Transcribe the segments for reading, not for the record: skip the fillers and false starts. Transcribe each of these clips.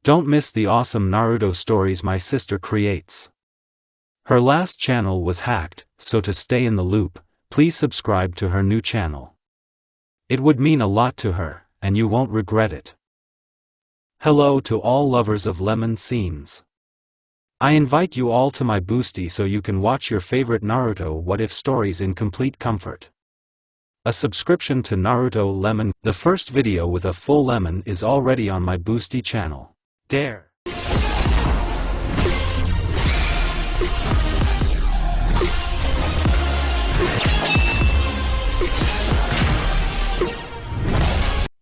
Don't miss the awesome Naruto stories my sister creates. Her last channel was hacked, so to stay in the loop, please subscribe to her new channel. It would mean a lot to her, and you won't regret it. Hello to all lovers of lemon scenes. I invite you all to my boosty so you can watch your favorite Naruto What If stories in complete comfort. A subscription to Naruto Lemon, the first video with a full lemon, is already on my boosty channel. Dare.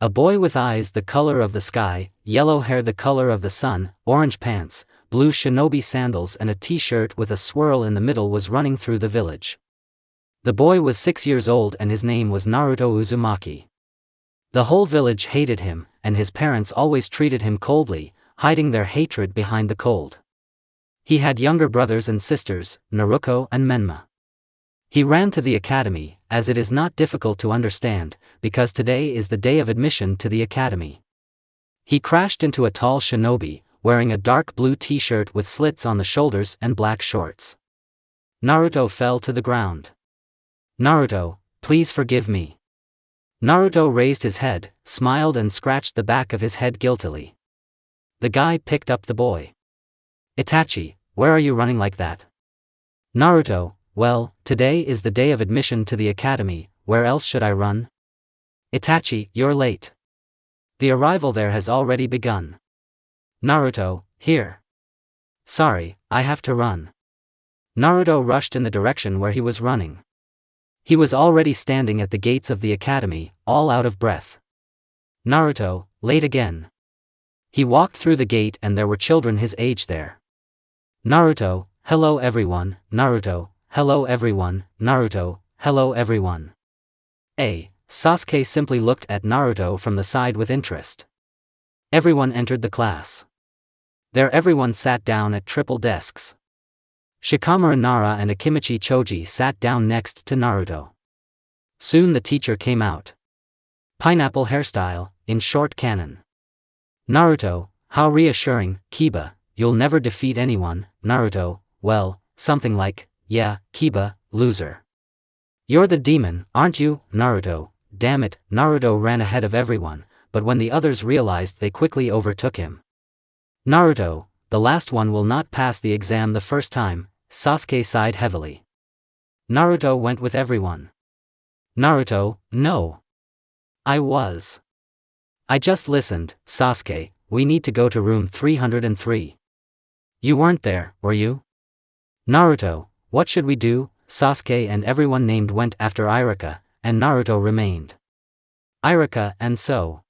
A boy with eyes the color of the sky, yellow hair the color of the sun, orange pants, blue shinobi sandals and a t-shirt with a swirl in the middle was running through the village. The boy was 6 years old and his name was Naruto Uzumaki. The whole village hated him, and his parents always treated him coldly, hiding their hatred behind the cold. He had younger brothers and sisters, Naruko and Menma. He ran to the academy, as it is not difficult to understand, because today is the day of admission to the academy. He crashed into a tall shinobi, wearing a dark blue t-shirt with slits on the shoulders and black shorts. Naruto fell to the ground. "Naruto, please forgive me." Naruto raised his head, smiled and scratched the back of his head guiltily. The guy picked up the boy. "Itachi, where are you running like that?" "Naruto, well, today is the day of admission to the academy, where else should I run?" "Itachi, you're late. The arrival there has already begun." "Naruto, here." "Sorry, I have to run." Naruto rushed in the direction where he was running. He was already standing at the gates of the academy, all out of breath. Naruto, late again. He walked through the gate and there were children his age there. Naruto, hello everyone, Naruto, hello everyone, Naruto, hello everyone. Sasuke simply looked at Naruto from the side with interest. Everyone entered the class. There everyone sat down at triple desks. Shikamaru Nara and Akimichi Choji sat down next to Naruto. Soon the teacher came out. Pineapple hairstyle, in short cannon. "Naruto, how reassuring, Kiba, you'll never defeat anyone." Naruto, well, something like, "Yeah, Kiba, loser. You're the demon, aren't you?" Naruto, damn it. Naruto ran ahead of everyone, but when the others realized they quickly overtook him. "Naruto, the last one will not pass the exam the first time." Sasuke sighed heavily. Naruto went with everyone. Naruto, no. I just listened. Sasuke, we need to go to room 303. You weren't there, were you? Naruto, what should we do? Sasuke and everyone named went after Iruka, and Naruto remained. Iruka and so.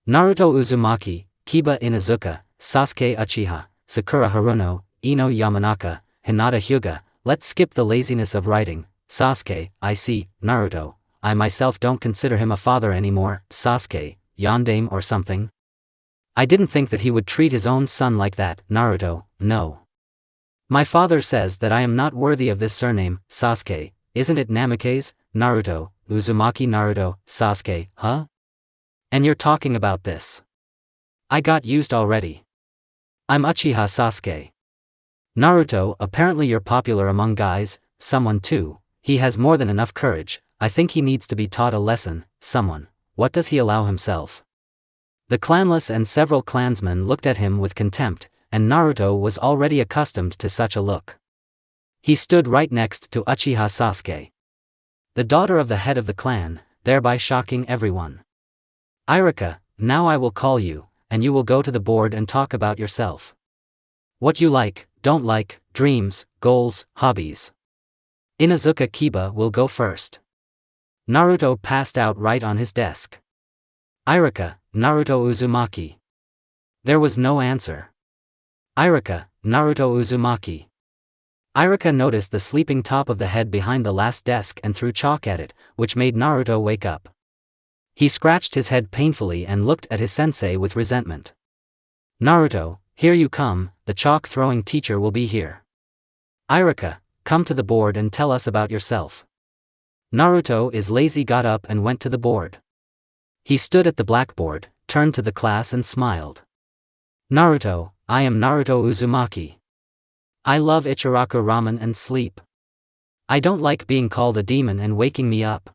Naruto Uzumaki, Kiba Inuzuka, Sasuke Uchiha, Sakura Haruno, Ino Yamanaka, Hinata Hyuga. Let's skip the laziness of writing. Sasuke, I see. Naruto, I myself don't consider him a father anymore. Sasuke, yandere or something? I didn't think that he would treat his own son like that. Naruto, no. My father says that I am not worthy of this surname. Sasuke, isn't it Namikaze? Naruto, Uzumaki. Naruto, Sasuke, huh? And you're talking about this? I got used already. I'm Uchiha Sasuke. Naruto, apparently you're popular among guys. Someone too. He has more than enough courage. I think he needs to be taught a lesson. Someone. What does he allow himself? The clanless and several clansmen looked at him with contempt, and Naruto was already accustomed to such a look. He stood right next to Uchiha Sasuke, the daughter of the head of the clan, thereby shocking everyone. Iruka, now I will call you, and you will go to the board and talk about yourself. What you like, don't like, dreams, goals, hobbies. Inuzuka Kiba will go first. Naruto passed out right on his desk. Iruka, Naruto Uzumaki. There was no answer. Iruka, Naruto Uzumaki. Iruka noticed the sleeping top of the head behind the last desk and threw chalk at it, which made Naruto wake up. He scratched his head painfully and looked at his sensei with resentment. Naruto, here you come, the chalk-throwing teacher will be here. Iruka, come to the board and tell us about yourself. Naruto is lazy got up and went to the board. He stood at the blackboard, turned to the class and smiled. Naruto, I am Naruto Uzumaki. I love Ichiraku ramen and sleep. I don't like being called a demon and waking me up.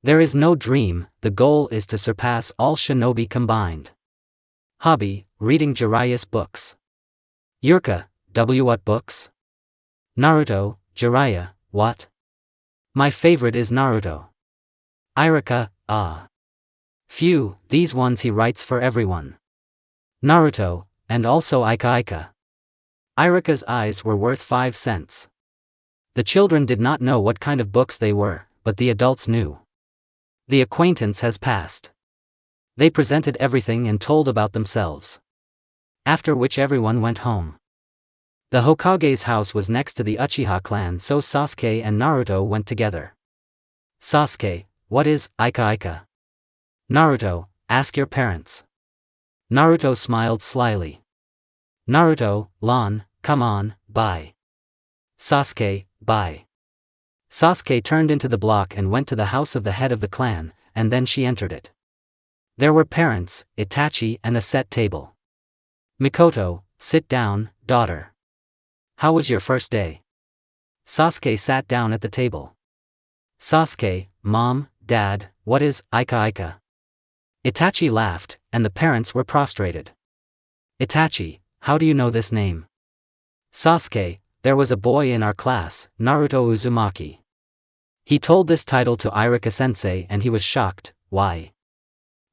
There is no dream, the goal is to surpass all shinobi combined. Hobby, reading Jiraiya's books. Yurka, what books? Naruto, Jiraiya, what? My favorite is Naruto. Irika, ah. Phew, these ones he writes for everyone. Naruto, and also Ika Ika. Irika's eyes were worth 5 cents. The children did not know what kind of books they were, but the adults knew. The acquaintance has passed. They presented everything and told about themselves. After which everyone went home. The Hokage's house was next to the Uchiha clan, so Sasuke and Naruto went together. Sasuke, what is Ika Ika? Naruto, ask your parents. Naruto smiled slyly. Naruto, Lon, come on, bye. Sasuke, bye. Sasuke turned into the block and went to the house of the head of the clan, and then she entered it. There were parents, Itachi, and a set table. Mikoto, sit down, daughter. How was your first day? Sasuke sat down at the table. Sasuke, Mom, Dad, what is Ika Ika? Itachi laughed, and the parents were prostrated. Itachi, how do you know this name? Sasuke, there was a boy in our class, Naruto Uzumaki. He told this title to Irika-sensei and he was shocked, why?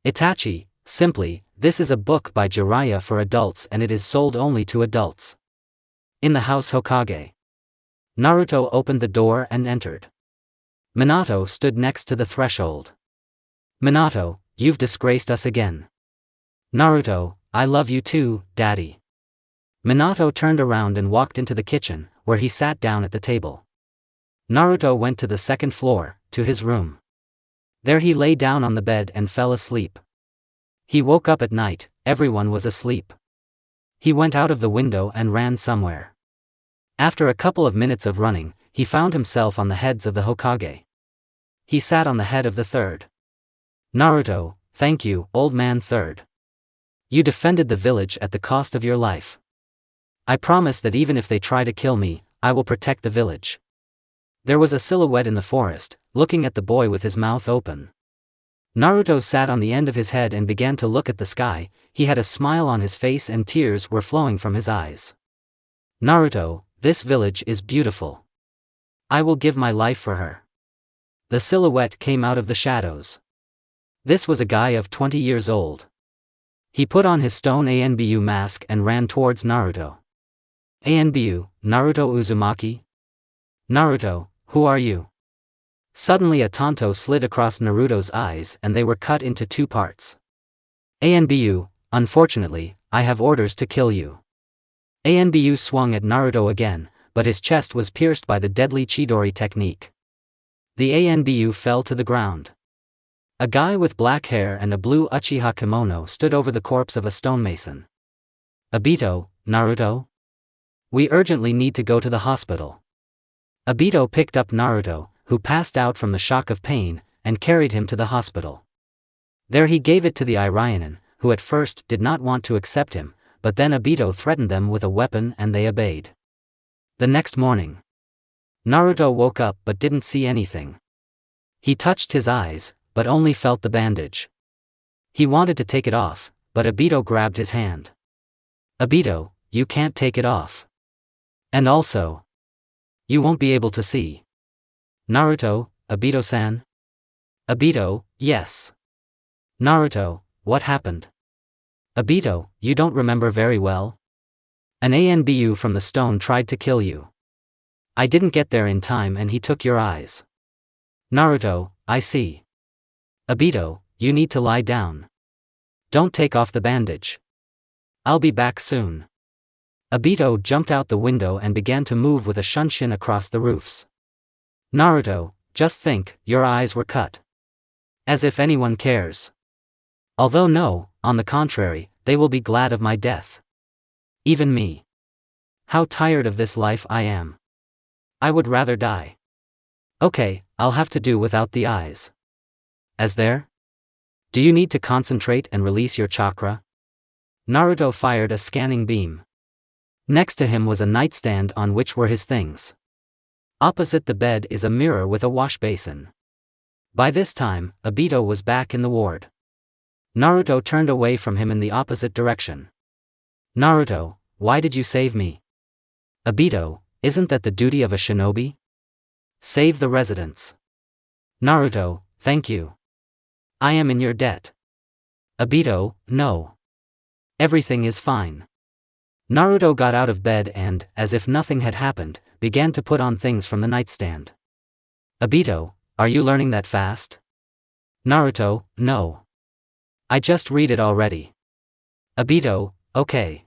Itachi, simply, this is a book by Jiraiya for adults and it is sold only to adults. In the house Hokage. Naruto opened the door and entered. Minato stood next to the threshold. Minato, you've disgraced us again. Naruto, I love you too, Daddy. Minato turned around and walked into the kitchen, where he sat down at the table. Naruto went to the second floor, to his room. There he lay down on the bed and fell asleep. He woke up at night, everyone was asleep. He went out of the window and ran somewhere. After a couple of minutes of running, he found himself on the heads of the Hokage. He sat on the head of the third. Naruto, thank you, old man third. You defended the village at the cost of your life. I promise that even if they try to kill me, I will protect the village. There was a silhouette in the forest, looking at the boy with his mouth open. Naruto sat on the end of his head and began to look at the sky. He had a smile on his face and tears were flowing from his eyes. Naruto, this village is beautiful. I will give my life for her. The silhouette came out of the shadows. This was a guy of 20 years old. He put on his stone Anbu mask and ran towards Naruto. Anbu, Naruto Uzumaki? Naruto, who are you? Suddenly a tanto slid across Naruto's eyes and they were cut into 2 parts. Anbu, unfortunately, I have orders to kill you. Anbu swung at Naruto again, but his chest was pierced by the deadly Chidori technique. The Anbu fell to the ground. A guy with black hair and a blue Uchiha kimono stood over the corpse of a stonemason. Obito, Naruto? We urgently need to go to the hospital. Obito picked up Naruto, who passed out from the shock of pain, and carried him to the hospital. There he gave it to the Irionen, who at first did not want to accept him, but then Obito threatened them with a weapon and they obeyed. The next morning, Naruto woke up but didn't see anything. He touched his eyes, but only felt the bandage. He wanted to take it off, but Obito grabbed his hand. Obito, you can't take it off. And also, you won't be able to see. Naruto, Obito-san? Obito, yes. Naruto, what happened? Obito, you don't remember very well? An Anbu from the stone tried to kill you. I didn't get there in time and he took your eyes. Naruto, I see. Obito, you need to lie down. Don't take off the bandage. I'll be back soon. Obito jumped out the window and began to move with a shunshin across the roofs. Naruto, just think, your eyes were cut. As if anyone cares. Although no, on the contrary, they will be glad of my death. Even me. How tired of this life I am. I would rather die. Okay, I'll have to do without the eyes. As there? Do you need to concentrate and release your chakra? Naruto fired a scanning beam. Next to him was a nightstand on which were his things. Opposite the bed is a mirror with a wash basin. By this time, Obito was back in the ward. Naruto turned away from him in the opposite direction. Naruto, why did you save me? Obito, isn't that the duty of a shinobi? Save the residents. Naruto, thank you. I am in your debt. Obito, no. Everything is fine. Naruto got out of bed and, as if nothing had happened, began to put on things from the nightstand. Obito, are you learning that fast? Naruto, no. I just read it already. Obito, okay.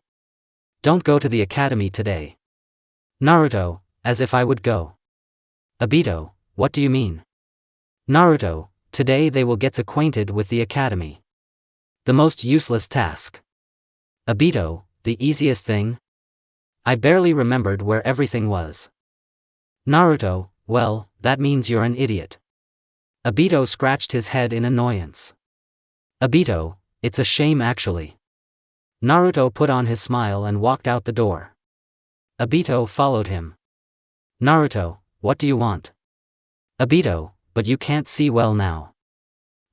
Don't go to the academy today. Naruto, as if I would go. Obito, what do you mean? Naruto, today they will get acquainted with the academy. The most useless task. Obito, the easiest thing? I barely remembered where everything was. Naruto, well, that means you're an idiot. Obito scratched his head in annoyance. Obito, it's a shame actually. Naruto put on his smile and walked out the door. Obito followed him. Naruto, what do you want? Obito, but you can't see well now.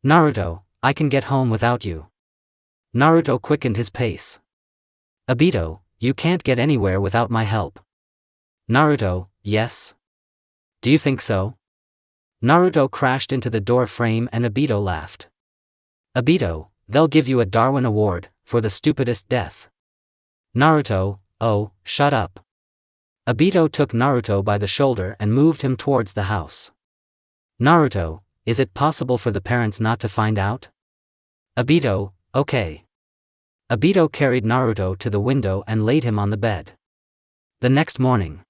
Naruto, I can get home without you. Naruto quickened his pace. Obito, you can't get anywhere without my help. Naruto, yes? Do you think so? Naruto crashed into the door frame and Obito laughed. Obito, they'll give you a Darwin Award, for the stupidest death. Naruto, oh, shut up. Obito took Naruto by the shoulder and moved him towards the house. Naruto, is it possible for the parents not to find out? Obito, okay. Obito carried Naruto to the window and laid him on the bed. The next morning,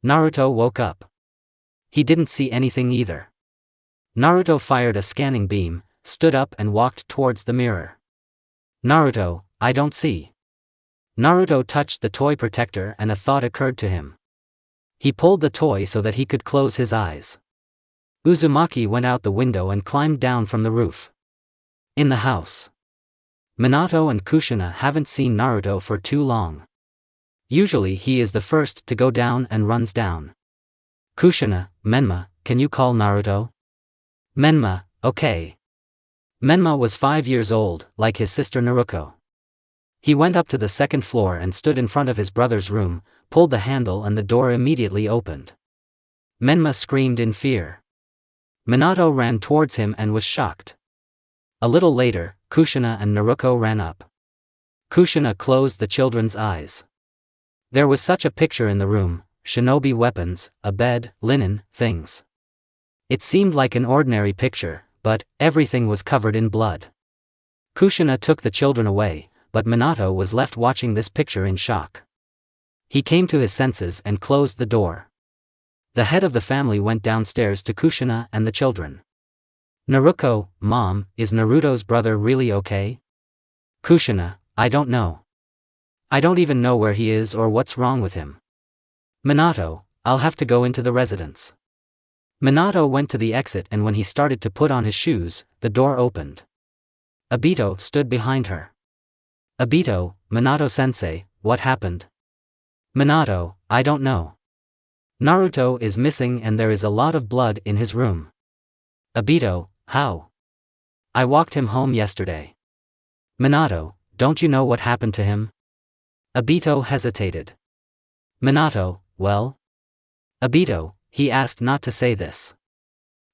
Naruto woke up. He didn't see anything either. Naruto fired a scanning beam, stood up and walked towards the mirror. Naruto, I don't see. Naruto touched the toy protector and a thought occurred to him. He pulled the toy so that he could close his eyes. Uzumaki went out the window and climbed down from the roof. In the house, Minato and Kushina haven't seen Naruto for too long. Usually he is the first to go down and runs down. Kushina, Menma, can you call Naruto? Menma, okay. Menma was 5 years old, like his sister Naruko. He went up to the second floor and stood in front of his brother's room, pulled the handle and the door immediately opened. Menma screamed in fear. Minato ran towards him and was shocked. A little later, Kushina and Naruko ran up. Kushina closed the children's eyes. There was such a picture in the room, shinobi weapons, a bed, linen, things. It seemed like an ordinary picture, but everything was covered in blood. Kushina took the children away, but Minato was left watching this picture in shock. He came to his senses and closed the door. The head of the family went downstairs to Kushina and the children. Naruko, Mom, is Naruto's brother really okay? Kushina, I don't know. I don't even know where he is or what's wrong with him. Minato, I'll have to go into the residence. Minato went to the exit and when he started to put on his shoes, the door opened. Obito stood behind her. Obito, Minato-sensei, what happened? Minato, I don't know. Naruto is missing and there is a lot of blood in his room. Obito, how? I walked him home yesterday. Minato, don't you know what happened to him? Obito hesitated. Minato, well? Obito, he asked not to say this.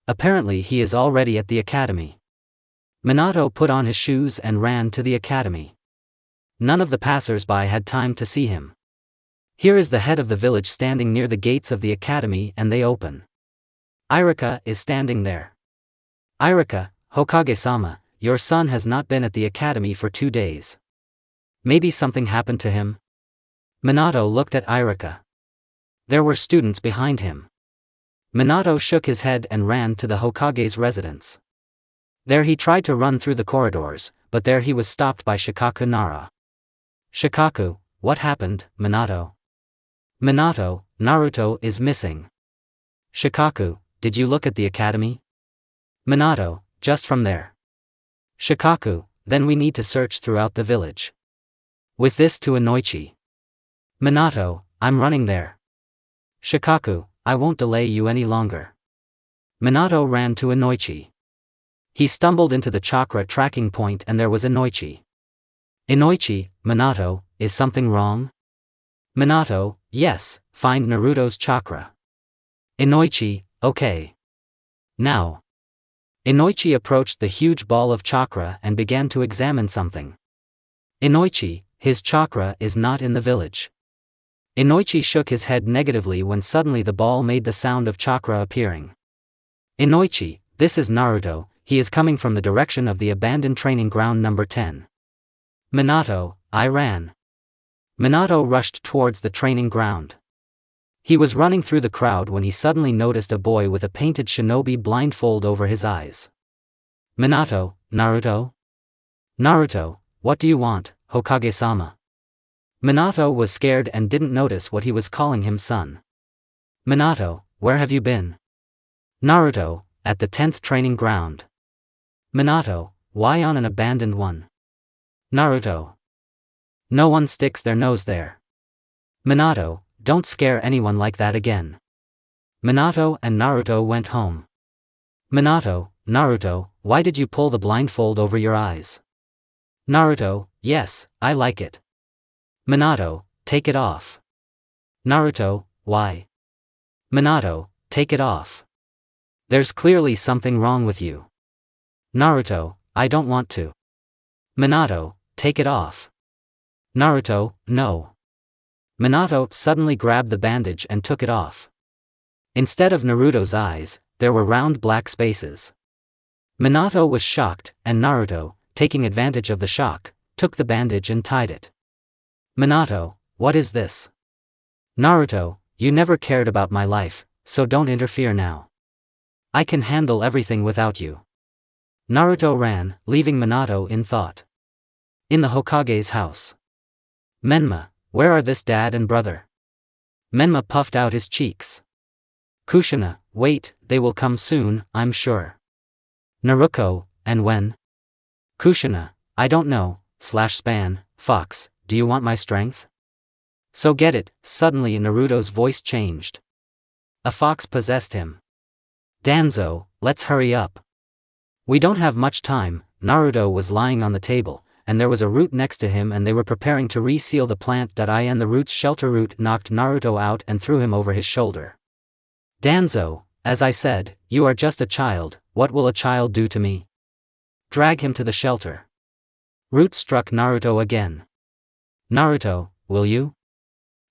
Apparently he is already at the academy. Minato put on his shoes and ran to the academy. None of the passers-by had time to see him. Here is the head of the village standing near the gates of the academy and they open. Iruka is standing there. Iruka, Hokage-sama, your son has not been at the academy for 2 days. Maybe something happened to him? Minato looked at Iruka. There were students behind him. Minato shook his head and ran to the Hokage's residence. There he tried to run through the corridors, but there he was stopped by Shikaku Nara. Shikaku, what happened, Minato? Minato, Naruto is missing. Shikaku, did you look at the academy? Minato, just from there. Shikaku, then we need to search throughout the village. With this to Inoichi. Minato, I'm running there. Shikaku, I won't delay you any longer. Minato ran to Inoichi. He stumbled into the chakra tracking point and there was Inoichi. Inoichi, Minato, is something wrong? Minato, yes, find Naruto's chakra. Inoichi, okay. Now. Inoichi approached the huge ball of chakra and began to examine something. Inoichi, his chakra is not in the village. Inoichi shook his head negatively when suddenly the ball made the sound of chakra appearing. Inoichi, this is Naruto, he is coming from the direction of the abandoned training ground number 10. Minato, I ran. Minato rushed towards the training ground. He was running through the crowd when he suddenly noticed a boy with a painted shinobi blindfold over his eyes. Minato, Naruto? Naruto, what do you want, Hokage-sama? Minato was scared and didn't notice what he was calling him son. Minato, where have you been? Naruto, at the 10th training ground. Minato, why on an abandoned one? Naruto. No one sticks their nose there. Minato, don't scare anyone like that again. Minato and Naruto went home. Minato, Naruto, why did you pull the blindfold over your eyes? Naruto, yes, I like it. Minato, take it off. Naruto, why? Minato, take it off. There's clearly something wrong with you. Naruto, I don't want to. Minato, take it off. Naruto, no. Minato suddenly grabbed the bandage and took it off. Instead of Naruto's eyes, there were round black spaces. Minato was shocked, and Naruto, taking advantage of the shock, took the bandage and tied it. Minato, what is this? Naruto, you never cared about my life, so don't interfere now. I can handle everything without you. Naruto ran, leaving Minato in thought. In the Hokage's house. Menma, where are this dad and brother? Menma puffed out his cheeks. Kushina, wait, they will come soon, I'm sure. Naruko, and when? Kushina, I don't know, /span, Fox, do you want my strength? So get it, suddenly Naruto's voice changed. A fox possessed him. Danzo, let's hurry up. We don't have much time. Naruto was lying on the table, and there was a root next to him and they were preparing to reseal the plant. And the root's shelter root knocked Naruto out and threw him over his shoulder. Danzo, as I said, you are just a child, what will a child do to me? Drag him to the shelter. Root struck Naruto again. Naruto, will you?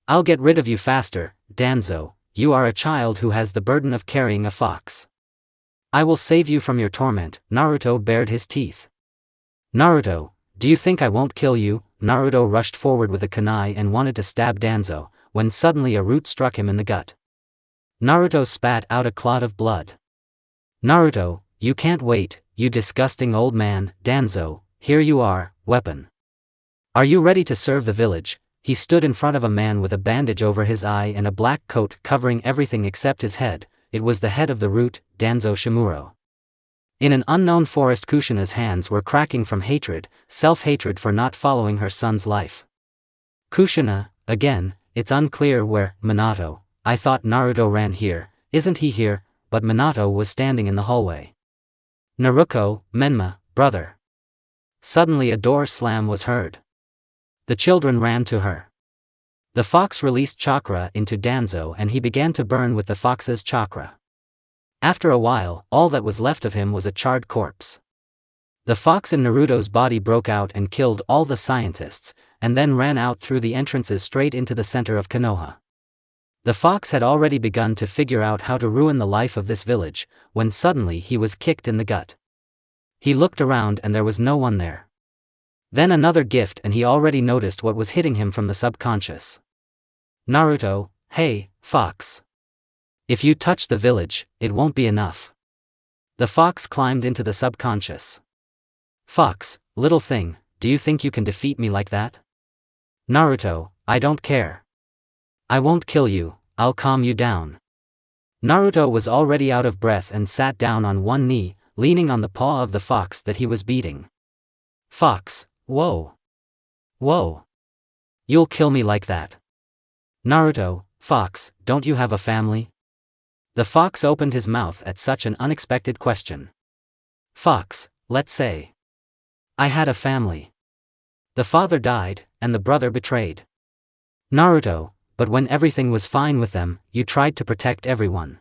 I'll get rid of you faster, Danzo, you are a child who has the burden of carrying a fox. I will save you from your torment. Naruto bared his teeth. Naruto, do you think I won't kill you? Naruto rushed forward with a kunai and wanted to stab Danzo, when suddenly a root struck him in the gut. Naruto spat out a clot of blood. Naruto, you can't wait, you disgusting old man. Danzo, here you are, weapon. Are you ready to serve the village? He stood in front of a man with a bandage over his eye and a black coat covering everything except his head. It was the head of the root, Danzo Shimuro. In an unknown forest, Kushina's hands were cracking from hatred, self-hatred for not following her son's life. Kushina, again, it's unclear where. Minato, I thought Naruto ran here, isn't he here? But Minato was standing in the hallway. Naruko, Menma, brother. Suddenly a door slam was heard. The children ran to her. The fox released chakra into Danzo and he began to burn with the fox's chakra. After a while, all that was left of him was a charred corpse. The fox in Naruto's body broke out and killed all the scientists, and then ran out through the entrances straight into the center of Konoha. The fox had already begun to figure out how to ruin the life of this village, when suddenly he was kicked in the gut. He looked around and there was no one there. Then another gift and he already noticed what was hitting him from the subconscious. Naruto, hey, fox. If you touch the village, it won't be enough. The fox climbed into the subconscious. Fox, little thing, do you think you can defeat me like that? Naruto, I don't care. I won't kill you, I'll calm you down. Naruto was already out of breath and sat down on one knee, leaning on the paw of the fox that he was beating. Fox, whoa. Whoa. You'll kill me like that. Naruto, fox, don't you have a family? The fox opened his mouth at such an unexpected question. Fox, let's say. I had a family. The father died, and the brother betrayed. Naruto, but when everything was fine with them, you tried to protect everyone.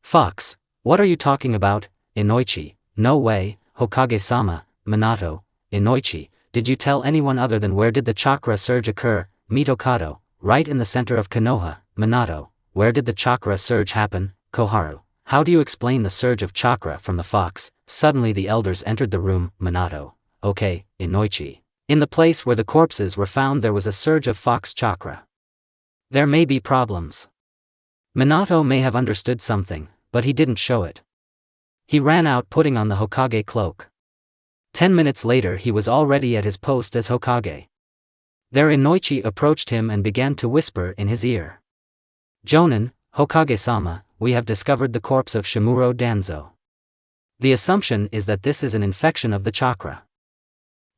Fox, what are you talking about, Inoichi? No way, Hokage-sama, Minato, Inoichi, did you tell anyone other than where did the chakra surge occur, Mitokado, right in the center of Konoha, Minato, where did the chakra surge happen, Koharu? How do you explain the surge of chakra from the fox? Suddenly the elders entered the room, Minato. Okay, Inoichi. In the place where the corpses were found there was a surge of fox chakra. There may be problems. Minato may have understood something, but he didn't show it. He ran out putting on the Hokage cloak. 10 minutes later he was already at his post as Hokage. There Inoichi approached him and began to whisper in his ear. Jonin, Hokage-sama, we have discovered the corpse of Shimuro Danzo. The assumption is that this is an infection of the chakra.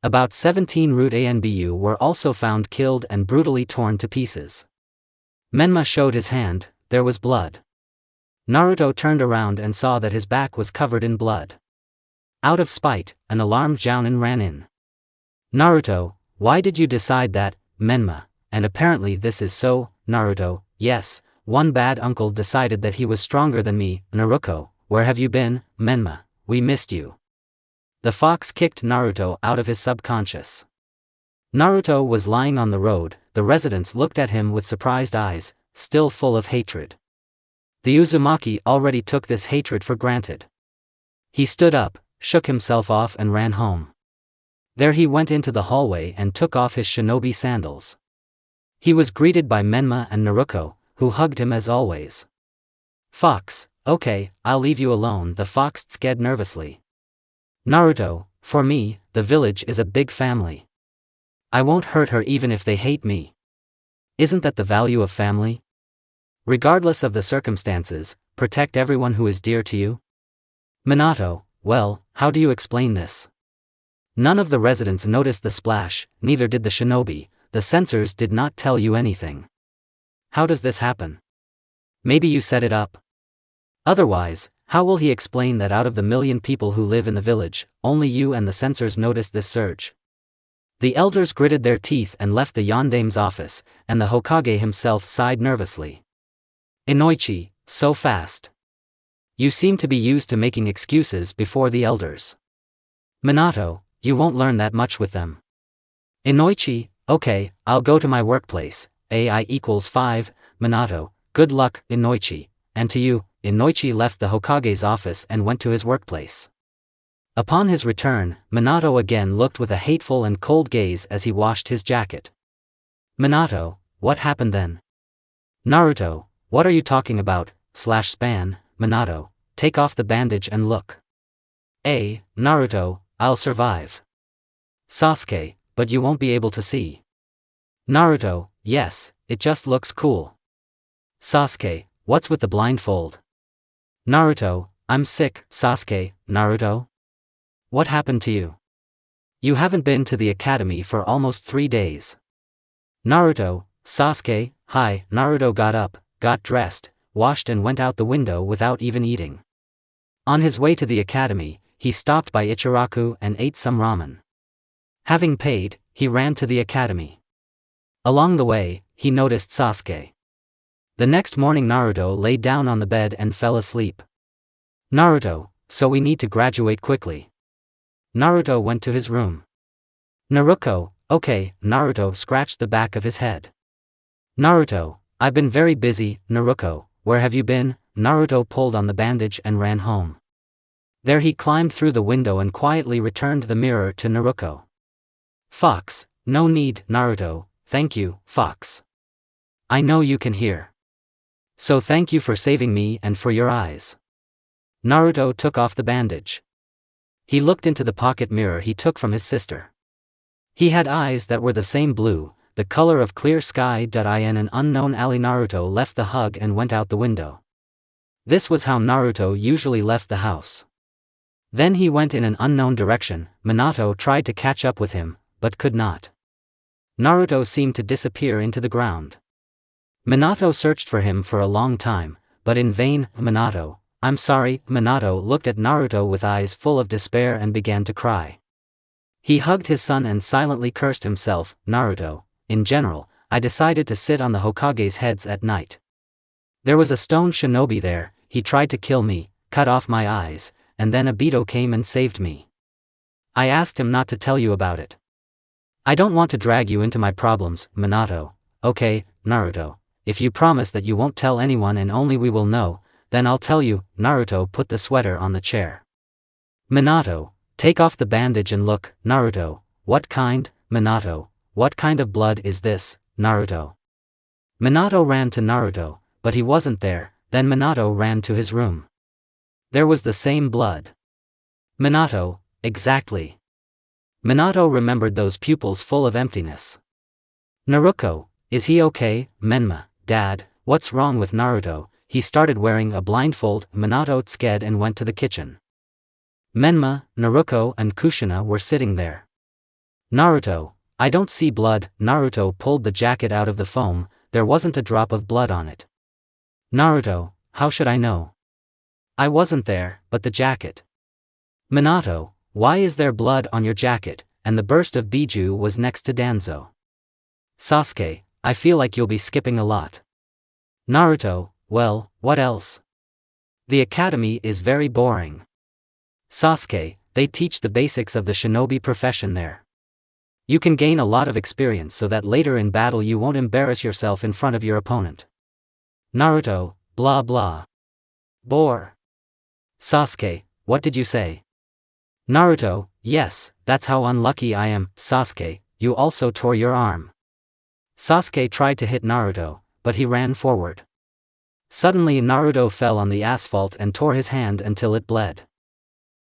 About 17 root ANBU were also found killed and brutally torn to pieces. Menma showed his hand, there was blood. Naruto turned around and saw that his back was covered in blood. Out of spite, an alarmed Jounin ran in. Naruto, why did you decide that, Menma, and apparently this is so, Naruto, yes, one bad uncle decided that he was stronger than me, Naruto, where have you been, Menma, we missed you. The fox kicked Naruto out of his subconscious. Naruto was lying on the road, the residents looked at him with surprised eyes, still full of hatred. The Uzumaki already took this hatred for granted. He stood up, shook himself off and ran home. There he went into the hallway and took off his shinobi sandals. He was greeted by Menma and Naruto, who hugged him as always. Fox, okay, I'll leave you alone, the fox sked nervously. Naruto, for me, the village is a big family. I won't hurt her even if they hate me. Isn't that the value of family? Regardless of the circumstances, protect everyone who is dear to you? Minato, well, how do you explain this? None of the residents noticed the splash, neither did the shinobi, the censors did not tell you anything. How does this happen? Maybe you set it up. Otherwise, how will he explain that out of the million people who live in the village, only you and the censors noticed this surge? The elders gritted their teeth and left the Yondame's office, and the Hokage himself sighed nervously. Inoichi, so fast. You seem to be used to making excuses before the elders. Minato, you won't learn that much with them. Inoichi, okay, I'll go to my workplace, AI equals 5, Minato, good luck, Inoichi, and to you. Inoichi left the Hokage's office and went to his workplace. Upon his return, Minato again looked with a hateful and cold gaze as he washed his jacket. Minato, what happened then? Naruto, what are you talking about, /span, Minato, take off the bandage and look. Naruto, I'll survive. Sasuke, but you won't be able to see. Naruto, yes, it just looks cool. Sasuke, what's with the blindfold? Naruto, I'm sick, Sasuke, Naruto? What happened to you? You haven't been to the academy for almost 3 days. Naruto, Sasuke, hi. Naruto got up, got dressed, washed and went out the window without even eating. On his way to the academy, he stopped by Ichiraku and ate some ramen. Having paid, he ran to the academy. Along the way, he noticed Sasuke. The next morning Naruto lay down on the bed and fell asleep. Naruto, so we need to graduate quickly. Naruto went to his room. Naruto, okay. Naruto scratched the back of his head. Naruto, I've been very busy. Naruto, where have you been? Naruto pulled on the bandage and ran home. There he climbed through the window and quietly returned the mirror to Naruto. Fox, no need. Naruto, thank you, Fox. I know you can hear. So thank you for saving me and for your eyes. Naruto took off the bandage. He looked into the pocket mirror he took from his sister. He had eyes that were the same blue, the color of clear sky. In an unknown alley Naruto left the hug and went out the window. This was how Naruto usually left the house. Then he went in an unknown direction. Minato tried to catch up with him, but could not. Naruto seemed to disappear into the ground. Minato searched for him for a long time, but in vain. Minato, I'm sorry. Minato looked at Naruto with eyes full of despair and began to cry. He hugged his son and silently cursed himself. Naruto, in general, I decided to sit on the Hokage's heads at night. There was a stone shinobi there, he tried to kill me, cut off my eyes, and then Obito came and saved me. I asked him not to tell you about it. I don't want to drag you into my problems, Minato. Okay, Naruto, if you promise that you won't tell anyone and only we will know, then I'll tell you. Naruto put the sweater on the chair. Minato, take off the bandage and look. Naruto, what kind? Minato, what kind of blood is this, Naruto? Minato ran to Naruto, but he wasn't there. Then Minato ran to his room. There was the same blood. Minato, exactly. Minato remembered those pupils full of emptiness. Naruto, is he okay? Menma, Dad, what's wrong with Naruto? He started wearing a blindfold. Minato scared and went to the kitchen. Menma, Naruto and Kushina were sitting there. Naruto, I don't see blood. Naruto pulled the jacket out of the foam, there wasn't a drop of blood on it. Naruto, how should I know? I wasn't there, but the jacket. Minato, why is there blood on your jacket? And the burst of Biju was next to Danzo. Sasuke, I feel like you'll be skipping a lot. Naruto, well, what else? The academy is very boring. Sasuke, they teach the basics of the shinobi profession there. You can gain a lot of experience so that later in battle you won't embarrass yourself in front of your opponent. Naruto, blah blah. Bore. Sasuke, what did you say? Naruto, yes, that's how unlucky I am. Sasuke, you also tore your arm. Sasuke tried to hit Naruto, but he ran forward. Suddenly Naruto fell on the asphalt and tore his hand until it bled.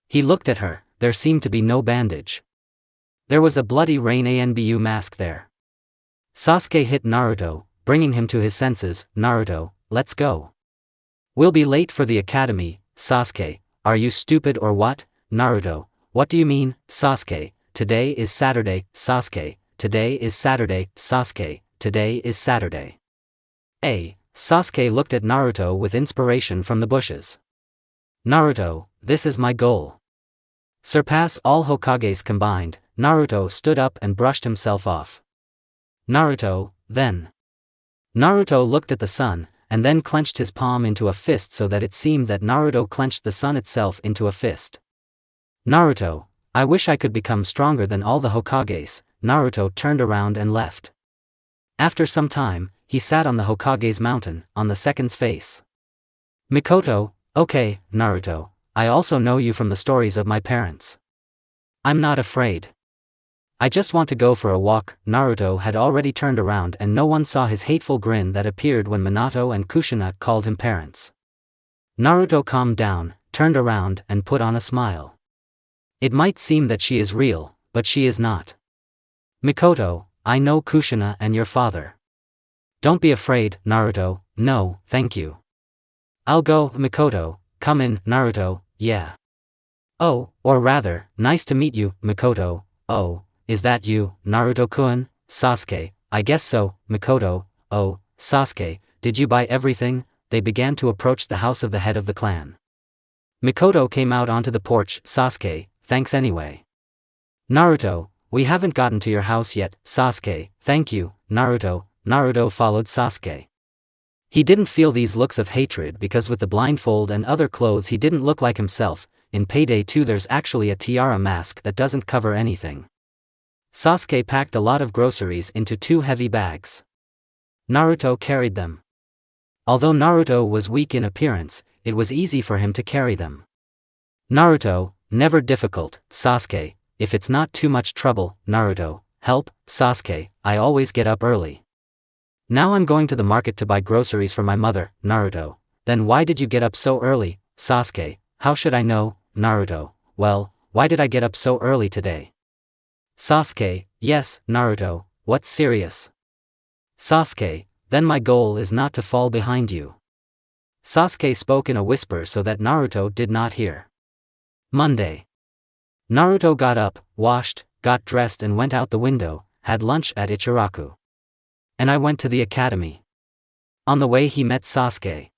He looked at her, there seemed to be no bandage. There was a bloody rain Anbu mask there. Sasuke hit Naruto, bringing him to his senses. Naruto, let's go. We'll be late for the academy. Sasuke, are you stupid or what? Naruto, what do you mean? Sasuke, today is Saturday. Sasuke, today is Saturday. Sasuke, today is Saturday. Sasuke looked at Naruto with inspiration from the bushes. Naruto, this is my goal. Surpass all Hokages combined. Naruto stood up and brushed himself off. Naruto, then. Naruto looked at the sun, and then clenched his palm into a fist so that it seemed that Naruto clenched the sun itself into a fist. Naruto, I wish I could become stronger than all the Hokages. Naruto turned around and left. After some time, he sat on the Hokage's mountain, on the second's face. Mikoto, okay, Naruto, I also know you from the stories of my parents. I'm not afraid. I just want to go for a walk. Naruto had already turned around and no one saw his hateful grin that appeared when Minato and Kushina called him parents. Naruto calmed down, turned around and put on a smile. It might seem that she is real, but she is not. Mikoto, I know Kushina and your father. Don't be afraid, Naruto. No, thank you. I'll go. Mikoto, come in. Naruto, yeah. Oh, or rather, nice to meet you. Mikoto, oh, is that you, Naruto-kun? Sasuke, I guess so. Mikoto, oh, Sasuke, did you buy everything? They began to approach the house of the head of the clan. Mikoto came out onto the porch. Sasuke, thanks anyway. Naruto, we haven't gotten to your house yet. Sasuke, thank you, Naruto. Naruto followed Sasuke. He didn't feel these looks of hatred because with the blindfold and other clothes he didn't look like himself. In Payday 2 there's actually a tiara mask that doesn't cover anything. Sasuke packed a lot of groceries into 2 heavy bags. Naruto carried them. Although Naruto was weak in appearance, it was easy for him to carry them. Naruto, never difficult. Sasuke, if it's not too much trouble. Naruto, help. Sasuke, I always get up early. Now I'm going to the market to buy groceries for my mother. Naruto, then why did you get up so early? Sasuke, how should I know? Naruto, well, why did I get up so early today? Sasuke, yes, Naruto, what's serious? Sasuke, then my goal is not to fall behind you. Sasuke spoke in a whisper so that Naruto did not hear. Monday. Naruto got up, washed, got dressed and went out the window, had lunch at Ichiraku. And I went to the academy. On the way he met Sasuke.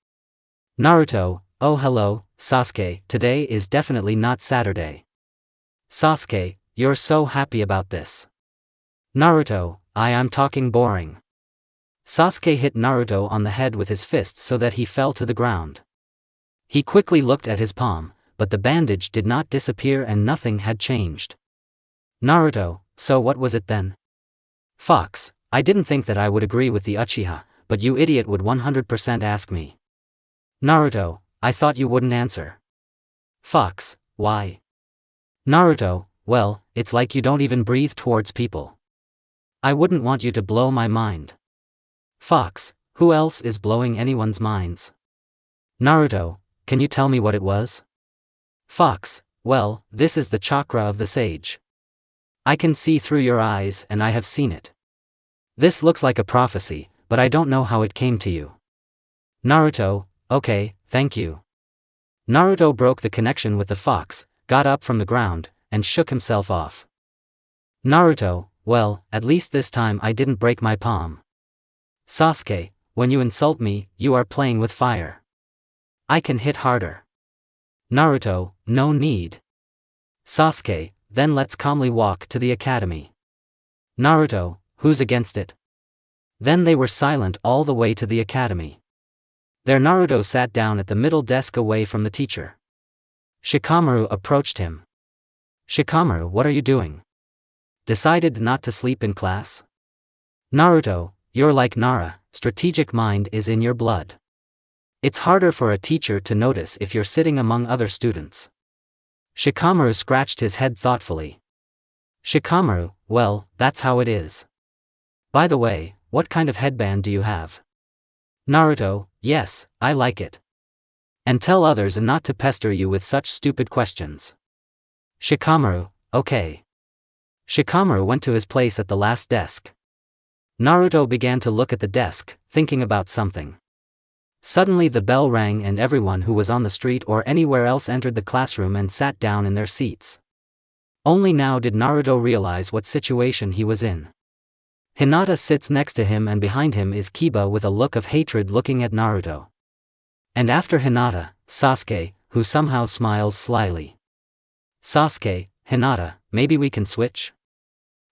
Naruto, oh hello, Sasuke, today is definitely not Saturday. Sasuke, you're so happy about this. Naruto, I'm talking boring. Sasuke hit Naruto on the head with his fist so that he fell to the ground. He quickly looked at his palm, but the bandage did not disappear and nothing had changed. Naruto, so what was it then? Fox, I didn't think that I would agree with the Uchiha, but you idiot would 100% ask me. Naruto, I thought you wouldn't answer. Fox, why? Naruto, well, it's like you don't even breathe towards people. I wouldn't want you to blow my mind. Fox, who else is blowing anyone's minds? Naruto, can you tell me what it was? Fox, well, this is the chakra of the sage. I can see through your eyes and I have seen it. This looks like a prophecy, but I don't know how it came to you. Naruto, okay, thank you. Naruto broke the connection with the fox, got up from the ground, and shook himself off. Naruto, well, at least this time I didn't break my palm. Sasuke, when you insult me, you are playing with fire. I can hit harder. Naruto, no need. Sasuke, then let's calmly walk to the academy. Naruto, who's against it? Then they were silent all the way to the academy. There Naruto sat down at the middle desk away from the teacher. Shikamaru approached him. Shikamaru, what are you doing? Decided not to sleep in class? Naruto, you're like Nara, strategic mind is in your blood. It's harder for a teacher to notice if you're sitting among other students. Shikamaru scratched his head thoughtfully. Shikamaru, well, that's how it is. By the way, what kind of headband do you have? Naruto, yes, I like it. And tell others not to pester you with such stupid questions. Shikamaru, okay. Shikamaru went to his place at the last desk. Naruto began to look at the desk, thinking about something. Suddenly the bell rang and everyone who was on the street or anywhere else entered the classroom and sat down in their seats. Only now did Naruto realize what situation he was in. Hinata sits next to him and behind him is Kiba with a look of hatred looking at Naruto. And after Hinata, Sasuke, who somehow smiles slyly. Sasuke, Hinata, maybe we can switch?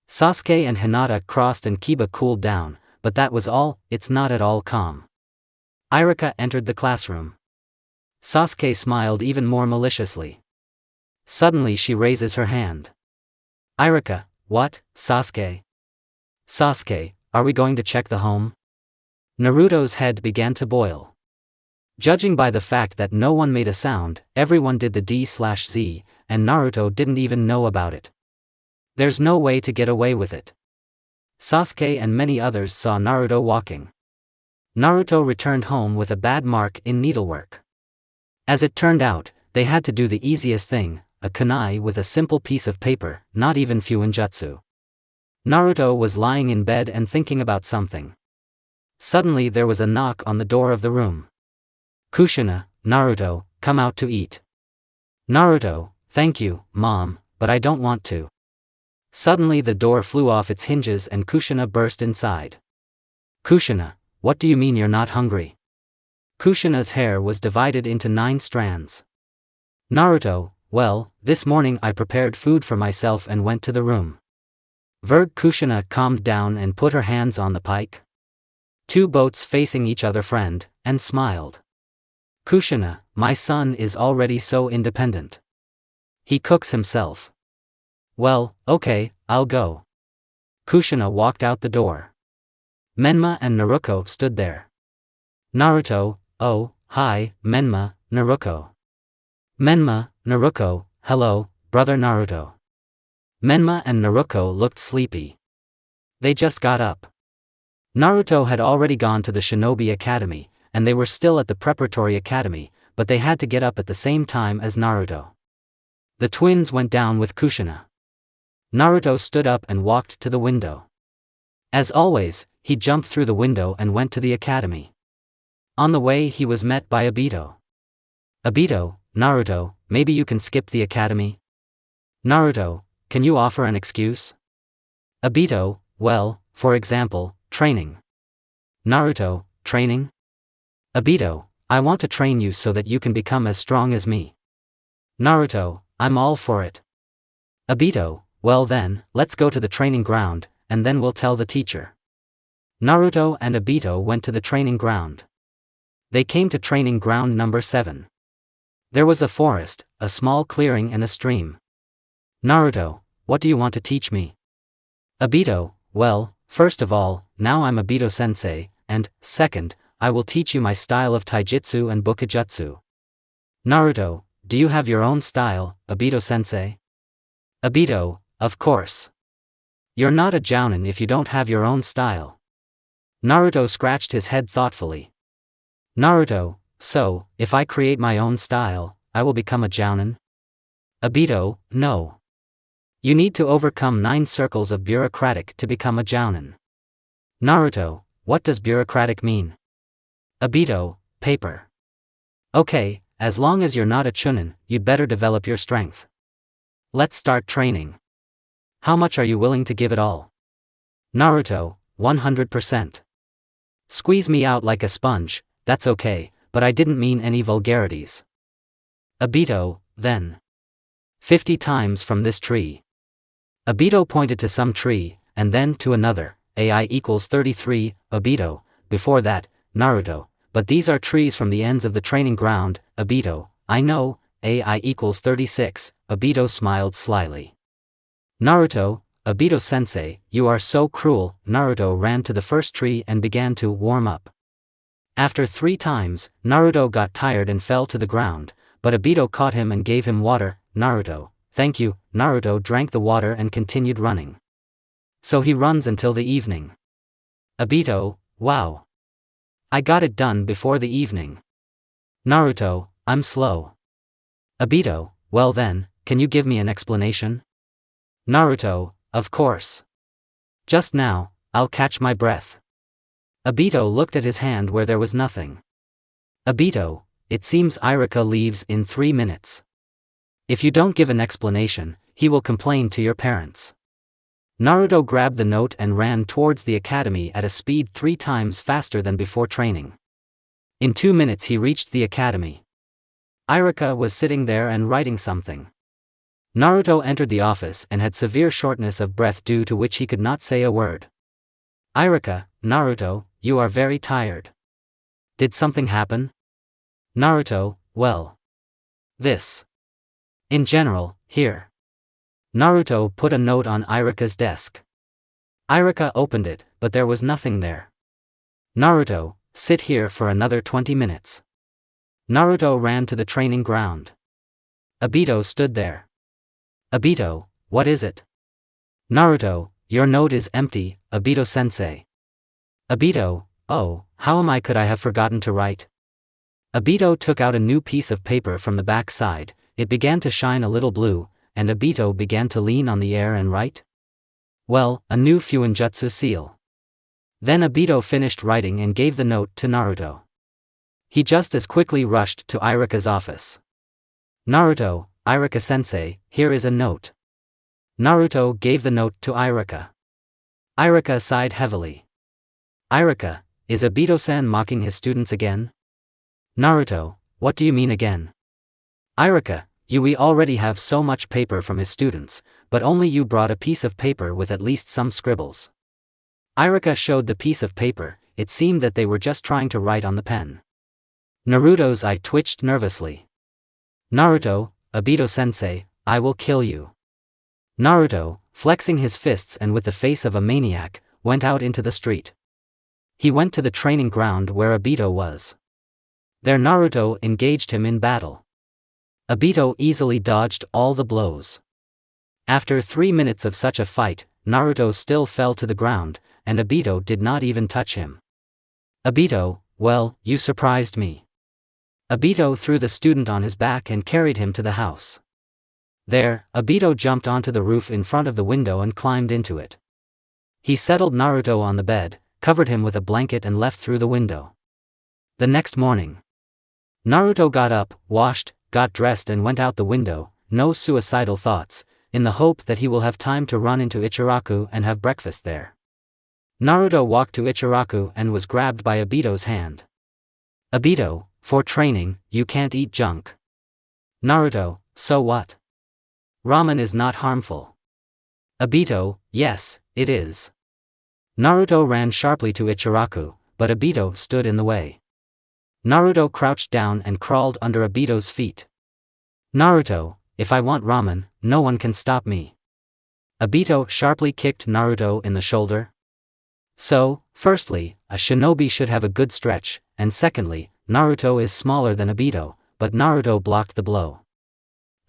Sasuke and Hinata crossed and Kiba cooled down, but that was all. It's not at all calm. Irika entered the classroom. Sasuke smiled even more maliciously. Suddenly she raises her hand. Irika, what, Sasuke? Sasuke, are we going to check the home? Naruto's head began to boil. Judging by the fact that no one made a sound, everyone did the D/Z, and Naruto didn't even know about it. There's no way to get away with it. Sasuke and many others saw Naruto walking. Naruto returned home with a bad mark in needlework. As it turned out, they had to do the easiest thing, a kunai with a simple piece of paper, not even fuinjutsu. Naruto was lying in bed and thinking about something. Suddenly there was a knock on the door of the room. Kushina, Naruto, come out to eat. Naruto, thank you, Mom, but I don't want to. Suddenly the door flew off its hinges and Kushina burst inside. Kushina, what do you mean you're not hungry? Kushina's hair was divided into 9 strands. Naruto, well, this morning I prepared food for myself and went to the room. Kushina calmed down and put her hands on the pike. 2 boats facing each other friend, and smiled. Kushina, my son is already so independent. He cooks himself. Well, okay, I'll go. Kushina walked out the door. Menma and Naruto stood there. Naruto, oh, hi, Menma, Naruto. Menma, Naruto, hello, brother Naruto. Menma and Naruto looked sleepy. They just got up. Naruto had already gone to the Shinobi Academy, and they were still at the Preparatory Academy, but they had to get up at the same time as Naruto. The twins went down with Kushina. Naruto stood up and walked to the window. As always, he jumped through the window and went to the academy. On the way he was met by Obito. Obito, Naruto, maybe you can skip the academy? Naruto, can you offer an excuse? Obito, well, for example, training. Naruto, training? Obito, I want to train you so that you can become as strong as me. Naruto, I'm all for it. Obito, well then, let's go to the training ground, and then we'll tell the teacher. Naruto and Obito went to the training ground. They came to training ground number 7. There was a forest, a small clearing and a stream. Naruto, what do you want to teach me? Obito, well, first of all, now I'm Obito-sensei, and, second, I will teach you my style of taijutsu and bukijutsu. Naruto, do you have your own style, Obito-sensei? Obito, of course. You're not a jounin if you don't have your own style. Naruto scratched his head thoughtfully. Naruto, so, if I create my own style, I will become a jounin? Obito, no. You need to overcome 9 circles of bureaucratic to become a jounin. Naruto, what does bureaucratic mean? Obito, paper. Okay, as long as you're not a chunin, you'd better develop your strength. Let's start training. How much are you willing to give it all? Naruto, 100%. Squeeze me out like a sponge, that's okay, but I didn't mean any vulgarities. Obito, then. 50 times from this tree. Obito pointed to some tree, and then to another, AI equals 33, Obito, before that, Naruto, but these are trees from the ends of the training ground, Obito, I know, AI equals 36, Obito smiled slyly. Naruto, Obito-sensei, you are so cruel. Naruto ran to the first tree and began to warm up. After 3 times, Naruto got tired and fell to the ground, but Obito caught him and gave him water. Naruto, thank you. Naruto drank the water and continued running. So he runs until the evening. Obito, wow. I got it done before the evening. Naruto, I'm slow. Obito, well then, can you give me an explanation? Naruto, of course. Just now, I'll catch my breath. Obito looked at his hand where there was nothing. Obito, it seems Iruka leaves in 3 minutes. If you don't give an explanation, he will complain to your parents. Naruto grabbed the note and ran towards the academy at a speed 3 times faster than before training. In 2 minutes he reached the academy. Iruka was sitting there and writing something. Naruto entered the office and had severe shortness of breath due to which he could not say a word. Iruka, Naruto, you are very tired. Did something happen? Naruto, well. This. In general, here. Naruto put a note on Iruka's desk. Iruka opened it, but there was nothing there. Naruto, sit here for another 20 minutes. Naruto ran to the training ground. Obito stood there. Obito, what is it? Naruto, your note is empty, Obito-sensei. Obito, oh, could I have forgotten to write? Obito took out a new piece of paper from the back side, it began to shine a little blue, and Obito began to lean on the air and write. Well, a new Fuinjutsu seal. Then Obito finished writing and gave the note to Naruto. He just as quickly rushed to Iruka's office. Naruto, Iruka-sensei, here is a note. Naruto gave the note to Iruka. Iruka sighed heavily. Iruka, is Obito-san mocking his students again? Naruto, what do you mean again? Iruka, we already have so much paper from his students, but only you brought a piece of paper with at least some scribbles. Iruka showed the piece of paper, it seemed that they were just trying to write on the pen. Naruto's eye twitched nervously. Naruto, Obito-sensei, I will kill you. Naruto, flexing his fists and with the face of a maniac, went out into the street. He went to the training ground where Obito was. There Naruto engaged him in battle. Obito easily dodged all the blows. After 3 minutes of such a fight, Naruto still fell to the ground, and Obito did not even touch him. Obito, well, you surprised me. Obito threw the student on his back and carried him to the house. There, Obito jumped onto the roof in front of the window and climbed into it. He settled Naruto on the bed, covered him with a blanket and left through the window. The next morning, Naruto got up, washed, got dressed and went out the window, no suicidal thoughts, in the hope that he will have time to run into Ichiraku and have breakfast there. Naruto walked to Ichiraku and was grabbed by Obito's hand. Obito, for training, you can't eat junk. Naruto, so what? Ramen is not harmful. Obito, yes, it is. Naruto ran sharply to Ichiraku, but Obito stood in the way. Naruto crouched down and crawled under Obito's feet. Naruto, if I want ramen, no one can stop me. Obito sharply kicked Naruto in the shoulder. So, firstly, a shinobi should have a good stretch, and secondly, Naruto is smaller than Obito, but Naruto blocked the blow.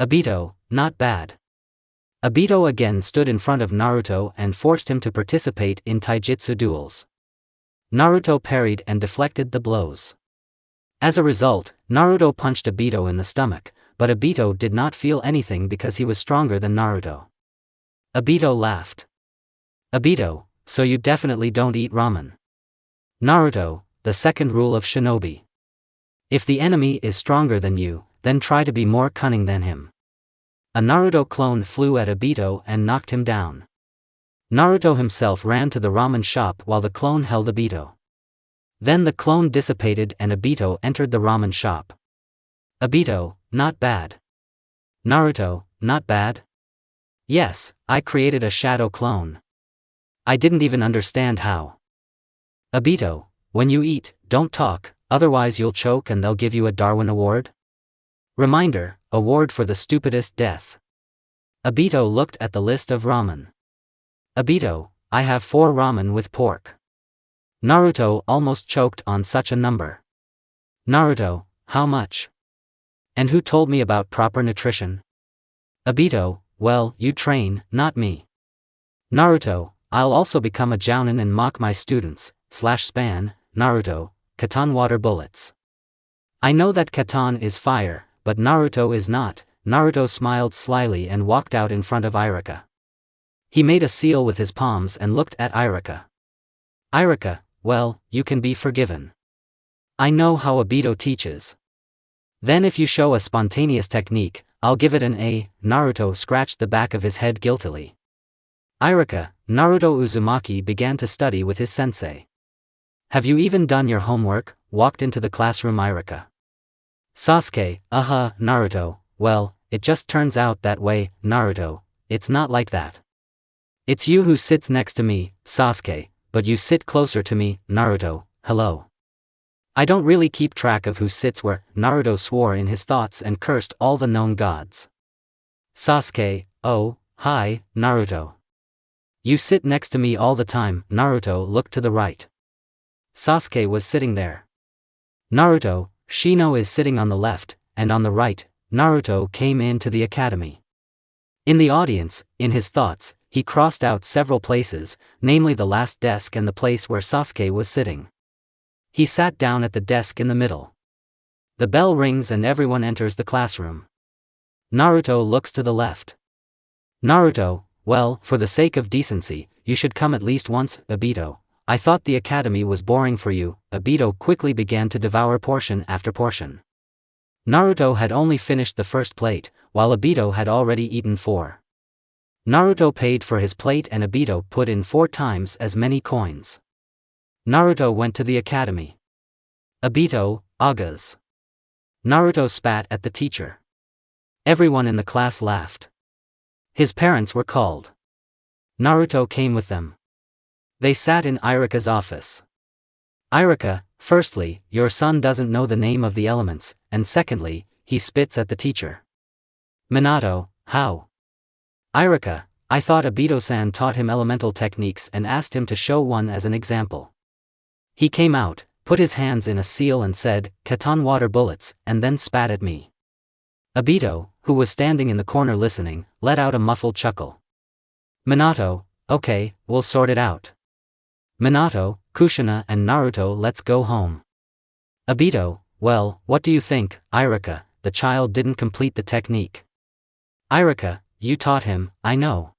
Obito, not bad. Obito again stood in front of Naruto and forced him to participate in taijutsu duels. Naruto parried and deflected the blows. As a result, Naruto punched Obito in the stomach, but Obito did not feel anything because he was stronger than Naruto. Obito laughed. Obito, so you definitely don't eat ramen. Naruto, the second rule of shinobi. If the enemy is stronger than you, then try to be more cunning than him. A Naruto clone flew at Obito and knocked him down. Naruto himself ran to the ramen shop while the clone held Obito. Then the clone dissipated and Obito entered the ramen shop. Obito, not bad. Naruto, not bad? Yes, I created a shadow clone. I didn't even understand how. Obito, when you eat, don't talk, otherwise you'll choke and they'll give you a Darwin Award. Reminder, award for the stupidest death. Obito looked at the list of ramen. Obito, I have 4 ramen with pork. Naruto almost choked on such a number. Naruto, how much? And who told me about proper nutrition? Obito, well, you train, not me. Naruto, I'll also become a jounin and mock my students, /span, Naruto, Katan water bullets. I know that Katan is fire, but Naruto is not. Naruto smiled slyly and walked out in front of Iruka. He made a seal with his palms and looked at Iruka. Iruka, well, you can be forgiven. I know how Obito teaches. Then if you show a spontaneous technique, I'll give it an A. Naruto scratched the back of his head guiltily. Iruka, Naruto Uzumaki began to study with his sensei. Have you even done your homework? Walked into the classroom Iruka. Sasuke, Naruto, well, it just turns out that way, Naruto, it's not like that. It's you who sits next to me, Sasuke, but you sit closer to me, Naruto, hello. I don't really keep track of who sits where. Naruto swore in his thoughts and cursed all the known gods. Sasuke, oh, hi, Naruto. You sit next to me all the time. Naruto looked to the right. Sasuke was sitting there. Naruto, Shino is sitting on the left, and on the right. Naruto came into the academy. In the audience, in his thoughts, he crossed out several places, namely the last desk and the place where Sasuke was sitting. He sat down at the desk in the middle. The bell rings and everyone enters the classroom. Naruto looks to the left. Naruto, well, for the sake of decency, you should come at least once. Obito, I thought the academy was boring for you. Obito quickly began to devour portion after portion. Naruto had only finished the first plate, while Obito had already eaten 4. Naruto paid for his plate and Obito put in 4 times as many coins. Naruto went to the academy. Obito, Agas. Naruto spat at the teacher. Everyone in the class laughed. His parents were called. Naruto came with them. They sat in Iruka's office. Iruka, firstly, your son doesn't know the name of the elements, and secondly, he spits at the teacher. Minato, how? Iruka, I thought Obito-san taught him elemental techniques and asked him to show one as an example. He came out, put his hands in a seal and said, Katan water bullets, and then spat at me. Obito, who was standing in the corner listening, let out a muffled chuckle. Minato, okay, we'll sort it out. Minato, Kushina and Naruto, let's go home. Obito, well, what do you think, Iruka? The child didn't complete the technique. Iruka, you taught him, I know.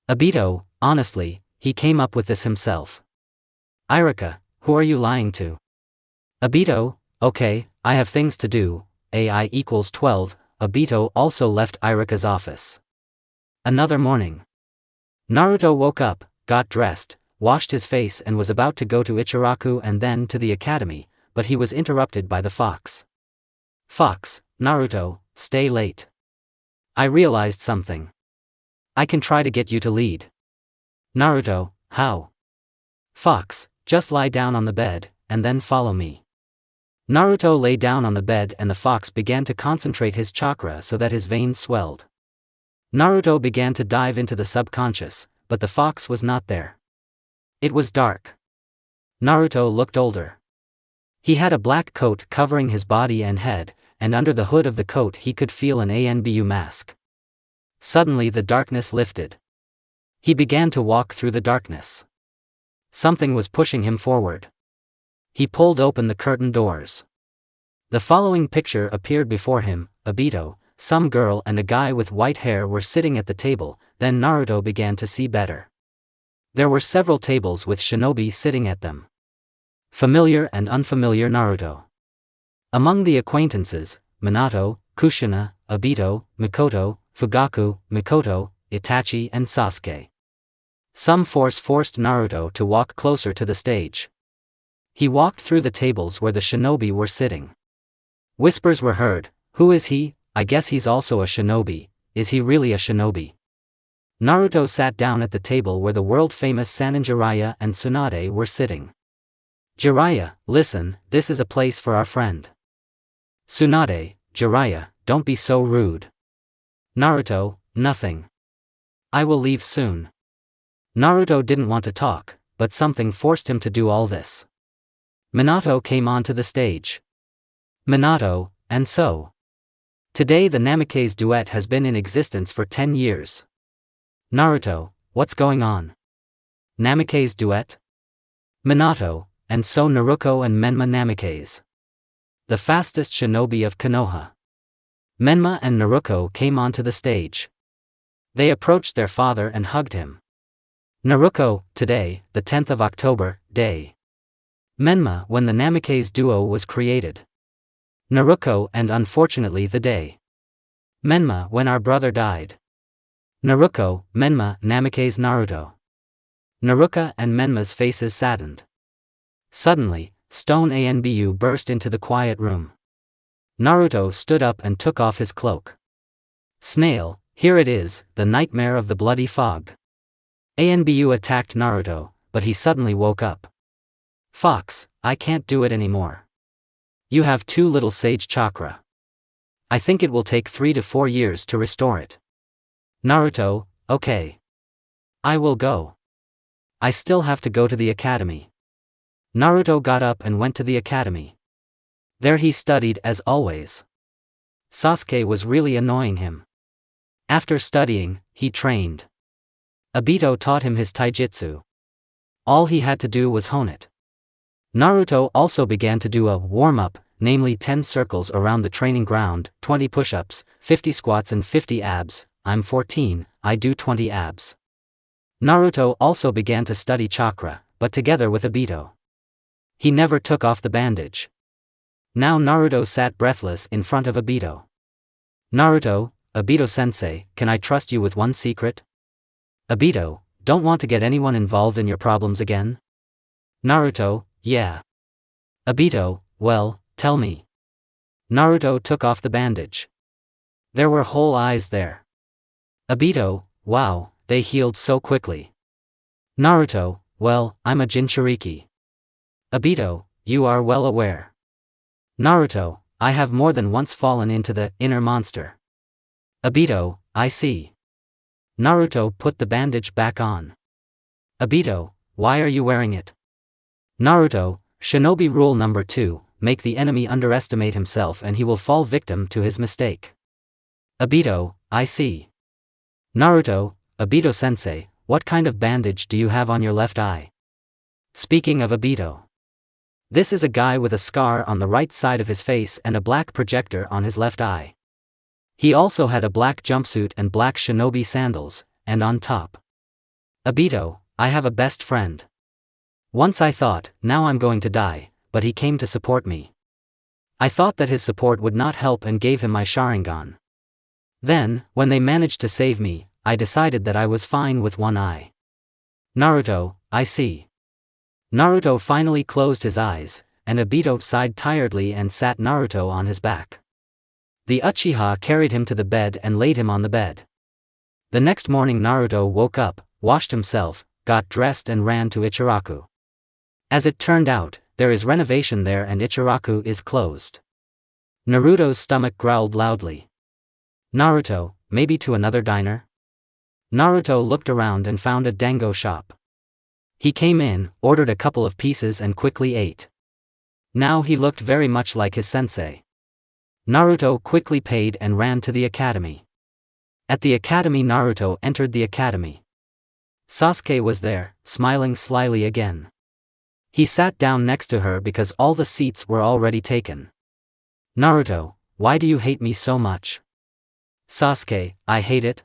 Obito, honestly, he came up with this himself. Iruka, who are you lying to? Obito, okay, I have things to do. AI equals 12. Obito also left Iruka's office. Another morning. Naruto woke up, got dressed, washed his face and was about to go to Ichiraku and then to the academy, but he was interrupted by the fox. Fox, Naruto, stay late. I realized something. I can try to get you to lead. Naruto, how? Fox, just lie down on the bed, and then follow me. Naruto lay down on the bed and the fox began to concentrate his chakra so that his veins swelled. Naruto began to dive into the subconscious, but the fox was not there. It was dark. Naruto looked older. He had a black coat covering his body and head, and under the hood of the coat he could feel an Anbu mask. Suddenly the darkness lifted. He began to walk through the darkness. Something was pushing him forward. He pulled open the curtain doors. The following picture appeared before him: Obito, some girl and a guy with white hair were sitting at the table. Then Naruto began to see better. There were several tables with shinobi sitting at them. Familiar and unfamiliar Naruto. Among the acquaintances, Minato, Kushina, Obito, Mikoto, Fugaku, Mikoto, Itachi and Sasuke. Some force forced Naruto to walk closer to the stage. He walked through the tables where the shinobi were sitting. Whispers were heard: "Who is he? I guess he's also a shinobi. Is he really a shinobi?" Naruto sat down at the table where the world-famous Sannin Jiraiya and Tsunade were sitting. "Jiraiya, listen, this is a place for our friend." Tsunade: "Jiraiya, don't be so rude." Naruto: "Nothing. I will leave soon." Naruto didn't want to talk, but something forced him to do all this. Minato came onto the stage. Minato: "And so? Today the Namikaze duet has been in existence for 10 years. Naruto: "What's going on? Namikaze duet?" Minato: "And so Naruto and Menma Namikaze. The fastest shinobi of Konoha." Menma and Naruto came onto the stage. They approached their father and hugged him. Naruto: "Today, the 10th of October, day. Menma: when the Namikaze duo was created. Naruto: and unfortunately the day. Menma: when our brother died. Naruto, Menma, Namikaze Naruto. Naruto and Menma's faces saddened. Suddenly, Stone Anbu burst into the quiet room. Naruto stood up and took off his cloak. "Snail, here it is, the nightmare of the bloody fog." Anbu attacked Naruto, but he suddenly woke up. "Fox, I can't do it anymore. You have too little sage chakra. I think it will take 3 to 4 years to restore it." Naruto: "Okay. I will go. I still have to go to the academy." Naruto got up and went to the academy. There he studied as always. Sasuke was really annoying him. After studying, he trained. Obito taught him his taijutsu. All he had to do was hone it. Naruto also began to do a warm-up, namely 10 circles around the training ground, 20 push-ups, 50 squats and 50 abs. I'm 14, I do 20 abs. Naruto also began to study chakra, but together with Obito. He never took off the bandage. Now Naruto sat breathless in front of Obito. Naruto: "Obito-sensei, can I trust you with one secret?" Obito: "Don't want to get anyone involved in your problems again?" Naruto: "Yeah." Obito: "Well, tell me." Naruto took off the bandage. There were whole eyes there. Obito: "Wow, they healed so quickly." Naruto: "Well, I'm a Jinchuriki." Obito: "You are well aware." Naruto: "I have more than once fallen into the inner monster." Obito: "I see." Naruto put the bandage back on. Obito: "Why are you wearing it?" Naruto: "Shinobi rule number 2, make the enemy underestimate himself and he will fall victim to his mistake." Obito: "I see." Naruto: "Obito-sensei, what kind of bandage do you have on your left eye?" Speaking of Obito. This is a guy with a scar on the right side of his face and a black projector on his left eye. He also had a black jumpsuit and black shinobi sandals, and on top. Obito: "I have a best friend. Once I thought, now I'm going to die, but he came to support me. I thought that his support would not help and gave him my Sharingan. Then, when they managed to save me, I decided that I was fine with one eye. Naruto, I see. Naruto finally closed his eyes, and Obito sighed tiredly and sat Naruto on his back. The Uchiha carried him to the bed and laid him on the bed. The next morning Naruto woke up, washed himself, got dressed and ran to Ichiraku. As it turned out, there is renovation there and Ichiraku is closed. Naruto's stomach growled loudly. Naruto, maybe to another diner? Naruto looked around and found a dango shop. He came in, ordered a couple of pieces and quickly ate. Now he looked very much like his sensei. Naruto quickly paid and ran to the academy. At the academy Naruto entered the academy. Sasuke was there, smiling slyly again. He sat down next to her because all the seats were already taken. Naruto, why do you hate me so much? Sasuke, I hate it.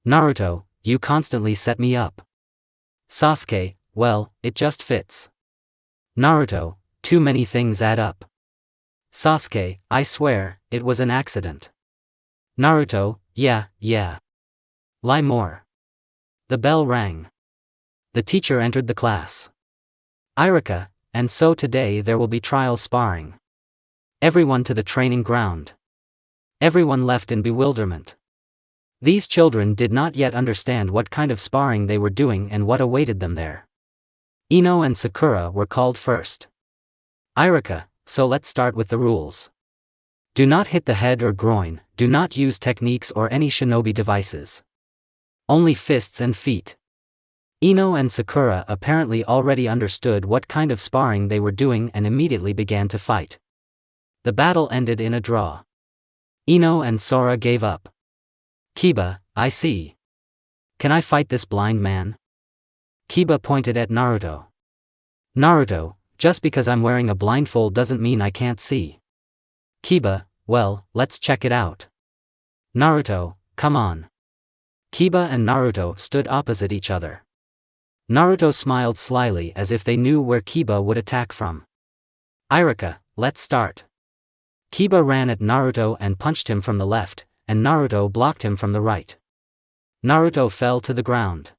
Naruto, you constantly set me up. Sasuke, well, it just fits. Naruto, too many things add up. Sasuke, I swear, it was an accident. Naruto, yeah. Lie more. The bell rang. The teacher entered the class. Irika, and so today there will be trial sparring. Everyone to the training ground. Everyone left in bewilderment. These children did not yet understand what kind of sparring they were doing and what awaited them there. Ino and Sakura were called first. Irika, so let's start with the rules. Do not hit the head or groin, do not use techniques or any shinobi devices. Only fists and feet. Ino and Sakura apparently already understood what kind of sparring they were doing and immediately began to fight. The battle ended in a draw. Ino and Sora gave up. Kiba, I see. Can I fight this blind man? Kiba pointed at Naruto. Naruto, just because I'm wearing a blindfold doesn't mean I can't see. Kiba, well, let's check it out. Naruto, come on. Kiba and Naruto stood opposite each other. Naruto smiled slyly as if they knew where Kiba would attack from. Irika, let's start. Kiba ran at Naruto and punched him from the left, and Naruto blocked him from the right. Naruto fell to the ground.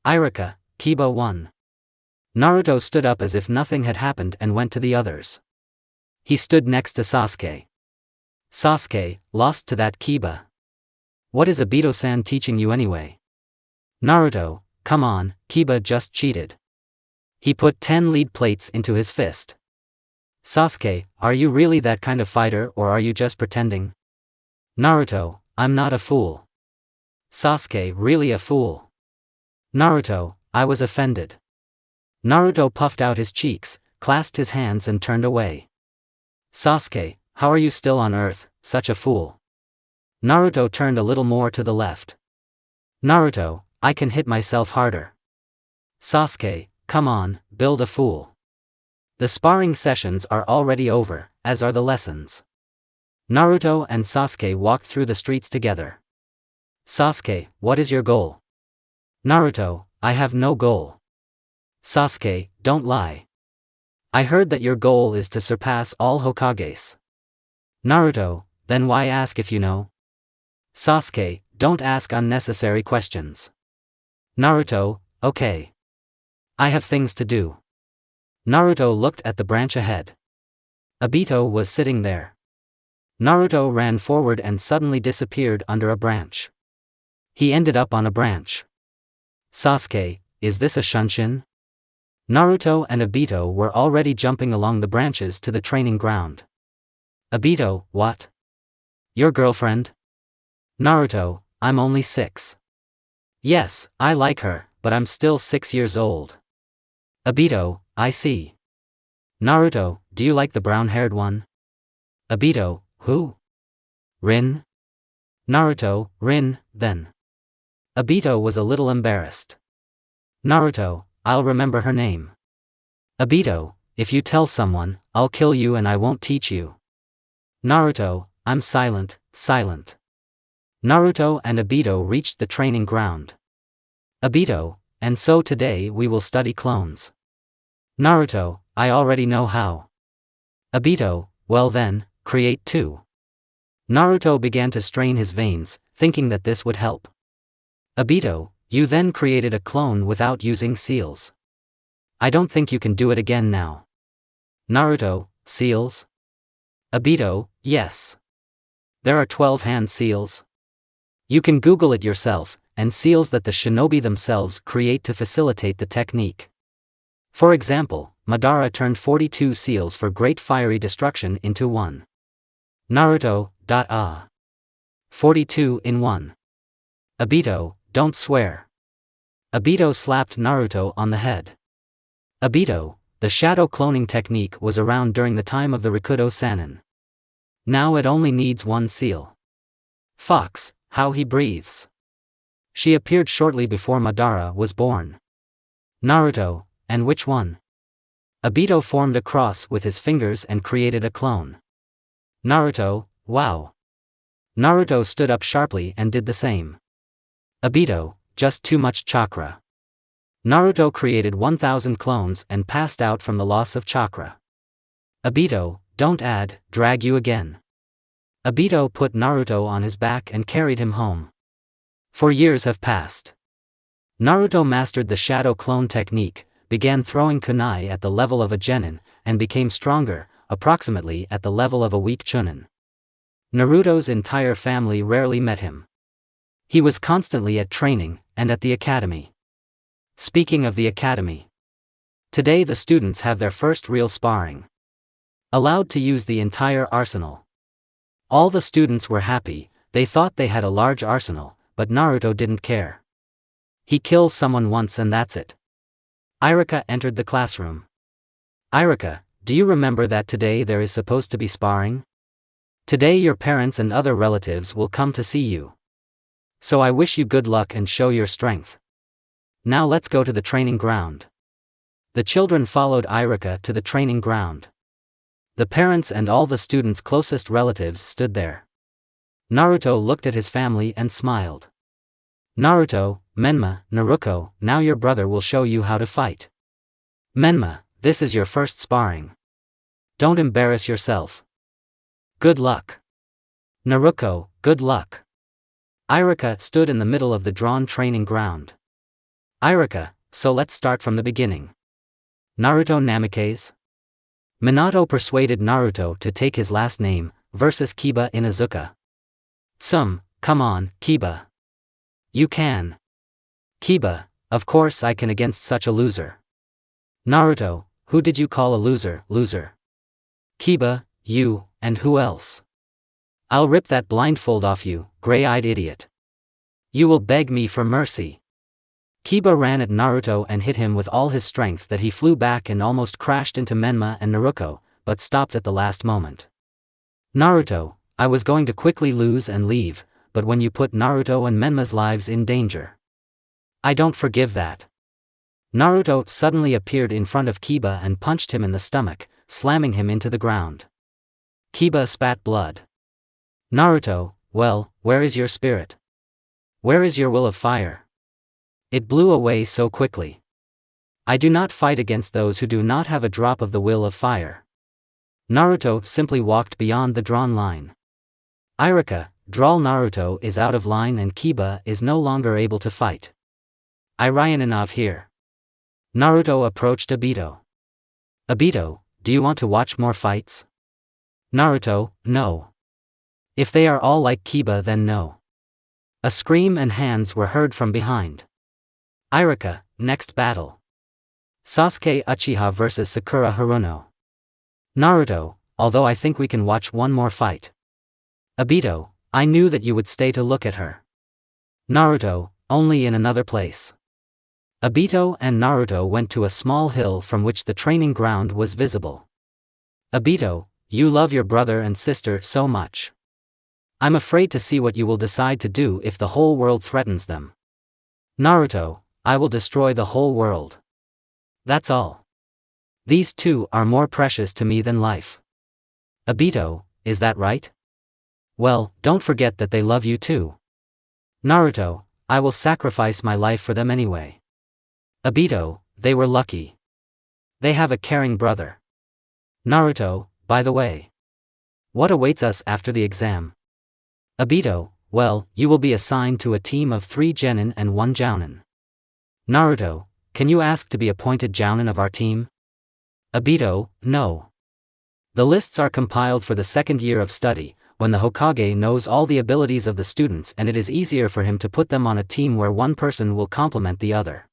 Irika, Kiba won. Naruto stood up as if nothing had happened and went to the others. He stood next to Sasuke. Sasuke, lost to that Kiba. What is Obito-san teaching you anyway? Naruto, come on, Kiba just cheated. He put 10 lead plates into his fist. Sasuke, are you really that kind of fighter or are you just pretending? Naruto, I'm not a fool. Sasuke, really a fool? Naruto, I was offended. Naruto puffed out his cheeks, clasped his hands and turned away. Sasuke, how are you still on Earth, such a fool? Naruto turned a little more to the left. Naruto, I can hit myself harder. Sasuke, come on, build a fool. The sparring sessions are already over, as are the lessons. Naruto and Sasuke walked through the streets together. Sasuke, what is your goal? Naruto, I have no goal. Sasuke, don't lie. I heard that your goal is to surpass all Hokages. Naruto, then why ask if you know? Sasuke, don't ask unnecessary questions. Naruto, okay. I have things to do. Naruto looked at the branch ahead. Obito was sitting there. Naruto ran forward and suddenly disappeared under a branch. He ended up on a branch. Sasuke, is this a shunshin? Naruto and Obito were already jumping along the branches to the training ground. Obito, what? Your girlfriend? Naruto, I'm only 6. Yes, I like her, but I'm still 6 years old. Obito, I see. Naruto, do you like the brown-haired one? Obito, who? Rin? Naruto, Rin, then. Obito was a little embarrassed. Naruto, I'll remember her name. Obito, if you tell someone, I'll kill you and I won't teach you. Naruto, I'm silent. Naruto and Obito reached the training ground. Obito, and so today we will study clones. Naruto, I already know how. Obito, well then, create 2. Naruto began to strain his veins, thinking that this would help. Obito, You then created a clone without using seals. I don't think you can do it again now. Naruto, seals? Obito, yes. There are 12 hand seals. You can Google it yourself, and seals that the shinobi themselves create to facilitate the technique. For example, Madara turned 42 seals for great fiery destruction into 1. Naruto, 42 in 1. Obito, don't swear. Obito slapped Naruto on the head. Obito, the shadow cloning technique was around during the time of the Rikudo Sannin. Now it only needs 1 seal. Fox, how he breathes. She appeared shortly before Madara was born. Naruto, and which one? Obito formed a cross with his fingers and created a clone. Naruto, wow. Naruto stood up sharply and did the same. Obito, just too much chakra. Naruto created 1,000 clones and passed out from the loss of chakra. Obito, don't drag you again. Obito put Naruto on his back and carried him home. 4 years have passed. Naruto mastered the shadow clone technique, began throwing kunai at the level of a genin, and became stronger, approximately at the level of a weak chunin. Naruto's entire family rarely met him. He was constantly at training, and at the academy. Speaking of the academy. Today the students have their first real sparring. Allowed to use the entire arsenal. All the students were happy, they thought they had a large arsenal, but Naruto didn't care. He kills someone once and that's it. Iruka entered the classroom. Iruka, do you remember that today there is supposed to be sparring? Today your parents and other relatives will come to see you. So I wish you good luck and show your strength. Now let's go to the training ground. The children followed Iruka to the training ground. The parents and all the students' closest relatives stood there. Naruto looked at his family and smiled. Naruto, Menma, Naruko, now your brother will show you how to fight. Menma, this is your first sparring. Don't embarrass yourself. Good luck. Naruko, good luck. Iruka stood in the middle of the drawn training ground. Iruka, so let's start from the beginning. Naruto Namikaze? Minato persuaded Naruto to take his last name, versus Kiba Inuzuka. Come on, Kiba. You can. Kiba, of course I can against such a loser. Naruto, who did you call a loser? Kiba, you, and who else? I'll rip that blindfold off you, gray-eyed idiot. You will beg me for mercy. Kiba ran at Naruto and hit him with all his strength that he flew back and almost crashed into Menma and Naruko, but stopped at the last moment. Naruto, I was going to quickly lose and leave, but when you put Naruto and Menma's lives in danger. I don't forgive that. Naruto suddenly appeared in front of Kiba and punched him in the stomach, slamming him into the ground. Kiba spat blood. Naruto, well, where is your spirit? Where is your will of fire? It blew away so quickly. I do not fight against those who do not have a drop of the will of fire. Naruto simply walked beyond the drawn line. Iruka, draw Naruto is out of line and Kiba is no longer able to fight. Enough here. Naruto approached Obito. Obito, do you want to watch more fights? Naruto, no. If they are all like Kiba then no. A scream and hands were heard from behind. Iruka, next battle. Sasuke Uchiha vs Sakura Haruno. Naruto, although I think we can watch one more fight. Obito, I knew that you would stay to look at her. Naruto, only in another place. Obito and Naruto went to a small hill from which the training ground was visible. Obito, you love your brother and sister so much. I'm afraid to see what you will decide to do if the whole world threatens them. Naruto, I will destroy the whole world. That's all. These two are more precious to me than life. Obito, is that right? Well, don't forget that they love you too. Naruto, I will sacrifice my life for them anyway. Obito, they were lucky. They have a caring brother. Naruto, by the way. What awaits us after the exam? Obito, well, you will be assigned to a team of 3 genin and 1 jounin. Naruto, can you ask to be appointed jounin of our team? Obito, no. The lists are compiled for the second year of study, when the Hokage knows all the abilities of the students and it is easier for him to put them on a team where one person will complement the other.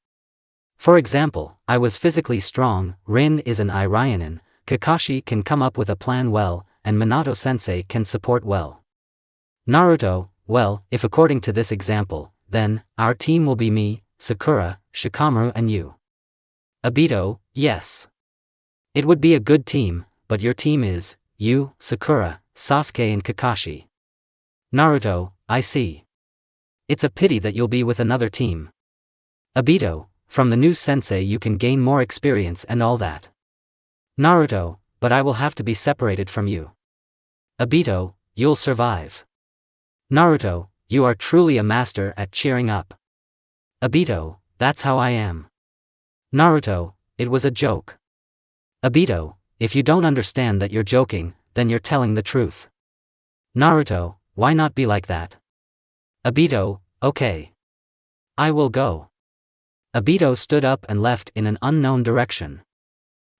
For example, I was physically strong, Rin is an Irionin, Kakashi can come up with a plan well, and Minato-sensei can support well. Naruto, well, if according to this example, then, our team will be me, Sakura, Shikamaru and you. Obito, yes. It would be a good team, but your team is, you, Sakura, Sasuke and Kakashi. Naruto, I see. It's a pity that you'll be with another team. Obito, from the new sensei you can gain more experience and all that. Naruto, but I will have to be separated from you. Obito, you'll survive. Naruto, you are truly a master at cheering up. Obito, that's how I am. Naruto, it was a joke. Obito, if you don't understand that you're joking, then you're telling the truth. Naruto, why not be like that? Obito, okay. I will go. Obito stood up and left in an unknown direction.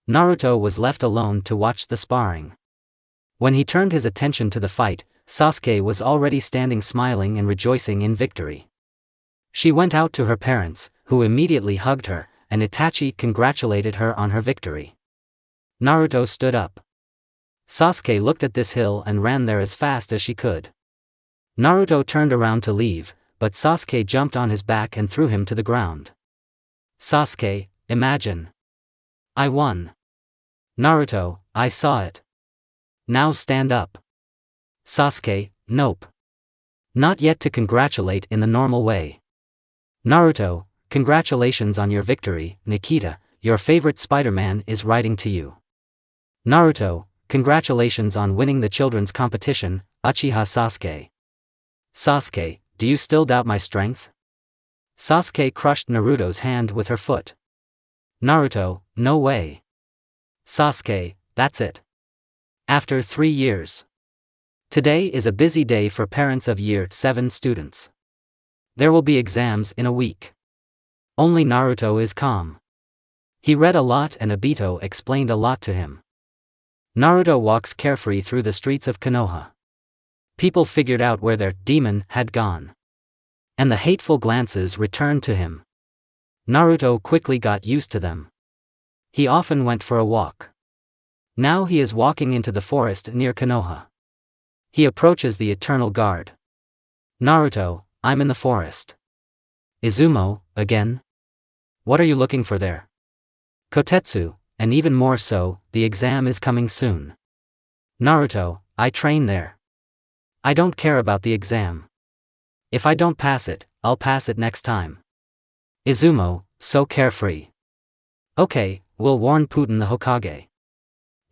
Naruto was left alone to watch the sparring. When he turned his attention to the fight, Sasuke was already standing smiling and rejoicing in victory. She went out to her parents, who immediately hugged her, and Itachi congratulated her on her victory. Naruto stood up. Sasuke looked at this hill and ran there as fast as she could. Naruto turned around to leave, but Sasuke jumped on his back and threw him to the ground. Sasuke, imagine. I won. Naruto, I saw it. Now stand up. Sasuke, nope. Not yet to congratulate in the normal way. Naruto, congratulations on your victory, Nikita, your favorite Spider-Man is writing to you. Naruto, congratulations on winning the children's competition, Uchiha Sasuke. Sasuke, do you still doubt my strength? Sasuke crushed Naruto's hand with her foot. Naruto, no way. Sasuke, that's it. After 3 years. Today is a busy day for parents of Year 7 students. There will be exams in a week. Only Naruto is calm. He read a lot and Obito explained a lot to him. Naruto walks carefree through the streets of Konoha. People figured out where their demon had gone. And the hateful glances returned to him. Naruto quickly got used to them. He often went for a walk. Now he is walking into the forest near Konoha. He approaches the Eternal Guard. Naruto, I'm in the forest. Izumo, again? What are you looking for there? Kotetsu, and even more so, the exam is coming soon. Naruto, I train there. I don't care about the exam. If I don't pass it, I'll pass it next time. Izumo, so carefree. Okay, we'll warn Putin the Hokage.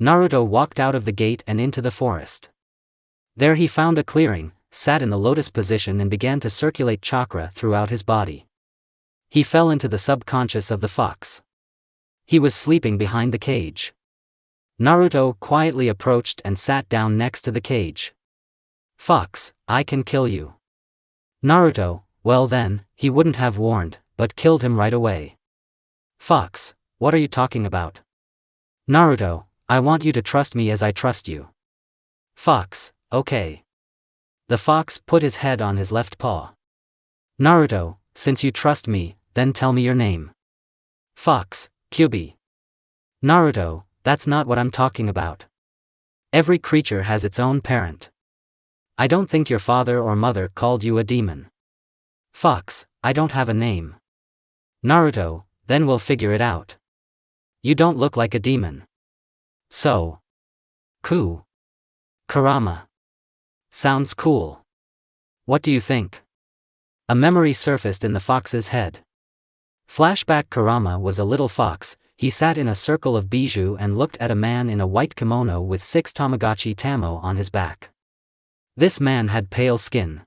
Naruto walked out of the gate and into the forest. There he found a clearing, sat in the lotus position and began to circulate chakra throughout his body. He fell into the subconscious of the fox. He was sleeping behind the cage. Naruto quietly approached and sat down next to the cage. Fox, I can kill you. Naruto, well then, he wouldn't have warned, but killed him right away. Fox, what are you talking about? Naruto, I want you to trust me as I trust you. Fox, okay. The fox put his head on his left paw. Naruto, since you trust me, then tell me your name. Fox, Kyubi. Naruto, that's not what I'm talking about. Every creature has its own parent. I don't think your father or mother called you a demon. Fox, I don't have a name. Naruto, then we'll figure it out. You don't look like a demon. So. Kurama. Sounds cool. What do you think? A memory surfaced in the fox's head. Flashback: Kurama was a little fox. He sat in a circle of bijou and looked at a man in a white kimono with 6 Tamagotchi Tamo on his back. This man had pale skin.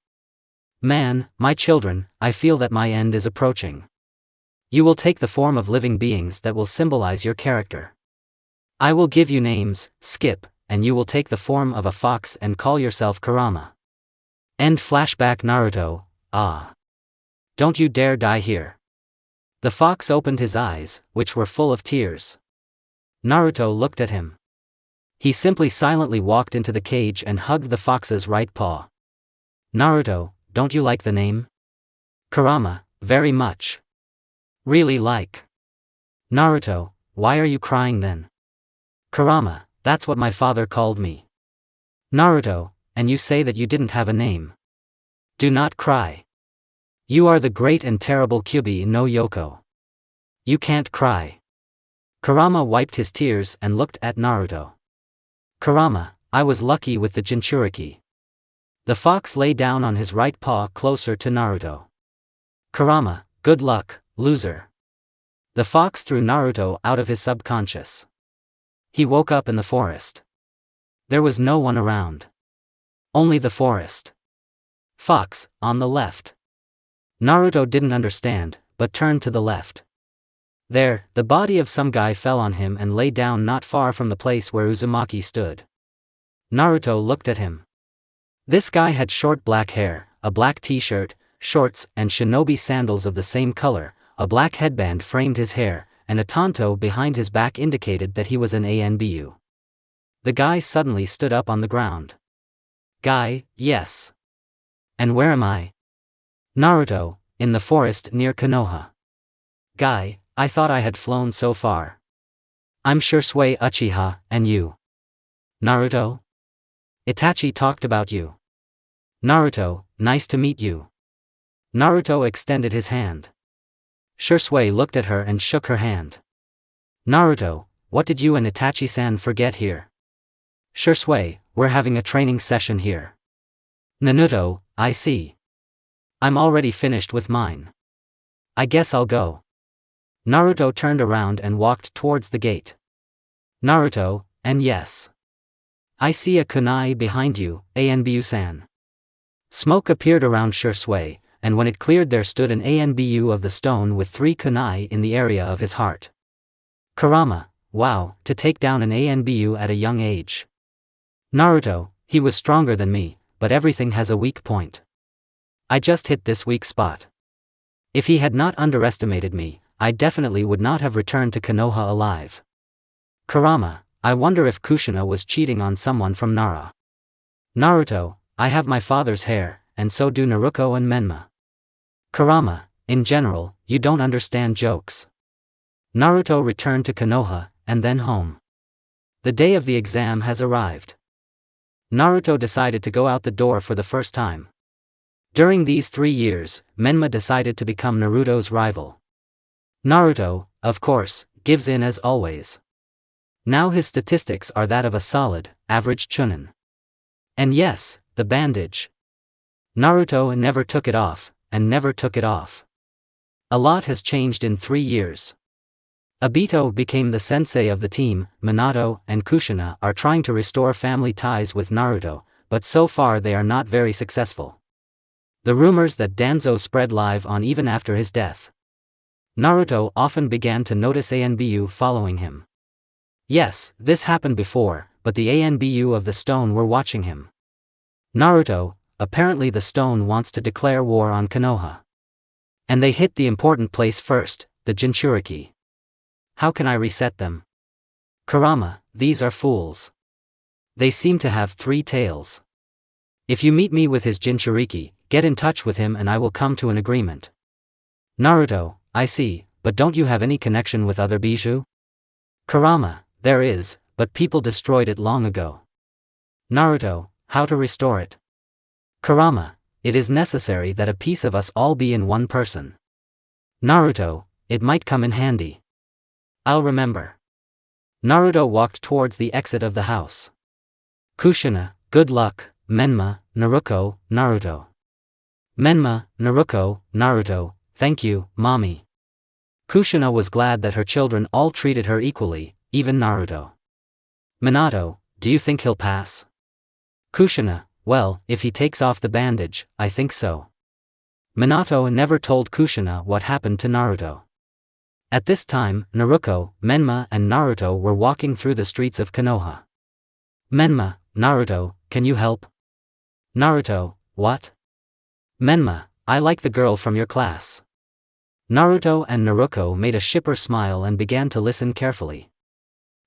Man, my children, I feel that my end is approaching. You will take the form of living beings that will symbolize your character. I will give you names, Skip, and you will take the form of a fox and call yourself Kurama. End flashback Naruto, ah. Don't you dare die here. The fox opened his eyes, which were full of tears. Naruto looked at him. He simply silently walked into the cage and hugged the fox's right paw. Naruto, don't you like the name? Kurama, very much. Really like. Naruto, why are you crying then? Kurama, that's what my father called me. Naruto, and you say that you didn't have a name. Do not cry. You are the great and terrible Kyubi no Yoko. You can't cry. Kurama wiped his tears and looked at Naruto. Kurama, I was lucky with the Jinchuriki. The fox lay down on his right paw closer to Naruto. Kurama, good luck, loser. The fox threw Naruto out of his subconscious. He woke up in the forest. There was no one around. Only the forest. Fox, on the left. Naruto didn't understand, but turned to the left. There, the body of some guy fell on him and lay down not far from the place where Uzumaki stood. Naruto looked at him. This guy had short black hair, a black t-shirt, shorts and shinobi sandals of the same color, a black headband framed his hair, and a tanto behind his back indicated that he was an ANBU. The guy suddenly stood up on the ground. Guy, yes. And where am I? Naruto, in the forest near Konoha. Guy, I thought I had flown so far. I'm Shursui Uchiha, and you? Naruto? Itachi talked about you. Naruto, nice to meet you. Naruto extended his hand. Shursui looked at her and shook her hand. Naruto, what did you and Itachi-san forget here? Shursui, we're having a training session here. Naruto, I see. I'm already finished with mine. I guess I'll go. Naruto turned around and walked towards the gate. Naruto, and yes. I see a kunai behind you, ANBU-san. Smoke appeared around Shursui, and when it cleared there stood an ANBU of the stone with 3 kunai in the area of his heart. Kurama, wow, to take down an ANBU at a young age. Naruto, he was stronger than me, but everything has a weak point. I just hit this weak spot. If he had not underestimated me, I definitely would not have returned to Konoha alive. Kurama, I wonder if Kushina was cheating on someone from Nara. Naruto, I have my father's hair, and so do Naruko and Menma. Kurama, in general, you don't understand jokes. Naruto returned to Konoha, and then home. The day of the exam has arrived. Naruto decided to go out the door for the first time. During these 3 years, Menma decided to become Naruto's rival. Naruto, of course, gives in as always. Now his statistics are that of a solid, average chunin. And yes, the bandage. Naruto never took it off, and never took it off. A lot has changed in 3 years. Obito became the sensei of the team. Minato and Kushina are trying to restore family ties with Naruto, but so far they are not very successful. The rumors that Danzo spread live on even after his death. Naruto often began to notice ANBU following him. Yes, this happened before, but the ANBU of the stone were watching him. Naruto, apparently the stone wants to declare war on Konoha. And they hit the important place first, the Jinchuriki. How can I reset them? Kurama, these are fools. They seem to have 3 tails. If you meet me with his Jinchuriki, get in touch with him and I will come to an agreement. Naruto, I see, but don't you have any connection with other Bijou? Kurama, there is, but people destroyed it long ago. Naruto, how to restore it? Kurama, it is necessary that a piece of us all be in one person. Naruto, it might come in handy. I'll remember. Naruto walked towards the exit of the house. Kushina, good luck, Menma, Naruko, Naruto. Menma, Naruko, Naruto, thank you, mommy. Kushina was glad that her children all treated her equally, even Naruto. Minato, do you think he'll pass? Kushina, well, if he takes off the bandage, I think so. Minato never told Kushina what happened to Naruto. At this time, Naruko, Menma and Naruto were walking through the streets of Konoha. Menma, Naruto, can you help? Naruto, what? Menma, I like the girl from your class. Naruto and Naruko made a shipper smile and began to listen carefully.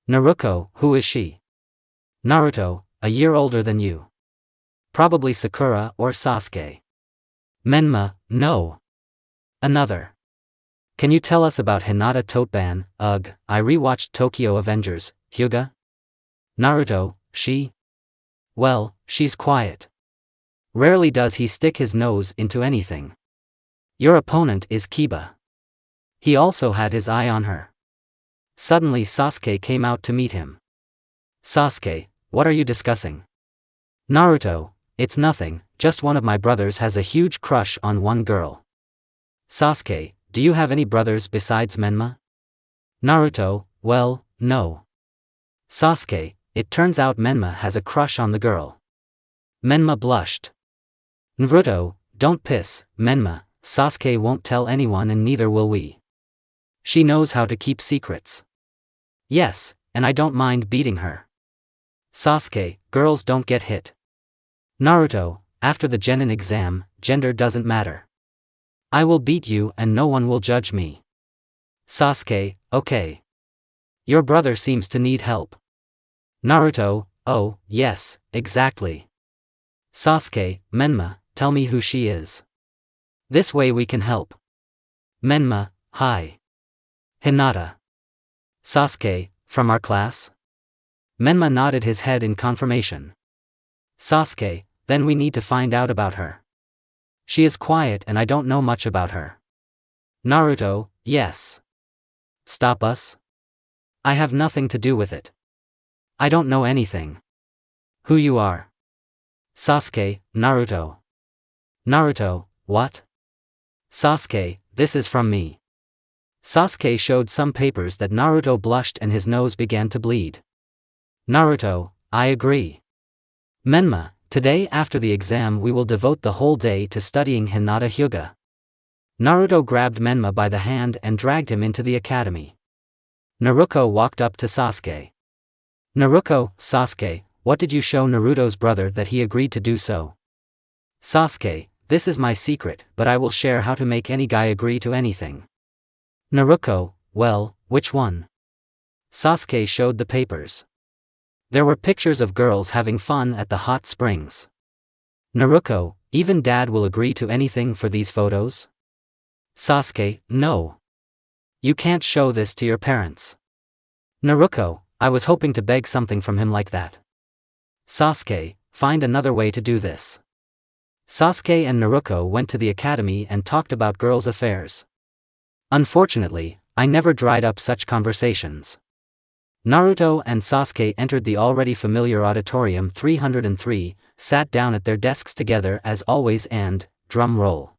Naruko, who is she? Naruto, a year older than you. Probably Sakura or Sasuke. Menma, no. Another. Can you tell us about Hinata Toteban? Ugh, I rewatched Tokyo Avengers, Hyuga? Naruto, she? Well, she's quiet. Rarely does he stick his nose into anything. Your opponent is Kiba. He also had his eye on her. Suddenly Sasuke came out to meet him. Sasuke, what are you discussing? Naruto, it's nothing, just one of my brothers has a huge crush on one girl. Sasuke, do you have any brothers besides Menma? Naruto, well, no. Sasuke, it turns out Menma has a crush on the girl. Menma blushed. Naruto, don't piss, Menma, Sasuke won't tell anyone and neither will we. She knows how to keep secrets. Yes, and I don't mind beating her. Sasuke, girls don't get hit. Naruto, after the Genin exam, gender doesn't matter. I will beat you and no one will judge me. Sasuke, okay. Your brother seems to need help. Naruto, oh, yes, exactly. Sasuke, Menma, tell me who she is. This way we can help. Menma, hi. Hinata. Sasuke, from our class? Menma nodded his head in confirmation. Sasuke, then we need to find out about her. She is quiet and I don't know much about her. Naruto, yes. Stop us? I have nothing to do with it. I don't know anything. Who you are? Sasuke, Naruto. Naruto, what? Sasuke, this is from me. Sasuke showed some papers that Naruto blushed and his nose began to bleed. Naruto, I agree. Menma, today after the exam we will devote the whole day to studying Hinata Hyuga. Naruto grabbed Menma by the hand and dragged him into the academy. Naruko walked up to Sasuke. Naruko, Sasuke, what did you show Naruto's brother that he agreed to do so? Sasuke, this is my secret, but I will share how to make any guy agree to anything. Naruko, well, which one? Sasuke showed the papers. There were pictures of girls having fun at the hot springs. Naruko, even dad will agree to anything for these photos? Sasuke, no. You can't show this to your parents. Naruko, I was hoping to beg something from him like that. Sasuke, find another way to do this. Sasuke and Naruko went to the academy and talked about girls' affairs. Unfortunately, I never dried up such conversations. Naruto and Sasuke entered the already familiar auditorium 303, sat down at their desks together as always and, drum roll.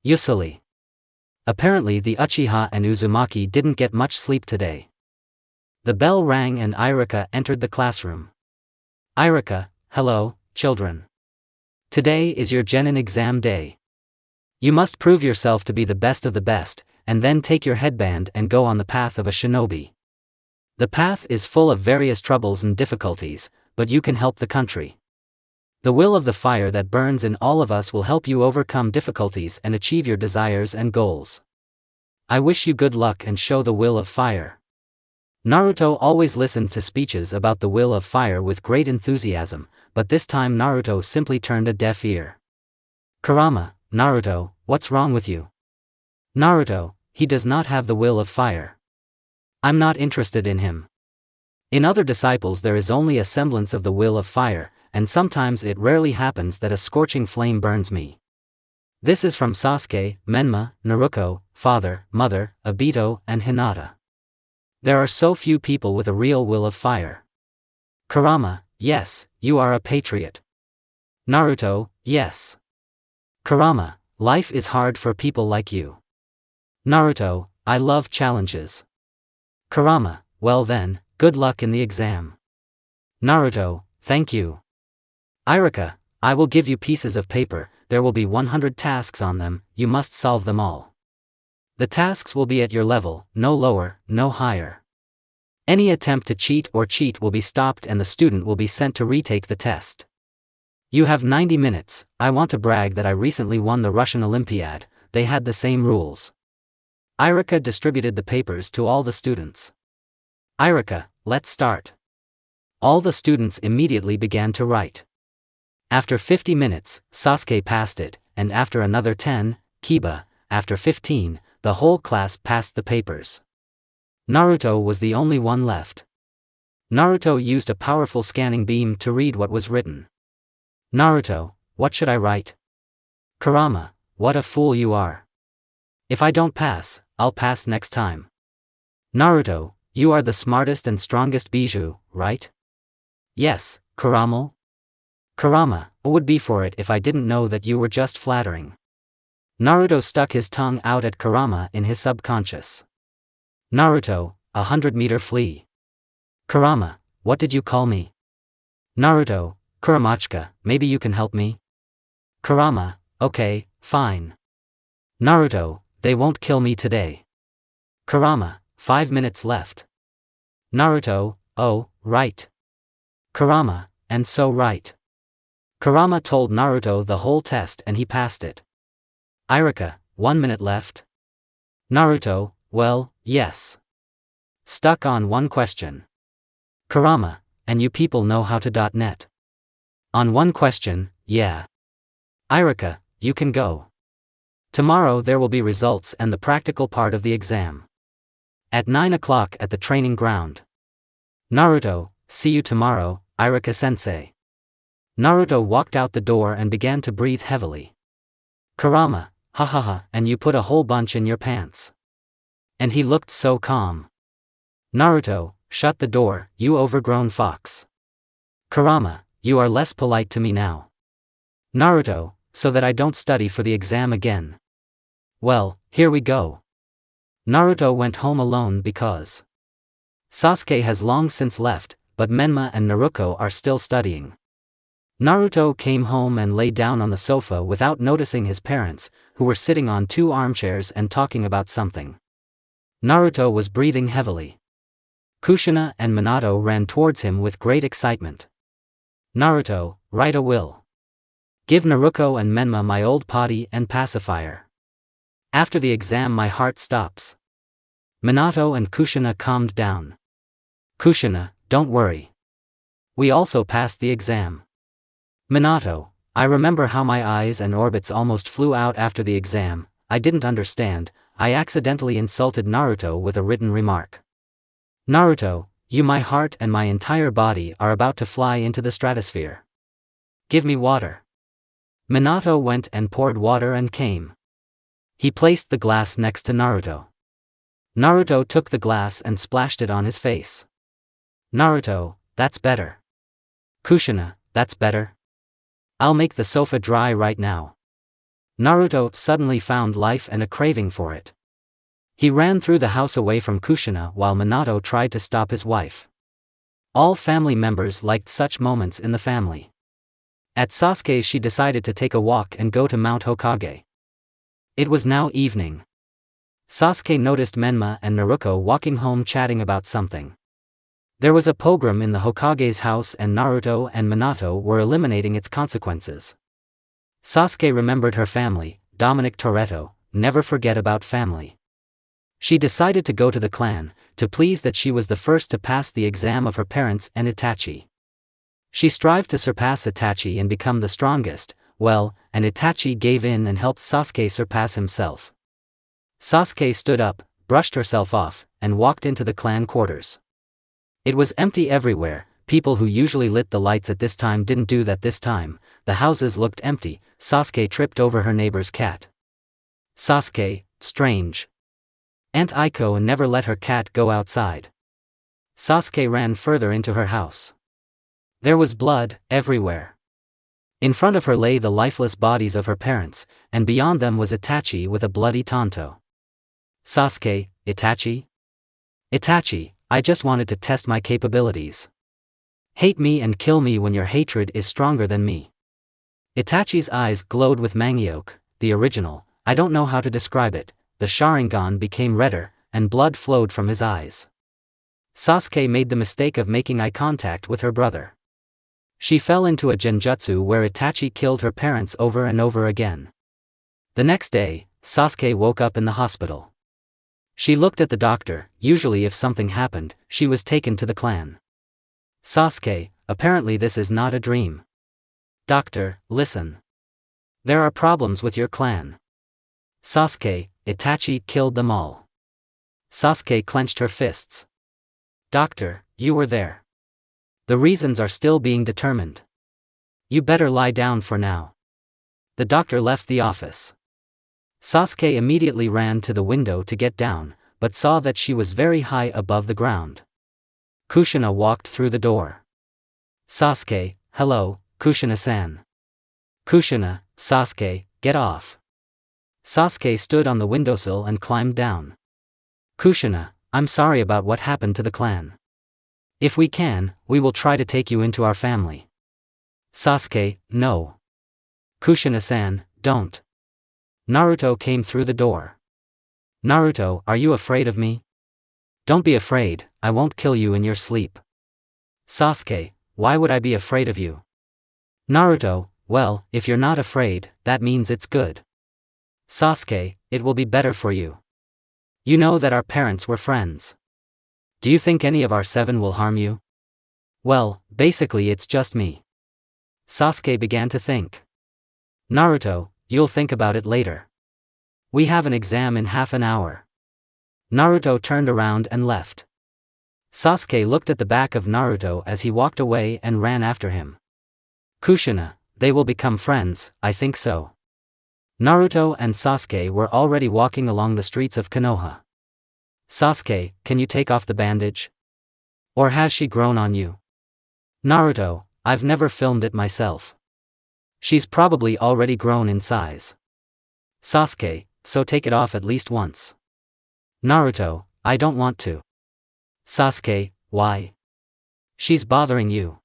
Usuli. Apparently the Uchiha and Uzumaki didn't get much sleep today. The bell rang and Irika entered the classroom. Irika, hello, children. Today is your Genin exam day. You must prove yourself to be the best of the best, and then take your headband and go on the path of a shinobi. The path is full of various troubles and difficulties, but you can help the country. The will of the fire that burns in all of us will help you overcome difficulties and achieve your desires and goals. I wish you good luck and show the will of fire. Naruto always listened to speeches about the will of fire with great enthusiasm, but this time Naruto simply turned a deaf ear. Kurama, Naruto, what's wrong with you? Naruto, he does not have the will of fire. I'm not interested in him. In other disciples there is only a semblance of the will of fire, and sometimes it rarely happens that a scorching flame burns me. This is from Sasuke, Menma, Naruko, father, mother, Obito, and Hinata. There are so few people with a real will of fire. Kurama, yes, you are a patriot. Naruto, yes. Kurama, life is hard for people like you. Naruto, I love challenges. Kurama, well then, good luck in the exam. Naruto, thank you. Irika, I will give you pieces of paper, there will be 100 tasks on them, you must solve them all. The tasks will be at your level, no lower, no higher. Any attempt to cheat will be stopped and the student will be sent to retake the test. You have 90 minutes, I want to brag that I recently won the Russian Olympiad, they had the same rules. Irika distributed the papers to all the students. Irika, let's start. All the students immediately began to write. After 50 minutes, Sasuke passed it, and after another 10, Kiba, after 15, the whole class passed the papers. Naruto was the only one left. Naruto used a powerful scanning beam to read what was written. Naruto, what should I write? Kurama, what a fool you are. If I don't pass, I'll pass next time. Naruto, you are the smartest and strongest Bijou, right? Yes, Kurama. Kurama, I would be for it if I didn't know that you were just flattering. Naruto stuck his tongue out at Kurama in his subconscious. Naruto, 100-meter flea. Kurama, what did you call me? Naruto, Kuramachka, maybe you can help me? Kurama, okay, fine. Naruto, they won't kill me today. Kurama, 5 minutes left. Naruto, oh, right. Kurama, and so right. Kurama told Naruto the whole test and he passed it. Irika, 1 minute left. Naruto, well, yes. Stuck on one question. Kurama, and you people know how to .net. On one question, yeah. Irika, you can go. Tomorrow there will be results and the practical part of the exam. At 9 o'clock at the training ground. Naruto, see you tomorrow, Irika-sensei. Naruto walked out the door and began to breathe heavily. Kurama, hahaha, and you put a whole bunch in your pants. And he looked so calm. Naruto, shut the door, you overgrown fox. Kurama, you are less polite to me now. Naruto, so that I don't study for the exam again. Well, here we go. Naruto went home alone because Sasuke has long since left, but Menma and Naruto are still studying. Naruto came home and lay down on the sofa without noticing his parents, who were sitting on 2 armchairs and talking about something. Naruto was breathing heavily. Kushina and Minato ran towards him with great excitement. Naruto, write a will. Give Naruto and Menma my old potty and pacifier. After the exam my heart stops. Minato and Kushina calmed down. Kushina, don't worry. We also passed the exam. Minato, I remember how my eyes and orbits almost flew out after the exam, I didn't understand, I accidentally insulted Naruto with a written remark. Naruto, you my heart and my entire body are about to fly into the stratosphere. Give me water. Minato went and poured water and came. He placed the glass next to Naruto. Naruto took the glass and splashed it on his face. Naruto, that's better. Kushina, that's better. I'll make the sofa dry right now. Naruto suddenly found life and a craving for it. He ran through the house away from Kushina while Minato tried to stop his wife. All family members liked such moments in the family. At Sasuke's she decided to take a walk and go to Mount Hokage. It was now evening. Sasuke noticed Menma and Naruto walking home chatting about something. There was a pogrom in the Hokage's house and Naruto and Minato were eliminating its consequences. Sasuke remembered her family, Dominic Toretto, never forget about family. She decided to go to the clan, to please that she was the first to pass the exam of her parents and Itachi. She strived to surpass Itachi and become the strongest, well, and Itachi gave in and helped Sasuke surpass himself. Sasuke stood up, brushed herself off, and walked into the clan quarters. It was empty everywhere, people who usually lit the lights at this time didn't do that this time, the houses looked empty, Sasuke tripped over her neighbor's cat. Sasuke, strange. Aunt Aiko never let her cat go outside. Sasuke ran further into her house. There was blood, everywhere. In front of her lay the lifeless bodies of her parents, and beyond them was Itachi with a bloody Tonto. Sasuke, Itachi? Itachi, I just wanted to test my capabilities. Hate me and kill me when your hatred is stronger than me. Itachi's eyes glowed with manioc, the original, I don't know how to describe it, the Sharingan became redder, and blood flowed from his eyes. Sasuke made the mistake of making eye contact with her brother. She fell into a genjutsu where Itachi killed her parents over and over again. The next day, Sasuke woke up in the hospital. She looked at the doctor. Usually if something happened, she was taken to the clan. Sasuke, apparently this is not a dream. Doctor, listen. There are problems with your clan. Sasuke, Itachi killed them all. Sasuke clenched her fists. Doctor, you were there. The reasons are still being determined. You better lie down for now. The doctor left the office. Sasuke immediately ran to the window to get down, but saw that she was very high above the ground. Kushina walked through the door. Sasuke, hello, Kushina-san. Kushina, Sasuke, get off. Sasuke stood on the windowsill and climbed down. Kushina, I'm sorry about what happened to the clan. If we can, we will try to take you into our family. Sasuke, no. Kushina-san, don't. Naruto came through the door. Naruto, are you afraid of me? Don't be afraid, I won't kill you in your sleep. Sasuke, why would I be afraid of you? Naruto, well, if you're not afraid, that means it's good. Sasuke, it will be better for you. You know that our parents were friends. Do you think any of our 7 will harm you? Well, basically it's just me. Sasuke began to think. Naruto, you'll think about it later. We have an exam in half an hour. Naruto turned around and left. Sasuke looked at the back of Naruto as he walked away and ran after him. Kushina, they will become friends, I think so. Naruto and Sasuke were already walking along the streets of Konoha. Sasuke, can you take off the bandage? Or has she grown on you? Naruto, I've never filmed it myself. She's probably already grown in size. Sasuke, so take it off at least once. Naruto, I don't want to. Sasuke, why? She's bothering you.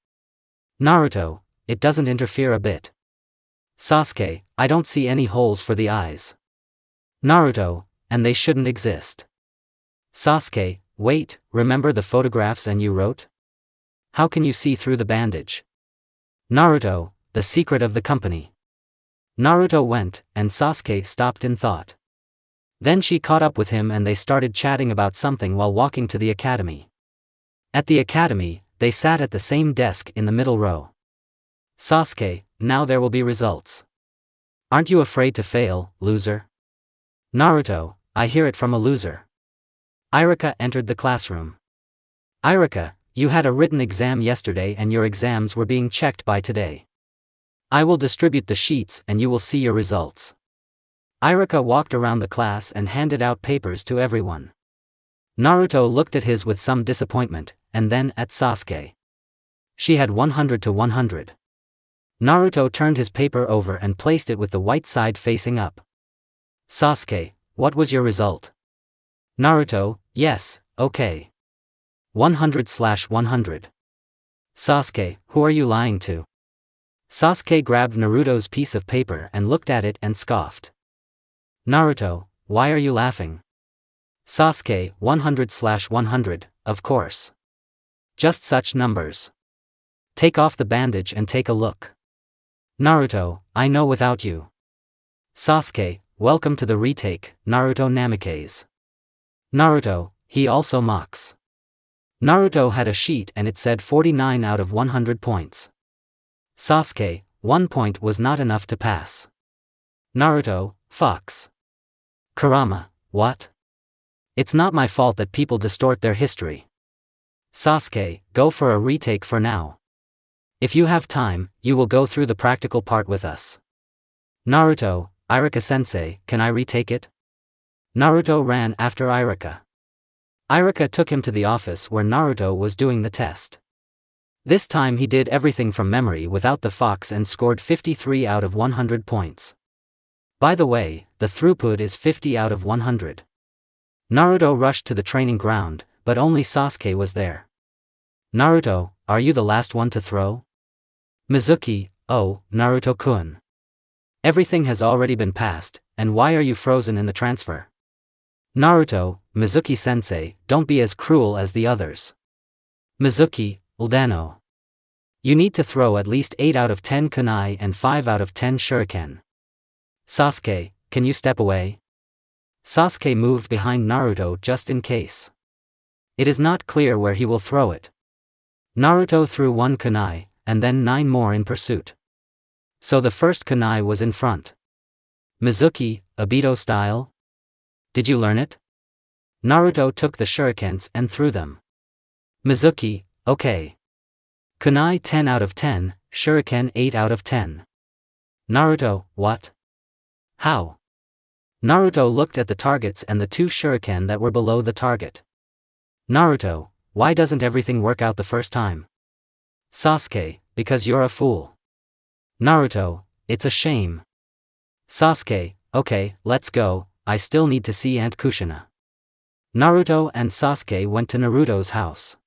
Naruto, it doesn't interfere a bit. Sasuke, I don't see any holes for the eyes. Naruto, and they shouldn't exist. Sasuke, wait, remember the photographs and you wrote? How can you see through the bandage? Naruto, the secret of the company. Naruto went, and Sasuke stopped in thought. Then she caught up with him and they started chatting about something while walking to the academy. At the academy, they sat at the same desk in the middle row. Sasuke, now there will be results. Aren't you afraid to fail, loser? Naruto, I hear it from a loser. Iruka entered the classroom. Iruka, you had a written exam yesterday and your exams were being checked by today. I will distribute the sheets and you will see your results. Iruka walked around the class and handed out papers to everyone. Naruto looked at his with some disappointment, and then at Sasuke. She had 100 to 100. Naruto turned his paper over and placed it with the white side facing up. Sasuke, what was your result? Naruto, yes, okay. 100/100. Sasuke, who are you lying to? Sasuke grabbed Naruto's piece of paper and looked at it and scoffed. Naruto, why are you laughing? Sasuke, 100/100, of course. Just such numbers. Take off the bandage and take a look. Naruto, I know without you. Sasuke, welcome to the retake, Naruto Namikaze. Naruto, he also mocks. Naruto had a sheet and it said 49 out of 100 points. Sasuke, 1 point was not enough to pass. Naruto, fox. Kurama, what? It's not my fault that people distort their history. Sasuke, go for a retake for now. If you have time, you will go through the practical part with us. Naruto, Iruka-sensei, can I retake it? Naruto ran after Iruka. Iruka took him to the office where Naruto was doing the test. This time he did everything from memory without the fox and scored 53 out of 100 points. By the way, the throughput is 50 out of 100. Naruto rushed to the training ground, but only Sasuke was there. Naruto, are you the last one to throw? Mizuki, oh, Naruto-kun. Everything has already been passed, and why are you frozen in the transfer? Naruto, Mizuki-sensei, don't be as cruel as the others. Mizuki, Uldano. You need to throw at least 8 out of 10 kunai and 5 out of 10 shuriken. Sasuke, can you step away? Sasuke moved behind Naruto just in case. It is not clear where he will throw it. Naruto threw 1 kunai, and then 9 more in pursuit. So the first kunai was in front. Mizuki, Obito style? Did you learn it? Naruto took the shurikens and threw them. Mizuki, okay. Kunai 10 out of 10, shuriken 8 out of 10. Naruto, what? How? Naruto looked at the targets and the 2 shuriken that were below the target. Naruto, why doesn't everything work out the first time? Sasuke, because you're a fool. Naruto, it's a shame. Sasuke, okay, let's go, I still need to see Aunt Kushina. Naruto and Sasuke went to Naruto's house.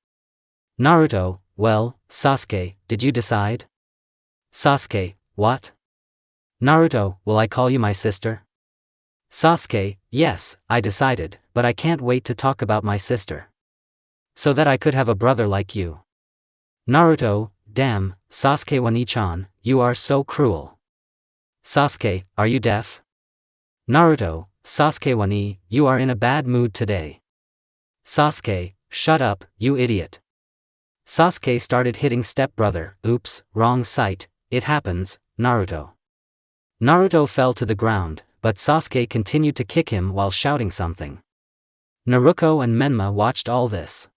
Naruto, well, Sasuke, did you decide? Sasuke, what? Naruto, will I call you my sister? Sasuke, yes, I decided, but I can't wait to talk about my sister. So that I could have a brother like you. Naruto, damn, Sasuke Wani-chan, you are so cruel. Sasuke, are you deaf? Naruto, Sasuke Wani, you are in a bad mood today. Sasuke, shut up, you idiot. Sasuke started hitting stepbrother, oops, wrong site, it happens, Naruto. Naruto fell to the ground, but Sasuke continued to kick him while shouting something. Naruto and Menma watched all this.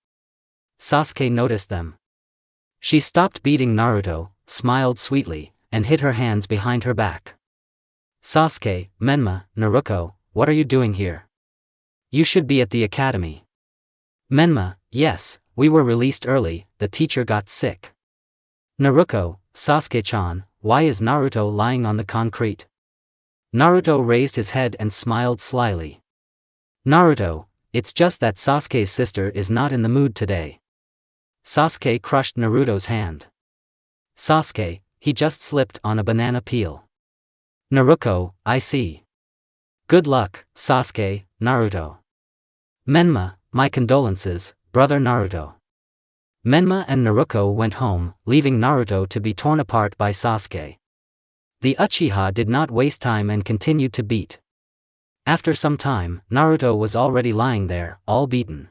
Sasuke noticed them. She stopped beating Naruto, smiled sweetly, and hid her hands behind her back. Sasuke, Menma, Naruto, what are you doing here? You should be at the academy. Menma, yes, we were released early, the teacher got sick. Naruto, Sasuke-chan, why is Naruto lying on the concrete? Naruto raised his head and smiled slyly. Naruto, it's just that Sasuke's sister is not in the mood today. Sasuke crushed Naruto's hand. Sasuke, he just slipped on a banana peel. Naruto, I see. Good luck, Sasuke, Naruto. Menma, my condolences, brother Naruto. Menma and Naruto went home, leaving Naruto to be torn apart by Sasuke. The Uchiha did not waste time and continued to beat. After some time, Naruto was already lying there, all beaten.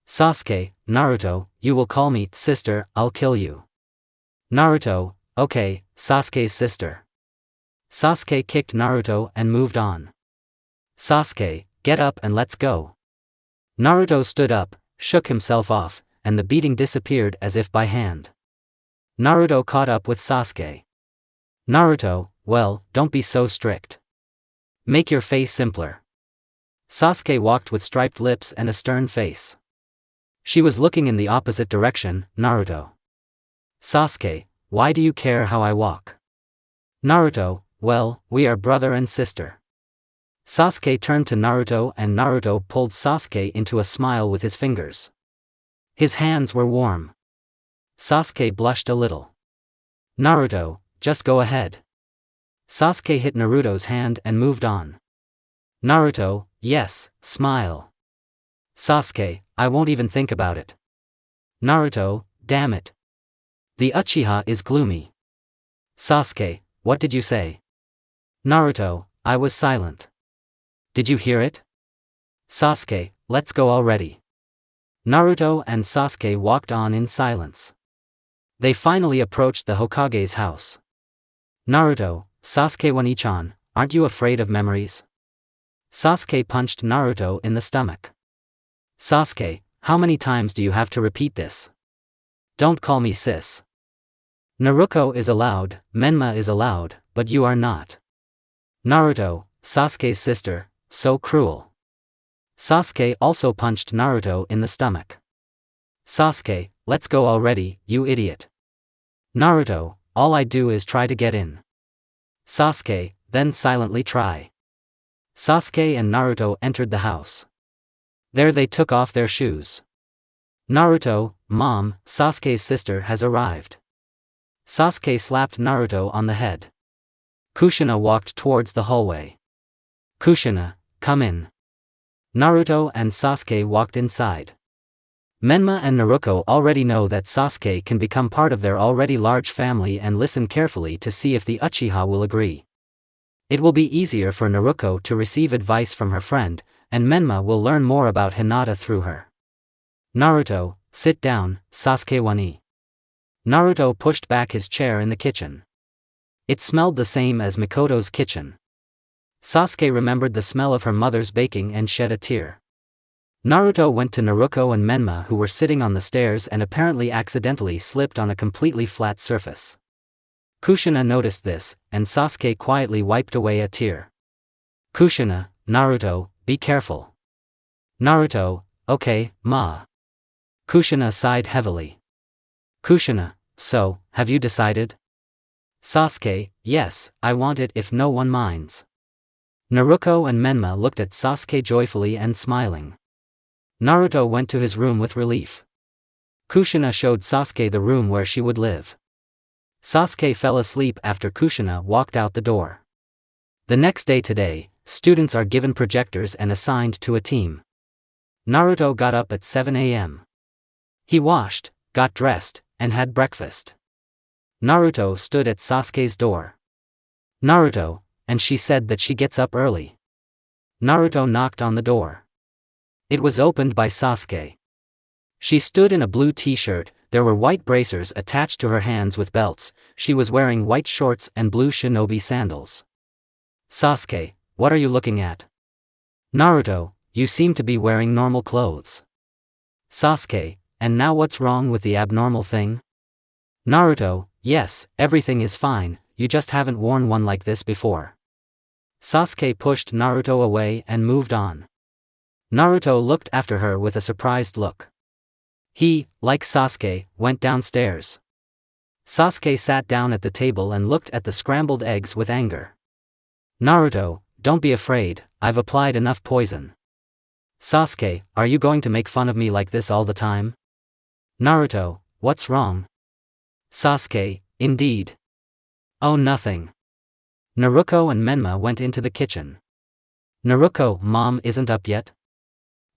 Sasuke, Naruto, you will call me sister, I'll kill you. Naruto, okay, Sasuke's sister. Sasuke kicked Naruto and moved on. Sasuke, get up and let's go. Naruto stood up, shook himself off, and the beating disappeared as if by hand. Naruto caught up with Sasuke. Naruto, well, don't be so strict. Make your face simpler. Sasuke walked with striped lips and a stern face. She was looking in the opposite direction, Naruto. Sasuke, why do you care how I walk? Naruto, well, we are brother and sister. Sasuke turned to Naruto and Naruto pulled Sasuke into a smile with his fingers. His hands were warm. Sasuke blushed a little. Naruto, just go ahead. Sasuke hit Naruto's hand and moved on. Naruto, yes, smile. Sasuke, I won't even think about it. Naruto, damn it. The Uchiha is gloomy. Sasuke, what did you say? Naruto, I was silent. Did you hear it? Sasuke, let's go already. Naruto and Sasuke walked on in silence. They finally approached the Hokage's house. Naruto, Sasuke Wani-chan, aren't you afraid of memories? Sasuke punched Naruto in the stomach. Sasuke, how many times do you have to repeat this? Don't call me sis. Naruto is allowed, Menma is allowed, but you are not. Naruto, Sasuke's sister, so cruel. Sasuke also punched Naruto in the stomach. Sasuke, let's go already, you idiot. Naruto, all I do is try to get in. Sasuke, then silently try. Sasuke and Naruto entered the house. There they took off their shoes. Naruto, Mom, Sasuke's sister has arrived. Sasuke slapped Naruto on the head. Kushina walked towards the hallway. Kushina, come in. Naruto and Sasuke walked inside. Menma and Naruto already know that Sasuke can become part of their already large family and listen carefully to see if the Uchiha will agree. It will be easier for Naruto to receive advice from her friend, and Menma will learn more about Hinata through her. Naruto, sit down, Sasuke wani. Naruto pushed back his chair in the kitchen. It smelled the same as Mikoto's kitchen. Sasuke remembered the smell of her mother's baking and shed a tear. Naruto went to Naruto and Menma, who were sitting on the stairs and apparently accidentally slipped on a completely flat surface. Kushina noticed this, and Sasuke quietly wiped away a tear. Kushina, Naruto, be careful. Naruto, okay, ma. Kushina sighed heavily. Kushina, so, have you decided? Sasuke, yes, I want it if no one minds. Naruto and Menma looked at Sasuke joyfully and smiling. Naruto went to his room with relief. Kushina showed Sasuke the room where she would live. Sasuke fell asleep after Kushina walked out the door. The next day today, students are given projectors and assigned to a team. Naruto got up at 7 a.m. He washed, got dressed, and had breakfast. Naruto stood at Sasuke's door. Naruto, and she said that she gets up early. Naruto knocked on the door. It was opened by Sasuke. She stood in a blue t-shirt, there were white bracers attached to her hands with belts, she was wearing white shorts and blue shinobi sandals. Sasuke, what are you looking at? Naruto, you seem to be wearing normal clothes. Sasuke, and now what's wrong with the abnormal thing? Naruto, yes, everything is fine, you just haven't worn one like this before. Sasuke pushed Naruto away and moved on. Naruto looked after her with a surprised look. He, like Sasuke, went downstairs. Sasuke sat down at the table and looked at the scrambled eggs with anger. Naruto, don't be afraid, I've applied enough poison. Sasuke, are you going to make fun of me like this all the time? Naruto, what's wrong? Sasuke, indeed. Oh, nothing. Naruto and Menma went into the kitchen. Naruto, mom isn't up yet?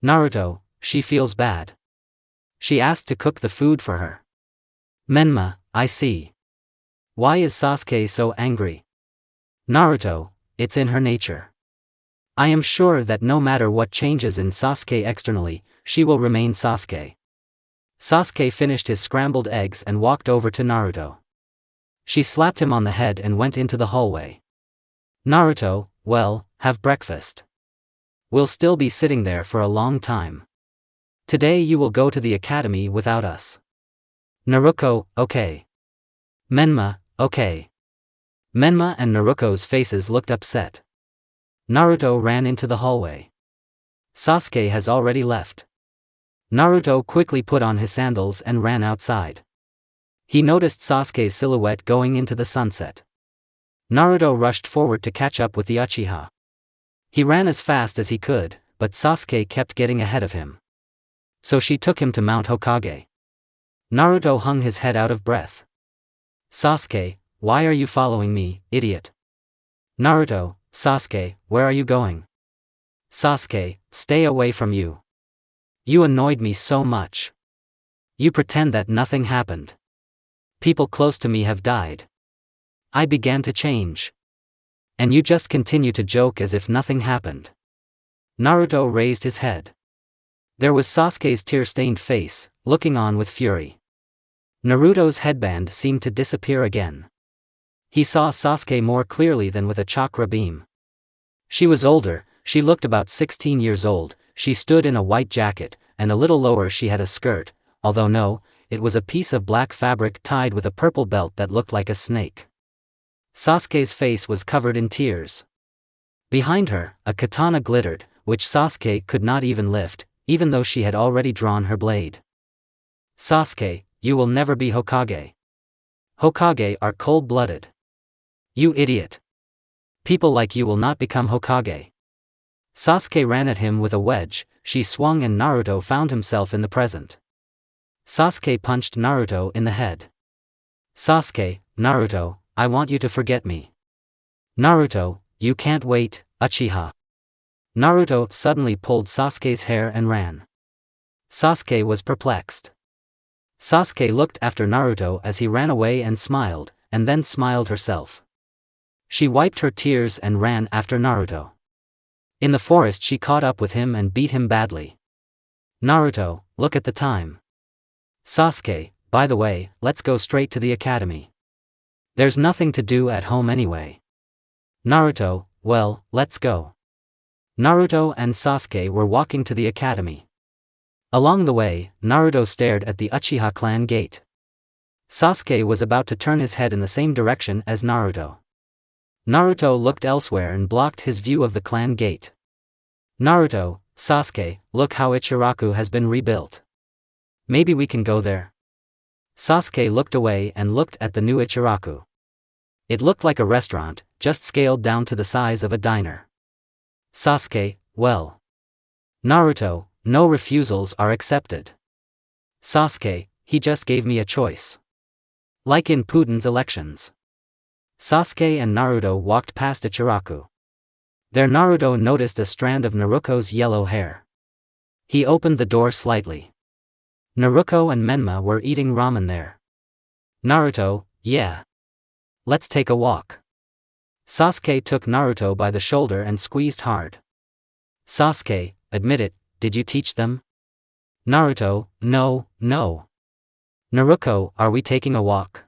Naruto, she feels bad. She asked to cook the food for her. Menma, I see. Why is Sasuke so angry? Naruto, it's in her nature. I am sure that no matter what changes in Sasuke externally, she will remain Sasuke. Sasuke finished his scrambled eggs and walked over to Naruto. She slapped him on the head and went into the hallway. Naruto, well, have breakfast. We'll still be sitting there for a long time. Today you will go to the academy without us. Naruto, okay. Menma, okay. Menma and Naruto's faces looked upset. Naruto ran into the hallway. Sasuke has already left. Naruto quickly put on his sandals and ran outside. He noticed Sasuke's silhouette going into the sunset. Naruto rushed forward to catch up with the Uchiha. He ran as fast as he could, but Sasuke kept getting ahead of him. So she took him to Mount Hokage. Naruto hung his head out of breath. Sasuke, why are you following me, idiot? Naruto, Sasuke, where are you going? Sasuke, stay away from you. You annoyed me so much. You pretend that nothing happened. People close to me have died. I began to change. And you just continue to joke as if nothing happened. Naruto raised his head. There was Sasuke's tear-stained face, looking on with fury. Naruto's headband seemed to disappear again. He saw Sasuke more clearly than with a chakra beam. She was older, she looked about 16 years old, she stood in a white jacket, and a little lower she had a skirt, although no, it was a piece of black fabric tied with a purple belt that looked like a snake. Sasuke's face was covered in tears. Behind her, a katana glittered, which Sasuke could not even lift, even though she had already drawn her blade. Sasuke, you will never be Hokage. Hokage are cold-blooded. You idiot. People like you will not become Hokage. Sasuke ran at him with a wedge, she swung and Naruto found himself in the present. Sasuke punched Naruto in the head. Sasuke, Naruto, I want you to forget me. Naruto, you can't wait, Uchiha. Naruto suddenly pulled Sasuke's hair and ran. Sasuke was perplexed. Sasuke looked after Naruto as he ran away and then smiled herself. She wiped her tears and ran after Naruto. In the forest she caught up with him and beat him badly. Naruto, look at the time. Sasuke, by the way, let's go straight to the academy. There's nothing to do at home anyway. Naruto, well, let's go. Naruto and Sasuke were walking to the academy. Along the way, Naruto stared at the Uchiha clan gate. Sasuke was about to turn his head in the same direction as Naruto. Naruto looked elsewhere and blocked his view of the clan gate. Naruto, Sasuke, look how Ichiraku has been rebuilt. Maybe we can go there. Sasuke looked away and looked at the new Ichiraku. It looked like a restaurant, just scaled down to the size of a diner. Sasuke, well. Naruto, no refusals are accepted. Sasuke, he just gave me a choice. Like in Putin's elections. Sasuke and Naruto walked past Ichiraku. There Naruto noticed a strand of Naruto's yellow hair. He opened the door slightly. Naruto and Menma were eating ramen there. Naruto, yeah. Let's take a walk. Sasuke took Naruto by the shoulder and squeezed hard. Sasuke, admit it, did you teach them? Naruto, no. Naruto, are we taking a walk?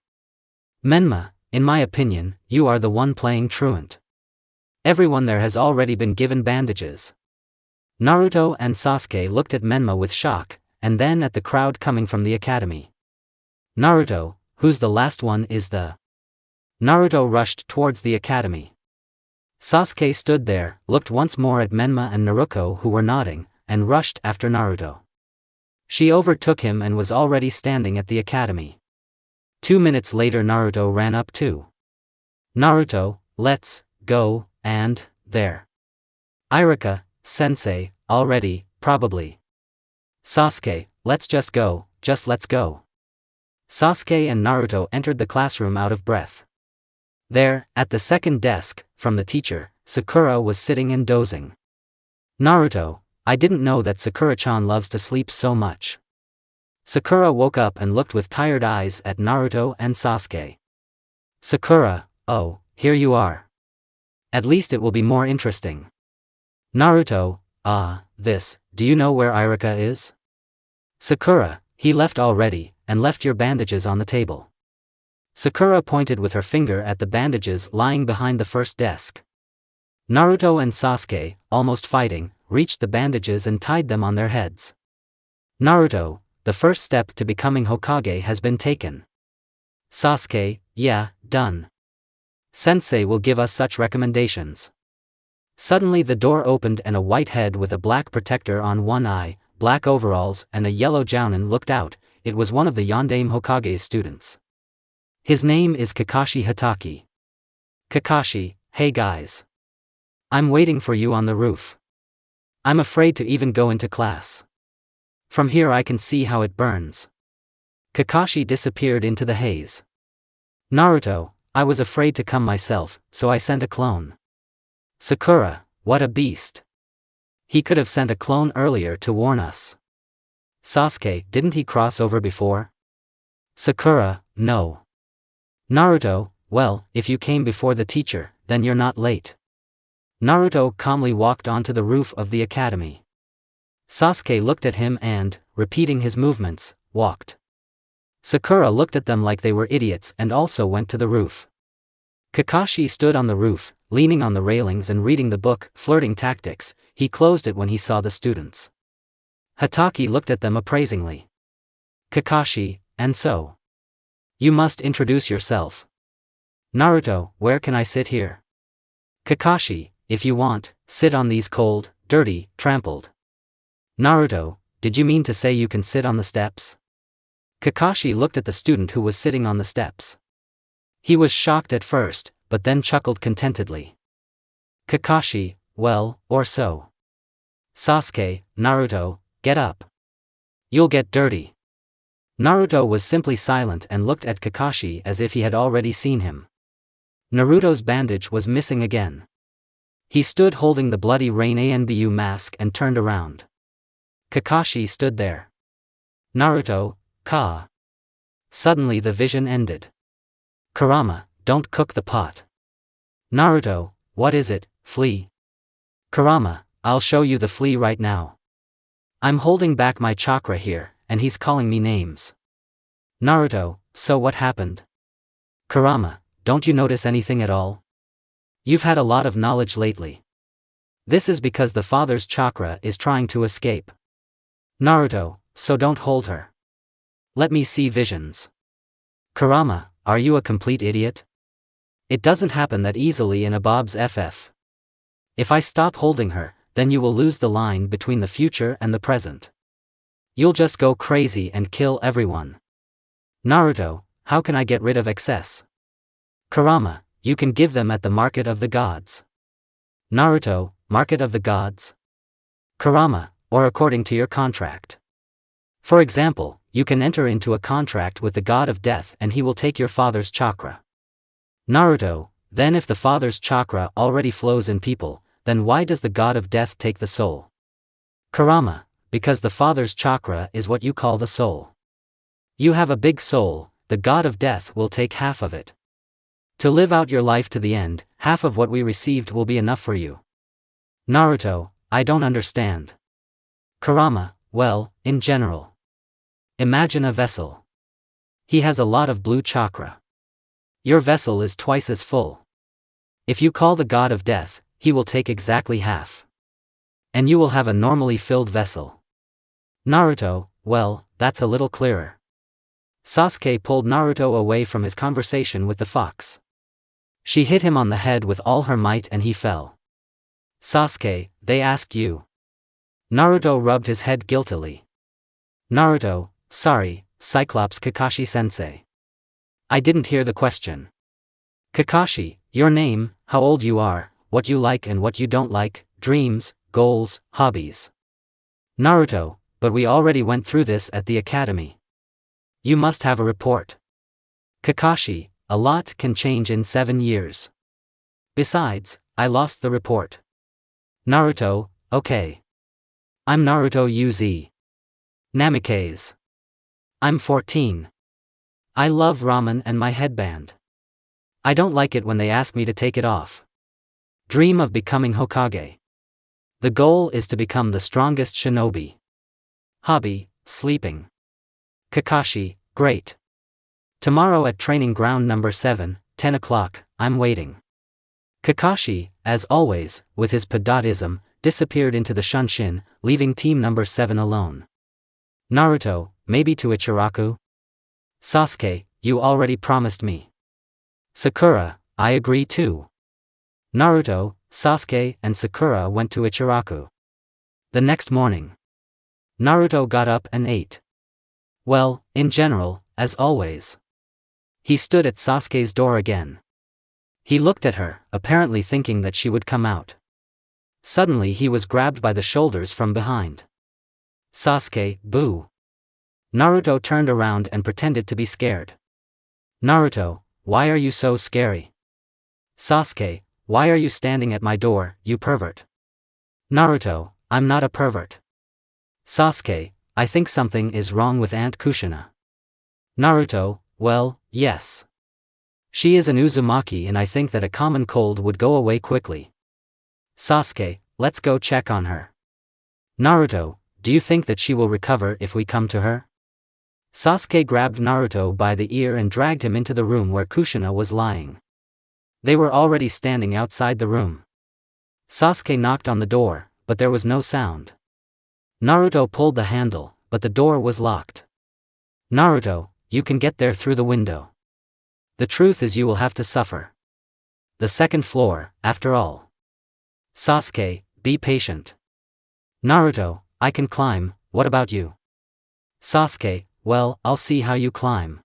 Menma, in my opinion, you are the one playing truant. Everyone there has already been given bandages. Naruto and Sasuke looked at Menma with shock, and then at the crowd coming from the academy. Naruto, who's the last one is the... Naruto rushed towards the academy. Sasuke stood there, looked once more at Menma and Naruto who were nodding, and rushed after Naruto. She overtook him and was already standing at the academy. 2 minutes later Naruto ran up too. Naruto, let's go, and there. Irika, sensei, already, probably. Sasuke, let's just go, let's go. Sasuke and Naruto entered the classroom out of breath. There, at the second desk, from the teacher, Sakura was sitting and dozing. Naruto, I didn't know that Sakura-chan loves to sleep so much. Sakura woke up and looked with tired eyes at Naruto and Sasuke. Sakura, oh, here you are. At least it will be more interesting. Naruto, do you know where Irika is? Sakura, he left already, and left your bandages on the table. Sakura pointed with her finger at the bandages lying behind the first desk. Naruto and Sasuke, almost fighting, reached the bandages and tied them on their heads. Naruto, the first step to becoming Hokage has been taken. Sasuke, yeah, done. Sensei will give us such recommendations. Suddenly the door opened and a white head with a black protector on one eye, black overalls and a yellow jounin looked out. It was one of the Yondaime Hokage's students. His name is Kakashi Hatake. Kakashi, hey guys. I'm waiting for you on the roof. I'm afraid to even go into class. From here I can see how it burns. Kakashi disappeared into the haze. Naruto, I was afraid to come myself, so I sent a clone. Sakura, what a beast. He could have sent a clone earlier to warn us. Sasuke, didn't he cross over before? Sakura, no. Naruto, well, if you came before the teacher, then you're not late. Naruto calmly walked onto the roof of the academy. Sasuke looked at him and, repeating his movements, walked. Sakura looked at them like they were idiots and also went to the roof. Kakashi stood on the roof, leaning on the railings and reading the book, Flirting Tactics. He closed it when he saw the students. Hatake looked at them appraisingly. Kakashi, and so? You must introduce yourself. Naruto, where can I sit here? Kakashi, if you want, sit on these cold, dirty, trampled. Naruto, did you mean to say you can sit on the steps? Kakashi looked at the student who was sitting on the steps. He was shocked at first, but then chuckled contentedly. Kakashi, well, or so. Sasuke, Naruto, get up. You'll get dirty. Naruto was simply silent and looked at Kakashi as if he had already seen him. Naruto's bandage was missing again. He stood holding the bloody Rain Anbu mask and turned around. Kakashi stood there. Naruto, ka. Suddenly the vision ended. Kurama, don't cook the pot. Naruto, what is it, flea? Kurama, I'll show you the flea right now. I'm holding back my chakra here, and he's calling me names. Naruto, so what happened? Kurama, don't you notice anything at all? You've had a lot of knowledge lately. This is because the father's chakra is trying to escape. Naruto, so don't hold her. Let me see visions. Kurama, are you a complete idiot? It doesn't happen that easily in a Bob's FF. If I stop holding her, then you will lose the line between the future and the present. You'll just go crazy and kill everyone. Naruto, how can I get rid of excess? Kurama, you can give them at the market of the gods. Naruto, market of the gods? Kurama, or according to your contract. For example, you can enter into a contract with the god of death and he will take your father's chakra. Naruto, then if the father's chakra already flows in people, then why does the god of death take the soul? Kurama, because the father's chakra is what you call the soul. You have a big soul, the god of death will take half of it. To live out your life to the end, half of what we received will be enough for you. Naruto, I don't understand. Kurama, well, in general. Imagine a vessel. He has a lot of blue chakra. Your vessel is twice as full. If you call the god of death, he will take exactly half. And you will have a normally filled vessel. Naruto, well, that's a little clearer. Sasuke pulled Naruto away from his conversation with the fox. She hit him on the head with all her might and he fell. Sasuke, they asked you. Naruto rubbed his head guiltily. Naruto, sorry, Cyclops Kakashi-sensei. I didn't hear the question. Kakashi, your name, how old you are, what you like and what you don't like, dreams, goals, hobbies. Naruto, but we already went through this at the academy. You must have a report. Kakashi, a lot can change in 7 years. Besides, I lost the report. Naruto, okay. I'm Naruto UZ. Namikaze. I'm 14. I love ramen and my headband. I don't like it when they ask me to take it off. Dream of becoming Hokage. The goal is to become the strongest shinobi. Hobby, sleeping. Kakashi, great. Tomorrow at training ground number 7, 10 o'clock, I'm waiting. Kakashi, as always, with his pedodism, disappeared into the Shunshin, leaving team number 7 alone. Naruto, maybe to Ichiraku? Sasuke, you already promised me. Sakura, I agree too. Naruto, Sasuke and Sakura went to Ichiraku. The next morning, Naruto got up and ate. Well, in general, as always. He stood at Sasuke's door again. He looked at her, apparently thinking that she would come out. Suddenly he was grabbed by the shoulders from behind. Sasuke, boo. Naruto turned around and pretended to be scared. Naruto, why are you so scary? Sasuke, why are you standing at my door, you pervert? Naruto, I'm not a pervert. Sasuke, I think something is wrong with Aunt Kushina. Naruto, well, yes. She is an Uzumaki and I think that a common cold would go away quickly. Sasuke, let's go check on her. Naruto, do you think that she will recover if we come to her? Sasuke grabbed Naruto by the ear and dragged him into the room where Kushina was lying. They were already standing outside the room. Sasuke knocked on the door, but there was no sound. Naruto pulled the handle, but the door was locked. Naruto, you can get there through the window. The truth is you will have to suffer. The second floor, after all. Sasuke, be patient. Naruto, I can climb, what about you? Sasuke, well, I'll see how you climb.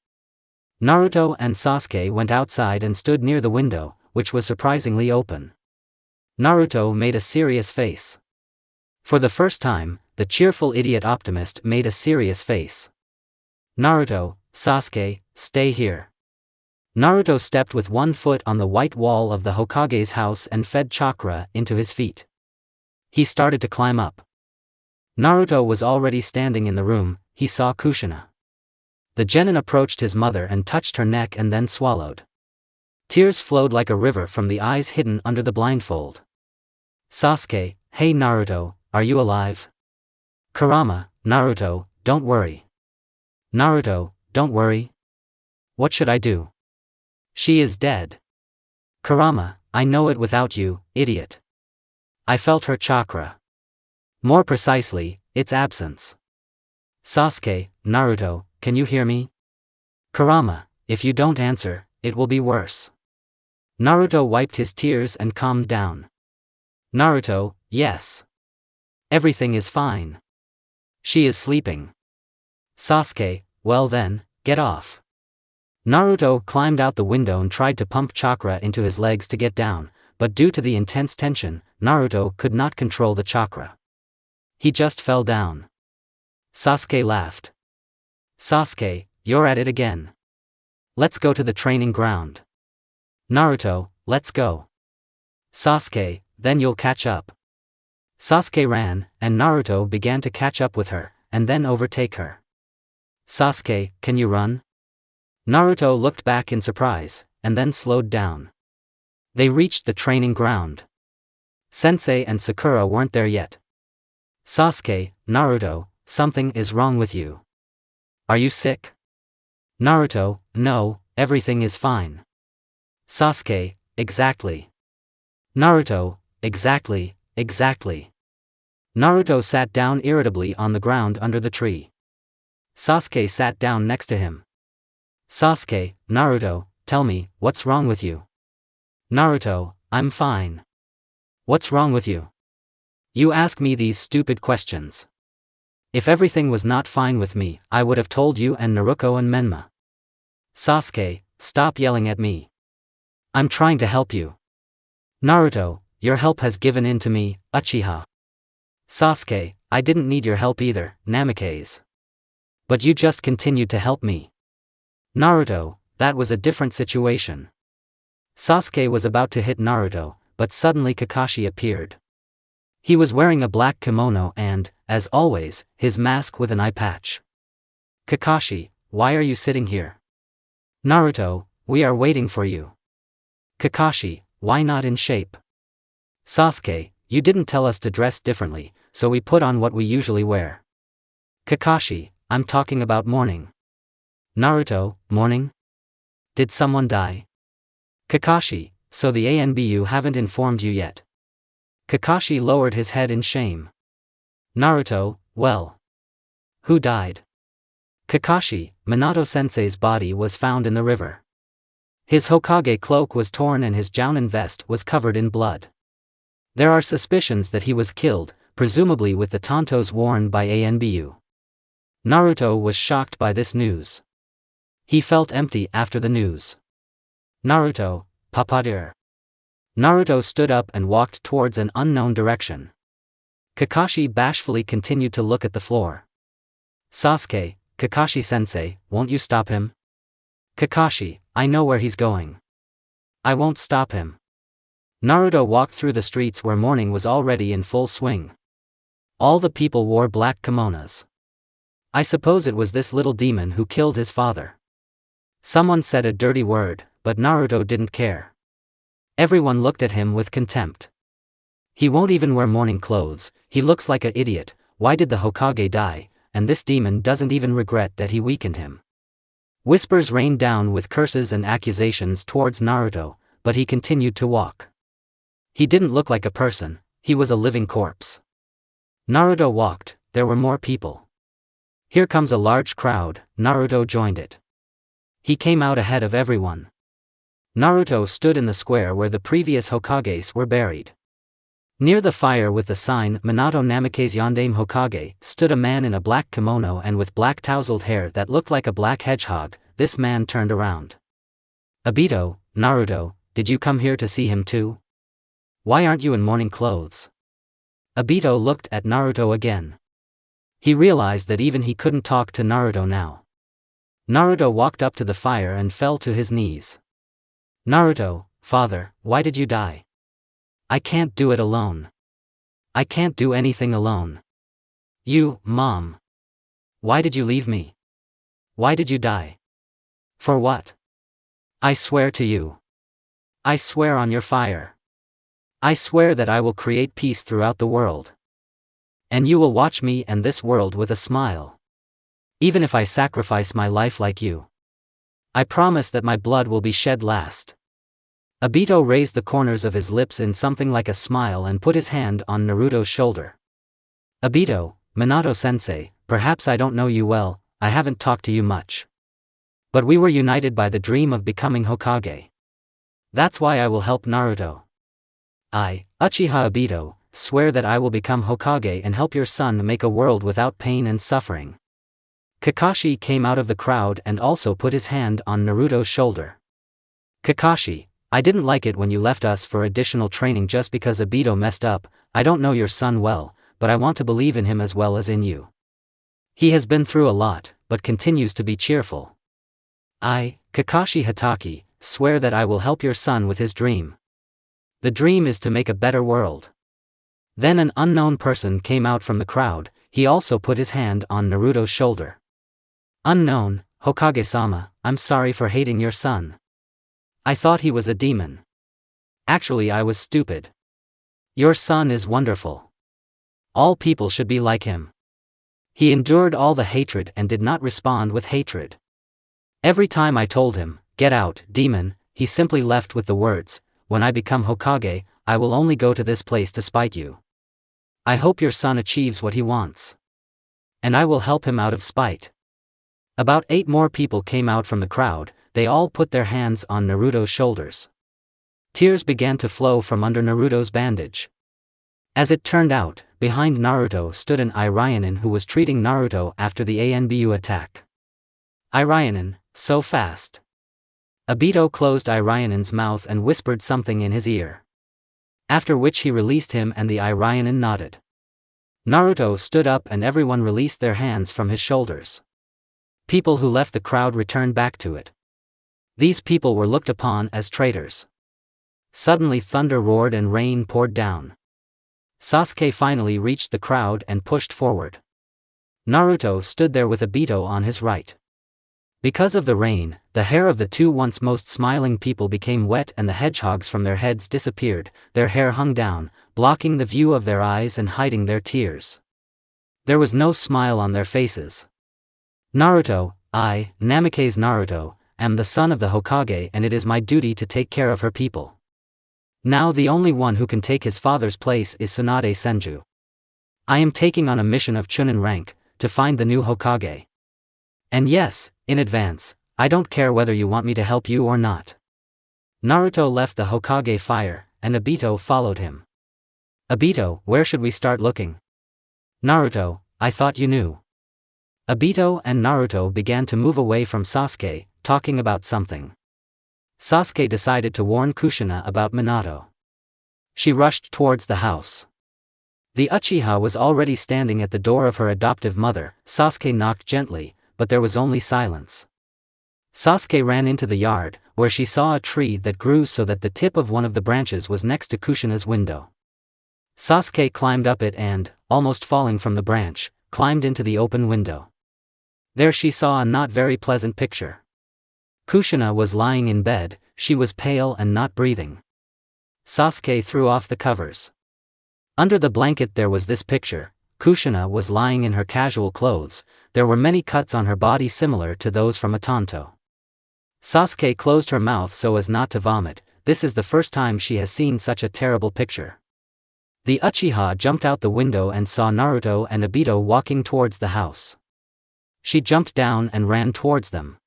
Naruto and Sasuke went outside and stood near the window, which was surprisingly open. Naruto made a serious face. For the first time, the cheerful idiot optimist made a serious face. Naruto, Sasuke, stay here. Naruto stepped with one foot on the white wall of the Hokage's house and fed chakra into his feet. He started to climb up. Naruto was already standing in the room, he saw Kushina. The genin approached his mother and touched her neck and then swallowed. Tears flowed like a river from the eyes hidden under the blindfold. Sasuke, hey Naruto, are you alive? Kurama, Naruto, don't worry. Naruto, don't worry. What should I do? She is dead. Kurama, I know it without you, idiot. I felt her chakra. More precisely, its absence. Sasuke, Naruto, can you hear me? Kurama, if you don't answer, it will be worse. Naruto wiped his tears and calmed down. Naruto, yes. Everything is fine. She is sleeping. Sasuke, well then, get off. Naruto climbed out the window and tried to pump chakra into his legs to get down, but due to the intense tension, Naruto could not control the chakra. He just fell down. Sasuke laughed. Sasuke, you're at it again. Let's go to the training ground. Naruto, let's go. Sasuke, then you'll catch up. Sasuke ran, and Naruto began to catch up with her, and then overtake her. Sasuke, can you run? Naruto looked back in surprise, and then slowed down. They reached the training ground. Sensei and Sakura weren't there yet. Sasuke, Naruto, something is wrong with you. Are you sick? Naruto, no, everything is fine. Sasuke, exactly. Naruto, exactly. Naruto sat down irritably on the ground under the tree. Sasuke sat down next to him. Sasuke, Naruto, tell me, what's wrong with you? Naruto, I'm fine. What's wrong with you? You ask me these stupid questions. If everything was not fine with me, I would have told you and Naruto and Menma. Sasuke, stop yelling at me. I'm trying to help you. Naruto, your help has given in to me, Uchiha. Sasuke, I didn't need your help either, Namikaze. But you just continued to help me. Naruto, that was a different situation. Sasuke was about to hit Naruto, but suddenly Kakashi appeared. He was wearing a black kimono and, as always, his mask with an eye patch. Kakashi, why are you sitting here? Naruto, we are waiting for you. Kakashi, why not in shape? Sasuke, you didn't tell us to dress differently, so we put on what we usually wear. Kakashi, I'm talking about mourning. Naruto, mourning? Did someone die? Kakashi, so the ANBU haven't informed you yet. Kakashi lowered his head in shame. Naruto, well. Who died? Kakashi, Minato-sensei's body was found in the river. His Hokage cloak was torn and his Jounin vest was covered in blood. There are suspicions that he was killed, presumably with the tantos worn by ANBU. Naruto was shocked by this news. He felt empty after the news. Naruto, Papadir. Naruto stood up and walked towards an unknown direction. Kakashi bashfully continued to look at the floor. Sasuke, Kakashi-sensei, won't you stop him? Kakashi, I know where he's going. I won't stop him. Naruto walked through the streets where mourning was already in full swing. All the people wore black kimonos. I suppose it was this little demon who killed his father. Someone said a dirty word, but Naruto didn't care. Everyone looked at him with contempt. He won't even wear mourning clothes, he looks like an idiot, why did the Hokage die, and this demon doesn't even regret that he weakened him. Whispers rained down with curses and accusations towards Naruto, but he continued to walk. He didn't look like a person, he was a living corpse. Naruto walked, there were more people. Here comes a large crowd, Naruto joined it. He came out ahead of everyone. Naruto stood in the square where the previous Hokages were buried. Near the fire with the sign Minato Namikaze Yondaime Hokage stood a man in a black kimono and with black tousled hair that looked like a black hedgehog. This man turned around. Obito, Naruto, did you come here to see him too? Why aren't you in mourning clothes? Obito looked at Naruto again. He realized that even he couldn't talk to Naruto now. Naruto walked up to the fire and fell to his knees. Naruto, father, why did you die? I can't do it alone. I can't do anything alone. You, mom. Why did you leave me? Why did you die? For what? I swear to you. I swear on your fire. I swear that I will create peace throughout the world. And you will watch me and this world with a smile. Even if I sacrifice my life like you. I promise that my blood will be shed last. Obito raised the corners of his lips in something like a smile and put his hand on Naruto's shoulder. Obito, Minato-sensei, perhaps I don't know you well, I haven't talked to you much. But we were united by the dream of becoming Hokage. That's why I will help Naruto. I, Uchiha Obito, swear that I will become Hokage and help your son make a world without pain and suffering. Kakashi came out of the crowd and also put his hand on Naruto's shoulder. Kakashi, I didn't like it when you left us for additional training just because Obito messed up. I don't know your son well, but I want to believe in him as well as in you. He has been through a lot, but continues to be cheerful. I, Kakashi Hatake, swear that I will help your son with his dream. The dream is to make a better world. Then an unknown person came out from the crowd, he also put his hand on Naruto's shoulder. Unknown, Hokage-sama, I'm sorry for hating your son. I thought he was a demon. Actually I was stupid. Your son is wonderful. All people should be like him. He endured all the hatred and did not respond with hatred. Every time I told him, get out, demon, he simply left with the words, when I become Hokage, I will only go to this place to spite you. I hope your son achieves what he wants. And I will help him out of spite. About 8 more people came out from the crowd, they all put their hands on Naruto's shoulders. Tears began to flow from under Naruto's bandage. As it turned out, behind Naruto stood an Irionin who was treating Naruto after the Anbu attack. Irionin, so fast. Obito closed Irionin's mouth and whispered something in his ear. After which he released him and the Irionin nodded. Naruto stood up and everyone released their hands from his shoulders. People who left the crowd returned back to it. These people were looked upon as traitors. Suddenly thunder roared and rain poured down. Sasuke finally reached the crowd and pushed forward. Naruto stood there with Obito on his right. Because of the rain, the hair of the two once most smiling people became wet and the hedgehogs from their heads disappeared, their hair hung down, blocking the view of their eyes and hiding their tears. There was no smile on their faces. Naruto, I, Namikaze Naruto, am the son of the Hokage and it is my duty to take care of her people. Now the only one who can take his father's place is Tsunade Senju. I am taking on a mission of Chunin rank, to find the new Hokage. And yes, in advance, I don't care whether you want me to help you or not. Naruto left the Hokage fire, and Obito followed him. Obito, where should we start looking? Naruto, I thought you knew. Obito and Naruto began to move away from Sasuke, talking about something. Sasuke decided to warn Kushina about Minato. She rushed towards the house. The Uchiha was already standing at the door of her adoptive mother. Sasuke knocked gently, but there was only silence. Sasuke ran into the yard, where she saw a tree that grew so that the tip of one of the branches was next to Kushina's window. Sasuke climbed up it and, almost falling from the branch, climbed into the open window. There she saw a not very pleasant picture. Kushina was lying in bed, she was pale and not breathing. Sasuke threw off the covers. Under the blanket there was this picture. Kushina was lying in her casual clothes, there were many cuts on her body similar to those from a tanto. Sasuke closed her mouth so as not to vomit, this is the first time she has seen such a terrible picture. The Uchiha jumped out the window and saw Naruto and Obito walking towards the house. She jumped down and ran towards them.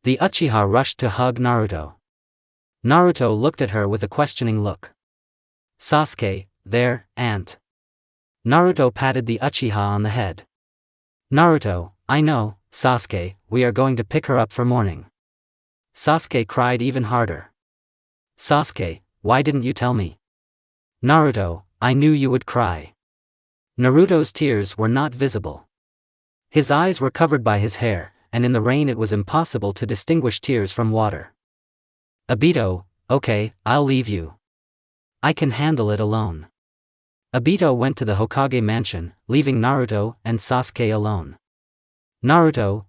The Uchiha rushed to hug Naruto. Naruto looked at her with a questioning look. Sasuke, there, aunt. Naruto patted the Uchiha on the head. Naruto, I know, Sasuke, we are going to pick her up for morning. Sasuke cried even harder. Sasuke, why didn't you tell me? Naruto, I knew you would cry. Naruto's tears were not visible. His eyes were covered by his hair, and in the rain it was impossible to distinguish tears from water. Obito, okay, I'll leave you. I can handle it alone. Obito went to the Hokage mansion, leaving Naruto and Sasuke alone. Naruto,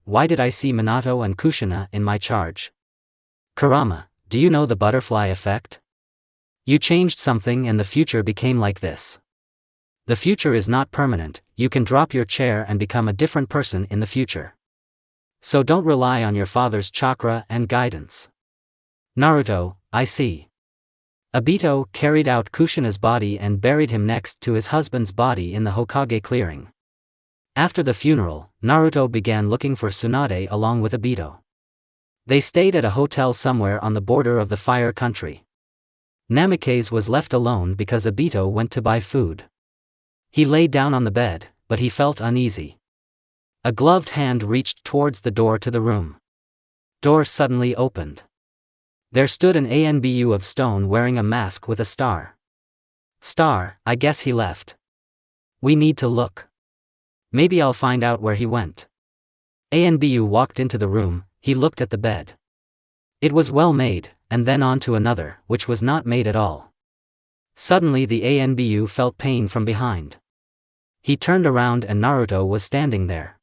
why did I see Minato and Kushina in my charge? Kurama, do you know the butterfly effect? You changed something and the future became like this. The future is not permanent, you can drop your chair and become a different person in the future. So don't rely on your father's chakra and guidance. Naruto, I see. Obito carried out Kushina's body and buried him next to his husband's body in the Hokage clearing. After the funeral, Naruto began looking for Tsunade along with Obito. They stayed at a hotel somewhere on the border of the Fire Country. Namikaze was left alone because Obito went to buy food. He lay down on the bed, but he felt uneasy. A gloved hand reached towards the door to the room. Door suddenly opened. There stood an ANBU of stone wearing a mask with a star. Star, I guess he left. We need to look. Maybe I'll find out where he went. ANBU walked into the room, he looked at the bed. It was well made, and then on to another, which was not made at all. Suddenly the ANBU felt pain from behind. He turned around and Naruto was standing there.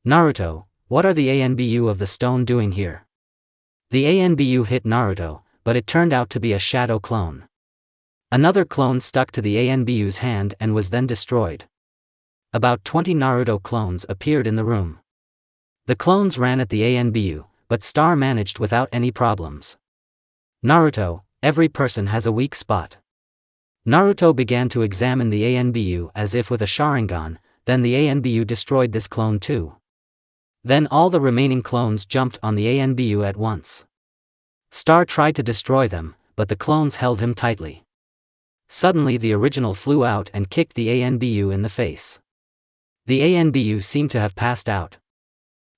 Naruto, what are the ANBU of the stone doing here? The ANBU hit Naruto, but it turned out to be a shadow clone. Another clone stuck to the ANBU's hand and was then destroyed. About 20 Naruto clones appeared in the room. The clones ran at the ANBU, but Star managed without any problems. Naruto, every person has a weak spot. Naruto began to examine the ANBU as if with a Sharingan, then the ANBU destroyed this clone too. Then all the remaining clones jumped on the ANBU at once. Star tried to destroy them, but the clones held him tightly. Suddenly the original flew out and kicked the ANBU in the face. The ANBU seemed to have passed out.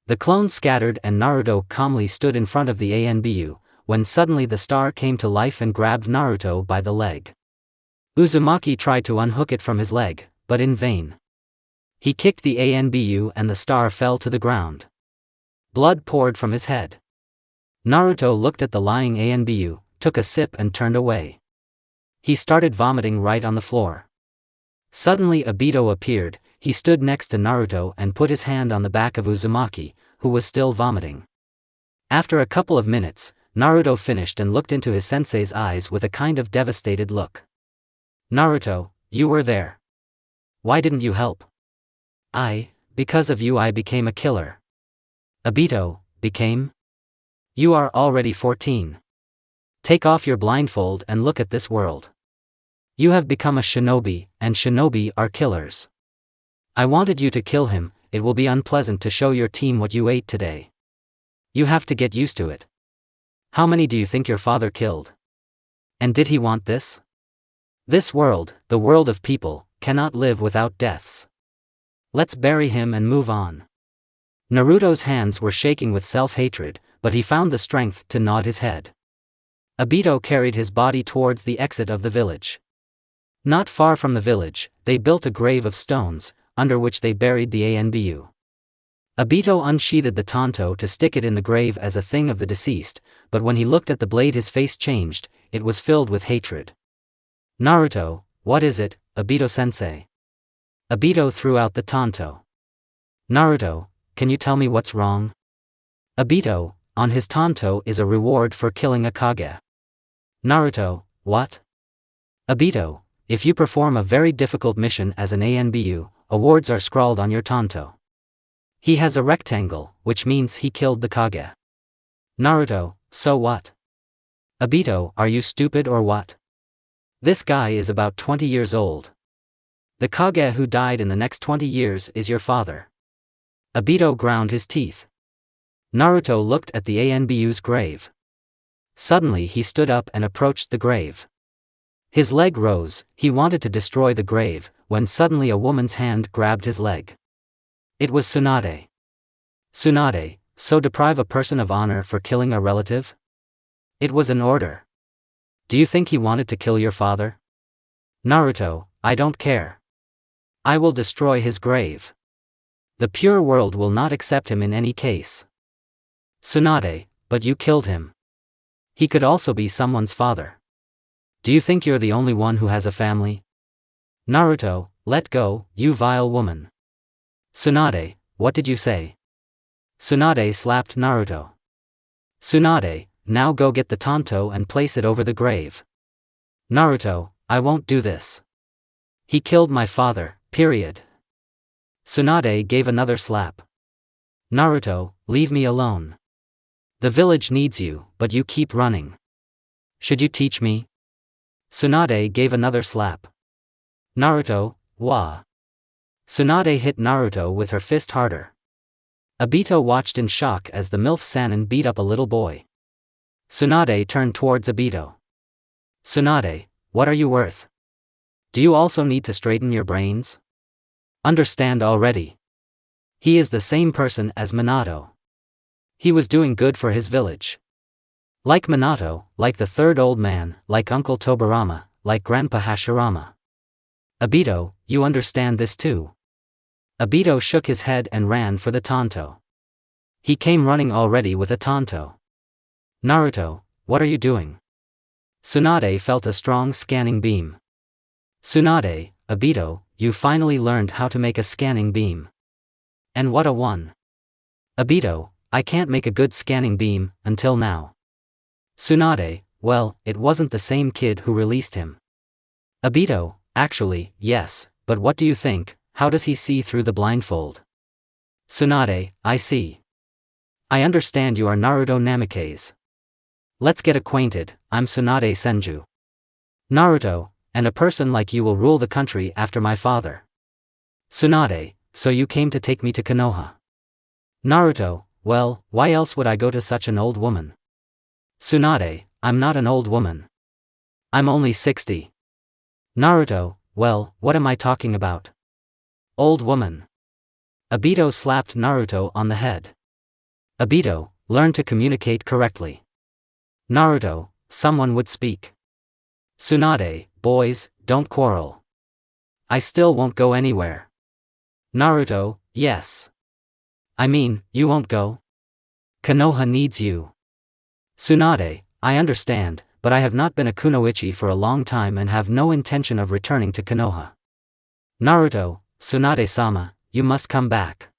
The clones scattered and Naruto calmly stood in front of the ANBU, when suddenly the star came to life and grabbed Naruto by the leg. Uzumaki tried to unhook it from his leg, but in vain. He kicked the ANBU and the star fell to the ground. Blood poured from his head. Naruto looked at the lying ANBU, took a sip and turned away. He started vomiting right on the floor. Suddenly Obito appeared, he stood next to Naruto and put his hand on the back of Uzumaki, who was still vomiting. After a couple of minutes, Naruto finished and looked into his sensei's eyes with a kind of devastated look. Naruto, you were there. Why didn't you help? Because of you I became a killer. Obito, became? You are already 14. Take off your blindfold and look at this world. You have become a shinobi, and shinobi are killers. I wanted you to kill him, it will be unpleasant to show your team what you ate today. You have to get used to it. How many do you think your father killed? And did he want this? This world, the world of people, cannot live without deaths. Let's bury him and move on. Naruto's hands were shaking with self-hatred, but he found the strength to nod his head. Obito carried his body towards the exit of the village. Not far from the village, they built a grave of stones, under which they buried the ANBU. Obito unsheathed the tanto to stick it in the grave as a thing of the deceased, but when he looked at the blade his face changed, it was filled with hatred. Naruto, what is it, Obito-sensei? Obito threw out the tanto. Naruto, can you tell me what's wrong? Obito, on his tanto is a reward for killing a Kage. Naruto, what? Obito, if you perform a very difficult mission as an ANBU, awards are scrawled on your tanto. He has a rectangle, which means he killed the Kage. Naruto, so what? Obito, are you stupid or what? This guy is about 20 years old. The Kage who died in the next 20 years is your father. Obito ground his teeth. Naruto looked at the ANBU's grave. Suddenly he stood up and approached the grave. His leg rose, he wanted to destroy the grave, when suddenly a woman's hand grabbed his leg. It was Tsunade. Tsunade, so deprive a person of honor for killing a relative? It was an order. Do you think he wanted to kill your father? Naruto, I don't care. I will destroy his grave. The pure world will not accept him in any case. Tsunade, but you killed him. He could also be someone's father. Do you think you're the only one who has a family? Naruto, let go, you vile woman. Tsunade, what did you say? Tsunade slapped Naruto. Tsunade, now go get the tanto and place it over the grave. Naruto, I won't do this. He killed my father, period. Tsunade gave another slap. Naruto, leave me alone. The village needs you, but you keep running. Should you teach me? Tsunade gave another slap. Naruto, wah. Tsunade hit Naruto with her fist harder. Obito watched in shock as the MILF Sannin beat up a little boy. Tsunade turned towards Obito. Tsunade, what are you worth? Do you also need to straighten your brains? Understand already. He is the same person as Minato. He was doing good for his village. Like Minato, like the third old man, like Uncle Tobirama, like Grandpa Hashirama. Obito, you understand this too? Obito shook his head and ran for the tanto. He came running already with a tanto. Naruto, what are you doing? Tsunade felt a strong scanning beam. Tsunade, Obito, you finally learned how to make a scanning beam. And what a one. Obito, I can't make a good scanning beam, until now. Tsunade, well, it wasn't the same kid who released him. Obito, actually, yes, but what do you think, how does he see through the blindfold? Tsunade, I see. I understand you are Naruto Namikaze. Let's get acquainted, I'm Tsunade Senju. Naruto, and a person like you will rule the country after my father. Tsunade, so you came to take me to Konoha. Naruto, well, why else would I go to such an old woman? Tsunade, I'm not an old woman. I'm only 60. Naruto, well, what am I talking about? Old woman. Obito slapped Naruto on the head. Obito, learn to communicate correctly. Naruto, someone would speak. Tsunade, boys, don't quarrel. I still won't go anywhere. Naruto, yes. I mean, you won't go? Konoha needs you. Tsunade, I understand, but I have not been a kunoichi for a long time and have no intention of returning to Konoha. Naruto, Tsunade-sama, you must come back.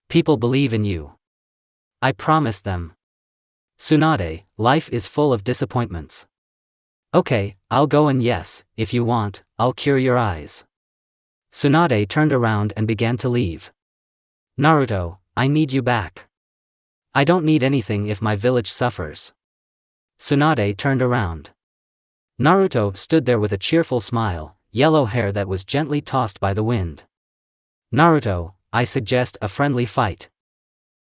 People believe in you. I promise them. Tsunade, life is full of disappointments. Okay, I'll go, and yes, if you want, I'll cure your eyes. Tsunade turned around and began to leave. Naruto, I need you back. I don't need anything if my village suffers. Tsunade turned around. Naruto stood there with a cheerful smile, yellow hair that was gently tossed by the wind. Naruto, I suggest a friendly fight.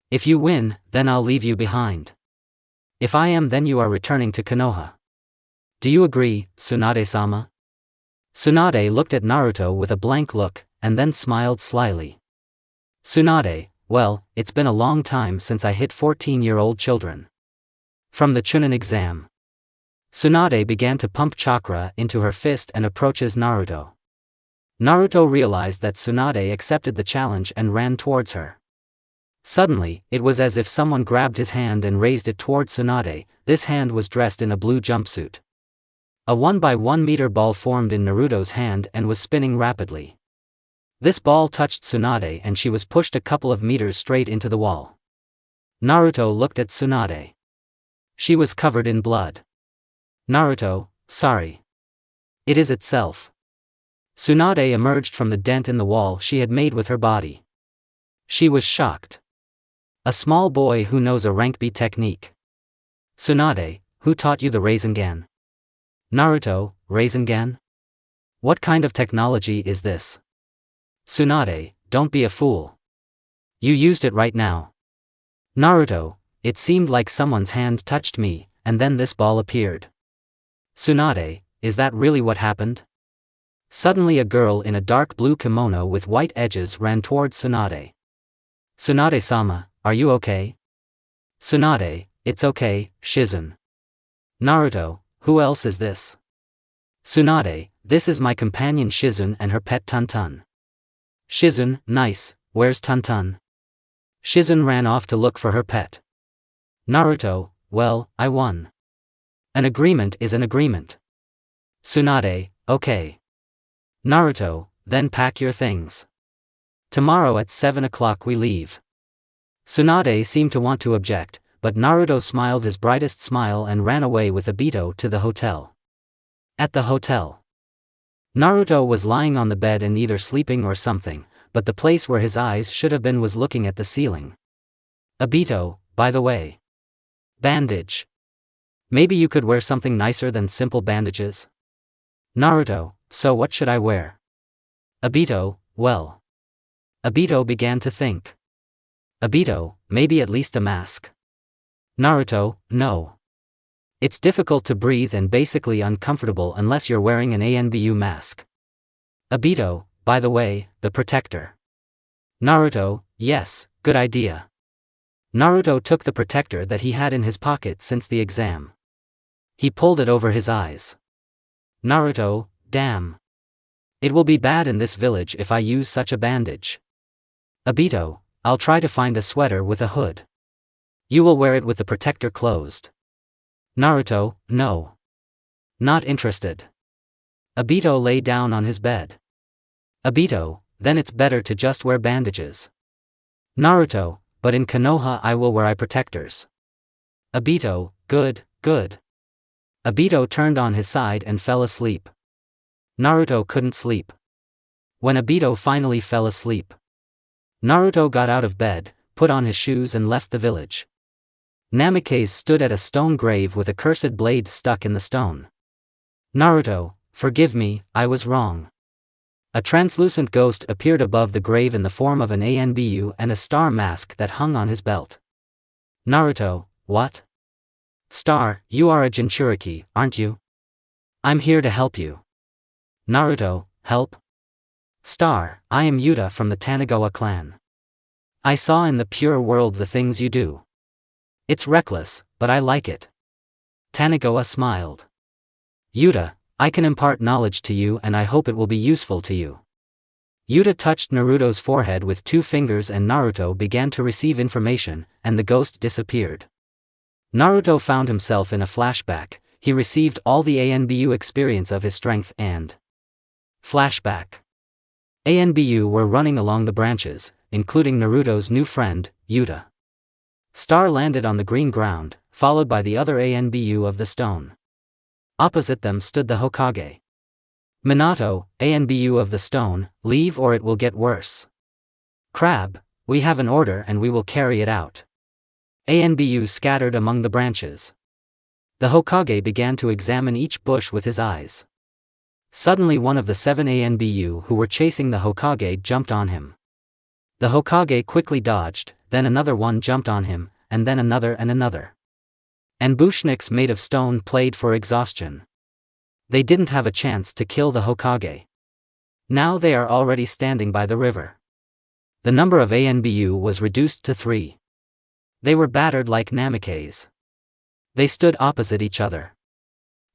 If you win, then I'll leave you behind. If I am, then you are returning to Konoha. Do you agree, Tsunade-sama? Tsunade looked at Naruto with a blank look, and then smiled slyly. Tsunade, well, it's been a long time since I hit 14-year-old children. From the Chunin exam. Tsunade began to pump chakra into her fist and approaches Naruto. Naruto realized that Tsunade accepted the challenge and ran towards her. Suddenly, it was as if someone grabbed his hand and raised it towards Tsunade. This hand was dressed in a blue jumpsuit. A 1x1 meter ball formed in Naruto's hand and was spinning rapidly. This ball touched Tsunade and she was pushed a couple of meters straight into the wall. Naruto looked at Tsunade. She was covered in blood. Naruto, sorry. It is itself. Tsunade emerged from the dent in the wall she had made with her body. She was shocked. A small boy who knows a rank B technique. Tsunade, who taught you the Rasengan? Naruto, Rasengan? What kind of technology is this? Tsunade, don't be a fool. You used it right now. Naruto, it seemed like someone's hand touched me, and then this ball appeared. Tsunade, is that really what happened? Suddenly a girl in a dark blue kimono with white edges ran towards Tsunade. Tsunade-sama, are you okay? Tsunade, it's okay, Shizun. Naruto, who else is this? Tsunade, this is my companion Shizun and her pet Tun-Tun. Shizun, nice, where's Tun-Tun? Shizun ran off to look for her pet. Naruto, well, I won. An agreement is an agreement. Tsunade, okay. Naruto, then pack your things. Tomorrow at 7 o'clock we leave. Tsunade seemed to want to object, but Naruto smiled his brightest smile and ran away with Obito to the hotel. At the hotel, Naruto was lying on the bed and either sleeping or something, but the place where his eyes should have been was looking at the ceiling. Obito, by the way. Bandage. Maybe you could wear something nicer than simple bandages? Naruto, so what should I wear? Obito, well. Obito began to think. Obito, maybe at least a mask. Naruto, no. It's difficult to breathe and basically uncomfortable unless you're wearing an ANBU mask. Obito, by the way, the protector. Naruto, yes, good idea. Naruto took the protector that he had in his pocket since the exam. He pulled it over his eyes. Naruto, damn. It will be bad in this village if I use such a bandage. Obito, I'll try to find a sweater with a hood. You will wear it with the protector closed. Naruto, no. Not interested. Obito lay down on his bed. Obito, then it's better to just wear bandages. Naruto, but in Konoha I will wear eye protectors. Obito, good, good. Obito turned on his side and fell asleep. Naruto couldn't sleep. When Obito finally fell asleep, Naruto got out of bed, put on his shoes and left the village. Namikaze stood at a stone grave with a cursed blade stuck in the stone. Naruto, forgive me, I was wrong. A translucent ghost appeared above the grave in the form of an ANBU and a star mask that hung on his belt. Naruto, what? Star, you are a Jinchuriki, aren't you? I'm here to help you. Naruto, help? Star, I am Yuta from the Tanigawa clan. I saw in the pure world the things you do. It's reckless, but I like it. Tanigawa smiled. Yuta, I can impart knowledge to you and I hope it will be useful to you. Yuta touched Naruto's forehead with 2 fingers and Naruto began to receive information, and the ghost disappeared. Naruto found himself in a flashback. He received all the ANBU experience of his strength and flashback. ANBU were running along the branches, including Naruto's new friend, Yuta. Star landed on the green ground, followed by the other ANBU of the stone. Opposite them stood the Hokage. Minato, ANBU of the stone, leave or it will get worse. Crab, we have an order and we will carry it out. ANBU scattered among the branches. The Hokage began to examine each bush with his eyes. Suddenly one of the 7 ANBU who were chasing the Hokage jumped on him. The Hokage quickly dodged, then another one jumped on him, and then another and another. And Bushniks made of stone played for exhaustion. They didn't have a chance to kill the Hokage. Now they are already standing by the river. The number of ANBU was reduced to 3. They were battered like Namikaze. They stood opposite each other.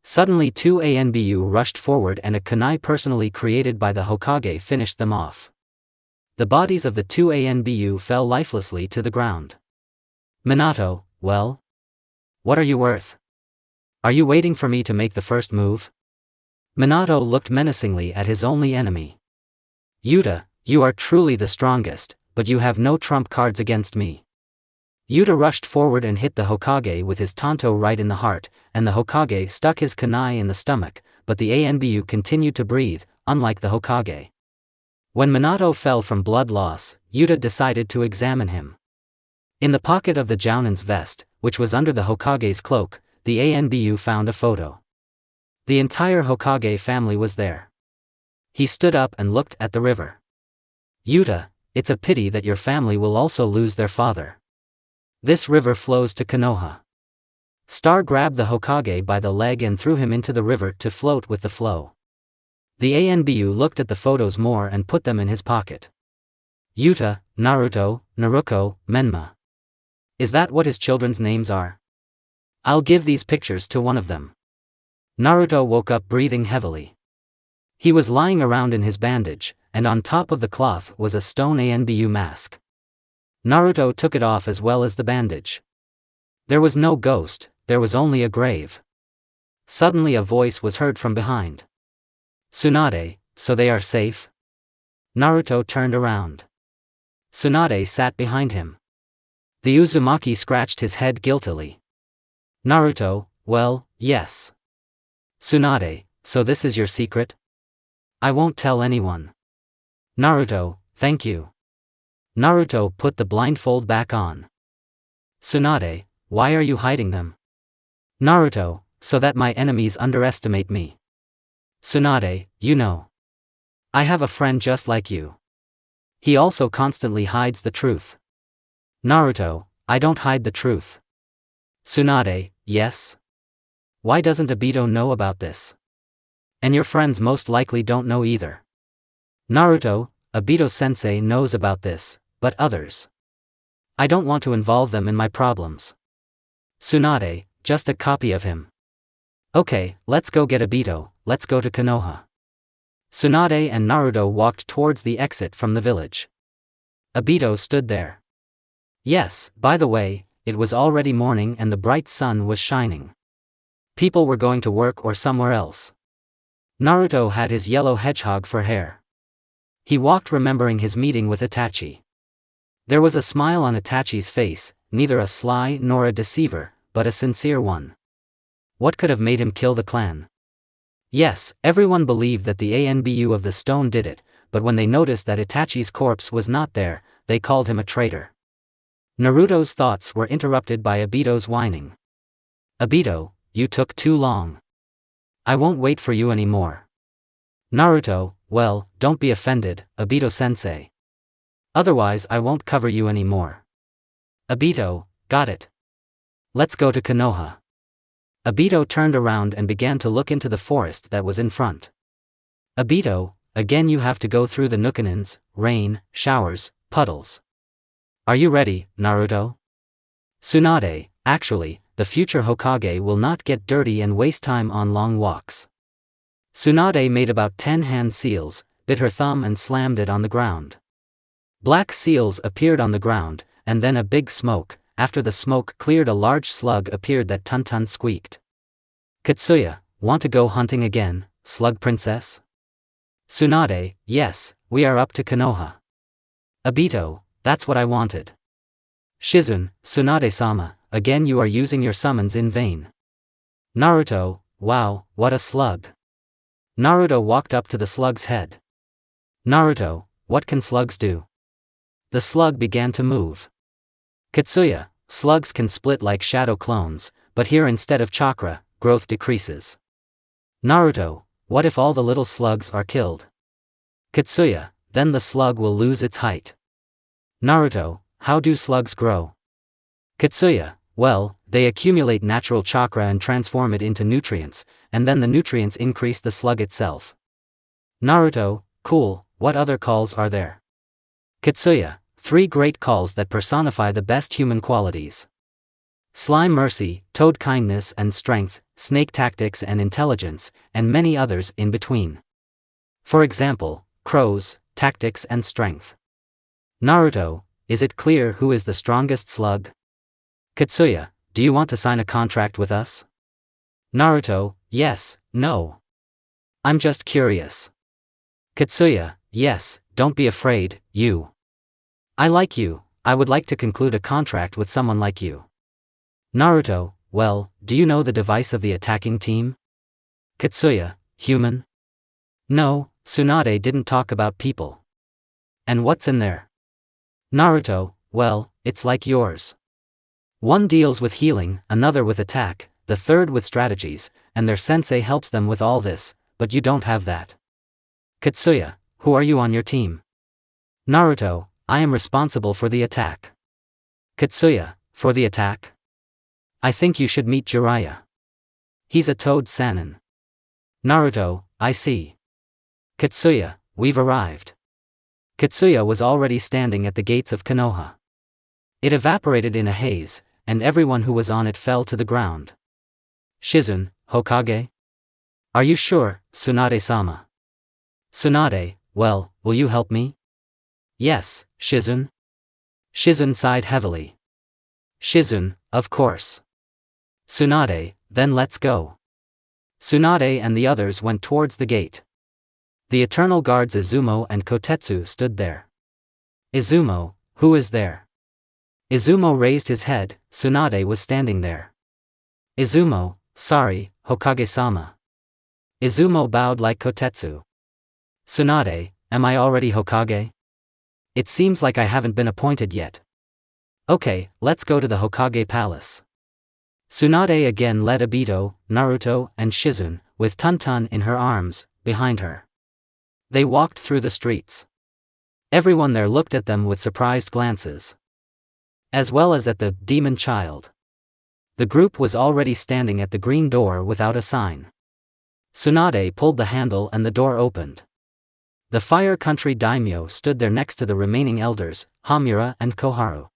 Suddenly 2 ANBU rushed forward and a kunai personally created by the Hokage finished them off. The bodies of the 2 ANBU fell lifelessly to the ground. Minato, well? What are you worth? Are you waiting for me to make the first move? Minato looked menacingly at his only enemy. Yuta, you are truly the strongest, but you have no trump cards against me. Yuta rushed forward and hit the Hokage with his tanto right in the heart, and the Hokage stuck his kunai in the stomach, but the ANBU continued to breathe, unlike the Hokage. When Minato fell from blood loss, Yuta decided to examine him. In the pocket of the Jounin's vest, which was under the Hokage's cloak, the ANBU found a photo. The entire Hokage family was there. He stood up and looked at the river. Yuta, it's a pity that your family will also lose their father. This river flows to Konoha. Star grabbed the Hokage by the leg and threw him into the river to float with the flow. The ANBU looked at the photos more and put them in his pocket. Yuta, Naruto, Naruko, Menma. Is that what his children's names are? I'll give these pictures to one of them. Naruto woke up breathing heavily. He was lying around in his bandage, and on top of the cloth was a stone ANBU mask. Naruto took it off as well as the bandage. There was no ghost, there was only a grave. Suddenly a voice was heard from behind. Tsunade, so they are safe? Naruto turned around. Tsunade sat behind him. The Uzumaki scratched his head guiltily. Naruto, well, yes. Tsunade, so this is your secret? I won't tell anyone. Naruto, thank you. Naruto put the blindfold back on. Tsunade, why are you hiding them? Naruto, so that my enemies underestimate me. Tsunade, you know. I have a friend just like you. He also constantly hides the truth. Naruto, I don't hide the truth. Tsunade, yes? Why doesn't Obito know about this? And your friends most likely don't know either. Naruto, Obito-sensei knows about this, but others. I don't want to involve them in my problems. Tsunade, just a copy of him. Okay, let's go get Obito, let's go to Konoha. Tsunade and Naruto walked towards the exit from the village. Obito stood there. Yes, by the way, it was already morning and the bright sun was shining. People were going to work or somewhere else. Naruto had his yellow hedgehog for hair. He walked remembering his meeting with Itachi. There was a smile on Itachi's face, neither a sly nor a deceiver, but a sincere one. What could have made him kill the clan? Yes, everyone believed that the ANBU of the stone did it, but when they noticed that Itachi's corpse was not there, they called him a traitor. Naruto's thoughts were interrupted by Obito's whining. Obito, you took too long. I won't wait for you anymore. Naruto, well, don't be offended, Obito-sensei. Otherwise I won't cover you anymore. Obito, got it. Let's go to Konoha. Obito turned around and began to look into the forest that was in front. Obito, again you have to go through the Nukanins, rain, showers, puddles. Are you ready, Naruto? Tsunade, actually, the future Hokage will not get dirty and waste time on long walks. Tsunade made about 10 hand seals, bit her thumb and slammed it on the ground. Black seals appeared on the ground, and then a big smoke. After the smoke cleared, a large slug appeared that Tun squeaked. Katsuya, want to go hunting again, slug princess? Tsunade, yes, we are up to Konoha. Obito, that's what I wanted. Shizun, Tsunade-sama, again you are using your summons in vain. Naruto, wow, what a slug. Naruto walked up to the slug's head. Naruto, what can slugs do? The slug began to move. Katsuya, slugs can split like shadow clones, but here instead of chakra, growth decreases. Naruto, what if all the little slugs are killed? Katsuya, then the slug will lose its height. Naruto, how do slugs grow? Katsuya, well, they accumulate natural chakra and transform it into nutrients, and then the nutrients increase the slug itself. Naruto, cool, what other calls are there? Katsuya, 3 great calls that personify the best human qualities. Slime mercy, toad kindness and strength, snake tactics and intelligence, and many others in between. For example, crows, tactics and strength. Naruto, is it clear who is the strongest slug? Katsuya, do you want to sign a contract with us? Naruto, yes, no. I'm just curious. Katsuya, yes, don't be afraid, you. I like you, I would like to conclude a contract with someone like you. Naruto, well, do you know the device of the attacking team? Katsuya, human? No, Tsunade didn't talk about people. And what's in there? Naruto, well, it's like yours. One deals with healing, another with attack, the third with strategies, and their sensei helps them with all this, but you don't have that. Katsuya, who are you on your team? Naruto, I am responsible for the attack. Katsuya, for the attack? I think you should meet Jiraiya. He's a Toad Sannin. Naruto, I see. Katsuya, we've arrived. Katsuya was already standing at the gates of Konoha. It evaporated in a haze, and everyone who was on it fell to the ground. Shizun, Hokage? Are you sure, Tsunade-sama? Tsunade, well, will you help me? Yes, Shizun. Shizun sighed heavily. Shizun, of course. Tsunade, then let's go. Tsunade and the others went towards the gate. The eternal guards Izumo and Kotetsu stood there. Izumo, Who is there? Izumo raised his head. Tsunade was standing there. Izumo, sorry, Hokage-sama. Izumo bowed like Kotetsu. Tsunade, am I already Hokage? It seems like I haven't been appointed yet. Okay, let's go to the Hokage Palace. Tsunade again led Obito, Naruto, and Shizune, with Tun-Tun in her arms, behind her. They walked through the streets. Everyone there looked at them with surprised glances. As well as at the demon child. The group was already standing at the green door without a sign. Tsunade pulled the handle and the door opened. The Fire Country daimyo stood there next to the remaining elders, Hamura and Koharu.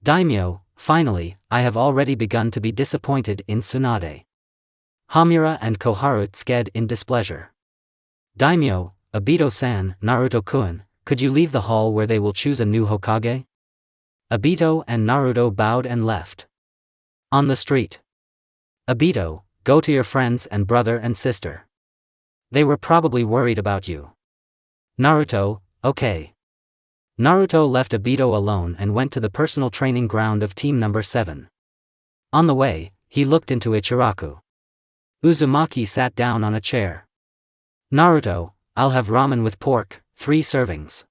Daimyo, finally, I have already begun to be disappointed in Tsunade. Hamura and Koharu sked in displeasure. Daimyo, Obito-san, Naruto-kun, could you leave the hall where they will choose a new Hokage? Obito and Naruto bowed and left. On the street. Obito, go to your friends and brother and sister. They were probably worried about you. Naruto, okay. Naruto left Obito alone and went to the personal training ground of team number 7. On the way, he looked into Ichiraku. Uzumaki sat down on a chair. Naruto, I'll have ramen with pork, 3 servings.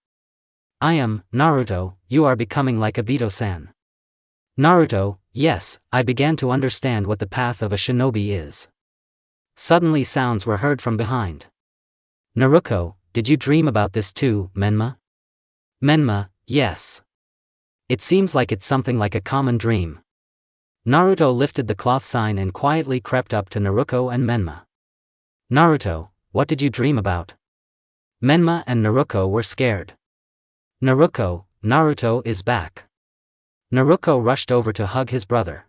Naruto, you are becoming like Obito-san. Naruto, yes, I began to understand what the path of a shinobi is. Suddenly sounds were heard from behind. Naruto, did you dream about this too, Menma? Menma, yes. It seems like it's something like a common dream. Naruto lifted the cloth sign and quietly crept up to Naruto and Menma. Naruto, what did you dream about? Menma and Naruto were scared. Naruto is back. Naruto rushed over to hug his brother.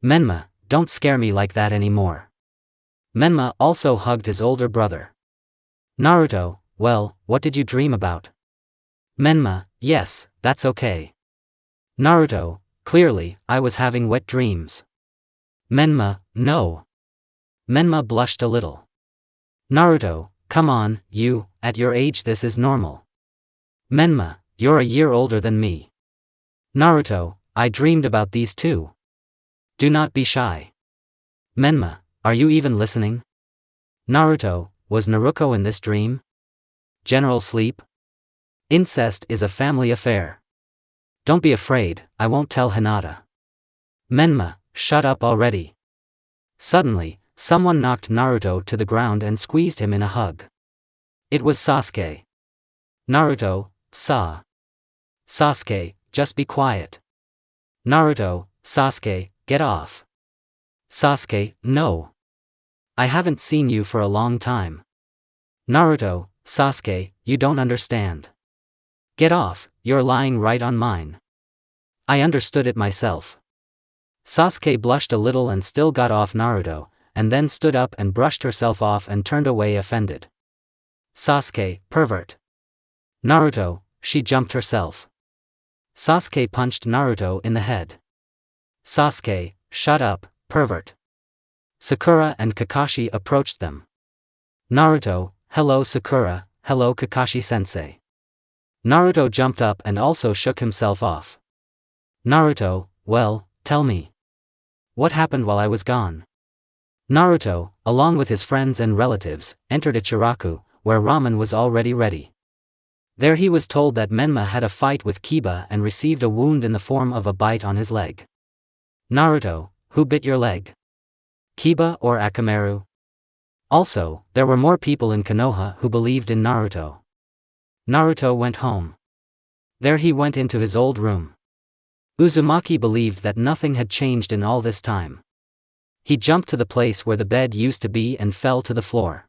Menma, don't scare me like that anymore. Menma also hugged his older brother. Naruto, well, what did you dream about? Menma, yes, that's okay. Naruto, clearly, I was having wet dreams. Menma, no. Menma blushed a little. Naruto, come on, you, at your age this is normal. Menma, you're a year older than me. Naruto, I dreamed about these too. Do not be shy. Menma, are you even listening? Naruto, was Naruto in this dream? General sleep? Incest is a family affair. Don't be afraid, I won't tell Hinata. Menma, shut up already. Suddenly, someone knocked Naruto to the ground and squeezed him in a hug. It was Sasuke. Naruto, Sasuke, just be quiet. Naruto, Sasuke, get off. Sasuke, no. I haven't seen you for a long time. Naruto, Sasuke, you don't understand. Get off, you're lying right on mine. I understood it myself. Sasuke blushed a little and still got off Naruto, and then stood up and brushed herself off and turned away offended. Sasuke, pervert. Naruto, she jumped herself. Sasuke punched Naruto in the head. Sasuke, shut up, pervert. Sakura and Kakashi approached them. Naruto, hello Sakura, hello Kakashi-sensei. Naruto jumped up and also shook himself off. Naruto, well, tell me. What happened while I was gone? Naruto, along with his friends and relatives, entered Ichiraku, where ramen was already ready. There he was told that Menma had a fight with Kiba and received a wound in the form of a bite on his leg. Naruto, who bit your leg? Kiba or Akamaru? Also, there were more people in Konoha who believed in Naruto. Naruto went home. There he went into his old room. Uzumaki believed that nothing had changed in all this time. He jumped to the place where the bed used to be and fell to the floor.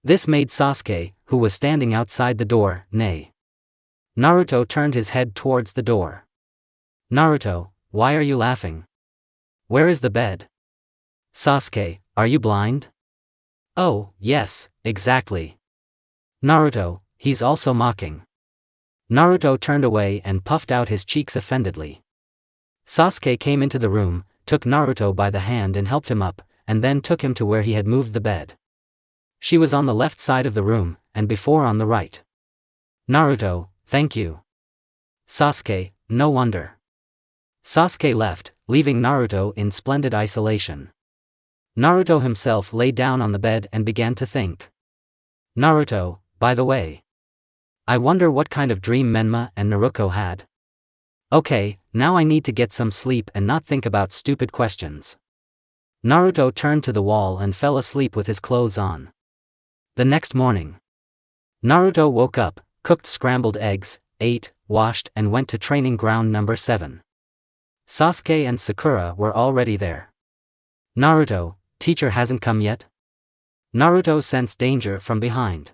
This made Sasuke, who was standing outside the door, neigh. Naruto turned his head towards the door. Naruto, why are you laughing? Where is the bed? Sasuke, are you blind? Oh, yes, exactly. Naruto, he's also mocking. Naruto turned away and puffed out his cheeks offendedly. Sasuke came into the room, took Naruto by the hand and helped him up, and then took him to where he had moved the bed. She was on the left side of the room, and before on the right. Naruto, thank you. Sasuke, no wonder. Sasuke left, leaving Naruto in splendid isolation. Naruto himself lay down on the bed and began to think. Naruto, by the way. I wonder what kind of dream Menma and Naruto had. Okay, now I need to get some sleep and not think about stupid questions. Naruto turned to the wall and fell asleep with his clothes on. The next morning, Naruto woke up, cooked scrambled eggs, ate, washed and went to training ground number 7. Sasuke and Sakura were already there. Naruto, teacher hasn't come yet? Naruto sensed danger from behind.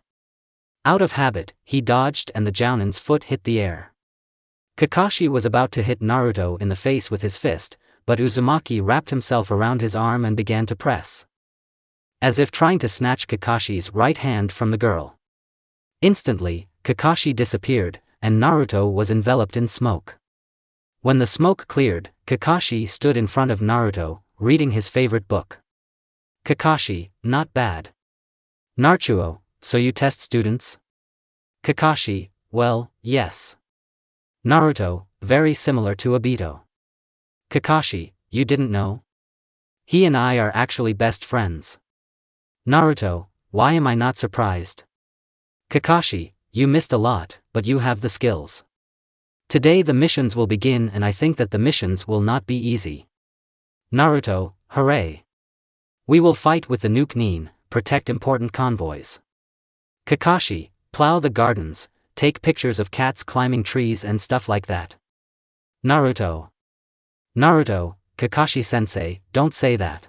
Out of habit, he dodged and the Jounin's foot hit the air. Kakashi was about to hit Naruto in the face with his fist, but Uzumaki wrapped himself around his arm and began to press, as if trying to snatch Kakashi's right hand from the girl. Instantly, Kakashi disappeared, and Naruto was enveloped in smoke. When the smoke cleared, Kakashi stood in front of Naruto, reading his favorite book. Kakashi, not bad. Naruto, so you test students? Kakashi, well, yes. Naruto, very similar to Obito. Kakashi, you didn't know? He and I are actually best friends. Naruto, why am I not surprised? Kakashi, you missed a lot, but you have the skills. Today the missions will begin and I think that the missions will not be easy. Naruto, hooray! We will fight with the nuke Nin, protect important convoys. Kakashi, plow the gardens, take pictures of cats climbing trees and stuff like that. Naruto, Kakashi-sensei, don't say that.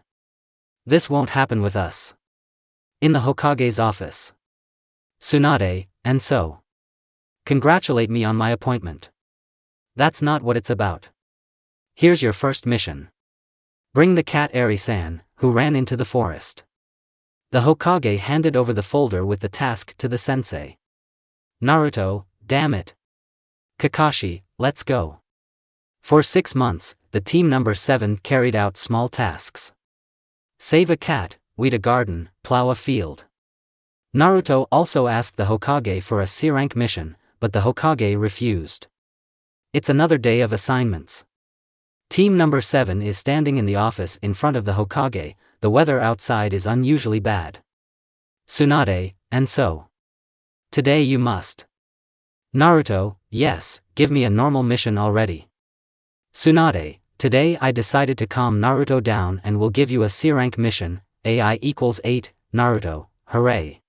This won't happen with us. In the Hokage's office. Tsunade, and so. Congratulate me on my appointment. That's not what it's about. Here's your first mission. Bring the cat Eri-san, who ran into the forest. The Hokage handed over the folder with the task to the sensei. Naruto, damn it. Kakashi, let's go. For 6 months, the team number 7 carried out small tasks. Save a cat, weed a garden, plow a field. Naruto also asked the Hokage for a C-rank mission, but the Hokage refused. It's another day of assignments. Team number 7 is standing in the office in front of the Hokage, the weather outside is unusually bad. Tsunade, and so. Today you must. Naruto, yes, give me a normal mission already. Tsunade, today I decided to calm Naruto down and will give you a C-rank mission, AI equals 8, Naruto, hooray.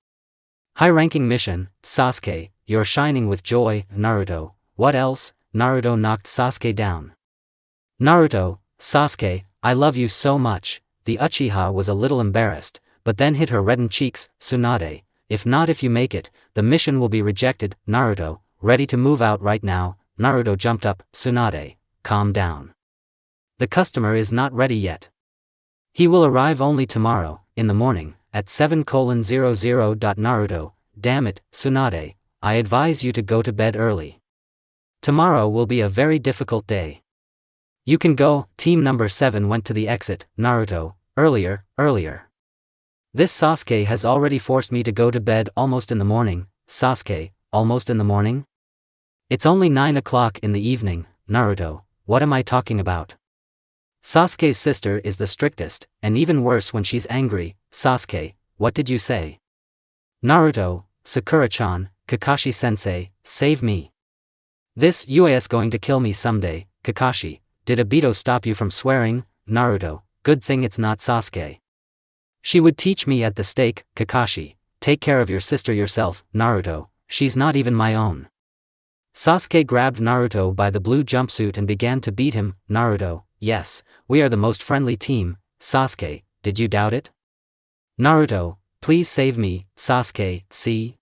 High-ranking mission, Sasuke, you're shining with joy, Naruto, what else? Naruto knocked Sasuke down. Naruto, Sasuke, I love you so much. The Uchiha was a little embarrassed, but then hit her reddened cheeks. Tsunade, if you make it, the mission will be rejected. Naruto, ready to move out right now. Naruto jumped up. Tsunade, calm down. The customer is not ready yet. He will arrive only tomorrow, in the morning, at 7:00. Naruto, damn it, Tsunade, I advise you to go to bed early. Tomorrow will be a very difficult day. You can go. Team number 7 went to the exit. Naruto, earlier. This Sasuke has already forced me to go to bed almost in the morning. Sasuke, almost in the morning? It's only 9 o'clock in the evening. Naruto, what am I talking about? Sasuke's sister is the strictest, and even worse when she's angry. Sasuke, what did you say? Naruto, Sakura-chan, Kakashi-sensei, save me. This UAS going to kill me someday. Kakashi, did Obito stop you from swearing? Naruto, good thing it's not Sasuke. She would teach me at the stake. Kakashi, take care of your sister yourself. Naruto, she's not even my own. Sasuke grabbed Naruto by the blue jumpsuit and began to beat him. Naruto, yes, we are the most friendly team. Sasuke, did you doubt it? Naruto, please save me. Sasuke, see?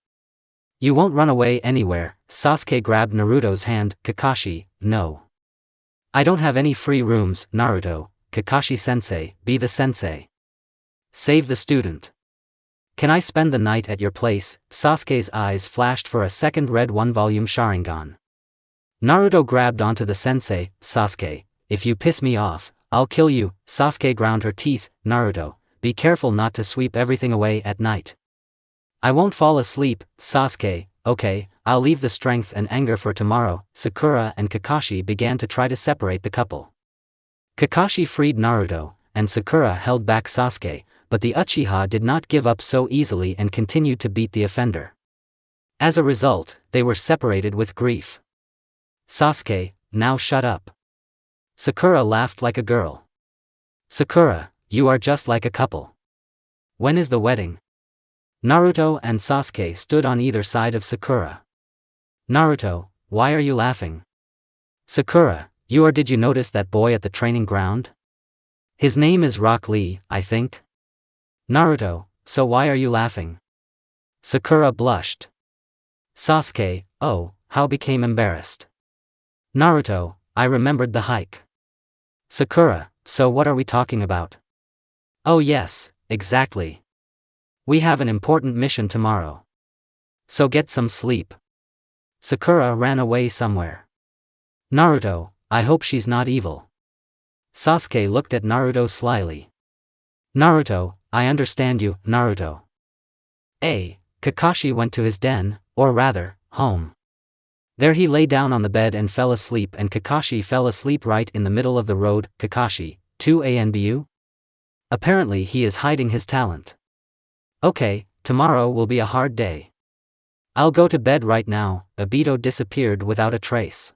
You won't run away anywhere. Sasuke grabbed Naruto's hand. Kakashi, no. I don't have any free rooms. Naruto, Kakashi-sensei, be the sensei. Save the student. Can I spend the night at your place? Sasuke's eyes flashed for a second. Red 1-volume Sharingan. Naruto grabbed onto the sensei. Sasuke, if you piss me off, I'll kill you. Sasuke ground her teeth. Naruto, be careful not to sweep everything away at night. I won't fall asleep. Sasuke, okay, I'll leave the strength and anger for tomorrow. Sakura and Kakashi began to try to separate the couple. Kakashi freed Naruto, and Sakura held back Sasuke, but the Uchiha did not give up so easily and continued to beat the offender. As a result, they were separated with grief. Sasuke, now shut up. Sakura laughed like a girl. Sakura, you are just like a couple. When is the wedding? Naruto and Sasuke stood on either side of Sakura. Naruto, why are you laughing? Sakura, did you notice that boy at the training ground? His name is Rock Lee, I think. Naruto, so why are you laughing? Sakura blushed. Sasuke, oh, how became embarrassed. Naruto, I remembered the hike. Sakura, so what are we talking about? Oh yes, exactly. We have an important mission tomorrow. So get some sleep. Sakura ran away somewhere. Naruto, I hope she's not evil. Sasuke looked at Naruto slyly. Naruto, I understand you, Naruto. Kakashi went to his den, or rather, home. There he lay down on the bed and fell asleep, and Kakashi fell asleep right in the middle of the road. Kakashi, 2ANBU? Apparently he is hiding his talent. Okay, tomorrow will be a hard day. I'll go to bed right now. Obito disappeared without a trace.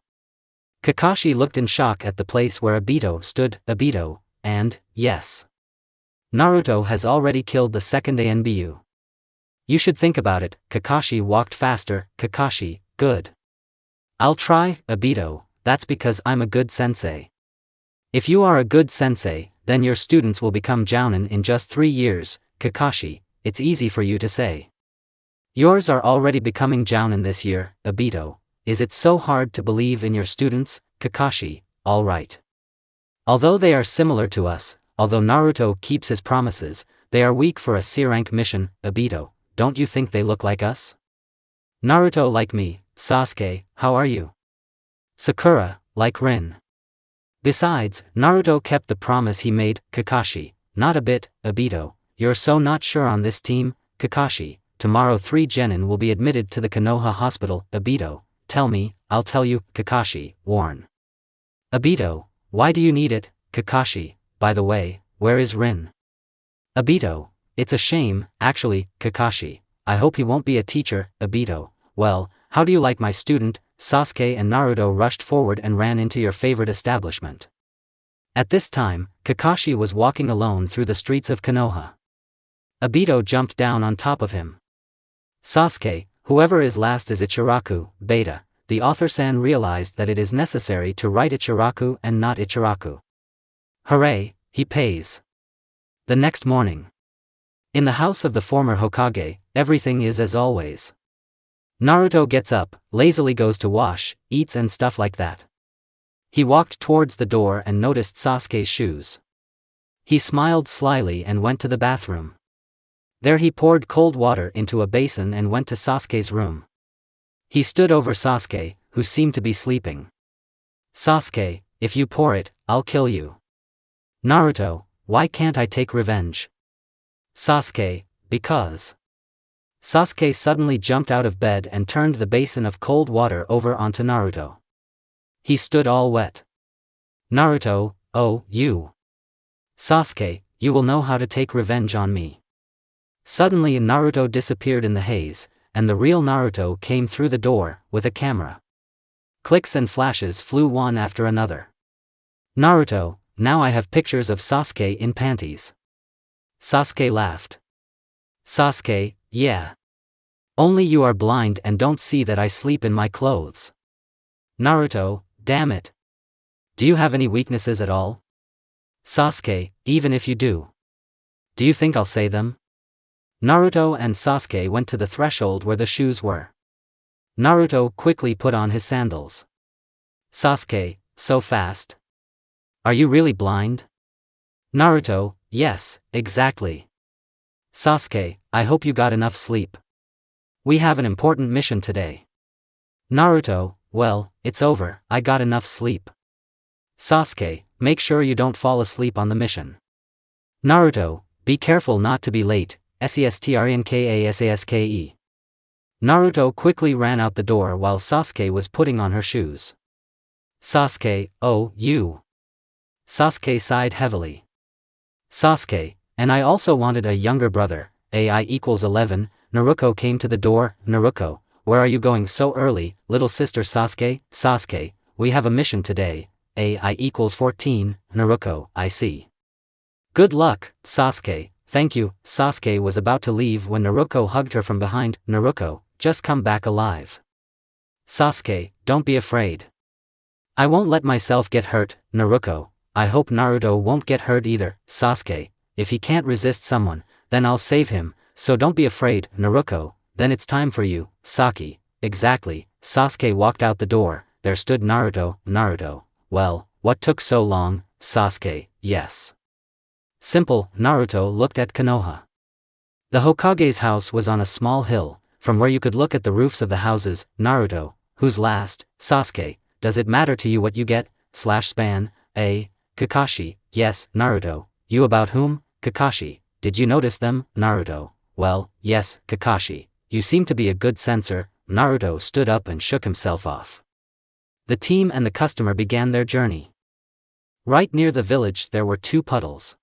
Kakashi looked in shock at the place where Obito stood. Obito, and, yes. Naruto has already killed the second ANBU. You should think about it. Kakashi walked faster. Kakashi, good. I'll try. Obito, that's because I'm a good sensei. If you are a good sensei, then your students will become jounin in just 3 years. Kakashi, it's easy for you to say. Yours are already becoming jounin this year. Obito, is it so hard to believe in your students? Kakashi, alright. Although they are similar to us, although Naruto keeps his promises, they are weak for a C-rank mission. Obito, don't you think they look like us? Naruto like me. Sasuke, how are you? Sakura, like Rin. Besides, Naruto kept the promise he made. Kakashi, not a bit. Obito, you're so not sure on this team. Kakashi, tomorrow 3 genin will be admitted to the Konoha hospital. Obito, tell me, I'll tell you. Kakashi, warn. Obito, why do you need it? Kakashi, by the way, where is Rin? Obito, it's a shame, actually. Kakashi, I hope he won't be a teacher. Obito, well, how do you like my student? Sasuke and Naruto rushed forward and ran into your favorite establishment. At this time, Kakashi was walking alone through the streets of Konoha. Obito jumped down on top of him. Sasuke, whoever is last is Ichiraku. Beta, the author-san realized that it is necessary to write Ichiraku and not Ichiraku. Hooray, he pays. The next morning. In the house of the former Hokage, everything is as always. Naruto gets up, lazily goes to wash, eats and stuff like that. He walked towards the door and noticed Sasuke's shoes. He smiled slyly and went to the bathroom. There he poured cold water into a basin and went to Sasuke's room. He stood over Sasuke, who seemed to be sleeping. Sasuke, if you pour it, I'll kill you. Naruto, why can't I take revenge? Sasuke, because. Sasuke suddenly jumped out of bed and turned the basin of cold water over onto Naruto. He stood all wet. Naruto, oh, you. Sasuke, you will know how to take revenge on me. Suddenly Naruto disappeared in the haze, and the real Naruto came through the door, with a camera. Clicks and flashes flew one after another. Naruto, now I have pictures of Sasuke in panties. Sasuke laughed. Sasuke, yeah. Only you are blind and don't see that I sleep in my clothes. Naruto, damn it. Do you have any weaknesses at all? Sasuke, even if you do. Do you think I'll say them? Naruto and Sasuke went to the threshold where the shoes were. Naruto quickly put on his sandals. Sasuke, so fast? Are you really blind? Naruto, yes, exactly. Sasuke, I hope you got enough sleep. We have an important mission today. Naruto, well, it's over, I got enough sleep. Sasuke, make sure you don't fall asleep on the mission. Naruto, be careful not to be late. SESTRNKASASKE. Naruto quickly ran out the door while Sasuke was putting on her shoes. Sasuke, oh, you. Sasuke sighed heavily. Sasuke, and I also wanted a younger brother, AI equals 11, Naruto came to the door. Naruto, where are you going so early, little sister Sasuke? Sasuke, we have a mission today, AI equals 14, Naruto, I see. Good luck, Sasuke, thank you. Sasuke was about to leave when Naruto hugged her from behind. Naruto, just come back alive. Sasuke, don't be afraid. I won't let myself get hurt. Naruto, I hope Naruto won't get hurt either. Sasuke, if he can't resist someone, then I'll save him, so don't be afraid. Naruto, then it's time for you, Saki. Exactly. Sasuke walked out the door. There stood Naruto. Naruto, well, what took so long? Sasuke, yes. Simple. Naruto looked at Konoha. The Hokage's house was on a small hill, from where you could look at the roofs of the houses. Naruto, who's last? Sasuke, does it matter to you what you get? /span, a. Kakashi, yes. Naruto, you about whom? Kakashi, did you notice them? Naruto, well, yes. Kakashi, you seem to be a good censor. Naruto stood up and shook himself off. The team and the customer began their journey. Right near the village there were two puddles.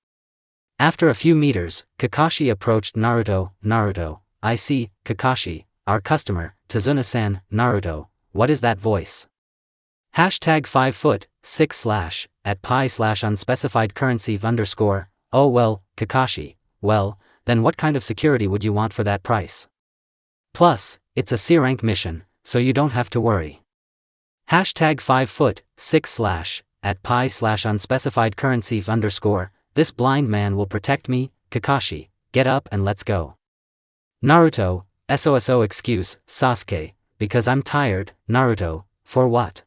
After a few meters, Kakashi approached Naruto. Naruto, I see. Kakashi, our customer, Tazuna-san. Naruto, what is that voice? Hashtag 5'6" at pi/unspecified currency _. Oh well, Kakashi, well, then what kind of security would you want for that price? Plus, it's a C-rank mission, so you don't have to worry. Hashtag 5'6" at pi/unspecified currency _. This blind man will protect me. Kakashi, get up and let's go. Naruto, SOSO excuse, Sasuke, because I'm tired. Naruto, for what?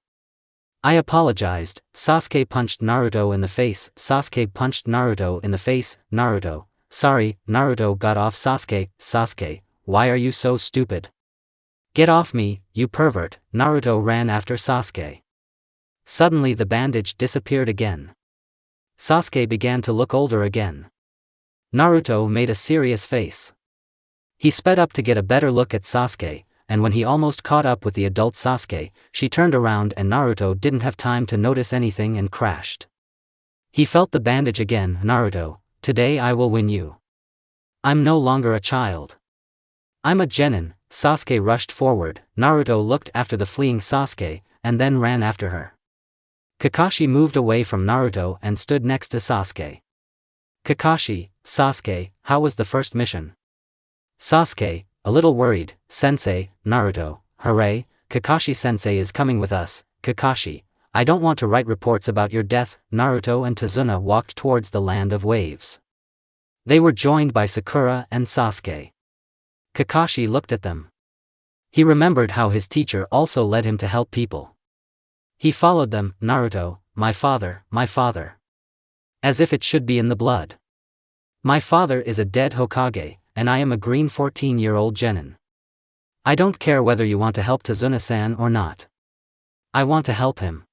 I apologized. Sasuke punched Naruto in the face. Sasuke punched Naruto in the face. Naruto, sorry. Naruto got off Sasuke. Sasuke, why are you so stupid? Get off me, you pervert. Naruto ran after Sasuke. Suddenly the bandage disappeared again. Sasuke began to look older again. Naruto made a serious face. He sped up to get a better look at Sasuke, and when he almost caught up with the adult Sasuke, she turned around and Naruto didn't have time to notice anything and crashed. He felt the bandage again. Naruto, today I will win you. I'm no longer a child. I'm a genin. Sasuke rushed forward. Naruto looked after the fleeing Sasuke, and then ran after her. Kakashi moved away from Naruto and stood next to Sasuke. Kakashi, Sasuke, how was the first mission? Sasuke, a little worried, Sensei. Naruto, hooray, Kakashi-sensei is coming with us. Kakashi, I don't want to write reports about your death. Naruto and Tazuna walked towards the land of waves. They were joined by Sakura and Sasuke. Kakashi looked at them. He remembered how his teacher also led him to help people. He followed them. Naruto, my father, my father. As if it should be in the blood. My father is a dead Hokage, and I am a green 14-year-old genin. I don't care whether you want to help Tazuna-san or not. I want to help him.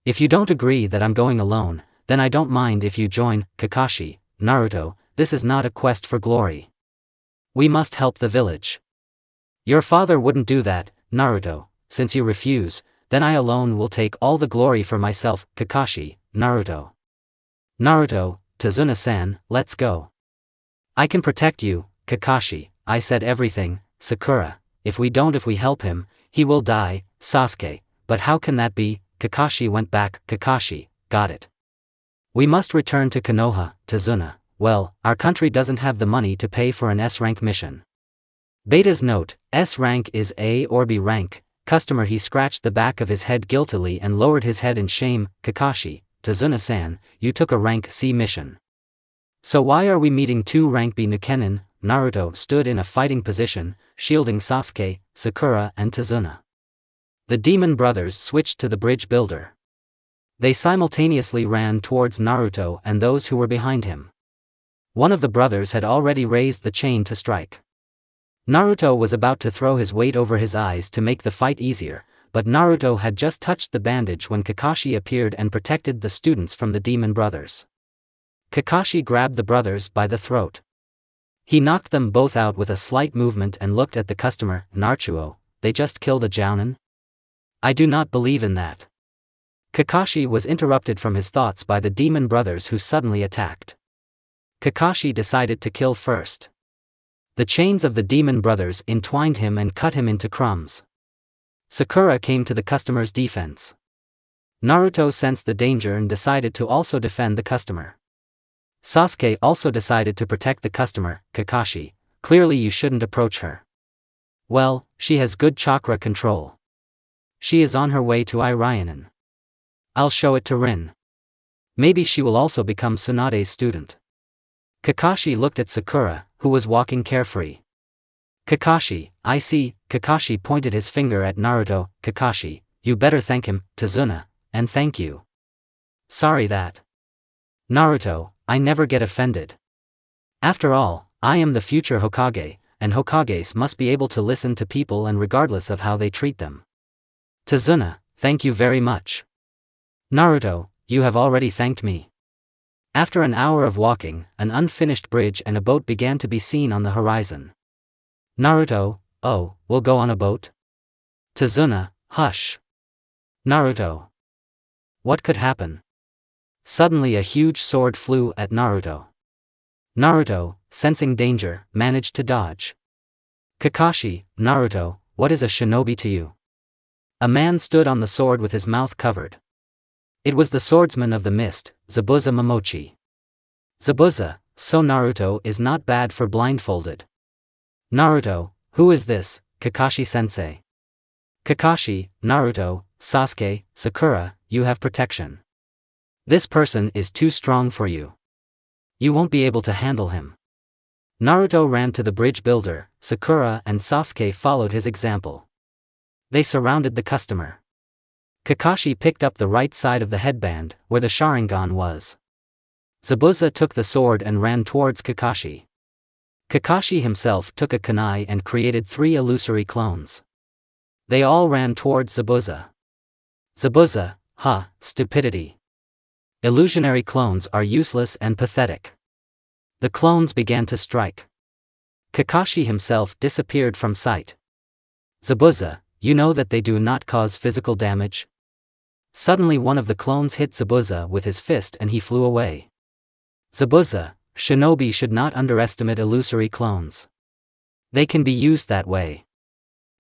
If you don't agree that I'm going alone, then I don't mind if you join. Kakashi, Naruto, this is not a quest for glory. We must help the village. Your father wouldn't do that. Naruto, since you refuse, then I alone will take all the glory for myself. Kakashi, Naruto. Naruto, Tazuna-san, let's go. I can protect you. Kakashi, I said everything. Sakura, if we help him, he will die. Sasuke, but how can that be? Kakashi went back. Kakashi, got it. We must return to Konoha. Tazuna, well, our country doesn't have the money to pay for an S-rank mission. Beta's note, S rank is A or B rank. Customer. He scratched the back of his head guiltily and lowered his head in shame. Kakashi, Tazuna-san, you took a rank C mission. So why are we meeting two rank B Nukenin? Naruto stood in a fighting position, shielding Sasuke, Sakura and Tazuna. The demon brothers switched to the bridge builder. They simultaneously ran towards Naruto and those who were behind him. One of the brothers had already raised the chain to strike. Naruto was about to throw his weight over his eyes to make the fight easier, but Naruto had just touched the bandage when Kakashi appeared and protected the students from the demon brothers. Kakashi grabbed the brothers by the throat. He knocked them both out with a slight movement and looked at the customer. Naruto, they just killed a jounin? I do not believe in that. Kakashi was interrupted from his thoughts by the demon brothers who suddenly attacked. Kakashi decided to kill first. The chains of the demon brothers entwined him and cut him into crumbs. Sakura came to the customer's defense. Naruto sensed the danger and decided to also defend the customer. Sasuke also decided to protect the customer. Kakashi, clearly you shouldn't approach her. Well, she has good chakra control. She is on her way to Irionen. I'll show it to Rin. Maybe she will also become Tsunade's student. Kakashi looked at Sakura, who was walking carefree. Kakashi, I see. Kakashi pointed his finger at Naruto. Kakashi, you better thank him, Tazuna, and thank you. Sorry that. Naruto, I never get offended. After all, I am the future Hokage, and Hokages must be able to listen to people and regardless of how they treat them. Tazuna, thank you very much. Naruto, you have already thanked me. After an hour of walking, an unfinished bridge and a boat began to be seen on the horizon. Naruto, oh, we'll go on a boat? Tazuna, hush. Naruto. What could happen? Suddenly a huge sword flew at Naruto. Naruto, sensing danger, managed to dodge. Kakashi, Naruto, what is a shinobi to you? A man stood on the sword with his mouth covered. It was the swordsman of the mist, Zabuza Momochi. Zabuza, so Naruto is not bad for blindfolded. Naruto, who is this, Kakashi-sensei? Kakashi, Naruto, Sasuke, Sakura, you have protection. This person is too strong for you. You won't be able to handle him. Naruto ran to the bridge builder, Sakura and Sasuke followed his example. They surrounded the customer. Kakashi picked up the right side of the headband, where the Sharingan was. Zabuza took the sword and ran towards Kakashi. Kakashi himself took a kunai and created 3 illusory clones. They all ran towards Zabuza. Zabuza, stupidity. Illusionary clones are useless and pathetic. The clones began to strike. Kakashi himself disappeared from sight. Zabuza, you know that they do not cause physical damage? Suddenly one of the clones hit Zabuza with his fist and he flew away. Zabuza, shinobi should not underestimate illusory clones. They can be used that way.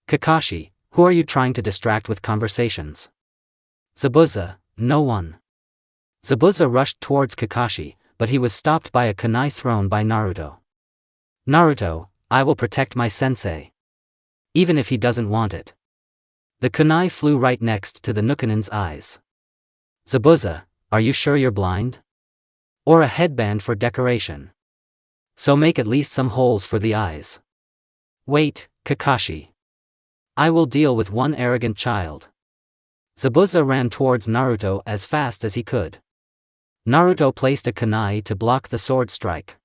Kakashi, who are you trying to distract with conversations? Zabuza, no one. Zabuza rushed towards Kakashi, but he was stopped by a kunai thrown by Naruto. Naruto, I will protect my sensei. Even if he doesn't want it. The kunai flew right next to the Nukanin's eyes. Zabuza, are you sure you're blind? Or a headband for decoration? So make at least some holes for the eyes. Wait, Kakashi. I will deal with one arrogant child. Zabuza ran towards Naruto as fast as he could. Naruto placed a kunai to block the sword strike.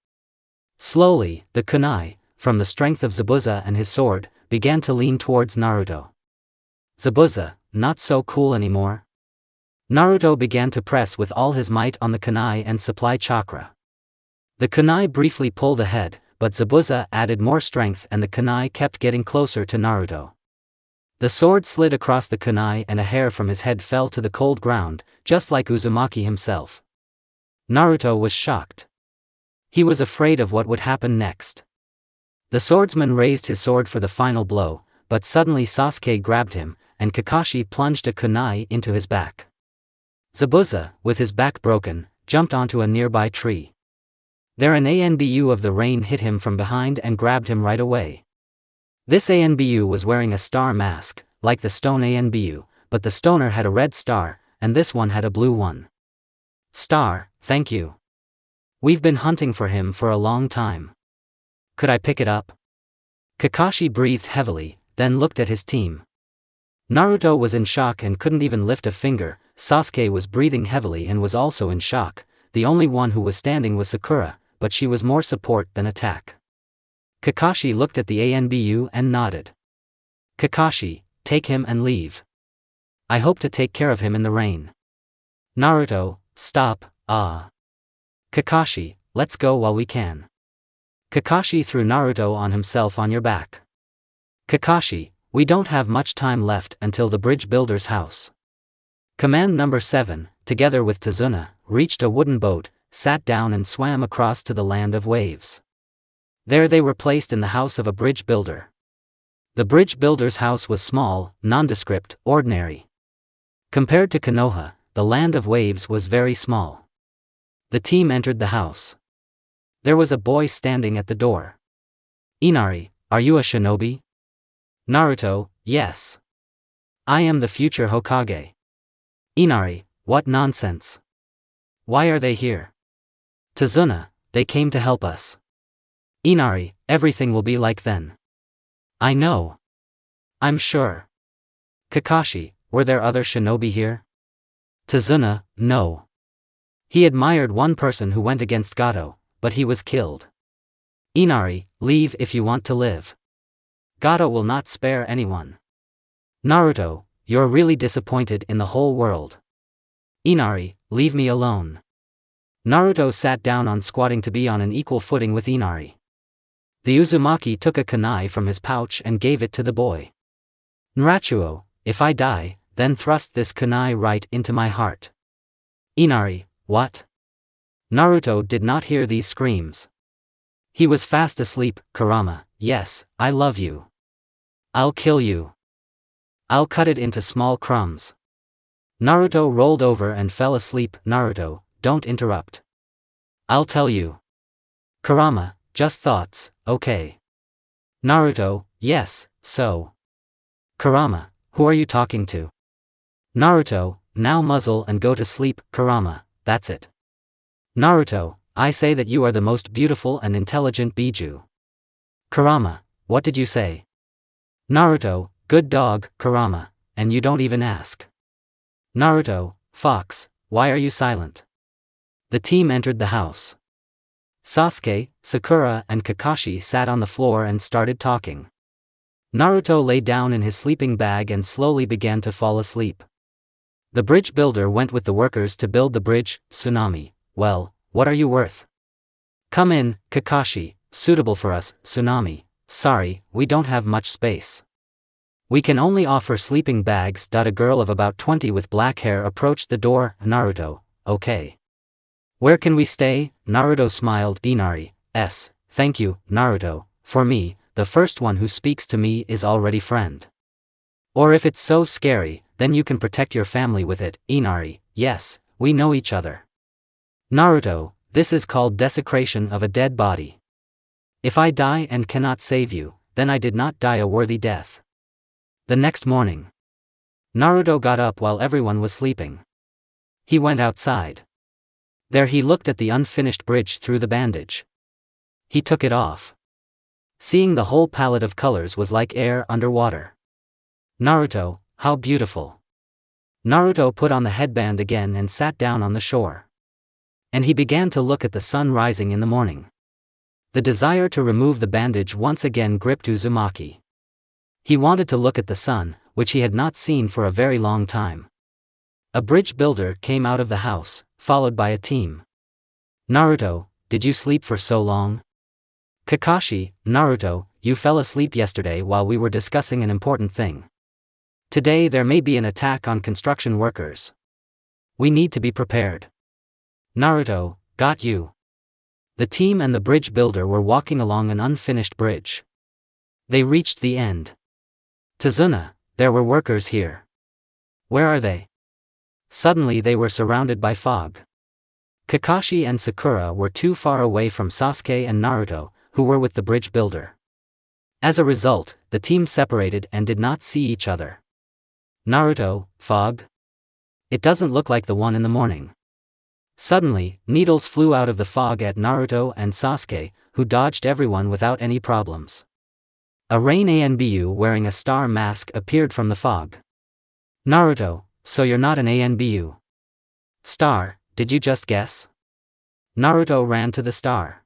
Slowly, the kunai, from the strength of Zabuza and his sword, began to lean towards Naruto. Zabuza, not so cool anymore. Naruto began to press with all his might on the kunai and supply chakra. The kunai briefly pulled ahead, but Zabuza added more strength and the kunai kept getting closer to Naruto. The sword slid across the kunai and a hair from his head fell to the cold ground, just like Uzumaki himself. Naruto was shocked. He was afraid of what would happen next. The swordsman raised his sword for the final blow, but suddenly Sasuke grabbed him, and Kakashi plunged a kunai into his back. Zabuza, with his back broken, jumped onto a nearby tree. There an ANBU of the rain hit him from behind and grabbed him right away. This ANBU was wearing a star mask, like the stone ANBU, but the stoner had a red star, and this one had a blue one. Star, thank you. We've been hunting for him for a long time. Could I pick it up? Kakashi breathed heavily, then looked at his team. Naruto was in shock and couldn't even lift a finger. Sasuke was breathing heavily and was also in shock. The only one who was standing was Sakura, but she was more support than attack. Kakashi looked at the ANBU and nodded. Kakashi, take him and leave. I hope to take care of him in the rain. Naruto, stop, Kakashi, let's go while we can. Kakashi threw Naruto on himself on your back. Kakashi, we don't have much time left until the bridge builder's house. Command number 7, together with Tazuna, reached a wooden boat, sat down and swam across to the land of waves. There they were placed in the house of a bridge builder. The bridge builder's house was small, nondescript, ordinary. Compared to Konoha, the land of waves was very small. The team entered the house. There was a boy standing at the door. Inari, are you a shinobi? Naruto, yes. I am the future Hokage. Inari, what nonsense. Why are they here? Tazuna, they came to help us. Inari, everything will be like then. I know. I'm sure. Kakashi, were there other shinobi here? Tazuna, no. He admired one person who went against Gato, but he was killed. Inari, leave if you want to live. Gato will not spare anyone. Naruto, you're really disappointed in the whole world. Inari, leave me alone. Naruto sat down on squatting to be on an equal footing with Inari. The Uzumaki took a kunai from his pouch and gave it to the boy. Narachuo, if I die, then thrust this kunai right into my heart. Inari, what? Naruto did not hear these screams. He was fast asleep. Kurama, yes, I love you. I'll kill you. I'll cut it into small crumbs. Naruto rolled over and fell asleep. Naruto, don't interrupt. I'll tell you. Kurama, just thoughts, okay. Naruto, yes, so. Kurama, who are you talking to? Naruto, now muzzle and go to sleep. Kurama, that's it. Naruto, I say that you are the most beautiful and intelligent Biju. Kurama, what did you say? Naruto, good dog, Kurama, and you don't even ask. Naruto, Fox, why are you silent? The team entered the house. Sasuke, Sakura and Kakashi sat on the floor and started talking. Naruto lay down in his sleeping bag and slowly began to fall asleep. The bridge builder went with the workers to build the bridge. Tsunami, well, what are you worth? Come in, Kakashi, suitable for us. Tsunami, sorry, we don't have much space. We can only offer sleeping bags. A girl of about 20 with black hair approached the door. Naruto, okay. Where can we stay? Naruto smiled. Inari, thank you, Naruto, for me, the first one who speaks to me is already friend. Or if it's so scary, then you can protect your family with it. Inari, yes, we know each other. Naruto, this is called desecration of a dead body. If I die and cannot save you, then I did not die a worthy death. The next morning, Naruto got up while everyone was sleeping. He went outside. There he looked at the unfinished bridge through the bandage. He took it off. Seeing the whole palette of colors was like air underwater. Naruto, how beautiful. Naruto put on the headband again and sat down on the shore. And he began to look at the sun rising in the morning. The desire to remove the bandage once again gripped Uzumaki. He wanted to look at the sun, which he had not seen for a very long time. A bridge builder came out of the house, followed by a team. Naruto, did you sleep for so long? Kakashi, Naruto, you fell asleep yesterday while we were discussing an important thing. Today there may be an attack on construction workers. We need to be prepared. Naruto, got you. The team and the bridge builder were walking along an unfinished bridge. They reached the end. Tazuna, there were workers here. Where are they? Suddenly they were surrounded by fog. Kakashi and Sakura were too far away from Sasuke and Naruto, who were with the bridge builder. As a result, the team separated and did not see each other. Naruto, fog? It doesn't look like the one in the morning. Suddenly, needles flew out of the fog at Naruto and Sasuke, who dodged everyone without any problems. A Rain Anbu wearing a star mask appeared from the fog. Naruto, so you're not an Anbu. Star, did you just guess? Naruto ran to the star.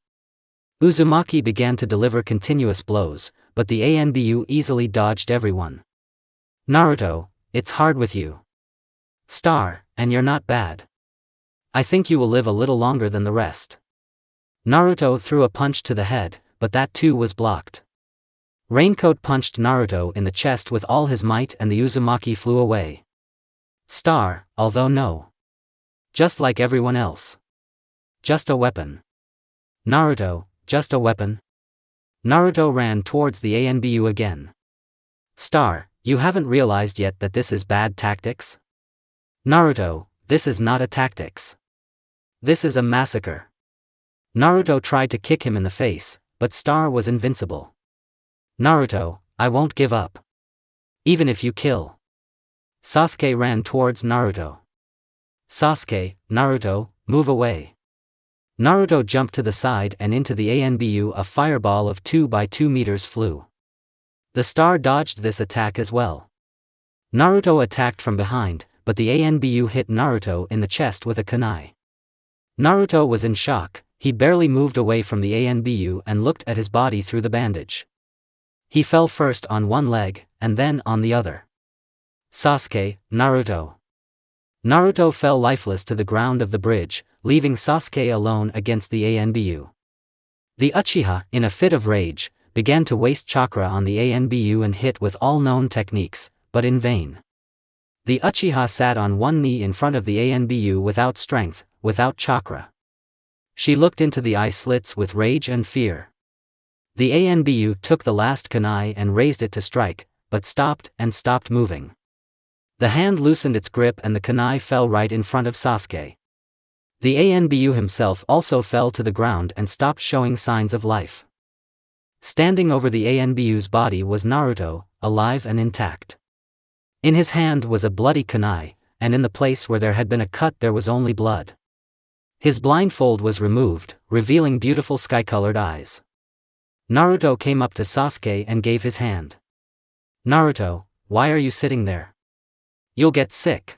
Uzumaki began to deliver continuous blows, but the Anbu easily dodged everyone. Naruto, it's hard with you. Star, and you're not bad. I think you will live a little longer than the rest. Naruto threw a punch to the head, but that too was blocked. Raincoat punched Naruto in the chest with all his might and the Uzumaki flew away. Star, although no. Just like everyone else. Just a weapon. Naruto, just a weapon? Naruto ran towards the ANBU again. Star, you haven't realized yet that this is bad tactics? Naruto, this is not a tactics. This is a massacre. Naruto tried to kick him in the face, but Star was invincible. Naruto, I won't give up. Even if you kill. Sasuke ran towards Naruto. Sasuke, Naruto, move away. Naruto jumped to the side and into the ANBU. A fireball of 2 by 2 meters flew. The Star dodged this attack as well. Naruto attacked from behind, but the ANBU hit Naruto in the chest with a kunai. Naruto was in shock, he barely moved away from the ANBU and looked at his body through the bandage. He fell first on one leg, and then on the other. Sasuke, Naruto. Naruto fell lifeless to the ground of the bridge, leaving Sasuke alone against the ANBU. The Uchiha, in a fit of rage, began to waste chakra on the ANBU and hit with all known techniques, but in vain. The Uchiha sat on one knee in front of the ANBU without strength, without chakra. She looked into the eye slits with rage and fear. The ANBU took the last kunai and raised it to strike, but stopped moving. The hand loosened its grip and the kunai fell right in front of Sasuke. The ANBU himself also fell to the ground and stopped showing signs of life. Standing over the ANBU's body was Naruto, alive and intact. In his hand was a bloody kunai, and in the place where there had been a cut there was only blood. His blindfold was removed, revealing beautiful sky-colored eyes. Naruto came up to Sasuke and gave his hand. Naruto, why are you sitting there? You'll get sick.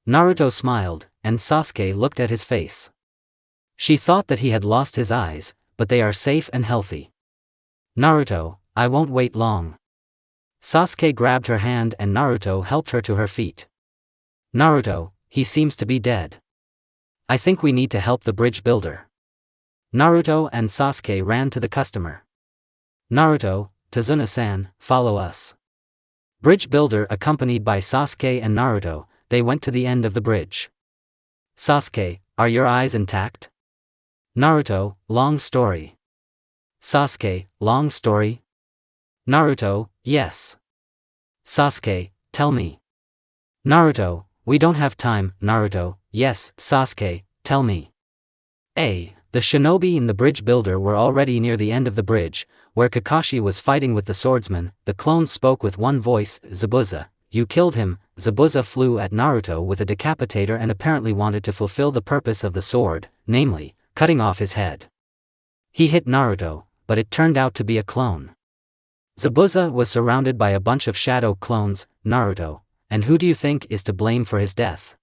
Naruto smiled, and Sasuke looked at his face. She thought that he had lost his eyes, but they are safe and healthy. Naruto, I won't wait long. Sasuke grabbed her hand and Naruto helped her to her feet. Naruto, he seems to be dead. I think we need to help the bridge builder. Naruto and Sasuke ran to the customer. Naruto, Tazuna-san, follow us. Bridge builder accompanied by Sasuke and Naruto, they went to the end of the bridge. Sasuke, are your eyes intact? Naruto, long story. Sasuke, long story? Naruto, yes. Sasuke, tell me. Naruto, we don't have time. Naruto, yes. Sasuke, tell me. The shinobi and the bridge builder were already near the end of the bridge, where Kakashi was fighting with the swordsman. The clones spoke with one voice, Zabuza, you killed him. Zabuza flew at Naruto with a decapitator and apparently wanted to fulfill the purpose of the sword, namely, cutting off his head. He hit Naruto, but it turned out to be a clone. Zabuza was surrounded by a bunch of shadow clones, Naruto, and who do you think is to blame for his death?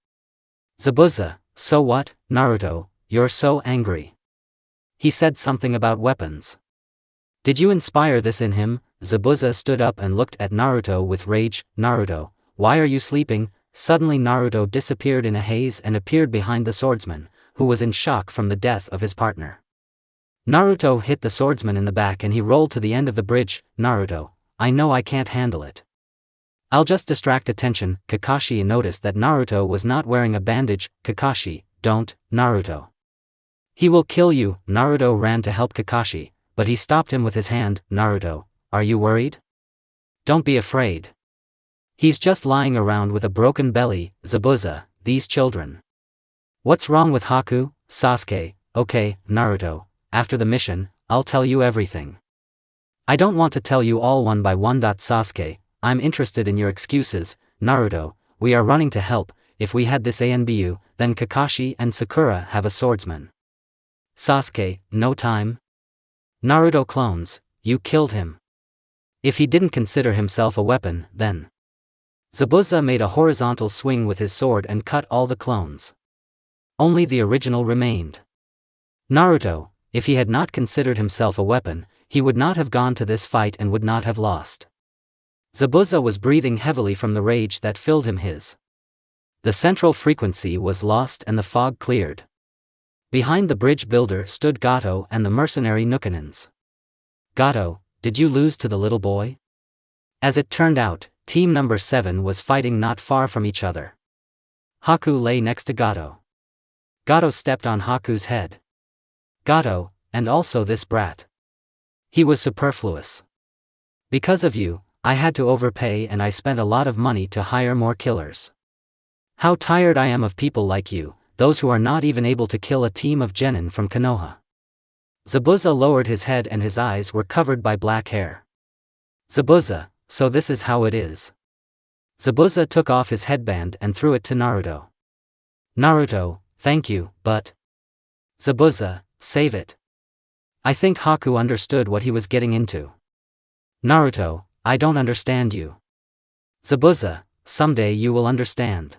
Zabuza, so what, Naruto, you're so angry. He said something about weapons. Did you inspire this in him? Zabuza stood up and looked at Naruto with rage. Naruto, why are you sleeping? Suddenly Naruto disappeared in a haze and appeared behind the swordsman, who was in shock from the death of his partner. Naruto hit the swordsman in the back and he rolled to the end of the bridge. Naruto, I know I can't handle it. I'll just distract attention. Kakashi noticed that Naruto was not wearing a bandage. Kakashi, don't, Naruto. He will kill you. Naruto ran to help Kakashi, but he stopped him with his hand. Naruto, are you worried? Don't be afraid. He's just lying around with a broken belly. Zabuza, these children. What's wrong with Haku? Sasuke, okay, Naruto, after the mission, I'll tell you everything. I don't want to tell you all one by one. Sasuke, I'm interested in your excuses. Naruto, we are running to help. If we had this ANBU, then Kakashi and Sakura have a swordsman. Sasuke, no time. Naruto clones, you killed him. If he didn't consider himself a weapon, then. Zabuza made a horizontal swing with his sword and cut all the clones. Only the original remained. Naruto, if he had not considered himself a weapon, he would not have gone to this fight and would not have lost. Zabuza was breathing heavily from the rage that filled him. The central frequency was lost and the fog cleared. Behind the bridge builder stood Gato and the mercenary Nukanins. Gato, did you lose to the little boy? As it turned out, team number 7 was fighting not far from each other. Haku lay next to Gato. Gato stepped on Haku's head. Gato, and also this brat. He was superfluous. Because of you, I had to overpay and I spent a lot of money to hire more killers. How tired I am of people like you, those who are not even able to kill a team of genin from Konoha. Zabuza lowered his head and his eyes were covered by black hair. Zabuza, so this is how it is. Zabuza took off his headband and threw it to Naruto. Naruto, thank you, but... Zabuza, save it. I think Haku understood what he was getting into. Naruto, I don't understand you. Zabuza, someday you will understand.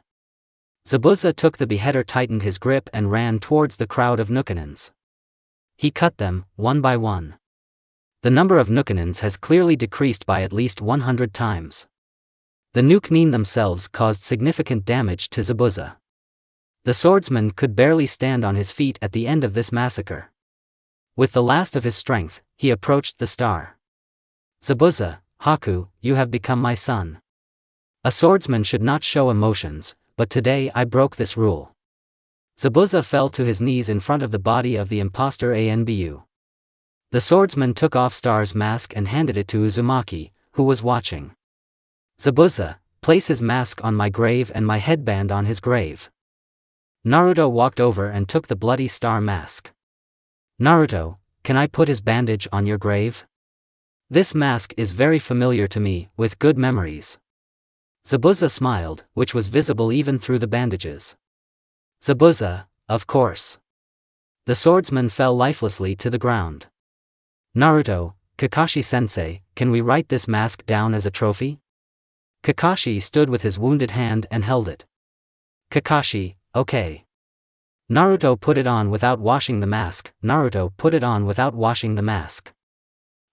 Zabuza took the beheader, tightened his grip and ran towards the crowd of Nukanins. He cut them, one by one. The number of Nukanins has clearly decreased by at least 100 times. The Nukanin themselves caused significant damage to Zabuza. The swordsman could barely stand on his feet at the end of this massacre. With the last of his strength, he approached the star. Zabuza, Haku, you have become my son. A swordsman should not show emotions, but today I broke this rule. Zabuza fell to his knees in front of the body of the imposter Anbu. The swordsman took off Star's mask and handed it to Uzumaki, who was watching. Zabuza, place his mask on my grave and my headband on his grave. Naruto walked over and took the bloody Star mask. Naruto, can I put his bandage on your grave? This mask is very familiar to me, with good memories. Zabuza smiled, which was visible even through the bandages. Zabuza, of course. The swordsman fell lifelessly to the ground. Naruto, Kakashi-sensei, can we write this mask down as a trophy? Kakashi stood with his wounded hand and held it. Kakashi, okay. Naruto put it on without washing the mask. Naruto put it on without washing the mask.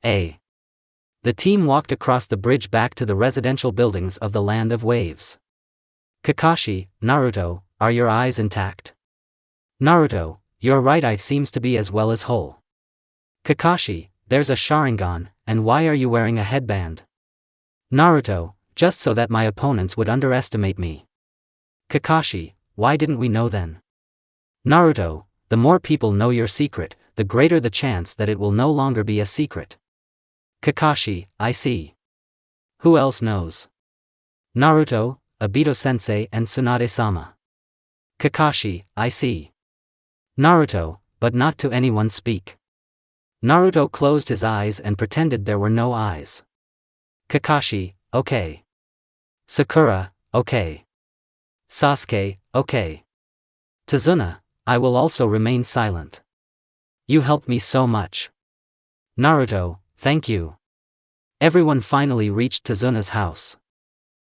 The team walked across the bridge back to the residential buildings of the Land of Waves. Kakashi, Naruto, are your eyes intact? Naruto, your right eye seems to be as well as whole. Kakashi, there's a Sharingan, and why are you wearing a headband? Naruto, just so that my opponents would underestimate me. Kakashi, why didn't we know then? Naruto, the more people know your secret, the greater the chance that it will no longer be a secret. Kakashi, I see. Who else knows? Naruto, Obito-sensei and Tsunade-sama. Kakashi, I see. Naruto, but not to anyone speak. Naruto closed his eyes and pretended there were no eyes. Kakashi, okay. Sakura, okay. Sasuke, okay. Tazuna, I will also remain silent. You helped me so much. Naruto, thank you. Everyone finally reached Tazuna's house.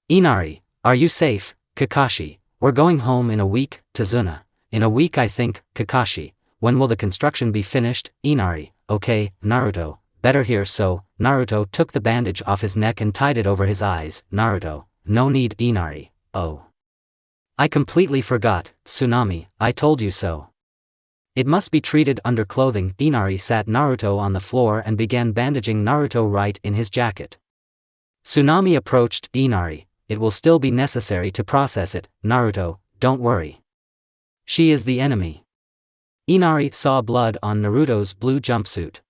Inari, are you safe? Kakashi, we're going home in a week. Tazuna, in a week I think. Kakashi, when will the construction be finished? Inari, okay. Naruto, better here. So, Naruto took the bandage off his neck and tied it over his eyes. Naruto, no need. Inari, oh. I completely forgot. Tsunami, I told you so. It must be treated under clothing. Inari sat Naruto on the floor and began bandaging Naruto right in his jacket. Tsunami approached. Inari, it will still be necessary to process it. Naruto, don't worry. She is the enemy. Inari saw blood on Naruto's blue jumpsuit.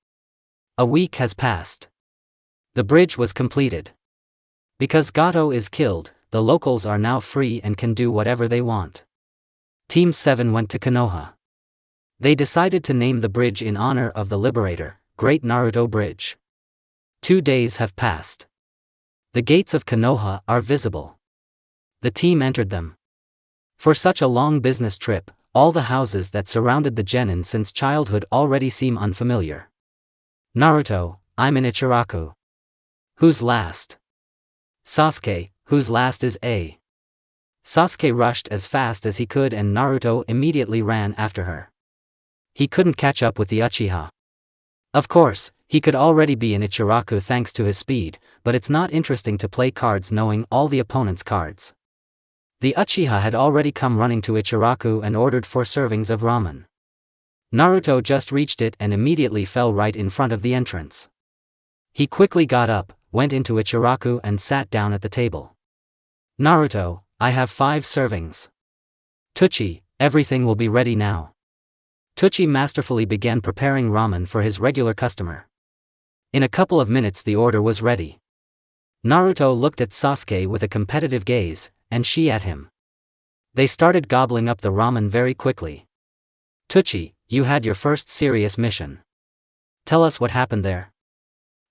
A week has passed. The bridge was completed. Because Gato is killed, the locals are now free and can do whatever they want. Team 7 went to Konoha. They decided to name the bridge in honor of the Liberator, Great Naruto Bridge. 2 days have passed. The gates of Konoha are visible. The team entered them. For such a long business trip, all the houses that surrounded the genin since childhood already seem unfamiliar. Naruto, I'm in Ichiraku. Who's last? Sasuke, who's last is A. Sasuke rushed as fast as he could and Naruto immediately ran after her. He couldn't catch up with the Uchiha. Of course, he could already be in Ichiraku thanks to his speed, but it's not interesting to play cards knowing all the opponent's cards. The Uchiha had already come running to Ichiraku and ordered 4 servings of ramen. Naruto just reached it and immediately fell right in front of the entrance. He quickly got up, went into Ichiraku and sat down at the table. Naruto, I have 5 servings. Teuchi, everything will be ready now. Teuchi masterfully began preparing ramen for his regular customer. In a couple of minutes the order was ready. Naruto looked at Sasuke with a competitive gaze, and she at him. They started gobbling up the ramen very quickly. Teuchi, you had your first serious mission. Tell us what happened there.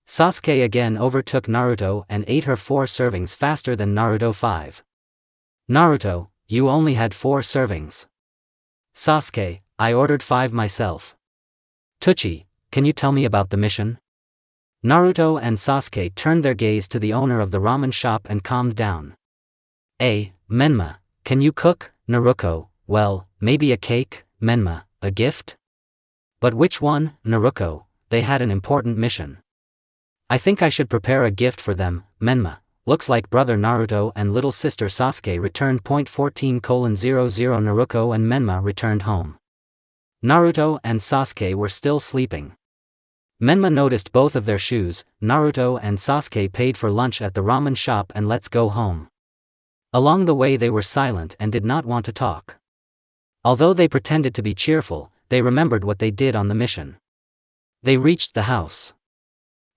Sasuke again overtook Naruto and ate her 4 servings faster than Naruto 5. Naruto, you only had 4 servings. Sasuke, I ordered 5 myself. Teuchi, can you tell me about the mission? Naruto and Sasuke turned their gaze to the owner of the ramen shop and calmed down. Menma, can you cook? Naruto, well, maybe a cake. Menma, a gift? But which one? Naruto, they had an important mission. I think I should prepare a gift for them. Menma, looks like brother Naruto and little sister Sasuke returned. 14:00 Naruto and Menma returned home. Naruto and Sasuke were still sleeping. Menma noticed both of their shoes. Naruto and Sasuke paid for lunch at the ramen shop and let's go home. Along the way they were silent and did not want to talk. Although they pretended to be cheerful, they remembered what they did on the mission. They reached the house.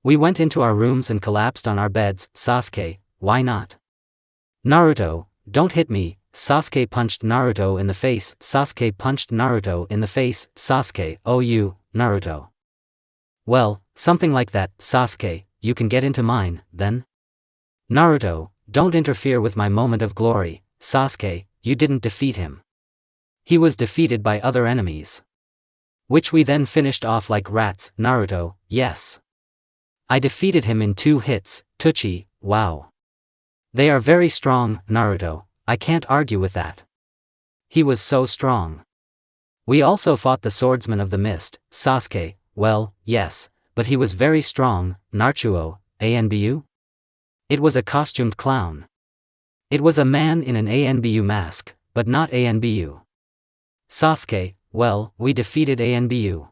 We went into our rooms and collapsed on our beds. Sasuke, why not? Naruto, don't hit me. Sasuke punched Naruto in the face. Sasuke punched Naruto in the face. Sasuke, oh you, Naruto. Well, something like that. Sasuke, you can get into mine, then? Naruto, don't interfere with my moment of glory. Sasuke, you didn't defeat him. He was defeated by other enemies. Which we then finished off like rats. Naruto, yes. I defeated him in 2 hits. Teuchi, wow. They are very strong. Naruto, I can't argue with that. He was so strong. We also fought the swordsman of the mist. Sasuke, well, yes, but he was very strong. Naruto, Anbu? It was a costumed clown. It was a man in an Anbu mask, but not Anbu. Sasuke, well, we defeated Anbu.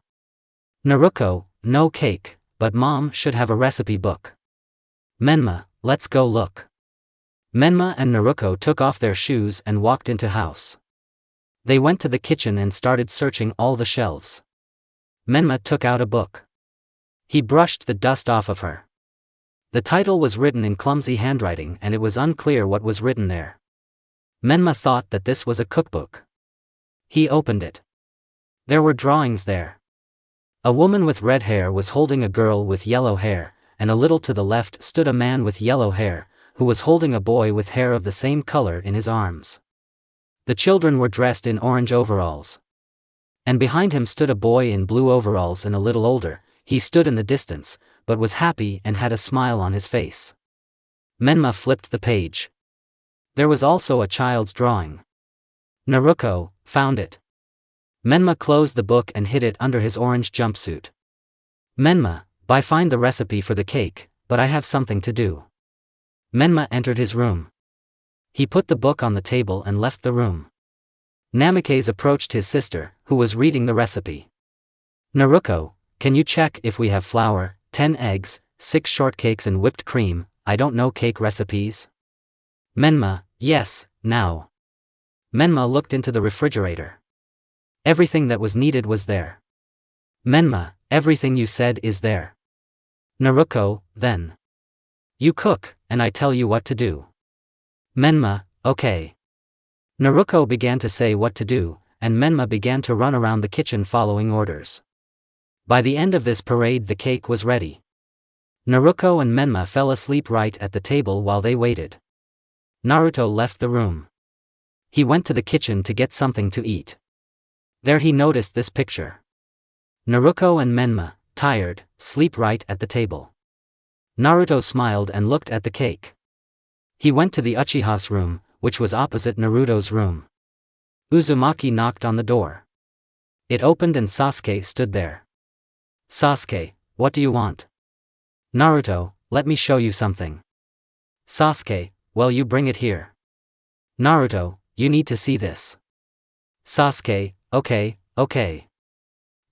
Naruto, no cake. But mom should have a recipe book. Menma, let's go look. Menma and Naruto took off their shoes and walked into house. They went to the kitchen and started searching all the shelves. Menma took out a book. He brushed the dust off of her. The title was written in clumsy handwriting and it was unclear what was written there. Menma thought that this was a cookbook. He opened it. There were drawings there. A woman with red hair was holding a girl with yellow hair, and a little to the left stood a man with yellow hair, who was holding a boy with hair of the same color in his arms. The children were dressed in orange overalls. And behind him stood a boy in blue overalls and a little older. He stood in the distance, but was happy and had a smile on his face. Menma flipped the page. There was also a child's drawing. Naruto found it. Menma closed the book and hid it under his orange jumpsuit. Menma, find the recipe for the cake, but I have something to do. Menma entered his room. He put the book on the table and left the room. Namikaze approached his sister, who was reading the recipe. Naruto, can you check if we have flour, 10 eggs, 6 shortcakes and whipped cream? I don't know cake recipes. Menma, yes, now. Menma looked into the refrigerator. Everything that was needed was there. Menma, everything you said is there. Naruto, then. You cook, and I tell you what to do. Menma, okay. Naruto began to say what to do, and Menma began to run around the kitchen following orders. By the end of this parade the cake was ready. Naruto and Menma fell asleep right at the table while they waited. Naruto left the room. He went to the kitchen to get something to eat. There he noticed this picture. Naruto and Menma, tired, sleep right at the table. Naruto smiled and looked at the cake. He went to the Uchiha's room, which was opposite Naruto's room. Uzumaki knocked on the door. It opened and Sasuke stood there. Sasuke, what do you want? Naruto, let me show you something. Sasuke, well you bring it here. Naruto, you need to see this. Sasuke, okay.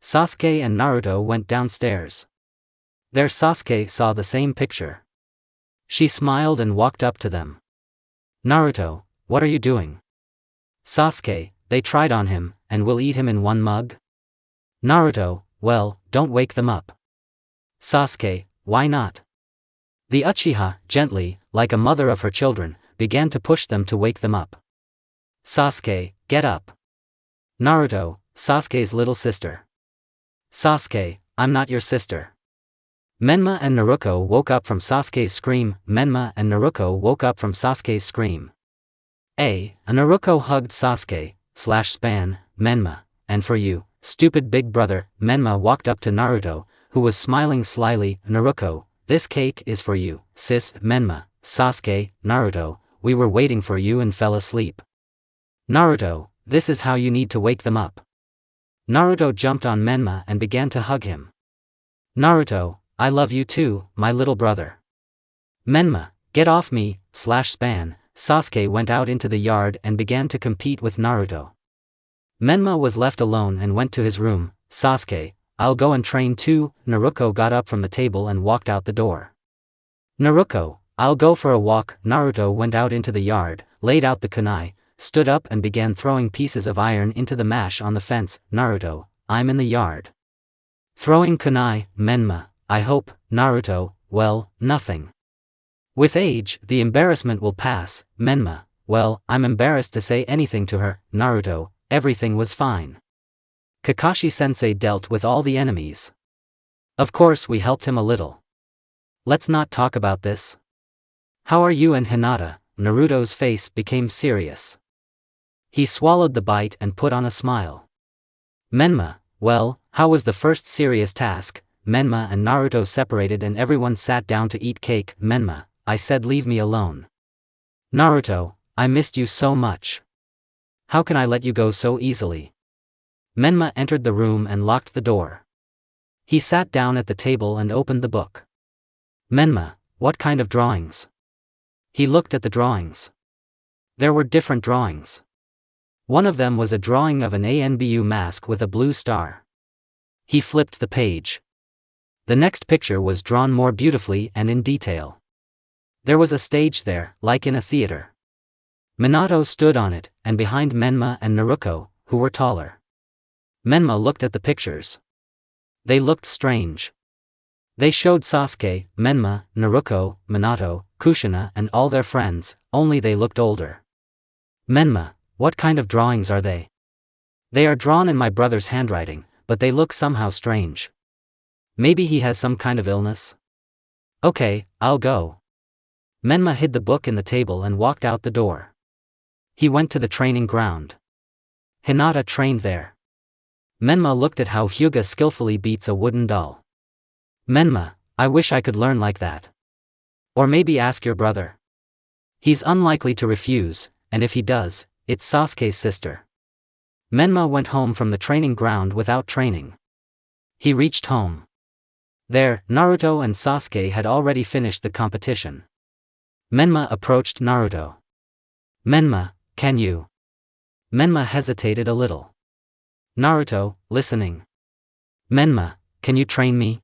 Sasuke and Naruto went downstairs. There Sasuke saw the same picture. She smiled and walked up to them. Naruto, what are you doing? Sasuke, they tried on him, and we'll eat him in one mug? Naruto, well, don't wake them up. Sasuke, why not? The Uchiha, gently, like a mother of her children, began to push them to wake them up. Sasuke, get up. Naruto, Sasuke's little sister. Sasuke, I'm not your sister. Menma and Naruto woke up from Sasuke's scream. Menma and Naruto woke up from Sasuke's scream. Naruto hugged Sasuke/span, Menma, and for you, stupid big brother. Menma walked up to Naruto, who was smiling slyly. Naruto, this cake is for you, sis. Menma, Sasuke, Naruto, we were waiting for you and fell asleep. Naruto, this is how you need to wake them up. Naruto jumped on Menma and began to hug him. Naruto, I love you too, my little brother. Menma, get off me/span. Sasuke went out into the yard and began to compete with Naruto. Menma was left alone and went to his room. Sasuke, I'll go and train too. Naruto got up from the table and walked out the door. Naruto, I'll go for a walk. Naruto went out into the yard, laid out the kunai, stood up and began throwing pieces of iron into the mash on the fence. Naruto, I'm in the yard. Throwing kunai. Menma, I hope. Naruto, well, nothing. With age, the embarrassment will pass. Menma, well, I'm embarrassed to say anything to her. Naruto, everything was fine. Kakashi-sensei dealt with all the enemies. Of course we helped him a little. Let's not talk about this. How are you and Hinata? Naruto's face became serious. He swallowed the bite and put on a smile. Menma, well, how was the first serious task? Menma and Naruto separated and everyone sat down to eat cake. Menma, I said leave me alone. Naruto, I missed you so much. How can I let you go so easily? Menma entered the room and locked the door. He sat down at the table and opened the book. Menma, what kind of drawings? He looked at the drawings. There were different drawings. One of them was a drawing of an ANBU mask with a blue star. He flipped the page. The next picture was drawn more beautifully and in detail. There was a stage there, like in a theater. Minato stood on it, and behind Menma and Naruto, who were taller. Menma looked at the pictures. They looked strange. They showed Sasuke, Menma, Naruto, Minato, Kushina and all their friends, only they looked older. Menma, what kind of drawings are they? They are drawn in my brother's handwriting, but they look somehow strange. Maybe he has some kind of illness? Okay, I'll go. Menma hid the book in the table and walked out the door. He went to the training ground. Hinata trained there. Menma looked at how Hyuga skillfully beats a wooden doll. Menma, I wish I could learn like that. Or maybe ask your brother. He's unlikely to refuse, and if he does, it's Sasuke's sister. Menma went home from the training ground without training. He reached home. There, Naruto and Sasuke had already finished the competition. Menma approached Naruto. Menma, can you? Menma hesitated a little. Naruto, listening. Menma, can you train me?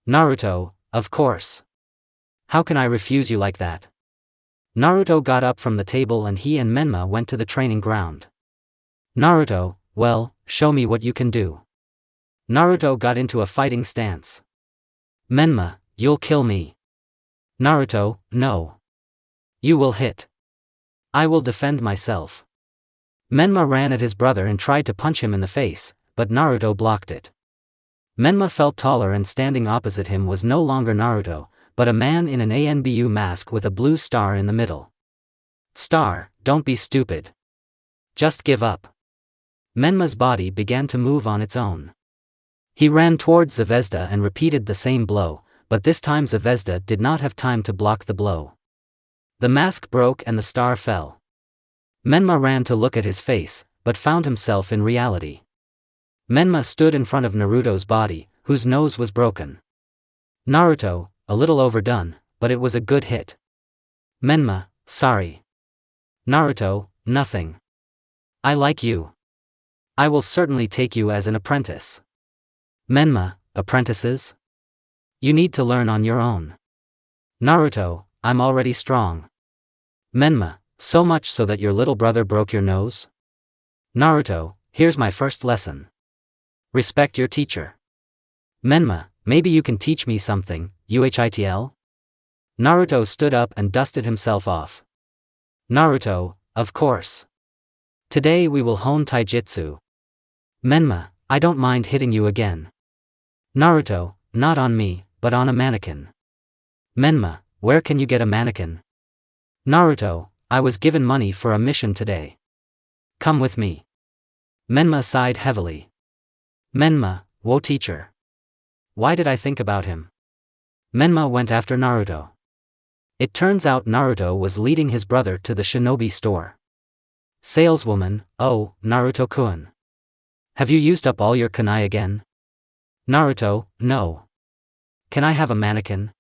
Naruto, of course. How can I refuse you like that? Naruto got up from the table and he and Menma went to the training ground. Naruto, well, show me what you can do. Naruto got into a fighting stance. Menma, you'll kill me. Naruto, no. You will hit. I will defend myself. Menma ran at his brother and tried to punch him in the face, but Naruto blocked it. Menma felt taller and standing opposite him was no longer Naruto, but a man in an ANBU mask with a blue star in the middle. Star, don't be stupid. Just give up. Menma's body began to move on its own. He ran towards Zvezda and repeated the same blow, but this time Zvezda did not have time to block the blow. The mask broke and the star fell. Menma ran to look at his face, but found himself in reality. Menma stood in front of Naruto's body, whose nose was broken. Naruto, a little overdone, but it was a good hit. Menma, sorry. Naruto, nothing. I like you. I will certainly take you as an apprentice. Menma, apprentices? You need to learn on your own. Naruto, I'm already strong. Menma, so much so that your little brother broke your nose? Naruto, here's my first lesson. Respect your teacher. Menma, maybe you can teach me something, UHITL? Naruto stood up and dusted himself off. Naruto, of course. Today we will hone taijutsu. Menma, I don't mind hitting you again. Naruto, not on me, but on a mannequin. Menma, where can you get a mannequin? Naruto, I was given money for a mission today. Come with me. Menma sighed heavily. Menma, whoa teacher. Why did I think about him? Menma went after Naruto. It turns out Naruto was leading his brother to the shinobi store. Saleswoman, oh, Naruto-kun. Have you used up all your kunai again? Naruto, no. Can I have a mannequin?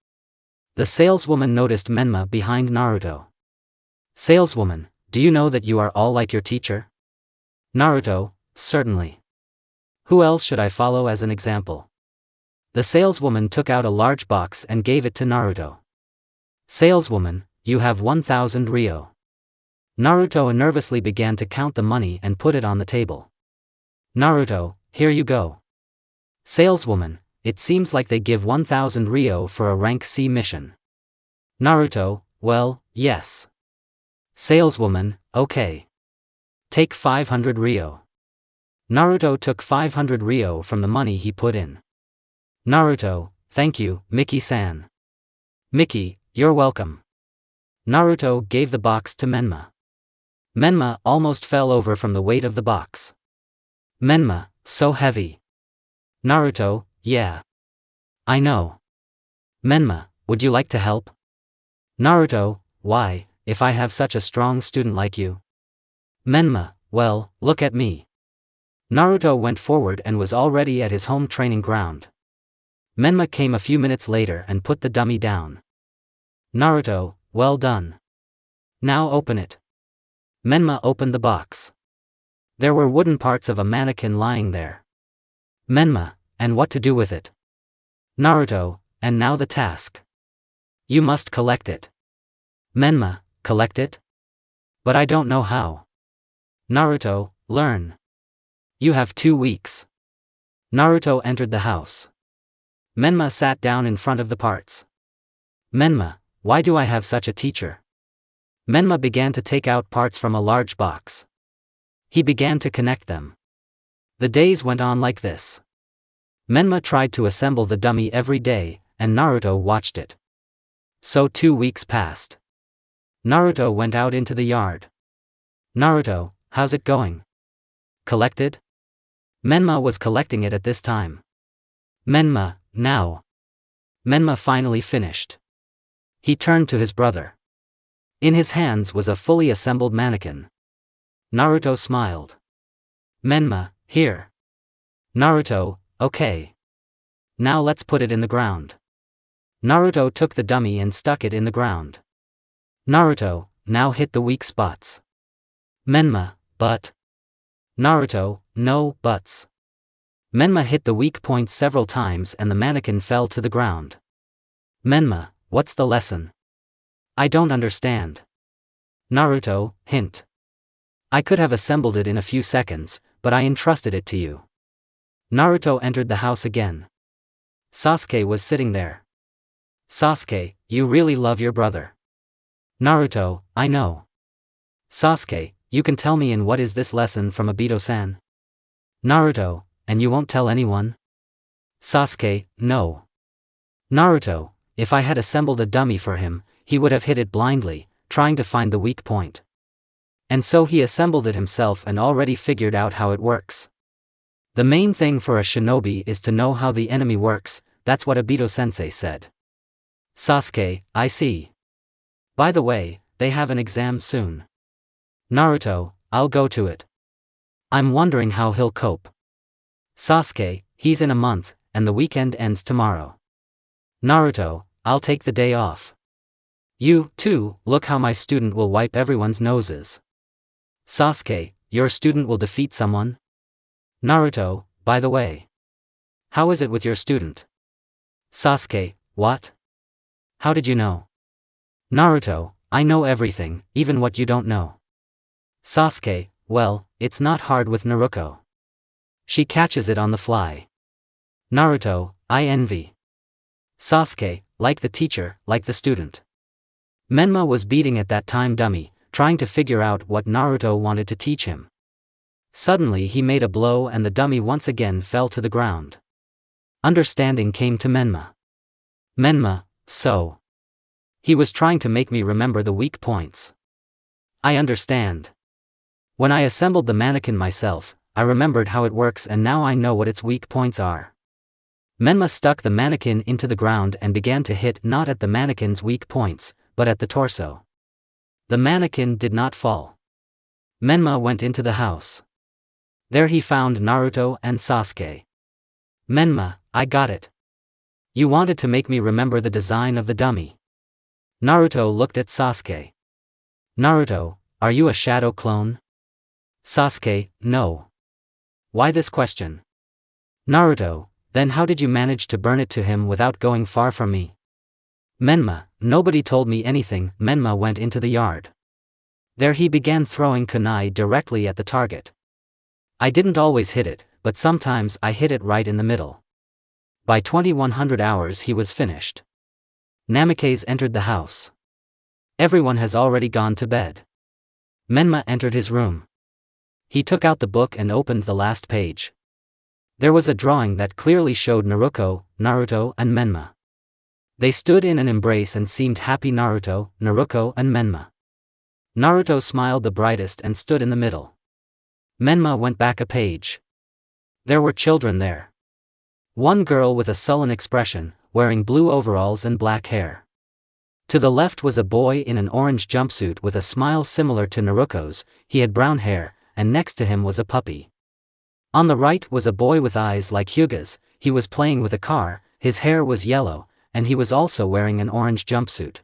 The saleswoman noticed Menma behind Naruto. Saleswoman, do you know that you are all like your teacher? Naruto, certainly. Who else should I follow as an example? The saleswoman took out a large box and gave it to Naruto. Saleswoman, you have 1,000 ryo. Naruto nervously began to count the money and put it on the table. Naruto, here you go. Saleswoman, it seems like they give 1,000 ryo for a rank C mission. Naruto, well, yes. Saleswoman, okay. Take 500 ryo. Naruto took 500 ryo from the money he put in. Naruto, thank you, Miki-san. Miki, you're welcome. Naruto gave the box to Menma. Menma almost fell over from the weight of the box. Menma, so heavy. Naruto, yeah. I know. Menma, would you like to help? Naruto, why, if I have such a strong student like you? Menma, well, look at me. Naruto went forward and was already at his home training ground. Menma came a few minutes later and put the dummy down. Naruto, well done. Now open it. Menma opened the box. There were wooden parts of a mannequin lying there. Menma, and what to do with it? Naruto, and now the task. You must collect it. Menma, collect it? But I don't know how. Naruto, learn. You have 2 weeks. Naruto entered the house. Menma sat down in front of the parts. Menma, why do I have such a teacher? Menma began to take out parts from a large box. He began to connect them. The days went on like this. Menma tried to assemble the dummy every day, and Naruto watched it. So 2 weeks passed. Naruto went out into the yard. Naruto, how's it going? Collected? Menma was collecting it at this time. Menma, now. Menma finally finished. He turned to his brother. In his hands was a fully assembled mannequin. Naruto smiled. Menma, here. Naruto, okay. Now let's put it in the ground. Naruto took the dummy and stuck it in the ground. Naruto, now hit the weak spots. Menma, but. Naruto, no buts. Menma hit the weak points several times and the mannequin fell to the ground. Menma, what's the lesson? I don't understand. Naruto, hint. I could have assembled it in a few seconds, but I entrusted it to you. Naruto entered the house again. Sasuke was sitting there. Sasuke, you really love your brother. Naruto, I know. Sasuke, you can tell me in what is this lesson from Obito-san? Naruto, and you won't tell anyone? Sasuke, no. Naruto, if I had assembled a dummy for him, he would have hit it blindly, trying to find the weak point. And so he assembled it himself and already figured out how it works. The main thing for a shinobi is to know how the enemy works, that's what Obito-sensei said. Sasuke, I see. By the way, they have an exam soon. Naruto, I'll go to it. I'm wondering how he'll cope. Sasuke, he's in a month, and the weekend ends tomorrow. Naruto, I'll take the day off. You, too, look how my student will wipe everyone's noses. Sasuke, your student will defeat someone? Naruto, by the way. How is it with your student? Sasuke, what? How did you know? Naruto, I know everything, even what you don't know. Sasuke, well, it's not hard with Naruto. She catches it on the fly. Naruto, I envy. Sasuke, like the teacher, like the student. Menma was beating at that time dummy, trying to figure out what Naruto wanted to teach him. Suddenly he made a blow and the dummy once again fell to the ground. Understanding came to Menma. Menma, so. He was trying to make me remember the weak points. I understand. When I assembled the mannequin myself, I remembered how it works and now I know what its weak points are. Menma stuck the mannequin into the ground and began to hit not at the mannequin's weak points, but at the torso. The mannequin did not fall. Menma went into the house. There he found Naruto and Sasuke. Menma, I got it. You wanted to make me remember the design of the dummy. Naruto looked at Sasuke. Naruto, are you a shadow clone? Sasuke, no. Why this question? Naruto, then how did you manage to burn it to him without going far from me? Menma, nobody told me anything. Menma went into the yard. There he began throwing kunai directly at the target. I didn't always hit it, but sometimes I hit it right in the middle. By 2100 hours he was finished. Namikaze entered the house. Everyone has already gone to bed. Menma entered his room. He took out the book and opened the last page. There was a drawing that clearly showed Naruto, and Menma. They stood in an embrace and seemed happy. Naruto, and Menma. Naruto smiled the brightest and stood in the middle. Menma went back a page. There were children there. One girl with a sullen expression, wearing blue overalls and black hair. To the left was a boy in an orange jumpsuit with a smile similar to Naruto's. He had brown hair, and next to him was a puppy. On the right was a boy with eyes like Hyuga's. He was playing with a car, his hair was yellow, and he was also wearing an orange jumpsuit.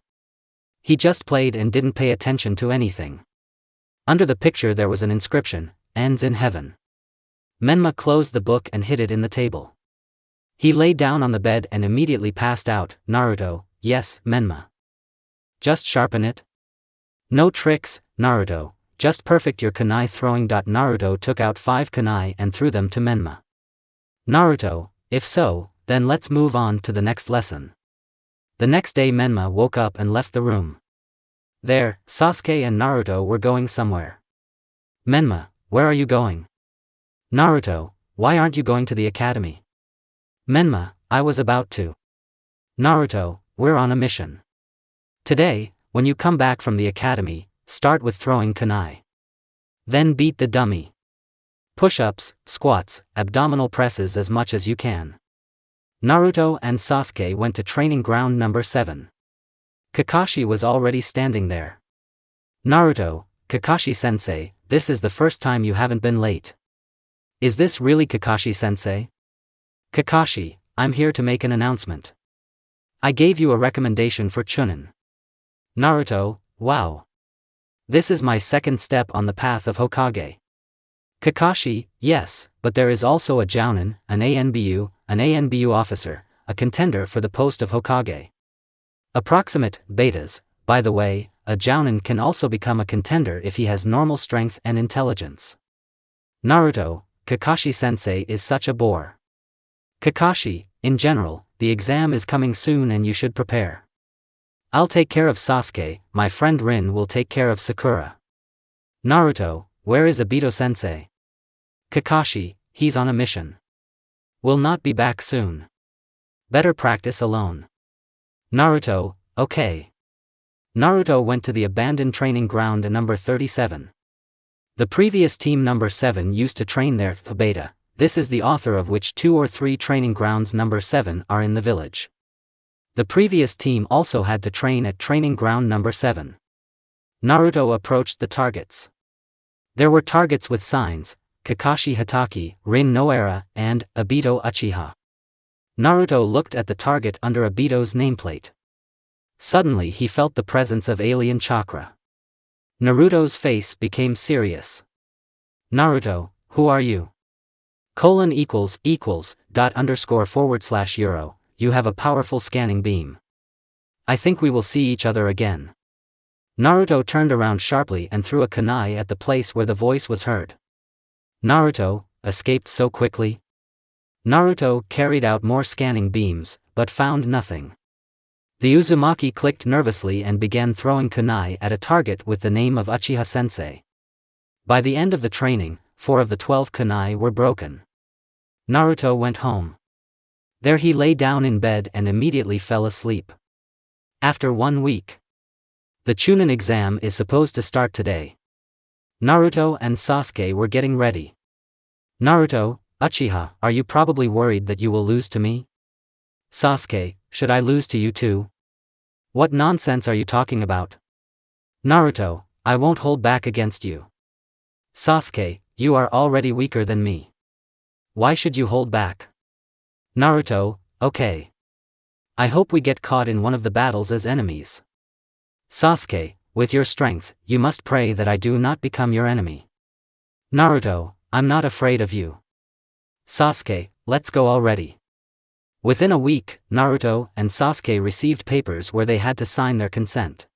He just played and didn't pay attention to anything. Under the picture there was an inscription, "Ends in Heaven." Menma closed the book and hid it in the table. He lay down on the bed and immediately passed out. Naruto, yes, Menma. Just sharpen it? No tricks, Naruto, just perfect your kunai throwing. Naruto took out 5 kunai and threw them to Menma. Naruto, if so, then let's move on to the next lesson. The next day Menma woke up and left the room. There, Sasuke and Naruto were going somewhere. Menma, where are you going? Naruto, why aren't you going to the academy? Menma, I was about to. Naruto, we're on a mission. Today, when you come back from the academy, start with throwing kunai. Then beat the dummy. Push-ups, squats, abdominal presses as much as you can. Naruto and Sasuke went to training ground number 7. Kakashi was already standing there. Naruto, Kakashi-sensei, this is the first time you haven't been late. Is this really Kakashi-sensei? Kakashi, I'm here to make an announcement. I gave you a recommendation for Chunin. Naruto, wow. This is my second step on the path of Hokage. Kakashi, yes, but there is also a Jounin, an ANBU officer, a contender for the post of Hokage. Approximate betas. By the way, a Jounin can also become a contender if he has normal strength and intelligence. Naruto, Kakashi-sensei is such a bore. Kakashi, in general, the exam is coming soon and you should prepare. I'll take care of Sasuke, my friend Rin will take care of Sakura. Naruto, where is Obito-sensei? Kakashi, he's on a mission. Will not be back soon. Better practice alone. Naruto, okay. Naruto went to the abandoned training ground number 37. The previous team number 7 used to train there. Beta, this is the author of which 2 or 3 training grounds number 7 are in the village. The previous team also had to train at training ground number 7. Naruto approached the targets. There were targets with signs, Kakashi Hatake, Rin Noara, and Obito Uchiha. Naruto looked at the target under Obito's nameplate. Suddenly he felt the presence of alien chakra. Naruto's face became serious. Naruto, who are you? : // euro, you have a powerful scanning beam. I think we will see each other again. Naruto turned around sharply and threw a kunai at the place where the voice was heard. Naruto, escaped so quickly? Naruto carried out more scanning beams, but found nothing. The Uzumaki clicked nervously and began throwing kunai at a target with the name of Uchiha-sensei. By the end of the training, 4 of the 12 kunai were broken. Naruto went home. There he lay down in bed and immediately fell asleep. After 1 week. The Chunin exam is supposed to start today. Naruto and Sasuke were getting ready. Naruto, Uchiha, are you probably worried that you will lose to me? Sasuke, should I lose to you too? What nonsense are you talking about? Naruto, I won't hold back against you. Sasuke, you are already weaker than me. Why should you hold back? Naruto, okay. I hope we get caught in one of the battles as enemies. Sasuke, with your strength, you must pray that I do not become your enemy. Naruto, I'm not afraid of you. Sasuke, let's go already. Within a week, Naruto and Sasuke received papers where they had to sign their consent.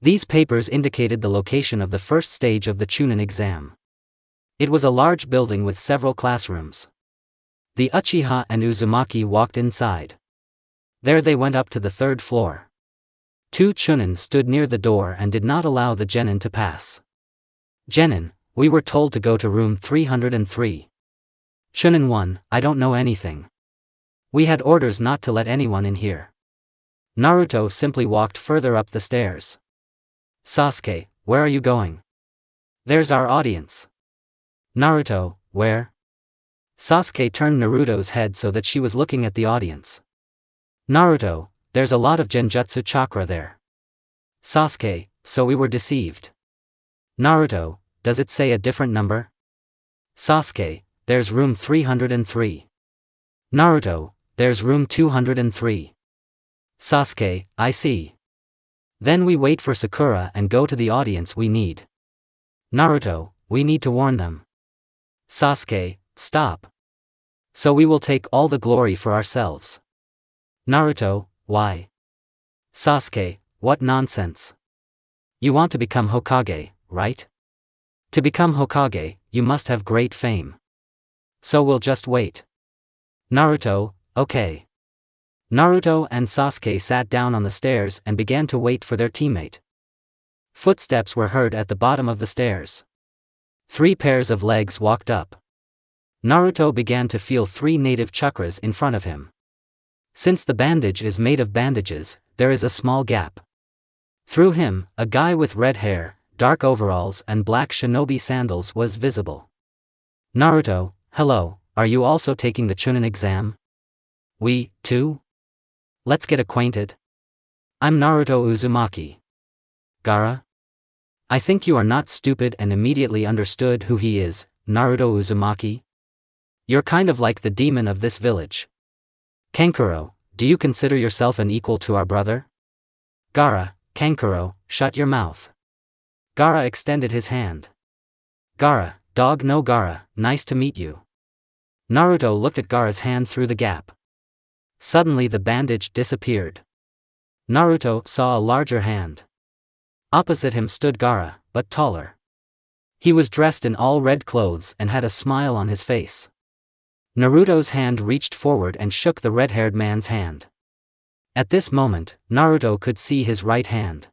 These papers indicated the location of the first stage of the Chunin exam. It was a large building with several classrooms. The Uchiha and Uzumaki walked inside. There they went up to the 3rd floor. 2 Chunin stood near the door and did not allow the genin to pass. Genin, we were told to go to room 303. Chunin 1, I don't know anything. We had orders not to let anyone in here. Naruto simply walked further up the stairs. Sasuke, where are you going? There's our audience. Naruto, where? Sasuke turned Naruto's head so that she was looking at the audience. Naruto, there's a lot of genjutsu chakra there. Sasuke, so we were deceived. Naruto, does it say a different number? Sasuke, there's room 303. Naruto, there's room 203. Sasuke, I see. Then we wait for Sakura and go to the audience we need. Naruto, we need to warn them. Sasuke, stop. So we will take all the glory for ourselves. Naruto, why? Sasuke, what nonsense. You want to become Hokage, right? To become Hokage, you must have great fame. So we'll just wait. Naruto, okay. Naruto and Sasuke sat down on the stairs and began to wait for their teammate. Footsteps were heard at the bottom of the stairs. 3 pairs of legs walked up. Naruto began to feel 3 native chakras in front of him. Since the bandage is made of bandages, there is a small gap. Through him, a guy with red hair, dark overalls and black shinobi sandals was visible. Naruto, hello, are you also taking the Chunin exam? We, too? Let's get acquainted. I'm Naruto Uzumaki. Gaara? I think you are not stupid and immediately understood who he is, Naruto Uzumaki. You're kind of like the demon of this village. Kankuro, do you consider yourself an equal to our brother? Gaara, Kankuro, shut your mouth. Gaara extended his hand. Gaara, dog no Gaara, nice to meet you. Naruto looked at Gaara's hand through the gap. Suddenly the bandage disappeared. Naruto saw a larger hand. Opposite him stood Gaara, but taller. He was dressed in all red clothes and had a smile on his face. Naruto's hand reached forward and shook the red-haired man's hand. At this moment, Naruto could see his right hand.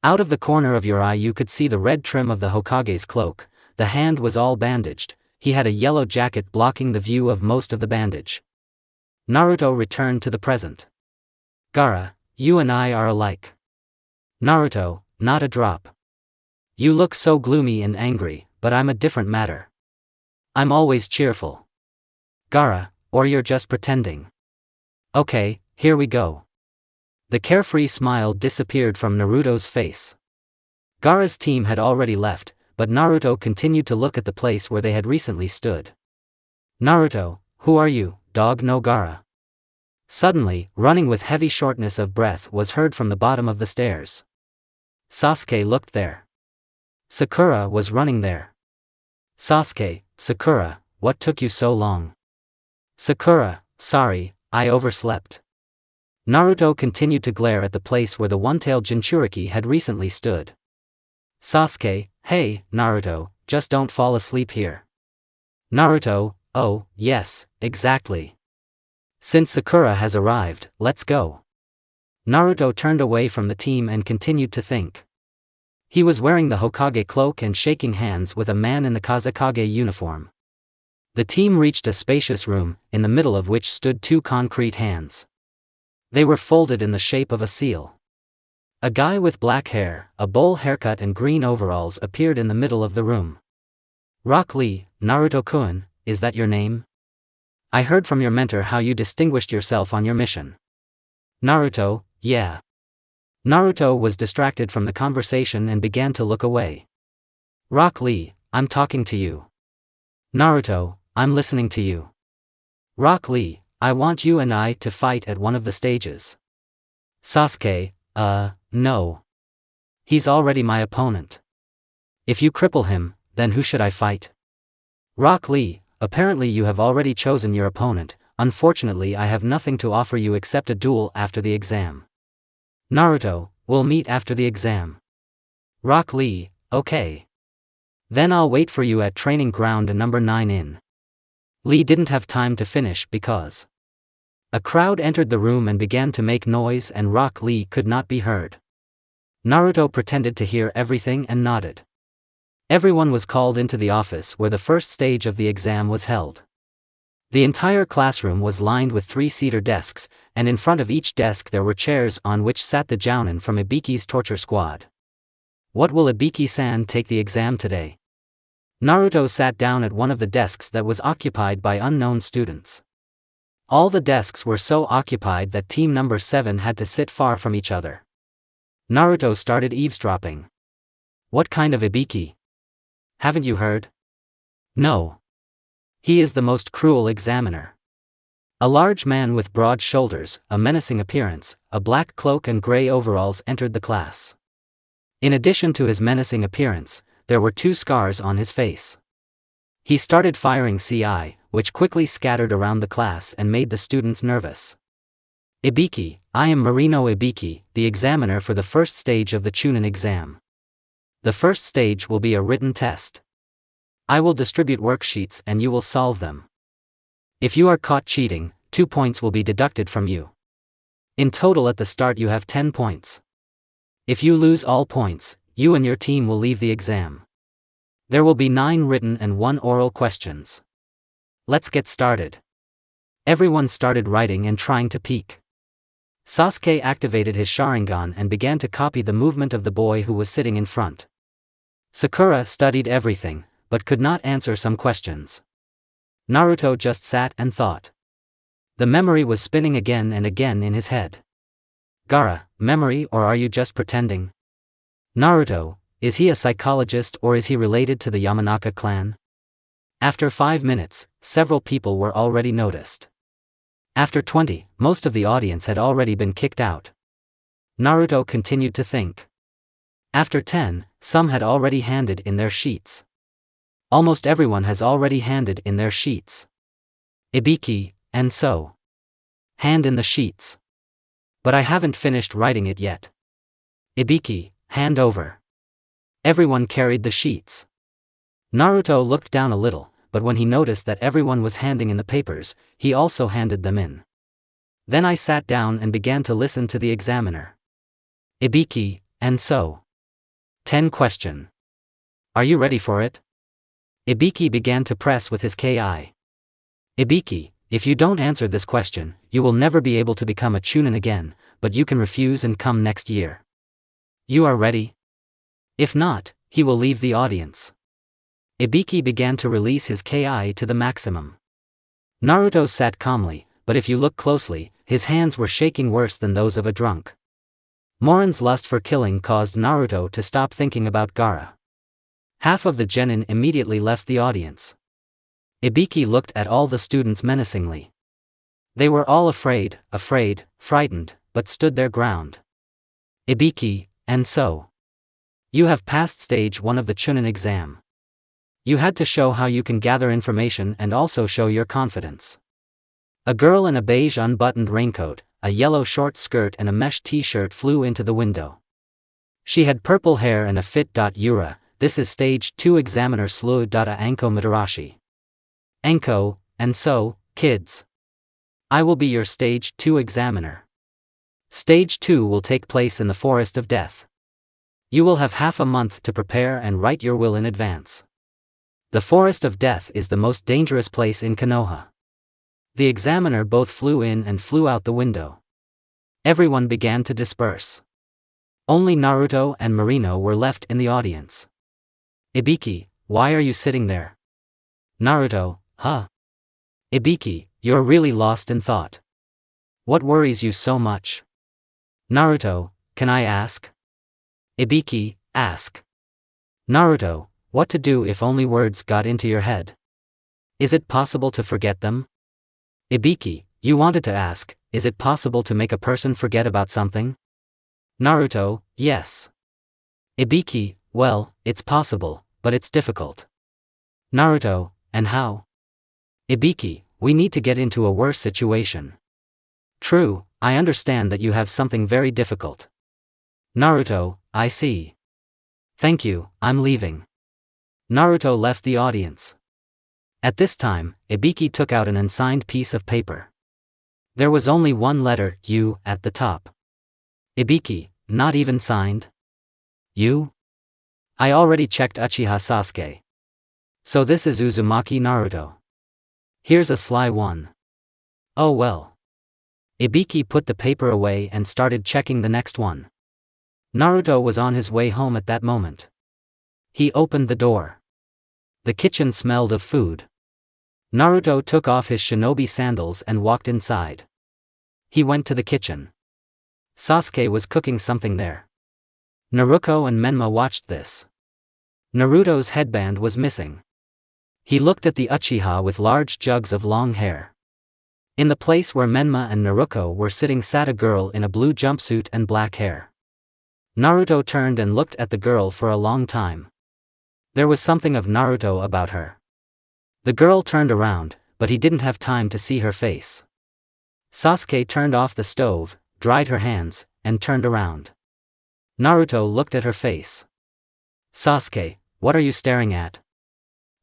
Out of the corner of your eye you could see the red trim of the Hokage's cloak. The hand was all bandaged. He had a yellow jacket blocking the view of most of the bandage. Naruto returned to the present. Gaara, you and I are alike. Naruto, not a drop. You look so gloomy and angry, but I'm a different matter. I'm always cheerful. Gaara, or you're just pretending. Okay, here we go. The carefree smile disappeared from Naruto's face. Gaara's team had already left, but Naruto continued to look at the place where they had recently stood. Naruto, who are you, dog no Gaara? Suddenly, running with heavy shortness of breath was heard from the bottom of the stairs. Sasuke looked there. Sakura was running there. Sasuke, Sakura, what took you so long? Sakura, sorry, I overslept. Naruto continued to glare at the place where the one-tailed Jinchuriki had recently stood. Sasuke, hey, Naruto, just don't fall asleep here. Naruto, oh, yes, exactly. Since Sakura has arrived, let's go. Naruto turned away from the team and continued to think. He was wearing the Hokage cloak and shaking hands with a man in the Kazekage uniform. The team reached a spacious room, in the middle of which stood two concrete hands. They were folded in the shape of a seal. A guy with black hair, a bowl haircut and green overalls appeared in the middle of the room. Rock Lee, Naruto-kun, is that your name? I heard from your mentor how you distinguished yourself on your mission. Naruto, yeah. Naruto was distracted from the conversation and began to look away. Rock Lee, I'm talking to you. Naruto, I'm listening to you. Rock Lee, I want you and I to fight at one of the stages. Sasuke, no. He's already my opponent. If you cripple him, then who should I fight? Rock Lee, apparently you have already chosen your opponent. Unfortunately I have nothing to offer you except a duel after the exam. Naruto, we'll meet after the exam. Rock Lee, okay. Then I'll wait for you at training ground number 9 in. Lee didn't have time to finish because a crowd entered the room and began to make noise and Rock Lee could not be heard. Naruto pretended to hear everything and nodded. Everyone was called into the office where the first stage of the exam was held. The entire classroom was lined with 3-seater desks, and in front of each desk there were chairs on which sat the jounin from Ibiki's torture squad. What will Ibiki-san take the exam today? Naruto sat down at one of the desks that was occupied by unknown students. All the desks were so occupied that team number 7 had to sit far from each other. Naruto started eavesdropping. What kind of Ibiki? Haven't you heard? No. He is the most cruel examiner. A large man with broad shoulders, a menacing appearance, a black cloak and gray overalls entered the class. In addition to his menacing appearance, there were 2 scars on his face. He started firing CI, which quickly scattered around the class and made the students nervous. Ibiki, I am Marino Ibiki, the examiner for the first stage of the Chunin exam. The first stage will be a written test. I will distribute worksheets and you will solve them. If you are caught cheating, 2 points will be deducted from you. In total at the start you have 10 points. If you lose all points, you and your team will leave the exam. There will be 9 written and 1 oral questions. Let's get started. Everyone started writing and trying to peek. Sasuke activated his Sharingan and began to copy the movement of the boy who was sitting in front. Sakura studied everything, but could not answer some questions. Naruto just sat and thought. The memory was spinning again and again in his head. Gaara, memory or are you just pretending? Naruto, is he a psychologist or is he related to the Yamanaka clan? After 5 minutes, several people were already noticed. After 20, most of the audience had already been kicked out. Naruto continued to think. After 10, some had already handed in their sheets. Almost everyone has already handed in their sheets. Ibiki, and so. Hand in the sheets. But I haven't finished writing it yet. Ibiki, hand over. Everyone carried the sheets. Naruto looked down a little, but when he noticed that everyone was handing in the papers, he also handed them in. Then I sat down and began to listen to the examiner. Ibiki, and so. 10 question. Are you ready for it? Ibiki began to press with his Ki. Ibiki, if you don't answer this question, you will never be able to become a Chunin again, but you can refuse and come next year. You are ready? If not, he will leave the audience. Ibiki began to release his Ki to the maximum. Naruto sat calmly, but if you look closely, his hands were shaking worse than those of a drunk. Morin's lust for killing caused Naruto to stop thinking about Gaara. Half of the genin immediately left the audience. Ibiki looked at all the students menacingly. They were all afraid, frightened, but stood their ground. Ibiki, and so. You have passed stage 1 of the Chunin exam. You had to show how you can gather information and also show your confidence. A girl in a beige unbuttoned raincoat, a yellow short skirt and a mesh t-shirt flew into the window. She had purple hair and a fit. Yura, this is stage 2 examiner Sluu. Anko Mitarashi. Anko, and so, kids. I will be your stage 2 examiner. Stage 2 will take place in the Forest of Death. You will have half a month to prepare and write your will in advance. The Forest of Death is the most dangerous place in Konoha. The examiner both flew in and flew out the window. Everyone began to disperse. Only Naruto and Marino were left in the audience. Ibiki, why are you sitting there? Naruto, huh? Ibiki, you're really lost in thought. What worries you so much? Naruto, can I ask? Ibiki, ask. Naruto, what to do if only words got into your head? Is it possible to forget them? Ibiki, you wanted to ask, is it possible to make a person forget about something? Naruto, yes. Ibiki, well, it's possible, but it's difficult. Naruto, and how? Ibiki, we need to get into a worse situation. True, I understand that you have something very difficult. Naruto, I see. Thank you, I'm leaving. Naruto left the audience. At this time, Ibiki took out an unsigned piece of paper. There was only one letter, U, at the top. Ibiki, not even signed? U? I already checked Uchiha Sasuke. So this is Uzumaki Naruto. Here's a sly one. Oh well. Ibiki put the paper away and started checking the next one. Naruto was on his way home at that moment. He opened the door. The kitchen smelled of food. Naruto took off his shinobi sandals and walked inside. He went to the kitchen. Sasuke was cooking something there. Naruto and Menma watched this. Naruto's headband was missing. He looked at the Uchiha with large jugs of long hair. In the place where Menma and Naruto were sitting sat a girl in a blue jumpsuit and black hair. Naruto turned and looked at the girl for a long time. There was something of Naruto about her. The girl turned around, but he didn't have time to see her face. Sasuke turned off the stove, dried her hands, and turned around. Naruto looked at her face. Sasuke, what are you staring at?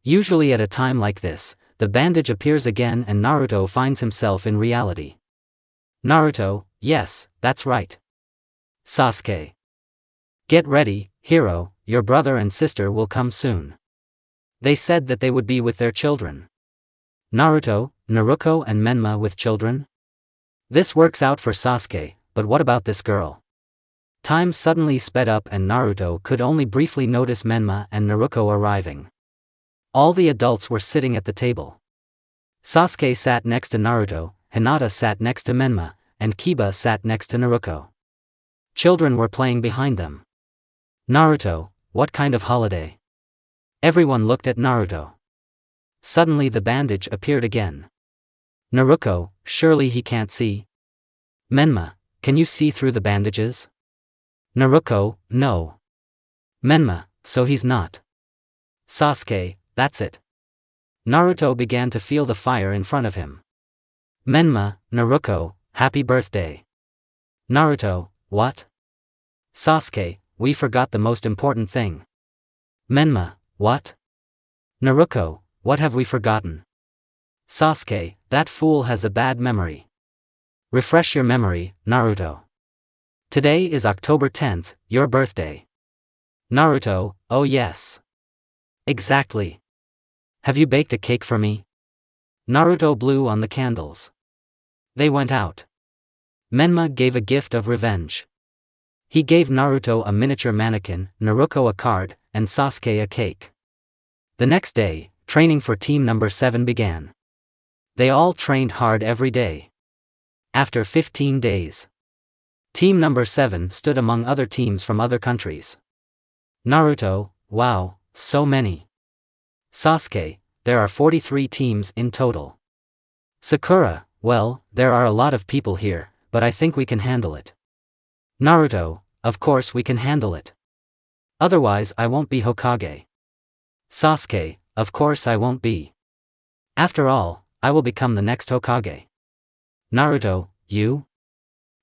Usually at a time like this, the bandage appears again and Naruto finds himself in reality. Naruto, yes, that's right. Sasuke. Get ready, hero, your brother and sister will come soon. They said that they would be with their children. Naruto, Naruto and Menma with children? This works out for Sasuke, but what about this girl? Time suddenly sped up and Naruto could only briefly notice Menma and Naruto arriving. All the adults were sitting at the table. Sasuke sat next to Naruto, Hinata sat next to Menma, and Kiba sat next to Naruto. Children were playing behind them. Naruto, what kind of holiday? Everyone looked at Naruto. Suddenly the bandage appeared again. Naruto, surely he can't see? Menma, can you see through the bandages? Naruto, no. Menma, so he's not. Sasuke, that's it. Naruto began to feel the fire in front of him. Menma, Naruto, happy birthday. Naruto, what? Sasuke, we forgot the most important thing. Menma, what? Naruto, what have we forgotten? Sasuke, that fool has a bad memory. Refresh your memory, Naruto. Today is October 10th, your birthday. Naruto, oh yes. Exactly. Have you baked a cake for me? Naruto blew on the candles. They went out. Menma gave a gift of revenge. He gave Naruto a miniature mannequin, Naruto a card, and Sasuke a cake. The next day, training for team number 7 began. They all trained hard every day. After 15 days, team number 7 stood among other teams from other countries. Naruto, wow, so many. Sasuke, there are 43 teams in total. Sakura, well, there are a lot of people here, but I think we can handle it. Naruto, of course we can handle it. Otherwise I won't be Hokage. Sasuke, of course I won't be. After all, I will become the next Hokage. Naruto, you?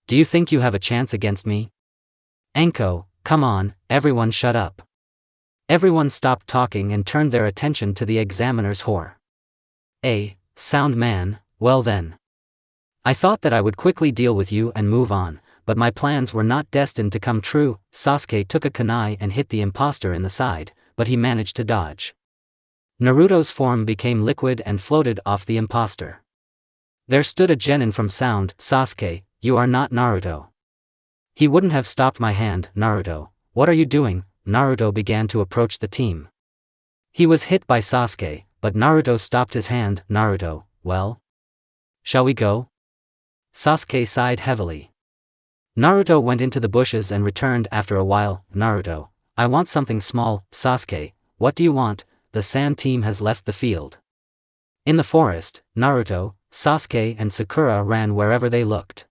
Do you think you have a chance against me? Anko, come on, everyone shut up. Everyone stopped talking and turned their attention to the examiner's whore. Sound man, well then. I thought that I would quickly deal with you and move on, but my plans were not destined to come true. Sasuke took a kunai and hit the imposter in the side, but he managed to dodge. Naruto's form became liquid and floated off the imposter. There stood a genin from Sound. Sasuke, you are not Naruto. He wouldn't have stopped my hand. Naruto, what are you doing? Naruto began to approach the team. He was hit by Sasuke, but Naruto stopped his hand. Naruto, well? Shall we go? Sasuke sighed heavily. Naruto went into the bushes and returned after a while. Naruto, I want something small. Sasuke, what do you want? The Sand team has left the field. In the forest, Naruto, Sasuke and Sakura ran wherever they looked.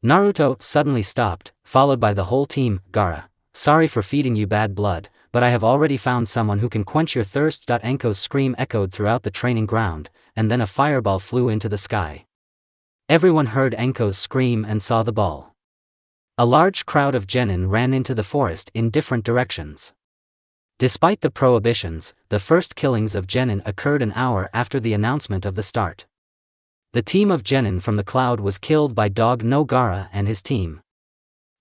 Naruto suddenly stopped, followed by the whole team. Gaara, sorry for feeding you bad blood, but I have already found someone who can quench your thirst. Anko's scream echoed throughout the training ground, and then a fireball flew into the sky. Everyone heard Anko's scream and saw the ball. A large crowd of genin ran into the forest in different directions. Despite the prohibitions, the first killings of genin occurred an hour after the announcement of the start. The team of genin from the cloud was killed by Dog no Gaara and his team.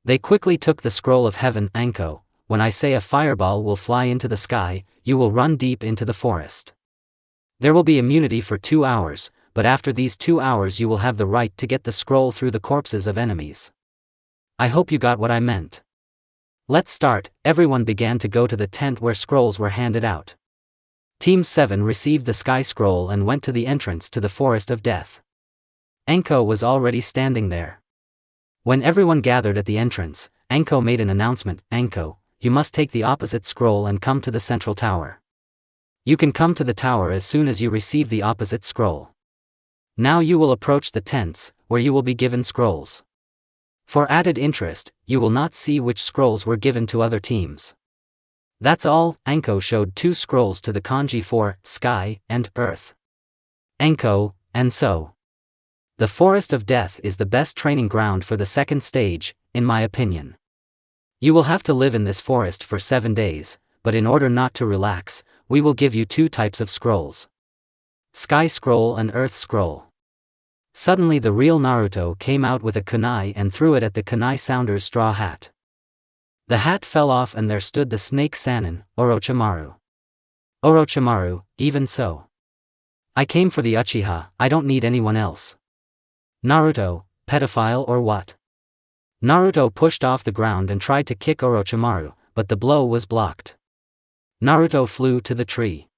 They quickly took the scroll of heaven. Anko, when I say a fireball will fly into the sky, you will run deep into the forest. There will be immunity for 2 hours, but after these 2 hours you will have the right to get the scroll through the corpses of enemies. I hope you got what I meant. Let's start. Everyone began to go to the tent where scrolls were handed out. Team 7 received the sky scroll and went to the entrance to the forest of death. Anko was already standing there. When everyone gathered at the entrance, Anko made an announcement. Anko, you must take the opposite scroll and come to the central tower. You can come to the tower as soon as you receive the opposite scroll. Now you will approach the tents, where you will be given scrolls. For added interest, you will not see which scrolls were given to other teams. That's all. Anko showed 2 scrolls to the kanji for sky and earth. Anko, and so. The forest of death is the best training ground for the second stage, in my opinion. You will have to live in this forest for 7 days, but in order not to relax, we will give you 2 types of scrolls. Sky scroll and earth scroll. Suddenly the real Naruto came out with a kunai and threw it at the kunai sounder's straw hat. The hat fell off and there stood the snake Sannin, Orochimaru. Orochimaru, even so. I came for the Uchiha, I don't need anyone else. Naruto, pedophile or what? Naruto pushed off the ground and tried to kick Orochimaru, but the blow was blocked. Naruto flew to the tree.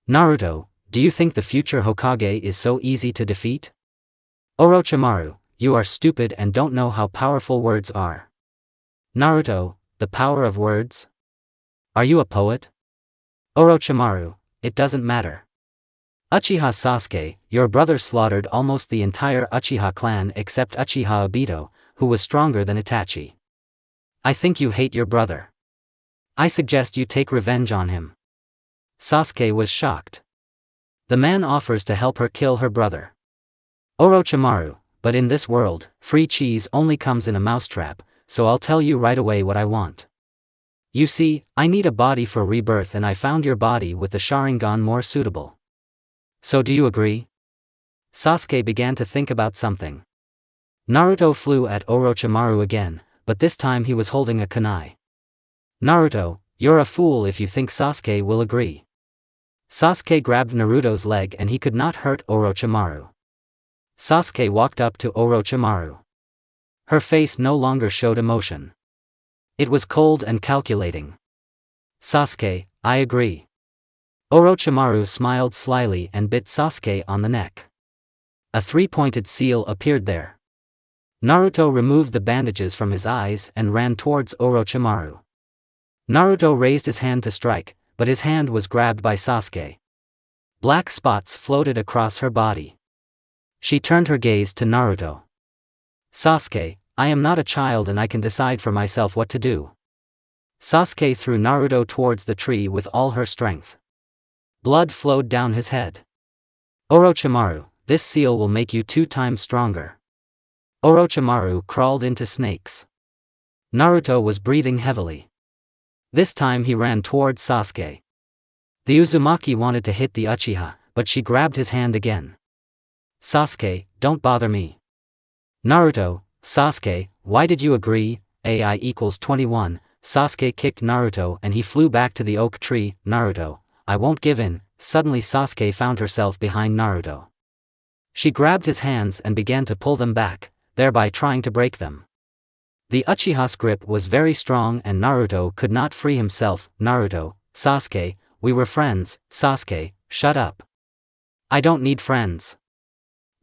Naruto, do you think the future Hokage is so easy to defeat? Orochimaru, you are stupid and don't know how powerful words are. Naruto, the power of words? Are you a poet? Orochimaru, it doesn't matter. Uchiha Sasuke, your brother slaughtered almost the entire Uchiha clan except Uchiha Obito, who was stronger than Itachi. I think you hate your brother. I suggest you take revenge on him. Sasuke was shocked. The man offers to help her kill her brother. Orochimaru, but in this world, free cheese only comes in a mousetrap, so I'll tell you right away what I want. You see, I need a body for rebirth and I found your body with the Sharingan more suitable. So do you agree? Sasuke began to think about something. Naruto flew at Orochimaru again, but this time he was holding a kunai. Naruto, you're a fool if you think Sasuke will agree. Sasuke grabbed Naruto's leg and he could not hurt Orochimaru. Sasuke walked up to Orochimaru. Her face no longer showed emotion. It was cold and calculating. Sasuke, I agree. Orochimaru smiled slyly and bit Sasuke on the neck. A 3-pointed seal appeared there. Naruto removed the bandages from his eyes and ran towards Orochimaru. Naruto raised his hand to strike, but his hand was grabbed by Sasuke. Black spots floated across her body. She turned her gaze to Naruto. Sasuke, I am not a child and I can decide for myself what to do. Sasuke threw Naruto towards the tree with all her strength. Blood flowed down his head. Orochimaru, this seal will make you 2 times stronger. Orochimaru crawled into snakes. Naruto was breathing heavily. This time he ran towards Sasuke. The Uzumaki wanted to hit the Uchiha, but she grabbed his hand again. Sasuke, don't bother me. Naruto, Sasuke, why did you agree? AI equals 21, Sasuke kicked Naruto and he flew back to the oak tree. Naruto, I won't give in. Suddenly Sasuke found herself behind Naruto. She grabbed his hands and began to pull them back, thereby trying to break them. The Uchiha's grip was very strong and Naruto could not free himself. Naruto, Sasuke, we were friends. Sasuke, shut up. I don't need friends.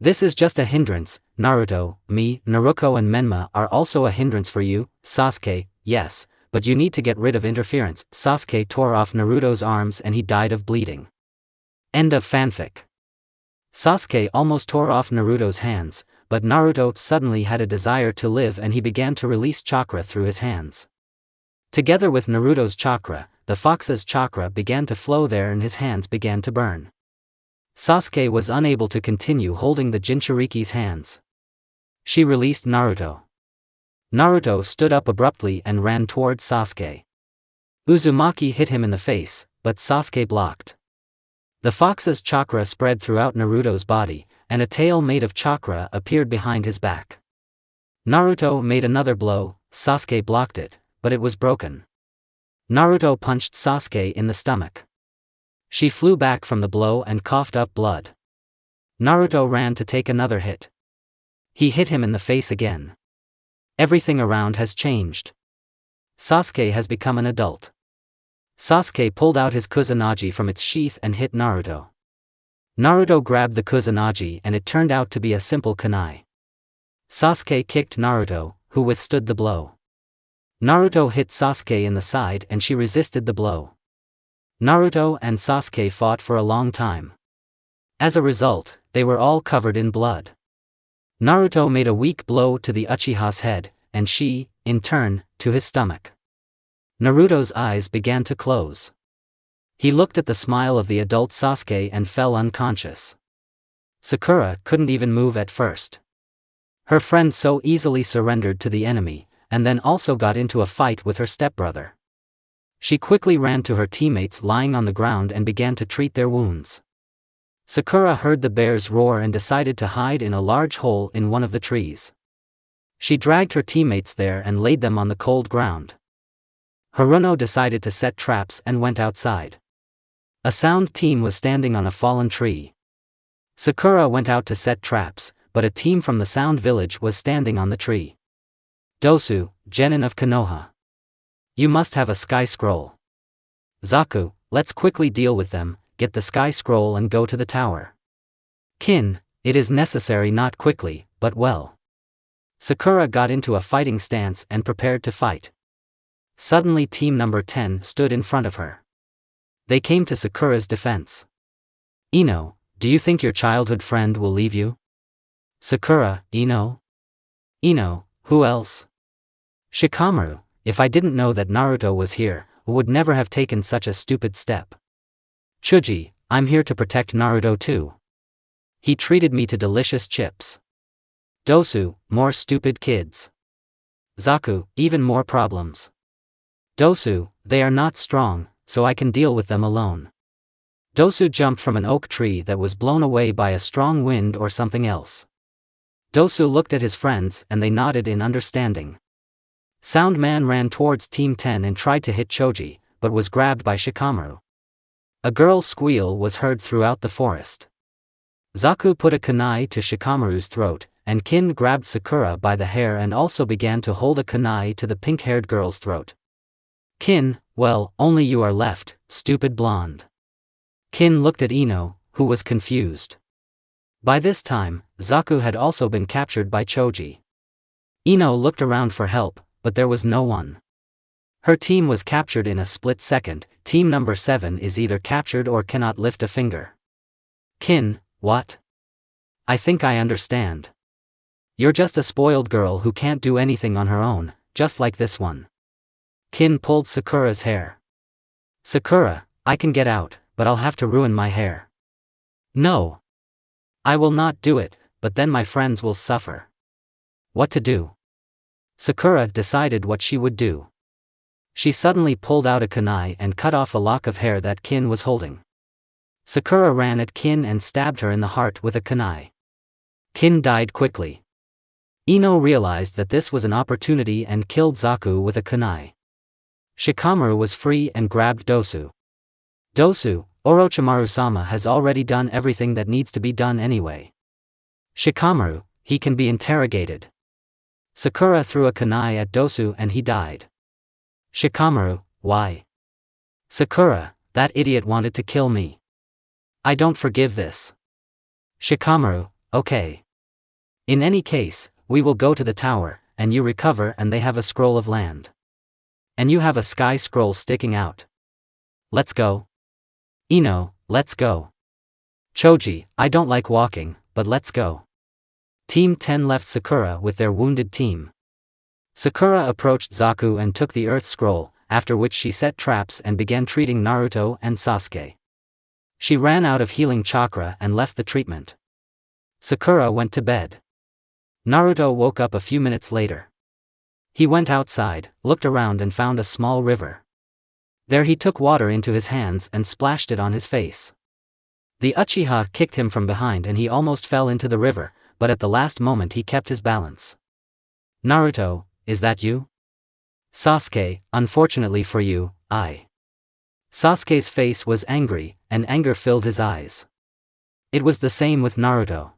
This is just a hindrance. Naruto, me, Naruto and Menma are also a hindrance for you. Sasuke, yes, but you need to get rid of interference. Sasuke tore off Naruto's arms and he died of bleeding. End of fanfic. Sasuke almost tore off Naruto's hands, but Naruto suddenly had a desire to live and he began to release chakra through his hands. Together with Naruto's chakra, the fox's chakra began to flow there and his hands began to burn. Sasuke was unable to continue holding the Jinchuriki's hands. She released Naruto. Naruto stood up abruptly and ran towards Sasuke. Uzumaki hit him in the face, but Sasuke blocked. The fox's chakra spread throughout Naruto's body, and a tail made of chakra appeared behind his back. Naruto made another blow, Sasuke blocked it, but it was broken. Naruto punched Sasuke in the stomach. She flew back from the blow and coughed up blood. Naruto ran to take another hit. He hit him in the face again. Everything around has changed. Sasuke has become an adult. Sasuke pulled out his Kusanagi from its sheath and hit Naruto. Naruto grabbed the Kusanagi and it turned out to be a simple kunai. Sasuke kicked Naruto, who withstood the blow. Naruto hit Sasuke in the side and she resisted the blow. Naruto and Sasuke fought for a long time. As a result, they were all covered in blood. Naruto made a weak blow to the Uchiha's head, and she, in turn, to his stomach. Naruto's eyes began to close. He looked at the smile of the adult Sasuke and fell unconscious. Sakura couldn't even move at first. Her friend so easily surrendered to the enemy, and then also got into a fight with her stepbrother. She quickly ran to her teammates lying on the ground and began to treat their wounds. Sakura heard the bears roar and decided to hide in a large hole in one of the trees. She dragged her teammates there and laid them on the cold ground. Haruno decided to set traps and went outside. A sound team was standing on a fallen tree. Sakura went out to set traps, but a team from the sound village was standing on the tree. Dosu, genin of Konoha. You must have a sky scroll. Zaku, let's quickly deal with them, get the sky scroll and go to the tower. Kin, it is necessary not quickly, but well. Sakura got into a fighting stance and prepared to fight. Suddenly team number 10 stood in front of her. They came to Sakura's defense. Ino, do you think your childhood friend will leave you? Sakura, Ino? Ino, who else? Shikamaru, if I didn't know that Naruto was here, I would never have taken such a stupid step. Chuji, I'm here to protect Naruto too. He treated me to delicious chips. Dosu, more stupid kids. Zaku, even more problems. Dosu, they are not strong, so I can deal with them alone. Dosu jumped from an oak tree that was blown away by a strong wind or something else. Dosu looked at his friends and they nodded in understanding. Sound Man ran towards Team 10 and tried to hit Choji, but was grabbed by Shikamaru. A girl's squeal was heard throughout the forest. Zaku put a kunai to Shikamaru's throat, and Kin grabbed Sakura by the hair and also began to hold a kunai to the pink-haired girl's throat. Kin, well, only you are left, stupid blonde. Kin looked at Ino, who was confused. By this time, Zaku had also been captured by Choji. Ino looked around for help, but there was no one. Her team was captured in a split second. Team number 7 is either captured or cannot lift a finger. Kin, what? I think I understand. You're just a spoiled girl who can't do anything on her own, just like this one. Kin pulled Sakura's hair. Sakura, I can get out, but I'll have to ruin my hair. No. I will not do it, but then my friends will suffer. What to do? Sakura decided what she would do. She suddenly pulled out a kunai and cut off a lock of hair that Kin was holding. Sakura ran at Kin and stabbed her in the heart with a kunai. Kin died quickly. Ino realized that this was an opportunity and killed Zaku with a kunai. Shikamaru was free and grabbed Dosu. Dosu, Orochimaru-sama has already done everything that needs to be done anyway. Shikamaru, he can be interrogated. Sakura threw a kunai at Dosu and he died. Shikamaru, why? Sakura, that idiot wanted to kill me. I don't forgive this. Shikamaru, okay. In any case, we will go to the tower, and you recover and they have a scroll of land. And you have a sky scroll sticking out. Let's go. Ino, let's go. Choji, I don't like walking, but let's go. Team 10 left Sakura with their wounded team. Sakura approached Zaku and took the Earth Scroll, after which she set traps and began treating Naruto and Sasuke. She ran out of healing chakra and left the treatment. Sakura went to bed. Naruto woke up a few minutes later. He went outside, looked around and found a small river. There he took water into his hands and splashed it on his face. The Uchiha kicked him from behind and he almost fell into the river, but at the last moment he kept his balance. Naruto, is that you? Sasuke, unfortunately for you, I. Sasuke's face was angry, and anger filled his eyes. It was the same with Naruto.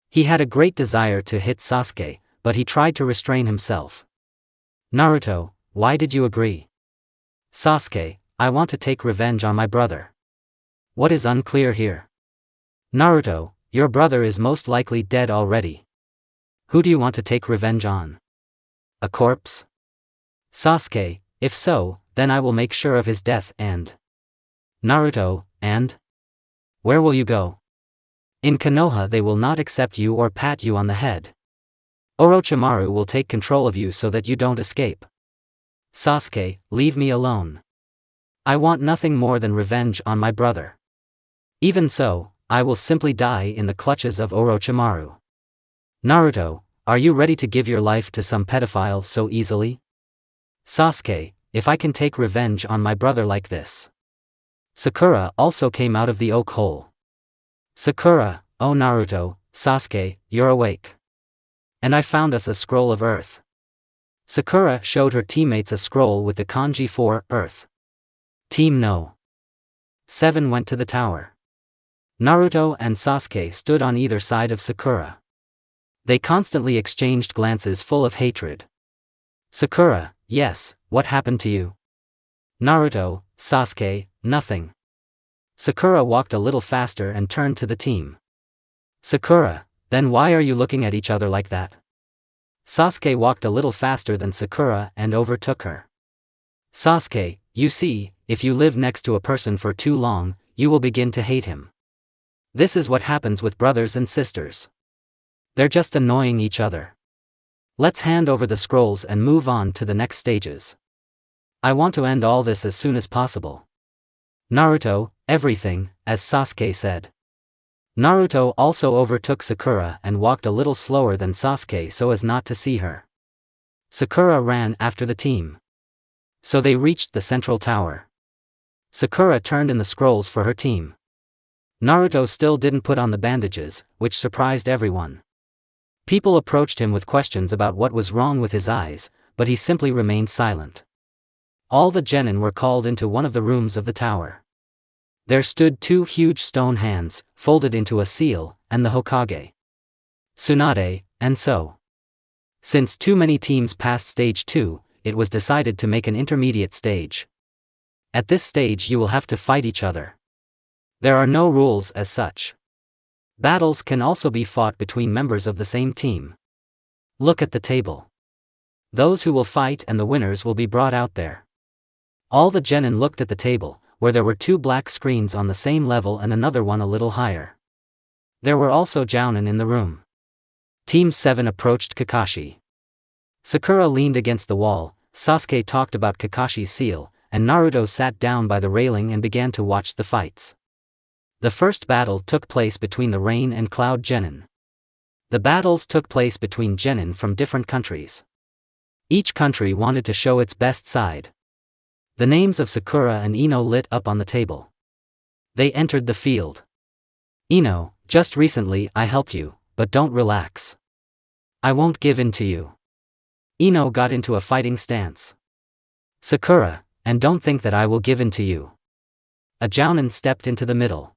He had a great desire to hit Sasuke, but he tried to restrain himself. Naruto, why did you agree? Sasuke, I want to take revenge on my brother. What is unclear here? Naruto, your brother is most likely dead already. Who do you want to take revenge on? A corpse? Sasuke, if so, then I will make sure of his death and... Naruto, and? Where will you go? In Konoha they will not accept you or pat you on the head. Orochimaru will take control of you so that you don't escape. Sasuke, leave me alone. I want nothing more than revenge on my brother. Even so, I will simply die in the clutches of Orochimaru. Naruto, are you ready to give your life to some pedophile so easily? Sasuke, if I can take revenge on my brother like this. Sakura also came out of the oak hole. Sakura, oh Naruto, Sasuke, you're awake. And I found us a scroll of earth. Sakura showed her teammates a scroll with the kanji for earth. Team No. 7 went to the tower. Naruto and Sasuke stood on either side of Sakura. They constantly exchanged glances full of hatred. Sakura, yes, what happened to you? Naruto, Sasuke, nothing. Sakura walked a little faster and turned to the team. Sakura, then why are you looking at each other like that? Sasuke walked a little faster than Sakura and overtook her. Sasuke, you see, if you live next to a person for too long, you will begin to hate him. This is what happens with brothers and sisters. They're just annoying each other. Let's hand over the scrolls and move on to the next stages. I want to end all this as soon as possible. Naruto, everything, as Sasuke said. Naruto also overtook Sakura and walked a little slower than Sasuke so as not to see her. Sakura ran after the team. So they reached the central tower. Sakura turned in the scrolls for her team. Naruto still didn't put on the bandages, which surprised everyone. People approached him with questions about what was wrong with his eyes, but he simply remained silent. All the genin were called into one of the rooms of the tower. There stood 2 huge stone hands, folded into a seal, and the Hokage. Tsunade, and so. Since too many teams passed stage 2, it was decided to make an intermediate stage. At this stage you will have to fight each other. There are no rules as such. Battles can also be fought between members of the same team. Look at the table. Those who will fight and the winners will be brought out there. All the genin looked at the table, where there were 2 black screens on the same level and another one a little higher. There were also jounin in the room. Team 7 approached Kakashi. Sakura leaned against the wall, Sasuke talked about Kakashi's seal, and Naruto sat down by the railing and began to watch the fights. The first battle took place between the Rain and Cloud genin. The battles took place between genin from different countries. Each country wanted to show its best side. The names of Sakura and Ino lit up on the table. They entered the field. Ino, just recently I helped you, but don't relax. I won't give in to you. Ino got into a fighting stance. Sakura, and don't think that I will give in to you. A jounin stepped into the middle.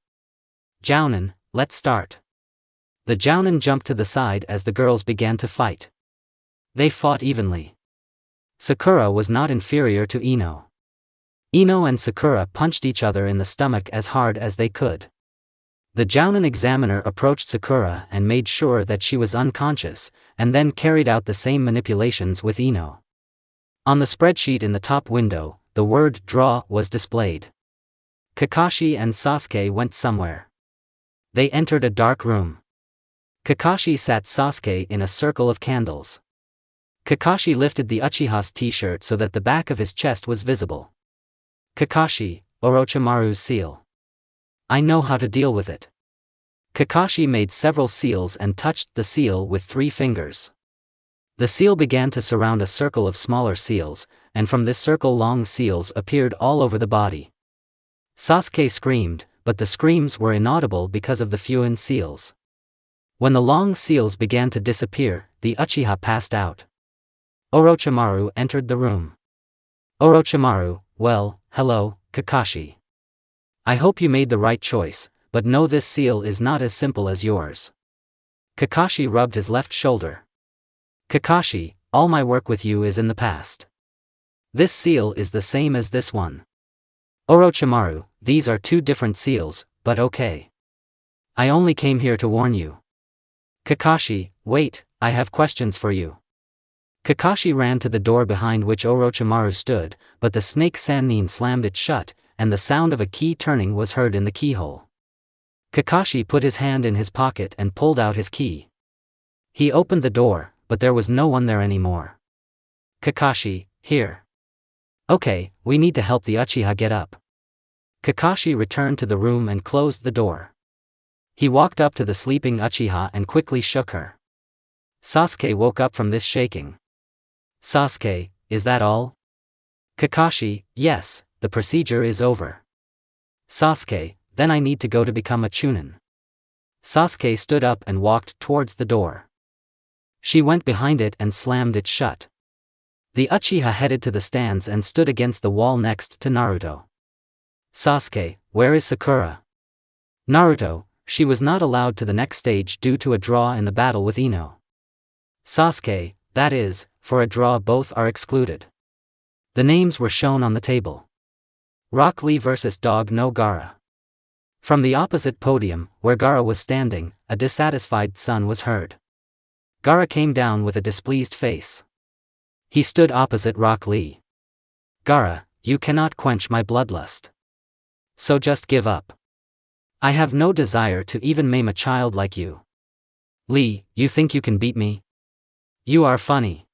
Jounin, let's start. The jounin jumped to the side as the girls began to fight. They fought evenly. Sakura was not inferior to Ino. Ino and Sakura punched each other in the stomach as hard as they could. The jounin examiner approached Sakura and made sure that she was unconscious, and then carried out the same manipulations with Ino. On the spreadsheet in the top window, the word draw was displayed. Kakashi and Sasuke went somewhere. They entered a dark room. Kakashi sat Sasuke in a circle of candles. Kakashi lifted the Uchiha's t-shirt so that the back of his chest was visible. Kakashi, Orochimaru's seal. I know how to deal with it. Kakashi made several seals and touched the seal with 3 fingers. The seal began to surround a circle of smaller seals, and from this circle long seals appeared all over the body. Sasuke screamed, but the screams were inaudible because of the few seals. When the long seals began to disappear, the Uchiha passed out. Orochimaru entered the room. Orochimaru, well, hello, Kakashi. I hope you made the right choice, but no, this seal is not as simple as yours. Kakashi rubbed his left shoulder. Kakashi, all my work with you is in the past. This seal is the same as this one. Orochimaru, these are 2 different seals, but okay. I only came here to warn you. Kakashi, wait, I have questions for you. Kakashi ran to the door behind which Orochimaru stood, but the snake Sannin slammed it shut, and the sound of a key turning was heard in the keyhole. Kakashi put his hand in his pocket and pulled out his key. He opened the door, but there was no one there anymore. Kakashi, here. Okay, we need to help the Uchiha get up. Kakashi returned to the room and closed the door. He walked up to the sleeping Uchiha and quickly shook her. Sasuke woke up from this shaking. Sasuke, is that all? Kakashi, yes, the procedure is over. Sasuke, then I need to go to become a chunin. Sasuke stood up and walked towards the door. She went behind it and slammed it shut. The Uchiha headed to the stands and stood against the wall next to Naruto. Sasuke, where is Sakura? Naruto, she was not allowed to the next stage due to a draw in the battle with Ino. Sasuke, that is, for a draw both are excluded. The names were shown on the table. Rock Lee vs. Dog no Gaara. From the opposite podium, where Gaara was standing, a dissatisfied son was heard. Gaara came down with a displeased face. He stood opposite Rock Lee. Gaara, you cannot quench my bloodlust. So just give up. I have no desire to even maim a child like you. Lee, you think you can beat me? You are funny.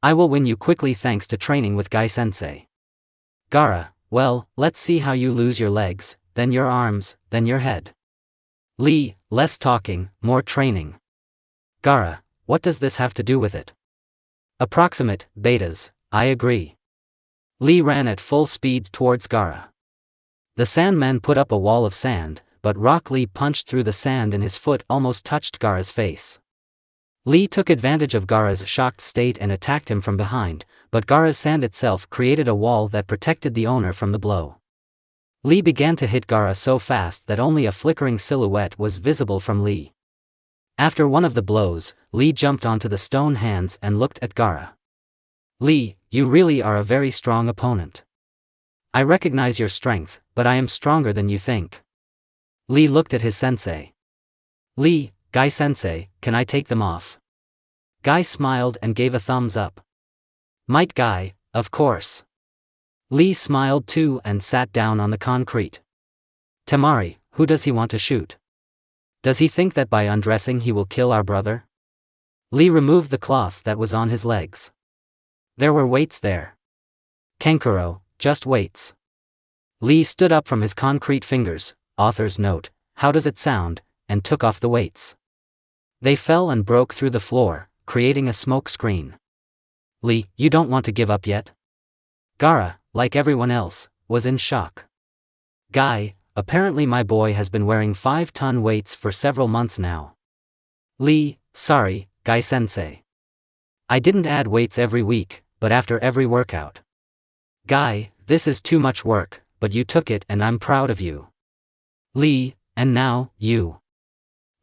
I will win you quickly thanks to training with Gai-sensei. Gaara, well, let's see how you lose your legs, then your arms, then your head. Lee, less talking, more training. Gaara, what does this have to do with it? Approximate, betas, I agree. Lee ran at full speed towards Gaara. The Sandman put up a wall of sand, but Rock Lee punched through the sand and his foot almost touched Gaara's face. Lee took advantage of Gaara's shocked state and attacked him from behind, but Gaara's sand itself created a wall that protected the owner from the blow. Lee began to hit Gaara so fast that only a flickering silhouette was visible from Lee. After one of the blows, Lee jumped onto the stone hands and looked at Gaara. Lee, you really are a very strong opponent. I recognize your strength, but I am stronger than you think. Lee looked at his sensei. Lee, Gai-sensei, can I take them off? Gai smiled and gave a thumbs up. Might Gai, of course. Lee smiled too and sat down on the concrete. Temari, who does he want to shoot? Does he think that by undressing he will kill our brother? Lee removed the cloth that was on his legs. There were weights there. Kankuro, just weights. Lee stood up from his concrete fingers. author's note, how does it sound, and took off the weights. They fell and broke through the floor, creating a smoke screen. Lee, you don't want to give up yet? Gaara, like everyone else, was in shock. Guy, apparently my boy has been wearing 5-ton weights for several months now. Lee, sorry, Guy-sensei. I didn't add weights every week, but after every workout. Guy, this is too much work, but you took it and I'm proud of you. Lee, and now, you.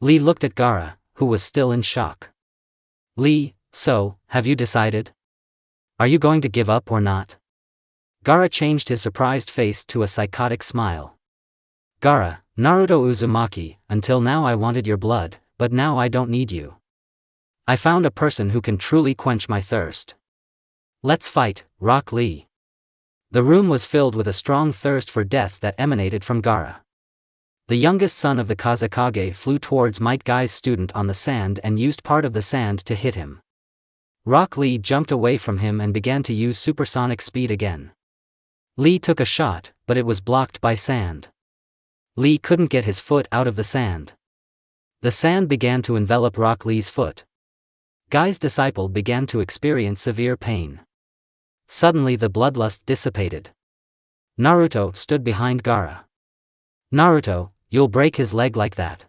Lee looked at Gaara, who was still in shock. Lee, so, have you decided? Are you going to give up or not? Gaara changed his surprised face to a psychotic smile. Gaara, Naruto Uzumaki, until now I wanted your blood, but now I don't need you. I found a person who can truly quench my thirst. Let's fight, Rock Lee. The room was filled with a strong thirst for death that emanated from Gaara. The youngest son of the Kazekage flew towards Might Guy's student on the sand and used part of the sand to hit him. Rock Lee jumped away from him and began to use supersonic speed again. Lee took a shot, but it was blocked by sand. Lee couldn't get his foot out of the sand. The sand began to envelop Rock Lee's foot. Guy's disciple began to experience severe pain. Suddenly the bloodlust dissipated. Naruto stood behind Gaara. Naruto, you'll break his leg like that.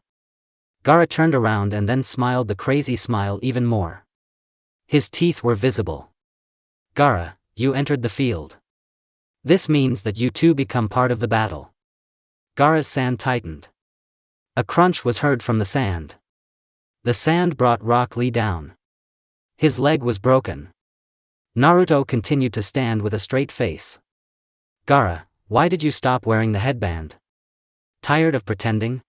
Gaara turned around and then smiled the crazy smile even more. His teeth were visible. Gaara, you entered the field. This means that you too become part of the battle. Gaara's sand tightened. A crunch was heard from the sand. The sand brought Rock Lee down. His leg was broken. Naruto continued to stand with a straight face. Gaara, why did you stop wearing the headband? Tired of pretending?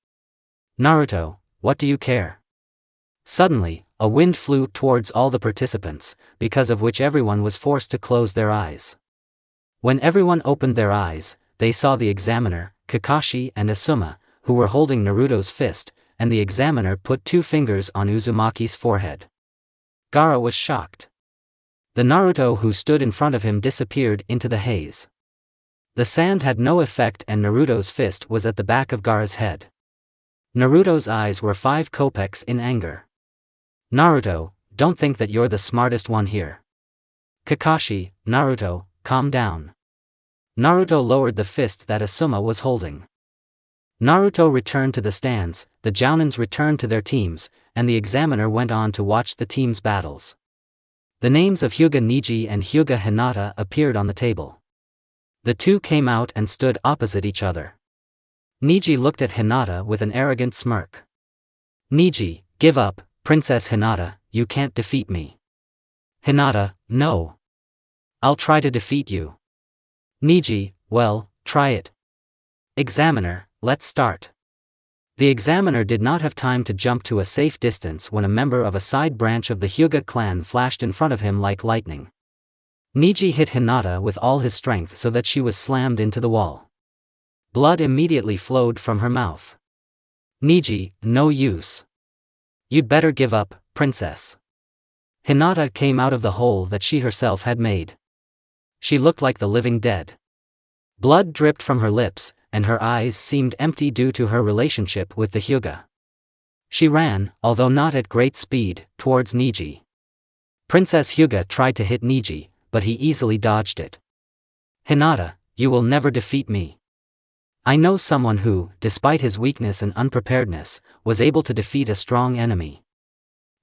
Naruto, what do you care? Suddenly, a wind flew towards all the participants, because of which everyone was forced to close their eyes. When everyone opened their eyes, they saw the examiner, Kakashi and Asuma, who were holding Naruto's fist, and the examiner put 2 fingers on Uzumaki's forehead. Gaara was shocked. The Naruto who stood in front of him disappeared into the haze. The sand had no effect and Naruto's fist was at the back of Gaara's head. Naruto's eyes were 5 kopecks in anger. Naruto, don't think that you're the smartest one here. Kakashi, Naruto, calm down. Naruto lowered the fist that Asuma was holding. Naruto returned to the stands, the Jounins returned to their teams, and the examiner went on to watch the teams' battles. The names of Hyuga Neji and Hyuga Hinata appeared on the table. The two came out and stood opposite each other. Neji looked at Hinata with an arrogant smirk. Neji, give up, Princess Hinata, you can't defeat me. Hinata, no. I'll try to defeat you. Neji, well, try it. Examiner, let's start. The examiner did not have time to jump to a safe distance when a member of a side branch of the Hyuga clan flashed in front of him like lightning. Neji hit Hinata with all his strength so that she was slammed into the wall. Blood immediately flowed from her mouth. Neji, no use. You'd better give up, princess. Hinata came out of the hole that she herself had made. She looked like the living dead. Blood dripped from her lips, and her eyes seemed empty due to her relationship with the Hyuga. She ran, although not at great speed, towards Neji. Princess Hyuga tried to hit Neji, but he easily dodged it. Hinata, you will never defeat me. I know someone who, despite his weakness and unpreparedness, was able to defeat a strong enemy.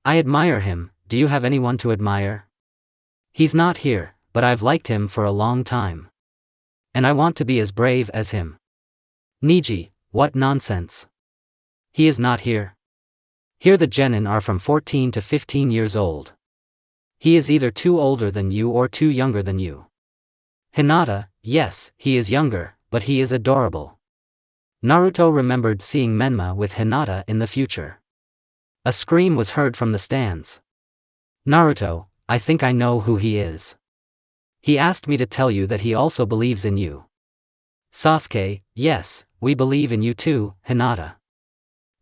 I admire him. Do you have anyone to admire? He's not here, but I've liked him for a long time. And I want to be as brave as him. Neji, what nonsense. He is not here. Here the genin are from 14 to 15 years old. He is either too older than you or too younger than you. Hinata, yes, he is younger, but he is adorable. Naruto remembered seeing Menma with Hinata in the future. A scream was heard from the stands. Naruto, I think I know who he is. He asked me to tell you that he also believes in you. Sasuke, yes, we believe in you too, Hinata.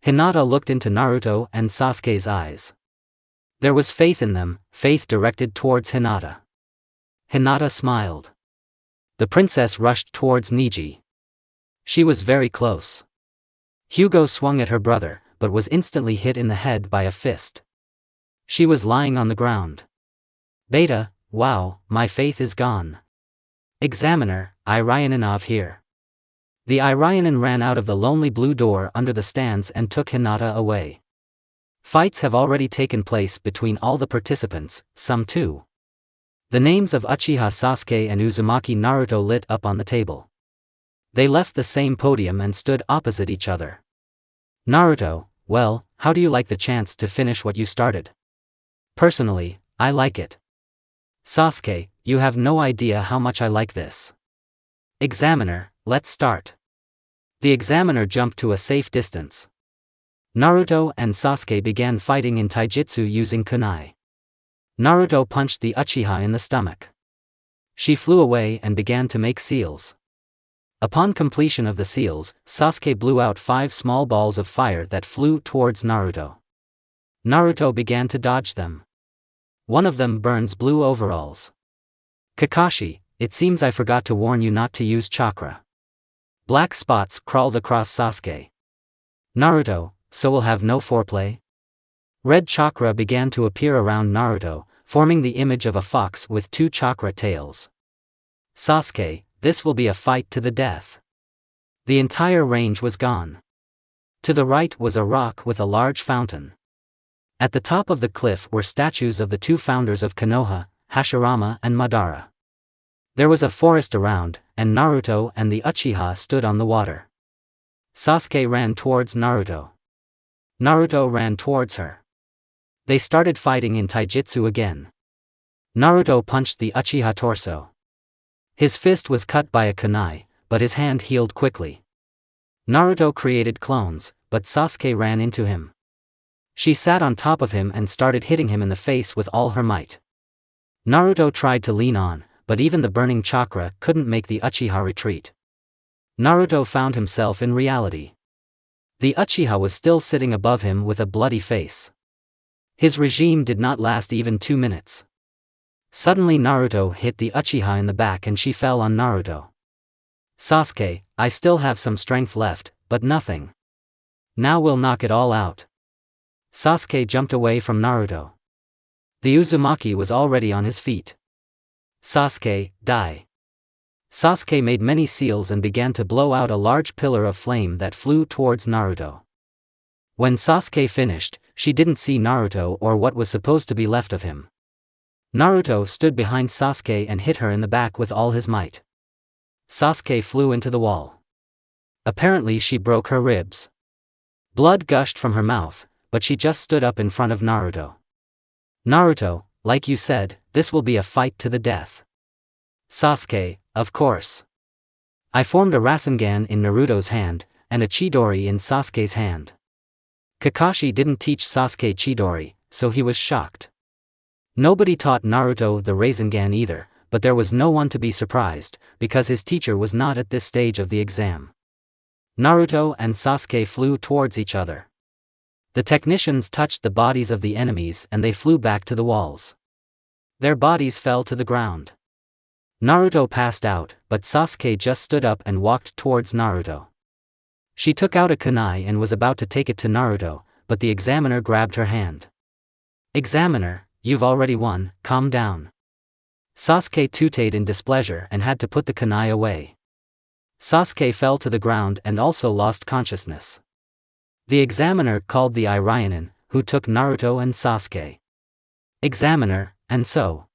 Hinata looked into Naruto and Sasuke's eyes. There was faith in them, faith directed towards Hinata. Hinata smiled. The princess rushed towards Neji. She was very close. Hugo swung at her brother, but was instantly hit in the head by a fist. She was lying on the ground. Beta, wow, my faith is gone. Examiner, Iryanov here. The Iryanin ran out of the lonely blue door under the stands and took Hinata away. Fights have already taken place between all the participants, some too. The names of Uchiha Sasuke and Uzumaki Naruto lit up on the table. They left the same podium and stood opposite each other. Naruto, well, how do you like the chance to finish what you started? Personally, I like it. Sasuke, you have no idea how much I like this. Examiner, let's start. The examiner jumped to a safe distance. Naruto and Sasuke began fighting in taijutsu using kunai. Naruto punched the Uchiha in the stomach. She flew away and began to make seals. Upon completion of the seals, Sasuke blew out 5 small balls of fire that flew towards Naruto. Naruto began to dodge them. One of them burns blue overalls. Kakashi, it seems I forgot to warn you not to use chakra. Black spots crawled across Sasuke. Naruto, so we'll have no foreplay? Red chakra began to appear around Naruto, forming the image of a fox with 2 chakra tails. Sasuke, this will be a fight to the death. The entire range was gone. To the right was a rock with a large fountain. At the top of the cliff were statues of the 2 founders of Konoha, Hashirama and Madara. There was a forest around, and Naruto and the Uchiha stood on the water. Sasuke ran towards Naruto. Naruto ran towards her. They started fighting in taijutsu again. Naruto punched the Uchiha torso. His fist was cut by a kunai, but his hand healed quickly. Naruto created clones, but Sasuke ran into him. She sat on top of him and started hitting him in the face with all her might. Naruto tried to lean on, but even the burning chakra couldn't make the Uchiha retreat. Naruto found himself in reality. The Uchiha was still sitting above him with a bloody face. His regime did not last even 2 minutes. Suddenly Naruto hit the Uchiha in the back and she fell on Naruto. Sasuke, I still have some strength left, but nothing. Now we'll knock it all out. Sasuke jumped away from Naruto. The Uzumaki was already on his feet. Sasuke, die. Sasuke made many seals and began to blow out a large pillar of flame that flew towards Naruto. When Sasuke finished, she didn't see Naruto or what was supposed to be left of him. Naruto stood behind Sasuke and hit her in the back with all his might. Sasuke flew into the wall. Apparently she broke her ribs. Blood gushed from her mouth, but she just stood up in front of Naruto. Naruto, like you said, this will be a fight to the death. Sasuke, of course. I formed a Rasengan in Naruto's hand, and a Chidori in Sasuke's hand. Kakashi didn't teach Sasuke Chidori, so he was shocked. Nobody taught Naruto the Rasengan either, but there was no one to be surprised, because his teacher was not at this stage of the exam. Naruto and Sasuke flew towards each other. The technicians touched the bodies of the enemies and they flew back to the walls. Their bodies fell to the ground. Naruto passed out, but Sasuke just stood up and walked towards Naruto. She took out a kunai and was about to take it to Naruto, but the examiner grabbed her hand. Examiner, you've already won, calm down. Sasuke tooted in displeasure and had to put the kunai away. Sasuke fell to the ground and also lost consciousness. The examiner called the Iryanin, who took Naruto and Sasuke. Examiner, and so.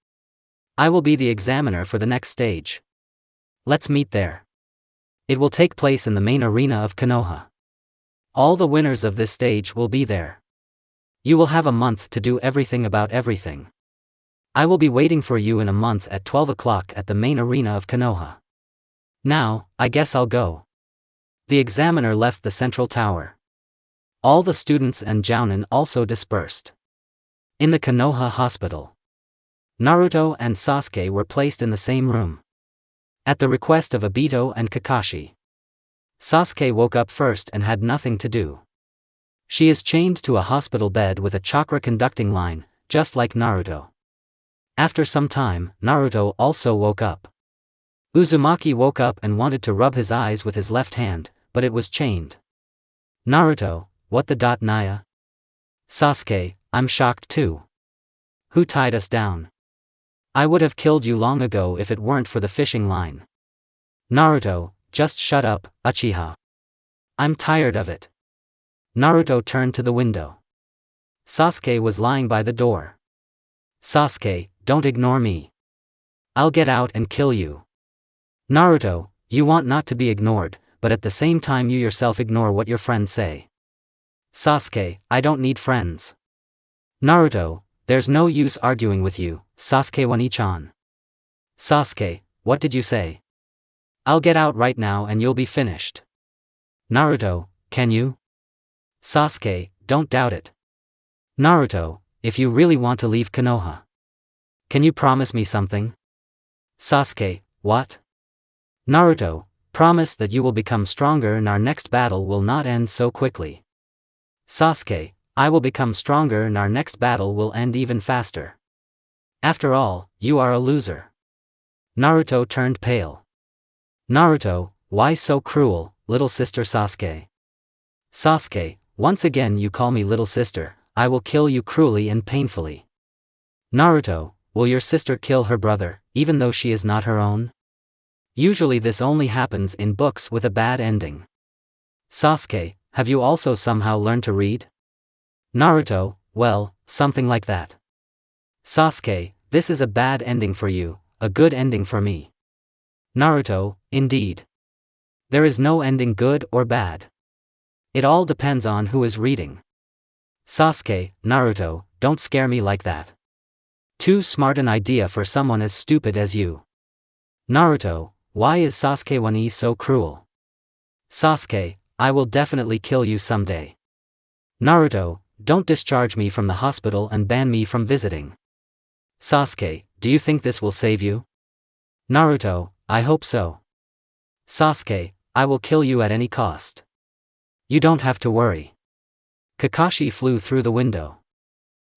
I will be the examiner for the next stage. Let's meet there. It will take place in the main arena of Konoha. All the winners of this stage will be there. You will have a month to do everything about everything. I will be waiting for you in a month at 12 o'clock at the main arena of Konoha. Now, I guess I'll go. The examiner left the central tower. All the students and Jounin also dispersed. In the Konoha hospital, Naruto and Sasuke were placed in the same room. At the request of Obito and Kakashi. Sasuke woke up first and had nothing to do. She is chained to a hospital bed with a chakra conducting line, just like Naruto. After some time, Naruto also woke up. Uzumaki woke up and wanted to rub his eyes with his left hand, but it was chained. Naruto, what the dot Naya? Sasuke, I'm shocked too. Who tied us down? I would have killed you long ago if it weren't for the fishing line. Naruto, just shut up, Uchiha. I'm tired of it. Naruto turned to the window. Sasuke was lying by the door. Sasuke, don't ignore me. I'll get out and kill you. Naruto, you want not to be ignored, but at the same time you yourself ignore what your friends say. Sasuke, I don't need friends. Naruto, there's no use arguing with you, Sasuke Wani-chan. Sasuke, what did you say? I'll get out right now and you'll be finished. Naruto, can you? Sasuke, don't doubt it. Naruto, if you really want to leave Konoha, can you promise me something? Sasuke, what? Naruto, promise that you will become stronger and our next battle will not end so quickly. Sasuke, I will become stronger and our next battle will end even faster. After all, you are a loser. Naruto turned pale. Naruto, why so cruel, little sister Sasuke? Sasuke, once again you call me little sister, I will kill you cruelly and painfully. Naruto, will your sister kill her brother, even though she is not her own? Usually this only happens in books with a bad ending. Sasuke, have you also somehow learned to read? Naruto, well, something like that. Sasuke, this is a bad ending for you, a good ending for me. Naruto, indeed. There is no ending good or bad. It all depends on who is reading. Sasuke, Naruto, don't scare me like that. Too smart an idea for someone as stupid as you. Naruto, why is Sasuke Wani so cruel? Sasuke, I will definitely kill you someday. Naruto, don't discharge me from the hospital and ban me from visiting. Sasuke, do you think this will save you? Naruto, I hope so. Sasuke, I will kill you at any cost. You don't have to worry. Kakashi flew through the window.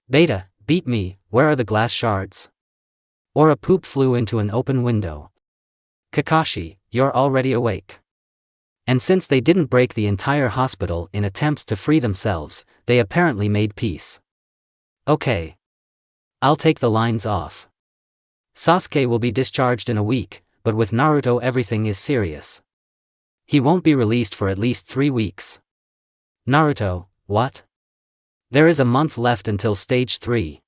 Beta, beat me, where are the glass shards? Or a poop flew into an open window. Kakashi, you're already awake. And since they didn't break the entire hospital in attempts to free themselves, they apparently made peace. Okay. I'll take the lines off. Sasuke will be discharged in a week, but with Naruto everything is serious. He won't be released for at least 3 weeks. Naruto, what? There is a month left until stage 3.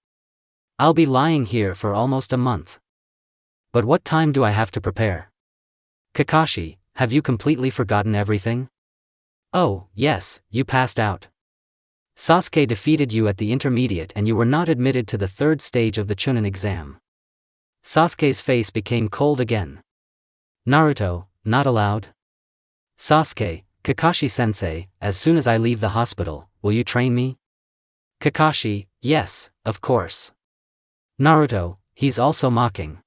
I'll be lying here for almost a month. But what time do I have to prepare? Kakashi, have you completely forgotten everything? Oh, yes, you passed out. Sasuke defeated you at the intermediate and you were not admitted to the 3rd stage of the Chunin exam. Sasuke's face became cold again. Naruto, not allowed? Sasuke, Kakashi-sensei, as soon as I leave the hospital, will you train me? Kakashi, yes, of course. Naruto, he's also mocking.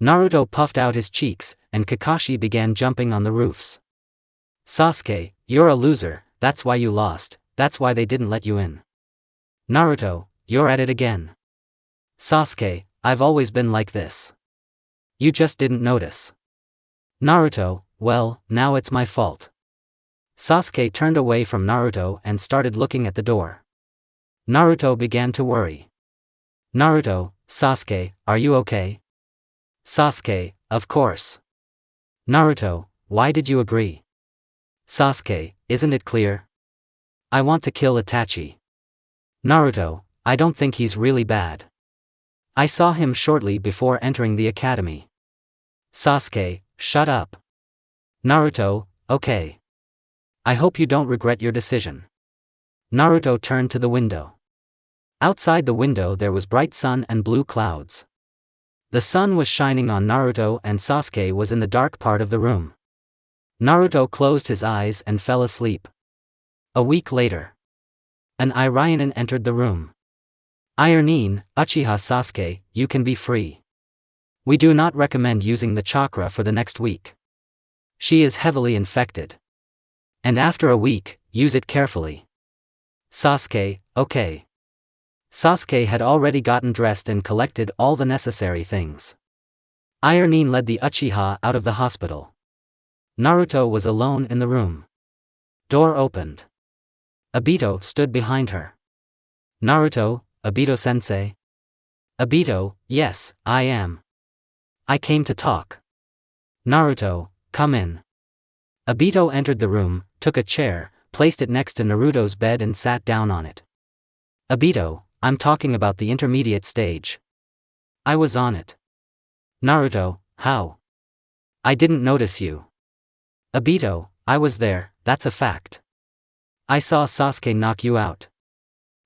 Naruto puffed out his cheeks, and Kakashi began jumping on the roofs. Sasuke, you're a loser, that's why you lost, that's why they didn't let you in. Naruto, you're at it again. Sasuke, I've always been like this. You just didn't notice. Naruto, well, now it's my fault. Sasuke turned away from Naruto and started looking at the door. Naruto began to worry. Naruto, Sasuke, are you okay? Sasuke, of course. Naruto, why did you agree? Sasuke, isn't it clear? I want to kill Itachi. Naruto, I don't think he's really bad. I saw him shortly before entering the academy. Sasuke, shut up. Naruto, okay. I hope you don't regret your decision. Naruto turned to the window. Outside the window there was bright sun and blue clouds. The sun was shining on Naruto and Sasuke was in the dark part of the room. Naruto closed his eyes and fell asleep. A week later. An Irionin entered the room. Ironin, Uchiha Sasuke, you can be free. We do not recommend using the chakra for the next week. She is heavily infected. And after a week, use it carefully. Sasuke, okay. Sasuke had already gotten dressed and collected all the necessary things. Ironin led the Uchiha out of the hospital. Naruto was alone in the room. Door opened. Obito stood behind her. Naruto, Obito-sensei? Obito, yes, I am. I came to talk. Naruto, come in. Obito entered the room, took a chair, placed it next to Naruto's bed and sat down on it. Obito, I'm talking about the intermediate stage. I was on it. Naruto, how? I didn't notice you. Obito, I was there, that's a fact. I saw Sasuke knock you out.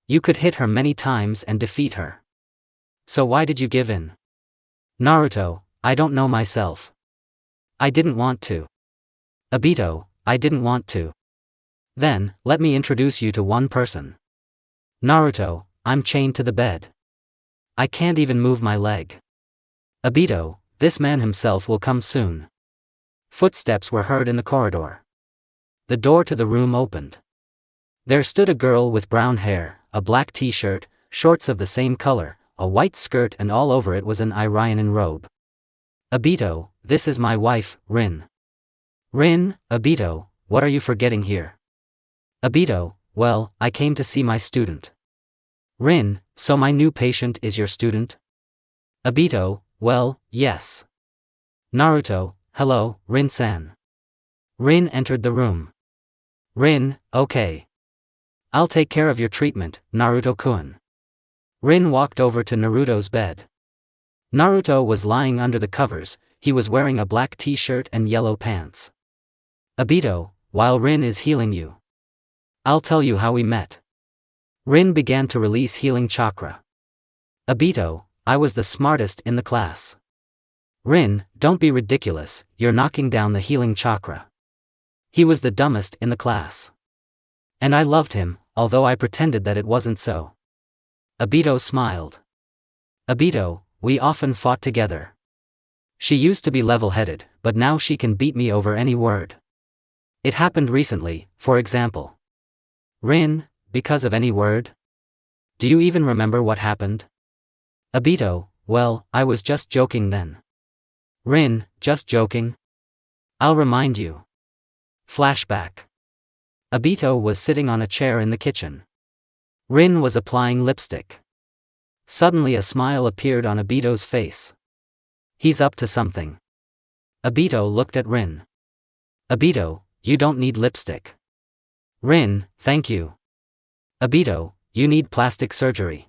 You could hit her many times and defeat her. So why did you give in? Naruto, I don't know myself. I didn't want to. Obito, I didn't want to. Then, let me introduce you to one person. Naruto, I'm chained to the bed. I can't even move my leg. Obito, this man himself will come soon. Footsteps were heard in the corridor. The door to the room opened. There stood a girl with brown hair, a black t-shirt, shorts of the same color, a white skirt and all over it was an Iranian robe. Obito, this is my wife, Rin. Rin, Obito, what are you forgetting here? Obito, well, I came to see my student. Rin, so my new patient is your student? Obito, well, yes. Naruto, hello, Rin-san. Rin entered the room. Rin, okay. I'll take care of your treatment, Naruto-kun. Rin walked over to Naruto's bed. Naruto was lying under the covers, he was wearing a black t-shirt and yellow pants. Obito, while Rin is healing you, I'll tell you how we met. Rin began to release healing chakra. Obito, I was the smartest in the class. Rin, don't be ridiculous, you're knocking down the healing chakra. He was the dumbest in the class. And I loved him, although I pretended that it wasn't so. Obito smiled. Obito, we often fought together. She used to be level-headed, but now she can beat me over any word. It happened recently, for example. Rin, because of any word? Do you even remember what happened? Obito, well, I was just joking then. Rin, just joking? I'll remind you. Flashback. Obito was sitting on a chair in the kitchen. Rin was applying lipstick. Suddenly a smile appeared on Obito's face. He's up to something. Obito looked at Rin. Obito, you don't need lipstick. Rin, thank you. Obito, you need plastic surgery.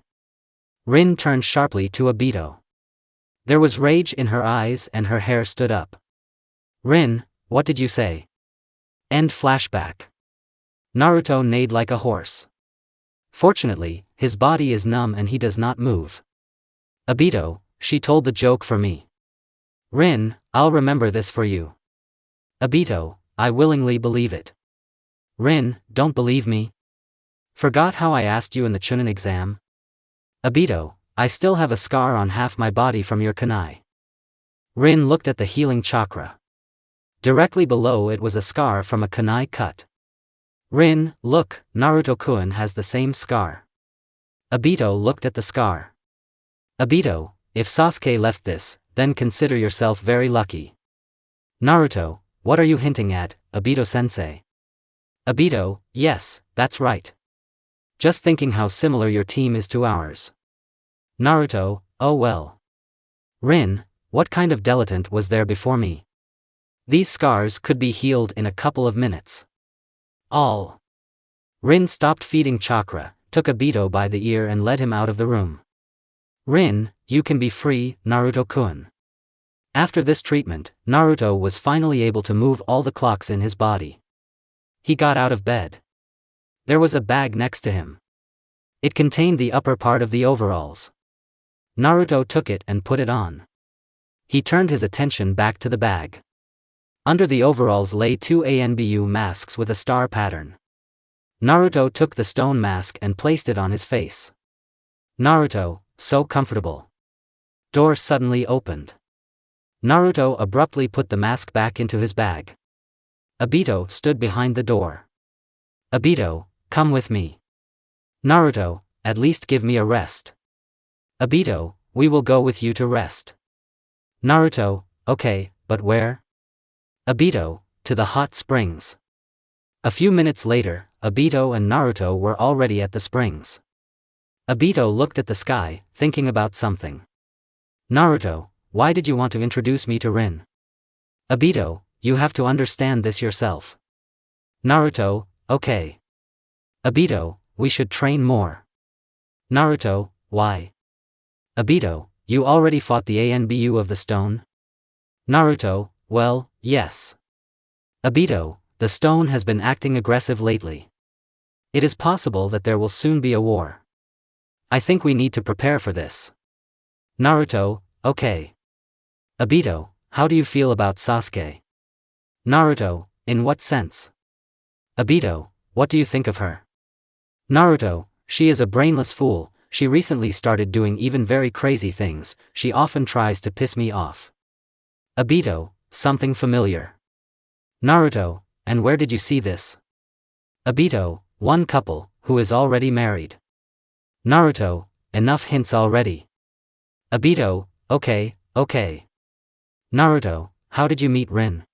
Rin turned sharply to Obito. There was rage in her eyes and her hair stood up. Rin, what did you say? End flashback. Naruto neighed like a horse. Fortunately, his body is numb and he does not move. Obito, she told the joke for me. Rin, I'll remember this for you. Obito, I willingly believe it. Rin, don't believe me? Forgot how I asked you in the Chunin exam? Obito, I still have a scar on half my body from your kunai. Rin looked at the healing chakra. Directly below it was a scar from a kunai cut. Rin, look, Naruto-kun has the same scar. Obito looked at the scar. Obito, if Sasuke left this, then consider yourself very lucky. Naruto, what are you hinting at, Obito-sensei? Obito, yes, that's right. Just thinking how similar your team is to ours. Naruto, oh well. Rin, what kind of dilettante was there before me? These scars could be healed in a couple of minutes. All. Rin stopped feeding chakra, took Obito by the ear and led him out of the room. Rin, you can be free, Naruto-kun. After this treatment, Naruto was finally able to move all the clocks in his body. He got out of bed. There was a bag next to him. It contained the upper part of the overalls. Naruto took it and put it on. He turned his attention back to the bag. Under the overalls lay 2 ANBU masks with a star pattern. Naruto took the stone mask and placed it on his face. Naruto, so comfortable. Door suddenly opened. Naruto abruptly put the mask back into his bag. Obito stood behind the door. Obito, come with me. Naruto, at least give me a rest. Obito, we will go with you to rest. Naruto, okay, but where? Obito, to the hot springs. A few minutes later, Obito and Naruto were already at the springs. Obito looked at the sky, thinking about something. Naruto, why did you want to introduce me to Rin? Obito, you have to understand this yourself. Naruto, okay. Obito, we should train more. Naruto, why? Obito, you already fought the ANBU of the stone? Naruto, well, yes. Obito, the stone has been acting aggressive lately. It is possible that there will soon be a war. I think we need to prepare for this. Naruto, okay. Obito, how do you feel about Sasuke? Naruto, in what sense? Obito, what do you think of her? Naruto, she is a brainless fool, she recently started doing even very crazy things, she often tries to piss me off. Obito, something familiar. Naruto, and where did you see this? Obito, one couple, who is already married. Naruto, enough hints already. Obito, okay. Naruto, how did you meet Rin?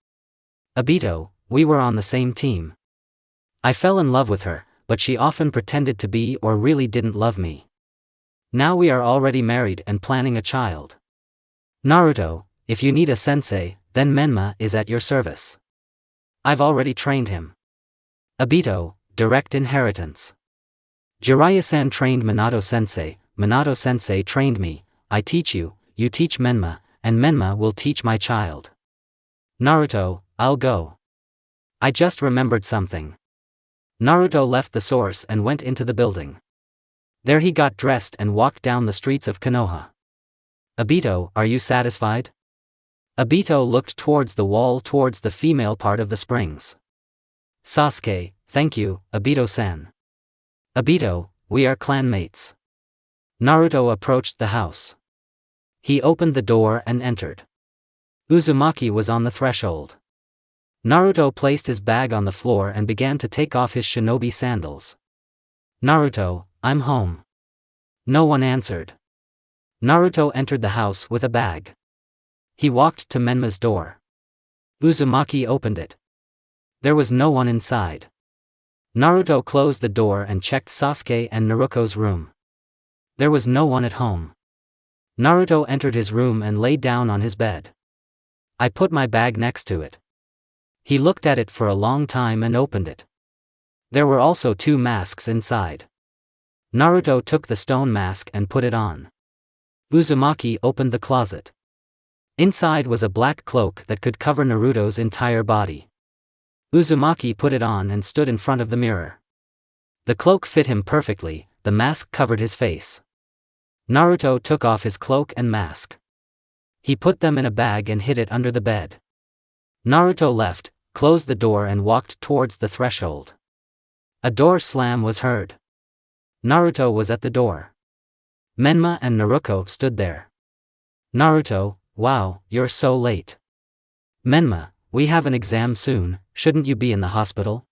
Obito, we were on the same team. I fell in love with her, but she often pretended to be or really didn't love me. Now we are already married and planning a child. Naruto, if you need a sensei, then Menma is at your service. I've already trained him. Obito, direct inheritance. Jiraiya-san trained Minato-sensei, Minato-sensei trained me, I teach you, you teach Menma, and Menma will teach my child. Naruto, I'll go. I just remembered something. Naruto left the source and went into the building. There he got dressed and walked down the streets of Konoha. Obito, are you satisfied? Obito looked towards the wall towards the female part of the springs. Sasuke, thank you, Obito-san. Obito, we are clanmates. Naruto approached the house. He opened the door and entered. Uzumaki was on the threshold. Naruto placed his bag on the floor and began to take off his shinobi sandals. Naruto, I'm home. No one answered. Naruto entered the house with a bag. He walked to Menma's door. Uzumaki opened it. There was no one inside. Naruto closed the door and checked Sasuke and Naruto's room. There was no one at home. Naruto entered his room and lay down on his bed. I put my bag next to it. He looked at it for a long time and opened it. There were also 2 masks inside. Naruto took the stone mask and put it on. Uzumaki opened the closet. Inside was a black cloak that could cover Naruto's entire body. Uzumaki put it on and stood in front of the mirror. The cloak fit him perfectly, the mask covered his face. Naruto took off his cloak and mask. He put them in a bag and hid it under the bed. Naruto left, closed the door and walked towards the threshold. A door slam was heard. Naruto was at the door. Menma and Naruto stood there. Naruto, wow, you're so late. Menma, we have an exam soon, shouldn't you be in the hospital?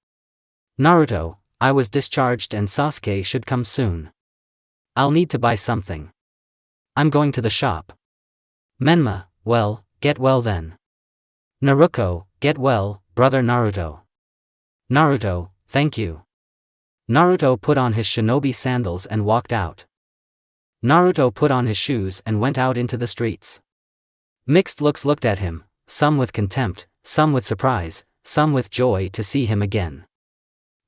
Naruto, I was discharged and Sasuke should come soon. I'll need to buy something. I'm going to the shop. Menma, well, get well then. Naruto, get well, brother Naruto. Naruto, thank you. Naruto put on his shinobi sandals and walked out. Naruto put on his shoes and went out into the streets. Mixed looks looked at him, some with contempt, some with surprise, some with joy to see him again.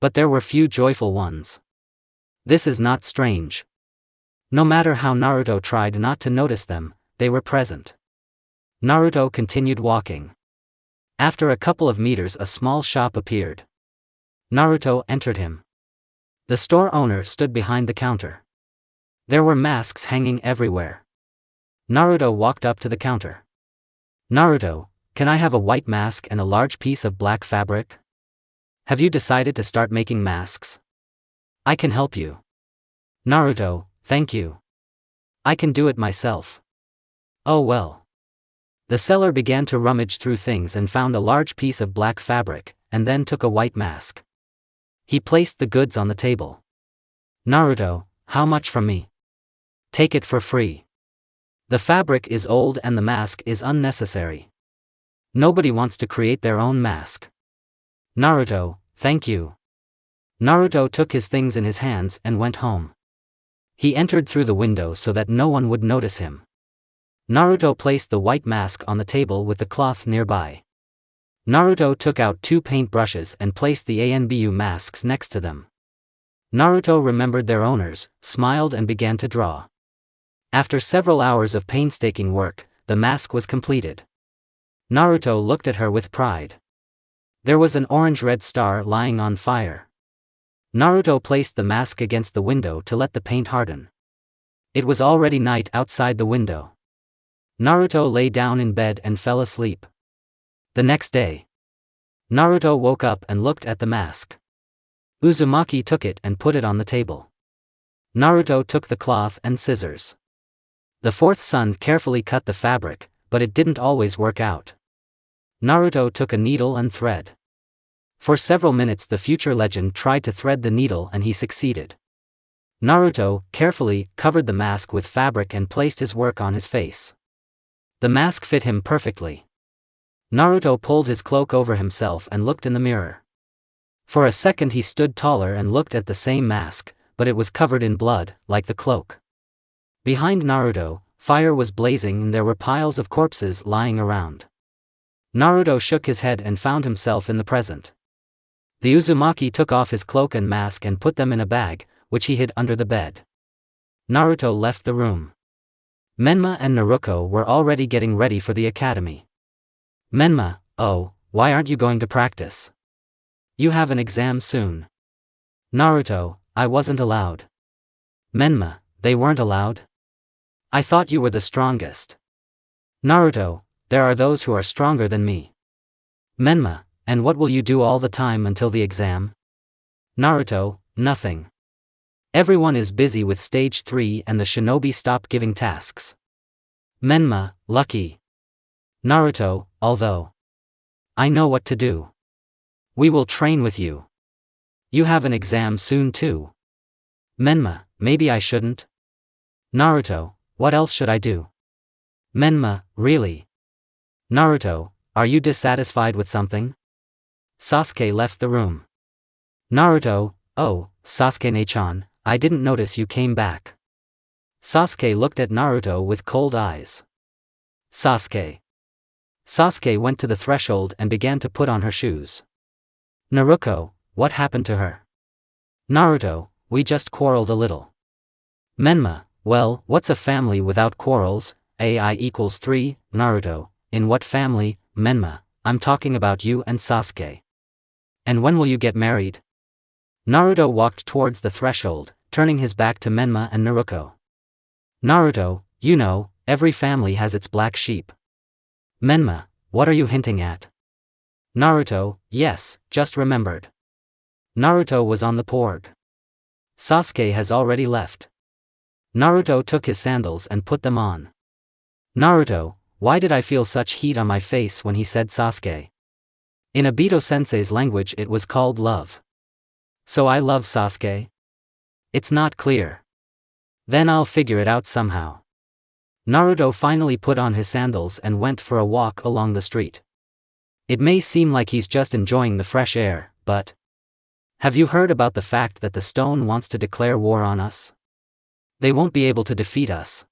But there were few joyful ones. This is not strange. No matter how Naruto tried not to notice them, they were present. Naruto continued walking. After a couple of meters a small shop appeared. Naruto entered him. The store owner stood behind the counter. There were masks hanging everywhere. Naruto walked up to the counter. Naruto, can I have a white mask and a large piece of black fabric? Have you decided to start making masks? I can help you. Naruto, thank you. I can do it myself. Oh well. The seller began to rummage through things and found a large piece of black fabric, and then took a white mask. He placed the goods on the table. Naruto, how much from me? Take it for free. The fabric is old and the mask is unnecessary. Nobody wants to create their own mask. Naruto, thank you. Naruto took his things in his hands and went home. He entered through the window so that no one would notice him. Naruto placed the white mask on the table with the cloth nearby. Naruto took out 2 paintbrushes and placed the ANBU masks next to them. Naruto remembered their owners, smiled and began to draw. After several hours of painstaking work, the mask was completed. Naruto looked at her with pride. There was an orange-red star lying on fire. Naruto placed the mask against the window to let the paint harden. It was already night outside the window. Naruto lay down in bed and fell asleep. The next day, Naruto woke up and looked at the mask. Uzumaki took it and put it on the table. Naruto took the cloth and scissors. The 4th son carefully cut the fabric, but it didn't always work out. Naruto took a needle and thread. For several minutes the future legend tried to thread the needle and he succeeded. Naruto carefully covered the mask with fabric and placed his work on his face. The mask fit him perfectly. Naruto pulled his cloak over himself and looked in the mirror. For a second he stood taller and looked at the same mask, but it was covered in blood, like the cloak. Behind Naruto, fire was blazing and there were piles of corpses lying around. Naruto shook his head and found himself in the present. The Uzumaki took off his cloak and mask and put them in a bag, which he hid under the bed. Naruto left the room. Menma and Naruko were already getting ready for the academy. Menma, oh, why aren't you going to practice? You have an exam soon. Naruto, I wasn't allowed. Menma, they weren't allowed? I thought you were the strongest. Naruto, there are those who are stronger than me. Menma, and what will you do all the time until the exam? Naruto, nothing. Everyone is busy with stage 3 and the shinobi stopped giving tasks. Menma, lucky. Naruto, although I know what to do. We will train with you. You have an exam soon too. Menma, maybe I shouldn't? Naruto, what else should I do? Menma, really? Naruto, are you dissatisfied with something? Sasuke left the room. Naruto, oh, Sasuke-ne-chan, I didn't notice you came back. Sasuke looked at Naruto with cold eyes. Sasuke. Sasuke went to the threshold and began to put on her shoes. Naruko, what happened to her? Naruto, we just quarreled a little. Menma, well, what's a family without quarrels? AI equals 3, Naruto, in what family? Menma, I'm talking about you and Sasuke. And when will you get married? Naruto walked towards the threshold, turning his back to Menma and Naruko. Naruto, you know, every family has its black sheep. Menma, what are you hinting at? Naruto, yes, just remembered. Naruto was on the porg. Sasuke has already left. Naruto took his sandals and put them on. Naruto, why did I feel such heat on my face when he said Sasuke? In Obito-sensei's language it was called love. So I love Sasuke? It's not clear. Then I'll figure it out somehow. Naruto finally put on his sandals and went for a walk along the street. It may seem like he's just enjoying the fresh air, but have you heard about the fact that the stone wants to declare war on us? They won't be able to defeat us.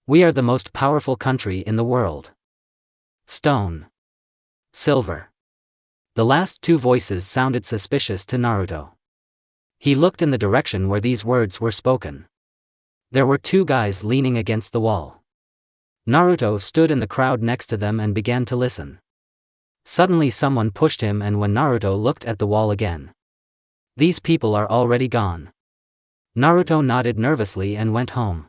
We are the most powerful country in the world. Stone. Silver. The last 2 voices sounded suspicious to Naruto. He looked in the direction where these words were spoken. There were 2 guys leaning against the wall. Naruto stood in the crowd next to them and began to listen. Suddenly someone pushed him and when Naruto looked at the wall again. These people are already gone. Naruto nodded nervously and went home.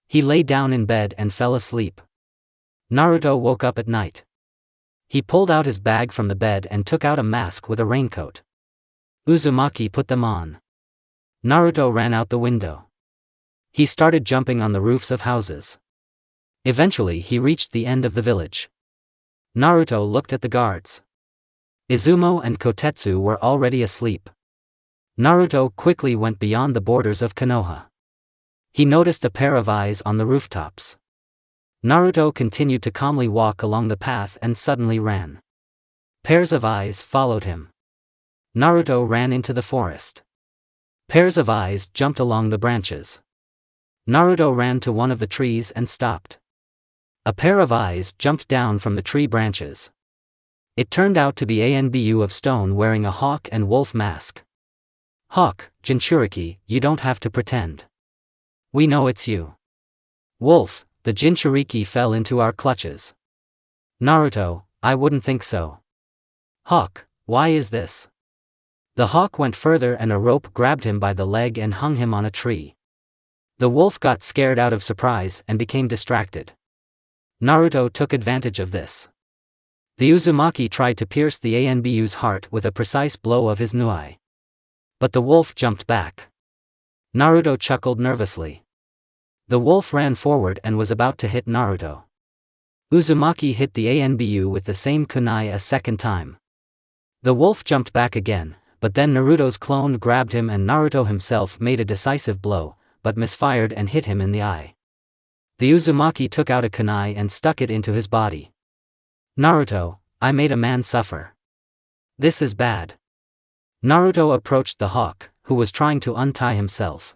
He lay down in bed and fell asleep. Naruto woke up at night. He pulled out his bag from the bed and took out a mask with a raincoat. Uzumaki put them on. Naruto ran out the window. He started jumping on the roofs of houses. Eventually he reached the end of the village. Naruto looked at the guards. Izumo and Kotetsu were already asleep. Naruto quickly went beyond the borders of Konoha. He noticed a pair of eyes on the rooftops. Naruto continued to calmly walk along the path and suddenly ran. Pairs of eyes followed him. Naruto ran into the forest. Pairs of eyes jumped along the branches. Naruto ran to one of the trees and stopped. A pair of eyes jumped down from the tree branches. It turned out to be Anbu of stone wearing a hawk and wolf mask. Hawk, Jinchuriki, you don't have to pretend. We know it's you. Wolf, the Jinchuriki fell into our clutches. Naruto, I wouldn't think so. Hawk, why is this? The hawk went further and a rope grabbed him by the leg and hung him on a tree. The wolf got scared out of surprise and became distracted. Naruto took advantage of this. The Uzumaki tried to pierce the Anbu's heart with a precise blow of his Nuai. But the wolf jumped back. Naruto chuckled nervously. The wolf ran forward and was about to hit Naruto. Uzumaki hit the Anbu with the same kunai a second time. The wolf jumped back again, but then Naruto's clone grabbed him and Naruto himself made a decisive blow, but misfired and hit him in the eye. The Uzumaki took out a kunai and stuck it into his body. Naruto, I made a man suffer. This is bad. Naruto approached the hawk, who was trying to untie himself.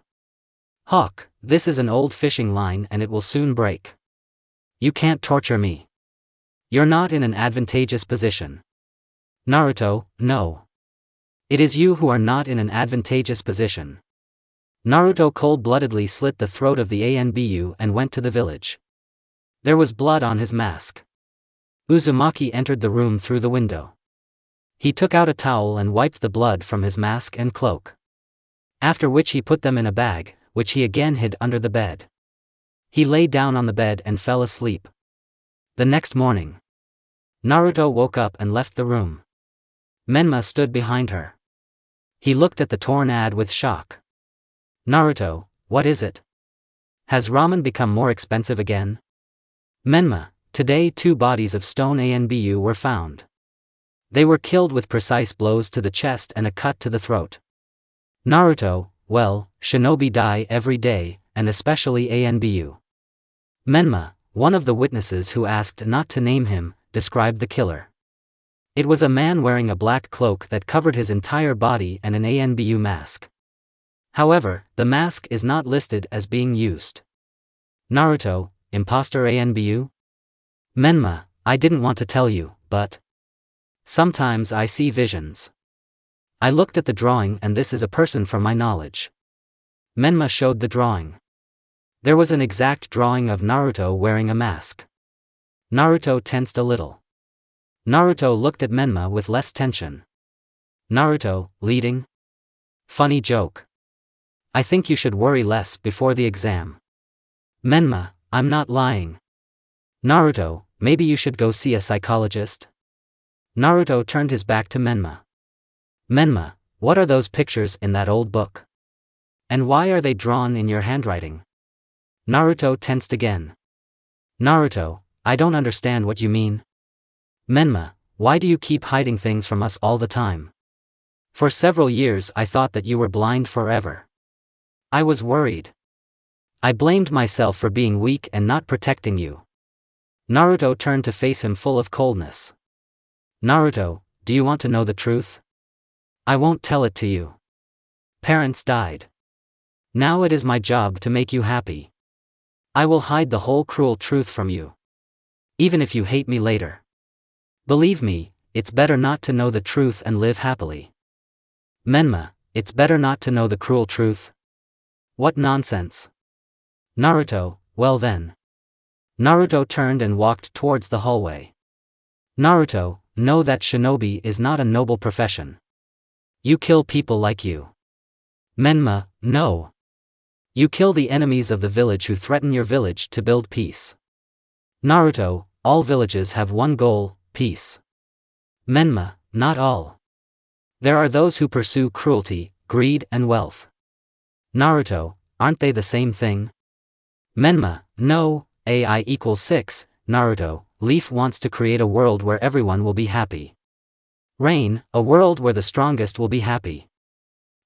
Hawk, this is an old fishing line and it will soon break. You can't torture me. You're not in an advantageous position. Naruto, no. It is you who are not in an advantageous position. Naruto cold-bloodedly slit the throat of the Anbu and went to the village. There was blood on his mask. Uzumaki entered the room through the window. He took out a towel and wiped the blood from his mask and cloak. After which he put them in a bag, which he again hid under the bed. He lay down on the bed and fell asleep. The next morning, Naruto woke up and left the room. Menma stood behind her. He looked at the torn ad with shock. Naruto, what is it? Has ramen become more expensive again? Menma, today 2 bodies of stone Anbu were found. They were killed with precise blows to the chest and a cut to the throat. Naruto, well, shinobi die every day, and especially Anbu. Menma, one of the witnesses who asked not to name him, described the killer. It was a man wearing a black cloak that covered his entire body and an Anbu mask. However, the mask is not listed as being used. Naruto, imposter Anbu? Menma, I didn't want to tell you, but sometimes I see visions. I looked at the drawing and this is a person from my knowledge. Menma showed the drawing. There was an exact drawing of Naruto wearing a mask. Naruto tensed a little. Naruto looked at Menma with less tension. Naruto, leading? Funny joke. I think you should worry less before the exam. Menma, I'm not lying. Naruto, maybe you should go see a psychologist? Naruto turned his back to Menma. Menma, what are those pictures in that old book? And why are they drawn in your handwriting? Naruto tensed again. Naruto, I don't understand what you mean. Menma, why do you keep hiding things from us all the time? For several years I thought that you were blind forever. I was worried. I blamed myself for being weak and not protecting you. Naruto turned to face him full of coldness. Naruto, do you want to know the truth? I won't tell it to you. Parents died. Now it is my job to make you happy. I will hide the whole cruel truth from you. Even if you hate me later. Believe me, it's better not to know the truth and live happily. Menma, it's better not to know the cruel truth. What nonsense. Naruto, well then. Naruto turned and walked towards the hallway. Naruto, know that shinobi is not a noble profession. You kill people like you. Menma, no. You kill the enemies of the village who threaten your village to build peace. Naruto, all villages have one goal, peace. Menma, not all. There are those who pursue cruelty, greed and wealth. Naruto, aren't they the same thing? Menma, no, AI equals 6, Naruto, Leaf wants to create a world where everyone will be happy. Rain, a world where the strongest will be happy.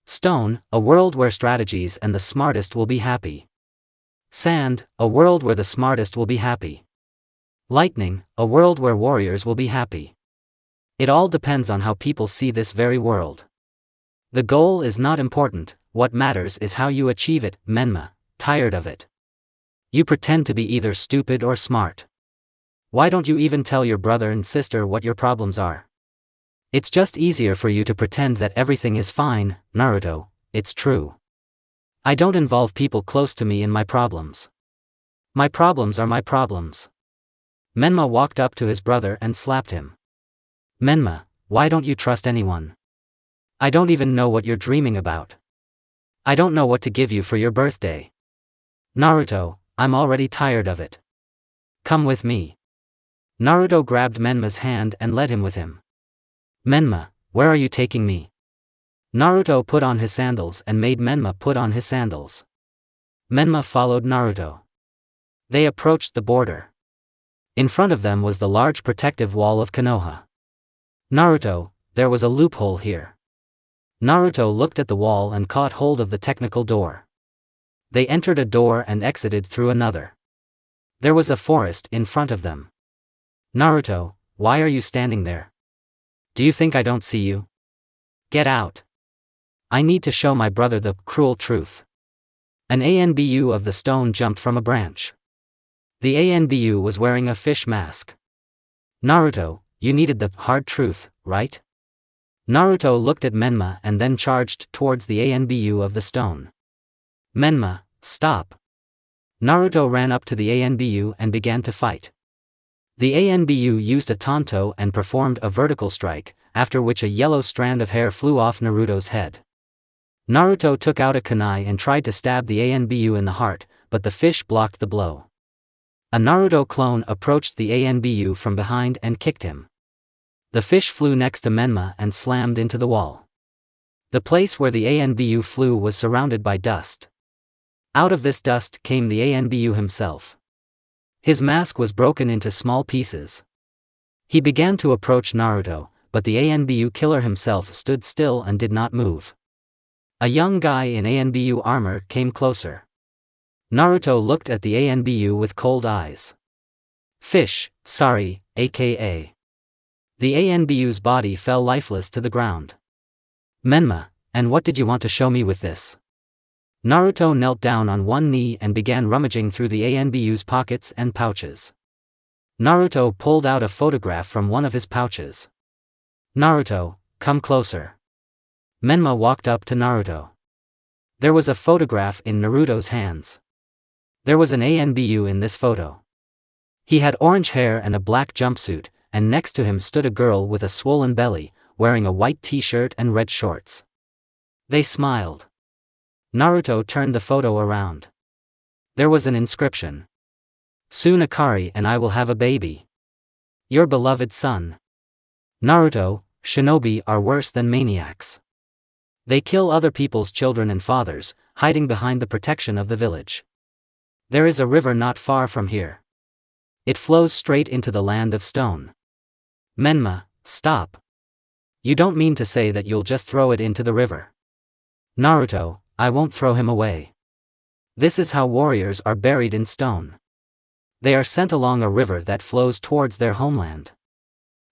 Stone, a world where strategies and the smartest will be happy. Sand, a world where the smartest will be happy. Lightning, a world where warriors will be happy. It all depends on how people see this very world. The goal is not important, what matters is how you achieve it. Menma, tired of it. You pretend to be either stupid or smart. Why don't you even tell your brother and sister what your problems are? It's just easier for you to pretend that everything is fine. Naruto, it's true. I don't involve people close to me in my problems. My problems are my problems. Menma walked up to his brother and slapped him. Menma, why don't you trust anyone? I don't even know what you're dreaming about. I don't know what to give you for your birthday. Naruto, I'm already tired of it. Come with me. Naruto grabbed Menma's hand and led him with him. Menma, where are you taking me? Naruto put on his sandals and made Menma put on his sandals. Menma followed Naruto. They approached the border. In front of them was the large protective wall of Konoha. Naruto, there was a loophole here. Naruto looked at the wall and caught hold of the technical door. They entered a door and exited through another. There was a forest in front of them. Naruto, why are you standing there? Do you think I don't see you? Get out. I need to show my brother the cruel truth. An ANBU of the stone jumped from a branch. The ANBU was wearing a fish mask. Naruto, you needed the hard truth, right? Naruto looked at Menma and then charged towards the ANBU of the stone. Menma, stop. Naruto ran up to the ANBU and began to fight. The ANBU used a tanto and performed a vertical strike, after which a yellow strand of hair flew off Naruto's head. Naruto took out a kunai and tried to stab the ANBU in the heart, but the fish blocked the blow. A Naruto clone approached the ANBU from behind and kicked him. The fish flew next to Menma and slammed into the wall. The place where the ANBU flew was surrounded by dust. Out of this dust came the ANBU himself. His mask was broken into small pieces. He began to approach Naruto, but the ANBU killer himself stood still and did not move. A young guy in ANBU armor came closer. Naruto looked at the ANBU with cold eyes. Fish, sorry, aka. The ANBU's body fell lifeless to the ground. Menma, and what did you want to show me with this? Naruto knelt down on one knee and began rummaging through the ANBU's pockets and pouches. Naruto pulled out a photograph from one of his pouches. Naruto, come closer. Menma walked up to Naruto. There was a photograph in Naruto's hands. There was an ANBU in this photo. He had orange hair and a black jumpsuit, and next to him stood a girl with a swollen belly, wearing a white t-shirt and red shorts. They smiled. Naruto turned the photo around. There was an inscription. Soon Akari and I will have a baby. Your beloved son. Naruto, shinobi are worse than maniacs. They kill other people's children and fathers, hiding behind the protection of the village. There is a river not far from here. It flows straight into the land of stone. Menma, stop. You don't mean to say that you'll just throw it into the river. Naruto, I won't throw him away. This is how warriors are buried in stone. They are sent along a river that flows towards their homeland.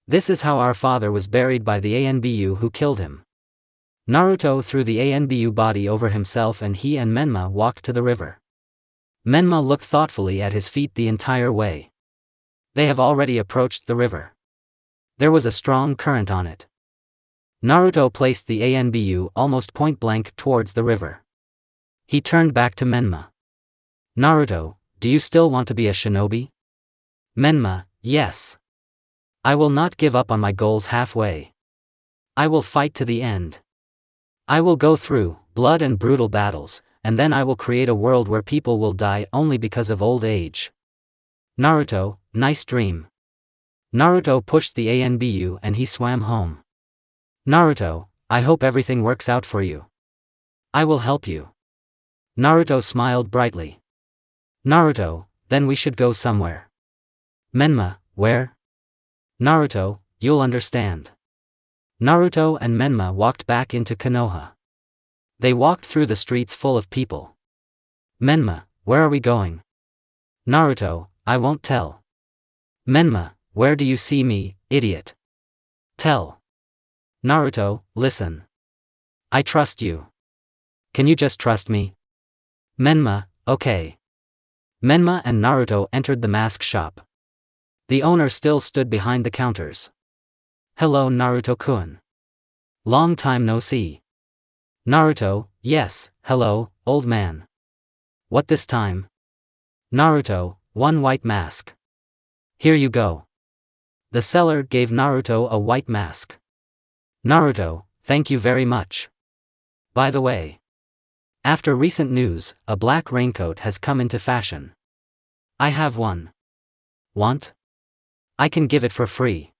This is how our father was buried by the ANBU who killed him. Naruto threw the ANBU body over himself and he and Menma walked to the river. Menma looked thoughtfully at his feet the entire way. They have already approached the river. There was a strong current on it. Naruto placed the ANBU almost point blank towards the river. He turned back to Menma. Naruto, do you still want to be a shinobi? Menma, yes. I will not give up on my goals halfway. I will fight to the end. I will go through blood and brutal battles, and then I will create a world where people will die only because of old age. Naruto, nice dream. Naruto pushed the ANBU and he swam home. Naruto, I hope everything works out for you. I will help you. Naruto smiled brightly. Naruto, then we should go somewhere. Menma, where? Naruto, you'll understand. Naruto and Menma walked back into Konoha. They walked through the streets full of people. Menma, where are we going? Naruto, I won't tell. Menma, where do you see me, idiot? Tell. Naruto, listen. I trust you. Can you just trust me? Menma, okay. Menma and Naruto entered the mask shop. The owner still stood behind the counters. Hello Naruto-kun. Long time no see. Naruto, yes, hello, old man. What this time? Naruto, one white mask. Here you go. The seller gave Naruto a white mask. Naruto, thank you very much. By the way, after recent news, a black raincoat has come into fashion. I have one. Want? I can give it for free.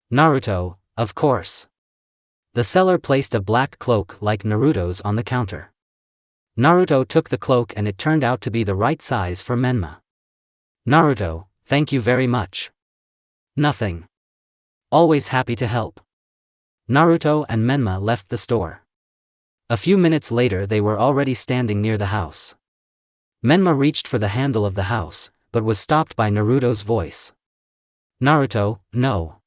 Naruto, of course. The seller placed a black cloak like Naruto's on the counter. Naruto took the cloak and it turned out to be the right size for Menma. Naruto, thank you very much. Nothing. Always happy to help. Naruto and Menma left the store. A few minutes later they were already standing near the house. Menma reached for the handle of the house, but was stopped by Naruto's voice. Naruto, no.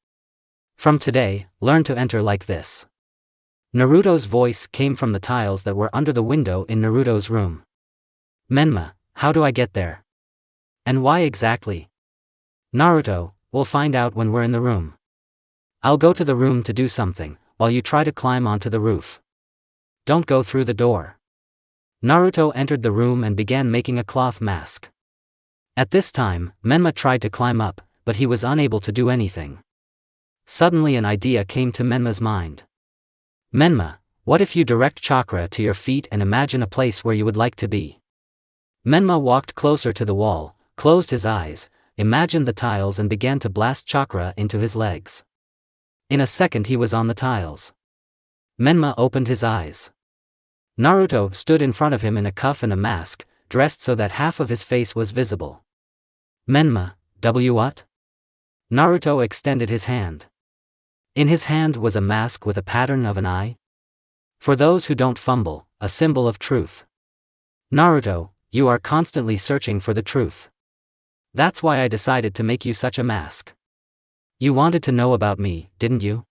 From today, learn to enter like this. Naruto's voice came from the tiles that were under the window in Naruto's room. Menma, how do I get there? And why exactly? Naruto, we'll find out when we're in the room. I'll go to the room to do something, while you try to climb onto the roof. Don't go through the door. Naruto entered the room and began making a cloth mask. At this time, Menma tried to climb up, but he was unable to do anything. Suddenly an idea came to Menma's mind. Menma, what if you direct chakra to your feet and imagine a place where you would like to be? Menma walked closer to the wall, closed his eyes, imagined the tiles and began to blast chakra into his legs. In a second he was on the tiles. Menma opened his eyes. Naruto stood in front of him in a cuff and a mask, dressed so that half of his face was visible. Menma, what? Naruto extended his hand. In his hand was a mask with a pattern of an eye. For those who don't fumble, a symbol of truth. Naruto, you are constantly searching for the truth. That's why I decided to make you such a mask. You wanted to know about me, didn't you?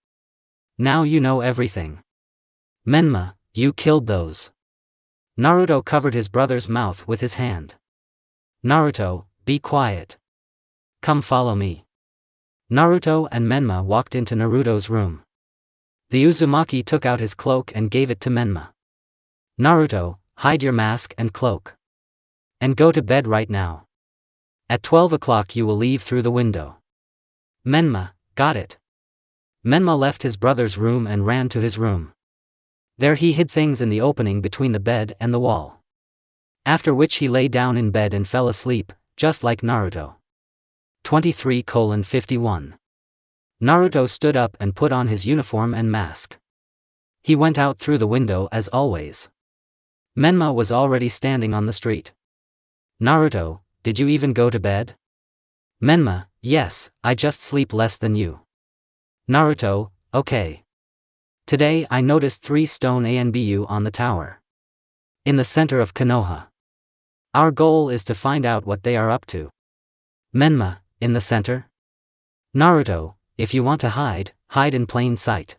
Now you know everything. Menma, you killed those. Naruto covered his brother's mouth with his hand. Naruto, be quiet. Come follow me. Naruto and Menma walked into Naruto's room. The Uzumaki took out his cloak and gave it to Menma. Naruto, hide your mask and cloak. And go to bed right now. At 12 o'clock you will leave through the window. Menma, got it. Menma left his brother's room and ran to his room. There he hid things in the opening between the bed and the wall. After which he lay down in bed and fell asleep, just like Naruto. 23:51. Naruto stood up and put on his uniform and mask. He went out through the window as always. Menma was already standing on the street. Naruto, did you even go to bed? Menma, yes, I just sleep less than you. Naruto, okay. Today I noticed 3 stone ANBU on the tower. In the center of Konoha. Our goal is to find out what they are up to. Menma, in the center? Naruto, if you want to hide, hide in plain sight.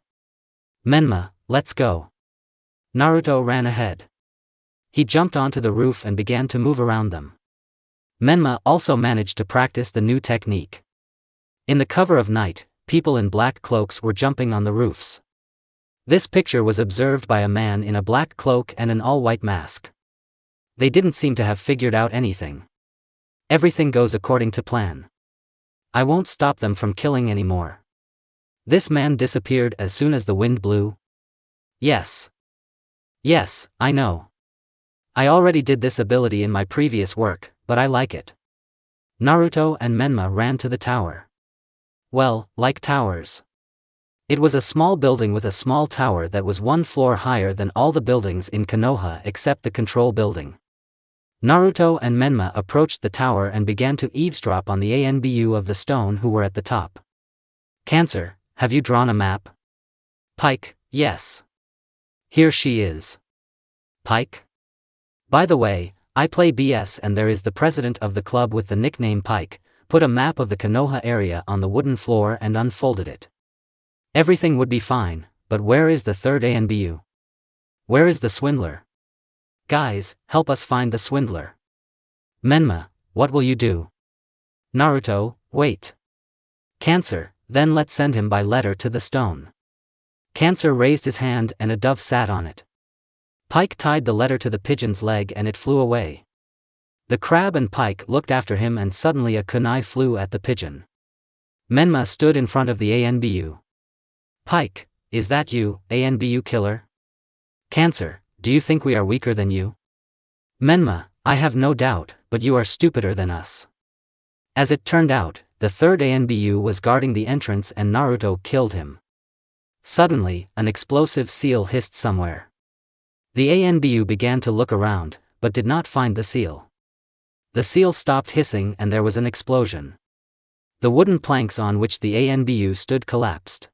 Menma, let's go. Naruto ran ahead. He jumped onto the roof and began to move around them. Menma also managed to practice the new technique. In the cover of night, people in black cloaks were jumping on the roofs. This picture was observed by a man in a black cloak and an all-white mask. They didn't seem to have figured out anything. Everything goes according to plan. I won't stop them from killing anymore. This man disappeared as soon as the wind blew. Yes. Yes, I know. I already did this ability in my previous work, but I like it. Naruto and Menma ran to the tower. Well, like towers. It was a small building with a small tower that was 1 floor higher than all the buildings in Konoha except the control building. Naruto and Menma approached the tower and began to eavesdrop on the ANBU of the stone who were at the top. Cancer, have you drawn a map? Pike, yes. Here she is. Pike? By the way, I play BS and there is the president of the club with the nickname Pike, put a map of the Konoha area on the wooden floor and unfolded it. Everything would be fine, but where is the third ANBU? Where is the swindler? Guys, help us find the swindler. Menma, what will you do? Naruto, wait. Cancer, then let's send him by letter to the stone. Cancer raised his hand and a dove sat on it. Pike tied the letter to the pigeon's leg and it flew away. The crab and Pike looked after him and suddenly a kunai flew at the pigeon. Menma stood in front of the ANBU. Pike, is that you, ANBU killer? Cancer, do you think we are weaker than you? Menma, I have no doubt, but you are stupider than us. As it turned out, the third ANBU was guarding the entrance and Naruto killed him. Suddenly, an explosive seal hissed somewhere. The ANBU began to look around, but did not find the seal. The seal stopped hissing and there was an explosion. The wooden planks on which the ANBU stood collapsed.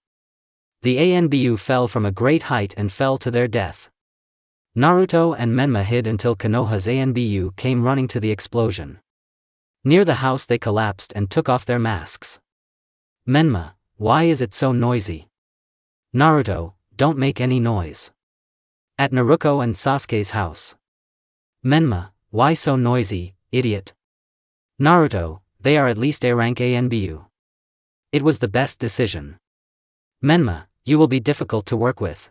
The ANBU fell from a great height and fell to their death. Naruto and Menma hid until Konoha's ANBU came running to the explosion. Near the house they collapsed and took off their masks. Menma, why is it so noisy? Naruto, don't make any noise. At Naruto and Sasuke's house. Menma, why so noisy, idiot? Naruto, they are at least A-rank ANBU. It was the best decision. Menma, you will be difficult to work with.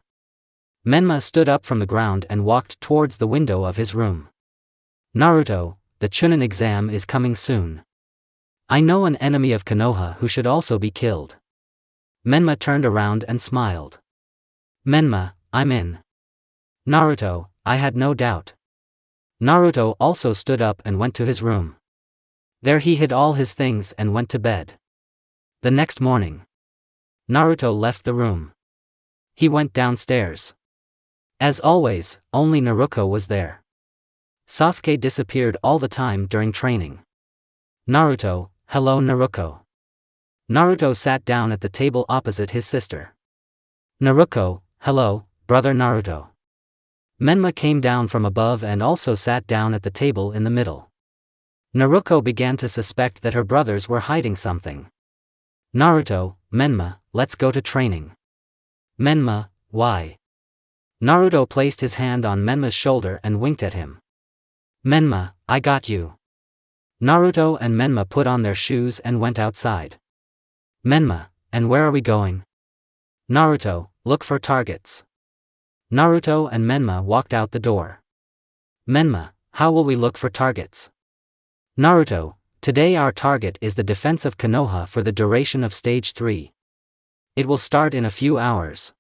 Menma stood up from the ground and walked towards the window of his room. Naruto, the Chunin exam is coming soon. I know an enemy of Konoha who should also be killed. Menma turned around and smiled. Menma, I'm in. Naruto, I had no doubt. Naruto also stood up and went to his room. There he hid all his things and went to bed. The next morning, Naruto left the room. He went downstairs. As always, only Naruto was there. Sasuke disappeared all the time during training. Naruto, hello Naruto. Naruto sat down at the table opposite his sister. Naruto, hello, brother Naruto. Menma came down from above and also sat down at the table in the middle. Naruto began to suspect that her brothers were hiding something. Naruto, Menma, let's go to training. Menma, why? Naruto placed his hand on Menma's shoulder and winked at him. Menma, I got you. Naruto and Menma put on their shoes and went outside. Menma, and where are we going? Naruto, look for targets. Naruto and Menma walked out the door. Menma, how will we look for targets? Naruto, today our target is the defense of Konoha for the duration of stage 3. It will start in a few hours.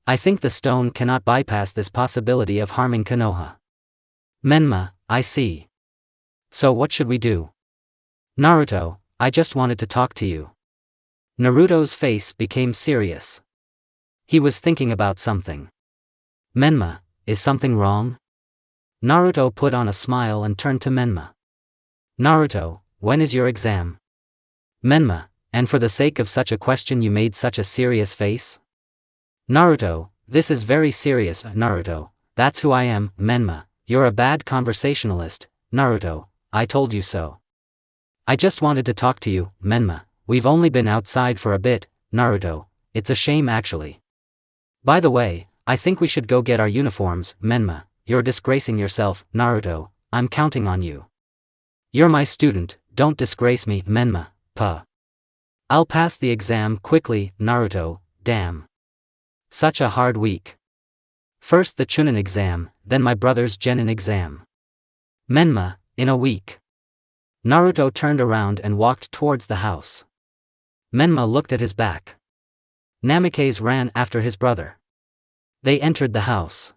I think the stone cannot bypass this possibility of harming Konoha. Menma, I see. So what should we do? Naruto, I just wanted to talk to you. Naruto's face became serious. He was thinking about something. Menma, is something wrong? Naruto put on a smile and turned to Menma. Naruto, when is your exam? Menma, and for the sake of such a question you made such a serious face? Naruto, this is very serious. Naruto, that's who I am. Menma, you're a bad conversationalist. Naruto, I told you so. I just wanted to talk to you. Menma, we've only been outside for a bit. Naruto, it's a shame actually. By the way, I think we should go get our uniforms. Menma, you're disgracing yourself. Naruto, I'm counting on you. You're my student, don't disgrace me. Menma, puh. I'll pass the exam quickly. Naruto, damn. Such a hard week. First the Chunin exam, then my brother's Genin exam. Menma, in a week. Naruto turned around and walked towards the house. Menma looked at his back. Namikaze ran after his brother. They entered the house.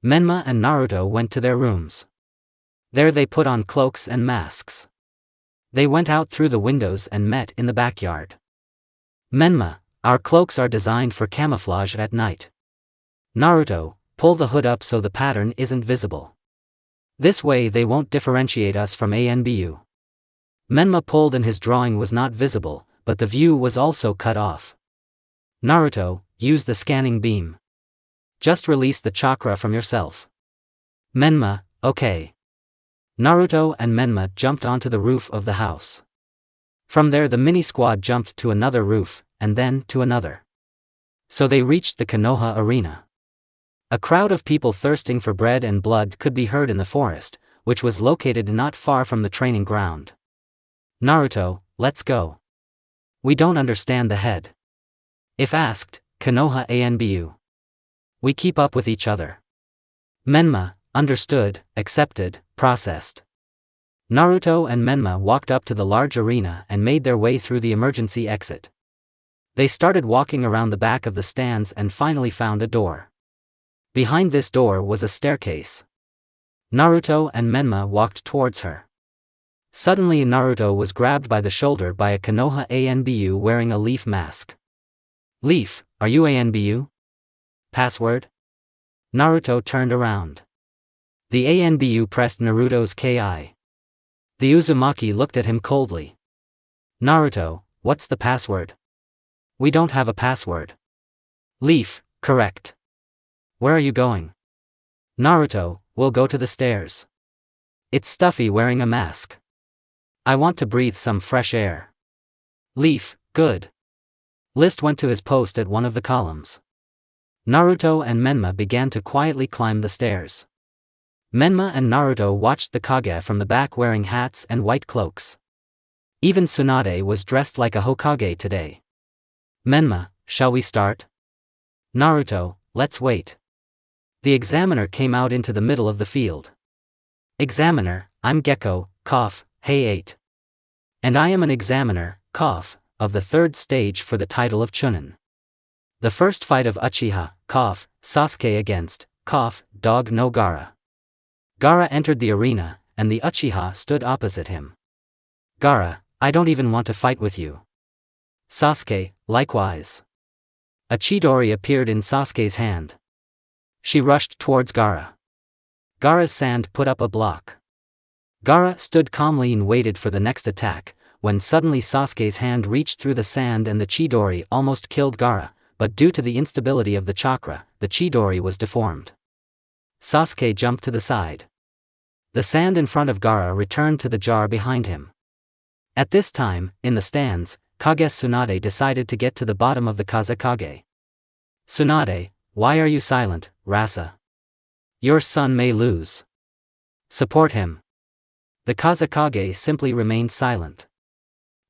Menma and Naruto went to their rooms. There they put on cloaks and masks. They went out through the windows and met in the backyard. Menma, our cloaks are designed for camouflage at night. Naruto, pull the hood up so the pattern isn't visible. This way they won't differentiate us from ANBU. Menma pulled and his drawing was not visible, but the view was also cut off. Naruto, use the scanning beam. Just release the chakra from yourself. Menma, okay. Naruto and Menma jumped onto the roof of the house. From there the mini-squad jumped to another roof, and then to another. So they reached the Konoha arena. A crowd of people thirsting for bread and blood could be heard in the forest, which was located not far from the training ground. Naruto, let's go. We don't understand the head. If asked, Konoha Anbu. We keep up with each other. Menma, understood, accepted, processed. Naruto and Menma walked up to the large arena and made their way through the emergency exit. They started walking around the back of the stands and finally found a door. Behind this door was a staircase. Naruto and Menma walked towards her. Suddenly Naruto was grabbed by the shoulder by a Konoha Anbu wearing a leaf mask. Leaf, are you Anbu? Password? Naruto turned around. The Anbu pressed Naruto's KI. The Uzumaki looked at him coldly. Naruto, what's the password? We don't have a password. Leaf, correct. Where are you going? Naruto, we'll go to the stairs. It's stuffy wearing a mask. I want to breathe some fresh air. Leaf, good. List went to his post at one of the columns. Naruto and Menma began to quietly climb the stairs. Menma and Naruto watched the Kage from the back wearing hats and white cloaks. Even Tsunade was dressed like a Hokage today. Menma, shall we start? Naruto, let's wait. The examiner came out into the middle of the field. Examiner, I'm Gecko, cough, hey 8. And I am an examiner, cough, of the third stage for the title of Chunin. The first fight of Uchiha, cough, Sasuke against, cough, Dog no Gaara. Gaara entered the arena, and the Uchiha stood opposite him. Gaara, I don't even want to fight with you. Sasuke, likewise. A Chidori appeared in Sasuke's hand. She rushed towards Gaara. Gaara's sand put up a block. Gaara stood calmly and waited for the next attack, when suddenly Sasuke's hand reached through the sand and the Chidori almost killed Gaara, but due to the instability of the chakra, the Chidori was deformed. Sasuke jumped to the side. The sand in front of Gaara returned to the jar behind him. At this time, in the stands, Kage Tsunade decided to get to the bottom of the Kazekage. Tsunade, why are you silent, Rasa? Your son may lose. Support him. The Kazekage simply remained silent.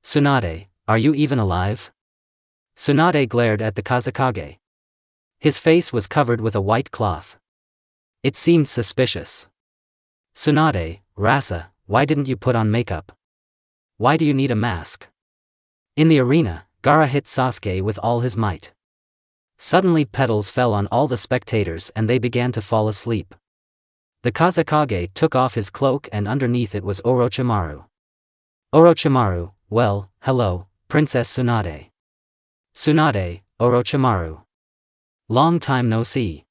Tsunade, are you even alive? Tsunade glared at the Kazekage. His face was covered with a white cloth. It seemed suspicious. Tsunade, Rasa, why didn't you put on makeup? Why do you need a mask? In the arena, Gaara hit Sasuke with all his might. Suddenly petals fell on all the spectators and they began to fall asleep. The Kazekage took off his cloak and underneath it was Orochimaru. Orochimaru, well, hello, Princess Tsunade. Tsunade, Orochimaru. Long time no see.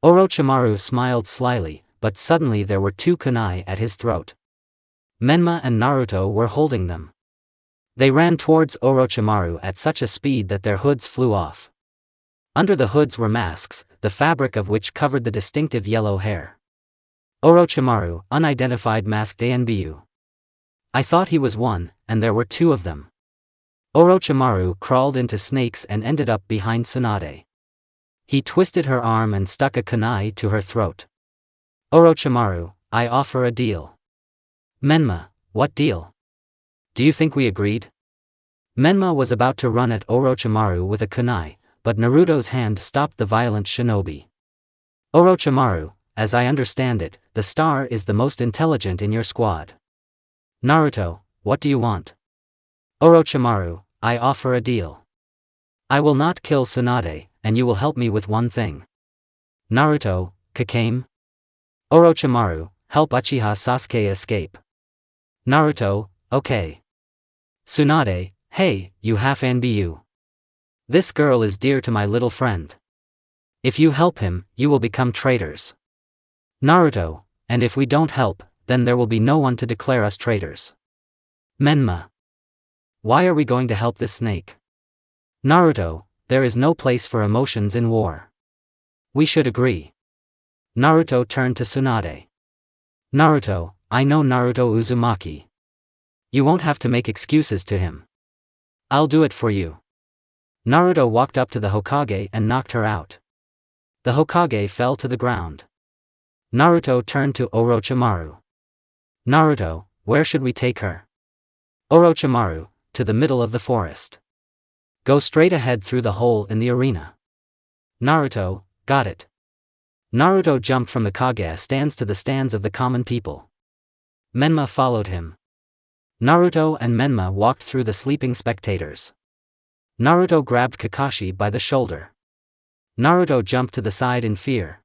Orochimaru smiled slyly, but suddenly there were two kunai at his throat. Menma and Naruto were holding them. They ran towards Orochimaru at such a speed that their hoods flew off. Under the hoods were masks, the fabric of which covered the distinctive yellow hair. Orochimaru, unidentified masked Anbu. I thought he was one, and there were two of them. Orochimaru crawled into snakes and ended up behind Tsunade. He twisted her arm and stuck a kunai to her throat. Orochimaru, I offer a deal. Menma, what deal? Do you think we agreed? Menma was about to run at Orochimaru with a kunai, but Naruto's hand stopped the violent shinobi. Orochimaru, as I understand it, the star is the most intelligent in your squad. Naruto, what do you want? Orochimaru, I offer a deal. I will not kill Tsunade, and you will help me with one thing. Naruto, Kakame? Orochimaru, help Uchiha Sasuke escape. Naruto, okay. Tsunade, hey, you half Anbu. This girl is dear to my little friend. If you help him, you will become traitors. Naruto, and if we don't help, then there will be no one to declare us traitors. Menma. Why are we going to help this snake? Naruto, there is no place for emotions in war. We should agree. Naruto turned to Tsunade. Naruto, I know Naruto Uzumaki. You won't have to make excuses to him. I'll do it for you. Naruto walked up to the Hokage and knocked her out. The Hokage fell to the ground. Naruto turned to Orochimaru. Naruto, where should we take her? Orochimaru, to the middle of the forest. Go straight ahead through the hole in the arena. Naruto, got it. Naruto jumped from the Kage stands to the stands of the common people. Menma followed him. Naruto and Menma walked through the sleeping spectators. Naruto grabbed Kakashi by the shoulder. Naruto jumped to the side in fear.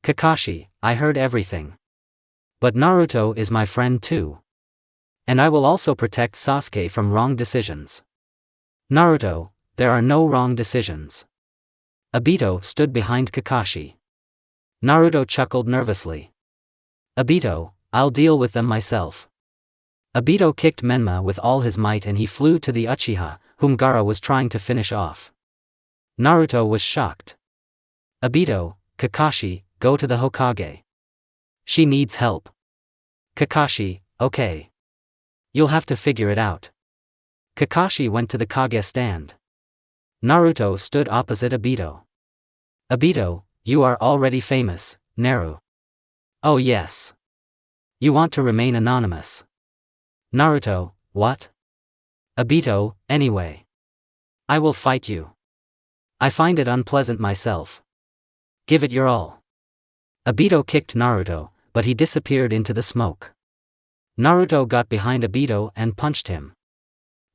Kakashi, I heard everything. But Naruto is my friend too. And I will also protect Sasuke from wrong decisions. Naruto, there are no wrong decisions. Obito stood behind Kakashi. Naruto chuckled nervously. Obito, I'll deal with them myself. Obito kicked Menma with all his might and he flew to the Uchiha, whom Gaara was trying to finish off. Naruto was shocked. Obito, Kakashi, go to the Hokage. She needs help. Kakashi, okay. You'll have to figure it out. Kakashi went to the Kage stand. Naruto stood opposite Obito. Obito, you are already famous, Naru. Oh yes. You want to remain anonymous. Naruto, what? Obito, anyway. I will fight you. I find it unpleasant myself. Give it your all. Obito kicked Naruto, but he disappeared into the smoke. Naruto got behind Obito and punched him.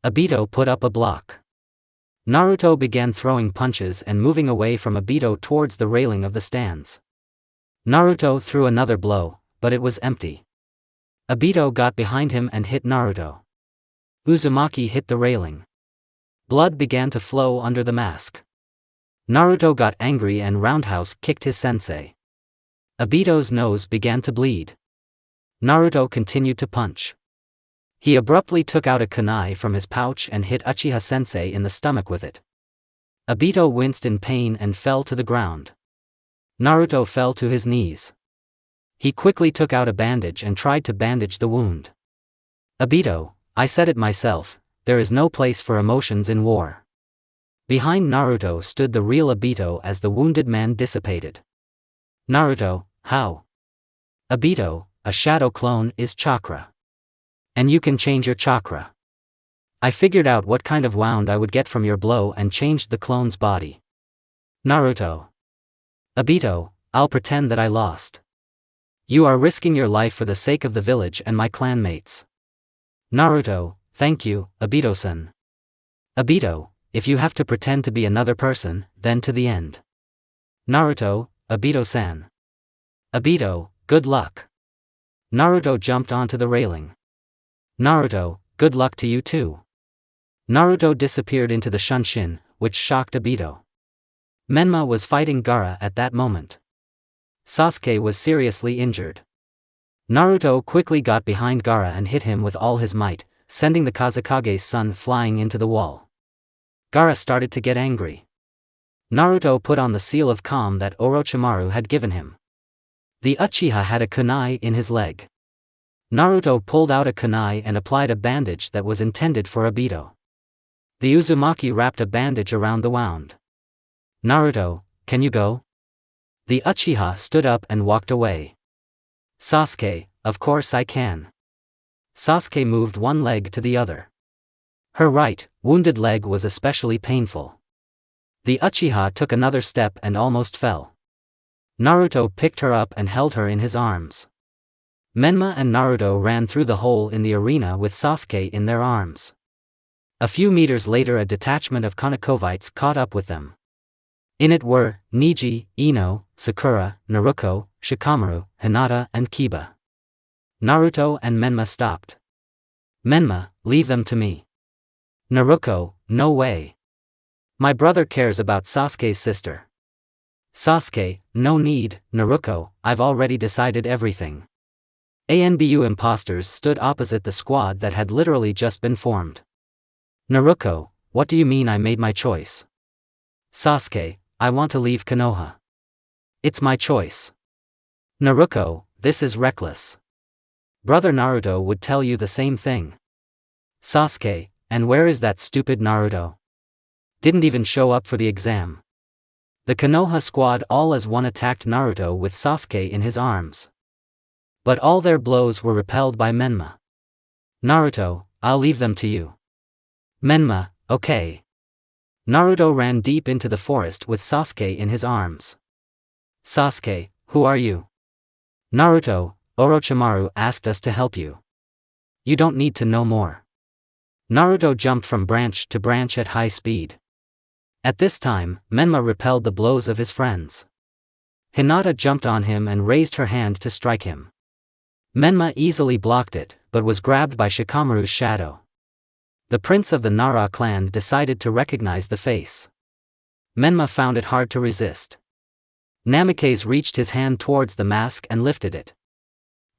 Obito put up a block. Naruto began throwing punches and moving away from Obito towards the railing of the stands. Naruto threw another blow, but it was empty. Obito got behind him and hit Naruto. Uzumaki hit the railing. Blood began to flow under the mask. Naruto got angry and roundhouse kicked his sensei. Obito's nose began to bleed. Naruto continued to punch. He abruptly took out a kunai from his pouch and hit Uchiha sensei in the stomach with it. Obito winced in pain and fell to the ground. Naruto fell to his knees. He quickly took out a bandage and tried to bandage the wound. Obito, I said it myself, there is no place for emotions in war. Behind Naruto stood the real Obito as the wounded man dissipated. Naruto, how? Obito, a shadow clone is chakra. And you can change your chakra. I figured out what kind of wound I would get from your blow and changed the clone's body. Naruto. Obito, I'll pretend that I lost. You are risking your life for the sake of the village and my clanmates. Naruto, thank you, Obito-san. Obito, if you have to pretend to be another person, then to the end. Naruto, Obito-san. Obito, good luck. Naruto jumped onto the railing. Naruto, good luck to you too. Naruto disappeared into the Shunshin, which shocked Obito. Menma was fighting Gaara at that moment. Sasuke was seriously injured. Naruto quickly got behind Gaara and hit him with all his might, sending the Kazekage's son flying into the wall. Gaara started to get angry. Naruto put on the seal of calm that Orochimaru had given him. The Uchiha had a kunai in his leg. Naruto pulled out a kunai and applied a bandage that was intended for Obito. The Uzumaki wrapped a bandage around the wound. Naruto, can you go? The Uchiha stood up and walked away. Sasuke, of course I can. Sasuke moved one leg to the other. Her right, wounded leg was especially painful. The Uchiha took another step and almost fell. Naruto picked her up and held her in his arms. Menma and Naruto ran through the hole in the arena with Sasuke in their arms. A few meters later a detachment of Konokovites caught up with them. In it were Neji, Ino, Sakura, Naruto, Shikamaru, Hinata and Kiba. Naruto and Menma stopped. Menma, leave them to me. Naruto, no way. My brother cares about Sasuke's sister. Sasuke, no need, Naruto, I've already decided everything. ANBU imposters stood opposite the squad that had literally just been formed. Naruto, what do you mean I made my choice? Sasuke, I want to leave Konoha. It's my choice. Naruto, this is reckless. Brother Naruto would tell you the same thing. Sasuke, and where is that stupid Naruto? Didn't even show up for the exam. The Konoha squad all as one attacked Naruto with Sasuke in his arms. But all their blows were repelled by Menma. Naruto, I'll leave them to you. Menma, okay. Naruto ran deep into the forest with Sasuke in his arms. Sasuke, who are you? Naruto, Orochimaru asked us to help you. You don't need to know more. Naruto jumped from branch to branch at high speed. At this time, Menma repelled the blows of his friends. Hinata jumped on him and raised her hand to strike him. Menma easily blocked it, but was grabbed by Shikamaru's shadow. The prince of the Nara clan decided to recognize the face. Menma found it hard to resist. Namikaze reached his hand towards the mask and lifted it.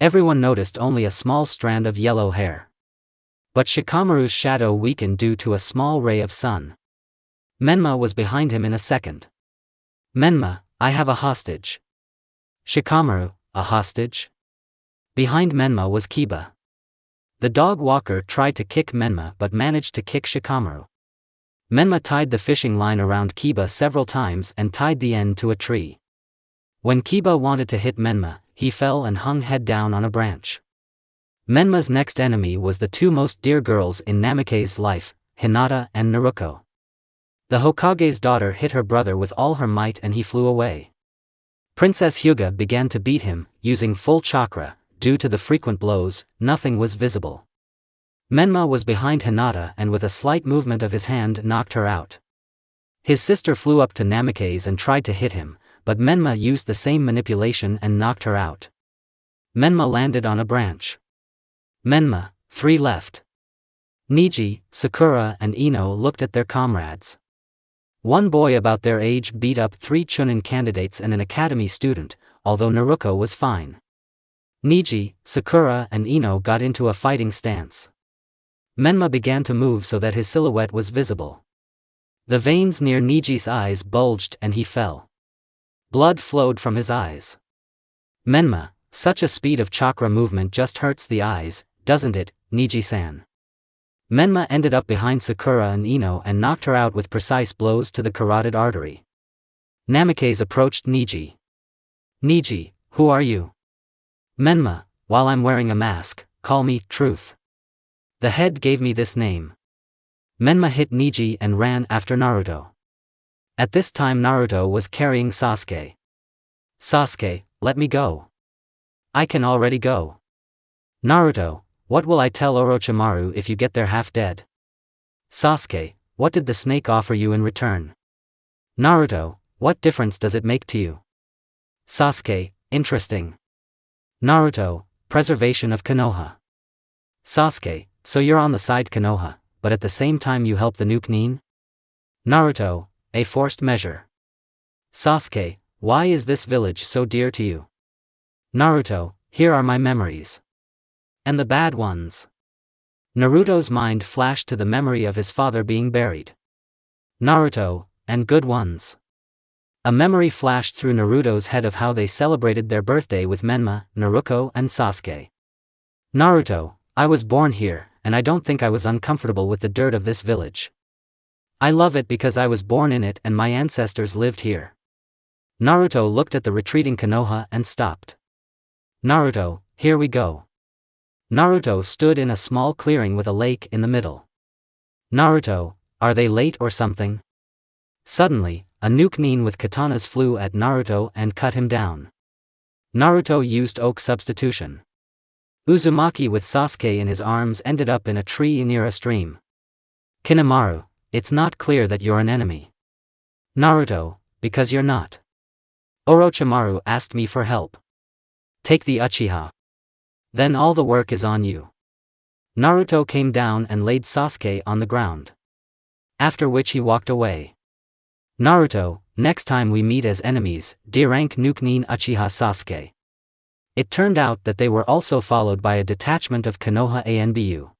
Everyone noticed only a small strand of yellow hair. But Shikamaru's shadow weakened due to a small ray of sun. Menma was behind him in a second. Menma, I have a hostage. Shikamaru, a hostage? Behind Menma was Kiba. The dog walker tried to kick Menma but managed to kick Shikamaru. Menma tied the fishing line around Kiba several times and tied the end to a tree. When Kiba wanted to hit Menma, he fell and hung head down on a branch. Menma's next enemy was the two most dear girls in Namikaze's life, Hinata and Naruko. The Hokage's daughter hit her brother with all her might and he flew away. Princess Hyuga began to beat him, using full chakra. Due to the frequent blows, nothing was visible. Menma was behind Hinata and with a slight movement of his hand knocked her out. His sister flew up to Namikaze and tried to hit him, but Menma used the same manipulation and knocked her out. Menma landed on a branch. Menma, 3 left. Niji, Sakura and Ino looked at their comrades. One boy about their age beat up 3 Chunin candidates and an academy student, although Naruko was fine. Niji, Sakura and Ino got into a fighting stance. Menma began to move so that his silhouette was visible. The veins near Niji's eyes bulged and he fell. Blood flowed from his eyes. Menma, such a speed of chakra movement just hurts the eyes, doesn't it, Niji-san? Menma ended up behind Sakura and Ino and knocked her out with precise blows to the carotid artery. Namikaze approached Niji. Niji, who are you? Menma, while I'm wearing a mask, call me Truth. The head gave me this name. Menma hit Niji and ran after Naruto. At this time Naruto was carrying Sasuke. Sasuke, let me go. I can already go. Naruto, what will I tell Orochimaru if you get there half dead? Sasuke, what did the snake offer you in return? Naruto, what difference does it make to you? Sasuke, interesting. Naruto, preservation of Konoha. Sasuke, so you're on the side Konoha, but at the same time you help the Nuke Nin? Naruto, a forced measure. Sasuke, why is this village so dear to you? Naruto, here are my memories. And the bad ones. Naruto's mind flashed to the memory of his father being buried. Naruto, and good ones. A memory flashed through Naruto's head of how they celebrated their birthday with Menma, Naruko and Sasuke. Naruto, I was born here, and I don't think I was uncomfortable with the dirt of this village. I love it because I was born in it and my ancestors lived here. Naruto looked at the retreating Konoha and stopped. Naruto, here we go. Naruto stood in a small clearing with a lake in the middle. Naruto, are they late or something? Suddenly, a Nuke Nin with katanas flew at Naruto and cut him down. Naruto used oak substitution. Uzumaki with Sasuke in his arms ended up in a tree near a stream. Kinamaru, it's not clear that you're an enemy. Naruto, because you're not. Orochimaru asked me for help. Take the Uchiha. Then all the work is on you. Naruto came down and laid Sasuke on the ground. After which he walked away. Naruto, next time we meet as enemies, D-rank Nuke Nin Uchiha Sasuke. It turned out that they were also followed by a detachment of Konoha ANBU.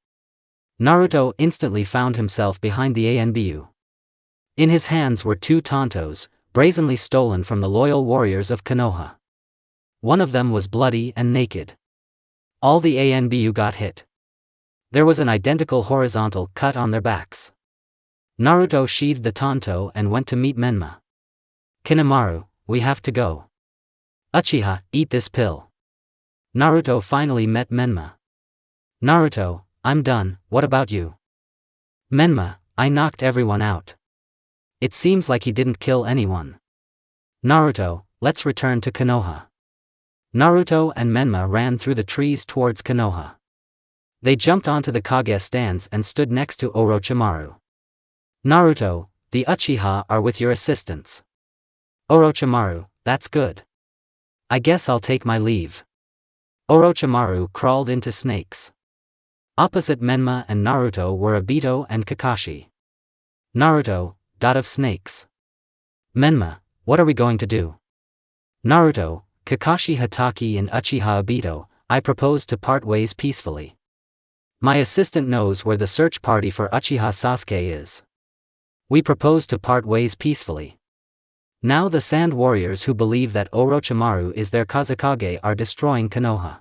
Naruto instantly found himself behind the ANBU. In his hands were 2 tantos, brazenly stolen from the loyal warriors of Konoha. One of them was bloody and naked. All the ANBU got hit. There was an identical horizontal cut on their backs. Naruto sheathed the tanto and went to meet Menma. Kinamaru, we have to go. Uchiha, eat this pill. Naruto finally met Menma. Naruto, I'm done, what about you? Menma, I knocked everyone out. It seems like he didn't kill anyone. Naruto, let's return to Konoha. Naruto and Menma ran through the trees towards Konoha. They jumped onto the Kage stands and stood next to Orochimaru. Naruto, the Uchiha are with your assistants. Orochimaru, that's good. I guess I'll take my leave. Orochimaru crawled into snakes. Opposite Menma and Naruto were Obito and Kakashi. Naruto, dot of snakes. Menma, what are we going to do? Naruto, Kakashi Hatake and Uchiha Obito, I propose to part ways peacefully. My assistant knows where the search party for Uchiha Sasuke is. We propose to part ways peacefully. Now the Sand Warriors who believe that Orochimaru is their Kazekage are destroying Konoha.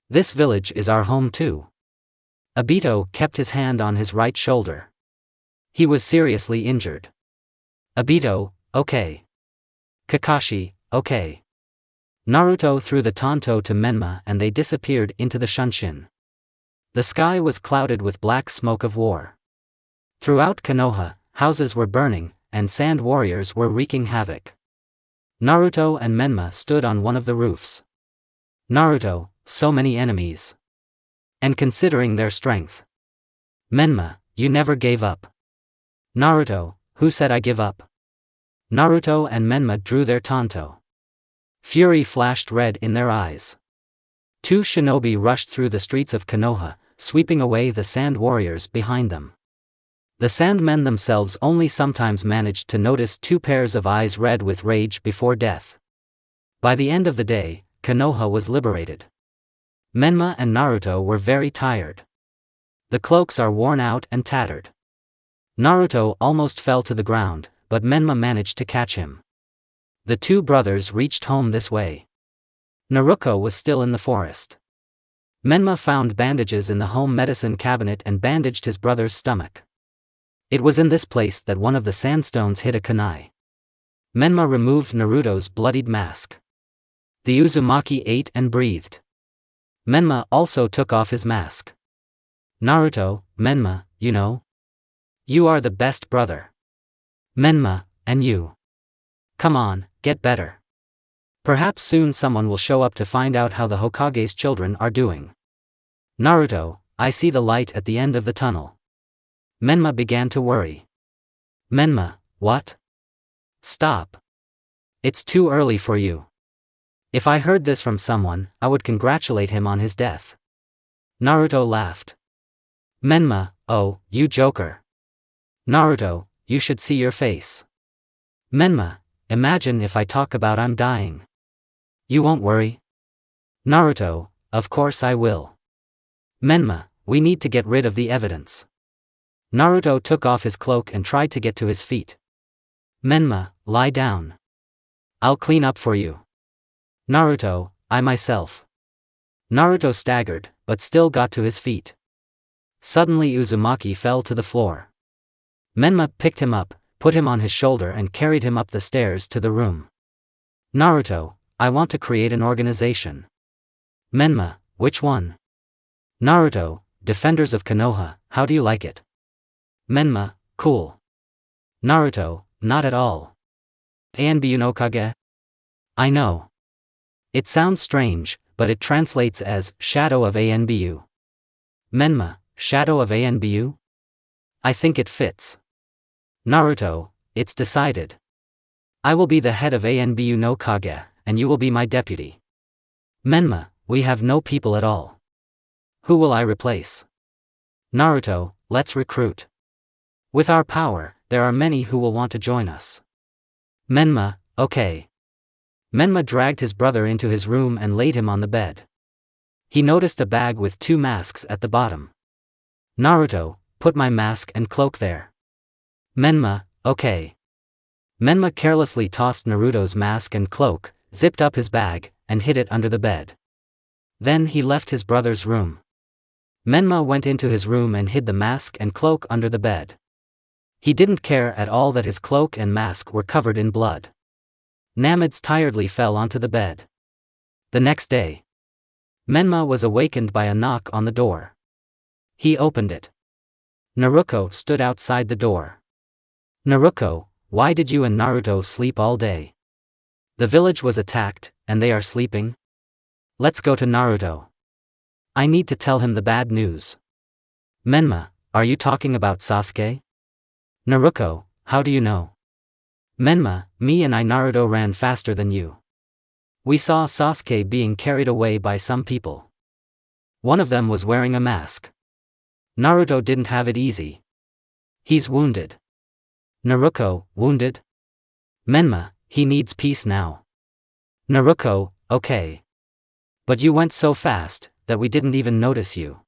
This village is our home too. Obito kept his hand on his right shoulder. He was seriously injured. Obito, okay. Kakashi, okay. Naruto threw the tanto to Menma and they disappeared into the Shunshin. The sky was clouded with black smoke of war. Throughout Konoha, houses were burning, and Sand Warriors were wreaking havoc. Naruto and Menma stood on one of the roofs. Naruto, so many enemies. And considering their strength. Menma, you never gave up. Naruto, who said I give up? Naruto and Menma drew their tanto. Fury flashed red in their eyes. Two shinobi rushed through the streets of Konoha, sweeping away the Sand Warriors behind them. The Sandmen themselves only sometimes managed to notice two pairs of eyes red with rage before death. By the end of the day, Konoha was liberated. Menma and Naruto were very tired. The cloaks are worn out and tattered. Naruto almost fell to the ground, but Menma managed to catch him. The two brothers reached home this way. Naruto was still in the forest. Menma found bandages in the home medicine cabinet and bandaged his brother's stomach. It was in this place that one of the sandstones hid a kunai. Menma removed Naruto's bloodied mask. The Uzumaki ate and breathed. Menma also took off his mask. Naruto, Menma, you know? You are the best brother. Menma, and you. Come on, get better. Perhaps soon someone will show up to find out how the Hokage's children are doing. Naruto, I see the light at the end of the tunnel. Menma began to worry. Menma, what? Stop. It's too early for you. If I heard this from someone, I would congratulate him on his death. Naruto laughed. Menma, oh, you joker. Naruto, you should see your face. Menma, imagine if I talk about I'm dying. You won't worry? Naruto, of course I will. Menma, we need to get rid of the evidence. Naruto took off his cloak and tried to get to his feet. Menma, lie down. I'll clean up for you. Naruto, I myself. Naruto staggered, but still got to his feet. Suddenly Uzumaki fell to the floor. Menma picked him up, put him on his shoulder and carried him up the stairs to the room. Naruto, I want to create an organization. Menma, which one? Naruto, Defenders of Konoha, how do you like it? Menma, cool. Naruto, not at all. Anbu no Kage? I know. It sounds strange, but it translates as Shadow of Anbu. Menma, Shadow of Anbu? I think it fits. Naruto, it's decided. I will be the head of Anbu no Kage, and you will be my deputy. Menma, we have no people at all. Who will I replace? Naruto, let's recruit. With our power, there are many who will want to join us. Menma, okay. Menma dragged his brother into his room and laid him on the bed. He noticed a bag with two masks at the bottom. Naruto, put my mask and cloak there. Menma, okay. Menma carelessly tossed Naruto's mask and cloak, zipped up his bag, and hid it under the bed. Then he left his brother's room. Menma went into his room and hid the mask and cloak under the bed. He didn't care at all that his cloak and mask were covered in blood. Namids tiredly fell onto the bed. The next day, Menma was awakened by a knock on the door. He opened it. Naruto stood outside the door. Naruto, why did you and Naruto sleep all day? The village was attacked, and they are sleeping? Let's go to Naruto. I need to tell him the bad news. Menma, are you talking about Sasuke? Naruto, how do you know? Menma, me and Naruto ran faster than you. We saw Sasuke being carried away by some people. One of them was wearing a mask. Naruto didn't have it easy. He's wounded. Naruto, wounded? Menma, he needs peace now. Naruto, okay. But you went so fast, that we didn't even notice you.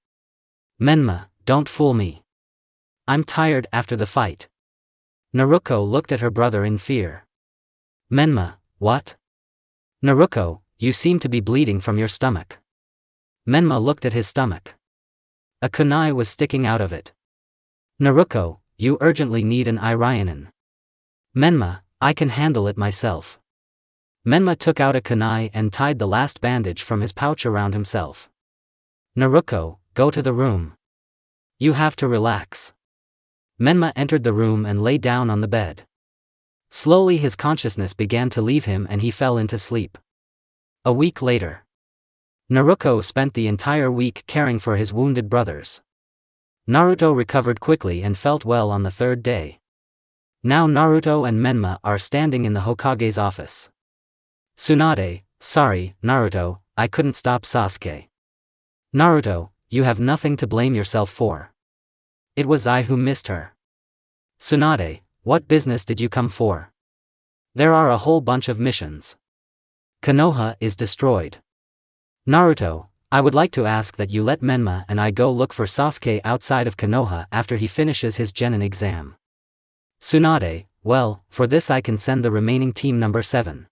Menma, don't fool me. I'm tired after the fight. Naruto looked at her brother in fear. Menma, what? Naruto, you seem to be bleeding from your stomach. Menma looked at his stomach. A kunai was sticking out of it. Naruto, you urgently need an Irionin. Menma, I can handle it myself. Menma took out a kunai and tied the last bandage from his pouch around himself. Naruto, go to the room. You have to relax. Menma entered the room and lay down on the bed. Slowly his consciousness began to leave him and he fell into sleep. A week later, Naruto spent the entire week caring for his wounded brothers. Naruto recovered quickly and felt well on the third day. Now Naruto and Menma are standing in the Hokage's office. Tsunade, sorry, Naruto, I couldn't stop Sasuke. Naruto, you have nothing to blame yourself for. It was I who missed her. Tsunade, what business did you come for? There are a whole bunch of missions. Konoha is destroyed. Naruto, I would like to ask that you let Menma and I go look for Sasuke outside of Konoha after he finishes his genin exam. Tsunade, well, for this I can send the remaining team number 7.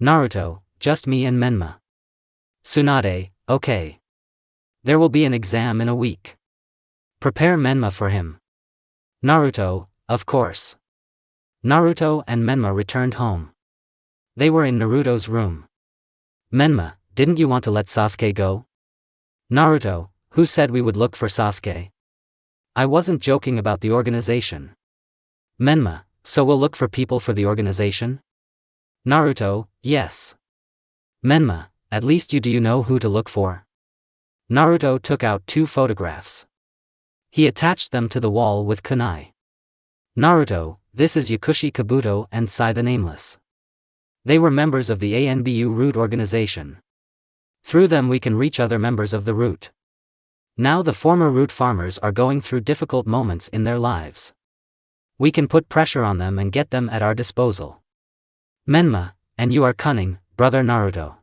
Naruto, just me and Menma. Tsunade, okay. There will be an exam in a week. Prepare Menma for him. Naruto, of course. Naruto and Menma returned home. They were in Naruto's room. Menma, didn't you want to let Sasuke go? Naruto, who said we would look for Sasuke? I wasn't joking about the organization. Menma, so we'll look for people for the organization? Naruto, yes. Menma, at least do you know who to look for? Naruto took out 2 photographs. He attached them to the wall with kunai. Naruto, this is Yakushi Kabuto and Sai the Nameless. They were members of the ANBU Root organization. Through them we can reach other members of the Root. Now the former Root farmers are going through difficult moments in their lives. We can put pressure on them and get them at our disposal. Menma, and you are cunning, brother Naruto.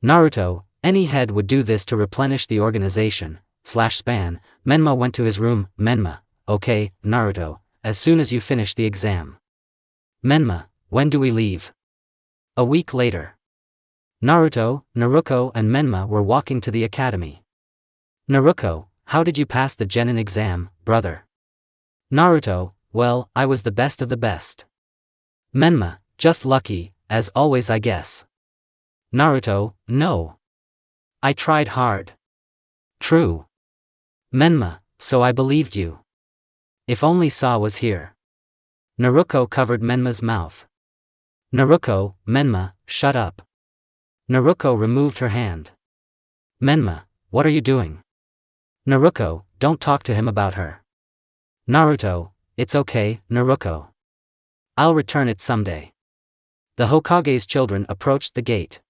Naruto, any head would do this to replenish the organization, /span, Menma went to his room, Menma, okay, Naruto, as soon as you finish the exam. Menma, when do we leave? A week later. Naruto, Naruto and Menma were walking to the academy. Naruto, how did you pass the genin exam, brother? Naruto, well, I was the best of the best. Menma, just lucky, as always I guess. Naruto, no. I tried hard. True. Menma, so I believed you. If only Sa was here. Naruto covered Menma's mouth. Naruto, Menma, shut up. Naruto removed her hand. Menma, what are you doing? Naruto, don't talk to him about her. Naruto, it's okay, Naruto. I'll return it someday. The Hokage's children approached the gate.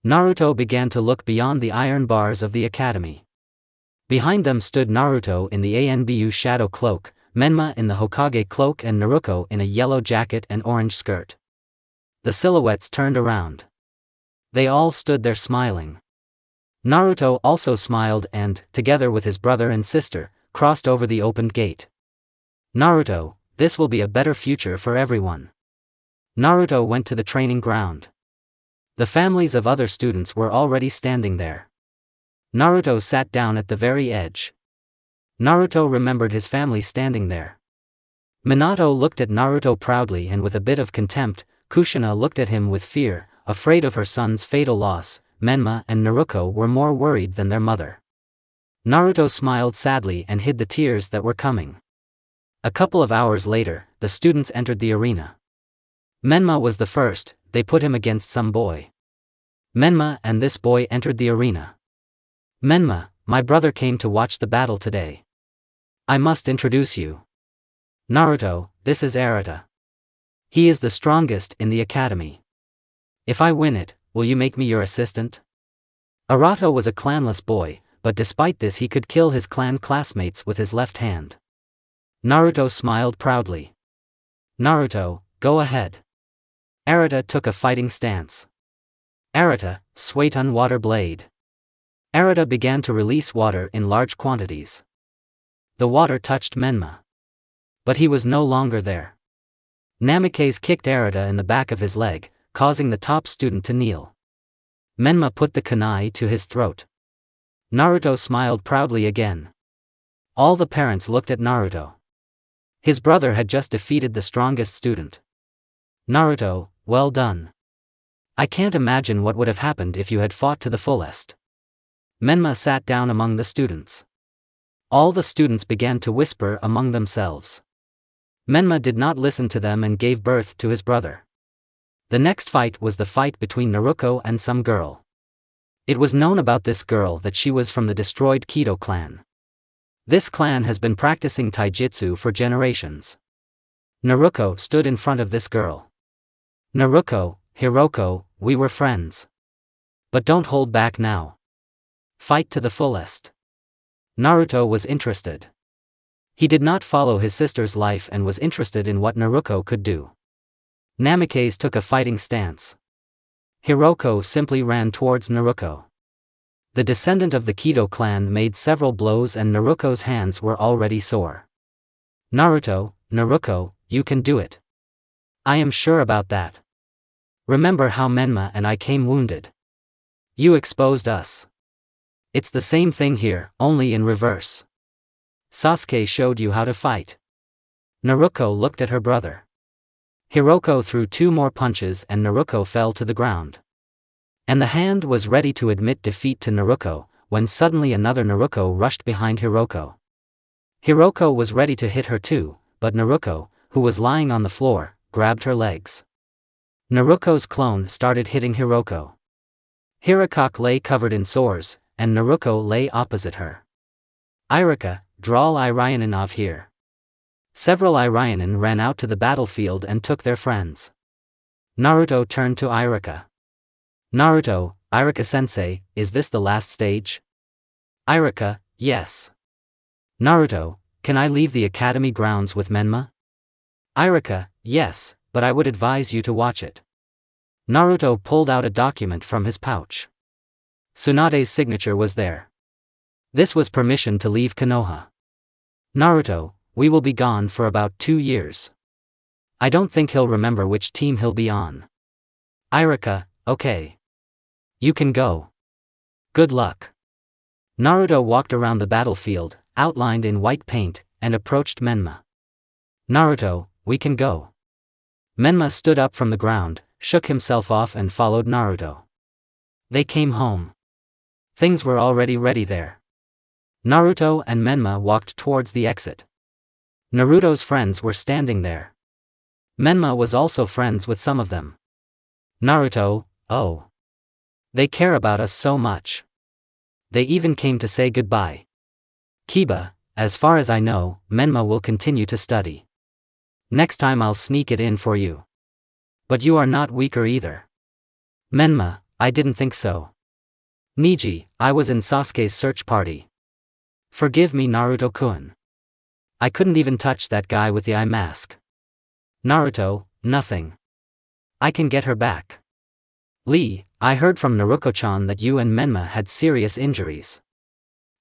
Naruto began to look beyond the iron bars of the academy. Behind them stood Naruto in the ANBU shadow cloak, Menma in the Hokage cloak and Naruto in a yellow jacket and orange skirt. The silhouettes turned around. They all stood there smiling. Naruto also smiled and, together with his brother and sister, crossed over the opened gate. Naruto, this will be a better future for everyone. Naruto went to the training ground. The families of other students were already standing there. Naruto sat down at the very edge. Naruto remembered his family standing there. Minato looked at Naruto proudly and with a bit of contempt, Kushina looked at him with fear, afraid of her son's fatal loss. Menma and Naruto were more worried than their mother. Naruto smiled sadly and hid the tears that were coming. A couple of hours later, the students entered the arena. Menma was the first. They put him against some boy. Menma and this boy entered the arena. Menma, my brother came to watch the battle today. I must introduce you. Naruto, this is Arata. He is the strongest in the academy. If I win it, will you make me your assistant? Arata was a clanless boy, but despite this he could kill his clan classmates with his left hand. Naruto smiled proudly. Naruto, go ahead. Arata took a fighting stance. Arata, Suiton water blade. Arata began to release water in large quantities. The water touched Menma. But he was no longer there. Namikaze kicked Arata in the back of his leg, causing the top student to kneel. Menma put the kunai to his throat. Naruto smiled proudly again. All the parents looked at Naruto. His brother had just defeated the strongest student. Naruto, well done. I can't imagine what would have happened if you had fought to the fullest. Menma sat down among the students. All the students began to whisper among themselves. Menma did not listen to them and gave birth to his brother. The next fight was the fight between Naruto and some girl. It was known about this girl that she was from the destroyed Kido clan. This clan has been practicing taijutsu for generations. Naruto stood in front of this girl. Naruto, Hiroko, we were friends. But don't hold back now. Fight to the fullest. Naruto was interested. He did not follow his sister's life and was interested in what Naruto could do. Namikaze took a fighting stance. Hiroko simply ran towards Naruto. The descendant of the Kido clan made several blows and Naruto's hands were already sore. Naruto, you can do it. I am sure about that. Remember how Menma and I came wounded. You exposed us. It's the same thing here, only in reverse. Sasuke showed you how to fight. Naruto looked at her brother. Hiroko threw 2 more punches and Naruto fell to the ground. And the hand was ready to admit defeat to Naruto, when suddenly another Naruto rushed behind Hiroko. Hiroko was ready to hit her too, but Naruto, who was lying on the floor, grabbed her legs. Naruto's clone started hitting Hiroko. Hirokok lay covered in sores, and Naruto lay opposite her. Irika, draw Irioninov here. Several Irionin ran out to the battlefield and took their friends. Naruto turned to Irika. Naruto, Irika-sensei, is this the last stage? Irika, yes. Naruto, can I leave the academy grounds with Menma? Irika, yes, but I would advise you to watch it. Naruto pulled out a document from his pouch. Tsunade's signature was there. This was permission to leave Konoha. Naruto, we will be gone for about 2 years. I don't think he'll remember which team he'll be on. Irika, okay. You can go. Good luck. Naruto walked around the battlefield, outlined in white paint, and approached Menma. Naruto, we can go. Menma stood up from the ground, shook himself off and followed Naruto. They came home. Things were already ready there. Naruto and Menma walked towards the exit. Naruto's friends were standing there. Menma was also friends with some of them. Naruto, oh. They care about us so much. They even came to say goodbye. Kiba, as far as I know, Menma will continue to study. Next time I'll sneak it in for you. But you are not weaker either. Menma, I didn't think so. Niji, I was in Sasuke's search party. Forgive me Naruto-kun. I couldn't even touch that guy with the eye mask. Naruto, nothing. I can get her back. Lee, I heard from Naruto-chan that you and Menma had serious injuries.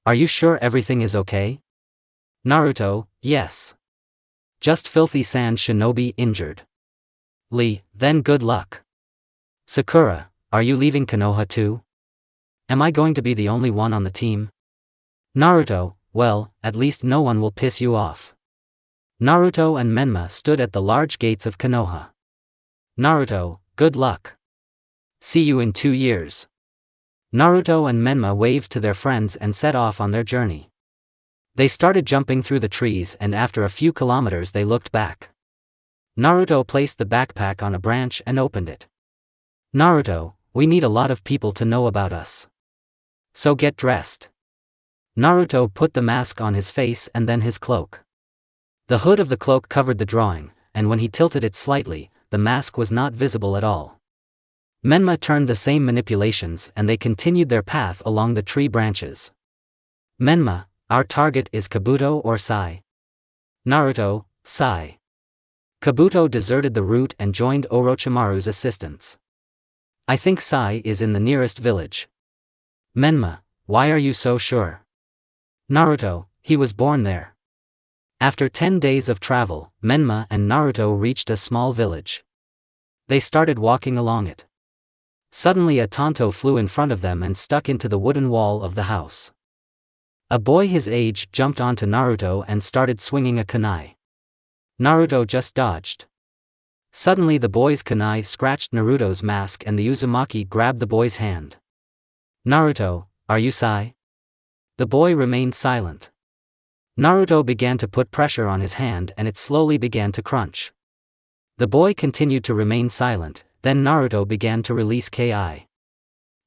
Are you sure everything is okay? Naruto, yes. Just filthy sand shinobi injured. Lee, then good luck. Sakura, are you leaving Konoha too? Am I going to be the only one on the team? Naruto, well, at least no one will piss you off. Naruto and Menma stood at the large gates of Konoha. Naruto, good luck. See you in 2 years. Naruto and Menma waved to their friends and set off on their journey. They started jumping through the trees, and after a few kilometers they looked back. Naruto placed the backpack on a branch and opened it. Naruto, we need a lot of people to know about us. So get dressed. Naruto put the mask on his face and then his cloak. The hood of the cloak covered the drawing, and when he tilted it slightly, the mask was not visible at all. Menma turned the same manipulations and they continued their path along the tree branches. Menma, our target is Kabuto or Sai? Naruto, Sai. Kabuto deserted the route and joined Orochimaru's assistance. I think Sai is in the nearest village. Menma, why are you so sure? Naruto, he was born there. After 10 days of travel, Menma and Naruto reached a small village. They started walking along it. Suddenly a Tonto flew in front of them and stuck into the wooden wall of the house. A boy his age jumped onto Naruto and started swinging a kunai. Naruto just dodged. Suddenly the boy's kunai scratched Naruto's mask and the Uzumaki grabbed the boy's hand. Naruto, are you Sai? The boy remained silent. Naruto began to put pressure on his hand and it slowly began to crunch. The boy continued to remain silent, then Naruto began to release Ki.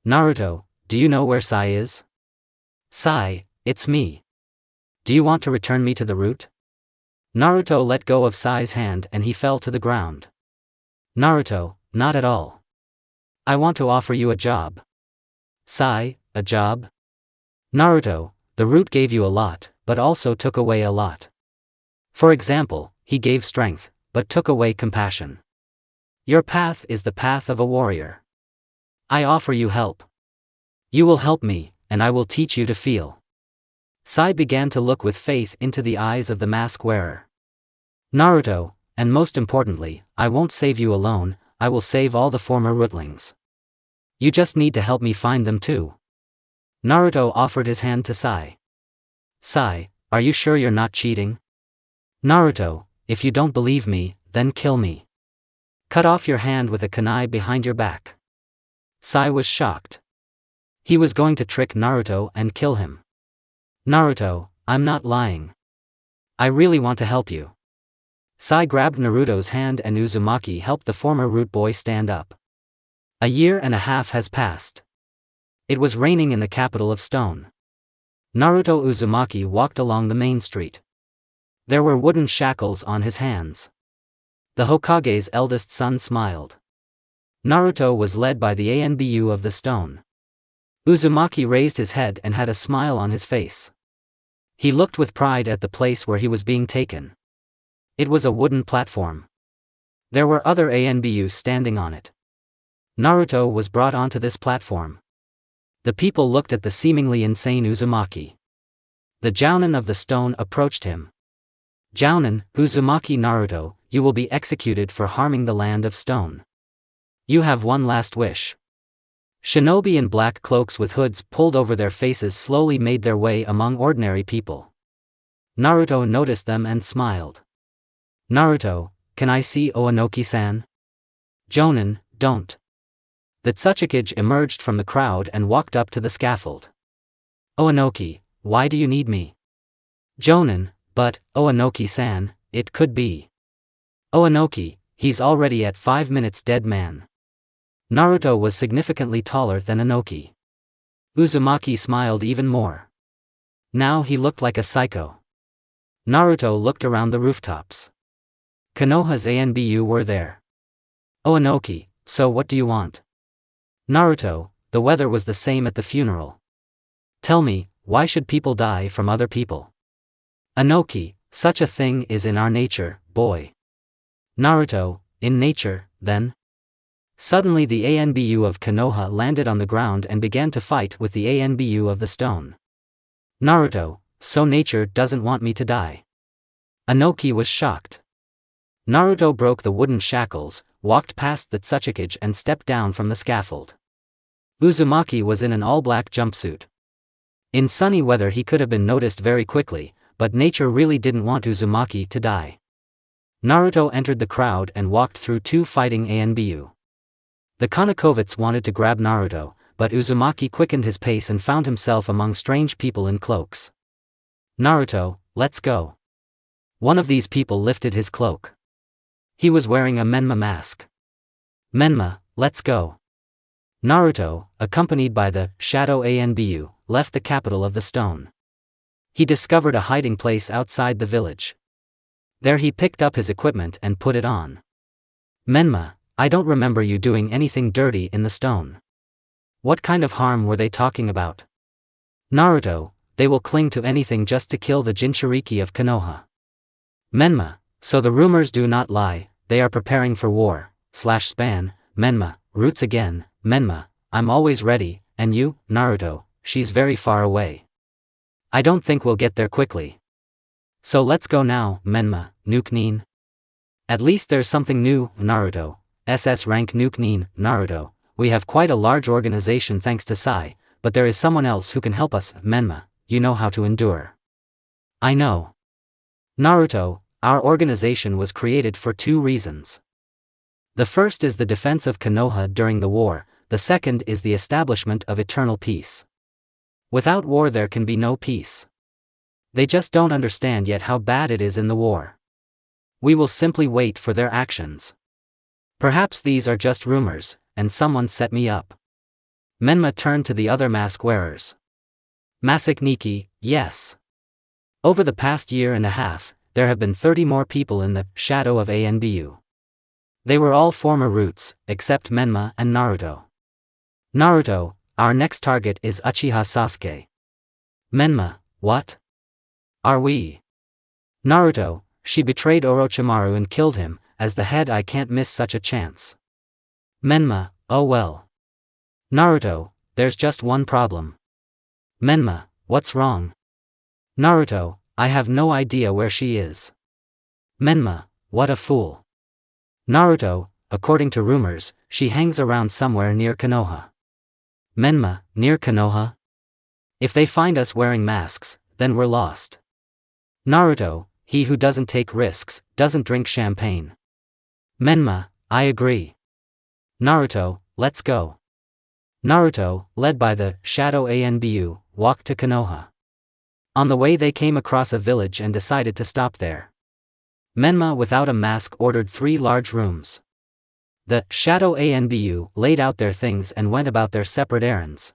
Naruto, do you know where Sai is? Sai, it's me. Do you want to return me to the root? Naruto let go of Sai's hand and he fell to the ground. Naruto, not at all. I want to offer you a job. Sai, a job? Naruto, the root gave you a lot, but also took away a lot. For example, he gave strength, but took away compassion. Your path is the path of a warrior. I offer you help. You will help me, and I will teach you to feel. Sai began to look with faith into the eyes of the mask wearer. Naruto, and most importantly, I won't save you alone, I will save all the former rootlings. You just need to help me find them too. Naruto offered his hand to Sai. Sai, are you sure you're not cheating? Naruto, if you don't believe me, then kill me. Cut off your hand with a kunai behind your back. Sai was shocked. He was going to trick Naruto and kill him. Naruto, I'm not lying. I really want to help you. Sai grabbed Naruto's hand and Uzumaki helped the former root boy stand up. A year and a half has passed. It was raining in the capital of stone. Naruto Uzumaki walked along the main street. There were wooden shackles on his hands. The Hokage's eldest son smiled. Naruto was led by the Anbu of the stone. Uzumaki raised his head and had a smile on his face. He looked with pride at the place where he was being taken. It was a wooden platform. There were other Anbus standing on it. Naruto was brought onto this platform. The people looked at the seemingly insane Uzumaki. The Jounin of the stone approached him. Jounin, Uzumaki Naruto, you will be executed for harming the land of stone. You have one last wish. Shinobi in black cloaks with hoods pulled over their faces slowly made their way among ordinary people. Naruto noticed them and smiled. Naruto, can I see Oanoki-san? Jounin, don't. The Tsuchikage emerged from the crowd and walked up to the scaffold. Oanoki, why do you need me? Jounin, but, Oanoki-san, it could be. Oanoki, he's already at 5 minutes dead man. Naruto was significantly taller than Oanoki. Uzumaki smiled even more. Now he looked like a psycho. Naruto looked around the rooftops. Konoha's Anbu were there. Oanoki, so what do you want? Naruto, the weather was the same at the funeral. Tell me, why should people die from other people? Oanoki, such a thing is in our nature, boy. Naruto, in nature, then? Suddenly the Anbu of Konoha landed on the ground and began to fight with the Anbu of the stone. Naruto, so nature doesn't want me to die. Oanoki was shocked. Naruto broke the wooden shackles, walked past the Tsuchikage and stepped down from the scaffold. Uzumaki was in an all-black jumpsuit. In sunny weather he could have been noticed very quickly, but nature really didn't want Uzumaki to die. Naruto entered the crowd and walked through two fighting ANBU. The Konokovets wanted to grab Naruto, but Uzumaki quickened his pace and found himself among strange people in cloaks. Naruto, let's go. One of these people lifted his cloak. He was wearing a Menma mask. Menma, let's go. Naruto, accompanied by the Shadow ANBU, left the capital of the stone. He discovered a hiding place outside the village. There he picked up his equipment and put it on. Menma, I don't remember you doing anything dirty in the stone. What kind of harm were they talking about? Naruto, they will cling to anything just to kill the Jinchuriki of Konoha. Menma, so the rumors do not lie, they are preparing for war, /span, Menma, roots again, Menma, I'm always ready, and you, Naruto, she's very far away. I don't think we'll get there quickly. So let's go now, Menma, Nuke Nin. At least there's something new, Naruto, SS rank Nuke Nin, Naruto, we have quite a large organization thanks to Sai, but there is someone else who can help us, Menma, you know how to endure. I know. Naruto, our organization was created for two reasons. The first is the defense of Konoha during the war, the second is the establishment of eternal peace. Without war there can be no peace. They just don't understand yet how bad it is in the war. We will simply wait for their actions. Perhaps these are just rumors, and someone set me up. Menma turned to the other mask wearers. Masuk Nikki, yes. Over the past year and a half, there have been 30 more people in the shadow of ANBU. They were all former roots, except Menma and Naruto. Naruto, our next target is Uchiha Sasuke. Menma, what? Are we? Naruto, she betrayed Orochimaru and killed him, as the head I can't miss such a chance. Menma, oh well. Naruto, there's just one problem. Menma, what's wrong? Naruto, I have no idea where she is. Menma, what a fool. Naruto, according to rumors, she hangs around somewhere near Konoha. Menma, near Konoha? If they find us wearing masks, then we're lost. Naruto, he who doesn't take risks, doesn't drink champagne. Menma, I agree. Naruto, let's go. Naruto, led by the Shadow ANBU, walked to Konoha. On the way they came across a village and decided to stop there. Menma without a mask ordered 3 large rooms. The Shadow ANBU laid out their things and went about their separate errands.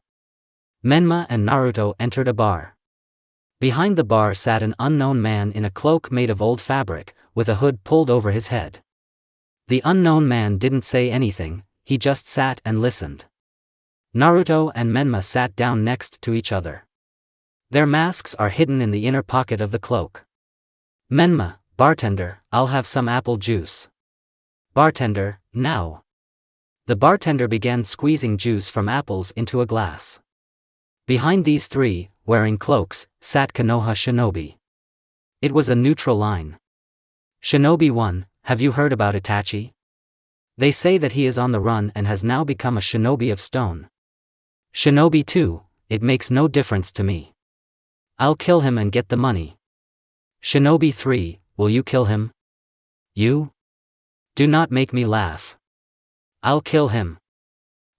Menma and Naruto entered a bar. Behind the bar sat an unknown man in a cloak made of old fabric, with a hood pulled over his head. The unknown man didn't say anything, he just sat and listened. Naruto and Menma sat down next to each other. Their masks are hidden in the inner pocket of the cloak. Menma, bartender, I'll have some apple juice. Bartender, now. The bartender began squeezing juice from apples into a glass. Behind these 3, wearing cloaks, sat Konoha Shinobi. It was a neutral line. Shinobi 1, have you heard about Itachi? They say that he is on the run and has now become a shinobi of stone. Shinobi 2, it makes no difference to me. I'll kill him and get the money. Shinobi 3, will you kill him? You? Do not make me laugh. I'll kill him.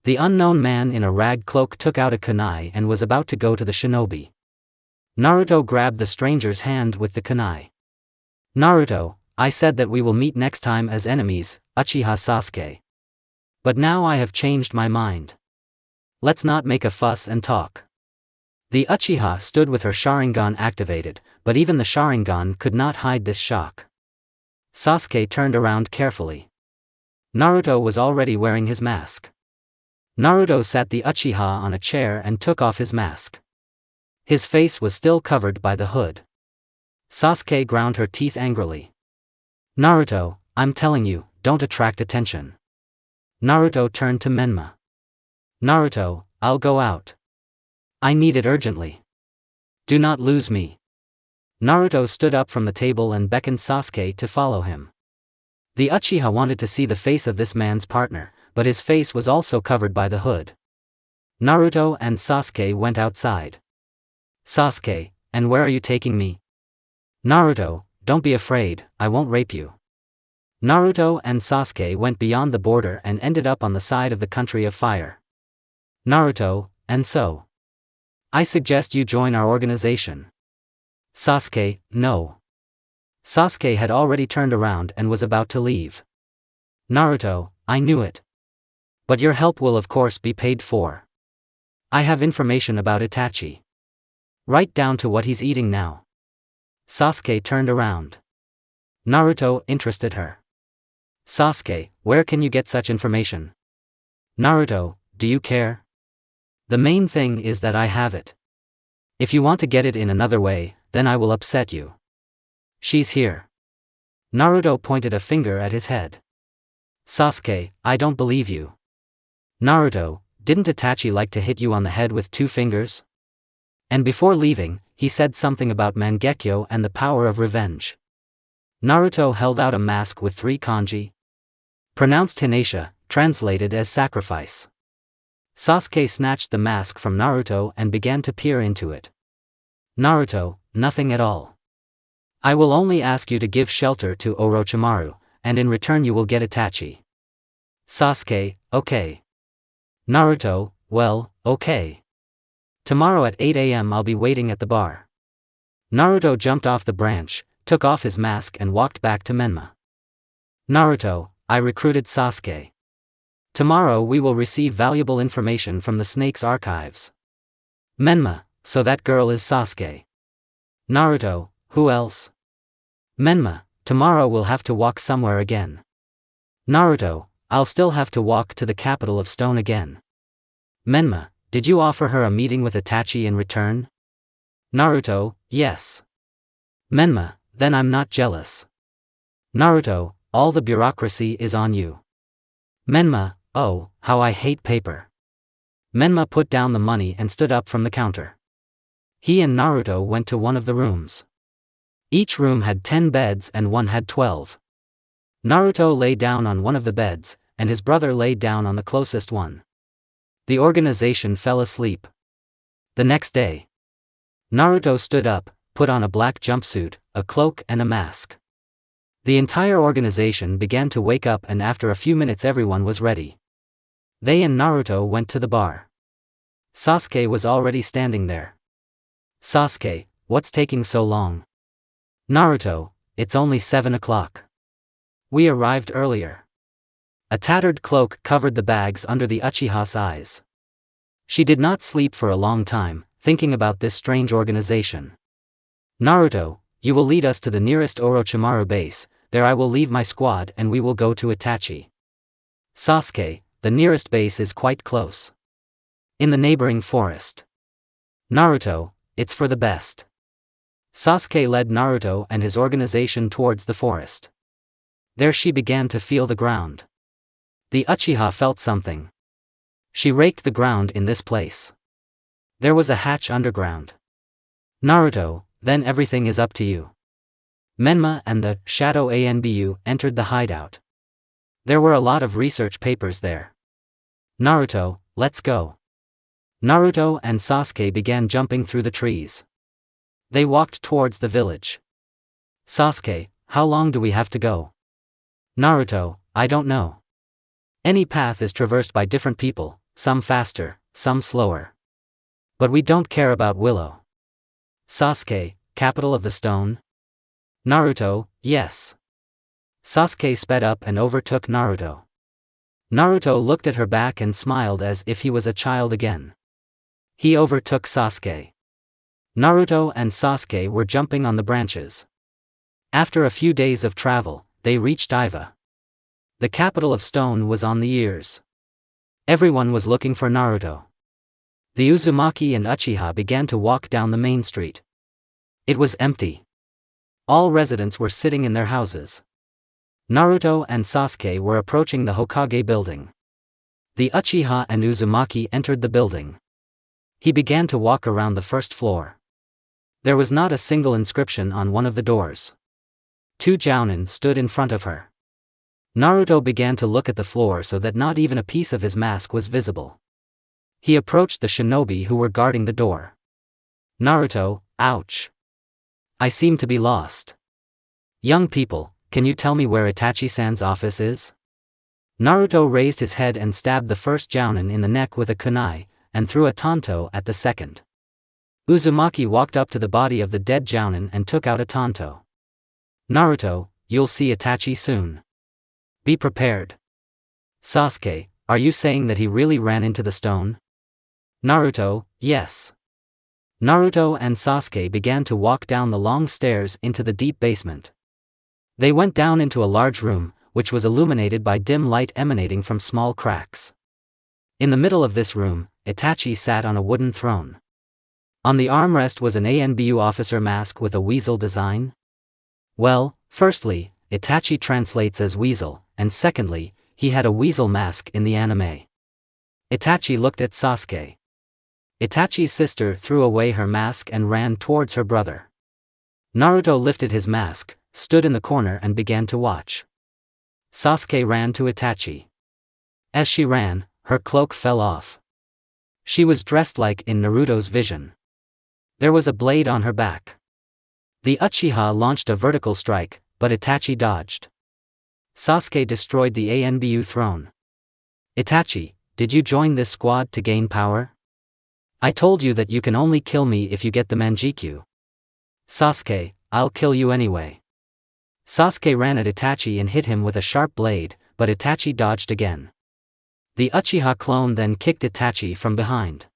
The unknown man in a rag cloak took out a kunai and was about to go to the shinobi. Naruto grabbed the stranger's hand with the kunai. Naruto, I said that we will meet next time as enemies, Uchiha Sasuke. But now I have changed my mind. Let's not make a fuss and talk. The Uchiha stood with her Sharingan activated, but even the Sharingan could not hide this shock. Sasuke turned around carefully. Naruto was already wearing his mask. Naruto sat the Uchiha on a chair and took off his mask. His face was still covered by the hood. Sasuke ground her teeth angrily. Naruto, I'm telling you, don't attract attention. Naruto turned to Menma. Naruto, I'll go out. I need it urgently. Do not lose me. Naruto stood up from the table and beckoned Sasuke to follow him. The Uchiha wanted to see the face of this man's partner, but his face was also covered by the hood. Naruto and Sasuke went outside. Sasuke, and where are you taking me? Naruto, don't be afraid, I won't rape you. Naruto and Sasuke went beyond the border and ended up on the side of the country of fire. Naruto, and so. I suggest you join our organization. Sasuke, no. Sasuke had already turned around and was about to leave. Naruto, I knew it. But your help will of course be paid for. I have information about Itachi. Right down to what he's eating now. Sasuke turned around. Naruto interested her. Sasuke, where can you get such information? Naruto, do you care? The main thing is that I have it. If you want to get it in another way, then I will upset you. She's here. Naruto pointed a finger at his head. Sasuke, I don't believe you. Naruto, didn't Itachi like to hit you on the head with 2 fingers? And before leaving, he said something about Mangekyo and the power of revenge. Naruto held out a mask with 3 kanji. Pronounced Hinasha, translated as sacrifice. Sasuke snatched the mask from Naruto and began to peer into it. Naruto, nothing at all. I will only ask you to give shelter to Orochimaru, and in return you will get Itachi. Sasuke, okay. Naruto, well, okay. Tomorrow at 8 a.m. I'll be waiting at the bar. Naruto jumped off the branch, took off his mask and walked back to Menma. Naruto, I recruited Sasuke. Tomorrow we will receive valuable information from the Snake's archives. Menma, so that girl is Sasuke. Naruto, who else? Menma, tomorrow we'll have to walk somewhere again. Naruto, I'll still have to walk to the capital of stone again. Menma, did you offer her a meeting with Itachi in return? Naruto, yes. Menma, then I'm not jealous. Naruto, all the bureaucracy is on you. Menma, oh, how I hate paper. Menma put down the money and stood up from the counter. He and Naruto went to one of the rooms. Each room had 10 beds and one had 12. Naruto lay down on one of the beds, and his brother lay down on the closest one. The organization fell asleep. The next day, Naruto stood up, put on a black jumpsuit, a cloak and a mask. The entire organization began to wake up and after a few minutes everyone was ready. They and Naruto went to the bar. Sasuke was already standing there. Sasuke, what's taking so long? Naruto, it's only 7 o'clock. We arrived earlier. A tattered cloak covered the bags under the Uchiha's eyes. She did not sleep for a long time, thinking about this strange organization. Naruto, you will lead us to the nearest Orochimaru base, there I will leave my squad and we will go to Itachi. Sasuke, the nearest base is quite close. In the neighboring forest. Naruto, it's for the best. Sasuke led Naruto and his organization towards the forest. There she began to feel the ground. The Uchiha felt something. She raked the ground in this place. There was a hatch underground. Naruto, then everything is up to you. Menma and the Shadow Anbu entered the hideout. There were a lot of research papers there. Naruto, let's go. Naruto and Sasuke began jumping through the trees. They walked towards the village. Sasuke, how long do we have to go? Naruto, I don't know. Any path is traversed by different people, some faster, some slower. But we don't care about Willow. Sasuke, capital of the stone? Naruto, yes. Sasuke sped up and overtook Naruto. Naruto looked at her back and smiled as if he was a child again. He overtook Sasuke. Naruto and Sasuke were jumping on the branches. After a few days of travel, they reached Iva. The capital of stone was on the ears. Everyone was looking for Naruto. The Uzumaki and Uchiha began to walk down the main street. It was empty. All residents were sitting in their houses. Naruto and Sasuke were approaching the Hokage building. The Uchiha and Uzumaki entered the building. He began to walk around the first floor. There was not a single inscription on one of the doors. 2 jounin stood in front of her. Naruto began to look at the floor so that not even a piece of his mask was visible. He approached the shinobi who were guarding the door. Naruto, ouch. I seem to be lost. Young people, can you tell me where Itachi-san's office is? Naruto raised his head and stabbed the first jounin in the neck with a kunai, and threw a tanto at the second. Uzumaki walked up to the body of the dead jounin and took out a tanto. Naruto, you'll see Itachi soon. Be prepared. Sasuke, are you saying that he really ran into the stone? Naruto, yes. Naruto and Sasuke began to walk down the long stairs into the deep basement. They went down into a large room, which was illuminated by dim light emanating from small cracks. In the middle of this room, Itachi sat on a wooden throne. On the armrest was an ANBU officer mask with a weasel design. Well, firstly, Itachi translates as weasel, and secondly, he had a weasel mask in the anime. Itachi looked at Sasuke. Itachi's sister threw away her mask and ran towards her brother. Naruto lifted his mask, stood in the corner and began to watch. Sasuke ran to Itachi. As she ran, her cloak fell off. She was dressed like in Naruto's vision. There was a blade on her back. The Uchiha launched a vertical strike, but Itachi dodged. Sasuke destroyed the ANBU throne. Itachi, did you join this squad to gain power? I told you that you can only kill me if you get the Manjikyu. Sasuke, I'll kill you anyway. Sasuke ran at Itachi and hit him with a sharp blade, but Itachi dodged again. The Uchiha clone then kicked Itachi from behind.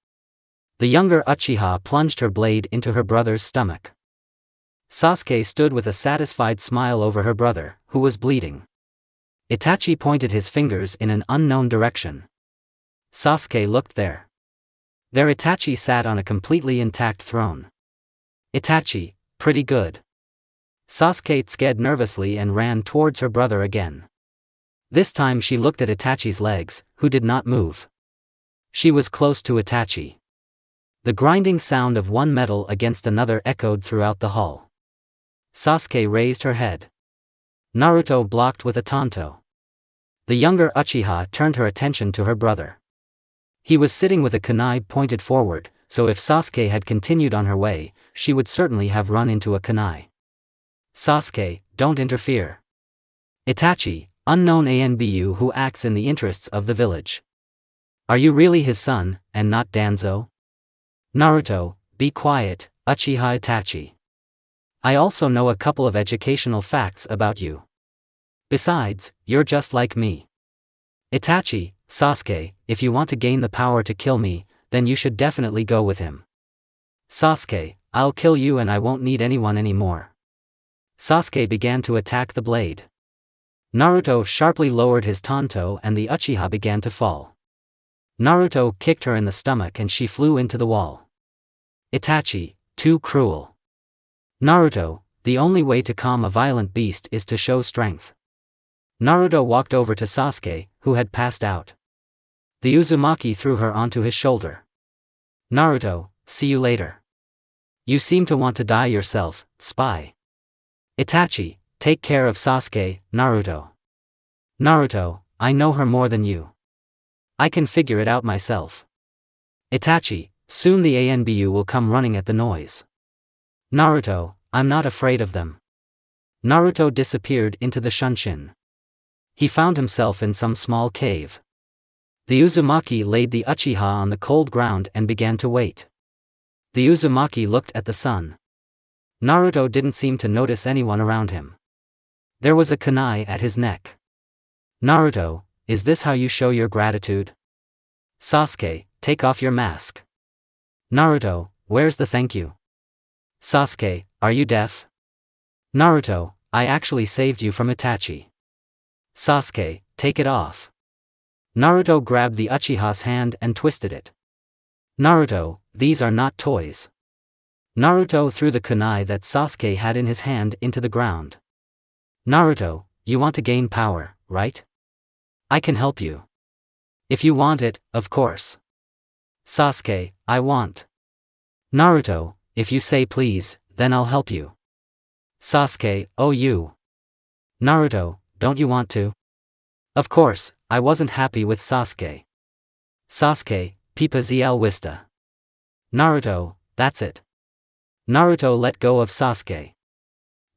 The younger Uchiha plunged her blade into her brother's stomach. Sasuke stood with a satisfied smile over her brother, who was bleeding. Itachi pointed his fingers in an unknown direction. Sasuke looked there. There Itachi sat on a completely intact throne. Itachi, pretty good. Sasuke tsked nervously and ran towards her brother again. This time she looked at Itachi's legs, who did not move. She was close to Itachi. The grinding sound of one metal against another echoed throughout the hall. Sasuke raised her head. Naruto blocked with a tanto. The younger Uchiha turned her attention to her brother. He was sitting with a kunai pointed forward, so if Sasuke had continued on her way, she would certainly have run into a kunai. Sasuke, don't interfere. Itachi, unknown ANBU who acts in the interests of the village. Are you really his son, and not Danzo? Naruto, be quiet, Uchiha Itachi. I also know a couple of educational facts about you. Besides, you're just like me. Itachi, Sasuke, if you want to gain the power to kill me, then you should definitely go with him. Sasuke, I'll kill you and I won't need anyone anymore. Sasuke began to attack the blade. Naruto sharply lowered his tanto and the Uchiha began to fall. Naruto kicked her in the stomach and she flew into the wall. Itachi, too cruel. Naruto, the only way to calm a violent beast is to show strength. Naruto walked over to Sasuke, who had passed out. The Uzumaki threw her onto his shoulder. Naruto, see you later. You seem to want to die yourself, spy. Itachi, take care of Sasuke, Naruto. Naruto, I know her more than you. I can figure it out myself. Itachi, soon the ANBU will come running at the noise. Naruto, I'm not afraid of them. Naruto disappeared into the Shunshin. He found himself in some small cave. The Uzumaki laid the Uchiha on the cold ground and began to wait. The Uzumaki looked at the sun. Naruto didn't seem to notice anyone around him. There was a kunai at his neck. Naruto, is this how you show your gratitude? Sasuke, take off your mask. Naruto, where's the thank you? Sasuke, are you deaf? Naruto, I actually saved you from Itachi. Sasuke, take it off. Naruto grabbed the Uchiha's hand and twisted it. Naruto, these are not toys. Naruto threw the kunai that Sasuke had in his hand into the ground. Naruto, you want to gain power, right? I can help you. If you want it, of course. Sasuke, I want. Naruto, if you say please, then I'll help you. Sasuke, oh you. Naruto, don't you want to? Of course, I wasn't happy with Sasuke. Sasuke, pipa zl wista. Naruto, that's it. Naruto let go of Sasuke.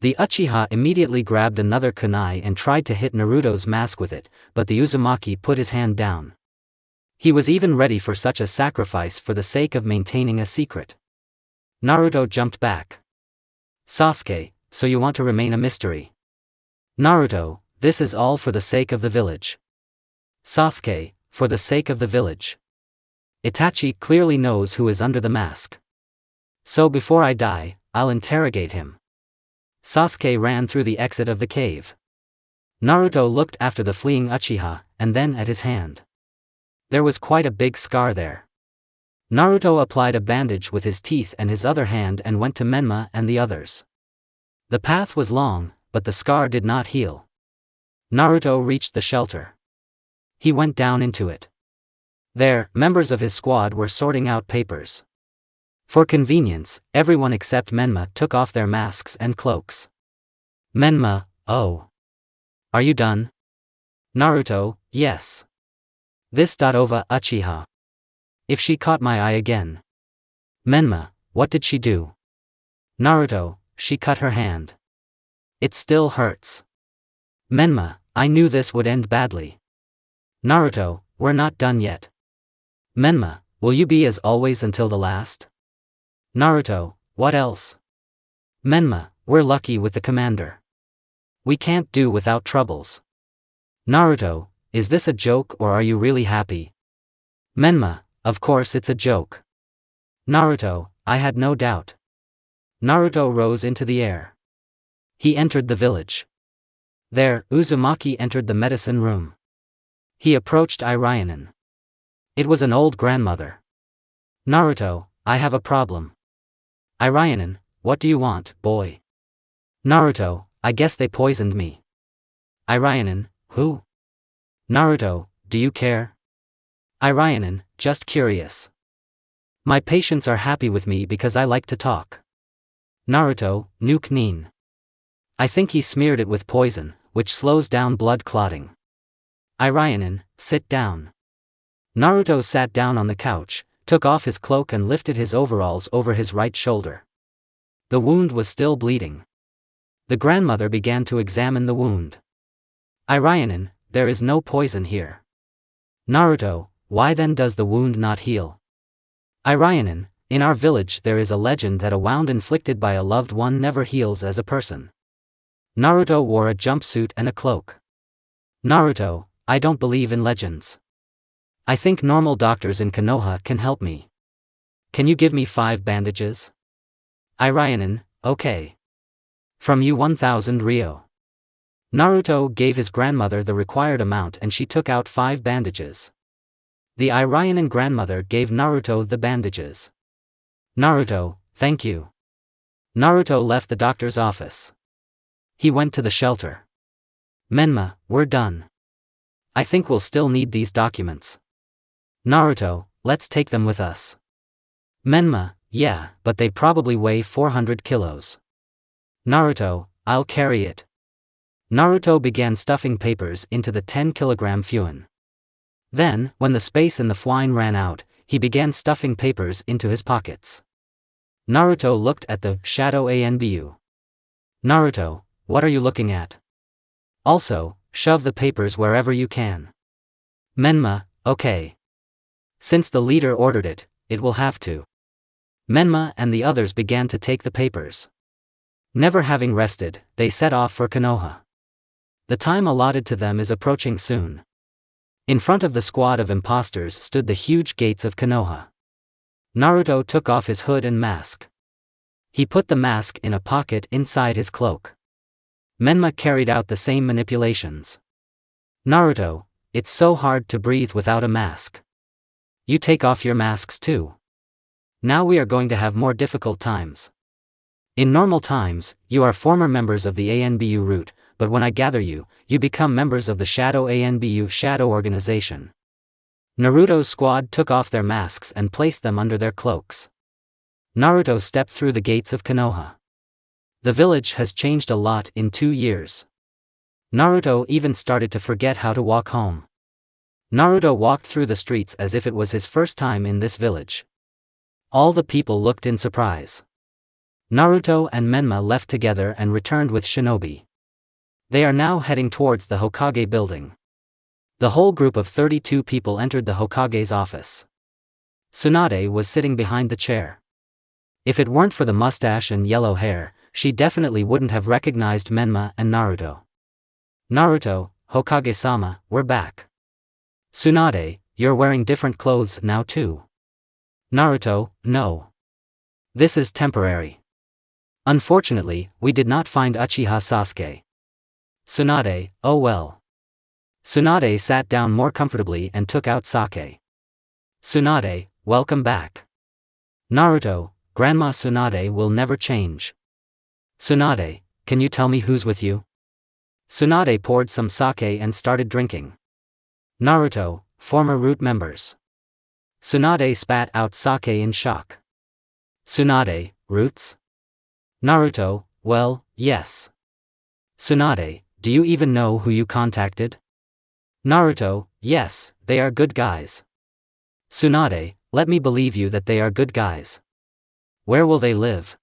The Uchiha immediately grabbed another kunai and tried to hit Naruto's mask with it, but the Uzumaki put his hand down. He was even ready for such a sacrifice for the sake of maintaining a secret. Naruto jumped back. Sasuke, so you want to remain a mystery? Naruto, this is all for the sake of the village. Sasuke, for the sake of the village. Itachi clearly knows who is under the mask. So before I die, I'll interrogate him. Sasuke ran through the exit of the cave. Naruto looked after the fleeing Uchiha, and then at his hand. There was quite a big scar there. Naruto applied a bandage with his teeth and his other hand and went to Menma and the others. The path was long, but the scar did not heal. Naruto reached the shelter. He went down into it. There, members of his squad were sorting out papers. For convenience, everyone except Menma took off their masks and cloaks. Menma, oh. Are you done? Naruto, yes. This Ova Uchiha. If she caught my eye again. Menma, what did she do? Naruto, she cut her hand. It still hurts. Menma, I knew this would end badly. Naruto, we're not done yet. Menma, will you be as always until the last? Naruto, what else? Menma, we're lucky with the commander. We can't do without troubles. Naruto, is this a joke or are you really happy? Menma, of course it's a joke. Naruto, I had no doubt. Naruto rose into the air. He entered the village. There, Uzumaki entered the medicine room. He approached Irionen. It was an old grandmother. Naruto, I have a problem. Irionen, what do you want, boy? Naruto, I guess they poisoned me. Irionen, who? Naruto, do you care? Irionen, just curious. My patients are happy with me because I like to talk. Naruto, nuke nin. I think he smeared it with poison, which slows down blood clotting. Irionen, sit down. Naruto sat down on the couch, took off his cloak and lifted his overalls over his right shoulder. The wound was still bleeding. The grandmother began to examine the wound. Irionen, there is no poison here. Naruto, why then does the wound not heal? Irionen, in our village there is a legend that a wound inflicted by a loved one never heals as a person. Naruto wore a jumpsuit and a cloak. Naruto, I don't believe in legends. I think normal doctors in Konoha can help me. Can you give me 5 bandages? Irionen, okay. From you 1000 ryo. Naruto gave his grandmother the required amount and she took out 5 bandages. The Irionen grandmother gave Naruto the bandages. Naruto, thank you. Naruto left the doctor's office. He went to the shelter. Menma, we're done. I think we'll still need these documents. Naruto, let's take them with us. Menma, yeah, but they probably weigh 400 kilos. Naruto, I'll carry it. Naruto began stuffing papers into the 10-kilogram fuin. Then, when the space in the fuin ran out, he began stuffing papers into his pockets. Naruto looked at the shadow ANBU. Naruto, what are you looking at? Also, shove the papers wherever you can. Menma, okay. Since the leader ordered it, it will have to. Menma and the others began to take the papers. Never having rested, they set off for Konoha. The time allotted to them is approaching soon. In front of the squad of imposters stood the huge gates of Konoha. Naruto took off his hood and mask. He put the mask in a pocket inside his cloak. Menma carried out the same manipulations. Naruto, it's so hard to breathe without a mask. You take off your masks too. Now we are going to have more difficult times. In normal times, you are former members of the ANBU route, but when I gather you, you become members of the Shadow ANBU Shadow Organization. Naruto's squad took off their masks and placed them under their cloaks. Naruto stepped through the gates of Konoha. The village has changed a lot in 2 years. Naruto even started to forget how to walk home. Naruto walked through the streets as if it was his first time in this village. All the people looked in surprise. Naruto and Menma left together and returned with Shinobi. They are now heading towards the Hokage building. The whole group of 32 people entered the Hokage's office. Tsunade was sitting behind the chair. If it weren't for the mustache and yellow hair, she definitely wouldn't have recognized Menma and Naruto. Naruto, Hokage-sama, we're back. Tsunade, you're wearing different clothes now too. Naruto, no. This is temporary. Unfortunately, we did not find Uchiha Sasuke. Tsunade, oh well. Tsunade sat down more comfortably and took out sake. Tsunade, welcome back. Naruto, Grandma Tsunade will never change. Tsunade, can you tell me who's with you? Tsunade poured some sake and started drinking. Naruto, former root members. Tsunade spat out sake in shock. Tsunade, roots? Naruto, well, yes. Tsunade, do you even know who you contacted? Naruto, yes, they are good guys. Tsunade, let me believe you that they are good guys. Where will they live?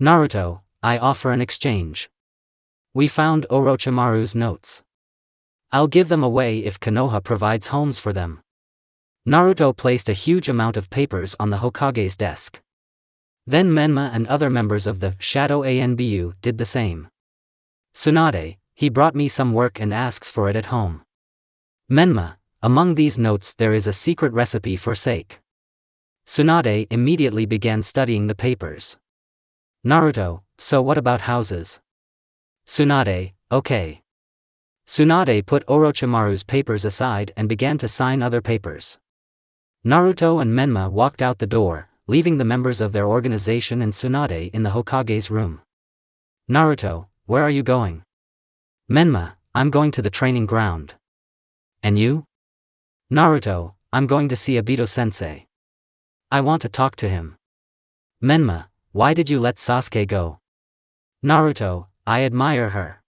Naruto, I offer an exchange. We found Orochimaru's notes. I'll give them away if Konoha provides homes for them. Naruto placed a huge amount of papers on the Hokage's desk. Then Menma and other members of the Shadow Anbu did the same. Tsunade, he brought me some work and asks for it at home. Menma, among these notes there is a secret recipe for sake. Tsunade immediately began studying the papers. Naruto, so what about houses? Tsunade, okay. Tsunade put Orochimaru's papers aside and began to sign other papers. Naruto and Menma walked out the door, leaving the members of their organization and Tsunade in the Hokage's room. Naruto, where are you going? Menma, I'm going to the training ground. And you? Naruto, I'm going to see Obito-sensei. I want to talk to him. Menma, why did you let Sasuke go? Naruto, I admire her.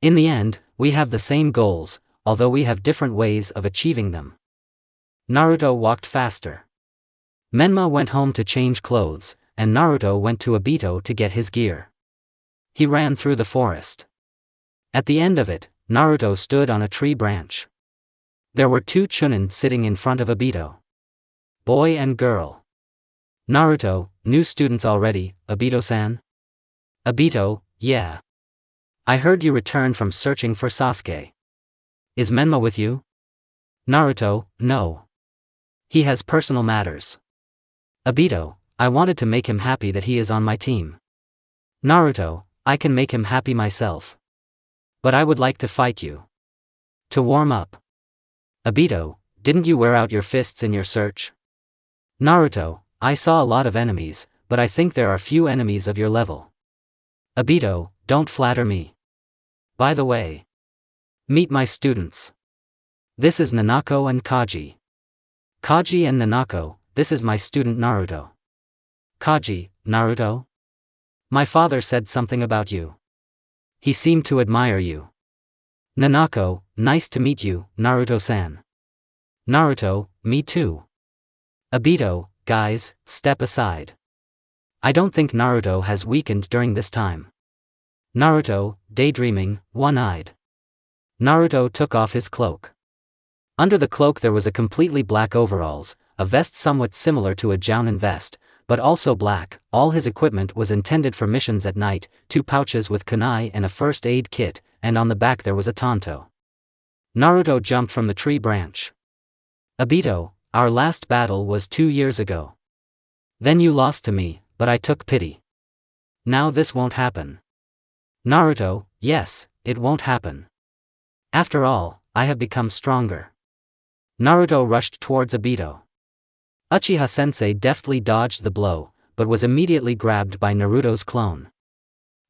In the end, we have the same goals, although we have different ways of achieving them. Naruto walked faster. Menma went home to change clothes, and Naruto went to Obito to get his gear. He ran through the forest. At the end of it, Naruto stood on a tree branch. There were two Chunin sitting in front of Obito. Boy and girl. Naruto, new students already, Obito-san? Obito, yeah. I heard you returned from searching for Sasuke. Is Menma with you? Naruto, no. He has personal matters. Obito, I wanted to make him happy that he is on my team. Naruto, I can make him happy myself. But I would like to fight you. To warm up. Obito, didn't you wear out your fists in your search? Naruto, I saw a lot of enemies, but I think there are few enemies of your level. Obito, don't flatter me. By the way. Meet my students. This is Nanako and Kaji. Kaji and Nanako, this is my student Naruto. Kaji, Naruto? My father said something about you. He seemed to admire you. Nanako, nice to meet you, Naruto-san. Naruto, me too. Obito, guys, step aside. I don't think Naruto has weakened during this time. Naruto, daydreaming, one-eyed. Naruto took off his cloak. Under the cloak there was a completely black overalls, a vest somewhat similar to a jounin vest, but also black. All his equipment was intended for missions at night, 2 pouches with kunai and a first aid kit, and on the back there was a tanto. Naruto jumped from the tree branch. Obito, our last battle was 2 years ago. Then you lost to me, but I took pity. Now this won't happen. Naruto, yes, it won't happen. After all, I have become stronger. Naruto rushed towards Obito. Uchiha-sensei deftly dodged the blow, but was immediately grabbed by Naruto's clone.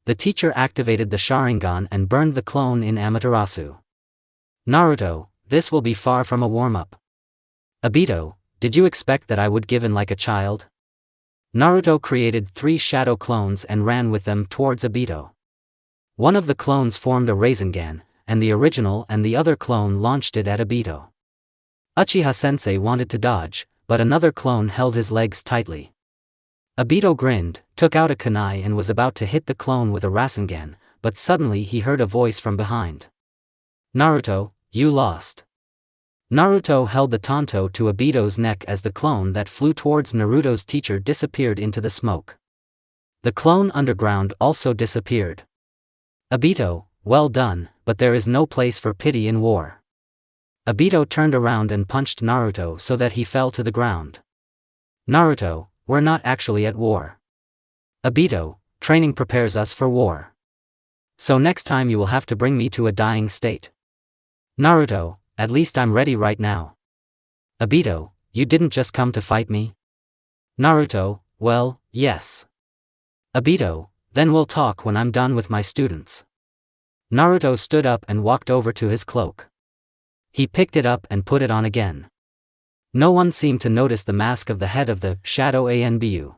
The teacher activated the Sharingan and burned the clone in Amaterasu. Naruto, this will be far from a warm-up. Obito, did you expect that I would give in like a child? Naruto created 3 shadow clones and ran with them towards Obito. One of the clones formed a Rasengan, and the original and the other clone launched it at Obito. Uchiha-sensei wanted to dodge, but another clone held his legs tightly. Obito grinned, took out a kunai and was about to hit the clone with a Rasengan, but suddenly he heard a voice from behind. Naruto, you lost. Naruto held the tanto to Obito's neck as the clone that flew towards Naruto's teacher disappeared into the smoke. The clone underground also disappeared. Obito, well done, but there is no place for pity in war. Obito turned around and punched Naruto so that he fell to the ground. Naruto, we're not actually at war. Obito, training prepares us for war. So next time you will have to bring me to a dying state. Naruto, at least I'm ready right now. Obito, you didn't just come to fight me? Naruto, well, yes. Obito, then we'll talk when I'm done with my students. Naruto stood up and walked over to his cloak. He picked it up and put it on again. No one seemed to notice the mask of the head of the Shadow Anbu.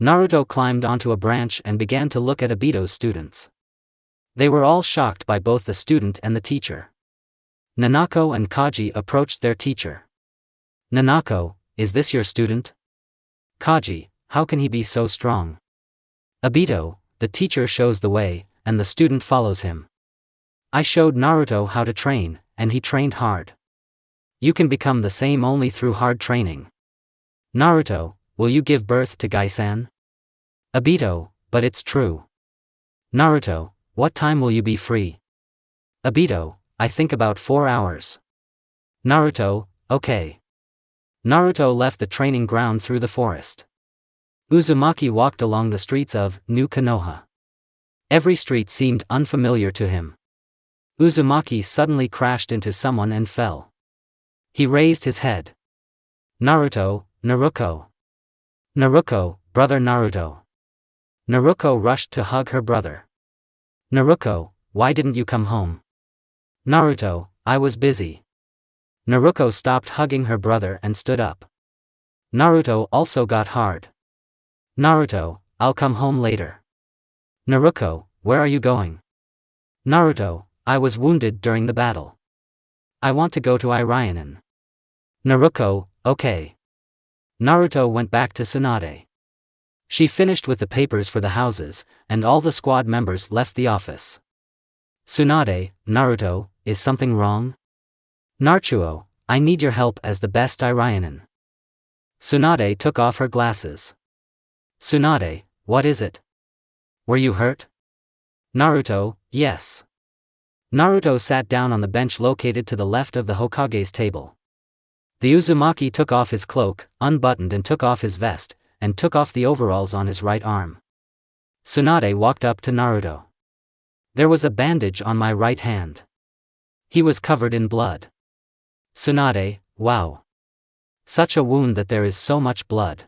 Naruto climbed onto a branch and began to look at Obito's students. They were all shocked by both the student and the teacher. Nanako and Kaji approached their teacher. Nanako, is this your student? Kaji, how can he be so strong? Obito, the teacher shows the way, and the student follows him. I showed Naruto how to train, and he trained hard. You can become the same only through hard training. Naruto, will you give birth to Gai-san? Obito, but it's true. Naruto, what time will you be free? Obito, I think about 4 hours. Naruto, okay. Naruto left the training ground through the forest. Uzumaki walked along the streets of New Konoha. Every street seemed unfamiliar to him. Uzumaki suddenly crashed into someone and fell. He raised his head. Naruto, Naruko. Naruko, brother Naruto. Naruko rushed to hug her brother. Naruko, why didn't you come home? Naruto, I was busy. Naruko stopped hugging her brother and stood up. Naruto also got hard. Naruto, I'll come home later. Naruko, where are you going? Naruto, I was wounded during the battle. I want to go to Irainen. Naruko, okay. Naruto went back to Tsunade. She finished with the papers for the houses, and all the squad members left the office. Tsunade, Naruto, is something wrong? Naruto, I need your help as the best Irainen. Tsunade took off her glasses. Tsunade, what is it? Were you hurt? Naruto, yes. Naruto sat down on the bench located to the left of the Hokage's table. The Uzumaki took off his cloak, unbuttoned and took off his vest, and took off the overalls on his right arm. Tsunade walked up to Naruto. There was a bandage on my right hand. He was covered in blood. Tsunade, wow. Such a wound that there is so much blood.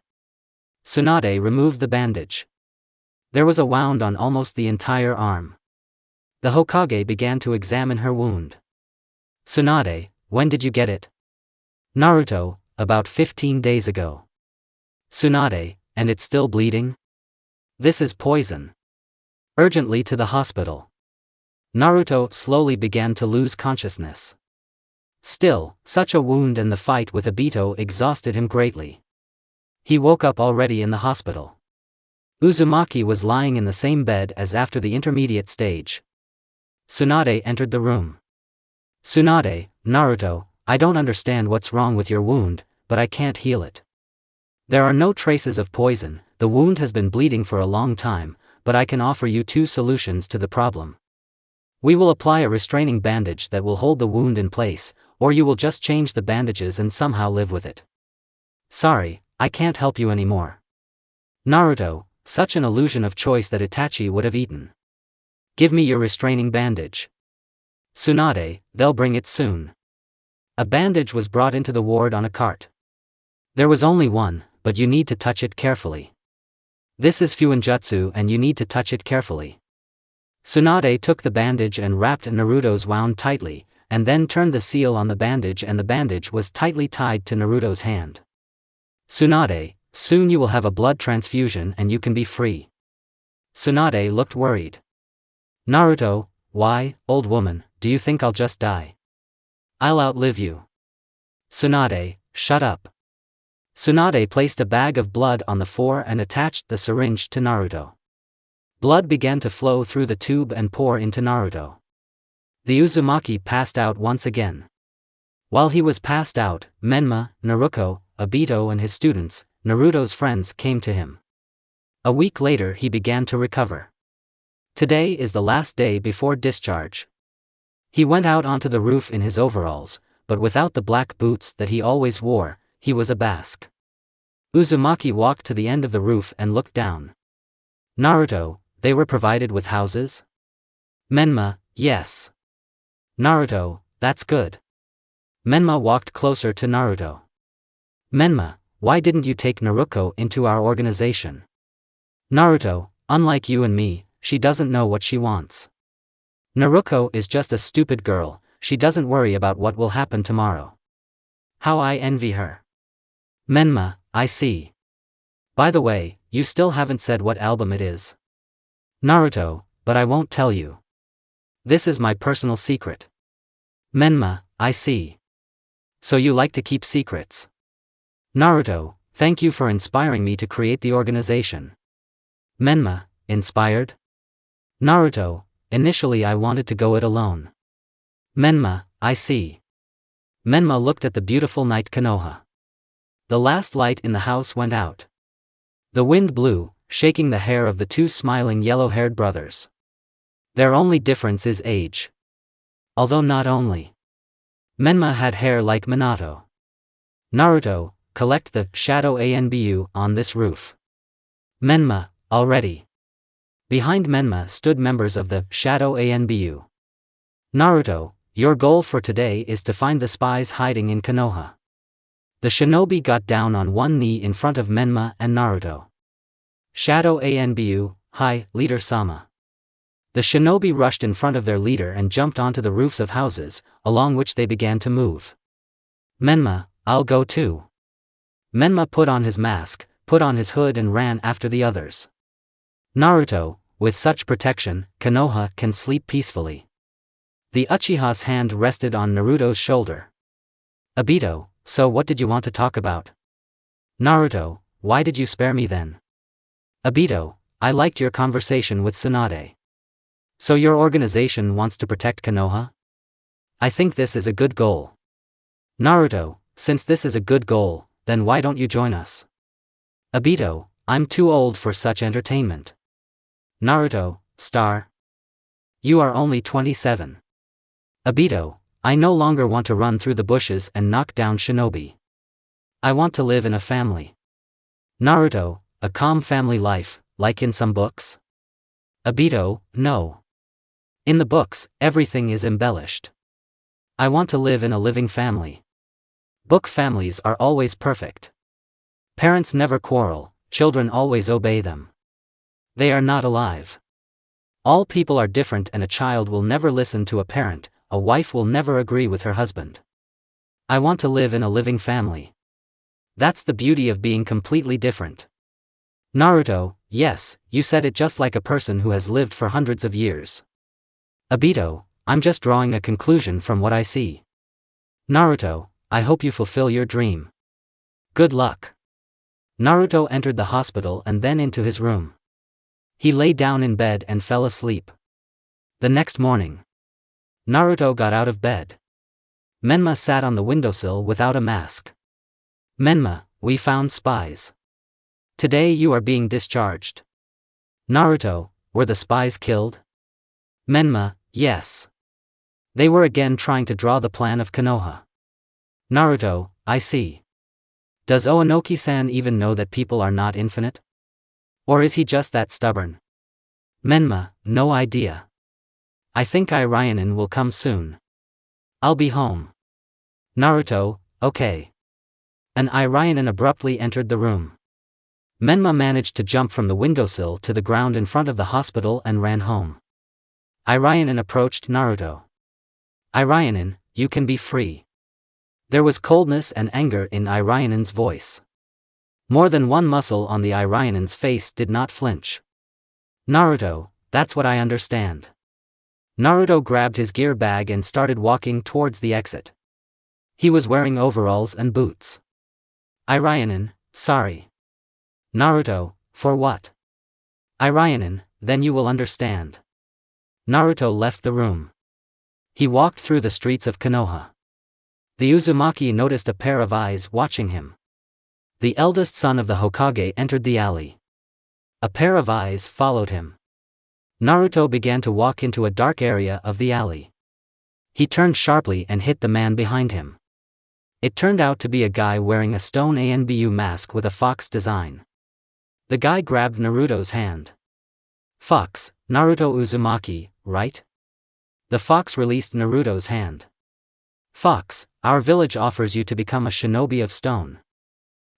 Tsunade removed the bandage. There was a wound on almost the entire arm. The Hokage began to examine her wound. Tsunade, when did you get it? Naruto, about 15 days ago. Tsunade, and it's still bleeding? This is poison. Urgently to the hospital. Naruto slowly began to lose consciousness. Still, such a wound and the fight with Obito exhausted him greatly. He woke up already in the hospital. Uzumaki was lying in the same bed as after the intermediate stage. Tsunade entered the room. Tsunade, Naruto, I don't understand what's wrong with your wound, but I can't heal it. There are no traces of poison, the wound has been bleeding for a long time, but I can offer you 2 solutions to the problem. We will apply a restraining bandage that will hold the wound in place, or you will just change the bandages and somehow live with it. Sorry, I can't help you anymore. Naruto, such an illusion of choice that Itachi would have eaten. Give me your restraining bandage. Tsunade, they'll bring it soon. A bandage was brought into the ward on a cart. There was only one, but you need to touch it carefully. This is Fuinjutsu and you need to touch it carefully. Tsunade took the bandage and wrapped Naruto's wound tightly, and then turned the seal on the bandage and the bandage was tightly tied to Naruto's hand. Tsunade, soon you will have a blood transfusion and you can be free. Tsunade looked worried. Naruto, why, old woman, do you think I'll just die? I'll outlive you. Tsunade, shut up. Tsunade placed a bag of blood on the floor and attached the syringe to Naruto. Blood began to flow through the tube and pour into Naruto. The Uzumaki passed out once again. While he was passed out, Menma, Naruto, Obito and his students, Naruto's friends, came to him. A week later he began to recover. Today is the last day before discharge. He went out onto the roof in his overalls, but without the black boots that he always wore. He was a Basque. Uzumaki walked to the end of the roof and looked down. Naruto, they were provided with houses? Menma, yes. Naruto, that's good. Menma walked closer to Naruto. Menma, why didn't you take Naruto into our organization? Naruto, unlike you and me, she doesn't know what she wants. Naruto is just a stupid girl, she doesn't worry about what will happen tomorrow. How I envy her. Menma, I see. By the way, you still haven't said what album it is. Naruto, but I won't tell you. This is my personal secret. Menma, I see. So you like to keep secrets. Naruto, thank you for inspiring me to create the organization. Menma, inspired? Naruto, initially I wanted to go it alone. Menma, I see. Menma looked at the beautiful night Konoha. The last light in the house went out. The wind blew, shaking the hair of the two smiling yellow-haired brothers. Their only difference is age. Although not only. Menma had hair like Minato. Naruto, collect the shadow ANBU on this roof. Menma, already. Behind Menma stood members of the shadow ANBU. Naruto, your goal for today is to find the spies hiding in Konoha. The shinobi got down on one knee in front of Menma and Naruto. Shadow ANBU, hi, Leader Sama. The shinobi rushed in front of their leader and jumped onto the roofs of houses, along which they began to move. Menma, I'll go too. Menma put on his mask, put on his hood and ran after the others. Naruto, with such protection, Konoha can sleep peacefully. The Uchiha's hand rested on Naruto's shoulder. Obito, so what did you want to talk about? Naruto, why did you spare me then? Obito, I liked your conversation with Tsunade. So your organization wants to protect Konoha? I think this is a good goal. Naruto, since this is a good goal, then why don't you join us? Obito, I'm too old for such entertainment. Naruto, star. You are only 27. Obito, I no longer want to run through the bushes and knock down shinobi. I want to live in a family. Naruto, a calm family life, like in some books? Obito, no. In the books, everything is embellished. I want to live in a living family. Book families are always perfect. Parents never quarrel, children always obey them. They are not alive. All people are different and a child will never listen to a parent, a wife will never agree with her husband. I want to live in a living family. That's the beauty of being completely different. Naruto, yes, you said it just like a person who has lived for hundreds of years. Obito, I'm just drawing a conclusion from what I see. Naruto, I hope you fulfill your dream. Good luck. Naruto entered the hospital and then into his room. He lay down in bed and fell asleep. The next morning, Naruto got out of bed. Menma sat on the windowsill without a mask. Menma, we found spies. Today you are being discharged. Naruto, were the spies killed? Menma, yes. They were again trying to draw the plan of Konoha. Naruto, I see. Does Oanoki-san even know that people are not infinite? Or is he just that stubborn? Menma, no idea. I think Irionen will come soon. I'll be home. Naruto, okay. An Irionen abruptly entered the room. Menma managed to jump from the windowsill to the ground in front of the hospital and ran home. Irionen approached Naruto. Irionen, you can be free. There was coldness and anger in Irionen's voice. More than one muscle on the Irionen's face did not flinch. Naruto, that's what I understand. Naruto grabbed his gear bag and started walking towards the exit. He was wearing overalls and boots. Irionen, sorry. Naruto, for what? Irionen, then you will understand. Naruto left the room. He walked through the streets of Konoha. The Uzumaki noticed a pair of eyes watching him. The eldest son of the Hokage entered the alley. A pair of eyes followed him. Naruto began to walk into a dark area of the alley. He turned sharply and hit the man behind him. It turned out to be a guy wearing a stone Anbu mask with a fox design. The guy grabbed Naruto's hand. Fox, Naruto Uzumaki, right? The fox released Naruto's hand. Fox, our village offers you to become a shinobi of stone.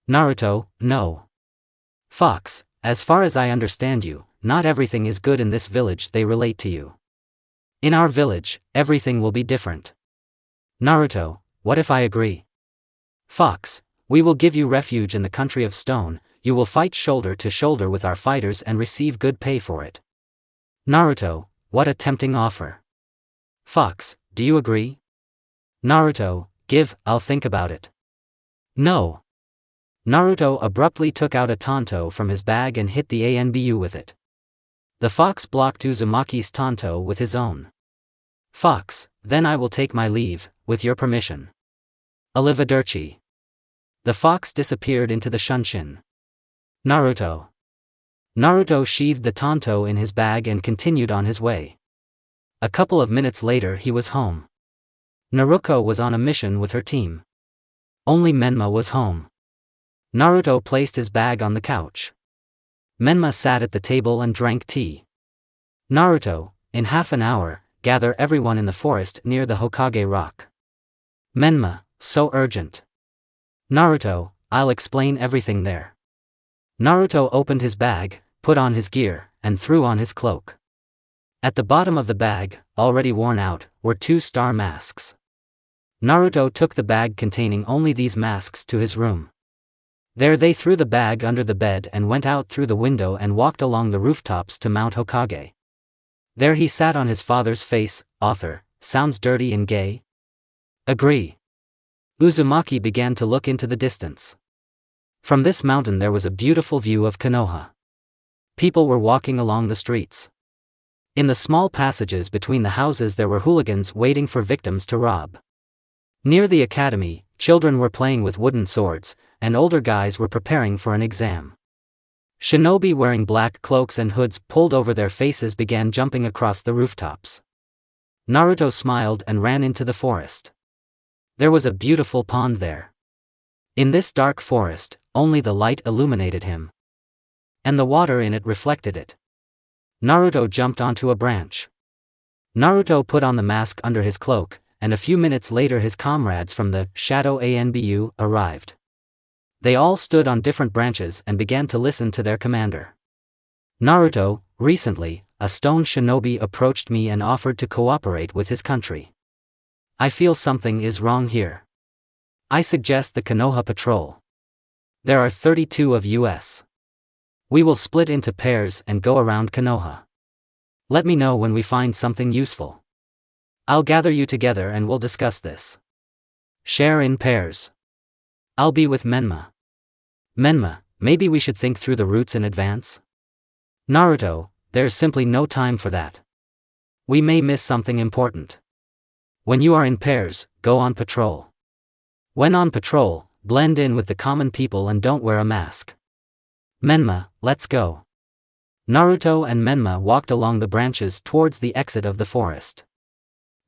Naruto, no. Fox, as far as I understand you, not everything is good in this village. They relate to you. In our village, everything will be different. Naruto, what if I agree? Fox, we will give you refuge in the country of stone. You will fight shoulder to shoulder with our fighters and receive good pay for it. Naruto, what a tempting offer. Fox, do you agree? Naruto, I'll think about it. No. Naruto abruptly took out a tanto from his bag and hit the Anbu with it. The fox blocked Uzumaki's tanto with his own. Fox, then I will take my leave, with your permission. Arrivederci. The fox disappeared into the shunshin. Naruto. Naruto sheathed the tanto in his bag and continued on his way. A couple of minutes later he was home. Naruko was on a mission with her team. Only Menma was home. Naruto placed his bag on the couch. Menma sat at the table and drank tea. Naruto, in half an hour, gather everyone in the forest near the Hokage rock. Menma, so urgent. Naruto, I'll explain everything there. Naruto opened his bag, put on his gear, and threw on his cloak. At the bottom of the bag, already worn out, were 2 star masks. Naruto took the bag containing only these masks to his room. There they threw the bag under the bed and went out through the window and walked along the rooftops to Mount Hokage. There he sat on his father's face. Author, sounds dirty and gay? Agree. Uzumaki began to look into the distance. From this mountain there was a beautiful view of Konoha. People were walking along the streets. In the small passages between the houses there were hooligans waiting for victims to rob. Near the academy, children were playing with wooden swords, and older guys were preparing for an exam. Shinobi wearing black cloaks and hoods pulled over their faces began jumping across the rooftops. Naruto smiled and ran into the forest. There was a beautiful pond there. In this dark forest, only the light illuminated him. And the water in it reflected it. Naruto jumped onto a branch. Naruto put on the mask under his cloak, and a few minutes later his comrades from the Shadow Anbu arrived. They all stood on different branches and began to listen to their commander. Naruto, recently, a stone shinobi approached me and offered to cooperate with his country. I feel something is wrong here. I suggest the Konoha Patrol. There are 32 of us. We will split into pairs and go around Konoha. Let me know when we find something useful. I'll gather you together and we'll discuss this. Share in pairs. I'll be with Menma. Menma, maybe we should think through the routes in advance? Naruto, there's simply no time for that. We may miss something important. When you are in pairs, go on patrol. When on patrol, blend in with the common people and don't wear a mask. Menma, let's go. Naruto and Menma walked along the branches towards the exit of the forest.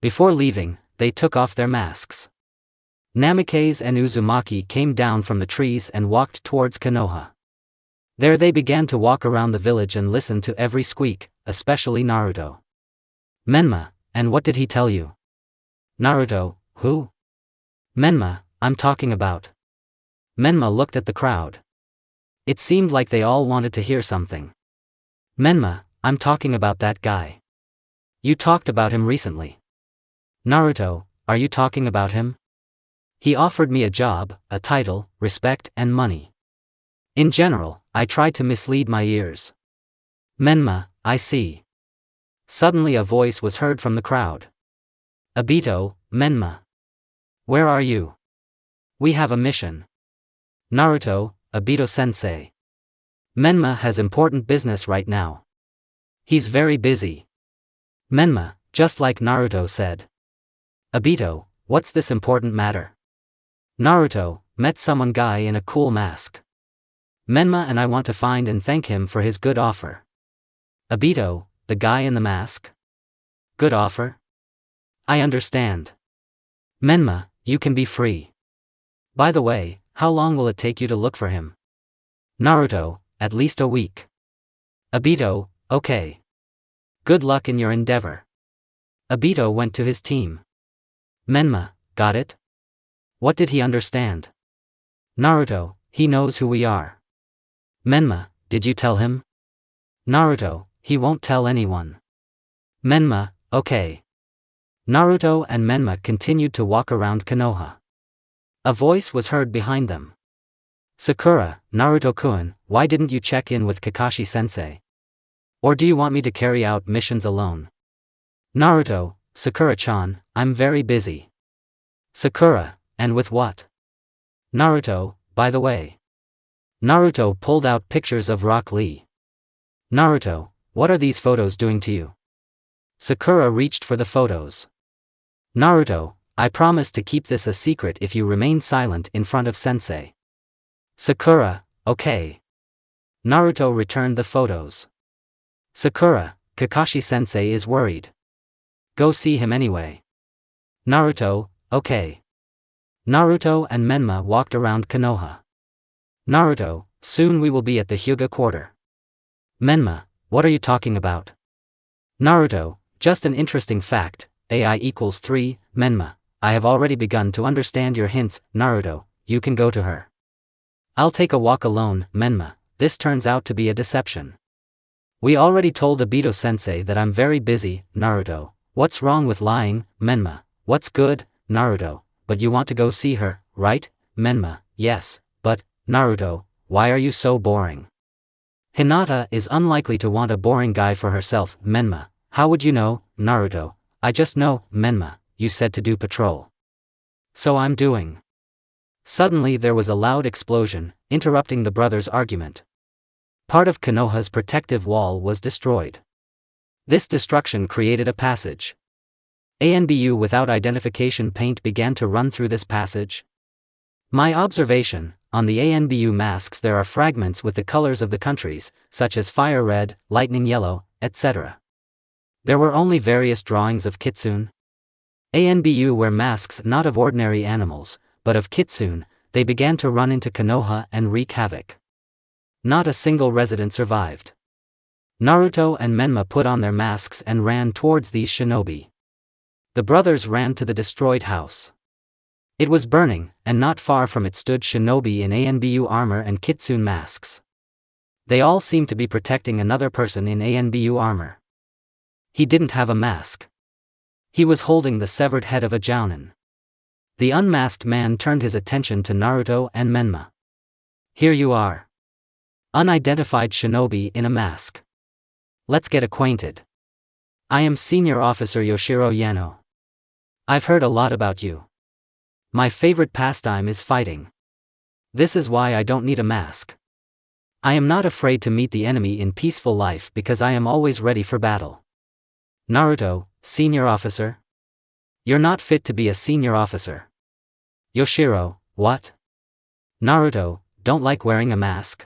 Before leaving, they took off their masks. Namikaze and Uzumaki came down from the trees and walked towards Konoha. There they began to walk around the village and listen to every squeak, especially Naruto. Menma, and what did he tell you? Naruto, who? Menma, I'm talking about. Menma looked at the crowd. It seemed like they all wanted to hear something. Menma, I'm talking about that guy. You talked about him recently. Naruto, are you talking about him? He offered me a job, a title, respect and money. In general, I tried to mislead my ears. Menma, I see. Suddenly a voice was heard from the crowd. Obito, Menma. Where are you? We have a mission. Naruto, Obito-sensei. Menma has important business right now. He's very busy. Menma, just like Naruto said. Obito, what's this important matter? Naruto, met someone guy in a cool mask. Menma and I want to find and thank him for his good offer. Obito, the guy in the mask? Good offer? I understand. Menma, you can be free. By the way, how long will it take you to look for him? Naruto, at least a week. Obito, okay. Good luck in your endeavor. Obito went to his team. Menma, got it? What did he understand? Naruto, he knows who we are. Menma, did you tell him? Naruto, he won't tell anyone. Menma, okay. Naruto and Menma continued to walk around Konoha. A voice was heard behind them. Sakura, Naruto-kun, why didn't you check in with Kakashi-sensei? Or do you want me to carry out missions alone? Naruto, Sakura-chan, I'm very busy. Sakura, and with what? Naruto, by the way. Naruto pulled out pictures of Rock Lee. Naruto, what are these photos doing to you? Sakura reached for the photos. Naruto, I promise to keep this a secret if you remain silent in front of sensei. Sakura, okay. Naruto returned the photos. Sakura, Kakashi-sensei is worried. Go see him anyway. Naruto, okay. Naruto and Menma walked around Konoha. Naruto, soon we will be at the Hyuga quarter. Menma, what are you talking about? Naruto, just an interesting fact, AI equals 3, Menma, I have already begun to understand your hints, Naruto, you can go to her. I'll take a walk alone, Menma, this turns out to be a deception. We already told Obito-sensei that I'm very busy, Naruto, what's wrong with lying, Menma, what's good, Naruto, but you want to go see her, right, Menma, yes, but, Naruto, why are you so boring? Hinata is unlikely to want a boring guy for herself, Menma, how would you know, Naruto, I just know, Menma, you said to do patrol. So I'm doing. Suddenly there was a loud explosion, interrupting the brothers' argument. Part of Konoha's protective wall was destroyed. This destruction created a passage. ANBU without identification paint began to run through this passage. My observation, on the ANBU masks there are fragments with the colors of the countries, such as fire red, lightning yellow, etc. There were only various drawings of kitsune. ANBU wear masks not of ordinary animals, but of kitsune. They began to run into Konoha and wreak havoc. Not a single resident survived. Naruto and Menma put on their masks and ran towards these shinobi. The brothers ran to the destroyed house. It was burning, and not far from it stood shinobi in ANBU armor and kitsune masks. They all seemed to be protecting another person in ANBU armor. He didn't have a mask. He was holding the severed head of a jounin. The unmasked man turned his attention to Naruto and Menma. Here you are. Unidentified shinobi in a mask. Let's get acquainted. I am Senior Officer Yoshiro Yano. I've heard a lot about you. My favorite pastime is fighting. This is why I don't need a mask. I am not afraid to meet the enemy in peaceful life because I am always ready for battle. Naruto, Senior Officer? You're not fit to be a senior officer. Yoshiro, what? Naruto, don't like wearing a mask?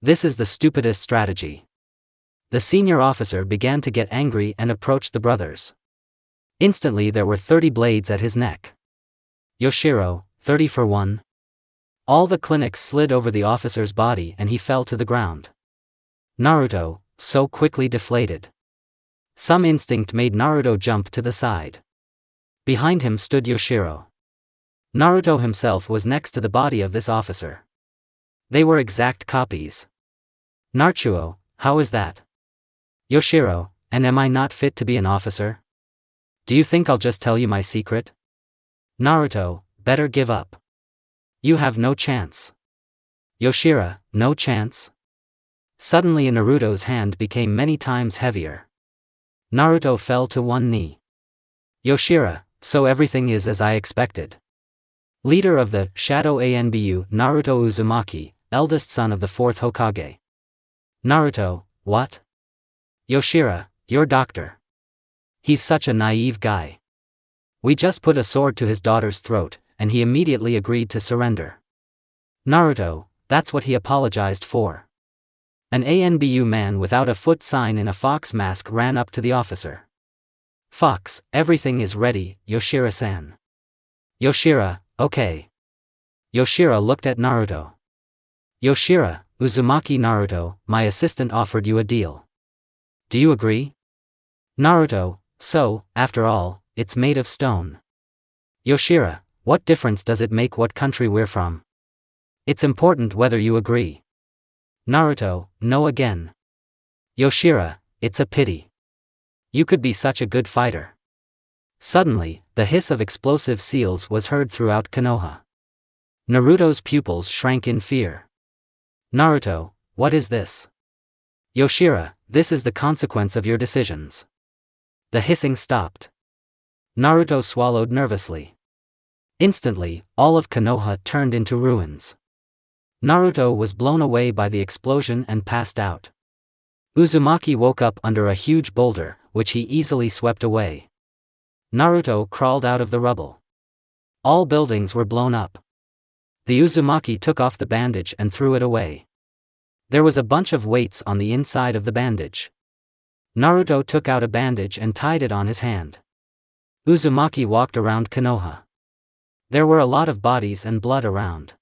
This is the stupidest strategy. The senior officer began to get angry and approached the brothers. Instantly there were 30 blades at his neck. Yoshiro, 30 for 1. All the clinics slid over the officer's body and he fell to the ground. Naruto, so quickly deflated. Some instinct made Naruto jump to the side. Behind him stood Yoshiro. Naruto himself was next to the body of this officer. They were exact copies. Naruto, how is that? Yoshiro, and am I not fit to be an officer? Do you think I'll just tell you my secret? Naruto, better give up. You have no chance. Yoshiro, no chance? Suddenly Naruto's hand became many times heavier. Naruto fell to one knee. Yoshiro, so everything is as I expected. Leader of the Shadow Anbu, Naruto Uzumaki, eldest son of the 4th Hokage. Naruto, what? Yoshira, your doctor. He's such a naive guy. We just put a sword to his daughter's throat, and he immediately agreed to surrender. Naruto, that's what he apologized for. An ANBU man without a foot sign in a fox mask ran up to the officer. Fox, everything is ready, Yoshira-san. Yoshira, okay. Yoshira looked at Naruto. Yoshira, Uzumaki Naruto, my assistant offered you a deal. Do you agree? Naruto, so, after all, it's made of stone. Yoshira, what difference does it make what country we're from? It's important whether you agree. Naruto, no again. Yoshira, it's a pity. You could be such a good fighter. Suddenly, the hiss of explosive seals was heard throughout Konoha. Naruto's pupils shrank in fear. Naruto, what is this? Yoshira, this is the consequence of your decisions. The hissing stopped. Naruto swallowed nervously. Instantly, all of Konoha turned into ruins. Naruto was blown away by the explosion and passed out. Uzumaki woke up under a huge boulder, which he easily swept away. Naruto crawled out of the rubble. All buildings were blown up. The Uzumaki took off the bandage and threw it away. There was a bunch of weights on the inside of the bandage. Naruto took out a bandage and tied it on his hand. Uzumaki walked around Konoha. There were a lot of bodies and blood around.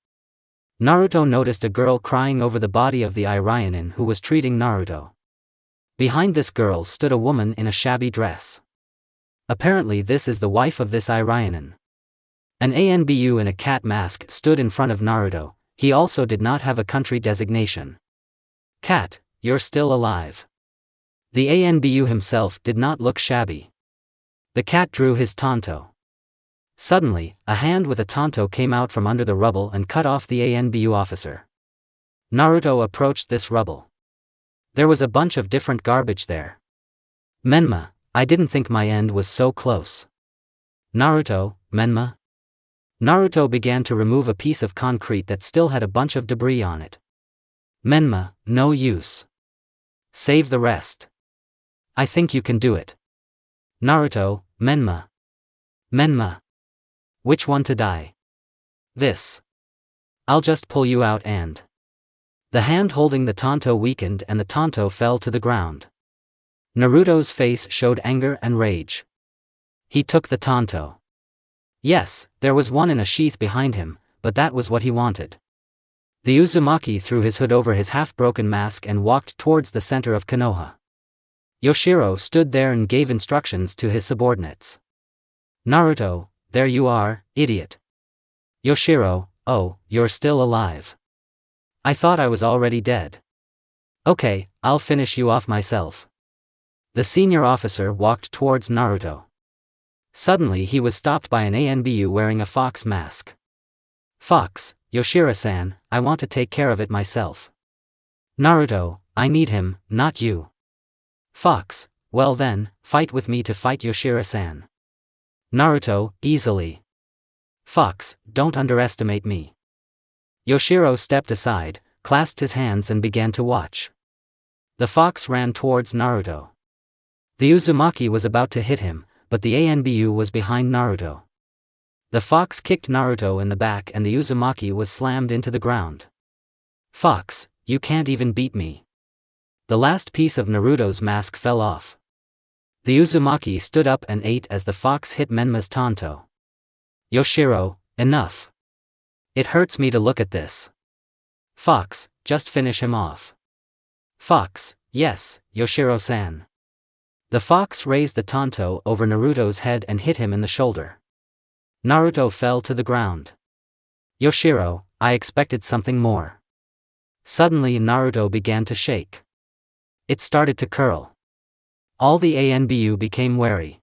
Naruto noticed a girl crying over the body of the Irionin who was treating Naruto. Behind this girl stood a woman in a shabby dress. Apparently this is the wife of this Irionin. An ANBU in a cat mask stood in front of Naruto. He also did not have a country designation. Cat, you're still alive. The ANBU himself did not look shabby. The cat drew his tanto. Suddenly, a hand with a tanto came out from under the rubble and cut off the ANBU officer. Naruto approached this rubble. There was a bunch of different garbage there. Menma, I didn't think my end was so close. Naruto, Menma? Naruto began to remove a piece of concrete that still had a bunch of debris on it. Menma, no use. Save the rest. I think you can do it. Naruto, Menma. Menma. Which one to die? This. I'll just pull you out and... The hand holding the tanto weakened and the tanto fell to the ground. Naruto's face showed anger and rage. He took the tanto. Yes, there was one in a sheath behind him, but that was what he wanted. The Uzumaki threw his hood over his half-broken mask and walked towards the center of Konoha. Yoshiro stood there and gave instructions to his subordinates. Naruto, there you are, idiot. Yoshiro, oh, you're still alive. I thought I was already dead. Okay, I'll finish you off myself. The senior officer walked towards Naruto. Suddenly he was stopped by an ANBU wearing a fox mask. Fox, Yoshira-san, I want to take care of it myself. Naruto, I need him, not you. Fox, well then, fight with me to fight Yoshira-san. Naruto, easily. Fox, don't underestimate me. Yoshiro stepped aside, clasped his hands and began to watch. The fox ran towards Naruto. The Uzumaki was about to hit him, but the ANBU was behind Naruto. The fox kicked Naruto in the back and the Uzumaki was slammed into the ground. Fox, you can't even beat me. The last piece of Naruto's mask fell off. The Uzumaki stood up and ate as the fox hit Menma's tanto. Yoshiro, enough. It hurts me to look at this. Fox, just finish him off. Fox, yes, Yoshiro-san. The fox raised the tanto over Naruto's head and hit him in the shoulder. Naruto fell to the ground. Yoshiro, I expected something more. Suddenly Naruto began to shake. It started to curl. All the ANBU became wary.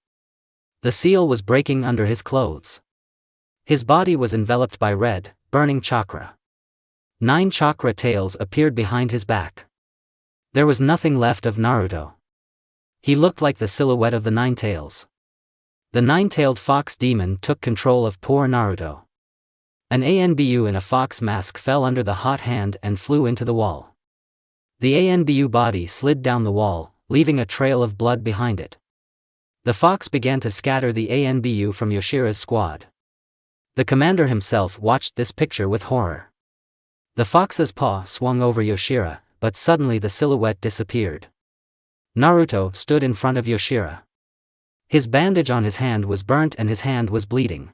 The seal was breaking under his clothes. His body was enveloped by red, burning chakra. 9 chakra tails appeared behind his back. There was nothing left of Naruto. He looked like the silhouette of the 9 tails. The 9-tailed fox demon took control of poor Naruto. An ANBU in a fox mask fell under the hot hand and flew into the wall. The ANBU body slid down the wall, leaving a trail of blood behind it. The fox began to scatter the ANBU from Yoshira's squad. The commander himself watched this picture with horror. The fox's paw swung over Yoshira, but suddenly the silhouette disappeared. Naruto stood in front of Yoshira. His bandage on his hand was burnt and his hand was bleeding.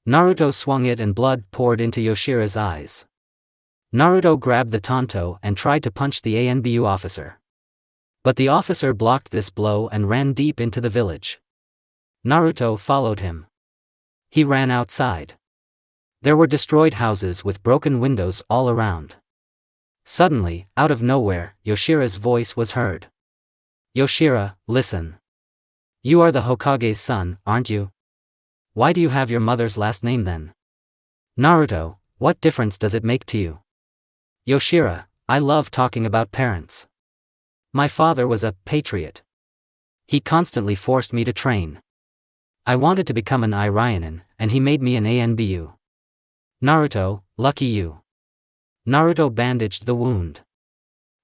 Naruto swung it and blood poured into Yoshira's eyes. Naruto grabbed the tanto and tried to punch the ANBU officer. But the officer blocked this blow and ran deep into the village. Naruto followed him. He ran outside. There were destroyed houses with broken windows all around. Suddenly, out of nowhere, Yoshira's voice was heard. Yoshira, listen. You are the Hokage's son, aren't you? Why do you have your mother's last name then? Naruto, what difference does it make to you? Yoshira, I love talking about parents. My father was a patriot. He constantly forced me to train. I wanted to become an Irionin, and he made me an ANBU. Naruto, lucky you. Naruto bandaged the wound.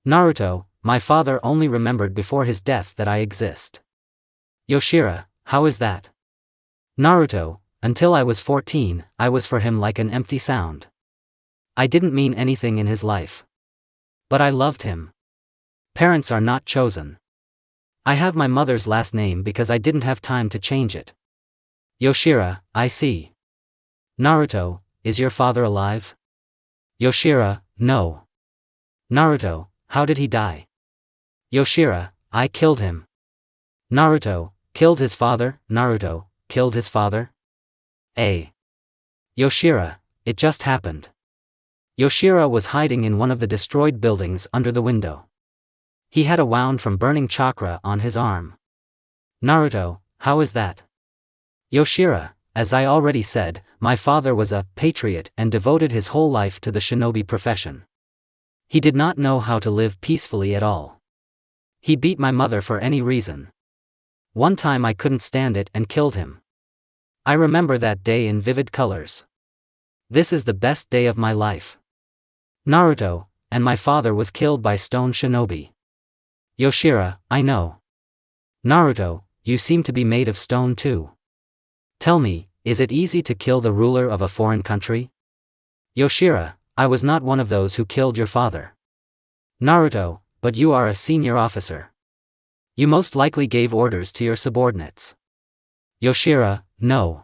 Naruto, my father only remembered before his death that I exist. Yoshira, how is that? Naruto, until I was 14, I was for him like an empty sound. I didn't mean anything in his life. But I loved him. Parents are not chosen. I have my mother's last name because I didn't have time to change it. Yoshira, I see. Naruto, is your father alive? Yoshira, no. Naruto, how did he die? Yoshira, I killed him. Naruto, killed his father? Naruto, killed his father? Yoshira, it just happened. Yoshira was hiding in one of the destroyed buildings under the window. He had a wound from burning chakra on his arm. Naruto, how is that? Yoshira, as I already said, my father was a patriot and devoted his whole life to the shinobi profession. He did not know how to live peacefully at all. He beat my mother for any reason. One time I couldn't stand it and killed him. I remember that day in vivid colors. This is the best day of my life. Naruto, and my father was killed by stone shinobi. Yoshira, I know. Naruto, you seem to be made of stone too. Tell me, is it easy to kill the ruler of a foreign country? Yoshira, I was not one of those who killed your father. Naruto, but you are a senior officer. You most likely gave orders to your subordinates. Yoshira, no.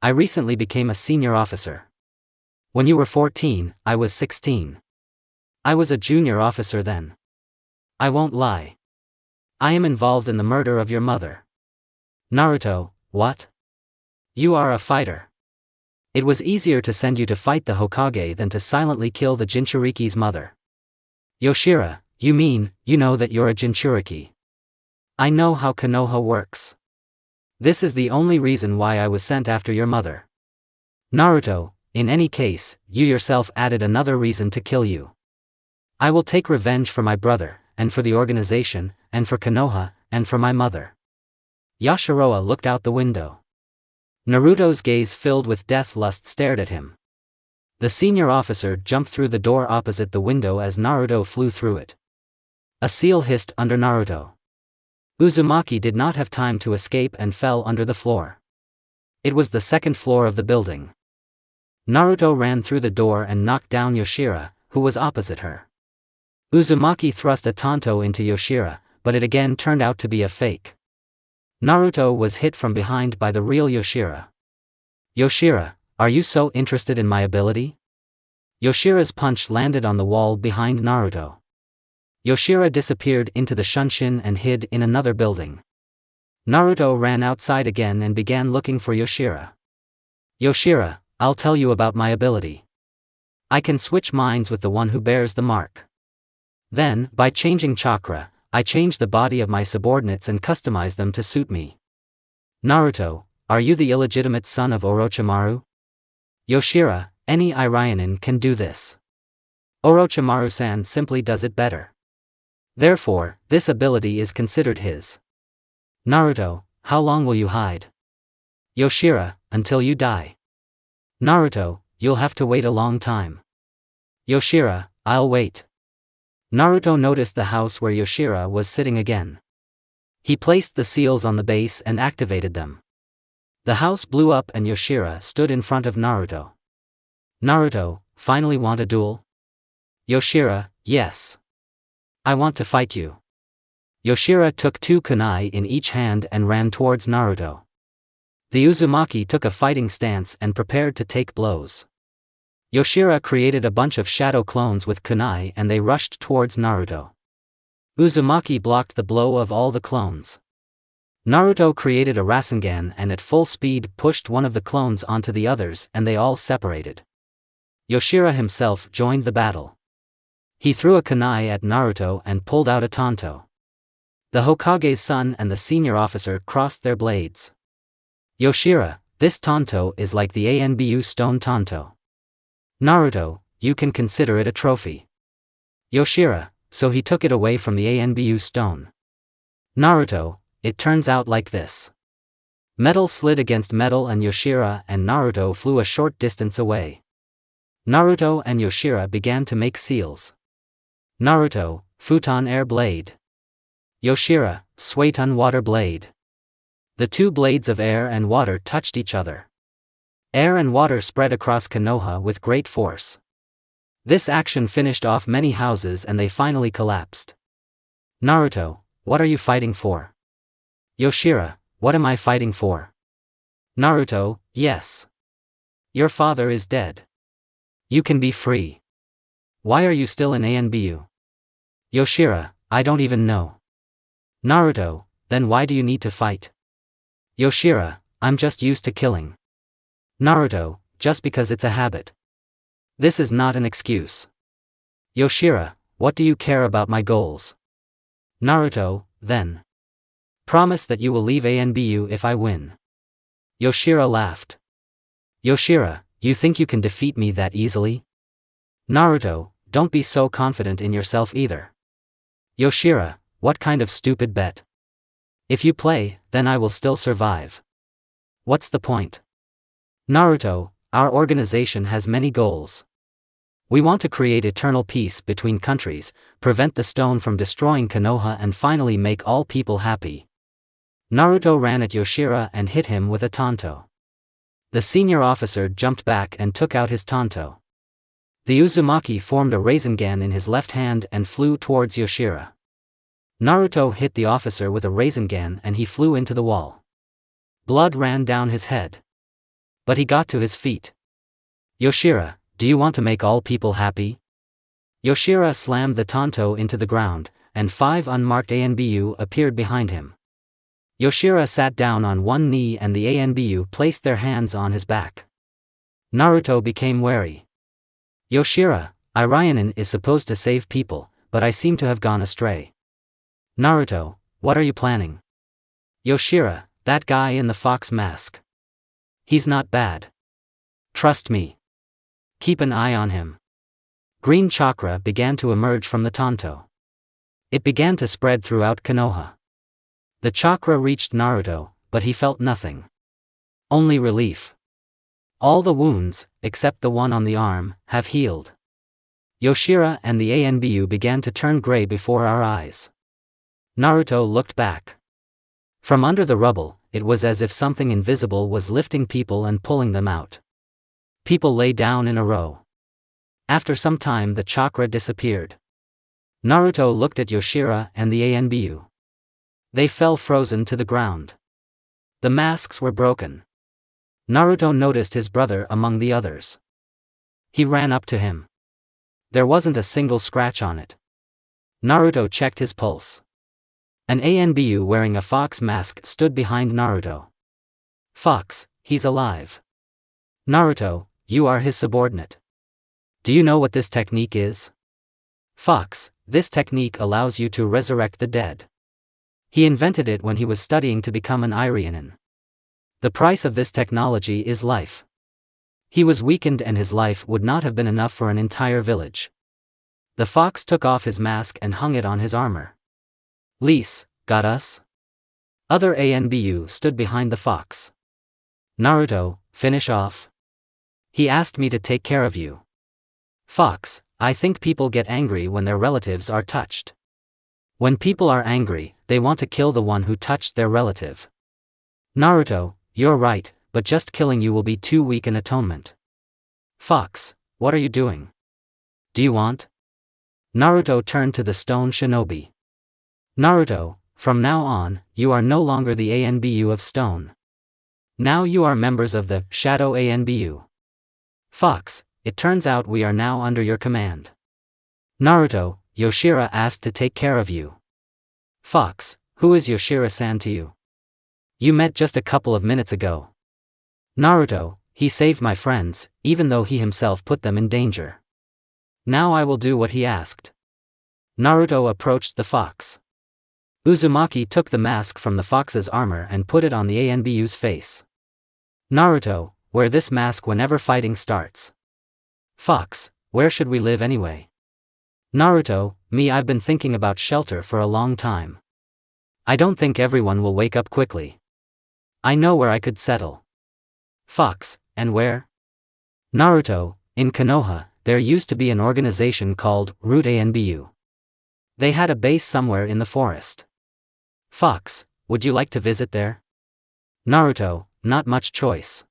I recently became a senior officer. When you were 14, I was 16. I was a junior officer then. I won't lie. I am involved in the murder of your mother. Naruto, what? You are a fighter. It was easier to send you to fight the Hokage than to silently kill the Jinchuriki's mother. Yoshira, you mean, you know that you're a Jinchuriki. I know how Konoha works. This is the only reason why I was sent after your mother. Naruto, in any case, you yourself added another reason to kill you. I will take revenge for my brother, and for the organization, and for Konoha, and for my mother. Yashiroa looked out the window. Naruto's gaze filled with death lust stared at him. The senior officer jumped through the door opposite the window as Naruto flew through it. A seal hissed under Naruto. Uzumaki did not have time to escape and fell under the floor. It was the second floor of the building. Naruto ran through the door and knocked down Yoshira, who was opposite her. Uzumaki thrust a tanto into Yoshira, but it again turned out to be a fake. Naruto was hit from behind by the real Yoshira. Yoshira, are you so interested in my ability? Yoshira's punch landed on the wall behind Naruto. Yoshira disappeared into the shunshin and hid in another building. Naruto ran outside again and began looking for Yoshira. Yoshira, I'll tell you about my ability. I can switch minds with the one who bears the mark. Then, by changing chakra, I change the body of my subordinates and customize them to suit me. Naruto, are you the illegitimate son of Orochimaru? Yoshira, any Irionin can do this. Orochimaru-san simply does it better. Therefore, this ability is considered his. Naruto, how long will you hide? Yoshira, until you die. Naruto, you'll have to wait a long time. Yoshira, I'll wait. Naruto noticed the house where Yoshira was sitting again. He placed the seals on the base and activated them. The house blew up and Yoshira stood in front of Naruto. Naruto, finally want a duel? Yoshira, yes. I want to fight you. Yoshira took 2 kunai in each hand and ran towards Naruto. The Uzumaki took a fighting stance and prepared to take blows. Yoshira created a bunch of shadow clones with kunai and they rushed towards Naruto. Uzumaki blocked the blow of all the clones. Naruto created a Rasengan and at full speed pushed one of the clones onto the others and they all separated. Yoshira himself joined the battle. He threw a kunai at Naruto and pulled out a tanto. The Hokage's son and the senior officer crossed their blades. Yoshira, this tanto is like the Anbu stone tanto. Naruto, you can consider it a trophy. Yoshira, so he took it away from the Anbu stone. Naruto, it turns out like this. Metal slid against metal and Yoshira and Naruto flew a short distance away. Naruto and Yoshira began to make seals. Naruto, futon air blade. Yoshira, sueton water blade. The 2 blades of air and water touched each other. Air and water spread across Konoha with great force. This action finished off many houses and they finally collapsed. Naruto, what are you fighting for? Yoshira, what am I fighting for? Naruto, yes. Your father is dead. You can be free. Why are you still in Anbu? Yoshira, I don't even know. Naruto, then why do you need to fight? Yoshira, I'm just used to killing. Naruto, just because it's a habit. This is not an excuse. Yoshira, what do you care about my goals? Naruto, then. Promise that you will leave Anbu if I win. Yoshira laughed. Yoshira, you think you can defeat me that easily? Naruto, don't be so confident in yourself either. Yoshira, what kind of stupid bet? If you play, then I will still survive. What's the point? Naruto, our organization has many goals. We want to create eternal peace between countries, prevent the stone from destroying Konoha and finally make all people happy. Naruto ran at Yoshira and hit him with a tanto. The senior officer jumped back and took out his tanto. The Uzumaki formed a Rasengan in his left hand and flew towards Yoshira. Naruto hit the officer with a Rasengan and he flew into the wall. Blood ran down his head. But he got to his feet. Yoshira, do you want to make all people happy? Yoshira slammed the tanto into the ground, and 5 unmarked Anbu appeared behind him. Yoshira sat down on one knee and the Anbu placed their hands on his back. Naruto became wary. Yoshira, Irionin is supposed to save people, but I seem to have gone astray. Naruto, what are you planning? Yoshira, that guy in the fox mask. He's not bad. Trust me. Keep an eye on him. Green chakra began to emerge from the tanto. It began to spread throughout Konoha. The chakra reached Naruto, but he felt nothing. Only relief. All the wounds, except the one on the arm, have healed. Yoshira and the Anbu began to turn gray before our eyes. Naruto looked back. From under the rubble, it was as if something invisible was lifting people and pulling them out. People lay down in a row. After some time the chakra disappeared. Naruto looked at Yoshira and the Anbu. They fell frozen to the ground. The masks were broken. Naruto noticed his brother among the others. He ran up to him. There wasn't a single scratch on it. Naruto checked his pulse. An Anbu wearing a fox mask stood behind Naruto. Fox, he's alive. Naruto, you are his subordinate. Do you know what this technique is? Fox, this technique allows you to resurrect the dead. He invented it when he was studying to become an Irionin. The price of this technology is life. He was weakened and his life would not have been enough for an entire village. The fox took off his mask and hung it on his armor. Lise, got us? Other Anbu stood behind the fox. Naruto, finish off. He asked me to take care of you. Fox, I think people get angry when their relatives are touched. When people are angry, they want to kill the one who touched their relative. Naruto, you're right, but just killing you will be too weak an atonement. Fox, what are you doing? Do you want? Naruto turned to the stone shinobi. Naruto, from now on, you are no longer the ANBU of stone. Now you are members of the Shadow ANBU. Fox, it turns out we are now under your command. Naruto, Yoshira asked to take care of you. Fox, who is Yoshira-san to you? You met just a couple of minutes ago. Naruto, he saved my friends, even though he himself put them in danger. Now I will do what he asked. Naruto approached the fox. Uzumaki took the mask from the fox's armor and put it on the ANBU's face. Naruto, wear this mask whenever fighting starts. Fox, where should we live anyway? Naruto, I've been thinking about shelter for a long time. I don't think everyone will wake up quickly. I know where I could settle. Fox, and where? Naruto, in Konoha, there used to be an organization called Root ANBU. They had a base somewhere in the forest. Fox, would you like to visit there? Naruto, not much choice.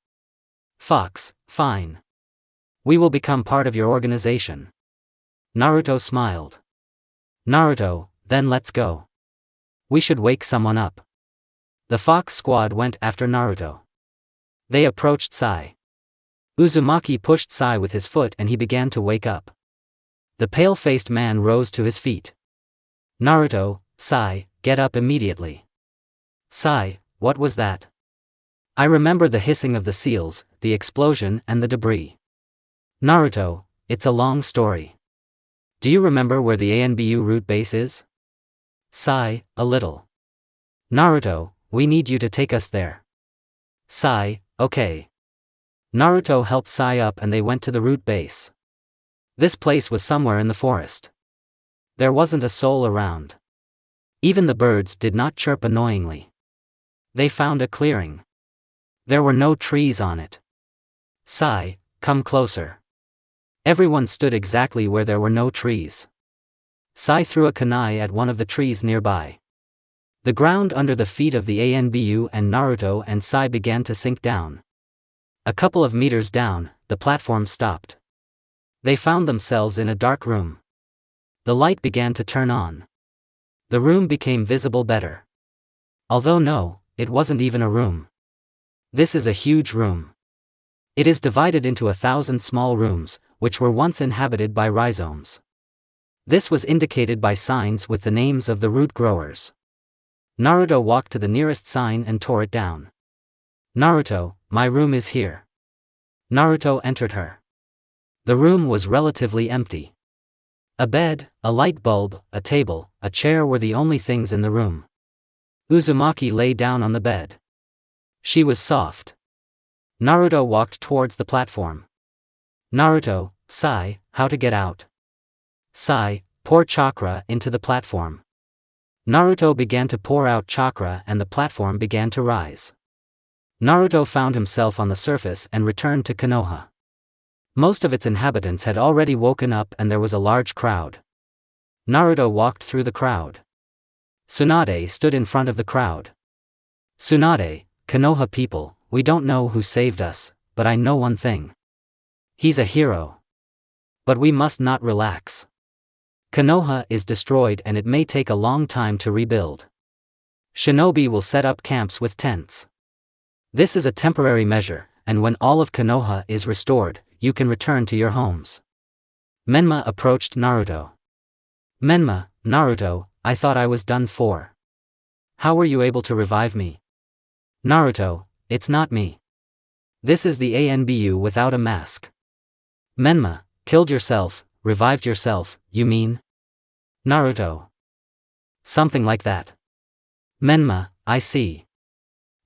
Fox, fine. We will become part of your organization. Naruto smiled. Naruto, then let's go. We should wake someone up. The fox squad went after Naruto. They approached Sai. Uzumaki pushed Sai with his foot and he began to wake up. The pale-faced man rose to his feet. Naruto, Sai, get up immediately. Sai, what was that? I remember the hissing of the seals, the explosion and the debris. Naruto, it's a long story. Do you remember where the ANBU root base is? Sai, a little. Naruto, we need you to take us there. Sai, okay. Naruto helped Sai up and they went to the root base. This place was somewhere in the forest. There wasn't a soul around. Even the birds did not chirp annoyingly. They found a clearing. There were no trees on it. Sai, come closer. Everyone stood exactly where there were no trees. Sai threw a kunai at one of the trees nearby. The ground under the feet of the ANBU and Naruto and Sai began to sink down. A couple of meters down, the platform stopped. They found themselves in a dark room. The light began to turn on. The room became visible better. Although no, it wasn't even a room. This is a huge room. It is divided into 1,000 small rooms, which were once inhabited by rhizomes. This was indicated by signs with the names of the root growers. Naruto walked to the nearest sign and tore it down. Naruto, my room is here. Naruto entered her. The room was relatively empty. A bed, a light bulb, a table, a chair were the only things in the room. Uzumaki lay down on the bed. She was soft. Naruto walked towards the platform. Naruto, Sai, how to get out? Sai, pour chakra into the platform. Naruto began to pour out chakra and the platform began to rise. Naruto found himself on the surface and returned to Konoha. Most of its inhabitants had already woken up and there was a large crowd. Naruto walked through the crowd. Tsunade stood in front of the crowd. Tsunade, Konoha people, we don't know who saved us, but I know one thing. He's a hero. But we must not relax. Konoha is destroyed and it may take a long time to rebuild. Shinobi will set up camps with tents. This is a temporary measure, and when all of Konoha is restored, you can return to your homes. Menma approached Naruto. Menma, Naruto, I thought I was done for. How were you able to revive me? Naruto, it's not me. This is the ANBU without a mask. Menma, killed yourself, revived yourself, you mean? Naruto. Something like that. Menma, I see.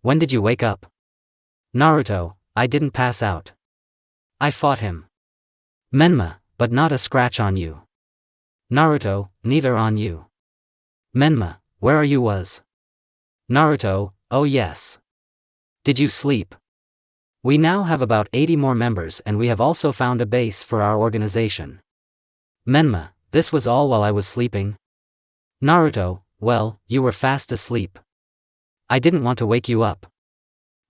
When did you wake up? Naruto, I didn't pass out. I fought him. Menma, but not a scratch on you. Naruto, neither on you. Menma, where are you was? Naruto, oh yes. Did you sleep? We now have about 80 more members and we have also found a base for our organization. Menma, this was all while I was sleeping? Naruto, well, you were fast asleep. I didn't want to wake you up.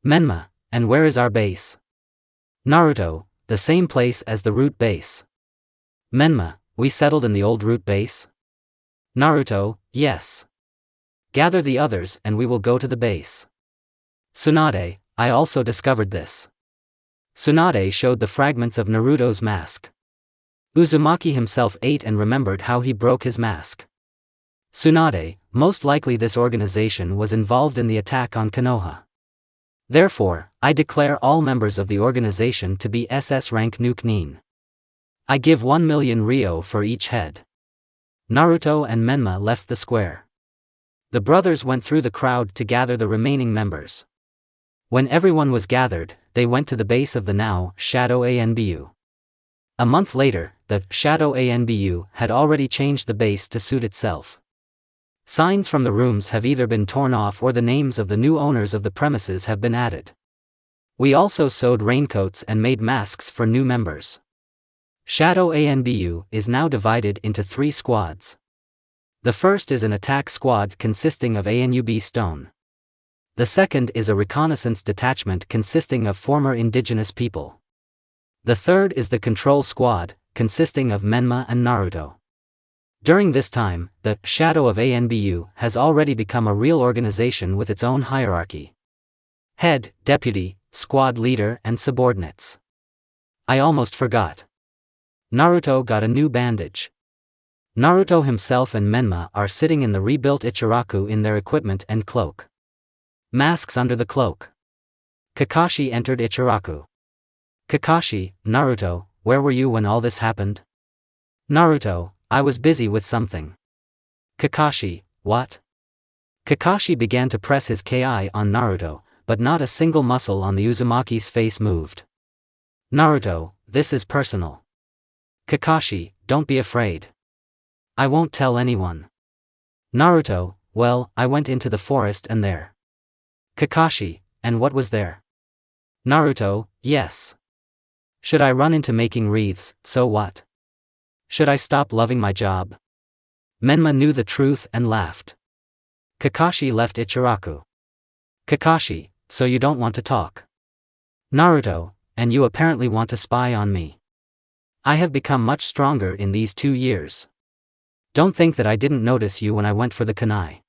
Menma, and where is our base? Naruto, the same place as the root base. Menma, we settled in the old root base? Naruto, yes. Gather the others and we will go to the base. Tsunade, I also discovered this. Tsunade showed the fragments of Naruto's mask. Uzumaki himself ate and remembered how he broke his mask. Tsunade, most likely this organization was involved in the attack on Konoha. Therefore, I declare all members of the organization to be SS rank Nuke Nin. I give 1 million Ryo for each head. Naruto and Menma left the square. The brothers went through the crowd to gather the remaining members. When everyone was gathered, they went to the base of the now Shadow ANBU. A month later, the Shadow ANBU had already changed the base to suit itself. Signs from the rooms have either been torn off or the names of the new owners of the premises have been added. We also sewed raincoats and made masks for new members. Shadow ANBU is now divided into 3 squads. The first is an attack squad consisting of ANUB Stone. The second is a reconnaissance detachment consisting of former indigenous people. The third is the control squad, consisting of Menma and Naruto. During this time, the Shadow of ANBU has already become a real organization with its own hierarchy. Head, deputy, squad leader and subordinates. I almost forgot. Naruto got a new bandage. Naruto himself and Menma are sitting in the rebuilt Ichiraku in their equipment and cloak. Masks under the cloak. Kakashi entered Ichiraku. Kakashi, Naruto, where were you when all this happened? Naruto, I was busy with something. Kakashi, what? Kakashi began to press his ki on Naruto, but not a single muscle on the Uzumaki's face moved. Naruto, this is personal. Kakashi, don't be afraid. I won't tell anyone. Naruto, well, I went into the forest and there. Kakashi, and what was there? Naruto, yes. Should I run into making wreaths, so what? Should I stop loving my job? Menma knew the truth and laughed. Kakashi left Ichiraku. Kakashi, so you don't want to talk? Naruto, and you apparently want to spy on me. I have become much stronger in these 2 years. Don't think that I didn't notice you when I went for the kunai.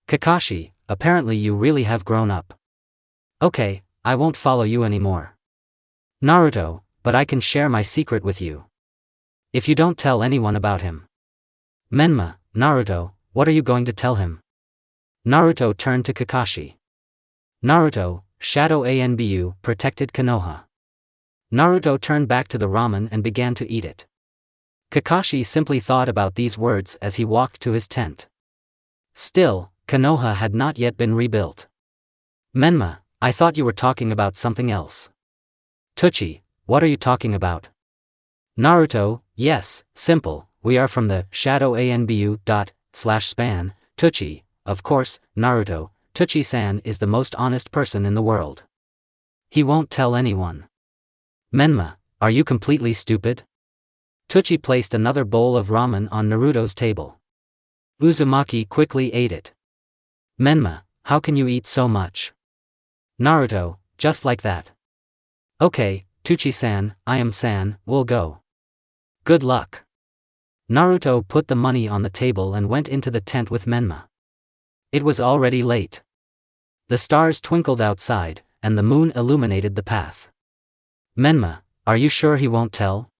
Kakashi, apparently you really have grown up. Okay, I won't follow you anymore. Naruto, but I can share my secret with you. If you don't tell anyone about him. Menma, Naruto, what are you going to tell him? Naruto turned to Kakashi. Naruto, Shadow ANBU protected Konoha. Naruto turned back to the ramen and began to eat it. Kakashi simply thought about these words as he walked to his tent. Still, Konoha had not yet been rebuilt. Menma, I thought you were talking about something else. Tucci, what are you talking about? Naruto, yes, simple, we are from the Shadow ANBU./span, Tucci, of course, Naruto, Tucci-san is the most honest person in the world. He won't tell anyone. Menma, are you completely stupid? Tucci placed another bowl of ramen on Naruto's table. Uzumaki quickly ate it. Menma, how can you eat so much? Naruto, just like that. Okay, Tucci-san, I am San, we'll go. Good luck. Naruto put the money on the table and went into the tent with Menma. It was already late. The stars twinkled outside, and the moon illuminated the path. Menma, are you sure he won't tell?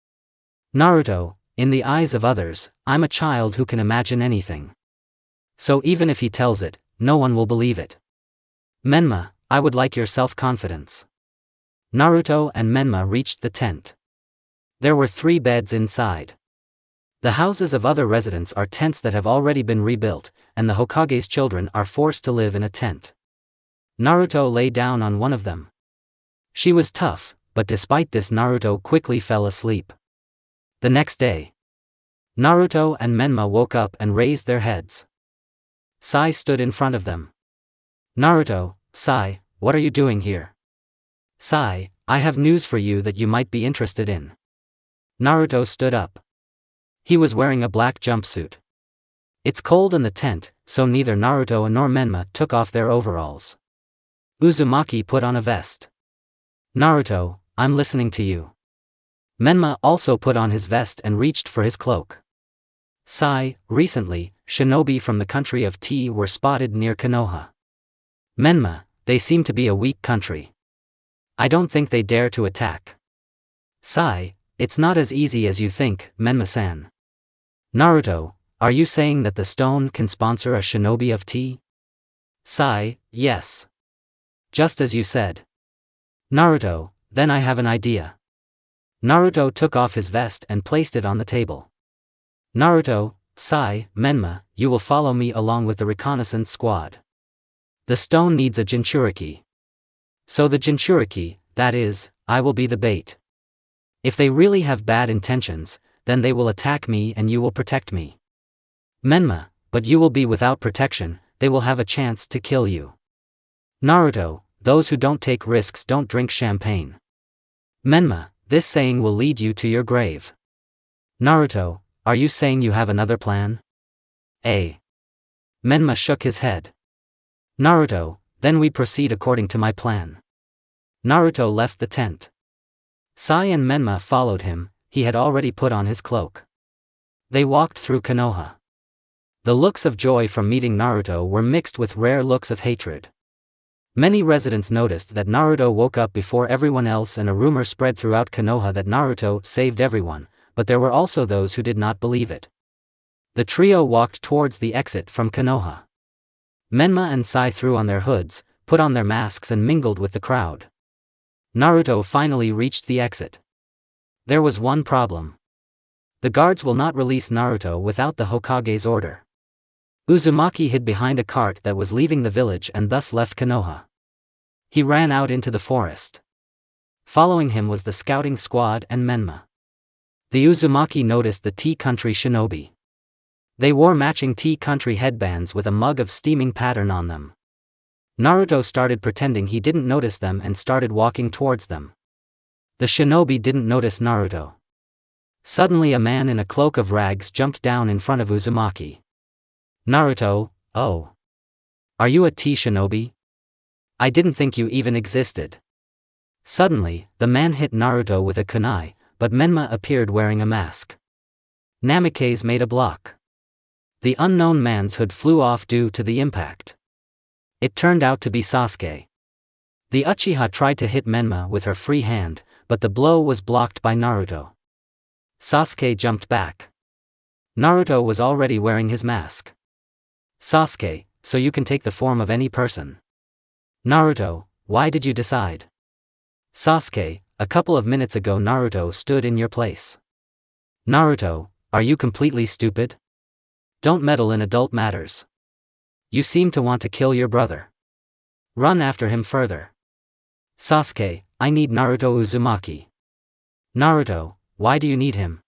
Naruto, in the eyes of others, I'm a child who can imagine anything. So even if he tells it, no one will believe it. Menma, I would like your self-confidence. Naruto and Menma reached the tent. There were 3 beds inside. The houses of other residents are tents that have already been rebuilt, and the Hokage's children are forced to live in a tent. Naruto lay down on one of them. She was tough, but despite this Naruto quickly fell asleep. The next day, Naruto and Menma woke up and raised their heads. Sai stood in front of them. Naruto, Sai, what are you doing here? Sai, I have news for you that you might be interested in. Naruto stood up. He was wearing a black jumpsuit. It's cold in the tent, so neither Naruto nor Menma took off their overalls. Uzumaki put on a vest. Naruto, I'm listening to you. Menma also put on his vest and reached for his cloak. Sai, recently, shinobi from the country of Tea were spotted near Konoha. Menma, they seem to be a weak country. I don't think they dare to attack. Sai, it's not as easy as you think, Menma-san. Naruto, are you saying that the stone can sponsor a shinobi of Tea? Sai, yes. Just as you said. Naruto, then I have an idea. Naruto took off his vest and placed it on the table. Naruto, Sai, Menma, you will follow me along with the reconnaissance squad. The stone needs a Jinchuriki. So the Jinchuriki, that is, I will be the bait. If they really have bad intentions, then they will attack me and you will protect me. Menma, but you will be without protection, they will have a chance to kill you. Naruto, those who don't take risks don't drink champagne. Menma, this saying will lead you to your grave. Naruto, are you saying you have another plan? Menma shook his head. Naruto, then we proceed according to my plan. Naruto left the tent. Sai and Menma followed him, he had already put on his cloak. They walked through Konoha. The looks of joy from meeting Naruto were mixed with rare looks of hatred. Many residents noticed that Naruto woke up before everyone else and a rumor spread throughout Konoha that Naruto saved everyone, but there were also those who did not believe it. The trio walked towards the exit from Konoha. Menma and Sai threw on their hoods, put on their masks and mingled with the crowd. Naruto finally reached the exit. There was one problem. The guards will not release Naruto without the Hokage's order. Uzumaki hid behind a cart that was leaving the village and thus left Konoha. He ran out into the forest. Following him was the scouting squad and Menma. The Uzumaki noticed the Tea Country shinobi. They wore matching Tea Country headbands with a mug of steaming pattern on them. Naruto started pretending he didn't notice them and started walking towards them. The shinobi didn't notice Naruto. Suddenly a man in a cloak of rags jumped down in front of Uzumaki. Naruto, oh. Are you a Tea shinobi? I didn't think you even existed. Suddenly, the man hit Naruto with a kunai, but Menma appeared wearing a mask. Namikaze made a block. The unknown man's hood flew off due to the impact. It turned out to be Sasuke. The Uchiha tried to hit Menma with her free hand, but the blow was blocked by Naruto. Sasuke jumped back. Naruto was already wearing his mask. Sasuke, so you can take the form of any person. Naruto, why did you decide? Sasuke, a couple of minutes ago Naruto stood in your place. Naruto, are you completely stupid? Don't meddle in adult matters. You seem to want to kill your brother. Run after him further. Sasuke, I need Naruto Uzumaki. Naruto, why do you need him?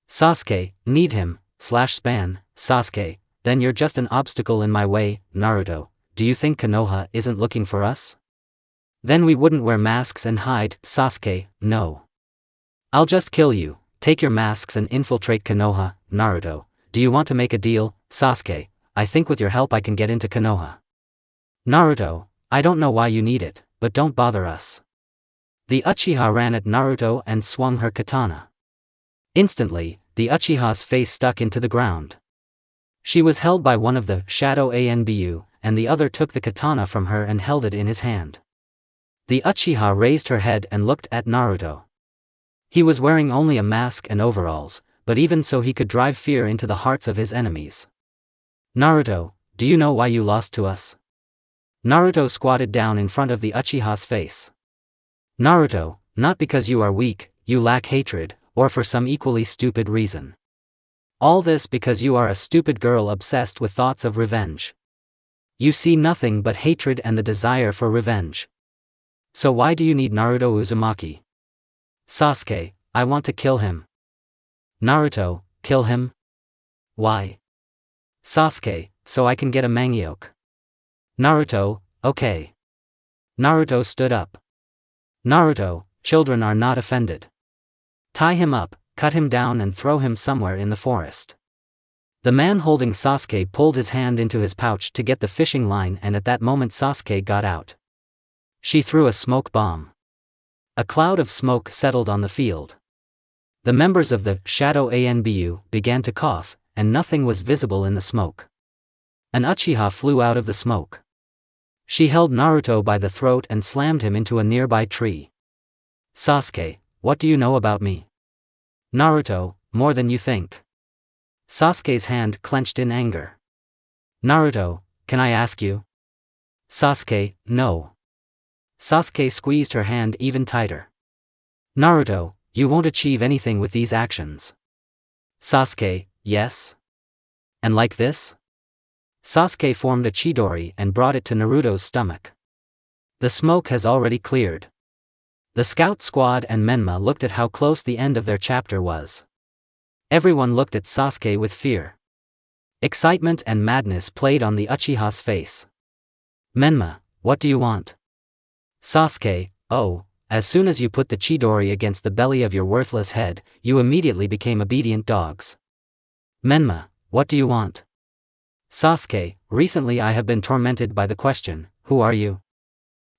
Sasuke, need him, /span, Sasuke, then you're just an obstacle in my way. Naruto, do you think Konoha isn't looking for us? Then we wouldn't wear masks and hide. Sasuke, no. I'll just kill you, take your masks and infiltrate Konoha. Naruto, do you want to make a deal? Sasuke, I think with your help I can get into Konoha. Naruto, I don't know why you need it, but don't bother us. The Uchiha ran at Naruto and swung her katana. Instantly, the Uchiha's face stuck into the ground. She was held by one of the Shadow Anbu, and the other took the katana from her and held it in his hand. The Uchiha raised her head and looked at Naruto. He was wearing only a mask and overalls, but even so he could drive fear into the hearts of his enemies. Naruto, do you know why you lost to us? Naruto squatted down in front of the Uchiha's face. Naruto, not because you are weak, you lack hatred, or for some equally stupid reason. All this because you are a stupid girl obsessed with thoughts of revenge. You see nothing but hatred and the desire for revenge. So why do you need Naruto Uzumaki? Sasuke, I want to kill him. Naruto, kill him? Why? Sasuke, so I can get a mangyoke. Naruto, okay. Naruto stood up. Naruto, children are not offended. Tie him up, cut him down and throw him somewhere in the forest. The man holding Sasuke pulled his hand into his pouch to get the fishing line, and at that moment Sasuke got out. She threw a smoke bomb. A cloud of smoke settled on the field. The members of the Shadow Anbu began to cough, and nothing was visible in the smoke. An Uchiha flew out of the smoke. She held Naruto by the throat and slammed him into a nearby tree. Sasuke, what do you know about me? Naruto, more than you think. Sasuke's hand clenched in anger. Naruto, can I ask you? Sasuke, no. Sasuke squeezed her hand even tighter. Naruto, you won't achieve anything with these actions. Sasuke, yes? And like this? Sasuke formed a Chidori and brought it to Naruto's stomach. The smoke has already cleared. The scout squad and Menma looked at how close the end of their chapter was. Everyone looked at Sasuke with fear. Excitement and madness played on the Uchiha's face. Menma, what do you want? Sasuke, oh, as soon as you put the Chidori against the belly of your worthless head, you immediately became obedient dogs. Menma, what do you want? Sasuke, recently I have been tormented by the question, who are you?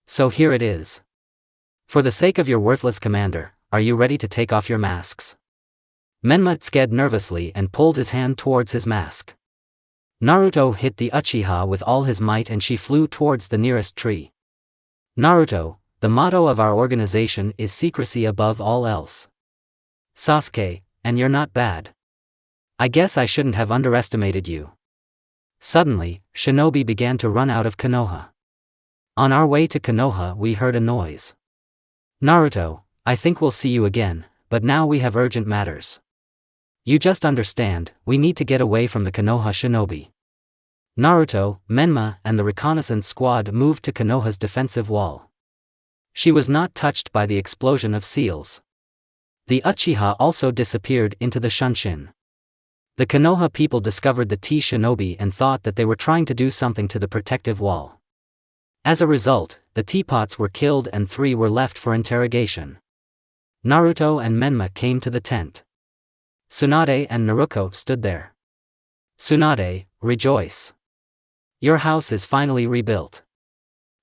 So here it is. For the sake of your worthless commander, are you ready to take off your masks? Menma sked nervously and pulled his hand towards his mask. Naruto hit the Uchiha with all his might and she flew towards the nearest tree. Naruto, the motto of our organization is secrecy above all else. Sasuke, and you're not bad. I guess I shouldn't have underestimated you. Suddenly, shinobi began to run out of Konoha. On our way to Konoha we heard a noise. Naruto, I think we'll see you again, but now we have urgent matters. You just understand, we need to get away from the Konoha shinobi. Naruto, Menma, and the reconnaissance squad moved to Konoha's defensive wall. She was not touched by the explosion of seals. The Uchiha also disappeared into the Shunshin. The Konoha people discovered the Tea shinobi and thought that they were trying to do something to the protective wall. As a result, the teapots were killed and 3 were left for interrogation. Naruto and Menma came to the tent. Tsunade and Naruto stood there. Tsunade, rejoice. Your house is finally rebuilt.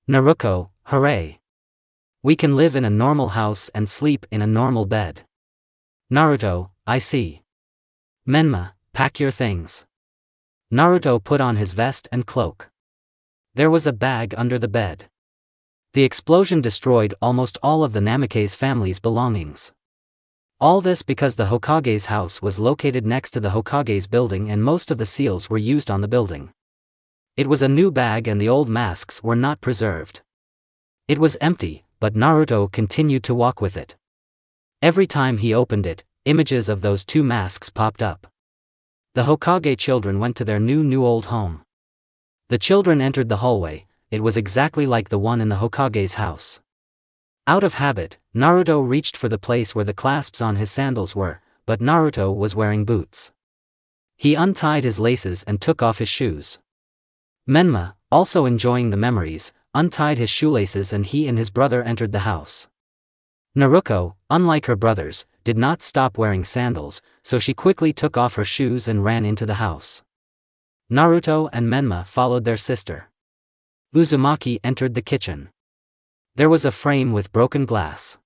Naruto, hooray. We can live in a normal house and sleep in a normal bed. Naruto, I see. Menma, pack your things. Naruto put on his vest and cloak. There was a bag under the bed. The explosion destroyed almost all of the Namikaze family's belongings. All this because the Hokage's house was located next to the Hokage's building and most of the seals were used on the building. It was a new bag and the old masks were not preserved. It was empty, but Naruto continued to walk with it. Every time he opened it, images of those 2 masks popped up. The Hokage children went to their new old home. The children entered the hallway. It was exactly like the one in the Hokage's house. Out of habit, Naruto reached for the place where the clasps on his sandals were, but Naruto was wearing boots. He untied his laces and took off his shoes. Menma, also enjoying the memories, untied his shoelaces and he and his brother entered the house. Naruto, unlike her brothers, did not stop wearing sandals, so she quickly took off her shoes and ran into the house. Naruto and Menma followed their sister. Uzumaki entered the kitchen. There was a frame with broken glass.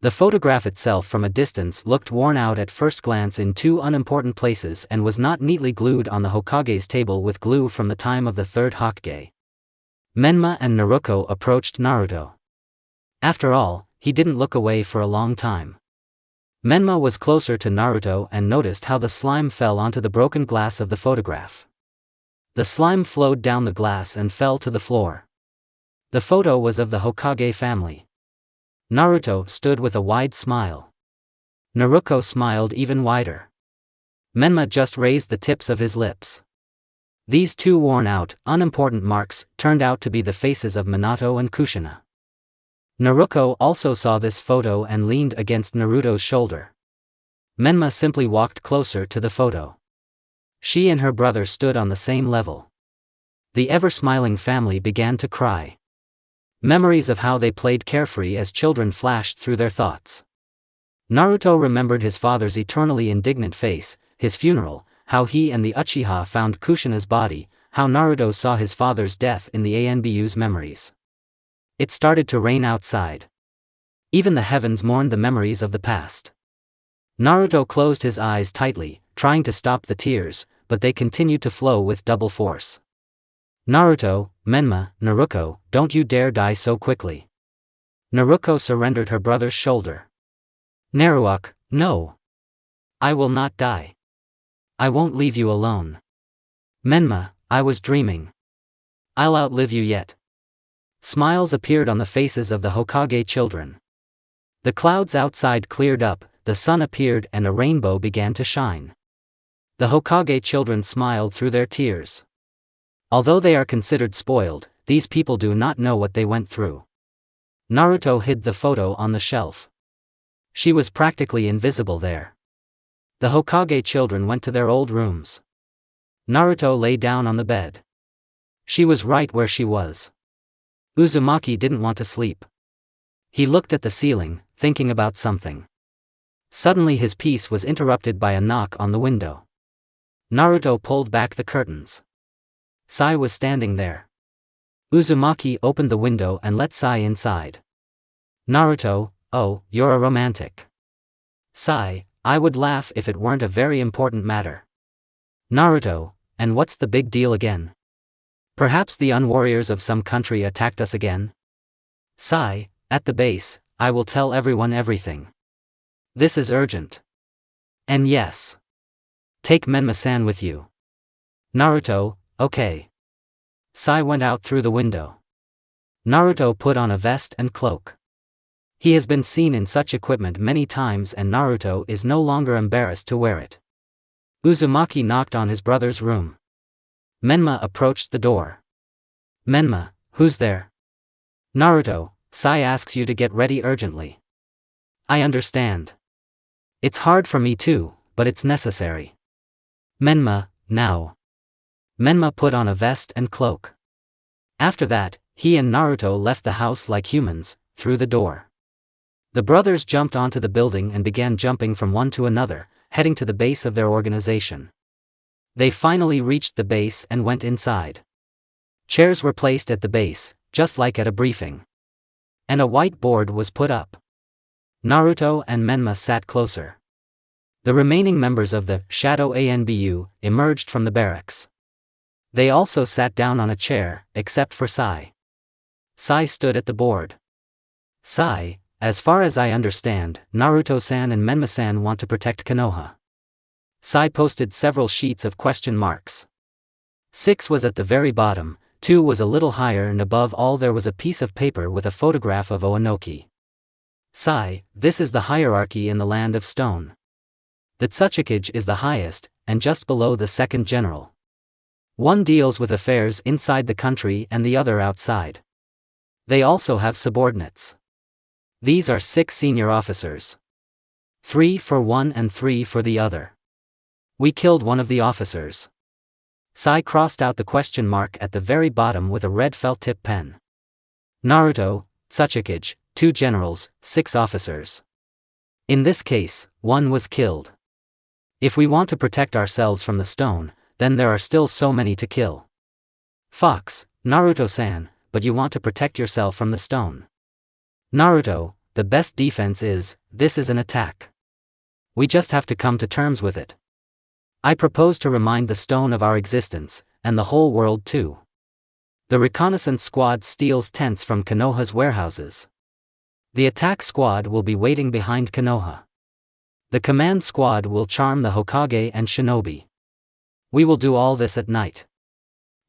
The photograph itself from a distance looked worn out at first glance in 2 unimportant places and was not neatly glued on the Hokage's table with glue from the time of the 3rd Hokage. Menma and Naruto approached Naruto. After all, he didn't look away for a long time. Menma was closer to Naruto and noticed how the slime fell onto the broken glass of the photograph. The slime flowed down the glass and fell to the floor. The photo was of the Hokage family. Naruto stood with a wide smile. Naruto smiled even wider. Menma just raised the tips of his lips. These 2 worn-out, unimportant marks turned out to be the faces of Minato and Kushina. Naruto also saw this photo and leaned against Naruto's shoulder. Menma simply walked closer to the photo. She and her brother stood on the same level. The ever-smiling family began to cry. Memories of how they played carefree as children flashed through their thoughts. Naruto remembered his father's eternally indignant face, his funeral, how he and the Uchiha found Kushina's body, how Naruto saw his father's death in the ANBU's memories. It started to rain outside. Even the heavens mourned the memories of the past. Naruto closed his eyes tightly, trying to stop the tears, but they continued to flow with double force. Naruto, Menma, Naruko, don't you dare die so quickly. Naruko surrendered her brother's shoulder. Naruak, no. I will not die. I won't leave you alone. Menma, I was dreaming. I'll outlive you yet. Smiles appeared on the faces of the Hokage children. The clouds outside cleared up, the sun appeared and a rainbow began to shine. The Hokage children smiled through their tears. Although they are considered spoiled, these people do not know what they went through. Naruto hid the photo on the shelf. She was practically invisible there. The Hokage children went to their old rooms. Naruto lay down on the bed. She was right where she was. Uzumaki didn't want to sleep. He looked at the ceiling, thinking about something. Suddenly his peace was interrupted by a knock on the window. Naruto pulled back the curtains. Sai was standing there. Uzumaki opened the window and let Sai inside. Naruto, oh, you're a romantic. Sai, I would laugh if it weren't a very important matter. Naruto, and what's the big deal again? Perhaps the unwarriors of some country attacked us again? Sai, at the base, I will tell everyone everything. This is urgent. And yes. Take Menma-san with you. Naruto, okay. Sai went out through the window. Naruto put on a vest and cloak. He has been seen in such equipment many times and Naruto is no longer embarrassed to wear it. Uzumaki knocked on his brother's room. Menma approached the door. Menma, who's there? Naruto, Sai asks you to get ready urgently. I understand. It's hard for me too, but it's necessary. Menma, now. Menma put on a vest and cloak. After that, he and Naruto left the house like humans, through the door. The brothers jumped onto the building and began jumping from one to another, heading to the base of their organization. They finally reached the base and went inside. Chairs were placed at the base, just like at a briefing. And a white board was put up. Naruto and Menma sat closer. The remaining members of the Shadow ANBU emerged from the barracks. They also sat down on a chair, except for Sai. Sai stood at the board. Sai, as far as I understand, Naruto-san and Menma-san want to protect Konoha. Sai posted several sheets of question marks. 6 was at the very bottom, 2 was a little higher and above all there was a piece of paper with a photograph of Oanoki. Sai, this is the hierarchy in the Land of Stone. The Tsuchikage is the highest, and just below the second general. One deals with affairs inside the country and the other outside. They also have subordinates. These are 6 senior officers. 3 for one and 3 for the other. We killed one of the officers. Sai crossed out the question mark at the very bottom with a red felt tip pen. Naruto, Tsuchikage, 2 generals, 6 officers. In this case, 1 was killed. If we want to protect ourselves from the stone, then there are still so many to kill. Fox, Naruto-san, but you want to protect yourself from the stone. Naruto, the best defense is, this is an attack. We just have to come to terms with it. I propose to remind the stone of our existence, and the whole world too. The reconnaissance squad steals tents from Konoha's warehouses. The attack squad will be waiting behind Konoha. The command squad will charm the Hokage and shinobi. We will do all this at night.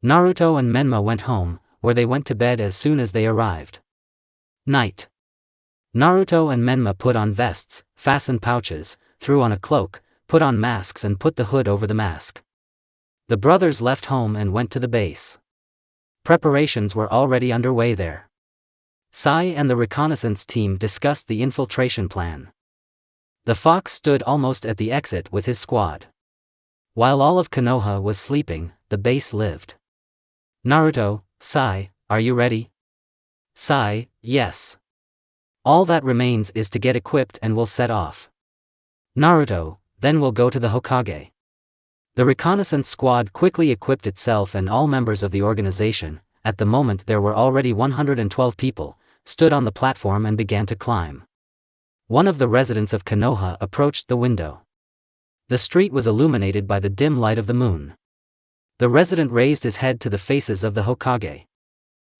Naruto and Menma went home, where they went to bed as soon as they arrived. Night. Naruto and Menma put on vests, fastened pouches, threw on a cloak, put on masks and put the hood over the mask. The brothers left home and went to the base. Preparations were already underway there. Sai and the reconnaissance team discussed the infiltration plan. The Fox stood almost at the exit with his squad. While all of Konoha was sleeping, the base lived. Naruto, Sai, are you ready? Sigh, yes. All that remains is to get equipped and we'll set off. Naruto, then we'll go to the Hokage. The reconnaissance squad quickly equipped itself and all members of the organization, at the moment there were already 112 people, stood on the platform and began to climb. One of the residents of Konoha approached the window. The street was illuminated by the dim light of the moon. The resident raised his head to the faces of the Hokage.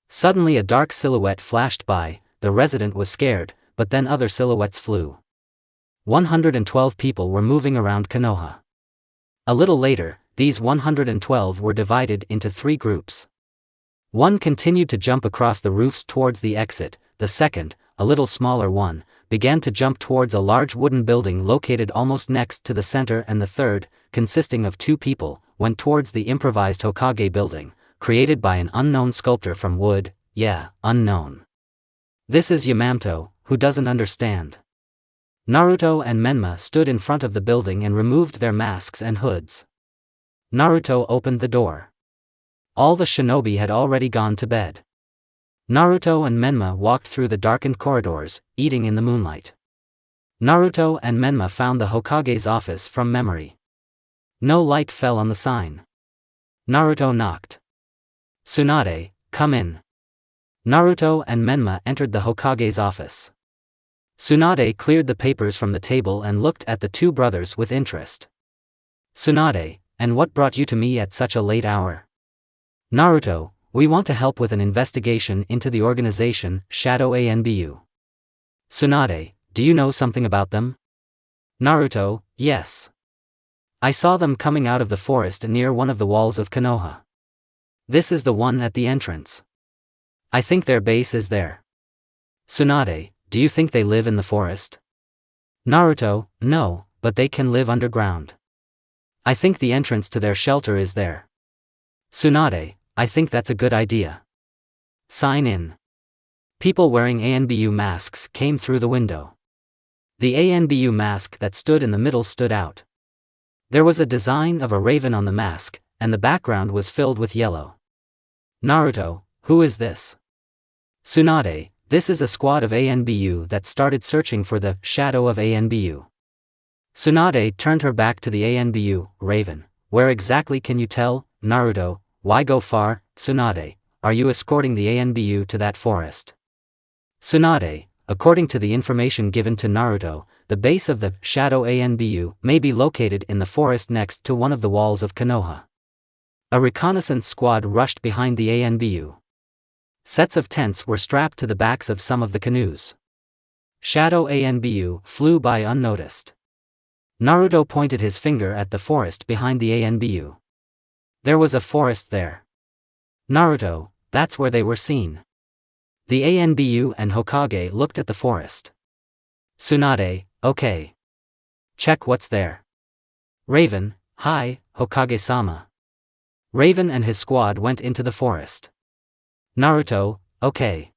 Suddenly a dark silhouette flashed by. The resident was scared, but then other silhouettes flew. 112 people were moving around Konoha. A little later, these 112 were divided into 3 groups. One continued to jump across the roofs towards the exit, the second, a little smaller one, began to jump towards a large wooden building located almost next to the center, and the third, consisting of 2 people, went towards the improvised Hokage building, created by an unknown sculptor from wood. Yeah, unknown. This is Yamato, who doesn't understand. Naruto and Menma stood in front of the building and removed their masks and hoods. Naruto opened the door. All the shinobi had already gone to bed. Naruto and Menma walked through the darkened corridors, eating in the moonlight. Naruto and Menma found the Hokage's office from memory. No light fell on the sign. Naruto knocked. Tsunade, come in. Naruto and Menma entered the Hokage's office. Tsunade cleared the papers from the table and looked at the 2 brothers with interest. Tsunade, and what brought you to me at such a late hour? Naruto, we want to help with an investigation into the organization, Shadow ANBU. Tsunade, do you know something about them? Naruto, yes. I saw them coming out of the forest near one of the walls of Konoha. This is the one at the entrance. I think their base is there. Tsunade, do you think they live in the forest? Naruto, no, but they can live underground. I think the entrance to their shelter is there. Tsunade, I think that's a good idea. Sign in. People wearing ANBU masks came through the window. The ANBU mask that stood in the middle stood out. There was a design of a raven on the mask, and the background was filled with yellow. Naruto, who is this? Tsunade, this is a squad of ANBU that started searching for the Shadow of ANBU. Tsunade turned her back to the ANBU, Raven, where exactly can you tell? Naruto, why go far? Tsunade, are you escorting the ANBU to that forest? Tsunade, according to the information given to Naruto, the base of the Shadow ANBU may be located in the forest next to one of the walls of Konoha. A reconnaissance squad rushed behind the ANBU. Sets of tents were strapped to the backs of some of the canoes. Shadow ANBU flew by unnoticed. Naruto pointed his finger at the forest behind the ANBU. There was a forest there. Naruto, that's where they were seen. The ANBU and Hokage looked at the forest. Tsunade, okay. Check what's there. Raven, hi, Hokage-sama. Raven and his squad went into the forest. Naruto, okay.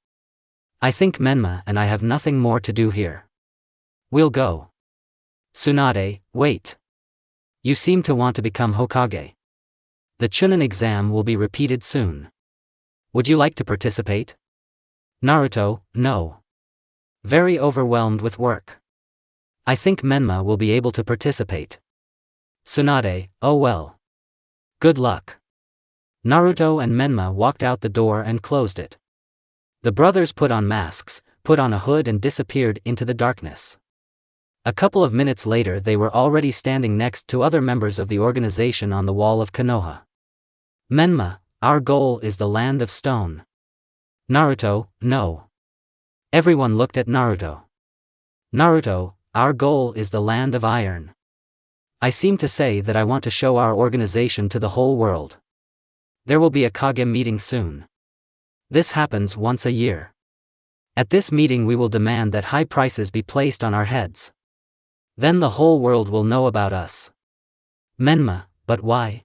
I think Menma and I have nothing more to do here. We'll go. Tsunade, wait. You seem to want to become Hokage. The Chunin exam will be repeated soon. Would you like to participate? Naruto, no. Very overwhelmed with work. I think Menma will be able to participate. Tsunade, oh well. Good luck. Naruto and Menma walked out the door and closed it. The brothers put on masks, put on a hood and disappeared into the darkness. A couple of minutes later they were already standing next to other members of the organization on the wall of Konoha. Menma, our goal is the land of stone. Naruto, no. Everyone looked at Naruto. Naruto, our goal is the land of iron. I seem to say that I want to show our organization to the whole world. There will be a Kage meeting soon. This happens once a year. At this meeting we will demand that high prices be placed on our heads. Then the whole world will know about us. Menma, but why?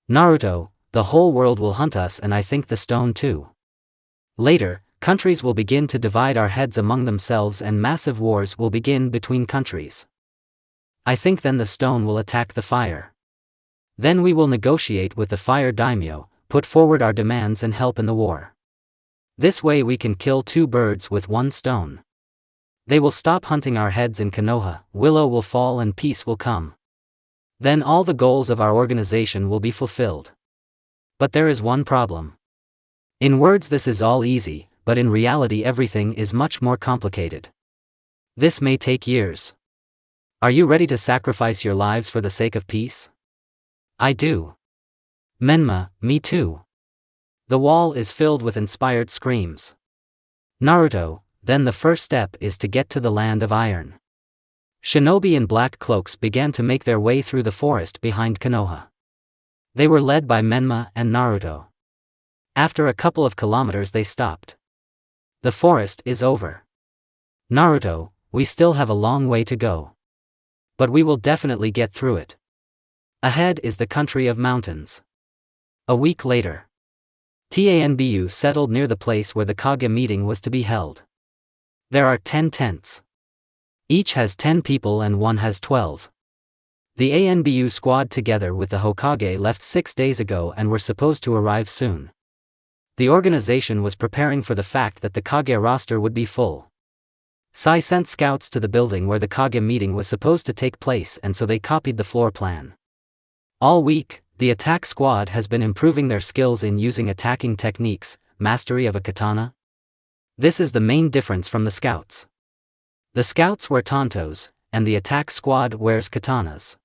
Naruto, the whole world will hunt us and I think the stone too. Later, countries will begin to divide our heads among themselves and massive wars will begin between countries. I think then the stone will attack the fire. Then we will negotiate with the fire daimyo, put forward our demands and help in the war. This way we can kill 2 birds with 1 stone. They will stop hunting our heads in Konoha, Willow will fall and peace will come. Then all the goals of our organization will be fulfilled. But there is one problem. In words this is all easy, but in reality everything is much more complicated. This may take years. Are you ready to sacrifice your lives for the sake of peace? I do. Menma, me too. The wall is filled with inspired screams. Naruto, then the first step is to get to the land of iron. Shinobi in black cloaks began to make their way through the forest behind Konoha. They were led by Menma and Naruto. After a couple of kilometers they stopped. The forest is over. Naruto, we still have a long way to go. But we will definitely get through it. Ahead is the country of mountains. A week later. Tanbu settled near the place where the Kage meeting was to be held. There are 10 tents. Each has 10 people and one has 12. The Anbu squad together with the Hokage left 6 days ago and were supposed to arrive soon. The organization was preparing for the fact that the Kage roster would be full. Sai sent scouts to the building where the Kage meeting was supposed to take place and so they copied the floor plan. All week, the attack squad has been improving their skills in using attacking techniques, mastery of a katana. This is the main difference from the scouts. The scouts wear tantos, and the attack squad wears katanas.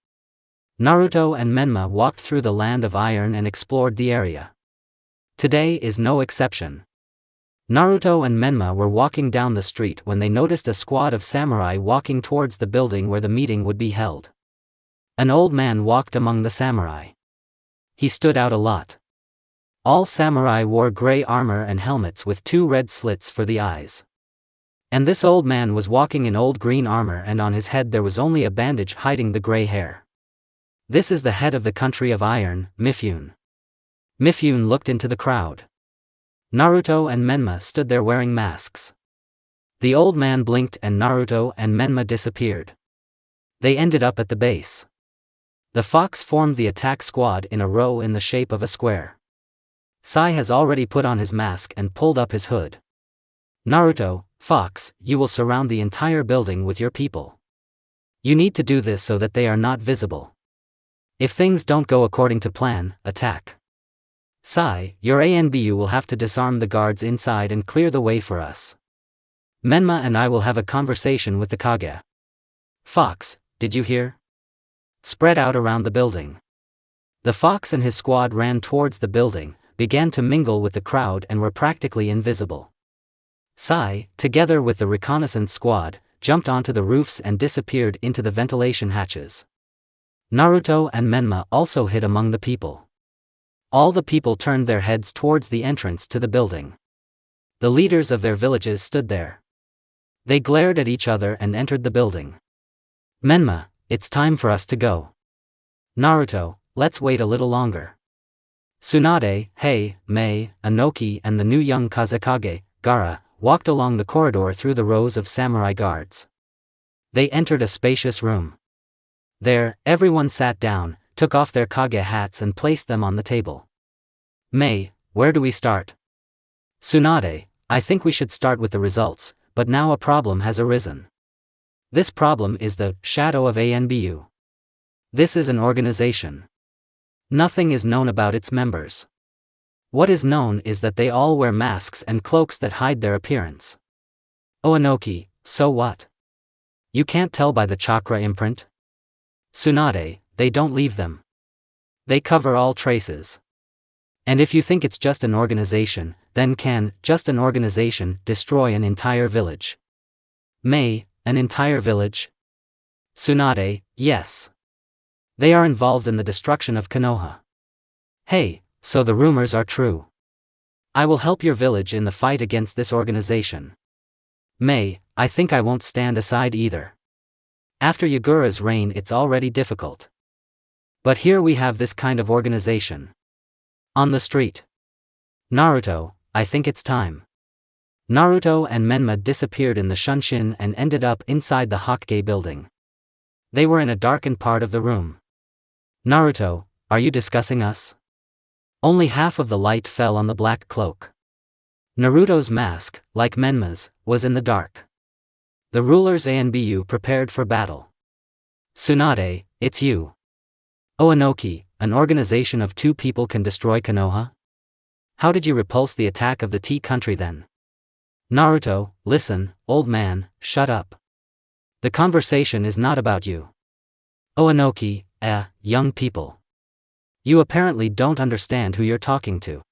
Naruto and Menma walked through the land of iron and explored the area. Today is no exception. Naruto and Menma were walking down the street when they noticed a squad of samurai walking towards the building where the meeting would be held. An old man walked among the samurai. He stood out a lot. All samurai wore gray armor and helmets with 2 red slits for the eyes. And this old man was walking in old green armor and on his head there was only a bandage hiding the gray hair. This is the head of the country of iron, Mifune. Mifune looked into the crowd. Naruto and Menma stood there wearing masks. The old man blinked and Naruto and Menma disappeared. They ended up at the base. The fox formed the attack squad in a row in the shape of a square. Sai has already put on his mask and pulled up his hood. Naruto, Fox, you will surround the entire building with your people. You need to do this so that they are not visible. If things don't go according to plan, attack. Sai, your Anbu will have to disarm the guards inside and clear the way for us. Menma and I will have a conversation with the Kage. Fox, did you hear? Spread out around the building. The fox and his squad ran towards the building, began to mingle with the crowd and were practically invisible. Sai, together with the reconnaissance squad, jumped onto the roofs and disappeared into the ventilation hatches. Naruto and Menma also hid among the people. All the people turned their heads towards the entrance to the building. The leaders of their villages stood there. They glared at each other and entered the building. Menma, it's time for us to go. Naruto, let's wait a little longer. Tsunade, Hei, Mei, Anoki and the new young Kazekage, Gaara, walked along the corridor through the rows of samurai guards. They entered a spacious room. There, everyone sat down, took off their Kage hats and placed them on the table. Mei, where do we start? Tsunade, I think we should start with the results, but now a problem has arisen. This problem is the shadow of Anbu. This is an organization. Nothing is known about its members. What is known is that they all wear masks and cloaks that hide their appearance. Oanoki, so what? You can't tell by the chakra imprint? Tsunade, they don't leave them. They cover all traces. And if you think it's just an organization, then can just an organization destroy an entire village? Mei, an entire village? Tsunade, yes. They are involved in the destruction of Konoha. Hey, so the rumors are true. I will help your village in the fight against this organization. Mei, I think I won't stand aside either. After Yagura's reign it's already difficult. But here we have this kind of organization. On the street. Naruto, I think it's time. Naruto and Menma disappeared in the Shunshin and ended up inside the Hokage building. They were in a darkened part of the room. Naruto, are you discussing us? Only half of the light fell on the black cloak. Naruto's mask, like Menma's, was in the dark. The rulers Anbu prepared for battle. Tsunade, it's you. Oanoki, an organization of 2 people can destroy Konoha? How did you repulse the attack of the Tea country then? Naruto, listen, old man, shut up. The conversation is not about you. Oanoki, young people. You apparently don't understand who you're talking to.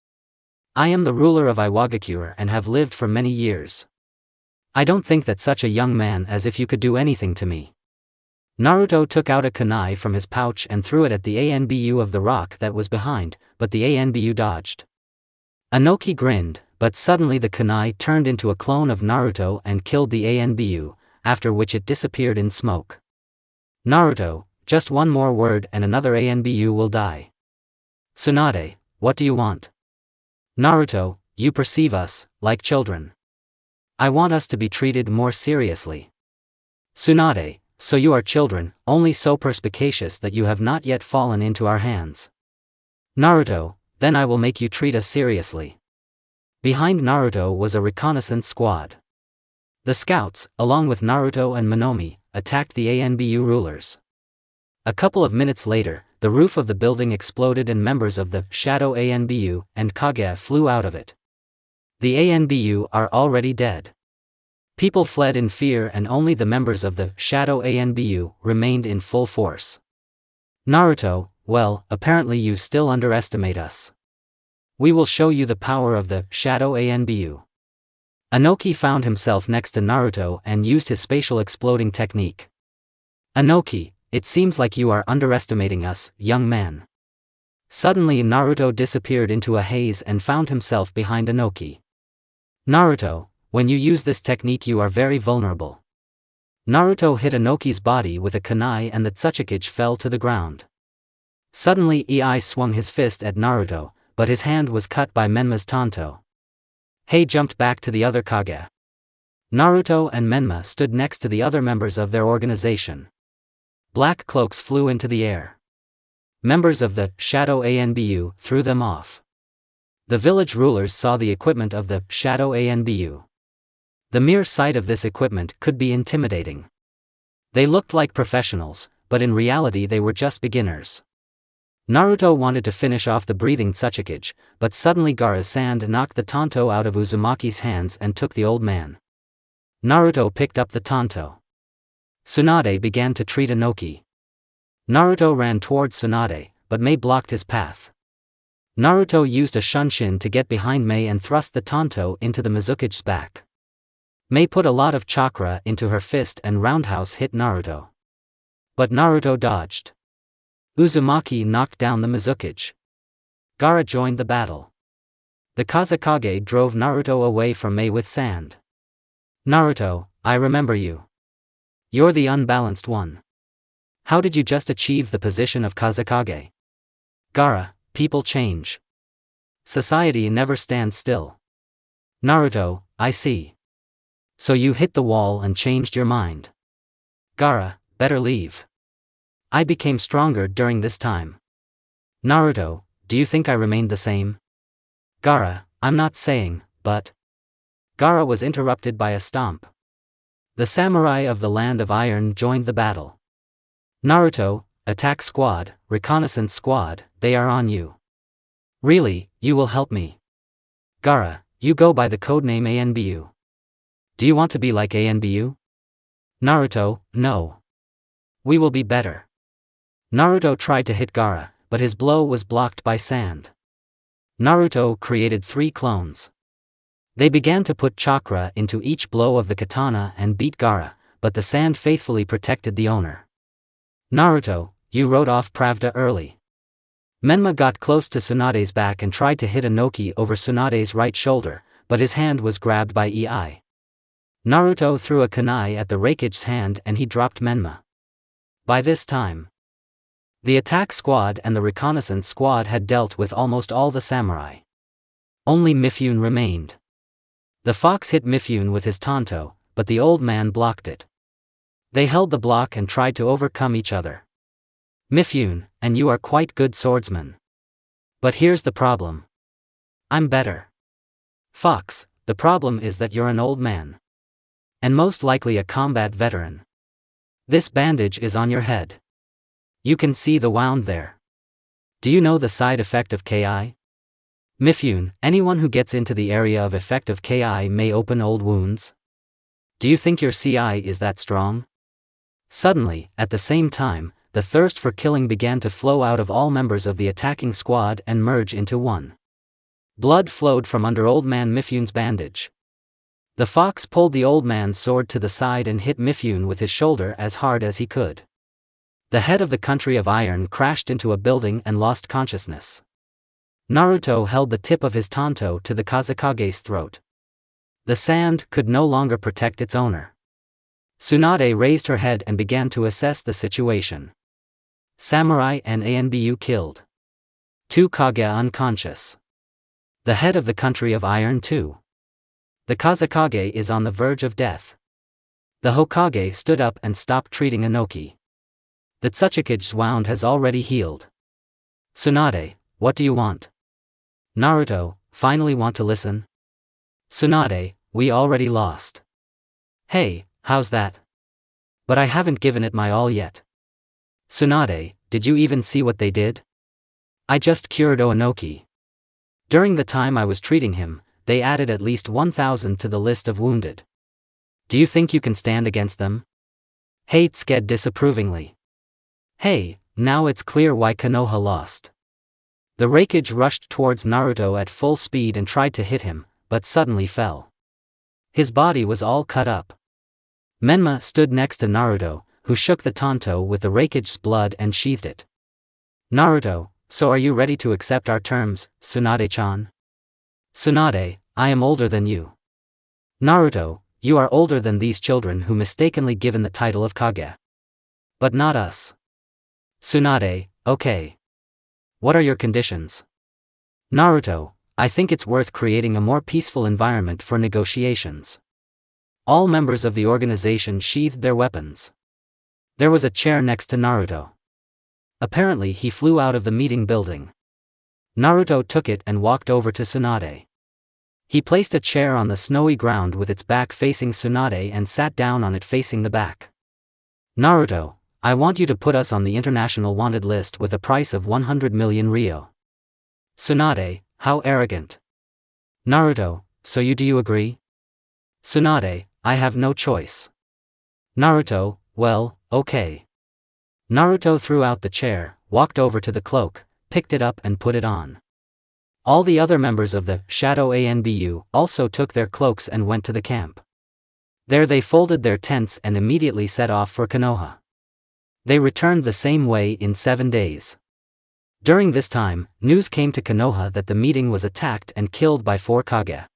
I am the ruler of Iwagakure and have lived for many years. I don't think that such a young man as if you could do anything to me. Naruto took out a kunai from his pouch and threw it at the Anbu of the rock that was behind, but the Anbu dodged. Anoki grinned, but suddenly the kunai turned into a clone of Naruto and killed the Anbu, after which it disappeared in smoke. Naruto, just one more word and another Anbu will die. Tsunade, what do you want? Naruto, you perceive us, like children. I want us to be treated more seriously. Tsunade, so you are children, only so perspicacious that you have not yet fallen into our hands. Naruto, then I will make you treat us seriously. Behind Naruto was a reconnaissance squad. The scouts, along with Naruto and Monomi, attacked the Anbu rulers. A couple of minutes later, the roof of the building exploded and members of the Shadow Anbu and Kage flew out of it. The Anbu are already dead. People fled in fear and only the members of the Shadow Anbu remained in full force. Naruto, well, apparently you still underestimate us. We will show you the power of the Shadow Anbu. Anoki found himself next to Naruto and used his spatial exploding technique. Anoki, it seems like you are underestimating us, young man. Suddenly Naruto disappeared into a haze and found himself behind Anoki. Naruto, when you use this technique you are very vulnerable. Naruto hit Anoki's body with a kunai and the Tsuchikage fell to the ground. Suddenly Ei swung his fist at Naruto, but his hand was cut by Menma's tanto. Hei jumped back to the other Kage. Naruto and Menma stood next to the other members of their organization. Black cloaks flew into the air. Members of the Shadow Anbu threw them off. The village rulers saw the equipment of the Shadow Anbu. The mere sight of this equipment could be intimidating. They looked like professionals, but in reality they were just beginners. Naruto wanted to finish off the breathing Tsuchikage, but suddenly Gaara's sand knocked the tanto out of Uzumaki's hands and took the old man. Naruto picked up the tanto. Tsunade began to treat Anoki. Naruto ran towards Tsunade, but Mei blocked his path. Naruto used a shunshin to get behind Mei and thrust the tanto into the Mizukage's back. Mei put a lot of chakra into her fist and roundhouse hit Naruto. But Naruto dodged. Uzumaki knocked down the Mizukage. Gaara joined the battle. The Kazekage drove Naruto away from Mei with sand. Naruto, I remember you. You're the unbalanced one. How did you just achieve the position of Kazekage? Gaara, people change. Society never stands still. Naruto, I see. So you hit the wall and changed your mind. Gaara, better leave. I became stronger during this time. Naruto, do you think I remained the same? Gaara, I'm not saying, but... Gaara was interrupted by a stomp. The samurai of the Land of Iron joined the battle. Naruto, attack squad, reconnaissance squad, they are on you. Really, you will help me. Gaara, you go by the codename Anbu. Do you want to be like Anbu? Naruto, no. We will be better. Naruto tried to hit Gaara, but his blow was blocked by sand. Naruto created 3 clones. They began to put chakra into each blow of the katana and beat Gaara, but the sand faithfully protected the owner. Naruto, you wrote off Pravda early. Menma got close to Tsunade's back and tried to hit Anoki over Tsunade's right shoulder, but his hand was grabbed by Ei. Naruto threw a kunai at the Raikage's hand and he dropped Menma. By this time, the attack squad and the reconnaissance squad had dealt with almost all the samurai. Only Mifune remained. The fox hit Mifune with his tanto, but the old man blocked it. They held the block and tried to overcome each other. Mifune, and you are quite good swordsman. But here's the problem. I'm better. Fox, The problem is that you're an old man. And most likely a combat veteran. This bandage is on your head. You can see the wound there. Do you know the side effect of Ki? Mifune, anyone who gets into the area of effect of Ki may open old wounds. Do you think your CI is that strong? Suddenly, at the same time, the thirst for killing began to flow out of all members of the attacking squad and merge into one. Blood flowed from under old man Mifune's bandage. The fox pulled the old man's sword to the side and hit Mifune with his shoulder as hard as he could. The head of the country of iron crashed into a building and lost consciousness. Naruto held the tip of his tanto to the Kazekage's throat. The sand could no longer protect its owner. Tsunade raised her head and began to assess the situation. Samurai and Anbu killed. 2 Kage unconscious. The head of the country of iron too. The Kazekage is on the verge of death. The Hokage stood up and stopped treating Inoki. The Tsuchikage's wound has already healed. Tsunade, what do you want? Naruto, finally want to listen? Tsunade, we already lost. Hey, how's that? But I haven't given it my all yet. Tsunade, did you even see what they did? I just cured Inoki. During the time I was treating him, they added at least 1,000 to the list of wounded. Do you think you can stand against them? Hey, Tsuke disapprovingly. Hey, now it's clear why Konoha lost. The Raikage rushed towards Naruto at full speed and tried to hit him, but suddenly fell. His body was all cut up. Menma stood next to Naruto, who shook the tanto with the Raikage's blood and sheathed it. Naruto, so are you ready to accept our terms, Tsunade-chan? Tsunade, I am older than you. Naruto, you are older than these children who mistakenly given the title of Kage. But not us. Tsunade, okay. What are your conditions? Naruto, I think it's worth creating a more peaceful environment for negotiations. All members of the organization sheathed their weapons. There was a chair next to Naruto. Apparently he flew out of the meeting building. Naruto took it and walked over to Tsunade. He placed a chair on the snowy ground with its back facing Tsunade and sat down on it facing the back. Naruto, I want you to put us on the international wanted list with a price of 100 million Ryo. Tsunade, how arrogant. Naruto, so do you agree? Tsunade, I have no choice. Naruto, well, okay. Naruto threw out the chair, walked over to the cloak, picked it up and put it on. All the other members of the Shadow Anbu also took their cloaks and went to the camp. There they folded their tents and immediately set off for Konoha. They returned the same way in 7 days. During this time, news came to Konoha that the meeting was attacked and killed by 4 Kage.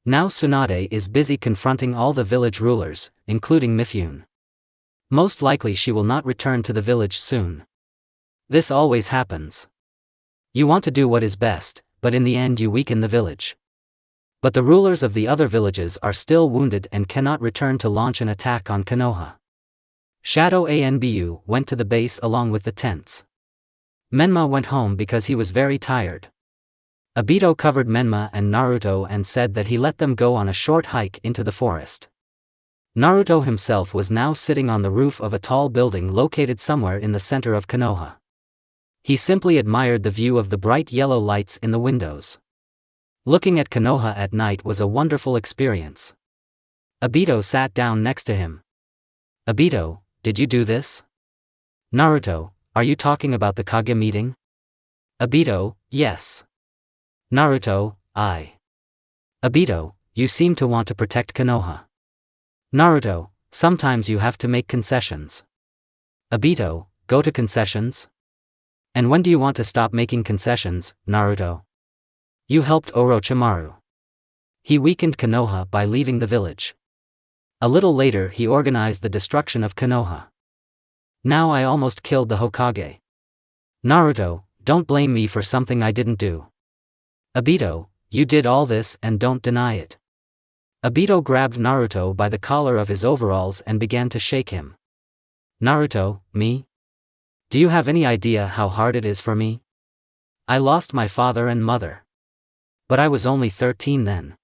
Now Tsunade is busy confronting all the village rulers, including Mifune. Most likely she will not return to the village soon. This always happens. You want to do what is best, but in the end you weaken the village. But the rulers of the other villages are still wounded and cannot return to launch an attack on Konoha. Shadow Anbu went to the base along with the tents. Menma went home because he was very tired. Obito covered Menma and Naruto and said that he let them go on a short hike into the forest. Naruto himself was now sitting on the roof of a tall building located somewhere in the center of Konoha. He simply admired the view of the bright yellow lights in the windows. Looking at Konoha at night was a wonderful experience. Obito sat down next to him. Obito, did you do this? Naruto, are you talking about the Kage meeting? Obito, yes. Naruto, I. Obito, you seem to want to protect Konoha. Naruto, sometimes you have to make concessions. Obito, go to concessions? And when do you want to stop making concessions, Naruto? You helped Orochimaru. He weakened Konoha by leaving the village. A little later he organized the destruction of Konoha. Now I almost killed the Hokage. Naruto, don't blame me for something I didn't do. Obito, you did all this and don't deny it. Obito grabbed Naruto by the collar of his overalls and began to shake him. Naruto, me? Do you have any idea how hard it is for me? I lost my father and mother. But I was only 13 then.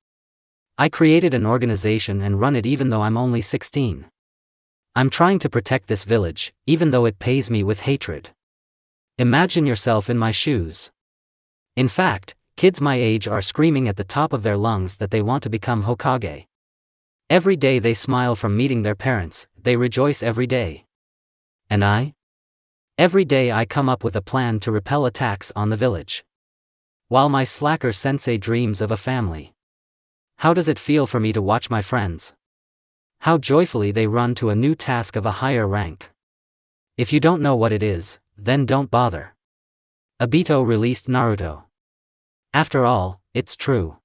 I created an organization and run it even though I'm only 16. I'm trying to protect this village, even though it pays me with hatred. Imagine yourself in my shoes. In fact, kids my age are screaming at the top of their lungs that they want to become Hokage. Every day they smile from meeting their parents, they rejoice every day. And I? Every day I come up with a plan to repel attacks on the village. While my slacker sensei dreams of a family. How does it feel for me to watch my friends? How joyfully they run to a new task of a higher rank. If you don't know what it is, then don't bother. Obito released Naruto. After all, it's true.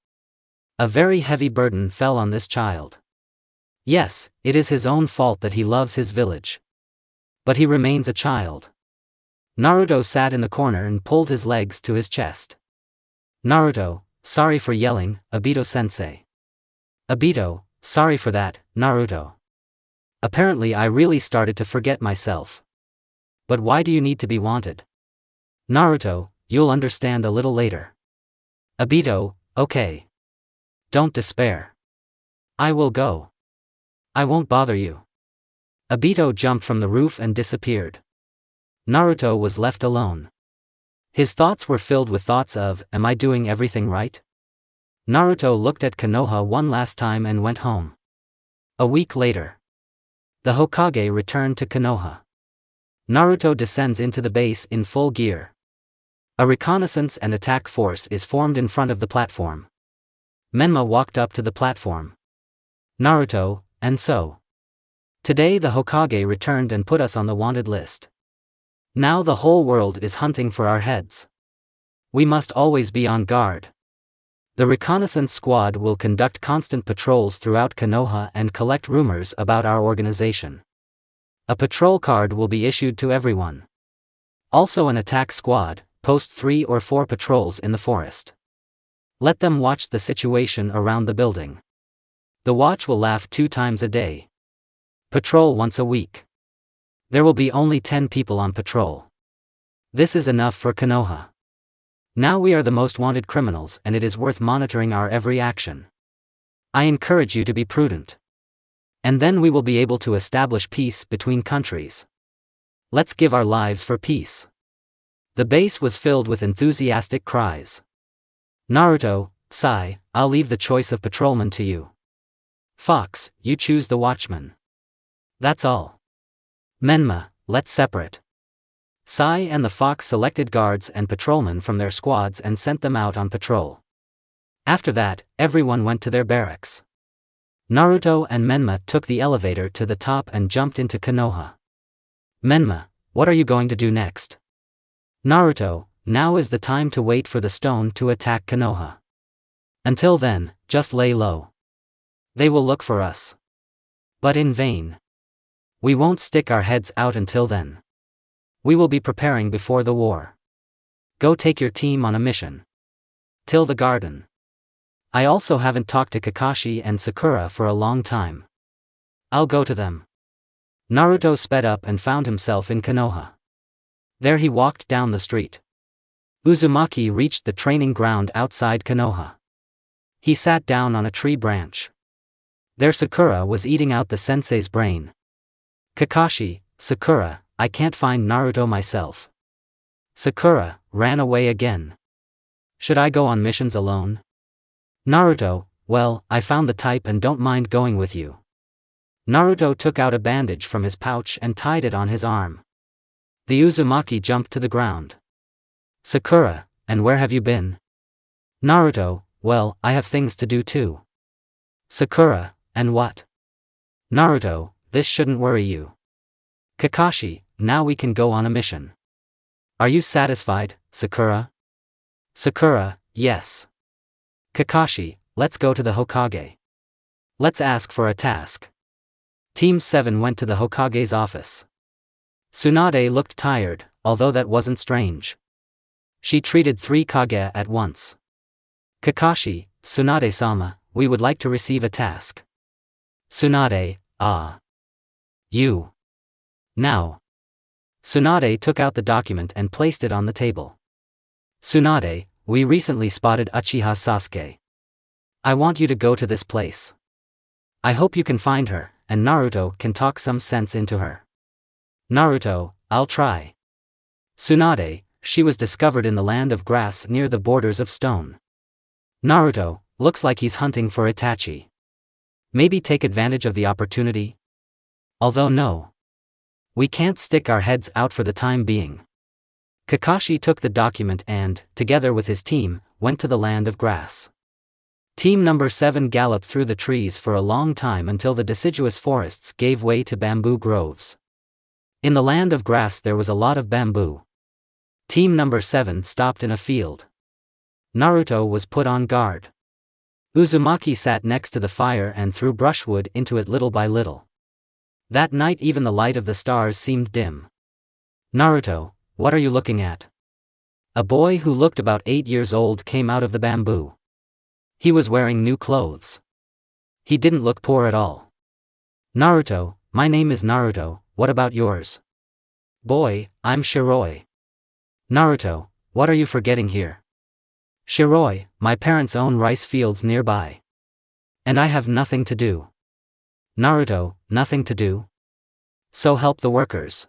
A very heavy burden fell on this child. Yes, it is his own fault that he loves his village. But he remains a child. Naruto sat in the corner and pulled his legs to his chest. Naruto, sorry for yelling, Obito-sensei. Obito, sorry for that, Naruto. Apparently I really started to forget myself. But why do you need to be wanted? Naruto, you'll understand a little later. Obito, okay. Don't despair. I will go. I won't bother you. Obito jumped from the roof and disappeared. Naruto was left alone. His thoughts were filled with thoughts of, am I doing everything right? Naruto looked at Konoha one last time and went home. A week later. The Hokage returned to Konoha. Naruto descends into the base in full gear. A reconnaissance and attack force is formed in front of the platform. Menma walked up to the platform. Naruto, and so. Today the Hokage returned and put us on the wanted list. Now the whole world is hunting for our heads. We must always be on guard. The reconnaissance squad will conduct constant patrols throughout Konoha and collect rumors about our organization. A patrol card will be issued to everyone. Also an attack squad, post 3 or 4 patrols in the forest. Let them watch the situation around the building. The watch will laugh 2 times a day. Patrol once a week. There will be only 10 people on patrol. This is enough for Konoha. Now we are the most wanted criminals and it is worth monitoring our every action. I encourage you to be prudent. And then we will be able to establish peace between countries. Let's give our lives for peace. The base was filled with enthusiastic cries. Naruto, Sai, I'll leave the choice of patrolman to you. Fox, you choose the watchman. That's all. Menma, let's separate. Sai and the Fox selected guards and patrolmen from their squads and sent them out on patrol. After that, everyone went to their barracks. Naruto and Menma took the elevator to the top and jumped into Konoha. Menma, what are you going to do next? Naruto, now is the time to wait for the stone to attack Konoha. Until then, just lay low. They will look for us. But in vain. We won't stick our heads out until then. We will be preparing before the war. Go take your team on a mission. Till the garden. I also haven't talked to Kakashi and Sakura for a long time. I'll go to them. Naruto sped up and found himself in Konoha. There he walked down the street. Uzumaki reached the training ground outside Konoha. He sat down on a tree branch. There Sakura was eating out the sensei's brain. Kakashi, Sakura, I can't find Naruto myself. Sakura ran away again. Should I go on missions alone? Naruto, well, I found the type and don't mind going with you. Naruto took out a bandage from his pouch and tied it on his arm. The Uzumaki jumped to the ground. Sakura, and where have you been? Naruto, well, I have things to do too. Sakura, and what? Naruto, this shouldn't worry you. Kakashi, now we can go on a mission. Are you satisfied, Sakura? Sakura, yes. Kakashi, let's go to the Hokage. Let's ask for a task. Team 7 went to the Hokage's office. Tsunade looked tired, although that wasn't strange. She treated 3 Kage at once. Kakashi, Tsunade-sama, we would like to receive a task. Tsunade, ah. You. Now. Tsunade took out the document and placed it on the table. Tsunade, we recently spotted Uchiha Sasuke. I want you to go to this place. I hope you can find her, and Naruto can talk some sense into her. Naruto, I'll try. Tsunade, she was discovered in the land of grass near the borders of stone. Naruto, looks like he's hunting for Itachi. Maybe take advantage of the opportunity? Although no. We can't stick our heads out for the time being. Kakashi took the document and, together with his team, went to the land of grass. Team number 7 galloped through the trees for a long time until the deciduous forests gave way to bamboo groves. In the land of grass there was a lot of bamboo. Team number 7 stopped in a field. Naruto was put on guard. Uzumaki sat next to the fire and threw brushwood into it little by little. That night even the light of the stars seemed dim. Naruto, what are you looking at? A boy who looked about 8 years old came out of the bamboo. He was wearing new clothes. He didn't look poor at all. Naruto, my name is Naruto, what about yours? Boy, I'm Shiroi. Naruto, what are you forgetting here? Shiroi, my parents own rice fields nearby. And I have nothing to do. Naruto, nothing to do? So help the workers.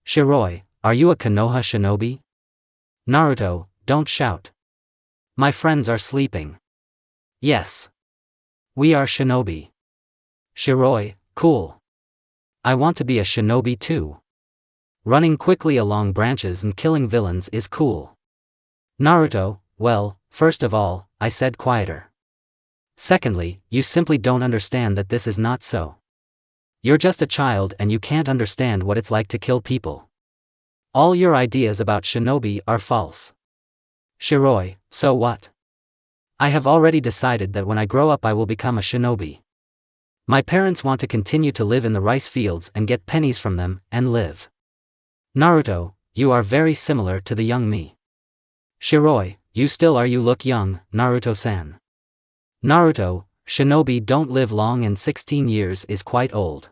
Shiroi, are you a Konoha shinobi? Naruto, don't shout. My friends are sleeping. Yes. We are shinobi. Shiroi, cool. I want to be a shinobi too. Running quickly along branches and killing villains is cool. Naruto, well, first of all, I said quieter. Secondly, you simply don't understand that this is not so. You're just a child and you can't understand what it's like to kill people. All your ideas about shinobi are false. Shiroi, so what? I have already decided that when I grow up I will become a shinobi. My parents want to continue to live in the rice fields and get pennies from them, and live. Naruto, you are very similar to the young me. Shiroi, you look young, Naruto-san. Naruto, shinobi don't live long and 16 years is quite old.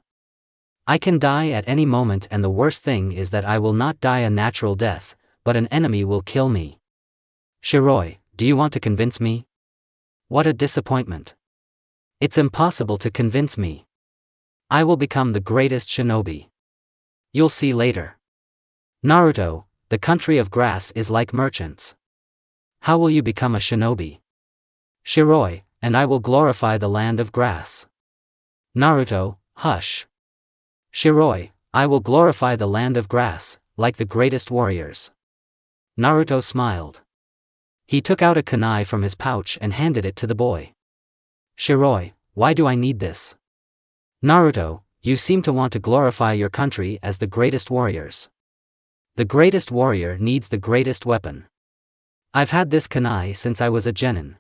I can die at any moment and the worst thing is that I will not die a natural death, but an enemy will kill me. Shiroi, do you want to convince me? What a disappointment. It's impossible to convince me. I will become the greatest shinobi. You'll see later. Naruto, the country of grass is like merchants. How will you become a shinobi? Shiroi, and I will glorify the land of grass. Naruto, hush. Shiroi, I will glorify the land of grass, like the greatest warriors. Naruto smiled. He took out a kunai from his pouch and handed it to the boy. Shiroi, why do I need this? Naruto, you seem to want to glorify your country as the greatest warriors. The greatest warrior needs the greatest weapon. I've had this kunai since I was a genin.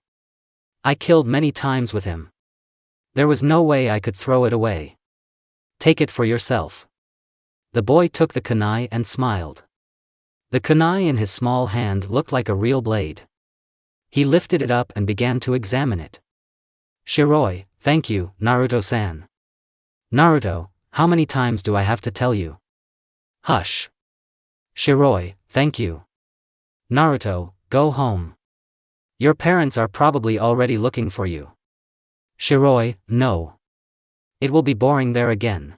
I killed many times with him. There was no way I could throw it away. Take it for yourself. The boy took the kunai and smiled. The kunai in his small hand looked like a real blade. He lifted it up and began to examine it. Shiroi, thank you, Naruto-san. Naruto, how many times do I have to tell you? Hush. Shiroi, thank you. Naruto, go home. Your parents are probably already looking for you. Shiroi, no. It will be boring there again.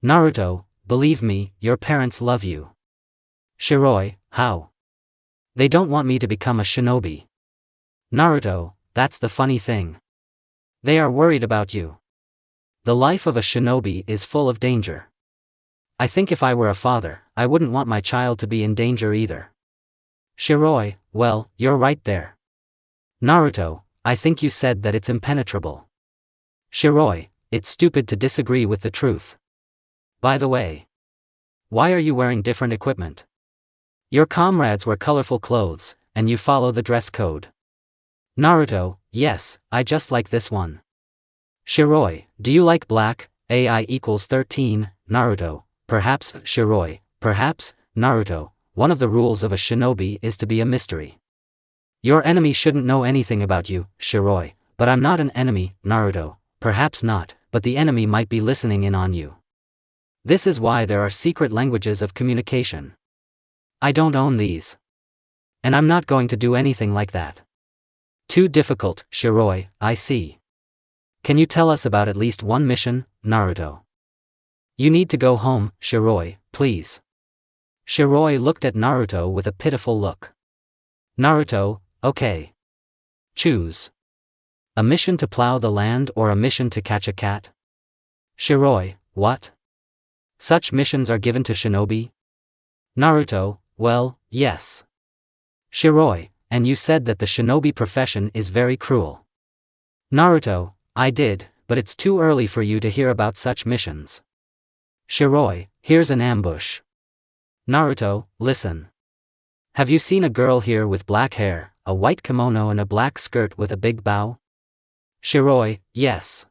Naruto, believe me, your parents love you. Shiroi, how? They don't want me to become a shinobi. Naruto, that's the funny thing. They are worried about you. The life of a shinobi is full of danger. I think if I were a father, I wouldn't want my child to be in danger either. Shiroi, well, you're right there. Naruto, I think you said that it's impenetrable. Shiroi, it's stupid to disagree with the truth. By the way, why are you wearing different equipment? Your comrades wear colorful clothes, and you follow the dress code. Naruto, yes, I just like this one. Shiroi, do you like black? AI equals 13, Naruto, perhaps, Shiroi, perhaps, Naruto, one of the rules of a shinobi is to be a mystery. Your enemy shouldn't know anything about you, Shiroi, but I'm not an enemy, Naruto, perhaps not, but the enemy might be listening in on you. This is why there are secret languages of communication. I don't own these. And I'm not going to do anything like that. Too difficult, Shiroi, I see. Can you tell us about at least one mission, Naruto? You need to go home, Shiroi, please. Shiroi looked at Naruto with a pitiful look. Naruto, okay. Choose. A mission to plow the land or a mission to catch a cat? Shiroi, what? Such missions are given to shinobi? Naruto, well, yes. Shiroi, and you said that the shinobi profession is very cruel. Naruto, I did, but it's too early for you to hear about such missions. Shiroi, here's an ambush. Naruto, listen. Have you seen a girl here with black hair, a white kimono and a black skirt with a big bow? Shiroi, yes.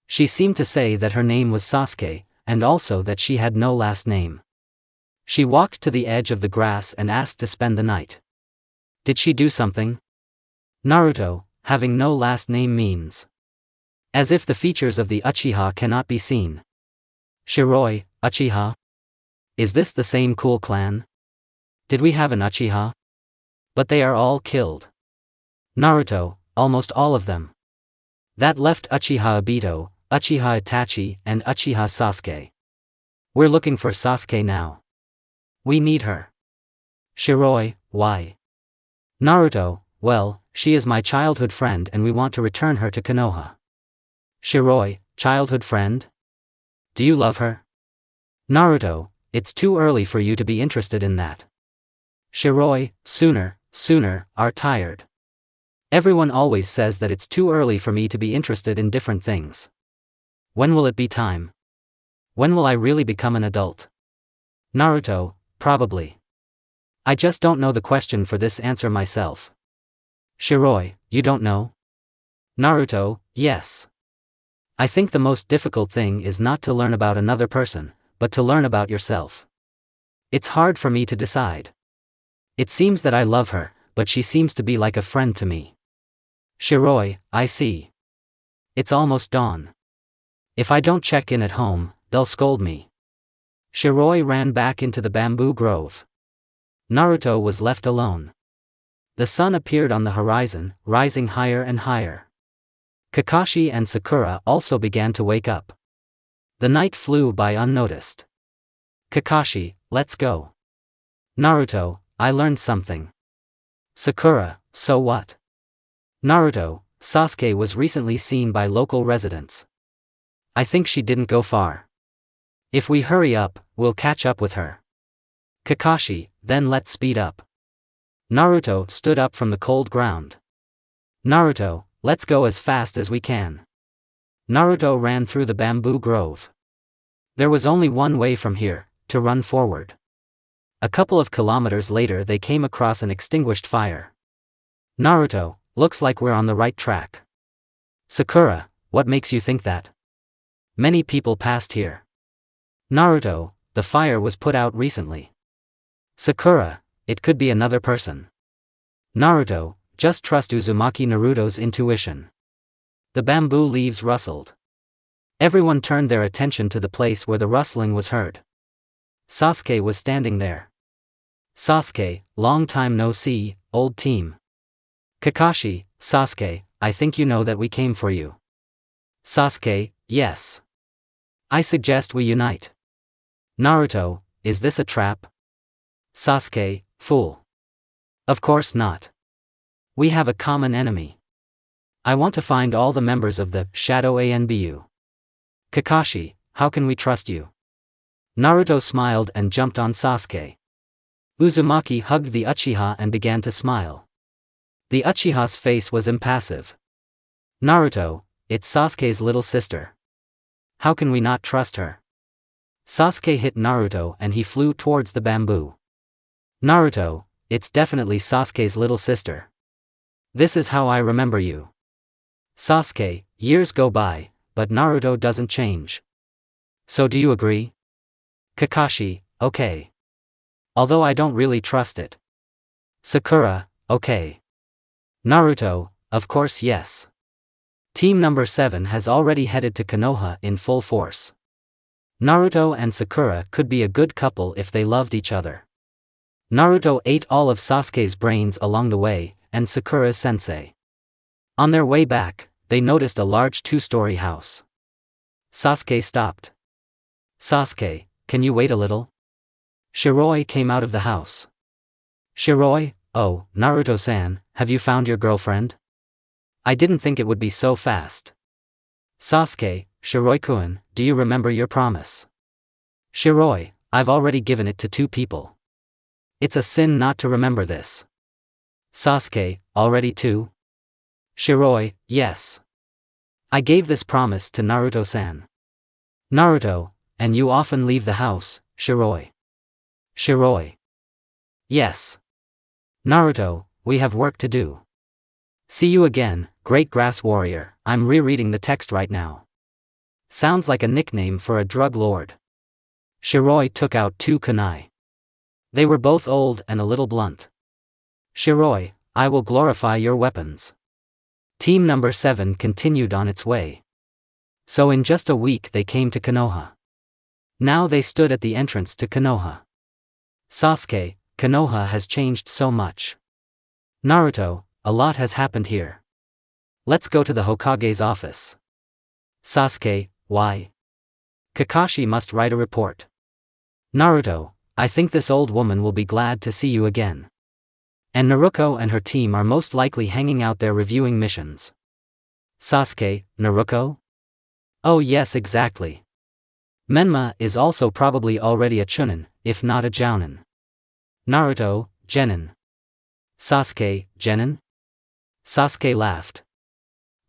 She seemed to say that her name was Sasuke, and also that she had no last name. She walked to the edge of the grass and asked to spend the night. Did she do something? Naruto, having no last name means. As if the features of the Uchiha cannot be seen. Shiroi, Uchiha? Is this the same cool clan? Did we have an Uchiha? But they are all killed. Naruto, almost all of them. That left Uchiha Obito, Uchiha Itachi and Uchiha Sasuke. We're looking for Sasuke now. We need her. Shiroi, why? Naruto, well, she is my childhood friend and we want to return her to Konoha. Shiroi, childhood friend? Do you love her? Naruto, it's too early for you to be interested in that. Shiroi, sooner, are tired. Everyone always says that it's too early for me to be interested in different things. When will it be time? When will I really become an adult? Naruto, probably. I just don't know the question for this answer myself. Shiroi, you don't know? Naruto, yes. I think the most difficult thing is not to learn about another person, but to learn about yourself. It's hard for me to decide. It seems that I love her, but she seems to be like a friend to me. Shiroi, I see. It's almost dawn. If I don't check in at home, they'll scold me. Shiroi ran back into the bamboo grove. Naruto was left alone. The sun appeared on the horizon, rising higher and higher. Kakashi and Sakura also began to wake up. The night flew by unnoticed. Kakashi, let's go. Naruto, I learned something. Sakura, so what? Naruto, Sasuke was recently seen by local residents. I think she didn't go far. If we hurry up, we'll catch up with her. Kakashi, then let's speed up. Naruto stood up from the cold ground. Naruto, let's go as fast as we can. Naruto ran through the bamboo grove. There was only one way from here, to run forward. A couple of kilometers later they came across an extinguished fire. Naruto, looks like we're on the right track. Sakura, what makes you think that? Many people passed here. Naruto, the fire was put out recently. Sakura, it could be another person. Naruto, just trust Uzumaki Naruto's intuition. The bamboo leaves rustled. Everyone turned their attention to the place where the rustling was heard. Sasuke was standing there. Sasuke, long time no see, old team. Kakashi, Sasuke, I think you know that we came for you. Sasuke, yes. I suggest we unite. Naruto, is this a trap? Sasuke, fool. Of course not. We have a common enemy. I want to find all the members of the Shadow ANBU. Kakashi, how can we trust you? Naruto smiled and jumped on Sasuke. Uzumaki hugged the Uchiha and began to smile. The Uchiha's face was impassive. Naruto, it's Sasuke's little sister. How can we not trust her? Sasuke hit Naruto and he flew towards the bamboo. Naruto, it's definitely Sasuke's little sister. This is how I remember you. Sasuke, years go by, but Naruto doesn't change. So do you agree? Kakashi, okay. Although I don't really trust it. Sakura, okay. Naruto, of course yes. Team number 7 has already headed to Konoha in full force. Naruto and Sakura could be a good couple if they loved each other. Naruto ate all of Sasuke's brains along the way, and Sakura's sensei. On their way back, they noticed a large 2-story house. Sasuke stopped. Sasuke, can you wait a little? Shiroi came out of the house. Shiroi, oh, Naruto-san, have you found your girlfriend? I didn't think it would be so fast. Sasuke, Shiroi-kun, do you remember your promise? Shiroi, I've already given it to 2 people. It's a sin not to remember this. Sasuke, already 2? Shiroi, yes. I gave this promise to Naruto-san. Naruto, and you often leave the house, Shiroi. Shiroi. Yes. Naruto, we have work to do. See you again, Great Grass Warrior. I'm rereading the text right now. Sounds like a nickname for a drug lord. Shiroi took out 2 kunai. They were both old and a little blunt. Shiroi, I will glorify your weapons. Team number 7 continued on its way. So in just a week they came to Konoha. Now they stood at the entrance to Konoha. Sasuke, Konoha has changed so much. Naruto, a lot has happened here. Let's go to the Hokage's office. Sasuke, why? Kakashi must write a report. Naruto, I think this old woman will be glad to see you again. And Naruto and her team are most likely hanging out there reviewing missions. Sasuke, Naruto? Oh yes, exactly. Menma is also probably already a chunin, if not a jounin. Naruto, genin. Sasuke, genin? Sasuke laughed.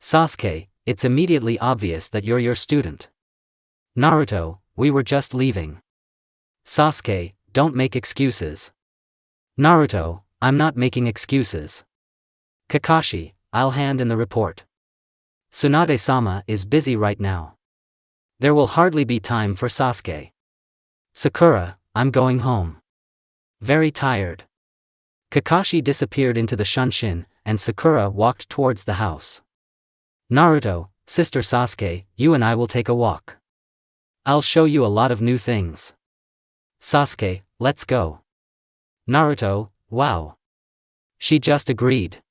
Sasuke, it's immediately obvious that you're your student. Naruto, we were just leaving. Sasuke, don't make excuses. Naruto, I'm not making excuses. Kakashi, I'll hand in the report. Tsunade-sama is busy right now. There will hardly be time for Sasuke. Sakura, I'm going home. Very tired. Kakashi disappeared into the Shunshin, and Sakura walked towards the house. Naruto, Sister Sasuke, you and I will take a walk. I'll show you a lot of new things. Sasuke, let's go. Naruto, wow. She just agreed.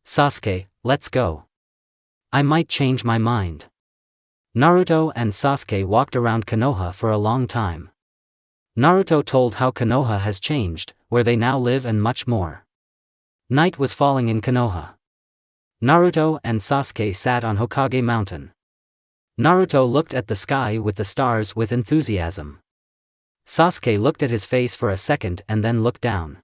Sasuke, let's go. I might change my mind. Naruto and Sasuke walked around Konoha for a long time. Naruto told how Konoha has changed, where they now live and much more. Night was falling in Konoha. Naruto and Sasuke sat on Hokage Mountain. Naruto looked at the sky with the stars with enthusiasm. Sasuke looked at his face for a second and then looked down.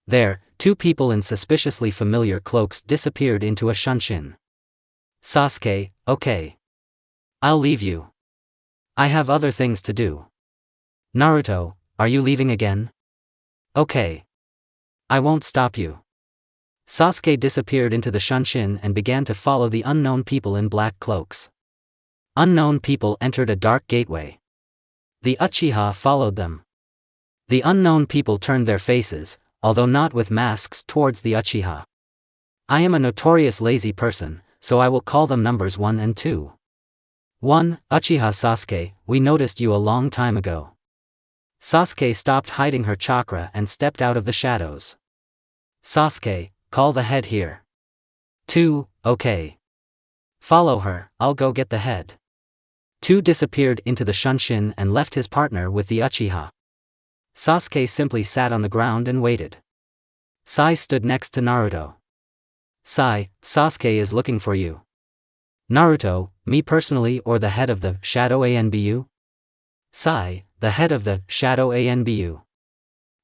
There, 2 people in suspiciously familiar cloaks disappeared into a Shunshin. Sasuke, okay. I'll leave you. I have other things to do. Naruto, are you leaving again? Okay. I won't stop you. Sasuke disappeared into the Shunshin and began to follow the unknown people in black cloaks. Unknown people entered a dark gateway. The Uchiha followed them. The unknown people turned their faces, although not with masks, towards the Uchiha. I am a notorious lazy person, so I will call them numbers 1 and 2. 1. Uchiha Sasuke, we noticed you a long time ago. Sasuke stopped hiding her chakra and stepped out of the shadows. Sasuke, call the head here. 2. Okay. Follow her, I'll go get the head. 2 disappeared into the Shunshin and left his partner with the Uchiha. Sasuke simply sat on the ground and waited. Sai stood next to Naruto. Sai, Sasuke is looking for you. Naruto, me personally or the head of the Shadow ANBU? Sai, the head of the Shadow ANBU.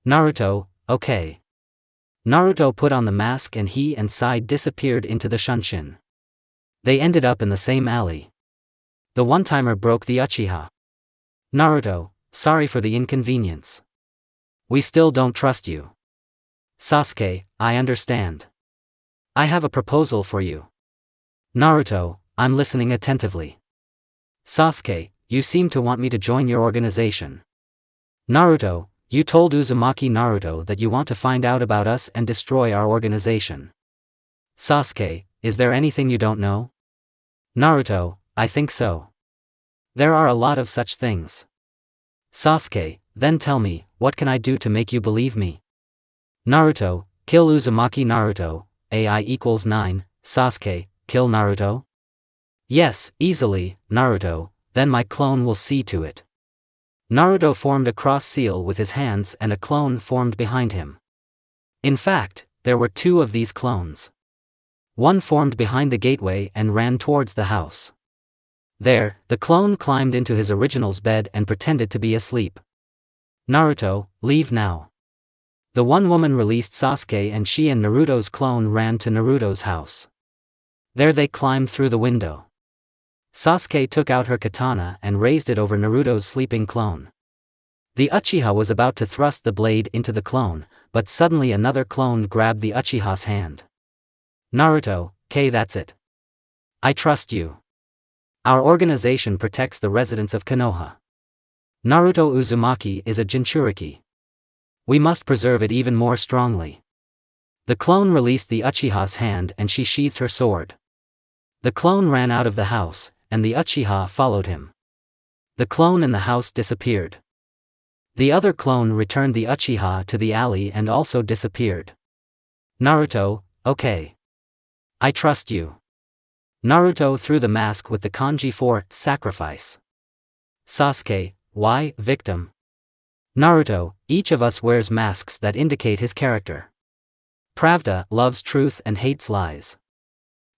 Naruto, okay. Naruto put on the mask and he and Sai disappeared into the Shunshin. They ended up in the same alley. The one-timer broke the Uchiha. Naruto, sorry for the inconvenience. We still don't trust you. Sasuke, I understand. I have a proposal for you. Naruto, I'm listening attentively. Sasuke, you seem to want me to join your organization. Naruto, you told Uzumaki Naruto that you want to find out about us and destroy our organization. Sasuke, is there anything you don't know? Naruto, I think so. There are a lot of such things. Sasuke, then tell me, what can I do to make you believe me? Naruto, kill Uzumaki Naruto, AI equals 9, Sasuke, kill Naruto? Yes, easily, Naruto, then my clone will see to it. Naruto formed a cross seal with his hands and a clone formed behind him. In fact, there were two of these clones. One formed behind the gateway and ran towards the house. There, the clone climbed into his original's bed and pretended to be asleep. Naruto, leave now. The one woman released Sasuke and she and Naruto's clone ran to Naruto's house. There they climbed through the window. Sasuke took out her katana and raised it over Naruto's sleeping clone. The Uchiha was about to thrust the blade into the clone, but suddenly another clone grabbed the Uchiha's hand. Naruto, that's it. I trust you. Our organization protects the residents of Konoha. Naruto Uzumaki is a Jinchuriki. We must preserve it even more strongly. The clone released the Uchiha's hand and she sheathed her sword. The clone ran out of the house, and the Uchiha followed him. The clone in the house disappeared. The other clone returned the Uchiha to the alley and also disappeared. Naruto, okay. I trust you. Naruto threw the mask with the kanji for sacrifice. Sasuke, why, victim? Naruto, each of us wears masks that indicate his character. Pravda loves truth and hates lies.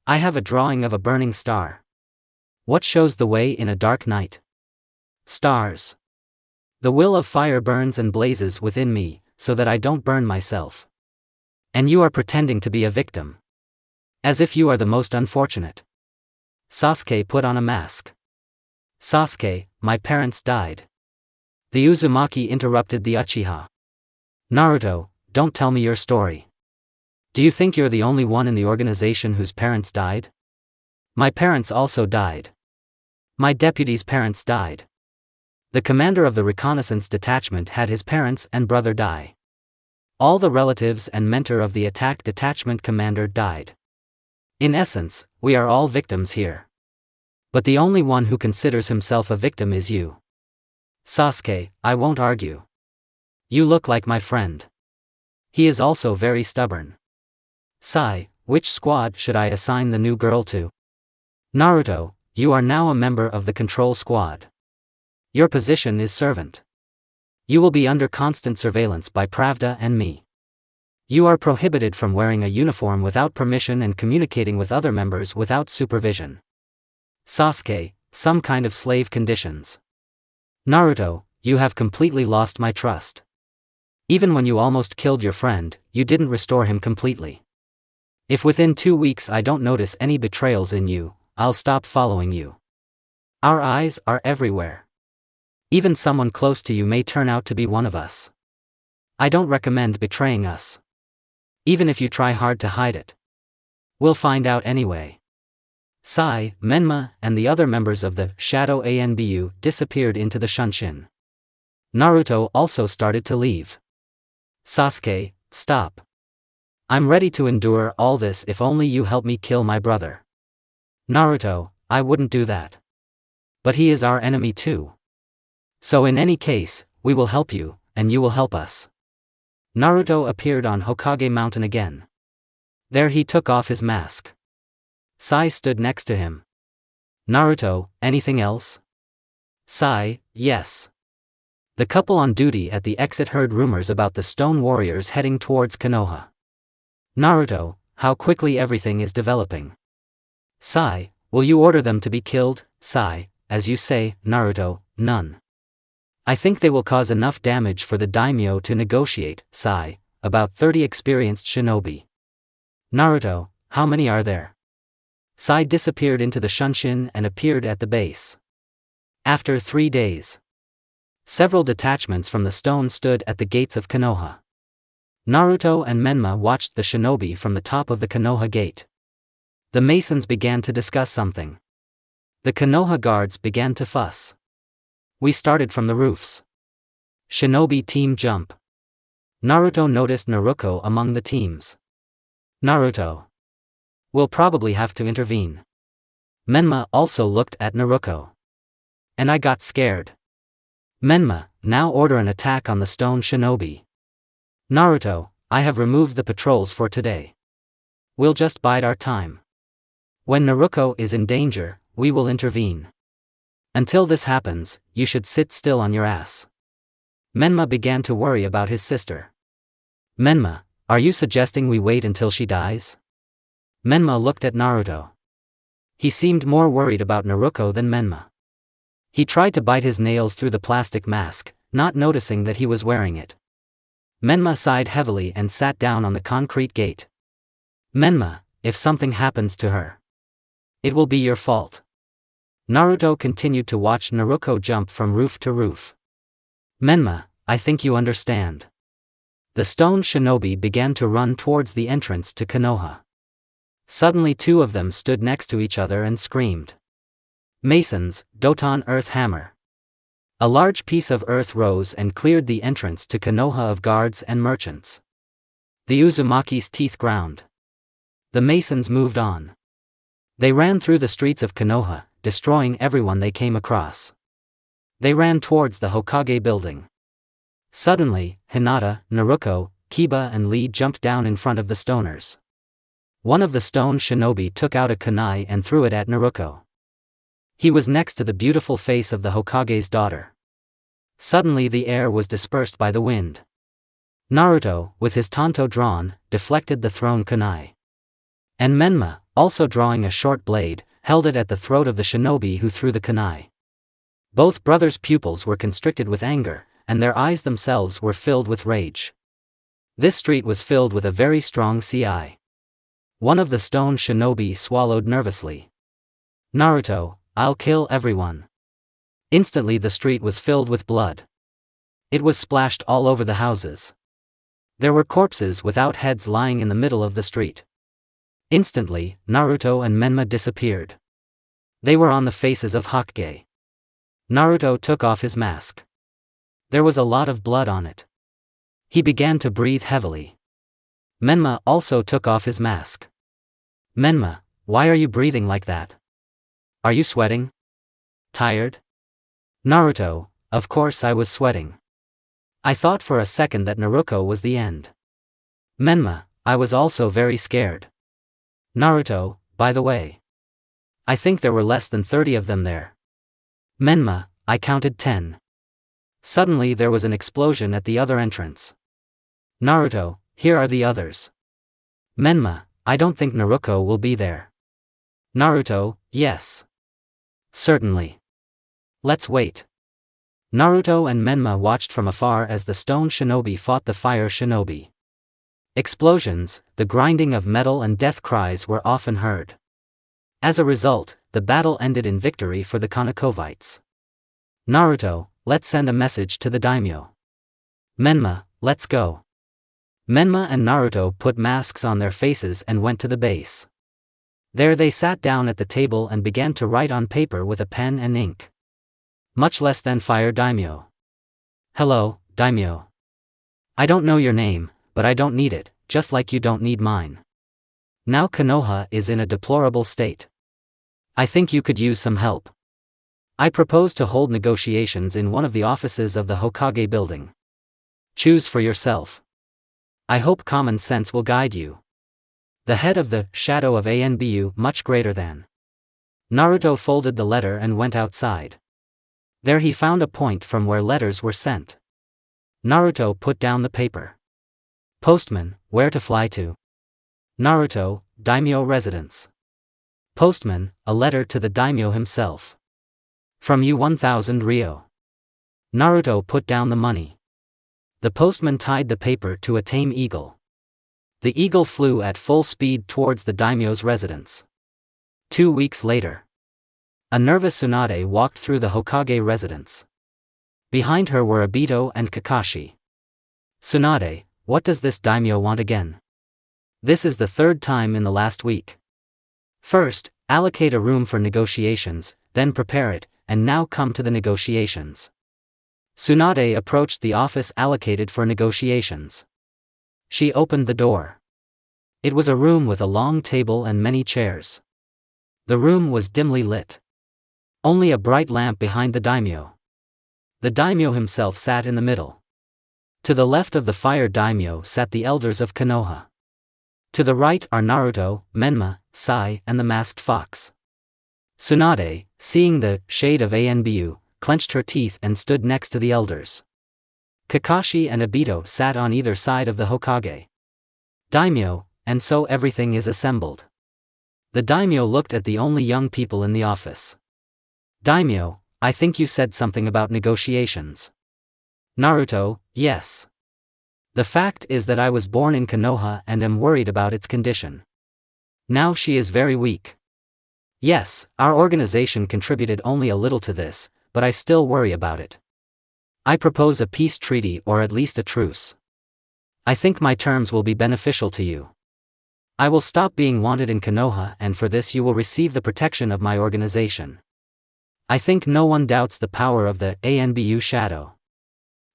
I have a drawing of a burning star. What shows the way in a dark night? Stars. The will of fire burns and blazes within me, so that I don't burn myself. And you are pretending to be a victim. As if you are the most unfortunate. Sasuke put on a mask. Sasuke, my parents died. The Uzumaki interrupted the Uchiha. Naruto, don't tell me your story. Do you think you're the only one in the organization whose parents died? My parents also died. My deputy's parents died. The commander of the reconnaissance detachment had his parents and brother die. All the relatives and mentor of the attack detachment commander died. In essence, we are all victims here. But the only one who considers himself a victim is you. Sasuke, I won't argue. You look like my friend. He is also very stubborn. Sai, which squad should I assign the new girl to? Naruto, you are now a member of the control squad. Your position is servant. You will be under constant surveillance by Pravda and me. You are prohibited from wearing a uniform without permission and communicating with other members without supervision. Sasuke, some kind of slave conditions. Naruto, you have completely lost my trust. Even when you almost killed your friend, you didn't restore him completely. If within 2 weeks I don't notice any betrayals in you, I'll stop following you. Our eyes are everywhere. Even someone close to you may turn out to be one of us. I don't recommend betraying us. Even if you try hard to hide it. We'll find out anyway. Sai, Menma, and the other members of the Shadow Anbu disappeared into the Shunshin. Naruto also started to leave. Sasuke, stop. I'm ready to endure all this if only you help me kill my brother. Naruto, I wouldn't do that. But he is our enemy too. So in any case, we will help you, and you will help us. Naruto appeared on Hokage Mountain again. There he took off his mask. Sai stood next to him. Naruto, anything else? Sai, yes. The couple on duty at the exit heard rumors about the stone warriors heading towards Konoha. Naruto, how quickly everything is developing. Sai, will you order them to be killed? Sai, as you say, Naruto, none. I think they will cause enough damage for the daimyo to negotiate. Sai, about 30 experienced shinobi. Naruto, how many are there? Sai disappeared into the Shunshin and appeared at the base. After 3 days. Several detachments from the stone stood at the gates of Konoha. Naruto and Menma watched the shinobi from the top of the Konoha gate. The masons began to discuss something. The Konoha guards began to fuss. We started from the roofs. Shinobi team jump. Naruto noticed Naruko among the teams. Naruto. We'll probably have to intervene. Menma also looked at Naruko. And I got scared. Menma, now order an attack on the stone shinobi. Naruto, I have removed the patrols for today. We'll just bide our time. When Naruto is in danger, we will intervene. Until this happens, you should sit still on your ass. Menma began to worry about his sister. Menma, are you suggesting we wait until she dies? Menma looked at Naruto. He seemed more worried about Naruto than Menma. He tried to bite his nails through the plastic mask, not noticing that he was wearing it. Menma sighed heavily and sat down on the concrete gate. Menma, if something happens to her, it will be your fault. Naruto continued to watch Naruto jump from roof to roof. Menma, I think you understand. The stone shinobi began to run towards the entrance to Konoha. Suddenly two of them stood next to each other and screamed. Masons, Doton earth hammer. A large piece of earth rose and cleared the entrance to Konoha of guards and merchants. The Uzumaki's teeth ground. The masons moved on. They ran through the streets of Konoha, destroying everyone they came across. They ran towards the Hokage building. Suddenly, Hinata, Naruto, Kiba and Lee jumped down in front of the stoners. One of the stone shinobi took out a kunai and threw it at Naruto. He was next to the beautiful face of the Hokage's daughter. Suddenly the air was dispersed by the wind. Naruto, with his tanto drawn, deflected the thrown kunai. And Menma, also drawing a short blade, held it at the throat of the shinobi who threw the kunai. Both brothers' pupils were constricted with anger, and their eyes themselves were filled with rage. This street was filled with a very strong CI. One of the stone shinobi swallowed nervously. Naruto, I'll kill everyone. Instantly the street was filled with blood. It was splashed all over the houses. There were corpses without heads lying in the middle of the street. Instantly, Naruto and Menma disappeared. They were on the faces of Hokage. Naruto took off his mask. There was a lot of blood on it. He began to breathe heavily. Menma also took off his mask. Menma, why are you breathing like that? Are you sweating? Tired? Naruto, of course I was sweating. I thought for a second that Naruto was the end. Menma, I was also very scared. Naruto, by the way. I think there were less than 30 of them there. Menma, I counted 10. Suddenly there was an explosion at the other entrance. Naruto, here are the others. Menma, I don't think Naruto will be there. Naruto, yes. Certainly. Let's wait. Naruto and Menma watched from afar as the stone shinobi fought the fire shinobi. Explosions, the grinding of metal and death cries were often heard. As a result, the battle ended in victory for the Konokovites. Naruto, let's send a message to the daimyo. Menma, let's go. Menma and Naruto put masks on their faces and went to the base. There they sat down at the table and began to write on paper with a pen and ink. Much less than fire daimyo. Hello, daimyo. I don't know your name, but I don't need it, just like you don't need mine. Now Konoha is in a deplorable state. I think you could use some help. I propose to hold negotiations in one of the offices of the Hokage building. Choose for yourself. I hope common sense will guide you. The head of the shadow of Anbu much greater than. Naruto folded the letter and went outside. There he found a point from where letters were sent. Naruto put down the paper. Postman, where to fly to? Naruto, daimyo residence. Postman, a letter to the daimyo himself. From you 1000 ryo. Naruto put down the money. The postman tied the paper to a tame eagle. The eagle flew at full speed towards the daimyo's residence. 2 weeks later. A nervous Tsunade walked through the Hokage residence. Behind her were Obito and Kakashi. Tsunade, what does this daimyo want again? This is the third time in the last week. First, allocate a room for negotiations, then prepare it, and now come to the negotiations. Tsunade approached the office allocated for negotiations. She opened the door. It was a room with a long table and many chairs. The room was dimly lit. Only a bright lamp behind the daimyo. The daimyo himself sat in the middle. To the left of the fire daimyo sat the elders of Konoha. To the right are Naruto, Menma, Sai, and the masked fox. Tsunade, seeing the shade of Anbu, clenched her teeth and stood next to the elders. Kakashi and Obito sat on either side of the Hokage. Daimyo, and so everything is assembled. The daimyo looked at the only young people in the office. Daimyo, I think you said something about negotiations. Naruto, yes. The fact is that I was born in Konoha and am worried about its condition. Now she is very weak. Yes, our organization contributed only a little to this, but I still worry about it. I propose a peace treaty or at least a truce. I think my terms will be beneficial to you. I will stop being wanted in Konoha, and for this you will receive the protection of my organization. I think no one doubts the power of the Anbu shadow.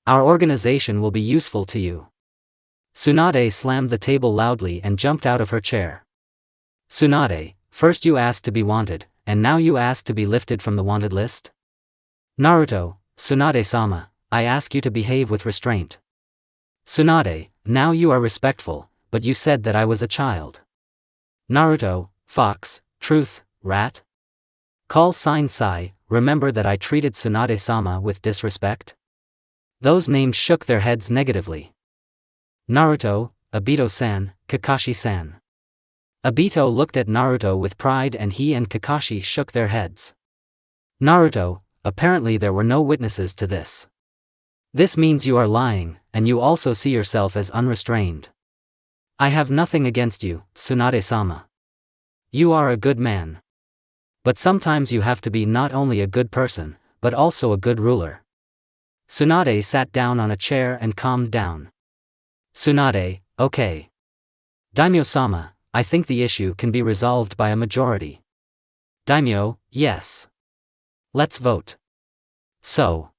Our organization will be useful to you. Tsunade slammed the table loudly and jumped out of her chair. Tsunade, first you asked to be wanted, and now you ask to be lifted from the wanted list? Naruto, Tsunade-sama, I ask you to behave with restraint. Tsunade, now you are respectful, but you said that I was a child. Naruto, fox, truth, rat? Call sign Sai, remember that I treated Tsunade-sama with disrespect? Those names shook their heads negatively. Naruto, Obito-san, Kakashi-san. Obito looked at Naruto with pride and he and Kakashi shook their heads. Naruto, apparently there were no witnesses to this. This means you are lying, and you also see yourself as unrestrained. I have nothing against you, Tsunade-sama. You are a good man. But sometimes you have to be not only a good person, but also a good ruler. Tsunade sat down on a chair and calmed down. Tsunade, okay. Daimyo-sama, I think the issue can be resolved by a majority. Daimyo, yes. Let's vote. So,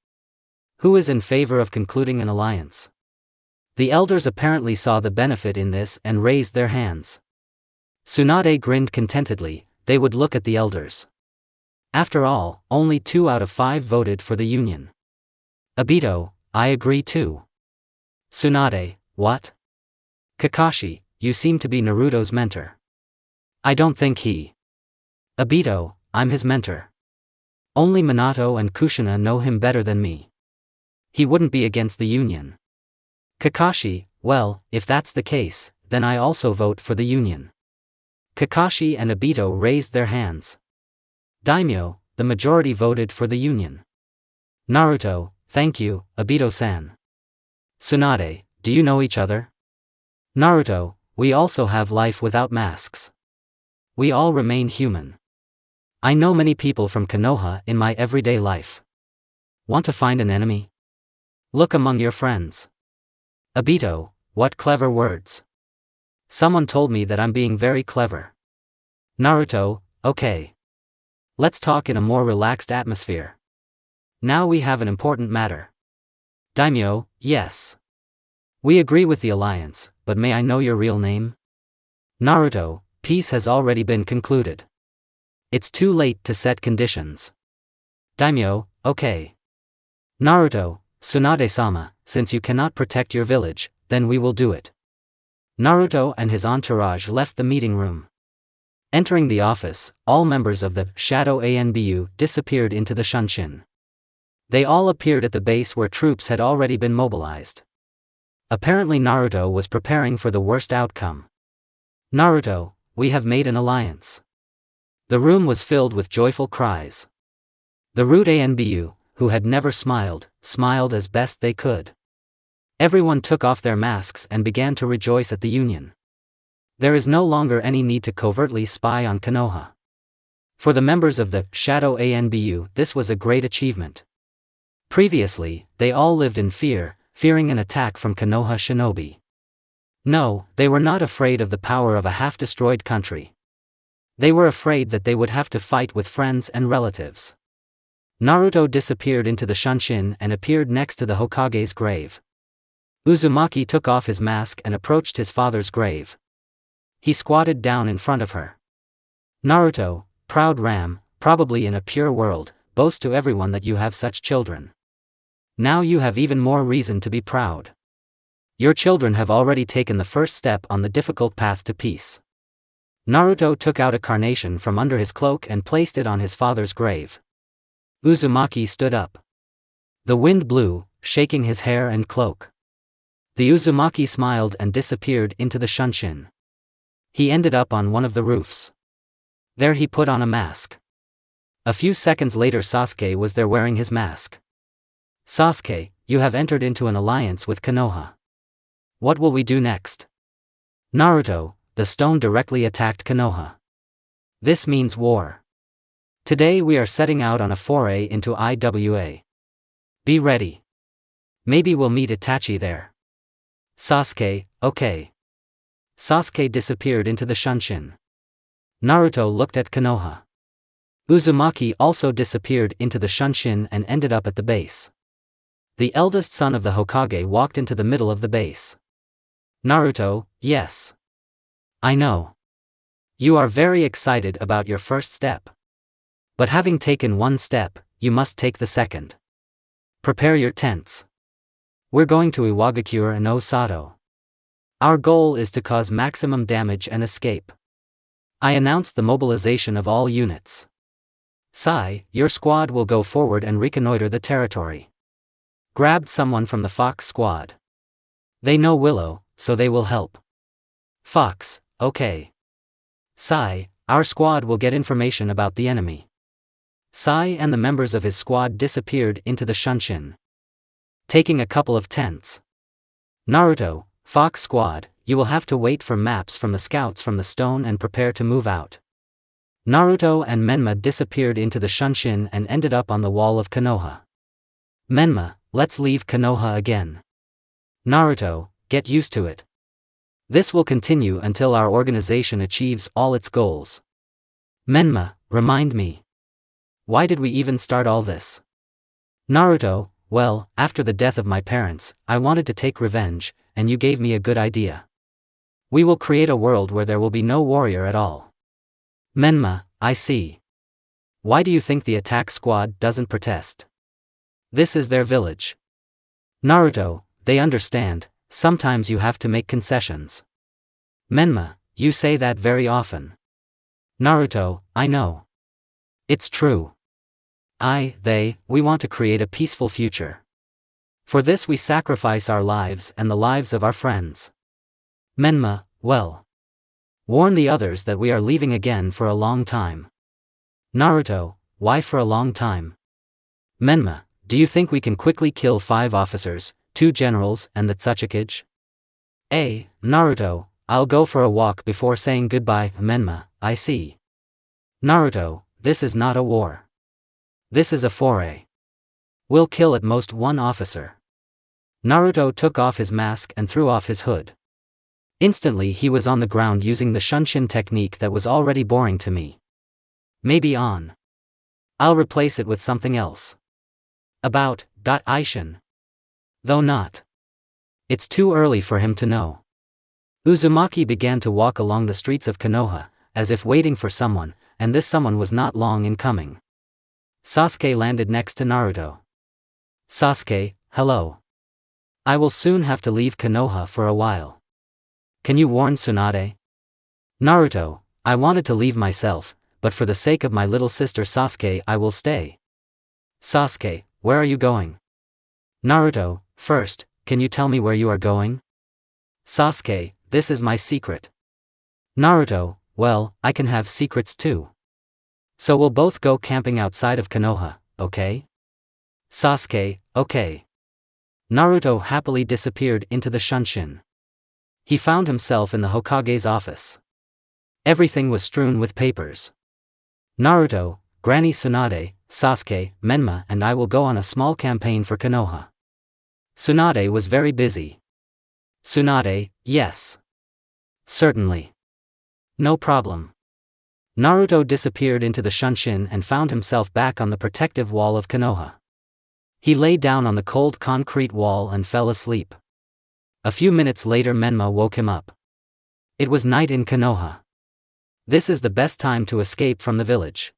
who is in favor of concluding an alliance? The elders apparently saw the benefit in this and raised their hands. Tsunade grinned contentedly, they would look at the elders. After all, only 2 out of 5 voted for the union. Obito, I agree too. Tsunade, what? Kakashi, you seem to be Naruto's mentor. I don't think he. Obito, I'm his mentor. Only Minato and Kushina know him better than me. He wouldn't be against the union. Kakashi, well, if that's the case, then I also vote for the union. Kakashi and Obito raised their hands. Daimyo, the majority voted for the union. Naruto, thank you, Obito-san. Tsunade, do you know each other? Naruto, we also have life without masks. We all remain human. I know many people from Konoha in my everyday life. Want to find an enemy? Look among your friends. Obito, what clever words. Someone told me that I'm being very clever. Naruto, okay. Let's talk in a more relaxed atmosphere. Now we have an important matter. Daimyo, yes. We agree with the alliance, but may I know your real name? Naruto, peace has already been concluded. It's too late to set conditions. Daimyo, okay. Naruto, Tsunade-sama, since you cannot protect your village, then we will do it. Naruto and his entourage left the meeting room. Entering the office, all members of the Shadow Anbu disappeared into the Shunshin. They all appeared at the base where troops had already been mobilized. Apparently Naruto was preparing for the worst outcome. Naruto, we have made an alliance. The room was filled with joyful cries. The Root Anbu, who had never smiled, smiled as best they could. Everyone took off their masks and began to rejoice at the union. There is no longer any need to covertly spy on Konoha. For the members of the Shadow Anbu, this was a great achievement. Previously, they all lived in fear, fearing an attack from Konoha shinobi. No, they were not afraid of the power of a half-destroyed country. They were afraid that they would have to fight with friends and relatives. Naruto disappeared into the Shunshin and appeared next to the Hokage's grave. Uzumaki took off his mask and approached his father's grave. He squatted down in front of her. Naruto, proud Ram, probably in a pure world, boast to everyone that you have such children. Now you have even more reason to be proud. Your children have already taken the first step on the difficult path to peace. Naruto took out a carnation from under his cloak and placed it on his father's grave. Uzumaki stood up. The wind blew, shaking his hair and cloak. The Uzumaki smiled and disappeared into the Shunshin. He ended up on one of the roofs. There he put on a mask. A few seconds later Sasuke was there wearing his mask. Sasuke, you have entered into an alliance with Konoha. What will we do next? Naruto, the stone directly attacked Konoha. This means war. Today we are setting out on a foray into IWA. Be ready. Maybe we'll meet Itachi there. Sasuke, okay. Sasuke disappeared into the Shunshin. Naruto looked at Konoha. Uzumaki also disappeared into the Shunshin and ended up at the base. The eldest son of the Hokage walked into the middle of the base. Naruto, yes. I know. You are very excited about your first step. But having taken one step, you must take the second. Prepare your tents. We're going to Iwagakure no Sato. Our goal is to cause maximum damage and escape. I announced the mobilization of all units. Sai, your squad will go forward and reconnoiter the territory. Grabbed someone from the Fox squad. They know Willow, so they will help. Fox, okay. Sai, our squad will get information about the enemy. Sai and the members of his squad disappeared into the Shunshin. Taking a couple of tents. Naruto, Fox squad, you will have to wait for maps from the scouts from the stone and prepare to move out. Naruto and Menma disappeared into the Shunshin and ended up on the wall of Konoha. Menma, let's leave Konoha again. Naruto, get used to it. This will continue until our organization achieves all its goals. Menma, remind me. Why did we even start all this? Naruto, well, after the death of my parents, I wanted to take revenge, and you gave me a good idea. We will create a world where there will be no warrior at all. Menma, I see. Why do you think the attack squad doesn't protest? This is their village. Naruto, they understand, sometimes you have to make concessions. Menma, you say that very often. Naruto, I know. It's true. We want to create a peaceful future. For this we sacrifice our lives and the lives of our friends. Menma, well. Warn the others that we are leaving again for a long time. Naruto, why for a long time? Menma, do you think we can quickly kill 5 officers, 2 generals and the Tsuchikage? Naruto, I'll go for a walk before saying goodbye. Menma, I see. Naruto, this is not a war. This is a foray. We'll kill at most 1 officer. Naruto took off his mask and threw off his hood. Instantly he was on the ground using the Shunshin technique that was already boring to me. Maybe on. I'll replace it with something else. About, Aishin. Though not. It's too early for him to know. Uzumaki began to walk along the streets of Konoha, as if waiting for someone, and this someone was not long in coming. Sasuke landed next to Naruto. Sasuke, hello. I will soon have to leave Konoha for a while. Can you warn Tsunade? Naruto, I wanted to leave myself, but for the sake of my little sister Sasuke I will stay. Sasuke, where are you going? Naruto, first, can you tell me where you are going? Sasuke, this is my secret. Naruto, well, I can have secrets too. So we'll both go camping outside of Konoha, okay? Sasuke, okay. Naruto happily disappeared into the Shunshin. He found himself in the Hokage's office. Everything was strewn with papers. Naruto, Granny Tsunade, Sasuke, Menma and I will go on a small campaign for Konoha. Tsunade was very busy. Tsunade, yes. Certainly. No problem. Naruto disappeared into the Shunshin and found himself back on the protective wall of Konoha. He lay down on the cold concrete wall and fell asleep. A few minutes later Menma woke him up. It was night in Konoha. This is the best time to escape from the village.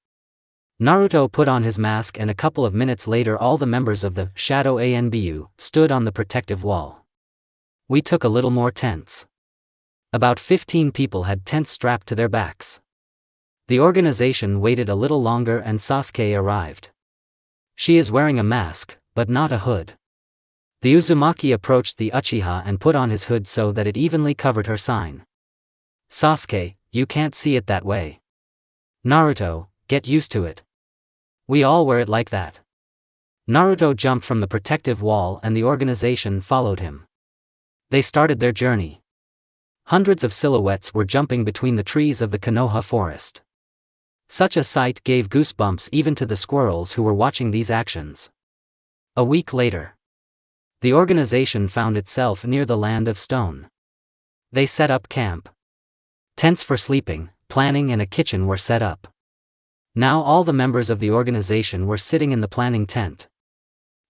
Naruto put on his mask and a couple of minutes later all the members of the Shadow Anbu stood on the protective wall. We took a little more tents. About 15 people had tents strapped to their backs. The organization waited a little longer and Sasuke arrived. She is wearing a mask, but not a hood. The Uzumaki approached the Uchiha and put on his hood so that it evenly covered her sign. Sasuke, you can't see it that way. Naruto, get used to it. We all wear it like that. Naruto jumped from the protective wall and the organization followed him. They started their journey. Hundreds of silhouettes were jumping between the trees of the Konoha forest. Such a sight gave goosebumps even to the squirrels who were watching these actions. A week later, the organization found itself near the land of stone. They set up camp. Tents for sleeping, planning and a kitchen were set up. Now all the members of the organization were sitting in the planning tent.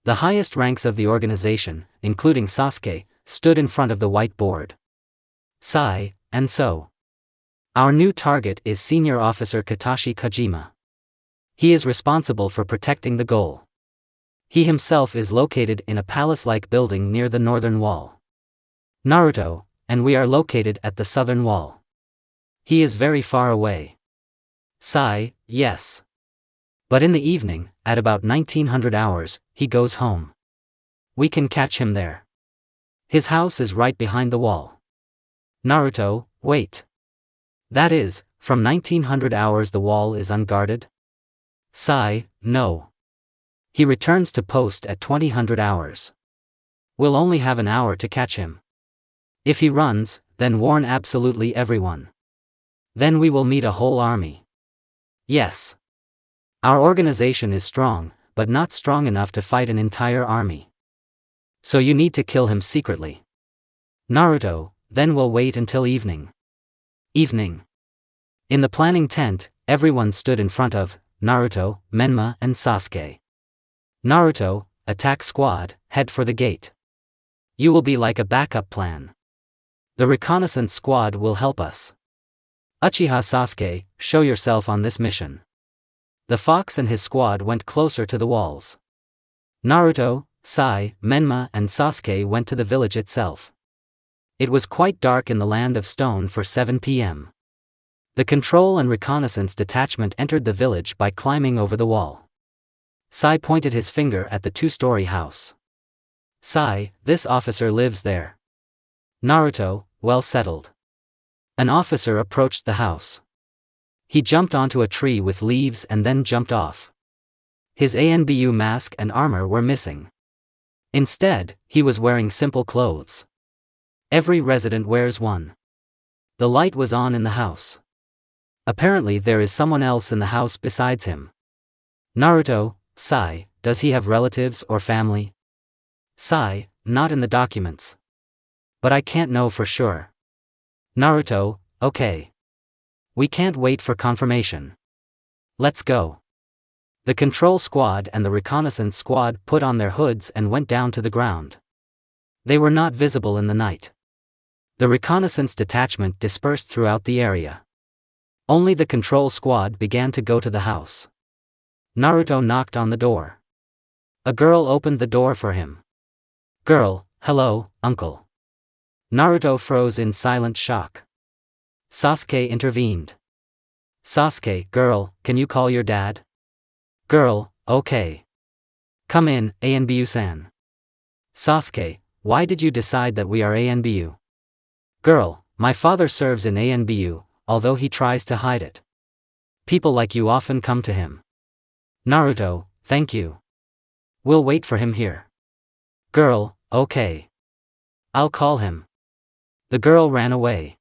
The highest ranks of the organization, including Sasuke, stood in front of the whiteboard. Sigh, and so. Our new target is Senior Officer Katashi Kojima. He is responsible for protecting the goal. He himself is located in a palace-like building near the northern wall. Naruto, and we are located at the southern wall. He is very far away. Sigh, yes. But in the evening, at about 1900 hours, he goes home. We can catch him there. His house is right behind the wall. Naruto, wait. That is, from 1900 hours the wall is unguarded? Sigh, no. He returns to post at 2000 hours. We'll only have an hour to catch him. If he runs, then warn absolutely everyone. Then we will meet a whole army. Yes. Our organization is strong, but not strong enough to fight an entire army. So you need to kill him secretly. Naruto, then we'll wait until evening. Evening. In the planning tent, everyone stood in front of Naruto, Menma and Sasuke. Naruto, attack squad, head for the gate. You will be like a backup plan. The reconnaissance squad will help us. Uchiha Sasuke, show yourself on this mission. The fox and his squad went closer to the walls. Naruto, Sai, Menma and Sasuke went to the village itself. It was quite dark in the land of stone for 7 p.m. The control and reconnaissance detachment entered the village by climbing over the wall. Sai pointed his finger at the 2-story house. Sai, this officer lives there. Naruto, well settled. An officer approached the house. He jumped onto a tree with leaves and then jumped off. His ANBU mask and armor were missing. Instead, he was wearing simple clothes. Every resident wears one. The light was on in the house. Apparently there is someone else in the house besides him. Naruto, Sai, does he have relatives or family? Sai, not in the documents. But I can't know for sure. Naruto, okay. We can't wait for confirmation. Let's go. The control squad and the reconnaissance squad put on their hoods and went down to the ground. They were not visible in the night. The reconnaissance detachment dispersed throughout the area. Only the control squad began to go to the house. Naruto knocked on the door. A girl opened the door for him. Girl, hello, uncle. Naruto froze in silent shock. Sasuke intervened. Sasuke, girl, can you call your dad? Girl, okay. Come in, ANBU-san. Sasuke, why did you decide that we are ANBU? Girl, my father serves in ANBU, although he tries to hide it. People like you often come to him. Naruto, thank you. We'll wait for him here. Girl, okay. I'll call him. The girl ran away.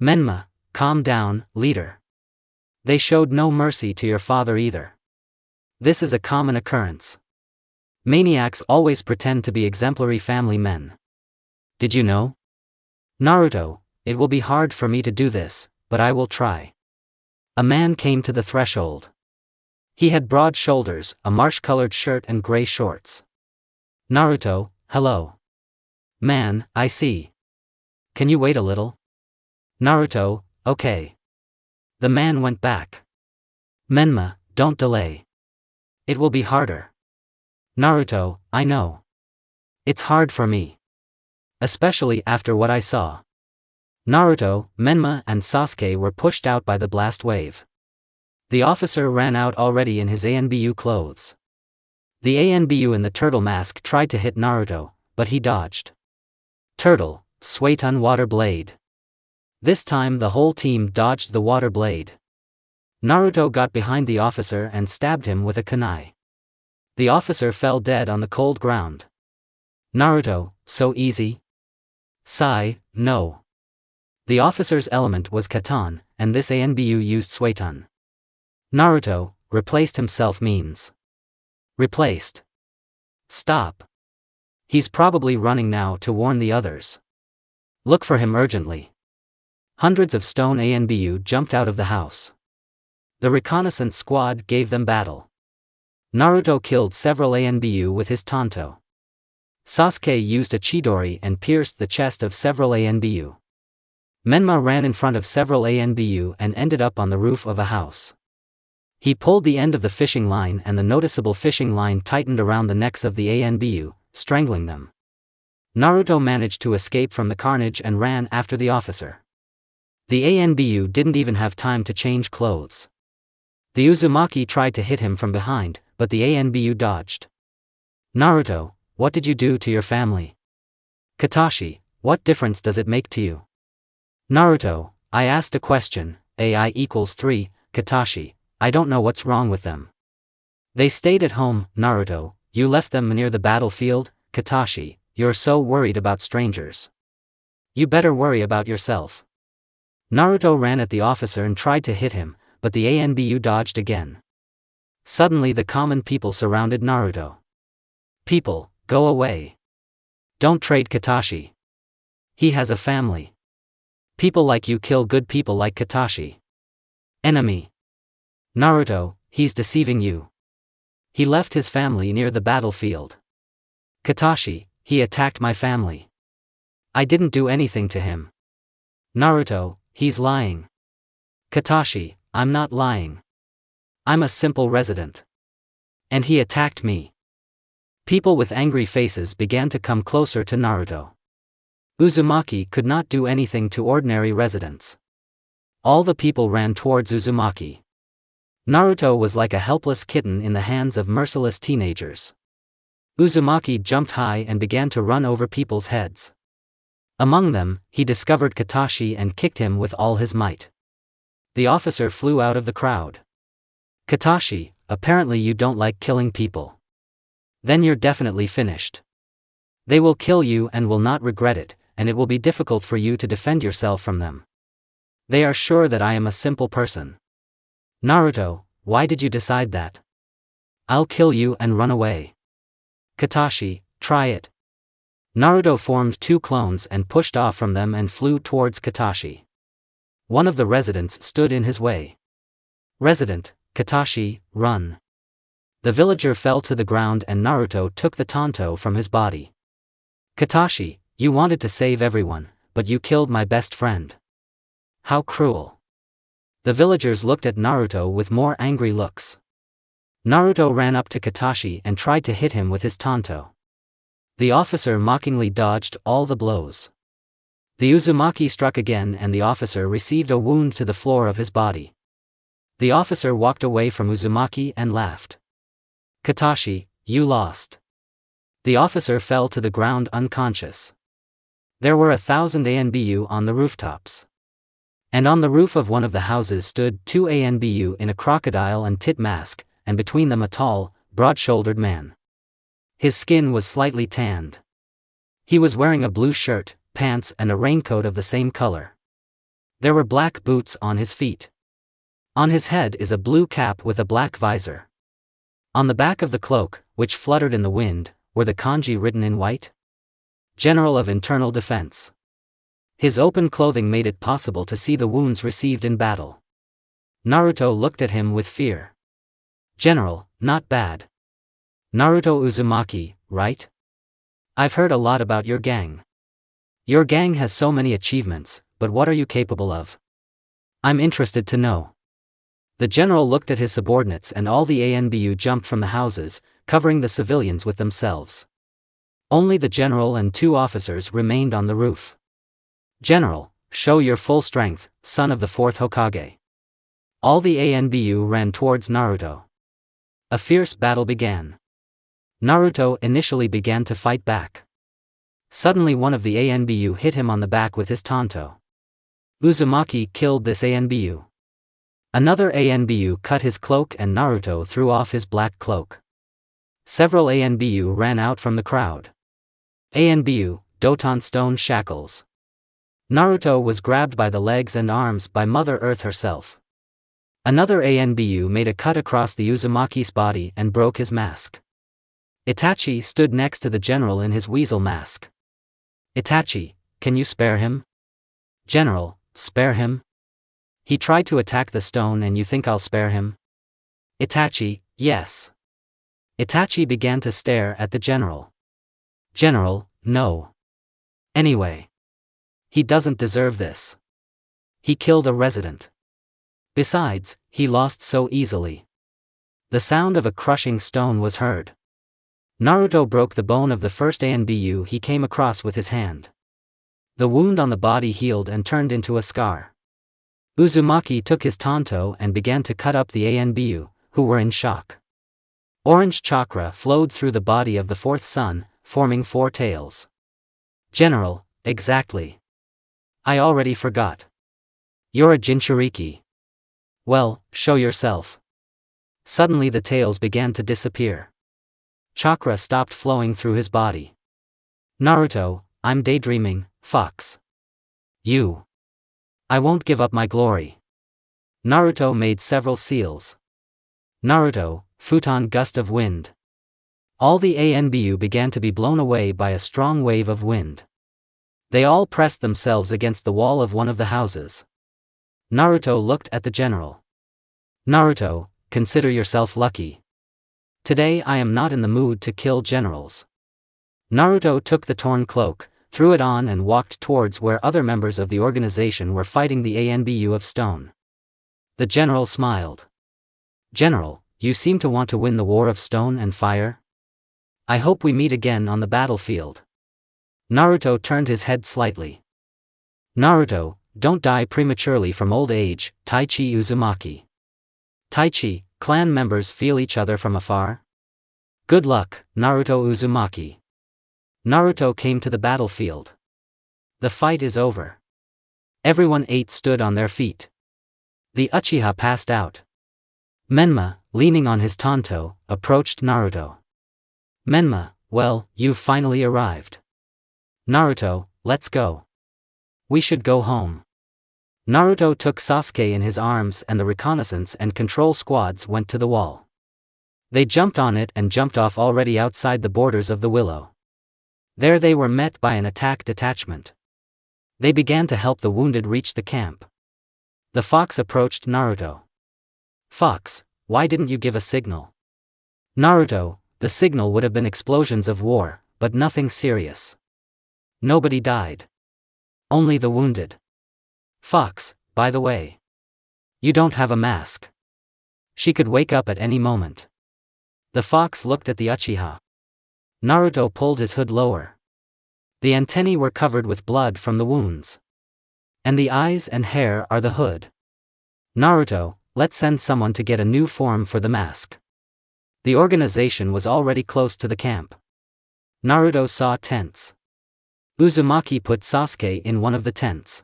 Menma, calm down, leader. They showed no mercy to your father either. This is a common occurrence. Maniacs always pretend to be exemplary family men. Did you know? Naruto, it will be hard for me to do this, but I will try. A man came to the threshold. He had broad shoulders, a marsh-colored shirt and gray shorts. Naruto, hello. Man, I see. Can you wait a little? Naruto, okay. The man went back. Menma, don't delay. It will be harder. Naruto, I know. It's hard for me. Especially after what I saw. Naruto, Menma and Sasuke were pushed out by the blast wave. The officer ran out already in his ANBU clothes. The ANBU in the turtle mask tried to hit Naruto, but he dodged. Turtle, Suiton water blade. This time the whole team dodged the water blade. Naruto got behind the officer and stabbed him with a kunai. The officer fell dead on the cold ground. Naruto, so easy? Sigh, no. The officer's element was Katan, and this ANBU used Suiton. Naruto, replaced himself means. Replaced. Stop. He's probably running now to warn the others. Look for him urgently. Hundreds of stone ANBU jumped out of the house. The reconnaissance squad gave them battle. Naruto killed several ANBU with his Tanto. Sasuke used a Chidori and pierced the chest of several ANBU. Menma ran in front of several ANBU and ended up on the roof of a house. He pulled the end of the fishing line and the noticeable fishing line tightened around the necks of the ANBU, strangling them. Naruto managed to escape from the carnage and ran after the officer. The ANBU didn't even have time to change clothes. The Uzumaki tried to hit him from behind, but the ANBU dodged. Naruto, what did you do to your family? Katashi, what difference does it make to you? Naruto, I asked a question, AI equals 3, Katashi, I don't know what's wrong with them. They stayed at home, Naruto, you left them near the battlefield, Katashi, you're so worried about strangers. You better worry about yourself. Naruto ran at the officer and tried to hit him, but the ANBU dodged again. Suddenly the common people surrounded Naruto. People, go away. Don't trade Katashi. He has a family. People like you kill good people like Katashi. Enemy. Naruto, he's deceiving you. He left his family near the battlefield. Katashi, he attacked my family. I didn't do anything to him. Naruto, he's lying. Katashi, I'm not lying. I'm a simple resident. And he attacked me. People with angry faces began to come closer to Naruto. Uzumaki could not do anything to ordinary residents. All the people ran towards Uzumaki. Naruto was like a helpless kitten in the hands of merciless teenagers. Uzumaki jumped high and began to run over people's heads. Among them, he discovered Katashi and kicked him with all his might. The officer flew out of the crowd. Katashi, apparently you don't like killing people. Then you're definitely finished. They will kill you and will not regret it, and it will be difficult for you to defend yourself from them. They are sure that I am a simple person. Naruto, why did you decide that? I'll kill you and run away. Katashi, try it. Naruto formed 2 clones and pushed off from them and flew towards Katashi. One of the residents stood in his way. Resident, Katashi, run. The villager fell to the ground and Naruto took the Tanto from his body. Katashi, you wanted to save everyone, but you killed my best friend. How cruel. The villagers looked at Naruto with more angry looks. Naruto ran up to Katashi and tried to hit him with his Tanto. The officer mockingly dodged all the blows. The Uzumaki struck again and the officer received a wound to the floor of his body. The officer walked away from Uzumaki and laughed. Katashi, you lost. The officer fell to the ground unconscious. There were 1,000 ANBU on the rooftops. And on the roof of one of the houses stood 2 ANBU in a crocodile and tit mask, and between them a tall, broad-shouldered man. His skin was slightly tanned. He was wearing a blue shirt, pants and a raincoat of the same color. There were black boots on his feet. On his head is a blue cap with a black visor. On the back of the cloak, which fluttered in the wind, were the kanji written in white. General of Internal Defense. His open clothing made it possible to see the wounds received in battle. Naruto looked at him with fear. General, not bad. Naruto Uzumaki, right? I've heard a lot about your gang. Your gang has so many achievements, but what are you capable of? I'm interested to know. The general looked at his subordinates and all the ANBU jumped from the houses, covering the civilians with themselves. Only the general and 2 officers remained on the roof. "General, show your full strength, son of the 4th Hokage." All the ANBU ran towards Naruto. A fierce battle began. Naruto initially began to fight back. Suddenly one of the ANBU hit him on the back with his tanto. Uzumaki killed this ANBU. Another ANBU cut his cloak and Naruto threw off his black cloak. Several ANBU ran out from the crowd. ANBU, Doton Stone Shackles. Naruto was grabbed by the legs and arms by Mother Earth herself. Another ANBU made a cut across the Uzumaki's body and broke his mask. Itachi stood next to the general in his weasel mask. "Itachi, can you spare him?" "General, spare him? He tried to attack the stone and you think I'll spare him?" "Itachi, yes." Itachi began to stare at the general. "General, no. Anyway. He doesn't deserve this. He killed a resident. Besides, he lost so easily." The sound of a crushing stone was heard. Naruto broke the bone of the first ANBU he came across with his hand. The wound on the body healed and turned into a scar. Uzumaki took his tanto and began to cut up the ANBU, who were in shock. Orange chakra flowed through the body of the 4th son, forming 4 tails. "General, exactly. I already forgot. You're a Jinchuriki. Well, show yourself." Suddenly the tails began to disappear. Chakra stopped flowing through his body. "Naruto, I'm daydreaming, fox. You. I won't give up my glory." Naruto made several seals. Naruto, futon gust of wind. All the ANBU began to be blown away by a strong wave of wind. They all pressed themselves against the wall of one of the houses. Naruto looked at the general. "Naruto, consider yourself lucky. Today I am not in the mood to kill generals." Naruto took the torn cloak, threw it on and walked towards where other members of the organization were fighting the ANBU of stone. The general smiled. "General, you seem to want to win the war of stone and fire? I hope we meet again on the battlefield." Naruto turned his head slightly. "Naruto, don't die prematurely from old age, Taichi Uzumaki." "Taichi, clan members feel each other from afar? Good luck, Naruto Uzumaki." Naruto came to the battlefield. The fight is over. Everyone 8 stood on their feet. The Uchiha passed out. Menma, leaning on his tanto, approached Naruto. "Menma, well, you've finally arrived." "Naruto, let's go. We should go home." Naruto took Sasuke in his arms and the reconnaissance and control squads went to the wall. They jumped on it and jumped off already outside the borders of the willow. There they were met by an attack detachment. They began to help the wounded reach the camp. The fox approached Naruto. "Fox, why didn't you give a signal?" "Naruto, the signal would have been explosions of war, but nothing serious. Nobody died. Only the wounded." "Fox, by the way. You don't have a mask. She could wake up at any moment." The fox looked at the Uchiha. Naruto pulled his hood lower. The antennae were covered with blood from the wounds. And the eyes and hair are the hood. "Naruto, let's send someone to get a new form for the mask." The organization was already close to the camp. Naruto saw tents. Uzumaki put Sasuke in one of the tents.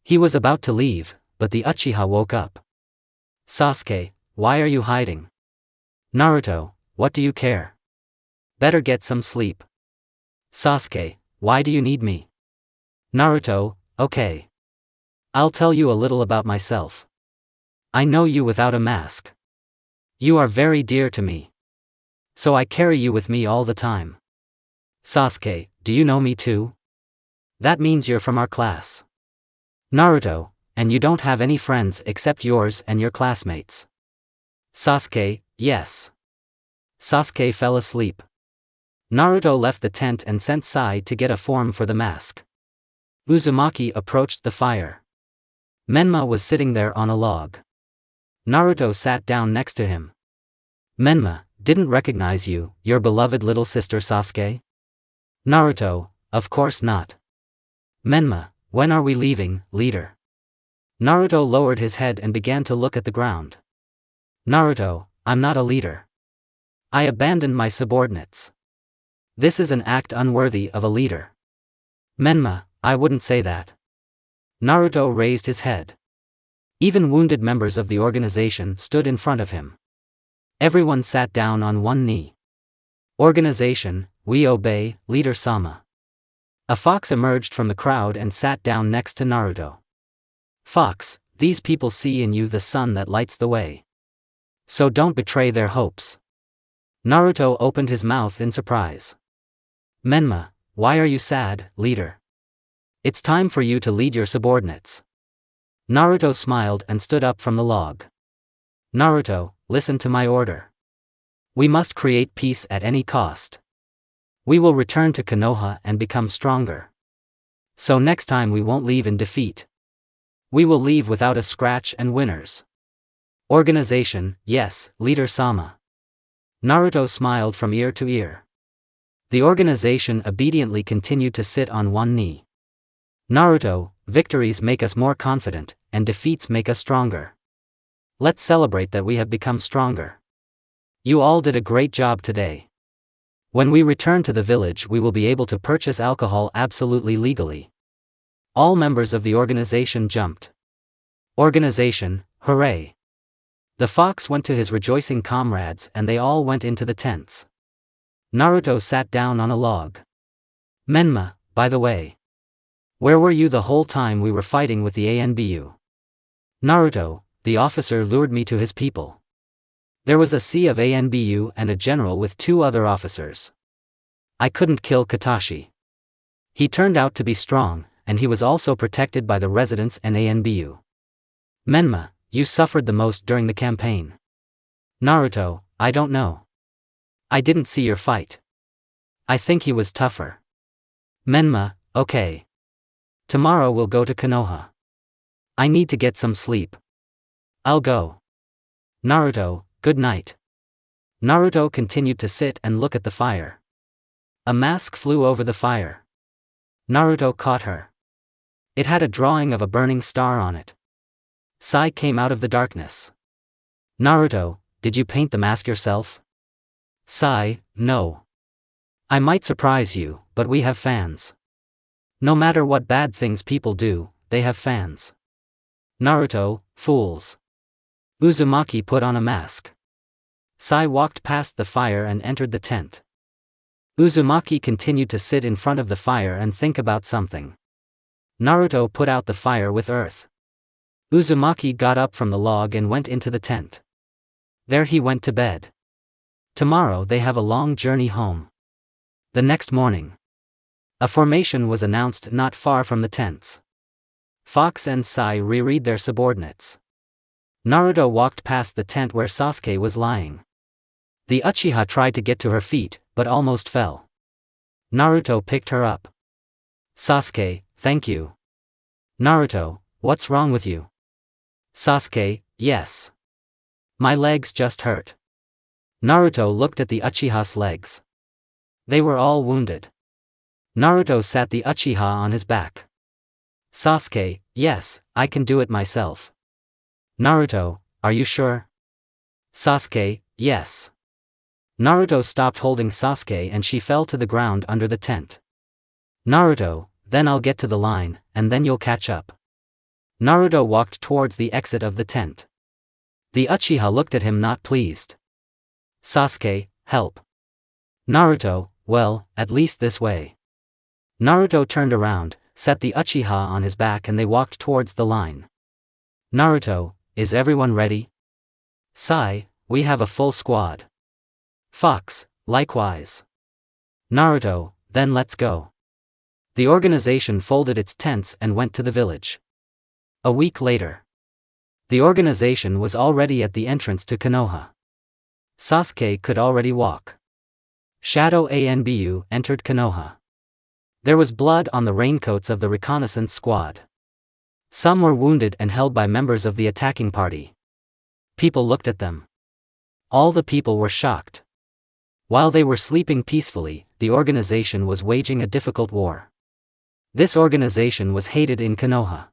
He was about to leave, but the Uchiha woke up. "Sasuke, why are you hiding?" "Naruto, what do you care? Better get some sleep." "Sasuke, why do you need me?" "Naruto, okay. I'll tell you a little about myself. I know you without a mask. You are very dear to me. So I carry you with me all the time." "Sasuke, do you know me too? That means you're from our class." "Naruto, and you don't have any friends except yours and your classmates." "Sasuke, yes." Sasuke fell asleep. Naruto left the tent and sent Sai to get a form for the mask. Uzumaki approached the fire. Menma was sitting there on a log. Naruto sat down next to him. "Menma, didn't recognize you, your beloved little sister Sasuke?" Naruto, of course not. Menma, when are we leaving, leader? Naruto lowered his head and began to look at the ground. Naruto, I'm not a leader. I abandoned my subordinates. This is an act unworthy of a leader. Menma, I wouldn't say that. Naruto raised his head. Even wounded members of the organization stood in front of him. Everyone sat down on one knee. Organization, we obey, Leader Sama. A fox emerged from the crowd and sat down next to Naruto. Fox, these people see in you the sun that lights the way. So don't betray their hopes. Naruto opened his mouth in surprise. Menma, why are you sad, leader? It's time for you to lead your subordinates. Naruto smiled and stood up from the log. Naruto, listen to my order. We must create peace at any cost. We will return to Konoha and become stronger. So next time we won't leave in defeat. We will leave without a scratch and winners. Organization, yes, Leader Sama. Naruto smiled from ear to ear. The organization obediently continued to sit on one knee. Naruto, victories make us more confident, and defeats make us stronger. Let's celebrate that we have become stronger. You all did a great job today. When we return to the village, we will be able to purchase alcohol absolutely legally. All members of the organization jumped. Organization, hooray! The fox went to his rejoicing comrades and they all went into the tents. Naruto sat down on a log. Menma, by the way. Where were you the whole time we were fighting with the ANBU? Naruto, the officer lured me to his people. There was a sea of ANBU and a general with 2 other officers. I couldn't kill Katashi. He turned out to be strong, and he was also protected by the residents and ANBU. Menma, you suffered the most during the campaign. Naruto, I don't know. I didn't see your fight. I think he was tougher. Menma, okay. Tomorrow we'll go to Konoha. I need to get some sleep. I'll go. Naruto, good night. Naruto continued to sit and look at the fire. A mask flew over the fire. Naruto caught her. It had a drawing of a burning star on it. Sai came out of the darkness. Naruto, did you paint the mask yourself? Sai, no. I might surprise you, but we have fans. No matter what bad things people do, they have fans. Naruto, fools. Uzumaki put on a mask. Sai walked past the fire and entered the tent. Uzumaki continued to sit in front of the fire and think about something. Naruto put out the fire with earth. Uzumaki got up from the log and went into the tent. There he went to bed. Tomorrow they have a long journey home. The next morning, a formation was announced not far from the tents. Fox and Sai reread their subordinates. Naruto walked past the tent where Sasuke was lying. The Uchiha tried to get to her feet, but almost fell. Naruto picked her up. Sasuke, thank you. Naruto, what's wrong with you? Sasuke, yes. My legs just hurt. Naruto looked at the Uchiha's legs. They were all wounded. Naruto sat the Uchiha on his back. Sasuke, yes, I can do it myself. Naruto, are you sure? Sasuke, yes. Naruto stopped holding Sasuke and she fell to the ground under the tent. Naruto, then I'll get to the line, and then you'll catch up. Naruto walked towards the exit of the tent. The Uchiha looked at him not pleased. Sasuke, help. Naruto, well, at least this way. Naruto turned around, set the Uchiha on his back and they walked towards the line. Naruto, is everyone ready? Sai, we have a full squad. Fox, likewise. Naruto, then let's go. The organization folded its tents and went to the village. A week later, the organization was already at the entrance to Konoha. Sasuke could already walk. Shadow ANBU entered Konoha. There was blood on the raincoats of the reconnaissance squad. Some were wounded and held by members of the attacking party. People looked at them. All the people were shocked. While they were sleeping peacefully, the organization was waging a difficult war. This organization was hated in Konoha.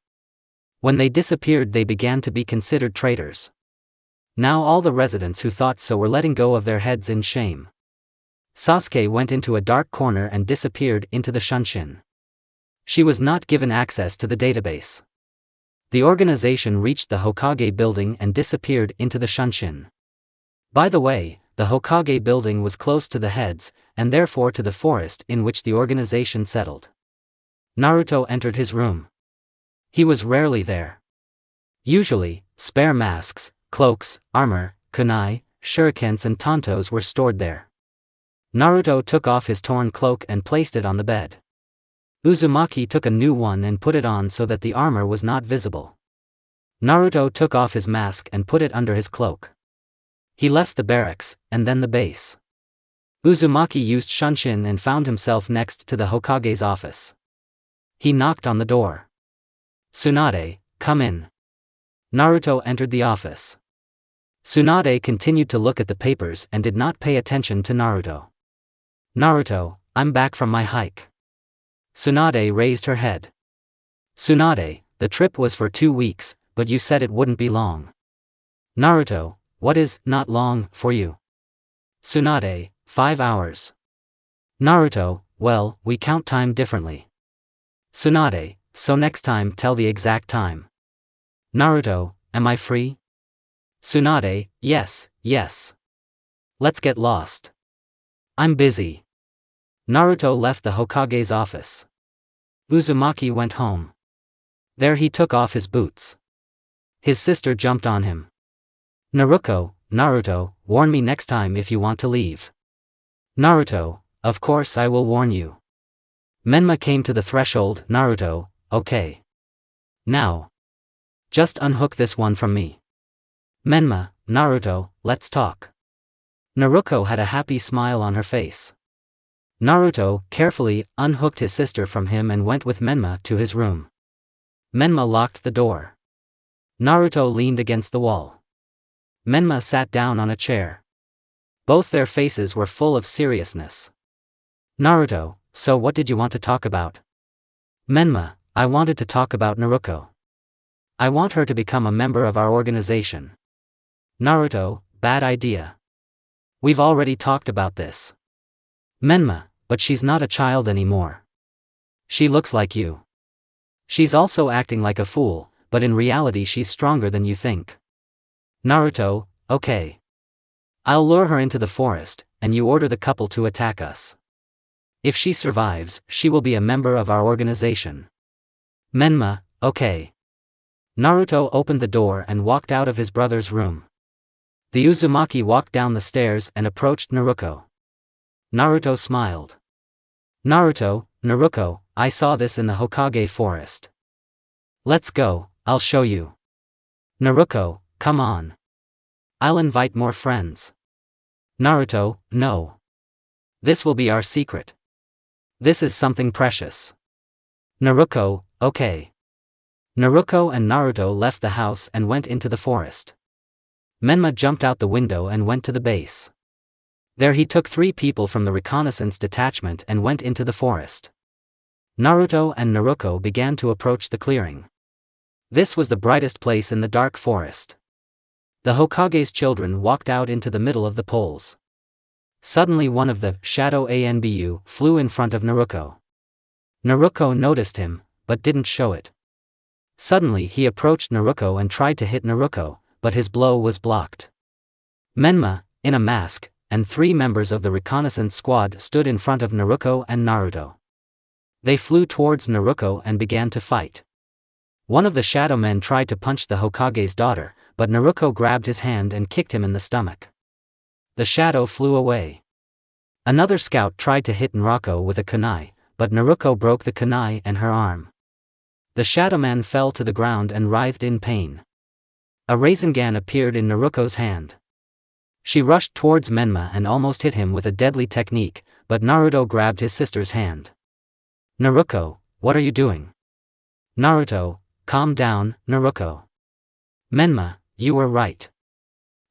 When they disappeared, they began to be considered traitors. Now all the residents who thought so were letting go of their heads in shame. Sasuke went into a dark corner and disappeared into the Shunshin. She was not given access to the database. The organization reached the Hokage building and disappeared into the Shunshin. By the way, the Hokage building was close to the heads, and therefore to the forest in which the organization settled. Naruto entered his room. He was rarely there. Usually, spare masks, cloaks, armor, kunai, shurikens and tantos were stored there. Naruto took off his torn cloak and placed it on the bed. Uzumaki took a new one and put it on so that the armor was not visible. Naruto took off his mask and put it under his cloak. He left the barracks, and then the base. Uzumaki used Shunshin and found himself next to the Hokage's office. He knocked on the door. Tsunade, come in. Naruto entered the office. Tsunade continued to look at the papers and did not pay attention to Naruto. Naruto, I'm back from my hike. Tsunade raised her head. Tsunade, the trip was for 2 weeks, but you said it wouldn't be long. Naruto, what is not long for you? Tsunade, 5 hours. Naruto, well, we count time differently. Tsunade, so next time tell the exact time. Naruto, am I free? Tsunade, yes, yes. Let's get lost. I'm busy. Naruto left the Hokage's office. Uzumaki went home. There he took off his boots. His sister jumped on him. Naruto, warn me next time if you want to leave. Naruto, of course I will warn you. Menma came to the threshold. Naruto, okay. Now. Just unhook this one from me. Menma, Naruto, let's talk. Naruto had a happy smile on her face. Naruto carefully unhooked his sister from him and went with Menma to his room. Menma locked the door. Naruto leaned against the wall. Menma sat down on a chair. Both their faces were full of seriousness. Naruto, so what did you want to talk about? Menma, I wanted to talk about Naruto. I want her to become a member of our organization. Naruto, bad idea. We've already talked about this. Menma, but she's not a child anymore. She looks like you. She's also acting like a fool, but in reality she's stronger than you think. Naruto, okay. I'll lure her into the forest, and you order the couple to attack us. If she survives, she will be a member of our organization. Menma, okay. Naruto opened the door and walked out of his brother's room. The Uzumaki walked down the stairs and approached Naruto. Naruto smiled. Naruto, I saw this in the Hokage forest. Let's go, I'll show you. Naruto, come on. I'll invite more friends. Naruto, no. This will be our secret. This is something precious. Naruto, okay. Naruto and Naruto left the house and went into the forest. Menma jumped out the window and went to the base. There he took 3 people from the reconnaissance detachment and went into the forest. Naruto and Naruto began to approach the clearing. This was the brightest place in the dark forest. The Hokage's children walked out into the middle of the poles. Suddenly one of the shadow Anbu flew in front of Naruto. Naruto noticed him, but didn't show it. Suddenly he approached Naruto and tried to hit Naruto, but his blow was blocked. Menma, in a mask, and 3 members of the reconnaissance squad stood in front of Naruto and Naruto. They flew towards Naruto and began to fight. One of the shadow men tried to punch the Hokage's daughter, but Naruto grabbed his hand and kicked him in the stomach. The shadow flew away. Another scout tried to hit Naruto with a kunai, but Naruto broke the kunai and her arm. The shadow man fell to the ground and writhed in pain. A Rasengan appeared in Naruto's hand. She rushed towards Menma and almost hit him with a deadly technique, but Naruto grabbed his sister's hand. Naruto, what are you doing? Naruto, calm down, Naruto. Menma, you were right.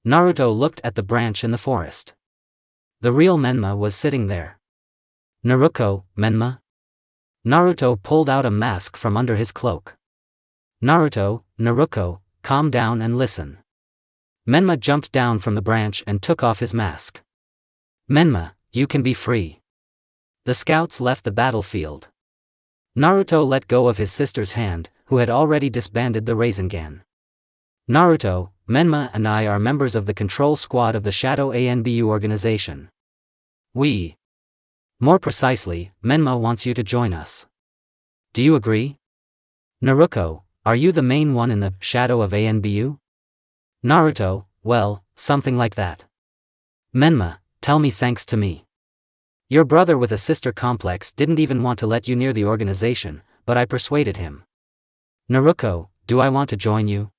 Naruto looked at the branch in the forest. The real Menma was sitting there. Naruto, Menma? Naruto pulled out a mask from under his cloak. Naruto, calm down and listen. Menma jumped down from the branch and took off his mask. Menma, you can be free. The scouts left the battlefield. Naruto let go of his sister's hand, who had already disbanded the Rasengan. Naruto, Menma and I are members of the control squad of the Shadow ANBU organization. More precisely, Menma wants you to join us. Do you agree? Naruto, are you the main one in the Shadow of ANBU? Naruto, well, something like that. Menma, tell me thanks to me. Your brother with a sister complex didn't even want to let you near the organization, but I persuaded him. Naruto, do I want to join you?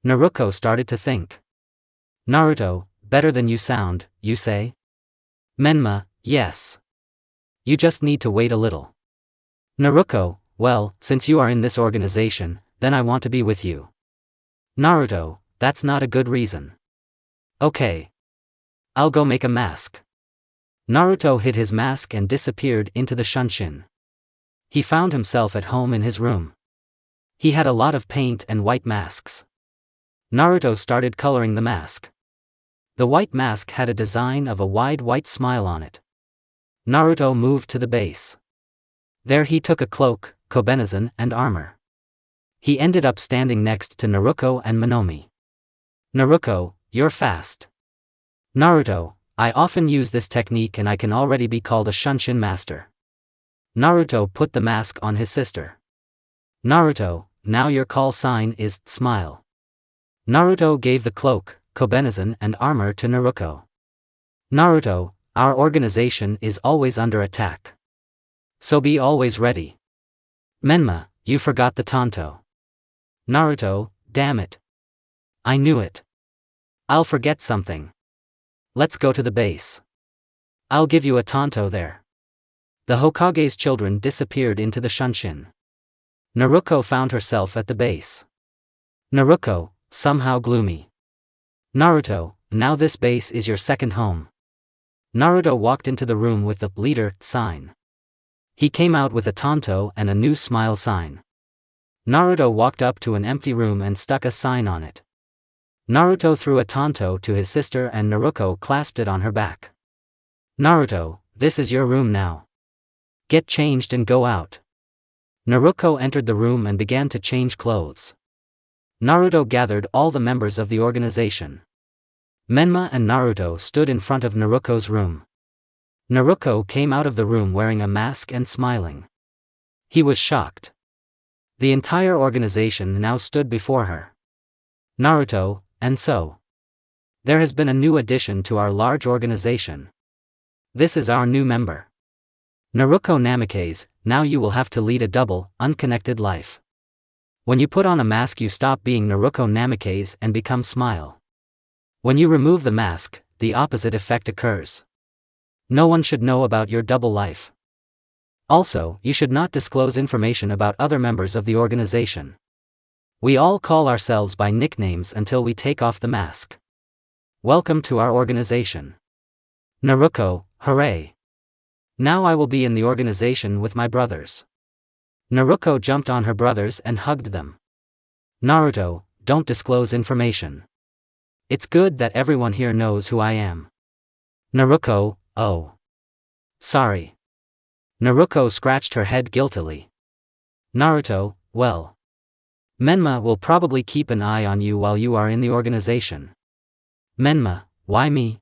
Naruto started to think. Naruto, better than you sound, you say? Menma, yes. You just need to wait a little. Naruto, well, since you are in this organization, then I want to be with you. Naruto, that's not a good reason. Okay. I'll go make a mask. Naruto hid his mask and disappeared into the Shunshin. He found himself at home in his room. He had a lot of paint and white masks. Naruto started coloring the mask. The white mask had a design of a wide white smile on it. Naruto moved to the base. There he took a cloak, kobenezan and armor. He ended up standing next to Naruto and Monomi. Naruto, you're fast. Naruto, I often use this technique and I can already be called a Shunshin master. Naruto put the mask on his sister. Naruto, now your call sign is smile. Naruto gave the cloak, kobenezan and armor to Naruto. Naruto, our organization is always under attack. So be always ready. Menma, you forgot the tanto. Naruto, damn it. I knew it. I'll forget something. Let's go to the base. I'll give you a tanto there. The Hokage's children disappeared into the Shunshin. Naruto found herself at the base. Naruto, somehow gloomy. Naruto, now this base is your second home. Naruto walked into the room with the leader sign. He came out with a tanto and a new smile sign. Naruto walked up to an empty room and stuck a sign on it. Naruto threw a tanto to his sister and Naruto clasped it on her back. Naruto, this is your room now. Get changed and go out. Naruto entered the room and began to change clothes. Naruto gathered all the members of the organization. Menma and Naruto stood in front of Naruto's room. Naruto came out of the room wearing a mask and smiling. He was shocked. The entire organization now stood before her. Naruto, and so. There has been a new addition to our large organization. This is our new member. Naruto Namikaze, now you will have to lead a double, unconnected life. When you put on a mask you stop being Naruto Namikaze and become Smile. When you remove the mask, the opposite effect occurs. No one should know about your double life. Also, you should not disclose information about other members of the organization. We all call ourselves by nicknames until we take off the mask. Welcome to our organization. Naruto, hooray! Now I will be in the organization with my brothers. Naruto jumped on her brothers and hugged them. Naruto, don't disclose information. It's good that everyone here knows who I am. Naruto, oh. Sorry. Naruto scratched her head guiltily. Naruto, well. Menma will probably keep an eye on you while you are in the organization. Menma, why me?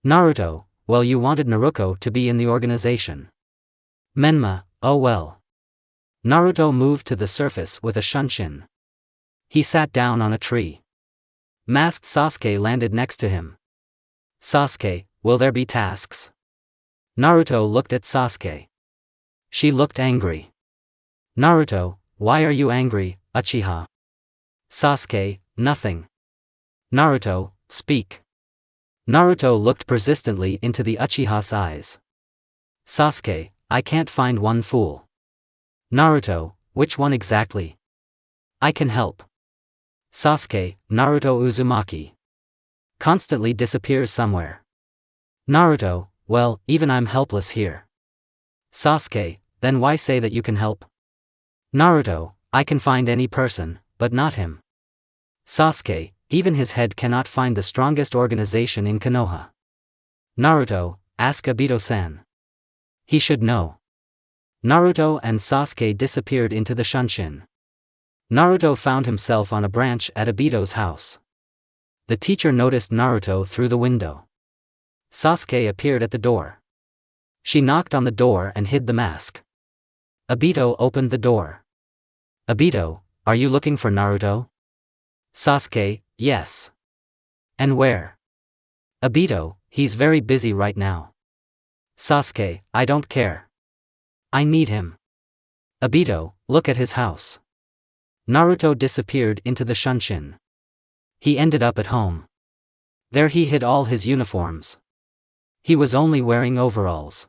Naruto, well you wanted Naruto to be in the organization. Menma, oh well. Naruto moved to the surface with a Shunshin. He sat down on a tree. Masked Sasuke landed next to him. Sasuke, will there be tasks? Naruto looked at Sasuke. She looked angry. Naruto, why are you angry, Uchiha? Sasuke, nothing. Naruto, speak. Naruto looked persistently into the Uchiha's eyes. Sasuke, I can't find one fool. Naruto, which one exactly? I can help. Sasuke, Naruto Uzumaki. Constantly disappears somewhere. Naruto, well, even I'm helpless here. Sasuke, then why say that you can help? Naruto, I can find any person, but not him. Sasuke, even his head cannot find the strongest organization in Konoha. Naruto, ask Obito-san. He should know. Naruto and Sasuke disappeared into the Shunshin. Naruto found himself on a branch at Obito's house. The teacher noticed Naruto through the window. Sasuke appeared at the door. She knocked on the door and hid the mask. Obito opened the door. Obito, are you looking for Naruto? Sasuke, yes. And where? Obito, he's very busy right now. Sasuke, I don't care. I need him. Obito, look at his house. Naruto disappeared into the Shunshin. He ended up at home. There he hid all his uniforms. He was only wearing overalls.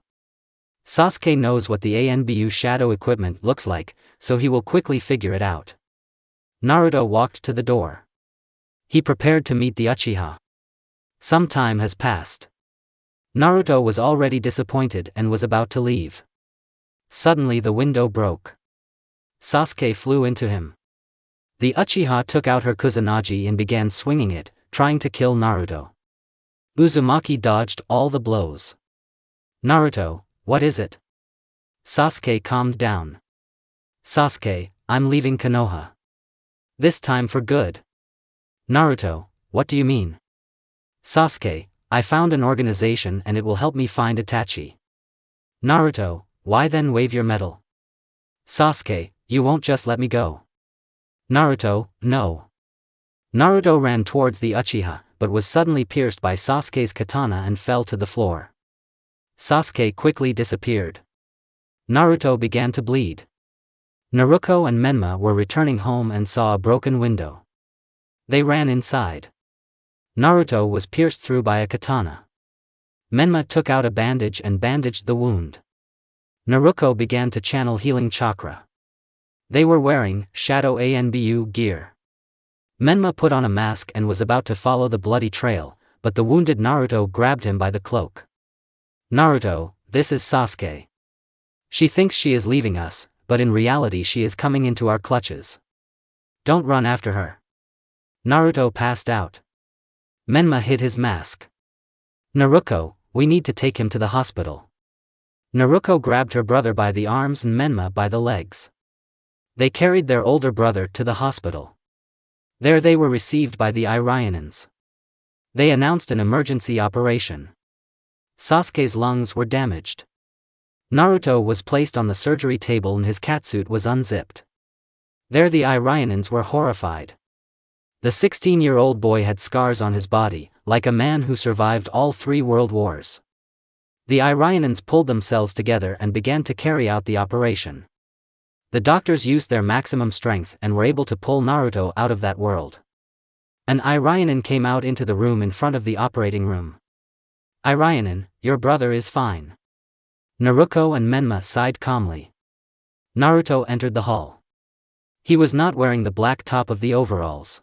Sasuke knows what the ANBU shadow equipment looks like, so he will quickly figure it out. Naruto walked to the door. He prepared to meet the Uchiha. Some time has passed. Naruto was already disappointed and was about to leave. Suddenly the window broke. Sasuke flew into him. The Uchiha took out her Kusanagi and began swinging it, trying to kill Naruto. Uzumaki dodged all the blows. Naruto, what is it? Sasuke calmed down. Sasuke, I'm leaving Konoha. This time for good. Naruto, what do you mean? Sasuke, I found an organization and it will help me find Itachi. Naruto, why then wave your medal? Sasuke, you won't just let me go. Naruto, no. Naruto ran towards the Uchiha, but was suddenly pierced by Sasuke's katana and fell to the floor. Sasuke quickly disappeared. Naruto began to bleed. Naruto and Menma were returning home and saw a broken window. They ran inside. Naruto was pierced through by a katana. Menma took out a bandage and bandaged the wound. Naruto began to channel healing chakra. They were wearing Shadow ANBU gear. Menma put on a mask and was about to follow the bloody trail, but the wounded Naruto grabbed him by the cloak. Naruto, this is Sasuke. She thinks she is leaving us, but in reality she is coming into our clutches. Don't run after her. Naruto passed out. Menma hid his mask. Naruto, we need to take him to the hospital. Naruto grabbed her brother by the arms and Menma by the legs. They carried their older brother to the hospital. There they were received by the Irionans. They announced an emergency operation. Sasuke's lungs were damaged. Naruto was placed on the surgery table and his catsuit was unzipped. There the Irionans were horrified. The 16-year-old boy had scars on his body, like a man who survived all 3 world wars. The Irionans pulled themselves together and began to carry out the operation. The doctors used their maximum strength and were able to pull Naruto out of that world. An Irionan came out into the room in front of the operating room. Irionan, your brother is fine. Naruto and Menma sighed calmly. Naruto entered the hall. He was not wearing the black top of the overalls.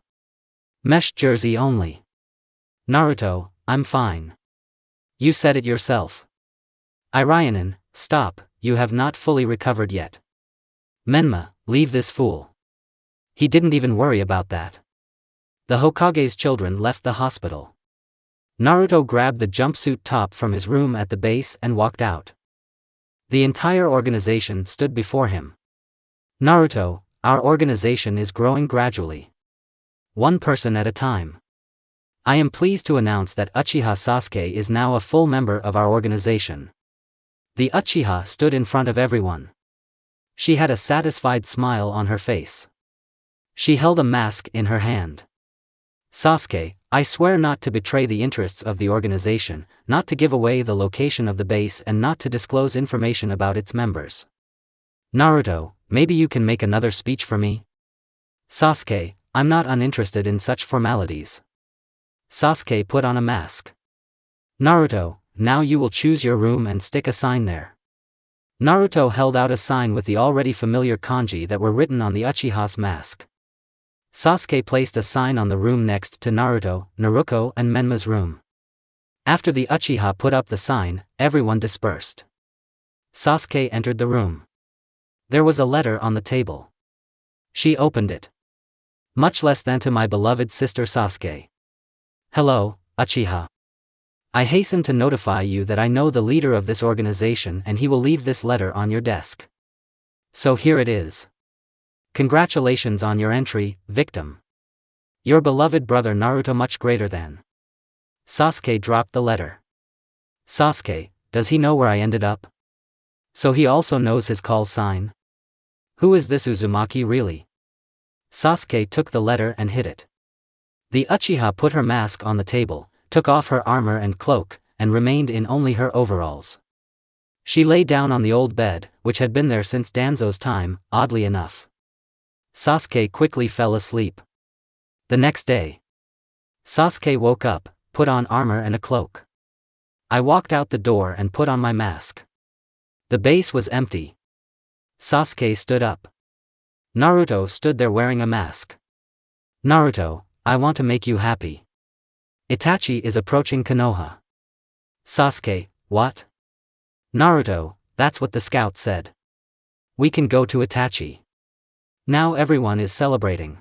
Mesh jersey only. Naruto, I'm fine. You said it yourself. Irionan, stop, you have not fully recovered yet. Menma, leave this fool. He didn't even worry about that. The Hokage's children left the hospital. Naruto grabbed the jumpsuit top from his room at the base and walked out. The entire organization stood before him. Naruto, our organization is growing gradually. One person at a time. I am pleased to announce that Uchiha Sasuke is now a full member of our organization. The Uchiha stood in front of everyone. She had a satisfied smile on her face. She held a mask in her hand. Sasuke, I swear not to betray the interests of the organization, not to give away the location of the base and not to disclose information about its members. Naruto, maybe you can make another speech for me? Sasuke, I'm not uninterested in such formalities. Sasuke put on a mask. Naruto, now you will choose your room and stick a sign there. Naruto held out a sign with the already familiar kanji that were written on the Uchiha's mask. Sasuke placed a sign on the room next to Naruto, Naruto and Menma's room. After the Uchiha put up the sign, everyone dispersed. Sasuke entered the room. There was a letter on the table. She opened it. Much less than to my beloved sister Sasuke. Hello, Uchiha. I hasten to notify you that I know the leader of this organization and he will leave this letter on your desk. So here it is. Congratulations on your entry, victim. Your beloved brother Naruto much greater than. Sasuke dropped the letter. Sasuke, does he know where I ended up? So he also knows his call sign? Who is this Uzumaki really? Sasuke took the letter and hid it. The Uchiha put her mask on the table, took off her armor and cloak, and remained in only her overalls. She lay down on the old bed, which had been there since Danzo's time, oddly enough. Sasuke quickly fell asleep. The next day, Sasuke woke up, put on armor and a cloak. I walked out the door and put on my mask. The base was empty. Sasuke stood up. Naruto stood there wearing a mask. Naruto, I want to make you happy. Itachi is approaching Konoha. Sasuke, what? Naruto, that's what the scout said. We can go to Itachi. Now everyone is celebrating.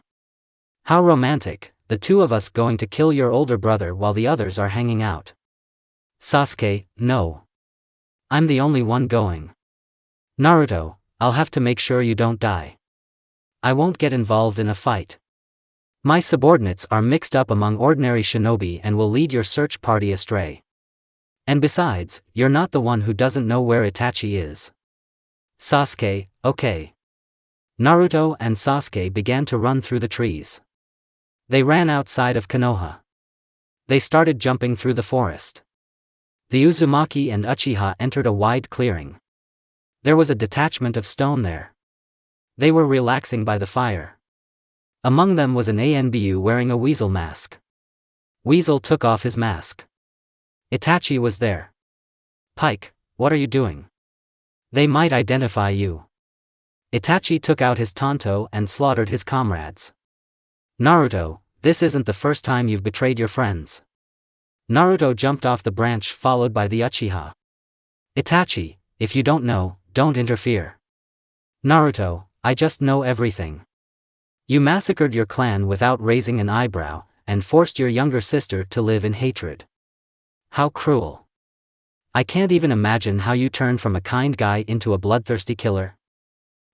How romantic, the two of us going to kill your older brother while the others are hanging out. Sasuke, no. I'm the only one going. Naruto, I'll have to make sure you don't die. I won't get involved in a fight. My subordinates are mixed up among ordinary shinobi and will lead your search party astray. And besides, you're not the one who doesn't know where Itachi is. Sasuke, okay. Naruto and Sasuke began to run through the trees. They ran outside of Konoha. They started jumping through the forest. The Uzumaki and Uchiha entered a wide clearing. There was a detachment of stone there. They were relaxing by the fire. Among them was an Anbu wearing a weasel mask. Weasel took off his mask. Itachi was there. Pike, what are you doing? They might identify you. Itachi took out his tanto and slaughtered his comrades. Naruto, this isn't the first time you've betrayed your friends. Naruto jumped off the branch followed by the Uchiha. Itachi, if you don't know, don't interfere. Naruto, I just know everything. You massacred your clan without raising an eyebrow, and forced your younger sister to live in hatred. How cruel. I can't even imagine how you turned from a kind guy into a bloodthirsty killer.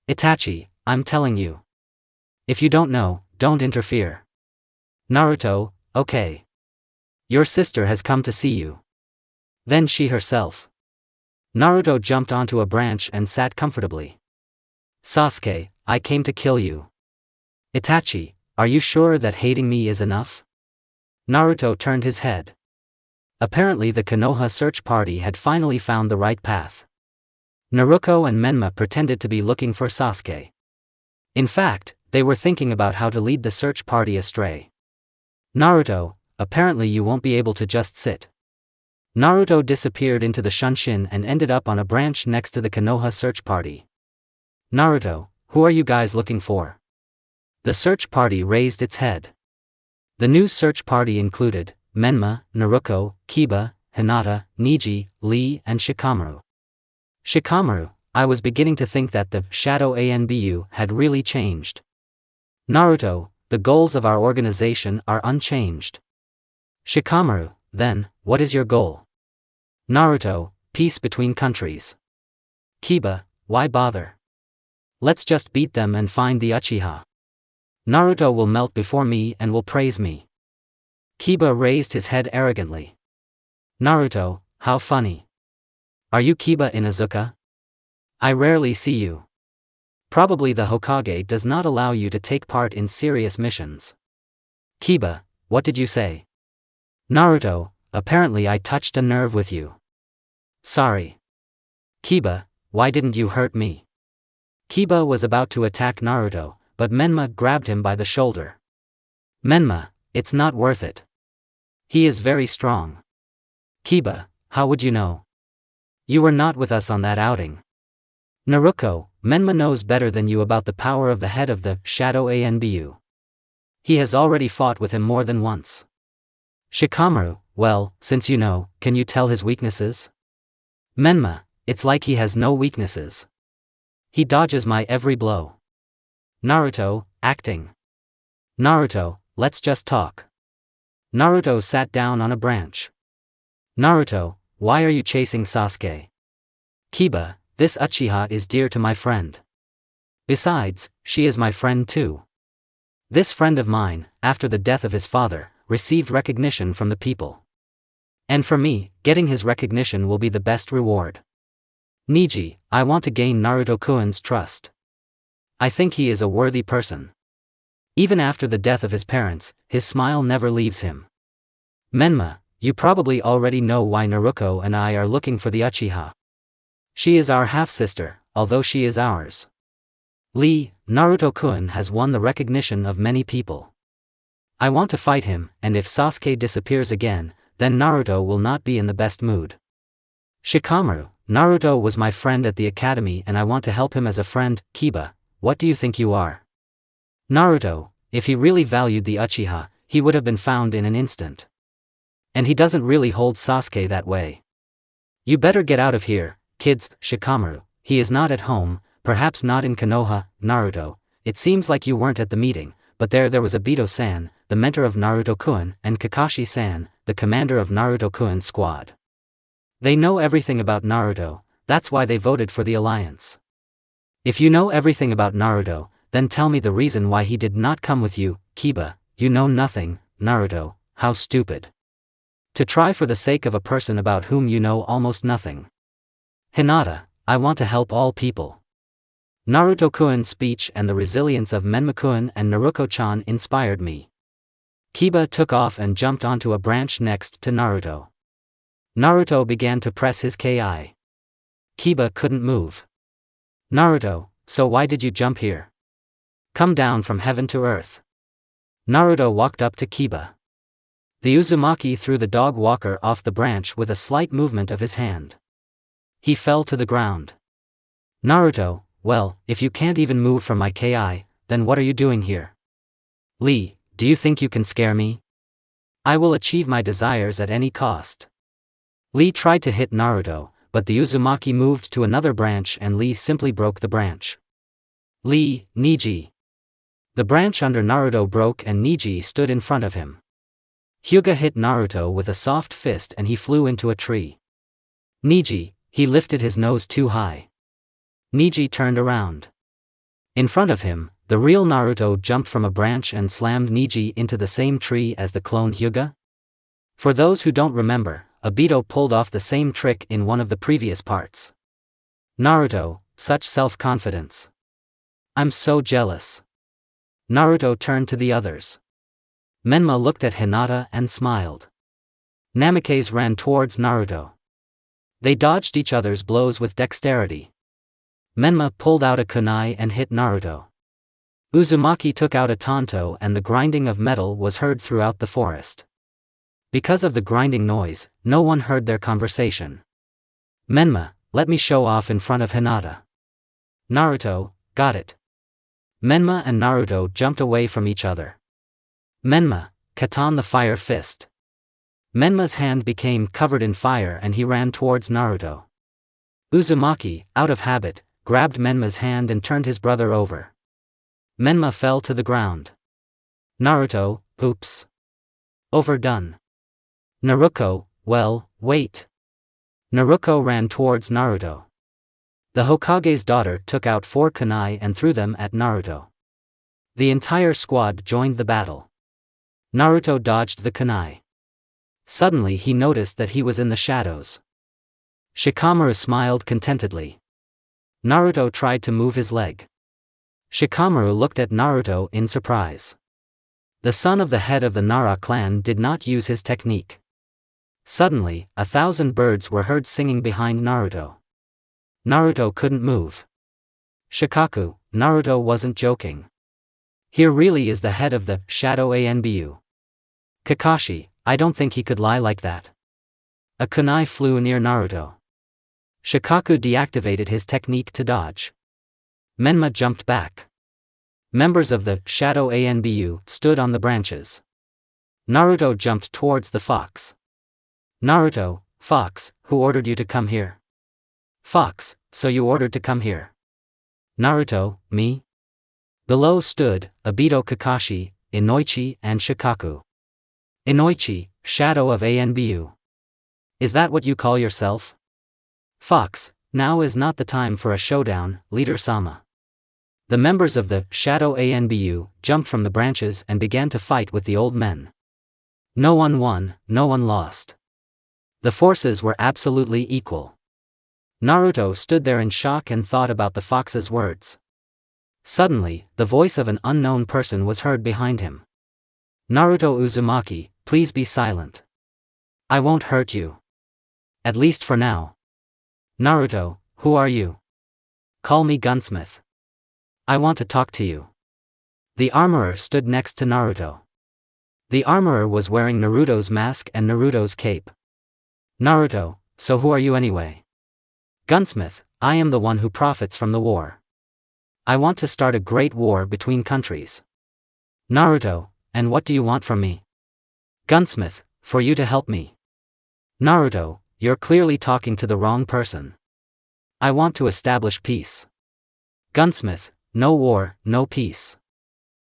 Itachi, I'm telling you. If you don't know, don't interfere. Naruto, okay. Your sister has come to see you. Then she herself. Naruto jumped onto a branch and sat comfortably. Sasuke, I came to kill you. Itachi, are you sure that hating me is enough? Naruto turned his head. Apparently the Konoha search party had finally found the right path. Naruto and Menma pretended to be looking for Sasuke. In fact, they were thinking about how to lead the search party astray. Naruto, apparently you won't be able to just sit. Naruto disappeared into the Shunshin and ended up on a branch next to the Konoha search party. Naruto, who are you guys looking for? The search party raised its head. The new search party included Menma, Naruto, Kiba, Hinata, Niji, Lee and Shikamaru. Shikamaru, I was beginning to think that the Shadow Anbu had really changed. Naruto, the goals of our organization are unchanged. Shikamaru, then, what is your goal? Naruto, peace between countries. Kiba, why bother? Let's just beat them and find the Uchiha. Naruto will melt before me and will praise me. Kiba raised his head arrogantly. Naruto, how funny. Are you Kiba Inuzuka? I rarely see you. Probably the Hokage does not allow you to take part in serious missions. Kiba, what did you say? Naruto, apparently I touched a nerve with you. Sorry. Kiba, why didn't you hurt me? Kiba was about to attack Naruto, but Menma grabbed him by the shoulder. Menma, it's not worth it. He is very strong. Kiba, how would you know? You were not with us on that outing. Naruto, Menma knows better than you about the power of the head of the Shadow Anbu. He has already fought with him more than once. Shikamaru, well, since you know, can you tell his weaknesses? Menma, it's like he has no weaknesses. He dodges my every blow. Naruto, acting. Naruto, let's just talk. Naruto sat down on a branch. Naruto, why are you chasing Sasuke? Kiba, this Uchiha is dear to my friend. Besides, she is my friend too. This friend of mine, after the death of his father, received recognition from the people. And for me, getting his recognition will be the best reward. Niji, I want to gain Naruto-kun's trust. I think he is a worthy person. Even after the death of his parents, his smile never leaves him. Menma, you probably already know why Naruto and I are looking for the Uchiha. She is our half-sister, although she is ours. Lee, Naruto-kun has won the recognition of many people. I want to fight him, and if Sasuke disappears again, then Naruto will not be in the best mood. Shikamaru, Naruto was my friend at the academy and I want to help him as a friend. Kiba, what do you think you are? Naruto, if he really valued the Uchiha, he would have been found in an instant. And he doesn't really hold Sasuke that way. You better get out of here, kids. Shikamaru, he is not at home, perhaps not in Konoha. Naruto, it seems like you weren't at the meeting, but there was Obito-san, the mentor of Naruto-kun, and Kakashi-san, the commander of Naruto-kun's squad. They know everything about Naruto, that's why they voted for the alliance. If you know everything about Naruto, then tell me the reason why he did not come with you. Kiba, you know nothing. Naruto, how stupid. To try for the sake of a person about whom you know almost nothing. Hinata, I want to help all people. Naruto-kun's speech and the resilience of Menma-kun and Naruto-chan inspired me. Kiba took off and jumped onto a branch next to Naruto. Naruto began to press his ki. Kiba couldn't move. Naruto, so why did you jump here? Come down from heaven to earth. Naruto walked up to Kiba. The Uzumaki threw the dog walker off the branch with a slight movement of his hand. He fell to the ground. Naruto, well, if you can't even move from my ki, then what are you doing here? Lee, do you think you can scare me? I will achieve my desires at any cost. Lee tried to hit Naruto, but the Uzumaki moved to another branch and Lee simply broke the branch. Lee, Niji. The branch under Naruto broke and Niji stood in front of him. Hyuga hit Naruto with a soft fist and he flew into a tree. Niji, he lifted his nose too high. Niji turned around. In front of him, the real Naruto jumped from a branch and slammed Niji into the same tree as the clone Hyuga. For those who don't remember, Obito pulled off the same trick in one of the previous parts. Naruto, such self-confidence. I'm so jealous. Naruto turned to the others. Menma looked at Hinata and smiled. Namikaze ran towards Naruto. They dodged each other's blows with dexterity. Menma pulled out a kunai and hit Naruto. Uzumaki took out a tanto and the grinding of metal was heard throughout the forest. Because of the grinding noise, no one heard their conversation. Menma, let me show off in front of Hinata. Naruto, got it. Menma and Naruto jumped away from each other. Menma, Katan the fire fist. Menma's hand became covered in fire and he ran towards Naruto. Uzumaki, out of habit, grabbed Menma's hand and turned his brother over. Menma fell to the ground. Naruto, oops. Overdone. Naruto, well, wait. Naruto ran towards Naruto. The Hokage's daughter took out 4 kunai and threw them at Naruto. The entire squad joined the battle. Naruto dodged the kunai. Suddenly he noticed that he was in the shadows. Shikamaru smiled contentedly. Naruto tried to move his leg. Shikamaru looked at Naruto in surprise. The son of the head of the Nara clan did not use his technique. Suddenly, 1,000 birds were heard singing behind Naruto. Naruto couldn't move. Shikaku, Naruto wasn't joking. Here really is the head of the Shadow Anbu. Kakashi, I don't think he could lie like that. A kunai flew near Naruto. Shikaku deactivated his technique to dodge. Menma jumped back. Members of the Shadow Anbu stood on the branches. Naruto jumped towards the fox. Naruto, Fox, who ordered you to come here? Fox, so you ordered to come here? Naruto, me? Below stood Obito, Kakashi, Inoichi, and Shikaku. Inoichi, shadow of Anbu. Is that what you call yourself? Fox, now is not the time for a showdown, Leader Sama. The members of the Shadow Anbu jumped from the branches and began to fight with the old men. No one won, no one lost. The forces were absolutely equal. Naruto stood there in shock and thought about the fox's words. Suddenly, the voice of an unknown person was heard behind him. Naruto Uzumaki, please be silent. I won't hurt you. At least for now. Naruto, who are you? Call me Gunsmith. I want to talk to you. The armorer stood next to Naruto. The armorer was wearing Naruto's mask and Naruto's cape. Naruto, so who are you anyway? Gunsmith, I am the one who profits from the war. I want to start a great war between countries. Naruto, and what do you want from me? Gunsmith, for you to help me. Naruto, you're clearly talking to the wrong person. I want to establish peace. Gunsmith, no war, no peace.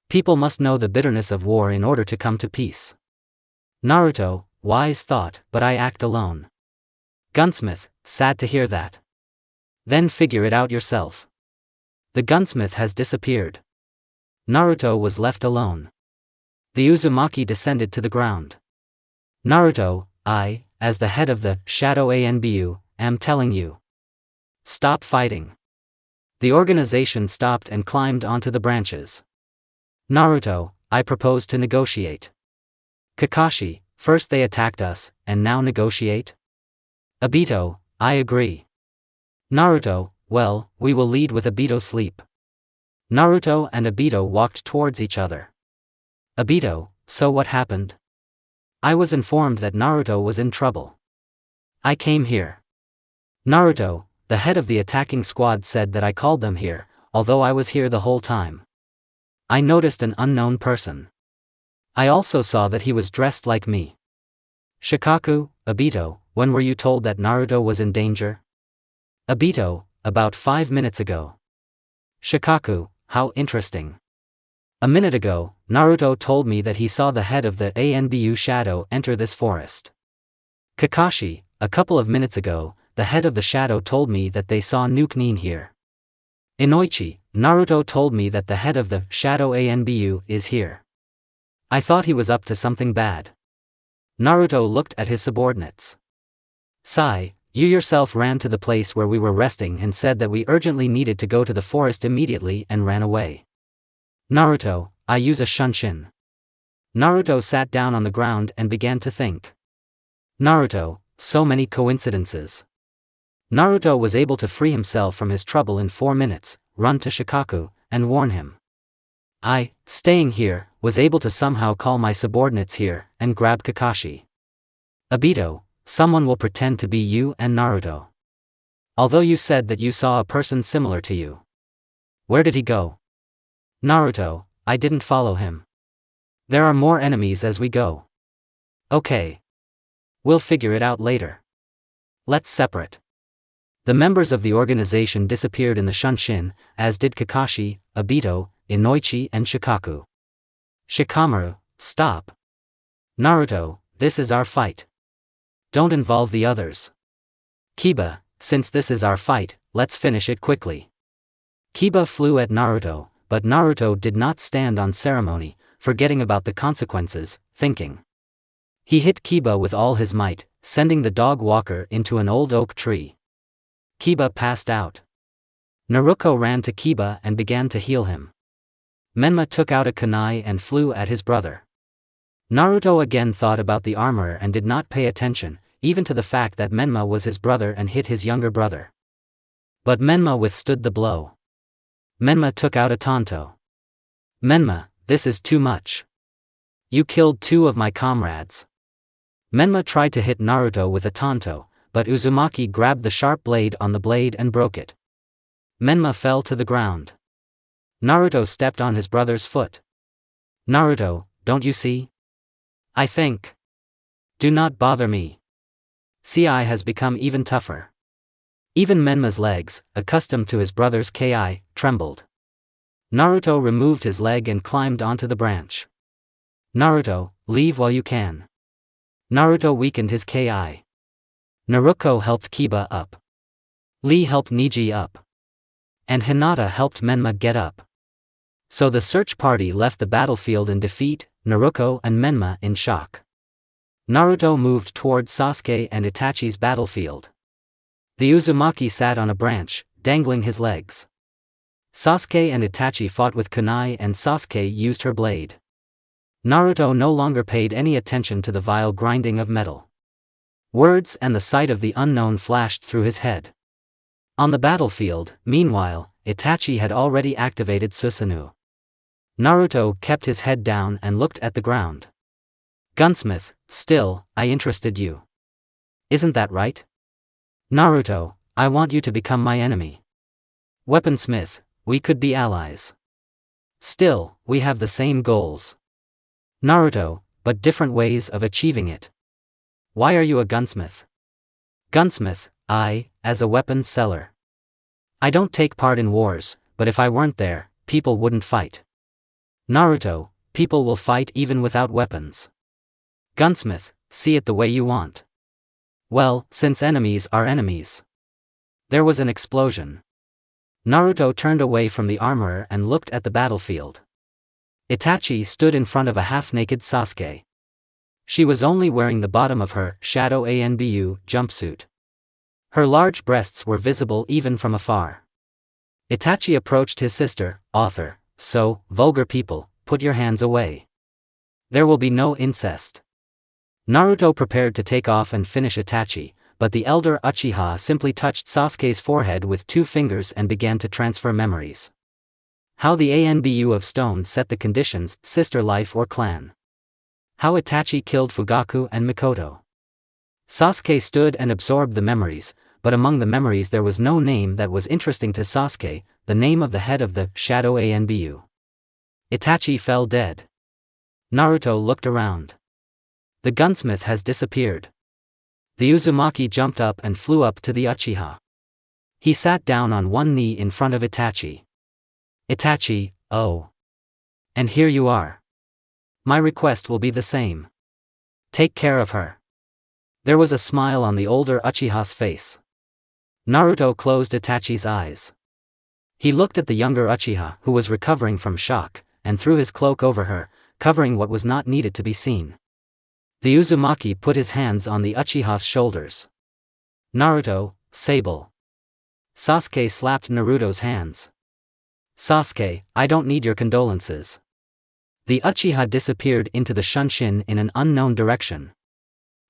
People must know the bitterness of war in order to come to peace. Naruto, wise thought, but I act alone. Gunsmith, sad to hear that. Then figure it out yourself. The gunsmith has disappeared. Naruto was left alone. The Uzumaki descended to the ground. Naruto, I, as the head of the Shadow Anbu, am telling you. Stop fighting. The organization stopped and climbed onto the branches. Naruto, I propose to negotiate. Kakashi, first they attacked us, and now negotiate? Obito, I agree. Naruto, well, we will lead with Obito sleep. Naruto and Obito walked towards each other. Obito, so what happened? I was informed that Naruto was in trouble. I came here. Naruto, the head of the attacking squad, said that I called them here, although I was here the whole time. I noticed an unknown person. I also saw that he was dressed like me. Shikaku, Obito, when were you told that Naruto was in danger? Obito, about 5 minutes ago. Shikaku, how interesting. A minute ago, Naruto told me that he saw the head of the Anbu shadow enter this forest. Kakashi, a couple of minutes ago, the head of the shadow told me that they saw Nuke here. Inoichi, Naruto told me that the head of the Shadow Anbu is here. I thought he was up to something bad. Naruto looked at his subordinates. Sai, you yourself ran to the place where we were resting and said that we urgently needed to go to the forest immediately and ran away. Naruto, I use a shunshin. Naruto sat down on the ground and began to think. Naruto, so many coincidences. Naruto was able to free himself from his trouble in 4 minutes, run to Shikaku, and warn him. I, staying here, was able to somehow call my subordinates here, and grab Kakashi. Obito, someone will pretend to be you and Naruto. Although you said that you saw a person similar to you. Where did he go? Naruto, I didn't follow him. There are more enemies as we go. Okay. We'll figure it out later. Let's separate. The members of the organization disappeared in the Shunshin, as did Kakashi, Obito, Inoichi and Shikaku. Shikamaru, stop. Naruto, this is our fight. Don't involve the others. Kiba, since this is our fight, let's finish it quickly. Kiba flew at Naruto, but Naruto did not stand on ceremony, forgetting about the consequences, thinking. He hit Kiba with all his might, sending the dog walker into an old oak tree. Kiba passed out. Naruto ran to Kiba and began to heal him. Menma took out a kunai and flew at his brother. Naruto again thought about the armorer and did not pay attention, even to the fact that Menma was his brother and hit his younger brother. But Menma withstood the blow. Menma took out a tanto. Menma, this is too much. You killed 2 of my comrades. Menma tried to hit Naruto with a tanto, but Uzumaki grabbed the sharp blade on the blade and broke it. Menma fell to the ground. Naruto stepped on his brother's foot. Naruto, don't you see? I think. Do not bother me. Ci has become even tougher. Even Menma's legs, accustomed to his brother's ki, trembled. Naruto removed his leg and climbed onto the branch. Naruto, leave while you can. Naruto weakened his ki. Naruto helped Kiba up. Lee helped Neji up. And Hinata helped Menma get up. So the search party left the battlefield in defeat, Naruto and Menma in shock. Naruto moved towards Sasuke and Itachi's battlefield. The Uzumaki sat on a branch, dangling his legs. Sasuke and Itachi fought with kunai and Sasuke used her blade. Naruto no longer paid any attention to the vile grinding of metal. Words and the sight of the unknown flashed through his head. On the battlefield, meanwhile, Itachi had already activated Susanoo. Naruto kept his head down and looked at the ground. Gunsmith, still, I interested you. Isn't that right? Naruto, I want you to become my enemy. Weaponsmith, we could be allies. Still, we have the same goals. Naruto, but different ways of achieving it. Why are you a gunsmith? Gunsmith, as a weapons seller. I don't take part in wars, but if I weren't there, people wouldn't fight. Naruto, people will fight even without weapons. Gunsmith, see it the way you want. Well, since enemies are enemies. There was an explosion. Naruto turned away from the armorer and looked at the battlefield. Itachi stood in front of a half-naked Sasuke. She was only wearing the bottom of her shadow anbu jumpsuit. Her large breasts were visible even from afar. Itachi approached his sister, author, so, vulgar people, put your hands away. There will be no incest. Naruto prepared to take off and finish Itachi, but the elder Uchiha simply touched Sasuke's forehead with 2 fingers and began to transfer memories. How the Anbu of stone set the conditions, sister life or clan. How Itachi killed Fugaku and Mikoto. Sasuke stood and absorbed the memories, but among the memories there was no name that was interesting to Sasuke, the name of the head of the shadow Anbu. Itachi fell dead. Naruto looked around. The gunsmith has disappeared. The Uzumaki jumped up and flew up to the Uchiha. He sat down on one knee in front of Itachi. Itachi, oh. And here you are. My request will be the same. Take care of her. There was a smile on the older Uchiha's face. Naruto closed Itachi's eyes. He looked at the younger Uchiha who was recovering from shock, and threw his cloak over her, covering what was not needed to be seen. The Uzumaki put his hands on the Uchiha's shoulders. Naruto, Sable. Sasuke slapped Naruto's hands. Sasuke, I don't need your condolences. The Uchiha disappeared into the Shunshin in an unknown direction.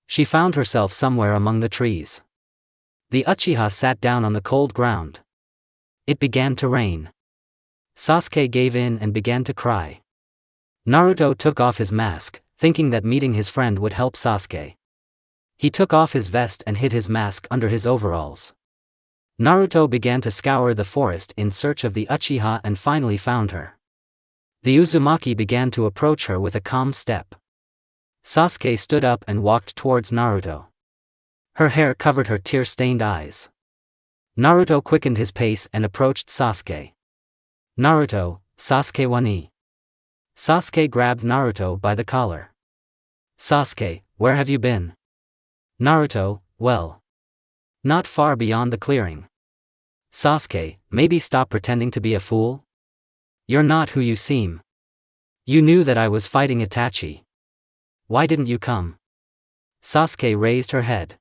She found herself somewhere among the trees. The Uchiha sat down on the cold ground. It began to rain. Sasuke gave in and began to cry. Naruto took off his mask, thinking that meeting his friend would help Sasuke. He took off his vest and hid his mask under his overalls. Naruto began to scour the forest in search of the Uchiha and finally found her. The Uzumaki began to approach her with a calm step. Sasuke stood up and walked towards Naruto. Her hair covered her tear-stained eyes. Naruto quickened his pace and approached Sasuke. Naruto, Sasuke wa ni. Sasuke grabbed Naruto by the collar. Sasuke, where have you been? Naruto, well. Not far beyond the clearing. Sasuke, maybe stop pretending to be a fool? You're not who you seem. You knew that I was fighting Itachi. Why didn't you come? Sasuke raised her head.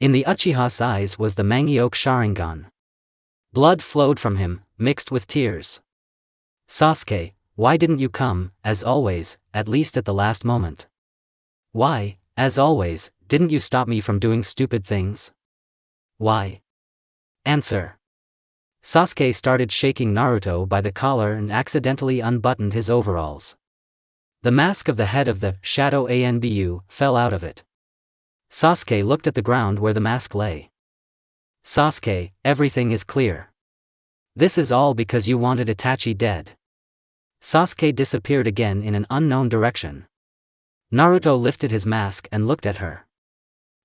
In the Uchiha's eyes was the Mangyoke Sharingan. Blood flowed from him, mixed with tears. Sasuke, why didn't you come, as always, at least at the last moment? Why, as always, didn't you stop me from doing stupid things? Why? Answer. Sasuke started shaking Naruto by the collar and accidentally unbuttoned his overalls. The mask of the head of the shadow Anbu fell out of it. Sasuke looked at the ground where the mask lay. Sasuke, everything is clear. This is all because you wanted Itachi dead. Sasuke disappeared again in an unknown direction. Naruto lifted his mask and looked at her.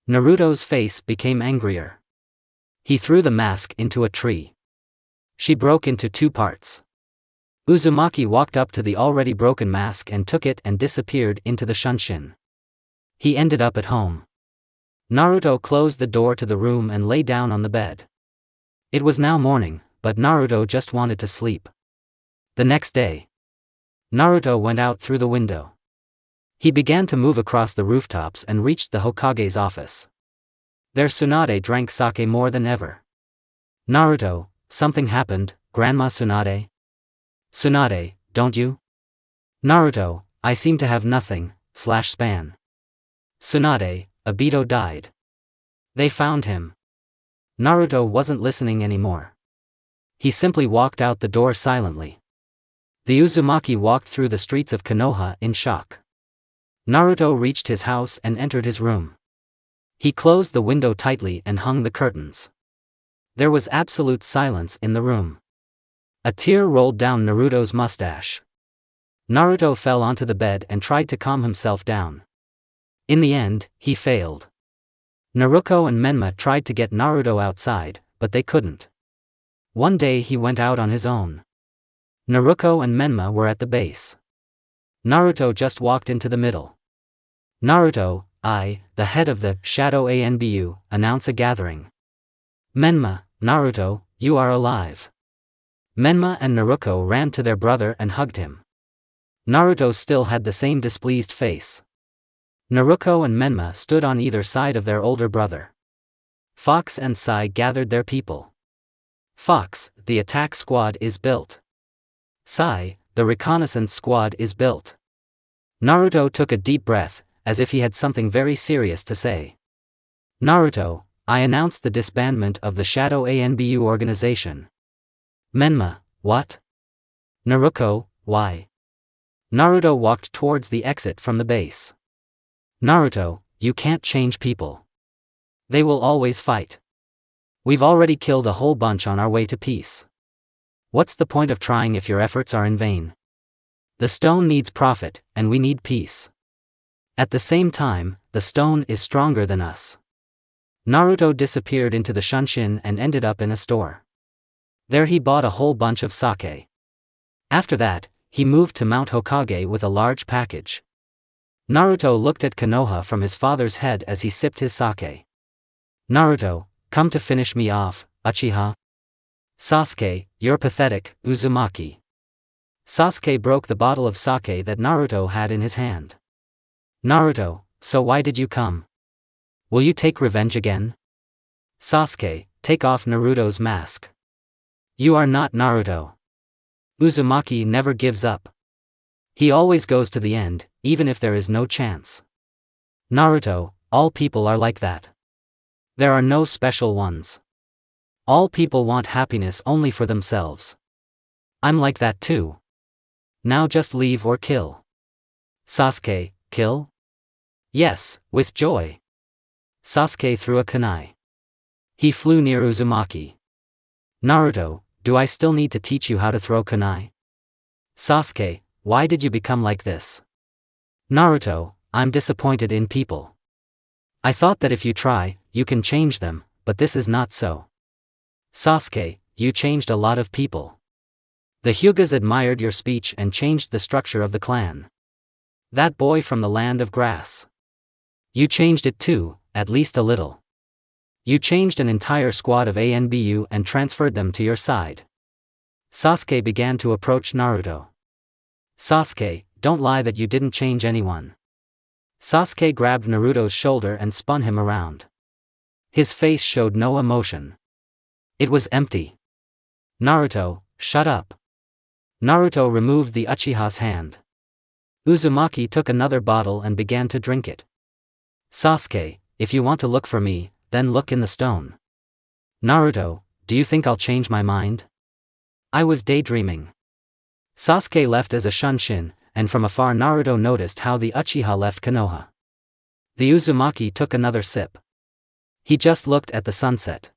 Naruto's face became angrier. He threw the mask into a tree. She broke into 2 parts. Uzumaki walked up to the already broken mask and took it and disappeared into the shunshin. He ended up at home. Naruto closed the door to the room and lay down on the bed. It was now morning, but Naruto just wanted to sleep. The next day, Naruto went out through the window. He began to move across the rooftops and reached the Hokage's office. There Tsunade drank sake more than ever. Naruto, something happened, Grandma Tsunade? Tsunade, don't you? Naruto, I seem to have nothing, /span. Tsunade, Obito died. They found him. Naruto wasn't listening anymore. He simply walked out the door silently. The Uzumaki walked through the streets of Konoha in shock. Naruto reached his house and entered his room. He closed the window tightly and hung the curtains. There was absolute silence in the room. A tear rolled down Naruto's mustache. Naruto fell onto the bed and tried to calm himself down. In the end, he failed. Naruto and Menma tried to get Naruto outside, but they couldn't. One day he went out on his own. Naruto and Menma were at the base. Naruto just walked into the middle. Naruto, the head of the Shadow Anbu, announce a gathering. Menma, Naruto, you are alive. Menma and Naruto ran to their brother and hugged him. Naruto still had the same displeased face. Naruto and Menma stood on either side of their older brother. Fox and Sai gathered their people. Fox, the attack squad is built. Sai, the reconnaissance squad is built. Naruto took a deep breath, as if he had something very serious to say. Naruto, I announced the disbandment of the Shadow Anbu organization. Menma, what? Naruto, why? Naruto walked towards the exit from the base. Naruto, you can't change people. They will always fight. We've already killed a whole bunch on our way to peace. What's the point of trying if your efforts are in vain? The stone needs profit, and we need peace. At the same time, the stone is stronger than us. Naruto disappeared into the shunshin and ended up in a store. There he bought a whole bunch of sake. After that, he moved to Mount Hokage with a large package. Naruto looked at Konoha from his father's head as he sipped his sake. Naruto, come to finish me off, Uchiha. Sasuke, you're pathetic, Uzumaki. Sasuke broke the bottle of sake that Naruto had in his hand. Naruto, so why did you come? Will you take revenge again? Sasuke, take off Naruto's mask. You are not Naruto. Uzumaki never gives up. He always goes to the end, even if there is no chance. Naruto, all people are like that. There are no special ones. All people want happiness only for themselves. I'm like that too. Now just leave or kill. Sasuke, kill? Yes, with joy. Sasuke threw a kunai. He flew near Uzumaki. Naruto, do I still need to teach you how to throw kunai? Sasuke, why did you become like this? Naruto, I'm disappointed in people. I thought that if you try, you can change them, but this is not so. Sasuke, you changed a lot of people. The Hyugas admired your speech and changed the structure of the clan. That boy from the land of grass. You changed it too, at least a little. You changed an entire squad of ANBU and transferred them to your side. Sasuke began to approach Naruto. Sasuke, don't lie that you didn't change anyone. Sasuke grabbed Naruto's shoulder and spun him around. His face showed no emotion. It was empty. Naruto, shut up. Naruto removed the Uchiha's hand. Uzumaki took another bottle and began to drink it. Sasuke, if you want to look for me, then look in the stone. Naruto, do you think I'll change my mind? I was daydreaming. Sasuke left as a shunshin, and from afar Naruto noticed how the Uchiha left Konoha. The Uzumaki took another sip. He just looked at the sunset.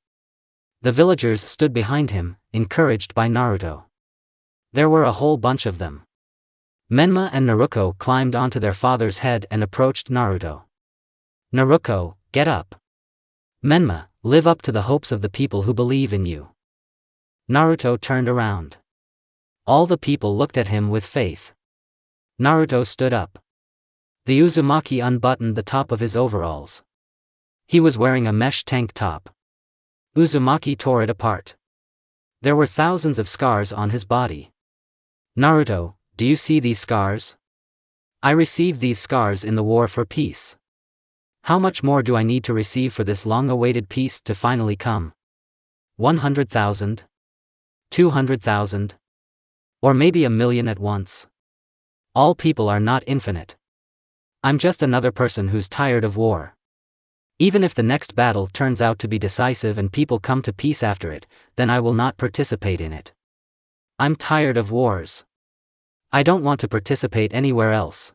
The villagers stood behind him, encouraged by Naruto. There were a whole bunch of them. Menma and Naruto climbed onto their father's head and approached Naruto. Naruto, Get up. Menma, live up to the hopes of the people who believe in you. Naruto turned around. All the people looked at him with faith. Naruto stood up. The Uzumaki unbuttoned the top of his overalls. He was wearing a mesh tank top. Uzumaki tore it apart. There were thousands of scars on his body. Naruto, do you see these scars? I received these scars in the war for peace. How much more do I need to receive for this long-awaited peace to finally come? 100,000? 200,000? Or maybe 1,000,000 at once? All people are not infinite. I'm just another person who's tired of war. Even if the next battle turns out to be decisive and people come to peace after it, then I will not participate in it. I'm tired of wars. I don't want to participate anywhere else.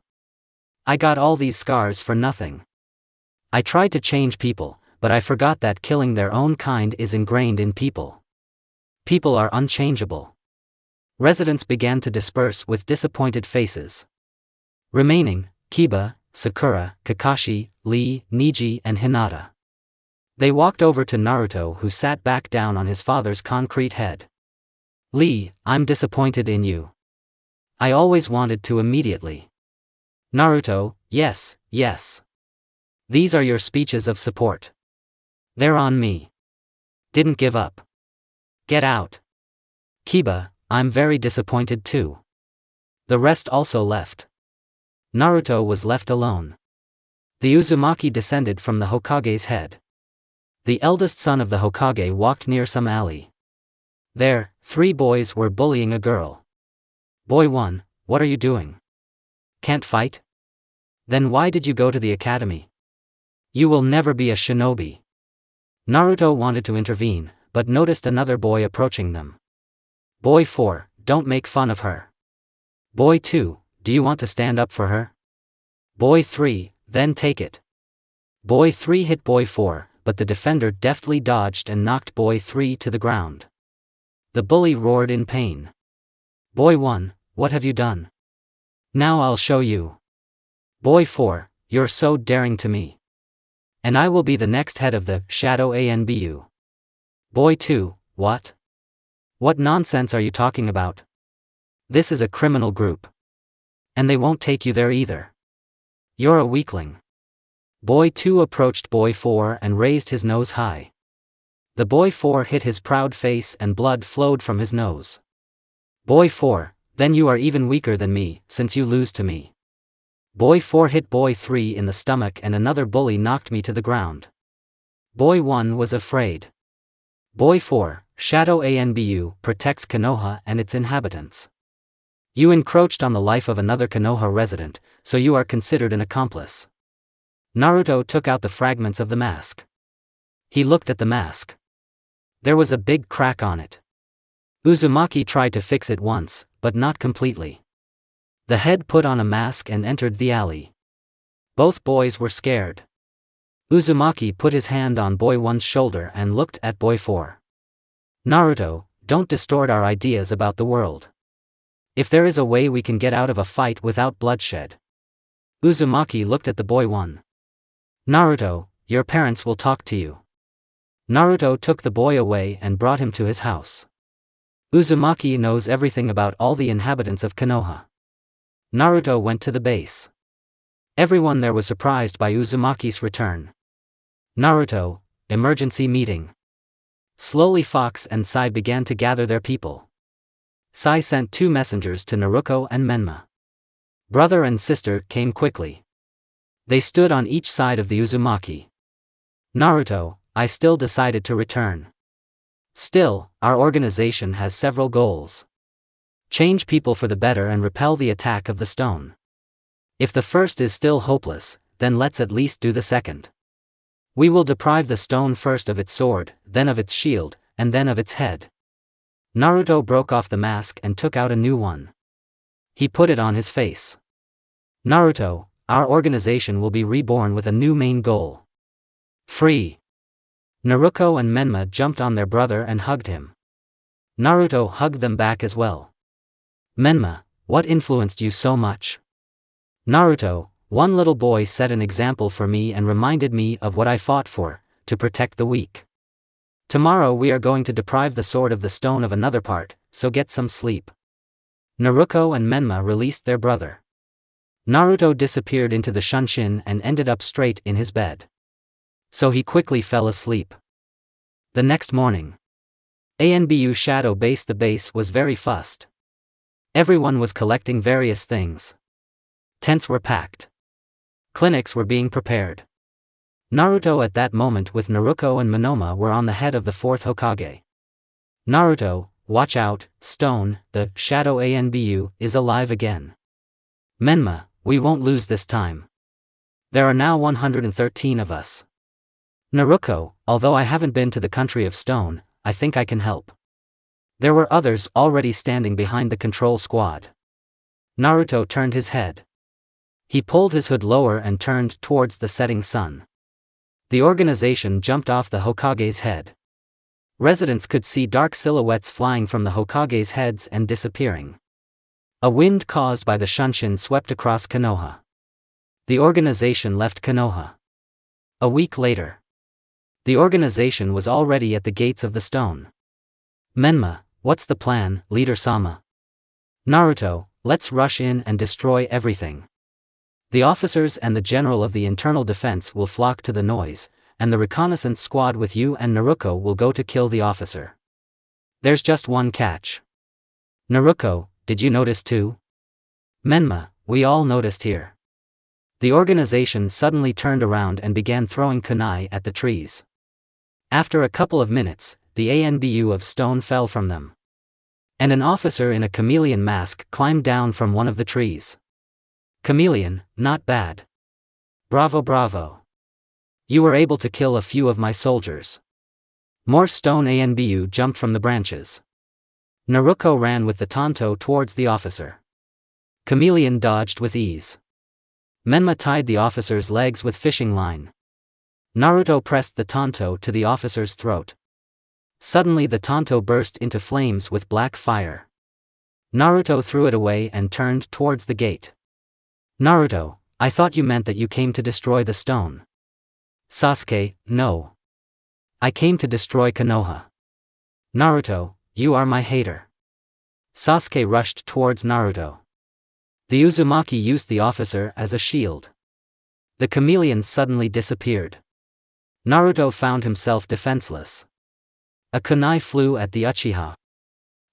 I got all these scars for nothing. I tried to change people, but I forgot that killing their own kind is ingrained in people. People are unchangeable. Residents began to disperse with disappointed faces. Remaining, Kiba, Sakura, Kakashi, Lee, Niji and Hinata. They walked over to Naruto, who sat back down on his father's concrete head. Lee, I'm disappointed in you. I always wanted to immediately. Naruto, yes, yes. These are your speeches of support. They're on me. Didn't give up. Get out. Kiba, I'm very disappointed too. The rest also left. Naruto was left alone. The Uzumaki descended from the Hokage's head. The eldest son of the Hokage walked near some alley. There, 3 boys were bullying a girl. Boy 1, what are you doing? Can't fight? Then why did you go to the academy? You will never be a shinobi. Naruto wanted to intervene, but noticed another boy approaching them. Boy 4, don't make fun of her. Boy 2, do you want to stand up for her? Boy 3, then take it. Boy 3 hit Boy 4, but the defender deftly dodged and knocked Boy 3 to the ground. The bully roared in pain. Boy 1, what have you done? Now I'll show you. Boy 4, you're so daring to me. And I will be the next head of the Shadow ANBU. Boy 2, what? What nonsense are you talking about? This is a criminal group. And they won't take you there either. You're a weakling. Boy 2 approached Boy 4 and raised his nose high. The Boy 4 hit his proud face and blood flowed from his nose. Boy 4, then you are even weaker than me, since you lose to me. Boy 4 hit Boy 3 in the stomach and another bully knocked me to the ground. Boy 1 was afraid. Boy 4, Shadow ANBU, protects Konoha and its inhabitants. You encroached on the life of another Konoha resident, so you are considered an accomplice. Naruto took out the fragments of the mask. He looked at the mask. There was a big crack on it. Uzumaki tried to fix it once, but not completely. The head put on a mask and entered the alley. Both boys were scared. Uzumaki put his hand on Boy 1's shoulder and looked at Boy 4. Naruto, don't distort our ideas about the world. If there is a way we can get out of a fight without bloodshed. Uzumaki looked at the Boy 1. Naruto, your parents will talk to you. Naruto took the boy away and brought him to his house. Uzumaki knows everything about all the inhabitants of Konoha. Naruto went to the base. Everyone there was surprised by Uzumaki's return. Naruto, emergency meeting. Slowly Fox and Sai began to gather their people. Sai sent 2 messengers to Naruto and Menma. Brother and sister came quickly. They stood on each side of the Uzumaki. Naruto, I still decided to return. Still, our organization has several goals. Change people for the better and repel the attack of the stone. If the first is still hopeless, then let's at least do the second. We will deprive the stone first of its sword, then of its shield, and then of its head. Naruto broke off the mask and took out a new one. He put it on his face. Naruto, our organization will be reborn with a new main goal. Free. Naruto and Menma jumped on their brother and hugged him. Naruto hugged them back as well. Menma, what influenced you so much? Naruto, One little boy set an example for me and reminded me of what I fought for, to protect the weak. Tomorrow we are going to deprive the sword of the stone of another part, so get some sleep. Naruto and Menma released their brother. Naruto disappeared into the shunshin and ended up straight in his bed. So he quickly fell asleep. The next morning, ANBU Shadow Base. The base was very fussed. Everyone was collecting various things. Tents were packed. Clinics were being prepared. Naruto at that moment with Naruko and Monoma were on the head of the fourth Hokage. Naruto, watch out, Stone, the Shadow ANBU, is alive again. Menma, we won't lose this time. There are now 113 of us. Naruko, although I haven't been to the country of stone, I think I can help. There were others already standing behind the control squad. Naruto turned his head. He pulled his hood lower and turned towards the setting sun. The organization jumped off the Hokage's head. Residents could see dark silhouettes flying from the Hokage's heads and disappearing. A wind caused by the shunshin swept across Konoha. The organization left Konoha. A week later, the organization was already at the gates of the stone. Menma, what's the plan, Leader Sama? Naruto, let's rush in and destroy everything. The officers and the general of the internal defense will flock to the noise, and the reconnaissance squad with you and Naruko will go to kill the officer. There's just one catch. Naruko, did you notice too? Menma, we all noticed here. The organization suddenly turned around and began throwing kunai at the trees. After a couple of minutes, the ANBU of stone fell from them. And an officer in a chameleon mask climbed down from one of the trees. Chameleon, not bad. Bravo, bravo. You were able to kill a few of my soldiers. More stone ANBU jumped from the branches. Naruko ran with the tanto towards the officer. Chameleon dodged with ease. Menma tied the officer's legs with fishing line. Naruto pressed the tanto to the officer's throat. Suddenly the tanto burst into flames with black fire. Naruto threw it away and turned towards the gate. Naruto, I thought you meant that you came to destroy the stone. Sasuke, no. I came to destroy Konoha. Naruto, you are my hater. Sasuke rushed towards Naruto. The Uzumaki used the officer as a shield. The chameleon suddenly disappeared. Naruto found himself defenseless. A kunai flew at the Uchiha.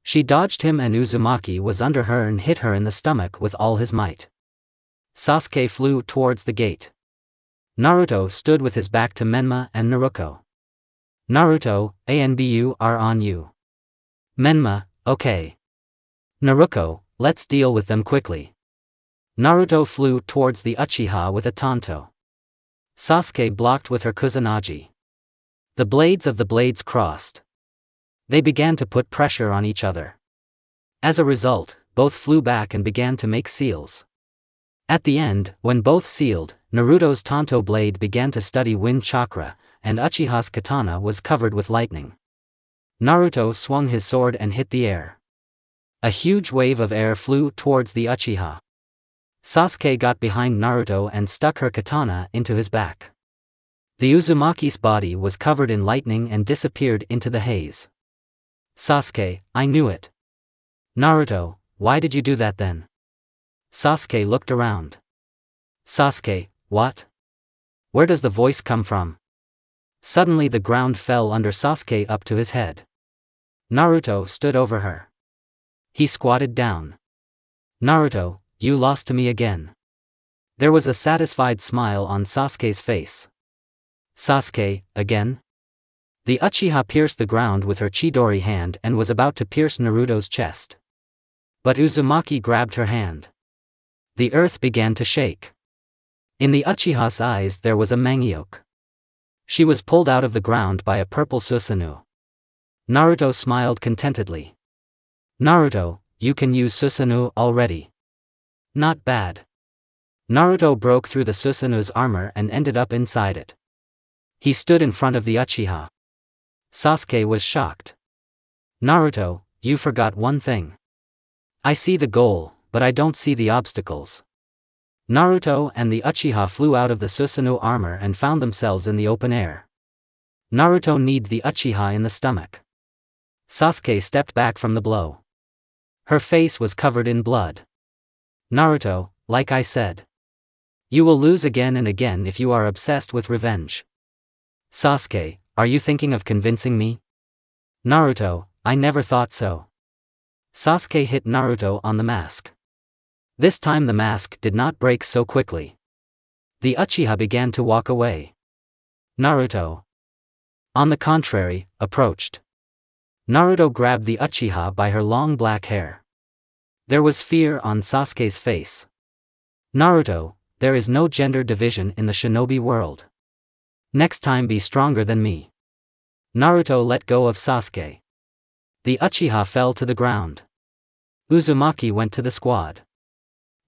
She dodged him and Uzumaki was under her and hit her in the stomach with all his might. Sasuke flew towards the gate. Naruto stood with his back to Menma and Naruko. Naruto, ANBU are on you. Menma, okay. Naruko, let's deal with them quickly. Naruto flew towards the Uchiha with a tanto. Sasuke blocked with her Kusanagi. The blades of the blades crossed. They began to put pressure on each other. As a result, both flew back and began to make seals. At the end, when both sealed, Naruto's tanto blade began to study wind chakra, and Uchiha's katana was covered with lightning. Naruto swung his sword and hit the air. A huge wave of air flew towards the Uchiha. Sasuke got behind Naruto and stuck her katana into his back. The Uzumaki's body was covered in lightning and disappeared into the haze. Sasuke, I knew it. Naruto, why did you do that then? Sasuke looked around. Sasuke, what? Where does the voice come from? Suddenly the ground fell under Sasuke up to his head. Naruto stood over her. He squatted down. Naruto, you lost to me again. There was a satisfied smile on Sasuke's face. Sasuke, again? The Uchiha pierced the ground with her Chidori hand and was about to pierce Naruto's chest. But Uzumaki grabbed her hand. The earth began to shake. In the Uchiha's eyes there was a mangyok. She was pulled out of the ground by a purple Susanoo. Naruto smiled contentedly. Naruto, you can use Susanoo already. Not bad. Naruto broke through the Susanoo's armor and ended up inside it. He stood in front of the Uchiha. Sasuke was shocked. Naruto, you forgot one thing. I see the goal, but I don't see the obstacles. Naruto and the Uchiha flew out of the Susanoo armor and found themselves in the open air. Naruto kneed the Uchiha in the stomach. Sasuke stepped back from the blow. Her face was covered in blood. Naruto, like I said. You will lose again and again if you are obsessed with revenge. Sasuke, are you thinking of convincing me? Naruto, I never thought so. Sasuke hit Naruto on the mask. This time the mask did not break so quickly. The Uchiha began to walk away. Naruto, on the contrary, approached. Naruto grabbed the Uchiha by her long black hair. There was fear on Sasuke's face. Naruto, there is no gender division in the shinobi world. Next time be stronger than me. Naruto let go of Sasuke. The Uchiha fell to the ground. Uzumaki went to the squad.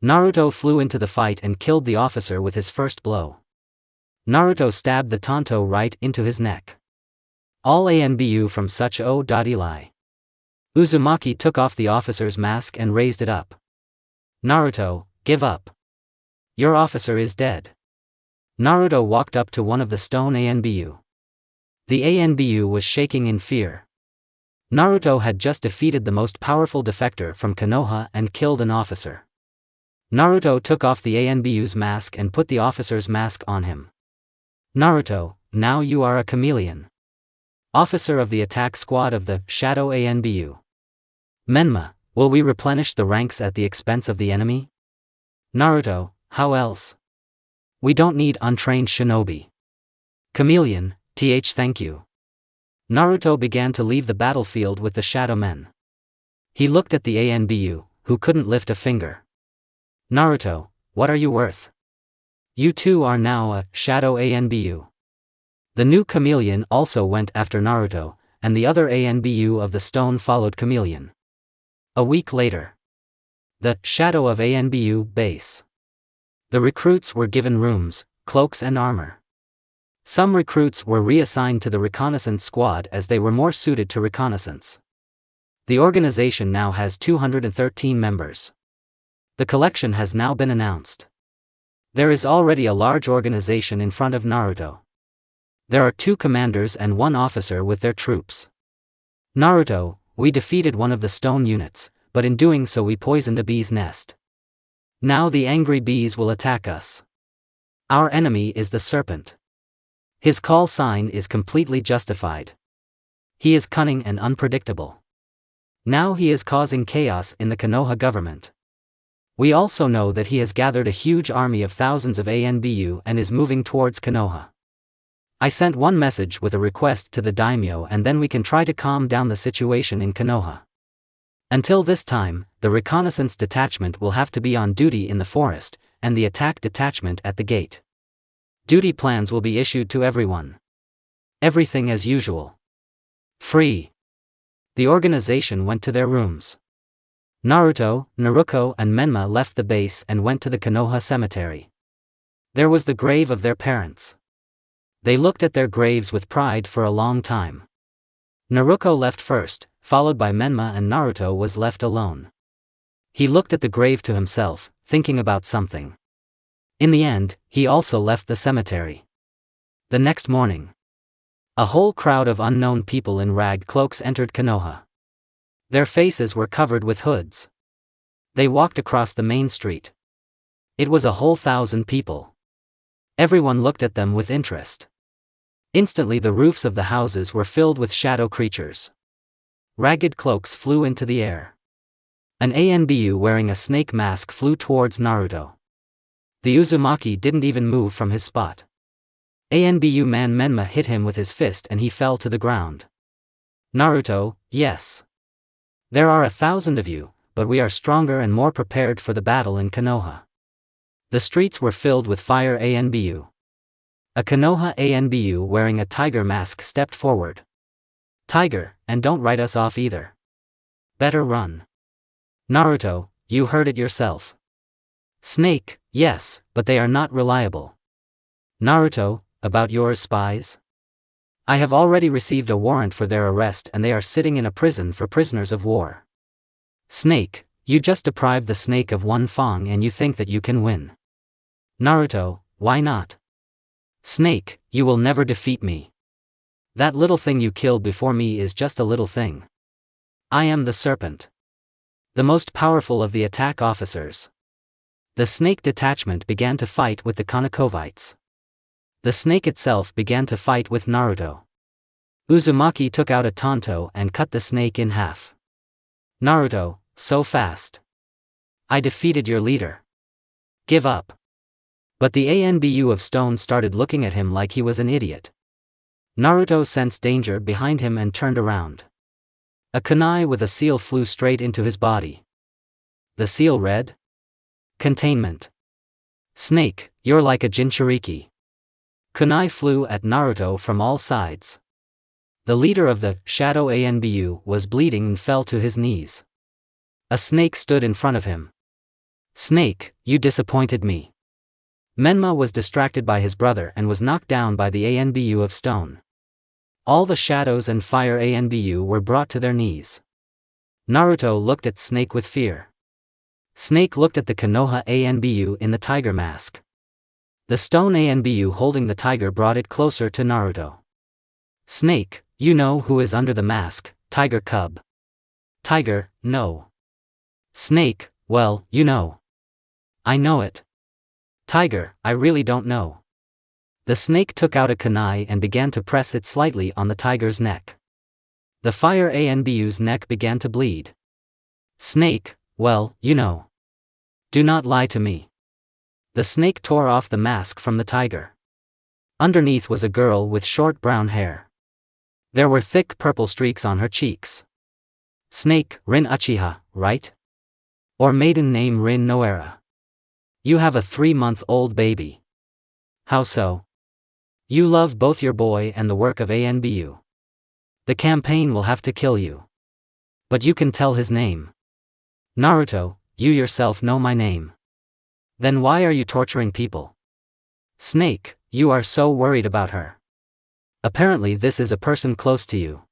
Naruto flew into the fight and killed the officer with his first blow. Naruto stabbed the Tonto right into his neck. All ANBU from such o.eli. Uzumaki took off the officer's mask and raised it up. Naruto, give up. Your officer is dead. Naruto walked up to one of the stone ANBU. The ANBU was shaking in fear. Naruto had just defeated the most powerful defector from Konoha and killed an officer. Naruto took off the ANBU's mask and put the officer's mask on him. Naruto, now you are a chameleon. Officer of the attack squad of the Shadow ANBU. Menma, will we replenish the ranks at the expense of the enemy? Naruto, how else? We don't need untrained shinobi. Chameleon, thank you. Naruto began to leave the battlefield with the Shadow Men. He looked at the ANBU, who couldn't lift a finger. Naruto, what are you worth? You too are now a Shadow ANBU. The new chameleon also went after Naruto, and the other ANBU of the stone followed chameleon. A week later. The Shadow of ANBU base. The recruits were given rooms, cloaks and armor. Some recruits were reassigned to the reconnaissance squad as they were more suited to reconnaissance. The organization now has 213 members. The collection has now been announced. There is already a large organization in front of Naruto. There are 2 commanders and 1 officer with their troops. Naruto, we defeated one of the stone units, but in doing so we poisoned a bee's nest. Now the angry bees will attack us. Our enemy is the serpent. His call sign is completely justified. He is cunning and unpredictable. Now he is causing chaos in the Konoha government. We also know that he has gathered a huge army of thousands of ANBU and is moving towards Konoha. I sent one message with a request to the daimyo and then we can try to calm down the situation in Konoha. Until this time, the reconnaissance detachment will have to be on duty in the forest, and the attack detachment at the gate. Duty plans will be issued to everyone. Everything as usual. Free. The organization went to their rooms. Naruto, Naruko and Menma left the base and went to the Konoha cemetery. There was the grave of their parents. They looked at their graves with pride for a long time. Naruko left first, followed by Menma, and Naruto was left alone. He looked at the grave to himself, thinking about something. In the end, he also left the cemetery. The next morning. A whole crowd of unknown people in rag cloaks entered Konoha. Their faces were covered with hoods. They walked across the main street. It was a whole 1,000 people. Everyone looked at them with interest. Instantly the roofs of the houses were filled with shadow creatures. Ragged cloaks flew into the air. An ANBU wearing a snake mask flew towards Naruto. The Uzumaki didn't even move from his spot. ANBU man Menma hit him with his fist and he fell to the ground. Naruto, yes. There are 1,000 of you, but we are stronger and more prepared for the battle in Konoha. The streets were filled with fire ANBU. A Konoha ANBU wearing a tiger mask stepped forward. Tiger, and don't write us off either. Better run. Naruto, you heard it yourself. Snake, yes, but they are not reliable. Naruto, about your spies? I have already received a warrant for their arrest and they are sitting in a prison for prisoners of war. Snake, you just deprived the snake of 1 fang and you think that you can win. Naruto, why not? Snake, you will never defeat me. That little thing you killed before me is just a little thing. I am the serpent. The most powerful of the attack officers. The snake detachment began to fight with the Konokovites. The snake itself began to fight with Naruto. Uzumaki took out a tanto and cut the snake in half. Naruto, so fast. I defeated your leader. Give up. But the ANBU of stone started looking at him like he was an idiot. Naruto sensed danger behind him and turned around. A kunai with a seal flew straight into his body. The seal read: Containment. Snake, you're like a Jinchuriki. Kunai flew at Naruto from all sides. The leader of the Shadow ANBU was bleeding and fell to his knees. A snake stood in front of him. Snake, you disappointed me. Menma was distracted by his brother and was knocked down by the ANBU of stone. All the shadows and fire ANBU were brought to their knees. Naruto looked at Snake with fear. Snake looked at the Konoha ANBU in the tiger mask. The stone ANBU holding the tiger brought it closer to Naruto. Snake, you know who is under the mask, Tiger Cub. Tiger, no. Snake, well, you know. I know it. Tiger, I really don't know. The snake took out a kunai and began to press it slightly on the tiger's neck. The fire ANBU's neck began to bleed. Snake, well, you know. Do not lie to me. The snake tore off the mask from the tiger. Underneath was a girl with short brown hair. There were thick purple streaks on her cheeks. Snake, Rin Uchiha, right? Or maiden name Rin Noera. You have a 3-month-old baby. How so? You love both your boy and the work of ANBU. The campaign will have to kill you. But you can tell his name. Naruto, you yourself know my name. Then why are you torturing people? Snake, you are so worried about her. Apparently this is a person close to you.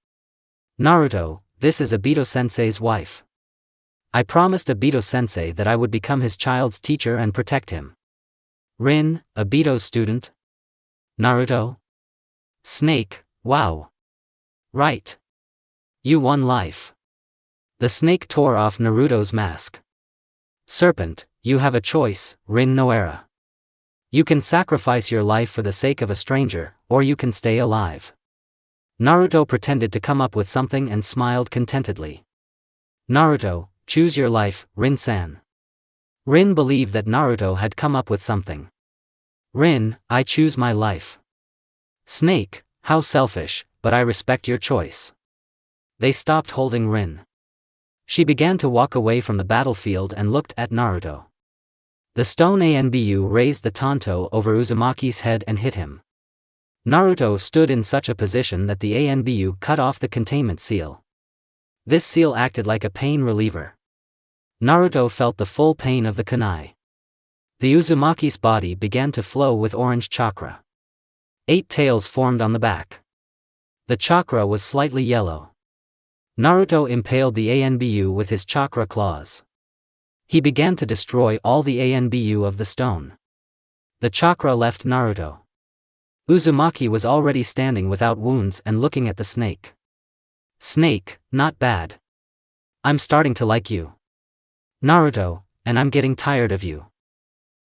Naruto, this is Obito-sensei's wife. I promised Obito-sensei that I would become his child's teacher and protect him. Rin, Obito's student? Naruto? Snake, wow. Right. You won life. The snake tore off Naruto's mask. Serpent, you have a choice, Rin Noera. You can sacrifice your life for the sake of a stranger, or you can stay alive. Naruto pretended to come up with something and smiled contentedly. Naruto, choose your life, Rin-san. Rin believed that Naruto had come up with something. Rin, I choose my life. Snake, how selfish, but I respect your choice. They stopped holding Rin. She began to walk away from the battlefield and looked at Naruto. The stone ANBU raised the tanto over Uzumaki's head and hit him. Naruto stood in such a position that the ANBU cut off the containment seal. This seal acted like a pain reliever. Naruto felt the full pain of the kunai. The Uzumaki's body began to flow with orange chakra. 8 tails formed on the back. The chakra was slightly yellow. Naruto impaled the ANBU with his chakra claws. He began to destroy all the ANBU of the stone. The chakra left Naruto. Uzumaki was already standing without wounds and looking at the snake. Snake, not bad. I'm starting to like you. Naruto, and I'm getting tired of you.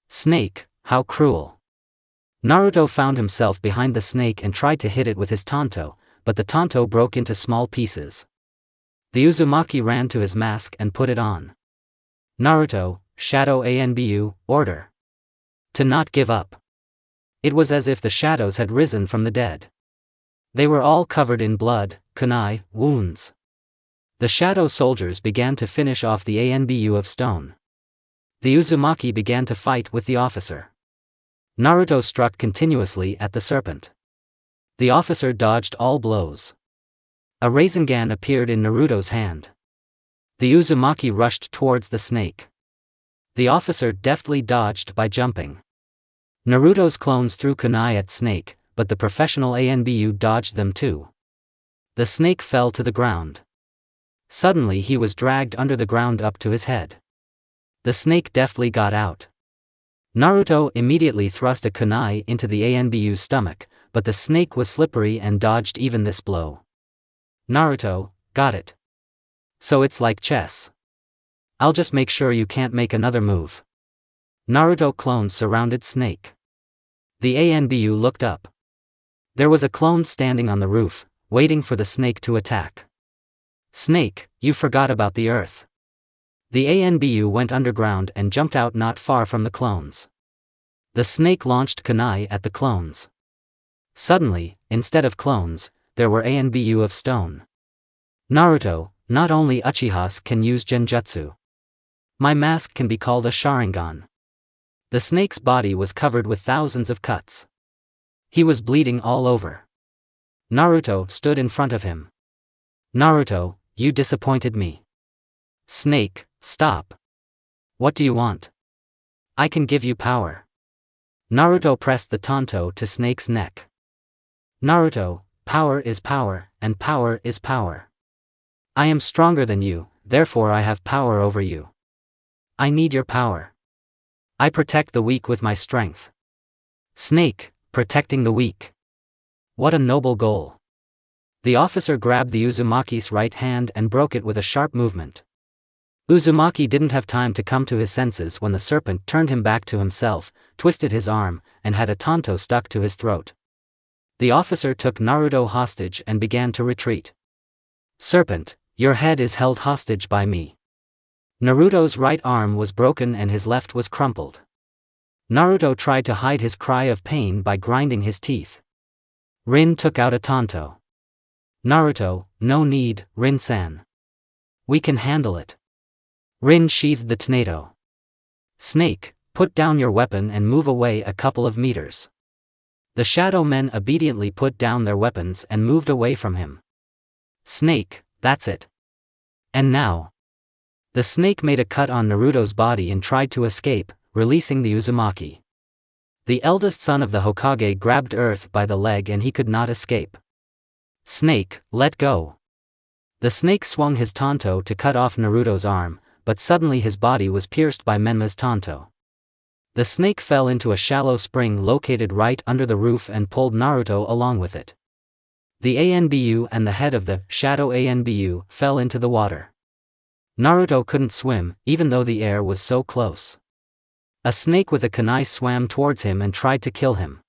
Snake, how cruel. Naruto found himself behind the snake and tried to hit it with his tanto, but the tanto broke into small pieces. The Uzumaki ran to his mask and put it on. Naruto, Shadow ANBU, order. To not give up. It was as if the shadows had risen from the dead. They were all covered in blood, kunai, wounds. The shadow soldiers began to finish off the ANBU of stone. The Uzumaki began to fight with the officer. Naruto struck continuously at the serpent. The officer dodged all blows. A Rasengan appeared in Naruto's hand. The Uzumaki rushed towards the snake. The officer deftly dodged by jumping. Naruto's clones threw kunai at snake, but the professional ANBU dodged them too. The snake fell to the ground. Suddenly he was dragged under the ground up to his head. The snake deftly got out. Naruto immediately thrust a kunai into the Anbu's stomach, but the snake was slippery and dodged even this blow. Naruto, got it. So it's like chess. I'll just make sure you can't make another move. Naruto clone surrounded snake. The Anbu looked up. There was a clone standing on the roof, waiting for the snake to attack. Snake, you forgot about the earth. The Anbu went underground and jumped out not far from the clones. The snake launched kunai at the clones. Suddenly, instead of clones, there were Anbu of stone. Naruto, not only Uchihas can use genjutsu. My mask can be called a Sharingan. The snake's body was covered with thousands of cuts. He was bleeding all over. Naruto stood in front of him. Naruto, you disappointed me. Snake, stop. What do you want? I can give you power. Naruto pressed the tanto to Snake's neck. Naruto, power is power, and power is power. I am stronger than you, therefore I have power over you. I need your power. I protect the weak with my strength. Snake, protecting the weak. What a noble goal. The officer grabbed the Uzumaki's right hand and broke it with a sharp movement. Uzumaki didn't have time to come to his senses when the serpent turned him back to himself, twisted his arm, and had a tanto stuck to his throat. The officer took Naruto hostage and began to retreat. Serpent, your head is held hostage by me. Naruto's right arm was broken and his left was crumpled. Naruto tried to hide his cry of pain by grinding his teeth. Rin took out a tanto. Naruto, no need, Rin-san. We can handle it. Rin sheathed the tornado. Snake, put down your weapon and move away a couple of meters. The shadow men obediently put down their weapons and moved away from him. Snake, that's it. And now. The snake made a cut on Naruto's body and tried to escape, releasing the Uzumaki. The eldest son of the Hokage grabbed Earth by the leg and he could not escape. Snake, let go. The snake swung his tanto to cut off Naruto's arm, but suddenly his body was pierced by Menma's tanto. The snake fell into a shallow spring located right under the roof and pulled Naruto along with it. The Anbu and the head of the shadow Anbu fell into the water. Naruto couldn't swim, even though the air was so close. A snake with a kunai swam towards him and tried to kill him.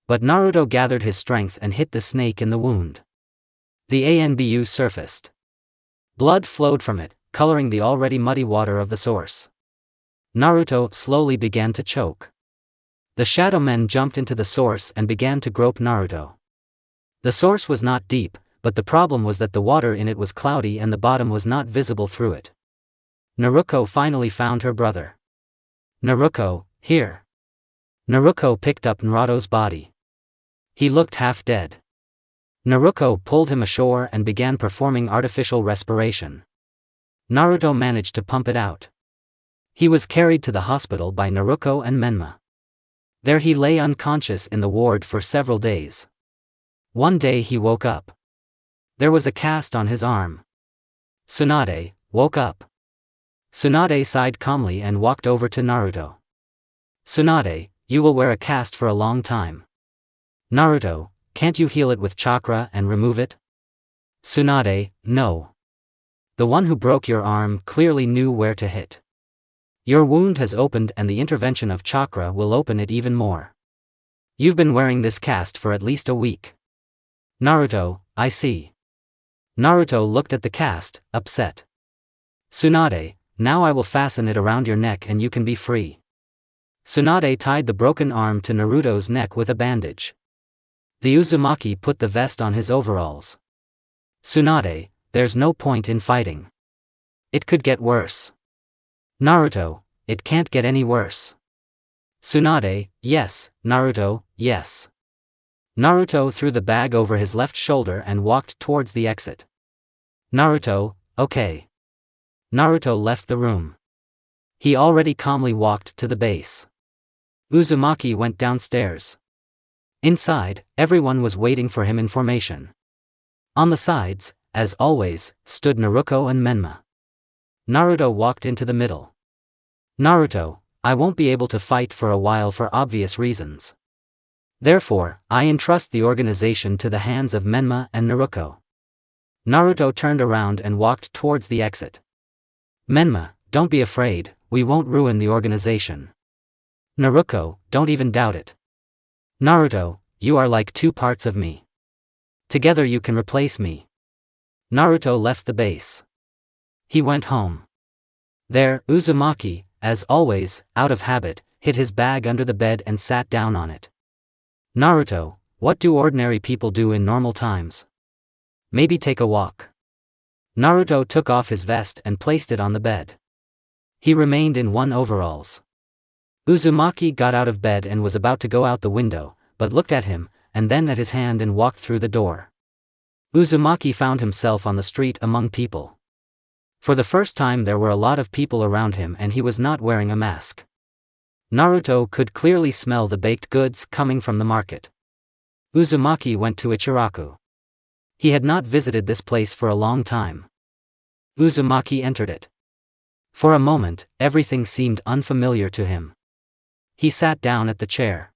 But Naruto gathered his strength and hit the snake in the wound. The Anbu surfaced. Blood flowed from it, coloring the already muddy water of the source. Naruto slowly began to choke. The shadow men jumped into the source and began to grope Naruto. The source was not deep, but the problem was that the water in it was cloudy and the bottom was not visible through it. Naruto finally found her brother. Naruto, here. Naruto picked up Naruto's body. He looked half dead. Naruto pulled him ashore and began performing artificial respiration. Naruto managed to pump it out. He was carried to the hospital by Naruto and Menma. There he lay unconscious in the ward for several days. One day he woke up. There was a cast on his arm. Tsunade, woke up. Tsunade sighed calmly and walked over to Naruto. Tsunade, you will wear a cast for a long time. Naruto, can't you heal it with chakra and remove it? Tsunade, no. The one who broke your arm clearly knew where to hit. Your wound has opened and the intervention of chakra will open it even more. You've been wearing this cast for at least a week. Naruto, I see. Naruto looked at the cast, upset. Tsunade, now I will fasten it around your neck and you can be free. Tsunade tied the broken arm to Naruto's neck with a bandage. The Uzumaki put the vest on his overalls. Tsunade, there's no point in fighting. It could get worse. Naruto, it can't get any worse. Tsunade, yes, Naruto, yes. Naruto threw the bag over his left shoulder and walked towards the exit. Naruto, okay. Naruto left the room. He already calmly walked to the base. Uzumaki went downstairs. Inside, everyone was waiting for him in formation. On the sides, as always, stood Naruto and Menma. Naruto walked into the middle. Naruto, I won't be able to fight for a while for obvious reasons. Therefore, I entrust the organization to the hands of Menma and Naruto. Naruto turned around and walked towards the exit. Menma, don't be afraid, we won't ruin the organization. Naruto, don't even doubt it. Naruto, you are like two parts of me. Together you can replace me. Naruto left the base. He went home. There, Uzumaki, as always, out of habit, hid his bag under the bed and sat down on it. Naruto, what do ordinary people do in normal times? Maybe take a walk. Naruto took off his vest and placed it on the bed. He remained in one overalls. Uzumaki got out of bed and was about to go out the window, but looked at him, and then at his hand and walked through the door. Uzumaki found himself on the street among people. For the first time there were a lot of people around him and he was not wearing a mask. Naruto could clearly smell the baked goods coming from the market. Uzumaki went to Ichiraku. He had not visited this place for a long time. Uzumaki entered it. For a moment, everything seemed unfamiliar to him. He sat down at the chair.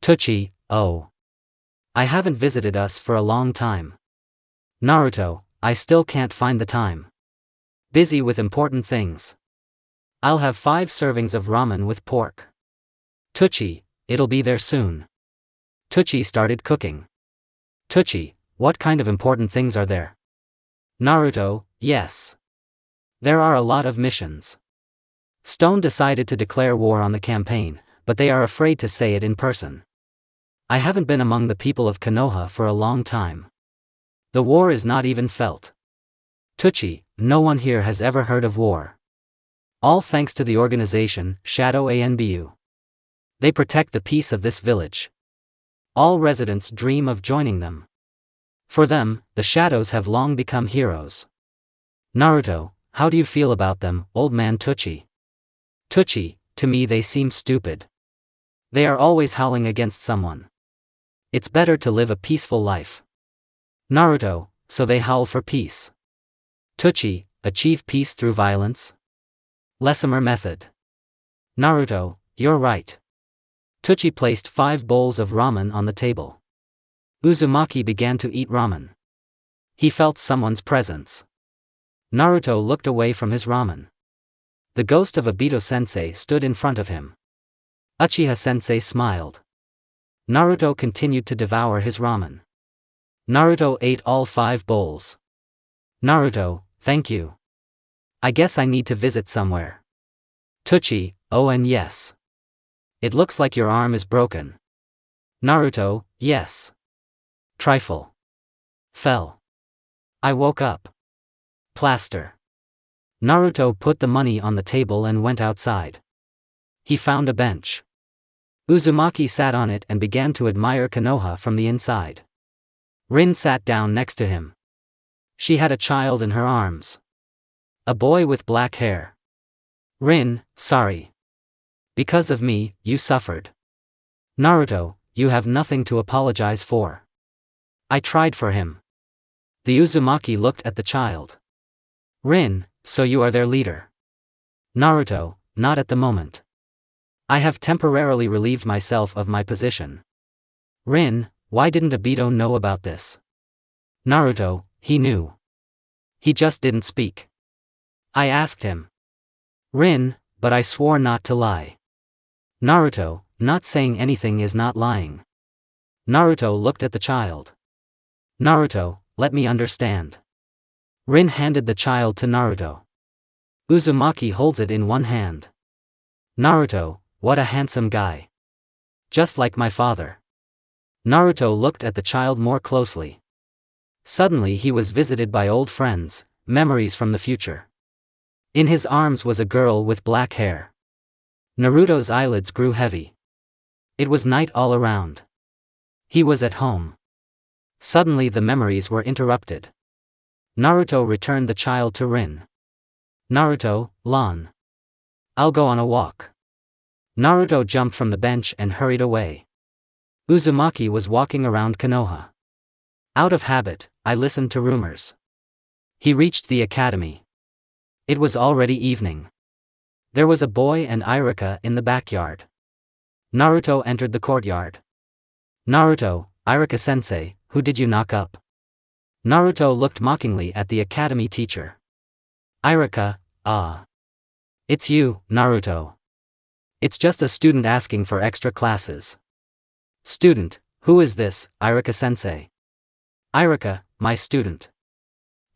Tuchi, oh. I haven't visited us for a long time. Naruto, I still can't find the time. Busy with important things. I'll have 5 servings of ramen with pork. Tuchi, it'll be there soon. Tuchi started cooking. Tuchi, what kind of important things are there? Naruto, yes. There are a lot of missions. Stone decided to declare war on the campaign, but they are afraid to say it in person. I haven't been among the people of Konoha for a long time. The war is not even felt. Tuchi, no one here has ever heard of war. All thanks to the organization, Shadow Anbu. They protect the peace of this village. All residents dream of joining them. For them, the shadows have long become heroes. Naruto, how do you feel about them, old man Tuchi? Tuchi, to me they seem stupid. They are always howling against someone. It's better to live a peaceful life. Naruto, so they howl for peace. Tuchi, achieve peace through violence? Lessemer method. Naruto, you're right. Tuchi placed 5 bowls of ramen on the table. Uzumaki began to eat ramen. He felt someone's presence. Naruto looked away from his ramen. The ghost of Obito-sensei stood in front of him. Uchiha-sensei smiled. Naruto continued to devour his ramen. Naruto ate all 5 bowls. Naruto, thank you. I guess I need to visit somewhere. Tuchi, oh and yes. It looks like your arm is broken. Naruto, yes. Trifle. Fell. I woke up. Plaster. Naruto put the money on the table and went outside. He found a bench. Uzumaki sat on it and began to admire Konoha from the inside. Rin sat down next to him. She had a child in her arms. A boy with black hair. Rin, sorry. Because of me, you suffered. Naruto, you have nothing to apologize for. I tried for him. The Uzumaki looked at the child. Rin, so you are their leader. Naruto, not at the moment. I have temporarily relieved myself of my position. Rin, why didn't Obito know about this? Naruto, he knew. He just didn't speak. I asked him. Rin, but I swore not to lie. Naruto, not saying anything is not lying. Naruto looked at the child. Naruto, let me understand. Rin handed the child to Naruto. Uzumaki holds it in one hand. Naruto, what a handsome guy. Just like my father. Naruto looked at the child more closely. Suddenly he was visited by old friends, memories from the future. In his arms was a girl with black hair. Naruto's eyelids grew heavy. It was night all around. He was at home. Suddenly the memories were interrupted. Naruto returned the child to Rin. Naruto, Lan. I'll go on a walk. Naruto jumped from the bench and hurried away. Uzumaki was walking around Konoha. Out of habit, I listened to rumors. He reached the academy. It was already evening. There was a boy and Iruka in the backyard. Naruto entered the courtyard. Naruto, Iruka-sensei, who did you knock up? Naruto looked mockingly at the academy teacher. Iruka, ah. It's you, Naruto. It's just a student asking for extra classes. Student, who is this, Iruka-sensei? Iruka, my student.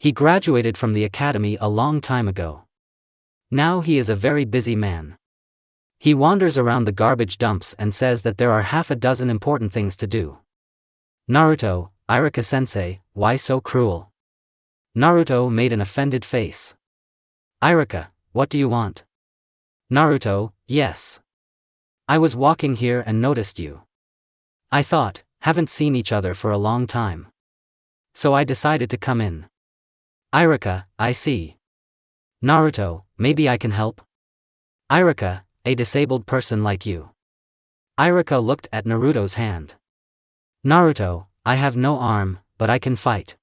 He graduated from the academy a long time ago. Now he is a very busy man. He wanders around the garbage dumps and says that there are half a dozen important things to do. Naruto, Iruka-sensei, why so cruel? Naruto made an offended face. Iruka, what do you want? Naruto, yes. I was walking here and noticed you. I thought, haven't seen each other for a long time. So I decided to come in. Iruka, I see. Naruto, maybe I can help? Iruka, a disabled person like you. Iruka looked at Naruto's hand. Naruto, I have no arm, but I can fight.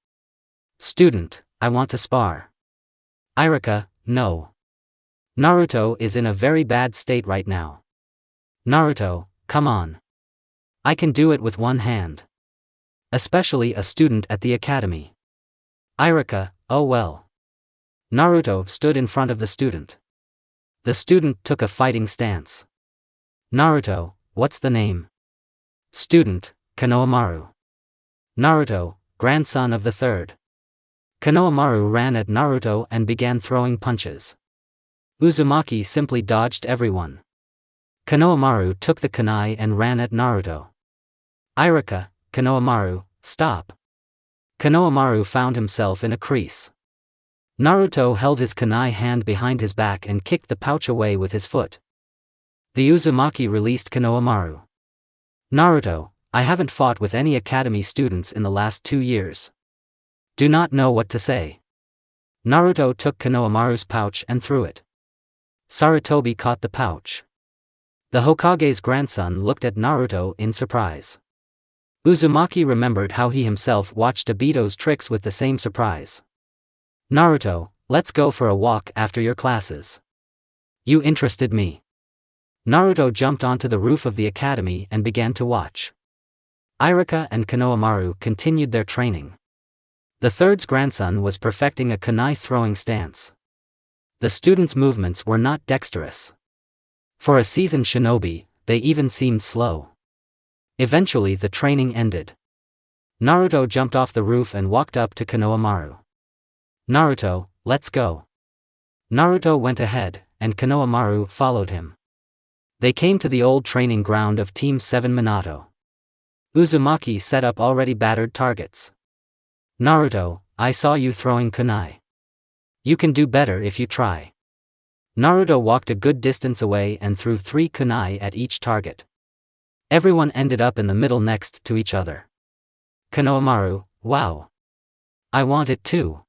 Student, I want to spar. Iruka, no. Naruto is in a very bad state right now. Naruto, come on. I can do it with one hand. Especially a student at the academy. Iruka, oh well. Naruto stood in front of the student. The student took a fighting stance. Naruto, what's the name? Student, Konohamaru. Naruto, grandson of the third. Konohamaru ran at Naruto and began throwing punches. Uzumaki simply dodged everyone. Konohamaru took the kunai and ran at Naruto. Iruka, Konohamaru, stop. Konohamaru found himself in a crease. Naruto held his kunai hand behind his back and kicked the pouch away with his foot. The Uzumaki released Konohamaru. Naruto, I haven't fought with any academy students in the last 2 years. Do not know what to say. Naruto took Konohamaru's pouch and threw it. Sarutobi caught the pouch. The Hokage's grandson looked at Naruto in surprise. Uzumaki remembered how he himself watched Obito's tricks with the same surprise. Naruto, let's go for a walk after your classes. You interested me. Naruto jumped onto the roof of the academy and began to watch. Iruka and Konohamaru continued their training. The third's grandson was perfecting a kunai throwing stance. The students' movements were not dexterous. For a seasoned shinobi, they even seemed slow. Eventually the training ended. Naruto jumped off the roof and walked up to Konohamaru. Naruto, let's go. Naruto went ahead, and Konohamaru followed him. They came to the old training ground of Team 7 Minato. Uzumaki set up already battered targets. Naruto, I saw you throwing kunai. You can do better if you try. Naruto walked a good distance away and threw 3 kunai at each target. Everyone ended up in the middle next to each other. Konohamaru, wow. I want it too.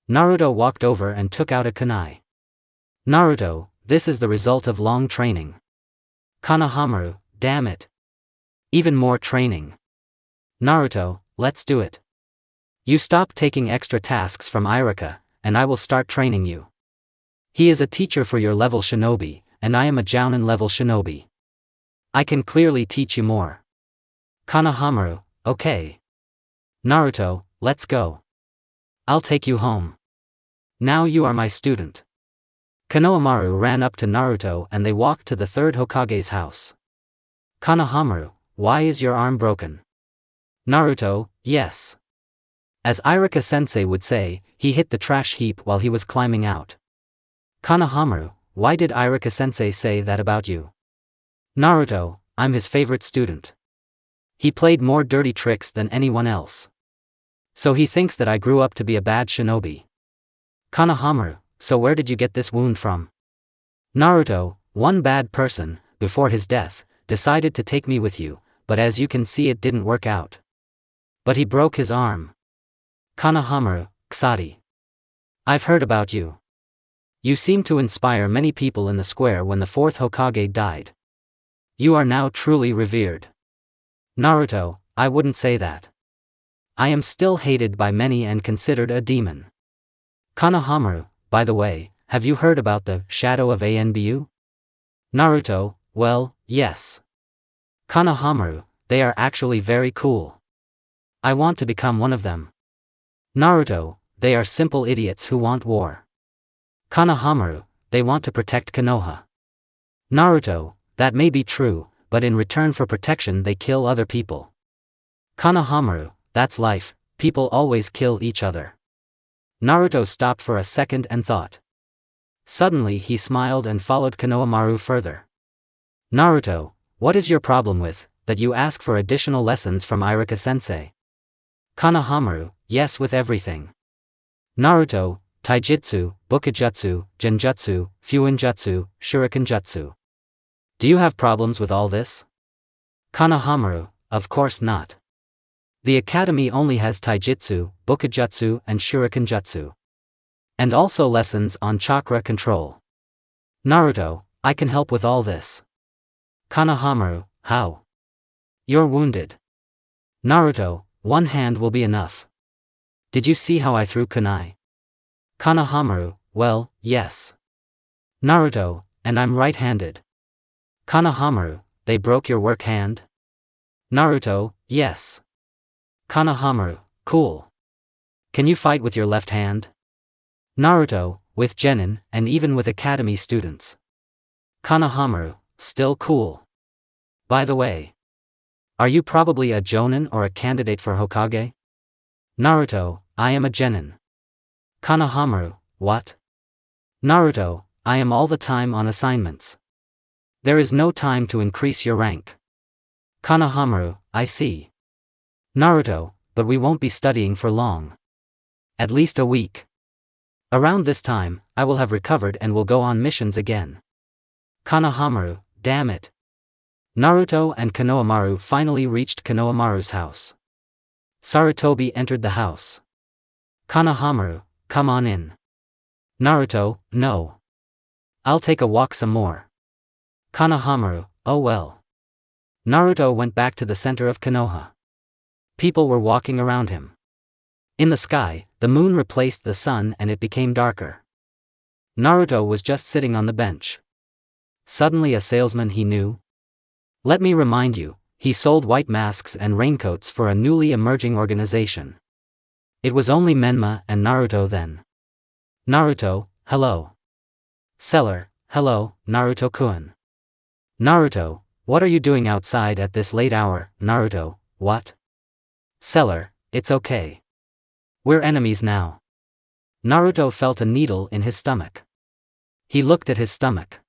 Naruto walked over and took out a kunai. Naruto, this is the result of long training. Konohamaru, damn it. Even more training. Naruto, let's do it. You stop taking extra tasks from Iruka, and I will start training you. He is a teacher for your level shinobi, and I am a Jounin level shinobi. I can clearly teach you more. Konohamaru, okay. Naruto, let's go. I'll take you home. Now you are my student. Konohamaru ran up to Naruto and they walked to the third Hokage's house. Konohamaru, why is your arm broken? Naruto, yes. As Iruka-sensei would say, he hit the trash heap while he was climbing out. Konohamaru, why did Iruka-sensei say that about you? Naruto, I'm his favorite student. He played more dirty tricks than anyone else. So he thinks that I grew up to be a bad shinobi. Konohamaru, so where did you get this wound from? Naruto, one bad person, before his death, decided to take me with you, but as you can see it didn't work out. But he broke his arm. Konohamaru, Kusari. I've heard about you. You seem to inspire many people in the square when the fourth Hokage died. You are now truly revered. Naruto, I wouldn't say that. I am still hated by many and considered a demon. Konohamaru, by the way, have you heard about the shadow of Anbu? Naruto, well, yes. Konohamaru, they are actually very cool. I want to become one of them. Naruto, they are simple idiots who want war. Konohamaru, they want to protect Konoha. Naruto, that may be true, but in return for protection they kill other people. Konohamaru, that's life, people always kill each other. Naruto stopped for a second and thought. Suddenly he smiled and followed Konohamaru further. Naruto, what is your problem with, that you ask for additional lessons from Iruka-sensei? Konohamaru, yes, with everything. Naruto, taijutsu, bukijutsu, genjutsu, fuinjutsu, shurikenjutsu. Do you have problems with all this? Konohamaru, of course not. The academy only has taijutsu, bukijutsu and shurikenjutsu. And also lessons on chakra control. Naruto, I can help with all this. Konohamaru, how? You're wounded. Naruto, one hand will be enough. Did you see how I threw kunai? Konohamaru, well, yes. Naruto, and I'm right-handed. Konohamaru, they broke your work hand? Naruto, yes. Konohamaru, cool. Can you fight with your left hand? Naruto, with genin, and even with academy students. Konohamaru, still cool. By the way, are you probably a jonin or a candidate for Hokage? Naruto, I am a genin. Konohamaru, what? Naruto, I am all the time on assignments. There is no time to increase your rank. Konohamaru, I see. Naruto, but we won't be studying for long. At least a week. Around this time, I will have recovered and will go on missions again. Konohamaru, damn it. Naruto and Konohamaru finally reached Konohamaru's house. Sarutobi entered the house. Konohamaru, come on in. Naruto, no. I'll take a walk some more. Konohamaru, oh well. Naruto went back to the center of Konoha. People were walking around him. In the sky, the moon replaced the sun and it became darker. Naruto was just sitting on the bench. Suddenly a salesman he knew. Let me remind you, he sold white masks and raincoats for a newly emerging organization. It was only Menma and Naruto then. Naruto, hello. Seller, hello, Naruto-kun. Naruto, what are you doing outside at this late hour? Naruto, what? Seller, it's okay. We're enemies now. Naruto felt a needle in his stomach. He looked at his stomach.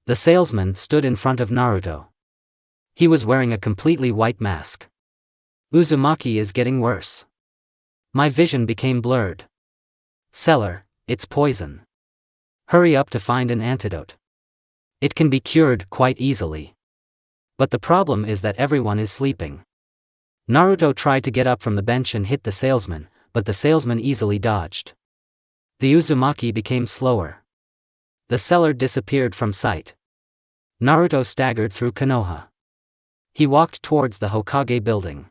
The salesman stood in front of Naruto. He was wearing a completely white mask. Uzumaki is getting worse. My vision became blurred. Seller, it's poison. Hurry up to find an antidote. It can be cured quite easily. But the problem is that everyone is sleeping. Naruto tried to get up from the bench and hit the salesman, but the salesman easily dodged. The Uzumaki became slower. The seller disappeared from sight. Naruto staggered through Konoha. He walked towards the Hokage building.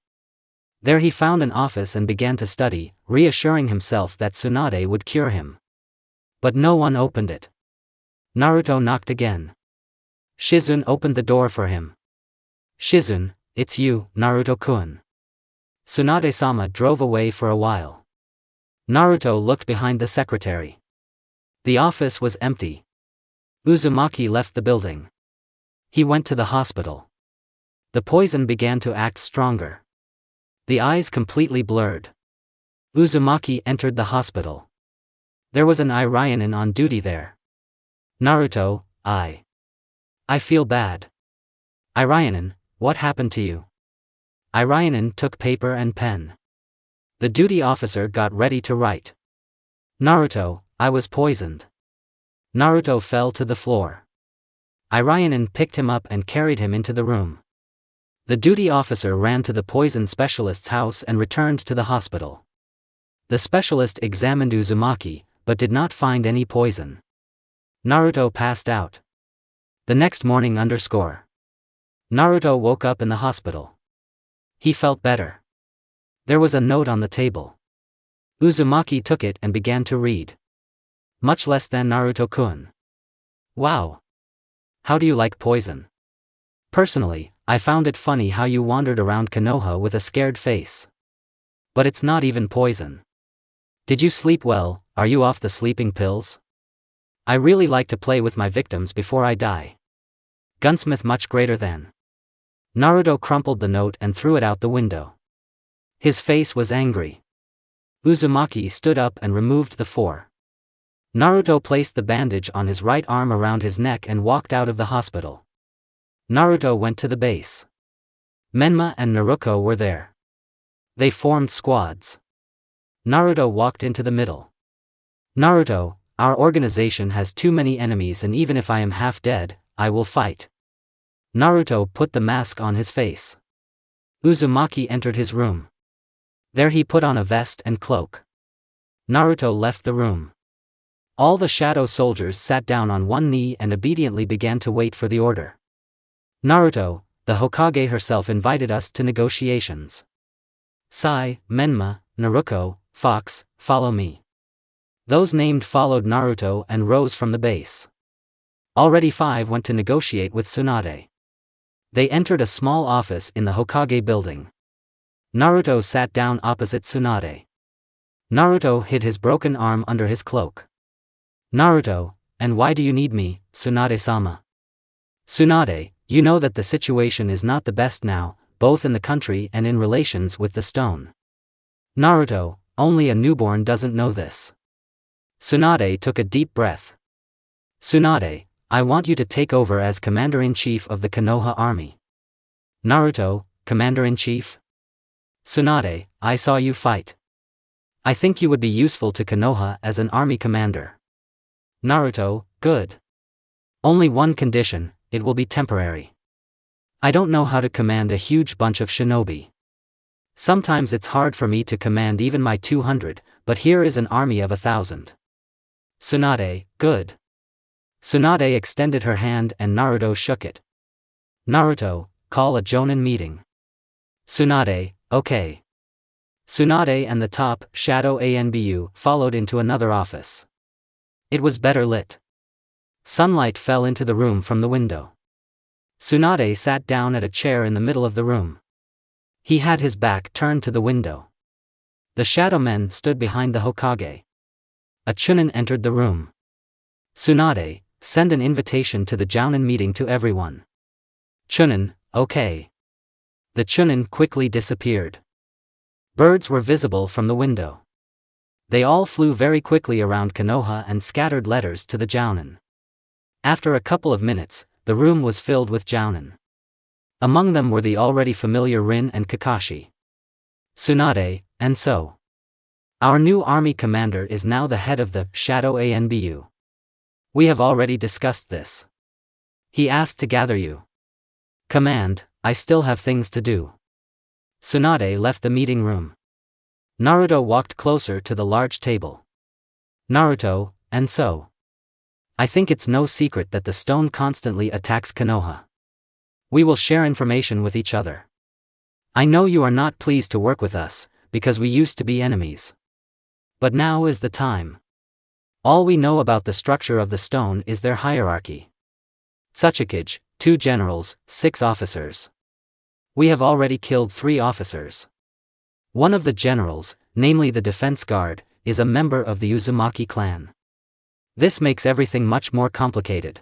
There he found an office and began to study, reassuring himself that Tsunade would cure him. But no one opened it. Naruto knocked again. Shizune opened the door for him. Shizune, it's you, Naruto-kun. Tsunade-sama drove away for a while. Naruto looked behind the secretary. The office was empty. Uzumaki left the building. He went to the hospital. The poison began to act stronger. The eyes completely blurred. Uzumaki entered the hospital. There was an Irionin on duty there. Naruto, I feel bad. Irionin, what happened to you? Irionin took paper and pen. The duty officer got ready to write. Naruto, I was poisoned. Naruto fell to the floor. Irionin picked him up and carried him into the room. The duty officer ran to the poison specialist's house and returned to the hospital. The specialist examined Uzumaki, but did not find any poison. Naruto passed out. The next morning Naruto woke up in the hospital. He felt better. There was a note on the table. Uzumaki took it and began to read. much less than Naruto-kun. Wow. How do you like poison? Personally, I found it funny how you wandered around Konoha with a scared face. But it's not even poison. Did you sleep well? Are you off the sleeping pills? I really like to play with my victims before I die. Gunsmith much greater than. Naruto crumpled the note and threw it out the window. His face was angry. Uzumaki stood up and removed the 4. Naruto placed the bandage on his right arm around his neck and walked out of the hospital. Naruto went to the base. Menma and Naruko were there. They formed squads. Naruto walked into the middle. Naruto, our organization has too many enemies, and even if I am half dead, I will fight. Naruto put the mask on his face. Uzumaki entered his room. There he put on a vest and cloak. Naruto left the room. All the shadow soldiers sat down on one knee and obediently began to wait for the order. Naruto, the Hokage herself invited us to negotiations. Sai, Menma, Naruko, Fox, follow me. Those named followed Naruto and rose from the base. Already 5 went to negotiate with Tsunade. They entered a small office in the Hokage building. Naruto sat down opposite Tsunade. Naruto hid his broken arm under his cloak. Naruto, and why do you need me, Tsunade-sama? Tsunade, you know that the situation is not the best now, both in the country and in relations with the stone. Naruto, only a newborn doesn't know this. Tsunade took a deep breath. Tsunade, I want you to take over as Commander-in-Chief of the Konoha Army. Naruto, Commander-in-Chief? Tsunade, I saw you fight. I think you would be useful to Konoha as an army commander. Naruto, good. Only one condition, it will be temporary. I don't know how to command a huge bunch of shinobi. Sometimes it's hard for me to command even my 200, but here is an army of 1,000. Tsunade, good. Tsunade extended her hand and Naruto shook it. Naruto, call a Jonin meeting. Tsunade, okay. Tsunade and the top, Shadow Anbu, followed into another office. It was better lit. Sunlight fell into the room from the window. Tsunade sat down at a chair in the middle of the room. He had his back turned to the window. The shadow men stood behind the Hokage. A Chunin entered the room. Tsunade, send an invitation to the Jounin meeting to everyone. Chunin, okay. The Chunin quickly disappeared. Birds were visible from the window. They all flew very quickly around Konoha and scattered letters to the Jounin. After a couple of minutes, the room was filled with Jounin. Among them were the already familiar Rin and Kakashi. Tsunade, and so. Our new army commander is now the head of the Shadow Anbu. We have already discussed this. He asked to gather you. Command, I still have things to do. Tsunade left the meeting room. Naruto walked closer to the large table. Naruto, and so. I think it's no secret that the stone constantly attacks Konoha. We will share information with each other. I know you are not pleased to work with us, because we used to be enemies. But now is the time. All we know about the structure of the stone is their hierarchy. Tsuchikage, 2 generals, 6 officers. We have already killed 3 officers. One of the generals, namely the defense guard, is a member of the Uzumaki clan. This makes everything much more complicated.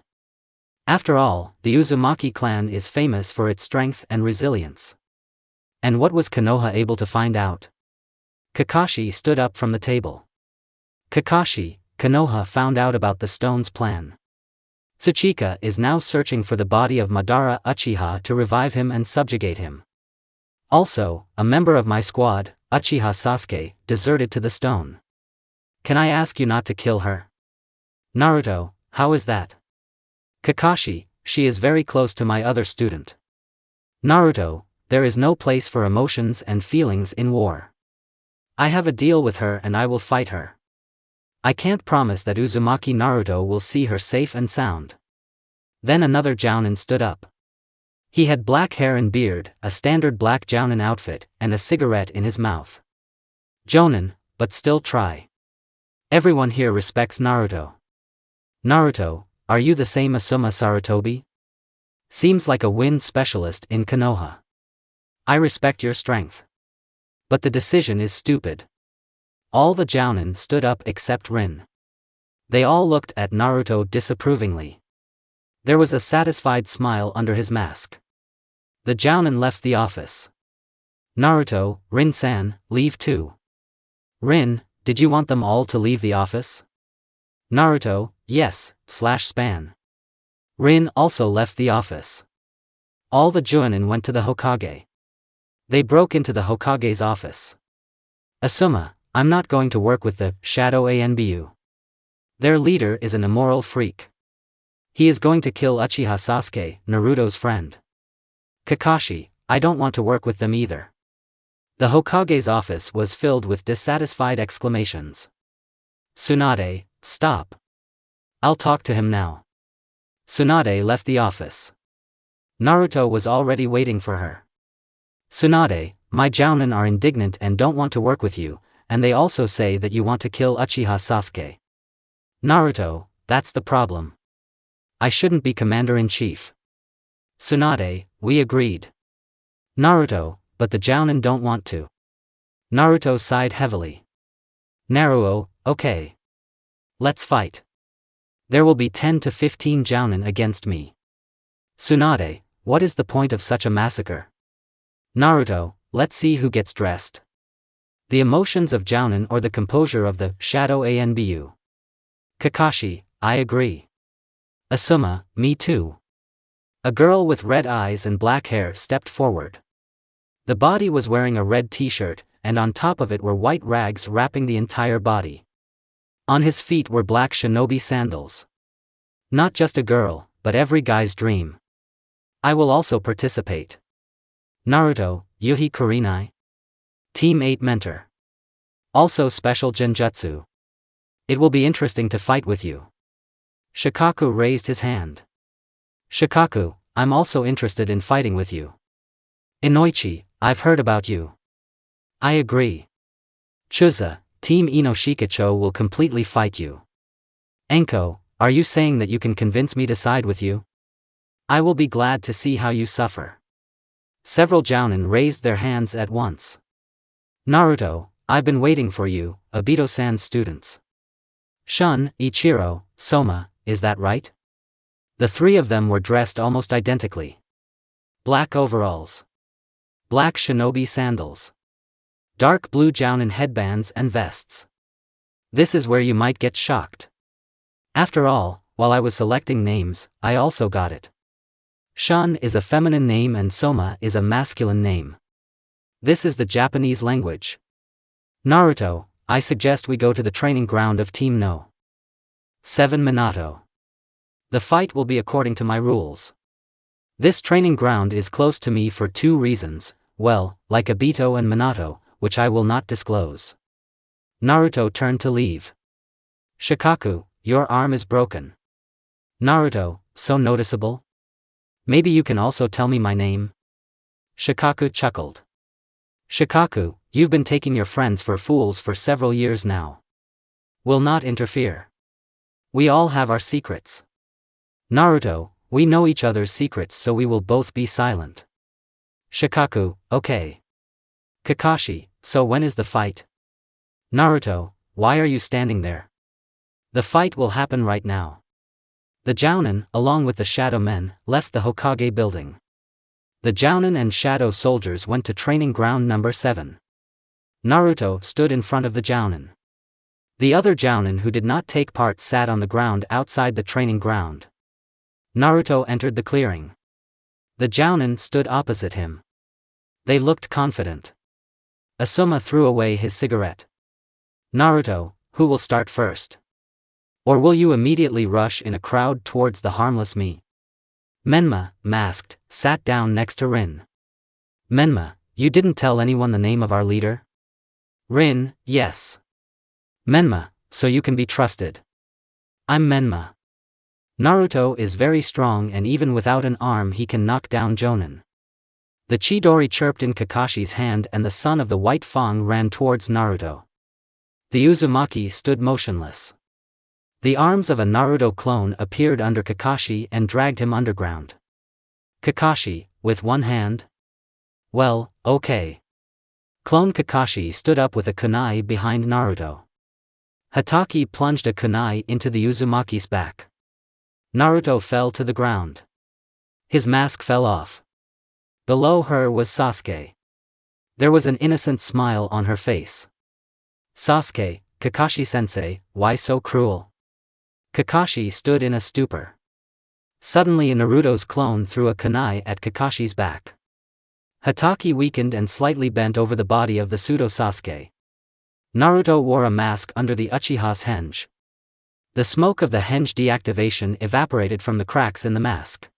After all, the Uzumaki clan is famous for its strength and resilience. And what was Konoha able to find out? Kakashi stood up from the table. Kakashi, Konoha found out about the stone's plan. Tsuchika is now searching for the body of Madara Uchiha to revive him and subjugate him. Also, a member of my squad, Uchiha Sasuke, deserted to the stone. Can I ask you not to kill her? Naruto, how is that? Kakashi, she is very close to my other student. Naruto, there is no place for emotions and feelings in war. I have a deal with her and I will fight her. I can't promise that Uzumaki Naruto will see her safe and sound. Then another Jounin stood up. He had black hair and beard, a standard black Jounin outfit, and a cigarette in his mouth. Jounin, but still try. Everyone here respects Naruto. Naruto, are you the same Asuma Sarutobi? Seems like a wind specialist in Konoha. I respect your strength. But the decision is stupid. All the Jounin stood up except Rin. They all looked at Naruto disapprovingly. There was a satisfied smile under his mask. The Jounin left the office. Naruto, Rin-san, leave too. Rin, did you want them all to leave the office? Naruto, yes/span. Rin also left the office. All the Jounin went to the Hokage. They broke into the Hokage's office. Asuma, I'm not going to work with the Shadow Anbu. Their leader is an immoral freak. He is going to kill Uchiha Sasuke, Naruto's friend. Kakashi, I don't want to work with them either. The Hokage's office was filled with dissatisfied exclamations. Tsunade, stop. I'll talk to him now. Tsunade left the office. Naruto was already waiting for her. Tsunade, my Jounin are indignant and don't want to work with you, and they also say that you want to kill Uchiha Sasuke. Naruto, that's the problem. I shouldn't be commander-in-chief. Tsunade, we agreed. Naruto, but the Jounin don't want to. Naruto sighed heavily. Naruto, okay. Let's fight. There will be 10 to 15 Jounin against me. Tsunade, what is the point of such a massacre? Naruto, let's see who gets dressed. The emotions of Jounin or the composure of the Shadow Anbu. Kakashi, I agree. Asuma, me too. A girl with red eyes and black hair stepped forward. The body was wearing a red t-shirt, and on top of it were white rags wrapping the entire body. On his feet were black shinobi sandals. Not just a girl, but every guy's dream. I will also participate. Naruto, Yuhi Kurenai. Team 8 mentor. Also special genjutsu. It will be interesting to fight with you. Shikaku raised his hand. Shikaku, I'm also interested in fighting with you. Inoichi, I've heard about you. I agree. Chuza, Team Inoshikacho will completely fight you. Enko, are you saying that you can convince me to side with you? I will be glad to see how you suffer. Several Jounin raised their hands at once. Naruto, I've been waiting for you, Obito-san's students. Shun, Ichiro, Soma, is that right? The three of them were dressed almost identically. Black overalls. Black shinobi sandals. Dark blue Jounin headbands and vests. This is where you might get shocked. After all, while I was selecting names, I also got it. Shun is a feminine name and Soma is a masculine name. This is the Japanese language. Naruto, I suggest we go to the training ground of Team No. 7 Minato. The fight will be according to my rules. This training ground is close to me for 2 reasons, well, like Obito and Minato, which I will not disclose. Naruto turned to leave. Shikaku, your arm is broken. Naruto, so noticeable? Maybe you can also tell me my name? Shikaku chuckled. Shikaku, you've been taking your friends for fools for several years now. Will not interfere. We all have our secrets. Naruto, we know each other's secrets, so we will both be silent. Shikaku, okay. Kakashi, so when is the fight? Naruto, why are you standing there? The fight will happen right now. The Jounin, along with the Shadow Men, left the Hokage building. The Jounin and Shadow soldiers went to training ground number 7. Naruto stood in front of the Jounin. The other Jounin who did not take part sat on the ground outside the training ground. Naruto entered the clearing. The Jounin stood opposite him. They looked confident. Asuma threw away his cigarette. Naruto, who will start first? Or will you immediately rush in a crowd towards the harmless me? Menma, masked, sat down next to Rin. Menma, you didn't tell anyone the name of our leader? Rin, yes. Menma, so you can be trusted. I'm Menma. Naruto is very strong and even without an arm he can knock down Jonin. The Chidori chirped in Kakashi's hand and the son of the White Fang ran towards Naruto. The Uzumaki stood motionless. The arms of a Naruto clone appeared under Kakashi and dragged him underground. Kakashi, with one hand? Well, okay. Clone Kakashi stood up with a kunai behind Naruto. Hatake plunged a kunai into the Uzumaki's back. Naruto fell to the ground. His mask fell off. Below her was Sasuke. There was an innocent smile on her face. Sasuke, Kakashi-sensei, why so cruel? Kakashi stood in a stupor. Suddenly Naruto's clone threw a kunai at Kakashi's back. Hatake weakened and slightly bent over the body of the pseudo-Sasuke. Naruto wore a mask under the Uchiha's henge. The smoke of the henge deactivation evaporated from the cracks in the mask.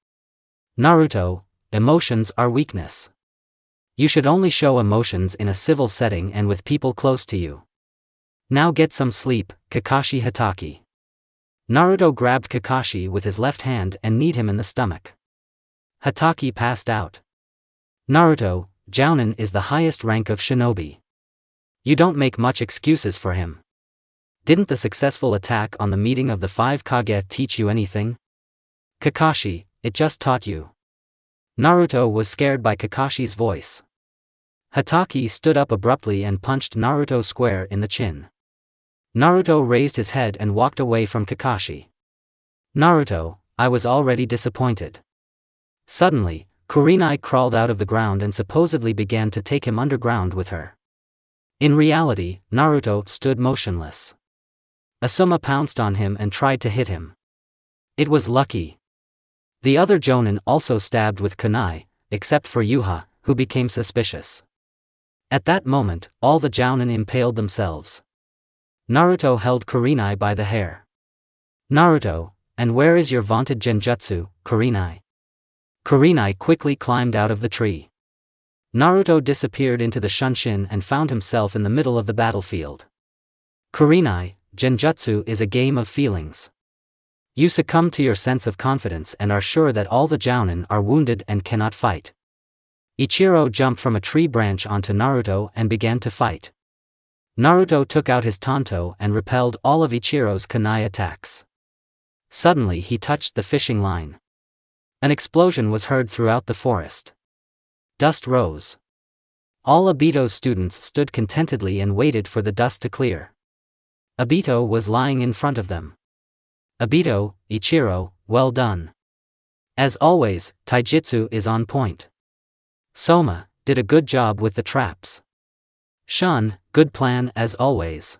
Naruto, emotions are weakness. You should only show emotions in a civil setting and with people close to you. Now get some sleep, Kakashi Hatake. Naruto grabbed Kakashi with his left hand and kneed him in the stomach. Hatake passed out. Naruto, Jounin is the highest rank of shinobi. You don't make much excuses for him. Didn't the successful attack on the meeting of the 5 Kage teach you anything? Kakashi, it just taught you. Naruto was scared by Kakashi's voice. Hatake stood up abruptly and punched Naruto square in the chin. Naruto raised his head and walked away from Kakashi. Naruto, I was already disappointed. Suddenly, Kurenai crawled out of the ground and supposedly began to take him underground with her. In reality, Naruto stood motionless. Asuma pounced on him and tried to hit him. It was lucky. The other Jonin also stabbed with kunai, except for Yuha, who became suspicious. At that moment, all the Jounin impaled themselves. Naruto held Kurenai by the hair. Naruto, and where is your vaunted genjutsu, Kurenai? Kurenai quickly climbed out of the tree. Naruto disappeared into the Shunshin and found himself in the middle of the battlefield. Kurenai, genjutsu is a game of feelings. You succumb to your sense of confidence and are sure that all the Jounin are wounded and cannot fight. Ichiro jumped from a tree branch onto Naruto and began to fight. Naruto took out his tanto and repelled all of Ichiro's kunai attacks. Suddenly he touched the fishing line. An explosion was heard throughout the forest. Dust rose. All Obito's students stood contentedly and waited for the dust to clear. Obito was lying in front of them. Obito, Ichiro, well done. As always, taijutsu is on point. Soma, did a good job with the traps. Shun, good plan as always.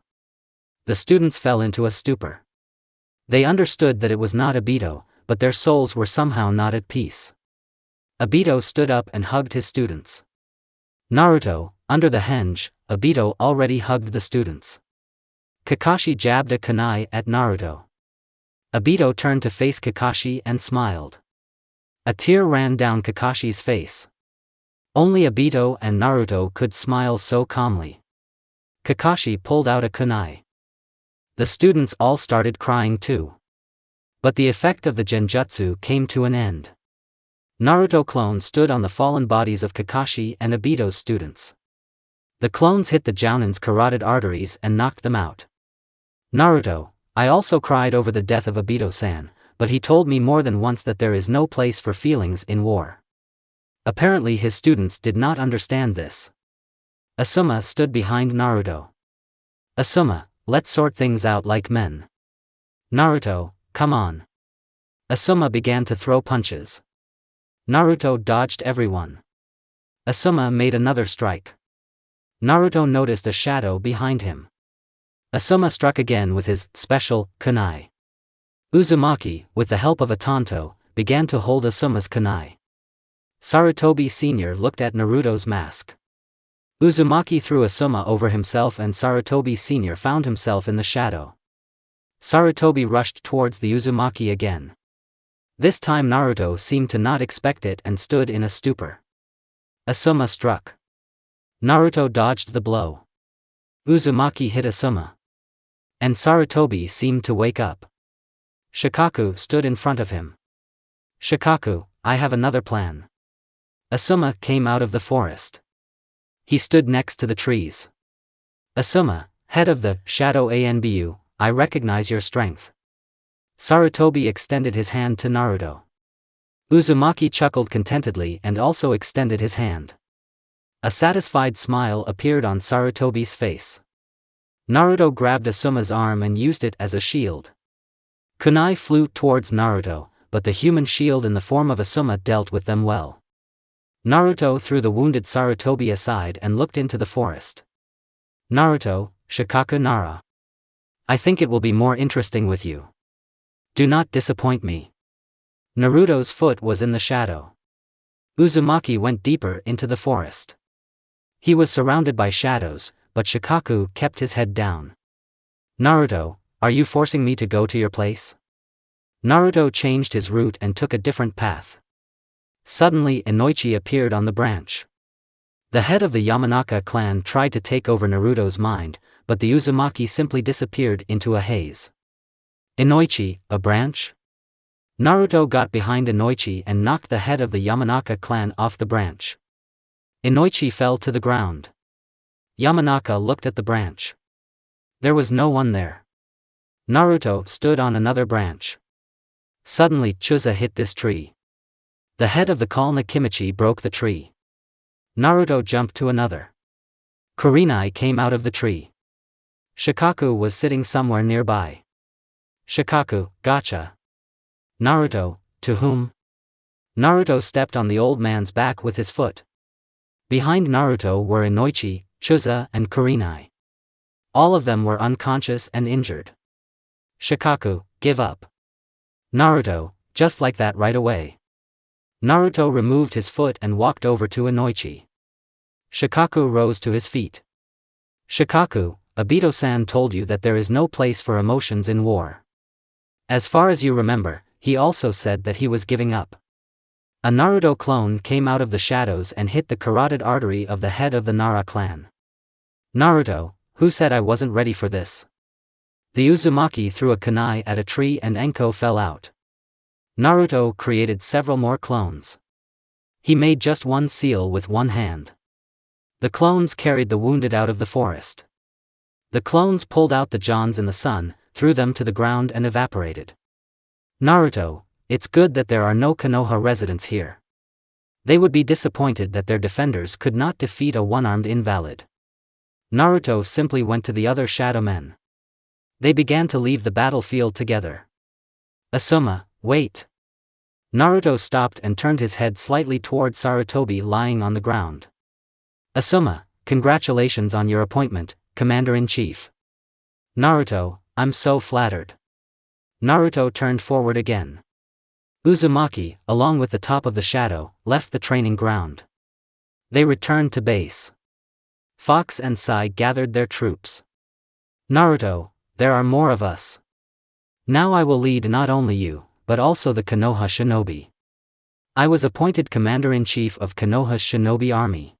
The students fell into a stupor. They understood that it was not Obito, but their souls were somehow not at peace. Obito stood up and hugged his students. Naruto, under the henge, Obito already hugged the students. Kakashi jabbed a kunai at Naruto. Obito turned to face Kakashi and smiled. A tear ran down Kakashi's face. Only Obito and Naruto could smile so calmly. Kakashi pulled out a kunai. The students all started crying too. But the effect of the genjutsu came to an end. Naruto clone stood on the fallen bodies of Kakashi and Obito's students. The clones hit the Jounin's carotid arteries and knocked them out. Naruto, I also cried over the death of Obito-san, but he told me more than once that there is no place for feelings in war. Apparently his students did not understand this. Asuma stood behind Naruto. Asuma, let's sort things out like men. Naruto, come on. Asuma began to throw punches. Naruto dodged everyone. Asuma made another strike. Naruto noticed a shadow behind him. Asuma struck again with his special kunai. Uzumaki, with the help of a tanto, began to hold Asuma's kunai. Sarutobi Sr. looked at Naruto's mask. Uzumaki threw Asuma over himself and Sarutobi Sr. found himself in the shadow. Sarutobi rushed towards the Uzumaki again. This time Naruto seemed to not expect it and stood in a stupor. Asuma struck. Naruto dodged the blow. Uzumaki hit Asuma. And Sarutobi seemed to wake up. Shikaku stood in front of him. Shikaku, I have another plan. Asuma came out of the forest. He stood next to the trees. Asuma, Head of the Shadow ANBU, I recognize your strength. Sarutobi extended his hand to Naruto. Uzumaki chuckled contentedly and also extended his hand. A satisfied smile appeared on Sarutobi's face. Naruto grabbed Asuma's arm and used it as a shield. Kunai flew towards Naruto, but the human shield in the form of Asuma dealt with them well. Naruto threw the wounded Sarutobi aside and looked into the forest. Naruto, Shikaku Nara. I think it will be more interesting with you. Do not disappoint me. Naruto's foot was in the shadow. Uzumaki went deeper into the forest. He was surrounded by shadows, but Shikaku kept his head down. Naruto, are you forcing me to go to your place? Naruto changed his route and took a different path. Suddenly Inoichi appeared on the branch. The head of the Yamanaka clan tried to take over Naruto's mind, but the Uzumaki simply disappeared into a haze. Inoichi, a branch? Naruto got behind Inoichi and knocked the head of the Yamanaka clan off the branch. Inoichi fell to the ground. Yamanaka looked at the branch. There was no one there. Naruto stood on another branch. Suddenly Chuza hit this tree. The head of the Kalna Kimichi broke the tree. Naruto jumped to another. Kurenai came out of the tree. Shikaku was sitting somewhere nearby. Shikaku, gotcha. Naruto, to whom? Naruto stepped on the old man's back with his foot. Behind Naruto were Inoichi, Chuza and Kurenai. All of them were unconscious and injured. Shikaku, give up. Naruto, just like that right away. Naruto removed his foot and walked over to Inoichi. Shikaku rose to his feet. Shikaku, Obito-san told you that there is no place for emotions in war. As far as you remember, he also said that he was giving up. A Naruto clone came out of the shadows and hit the carotid artery of the head of the Nara clan. Naruto, who said I wasn't ready for this? The Uzumaki threw a kunai at a tree and Enko fell out. Naruto created several more clones. He made just one seal with one hand. The clones carried the wounded out of the forest. The clones pulled out the Johns in the sun, threw them to the ground and evaporated. Naruto, it's good that there are no Konoha residents here. They would be disappointed that their defenders could not defeat a one-armed invalid. Naruto simply went to the other shadow men. They began to leave the battlefield together. Asuma, wait. Naruto stopped and turned his head slightly toward Sarutobi lying on the ground. Asuma, congratulations on your appointment, Commander-in-Chief. Naruto, I'm so flattered. Naruto turned forward again. Uzumaki, along with the top of the shadow, left the training ground. They returned to base. Fox and Sai gathered their troops. Naruto, there are more of us. Now I will lead not only you, but also the Konoha shinobi. I was appointed Commander-in-Chief of Konoha's shinobi army.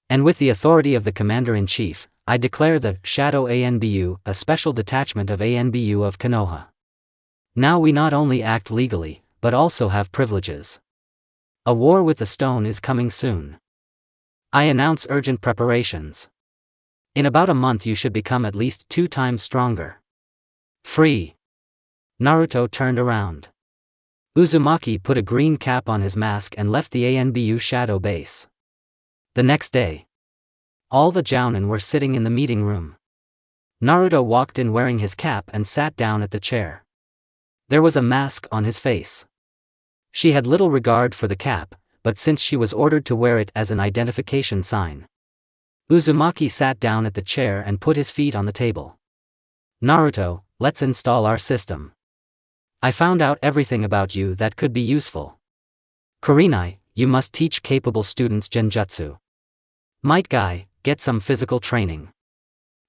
And with the authority of the Commander-in-Chief, I declare the Shadow ANBU a special detachment of ANBU of Konoha. Now we not only act legally, but also have privileges. A war with the stone is coming soon. I announce urgent preparations. In about a month you should become at least 2 times stronger. Free. Naruto turned around. Uzumaki put a green cap on his mask and left the ANBU shadow base. The next day, all the Jounin were sitting in the meeting room. Naruto walked in wearing his cap and sat down at the chair. There was a mask on his face. She had little regard for the cap, but since she was ordered to wear it as an identification sign. Uzumaki sat down at the chair and put his feet on the table. Naruto, let's install our system. I found out everything about you that could be useful. Kurenai, you must teach capable students genjutsu. Might Guy, get some physical training.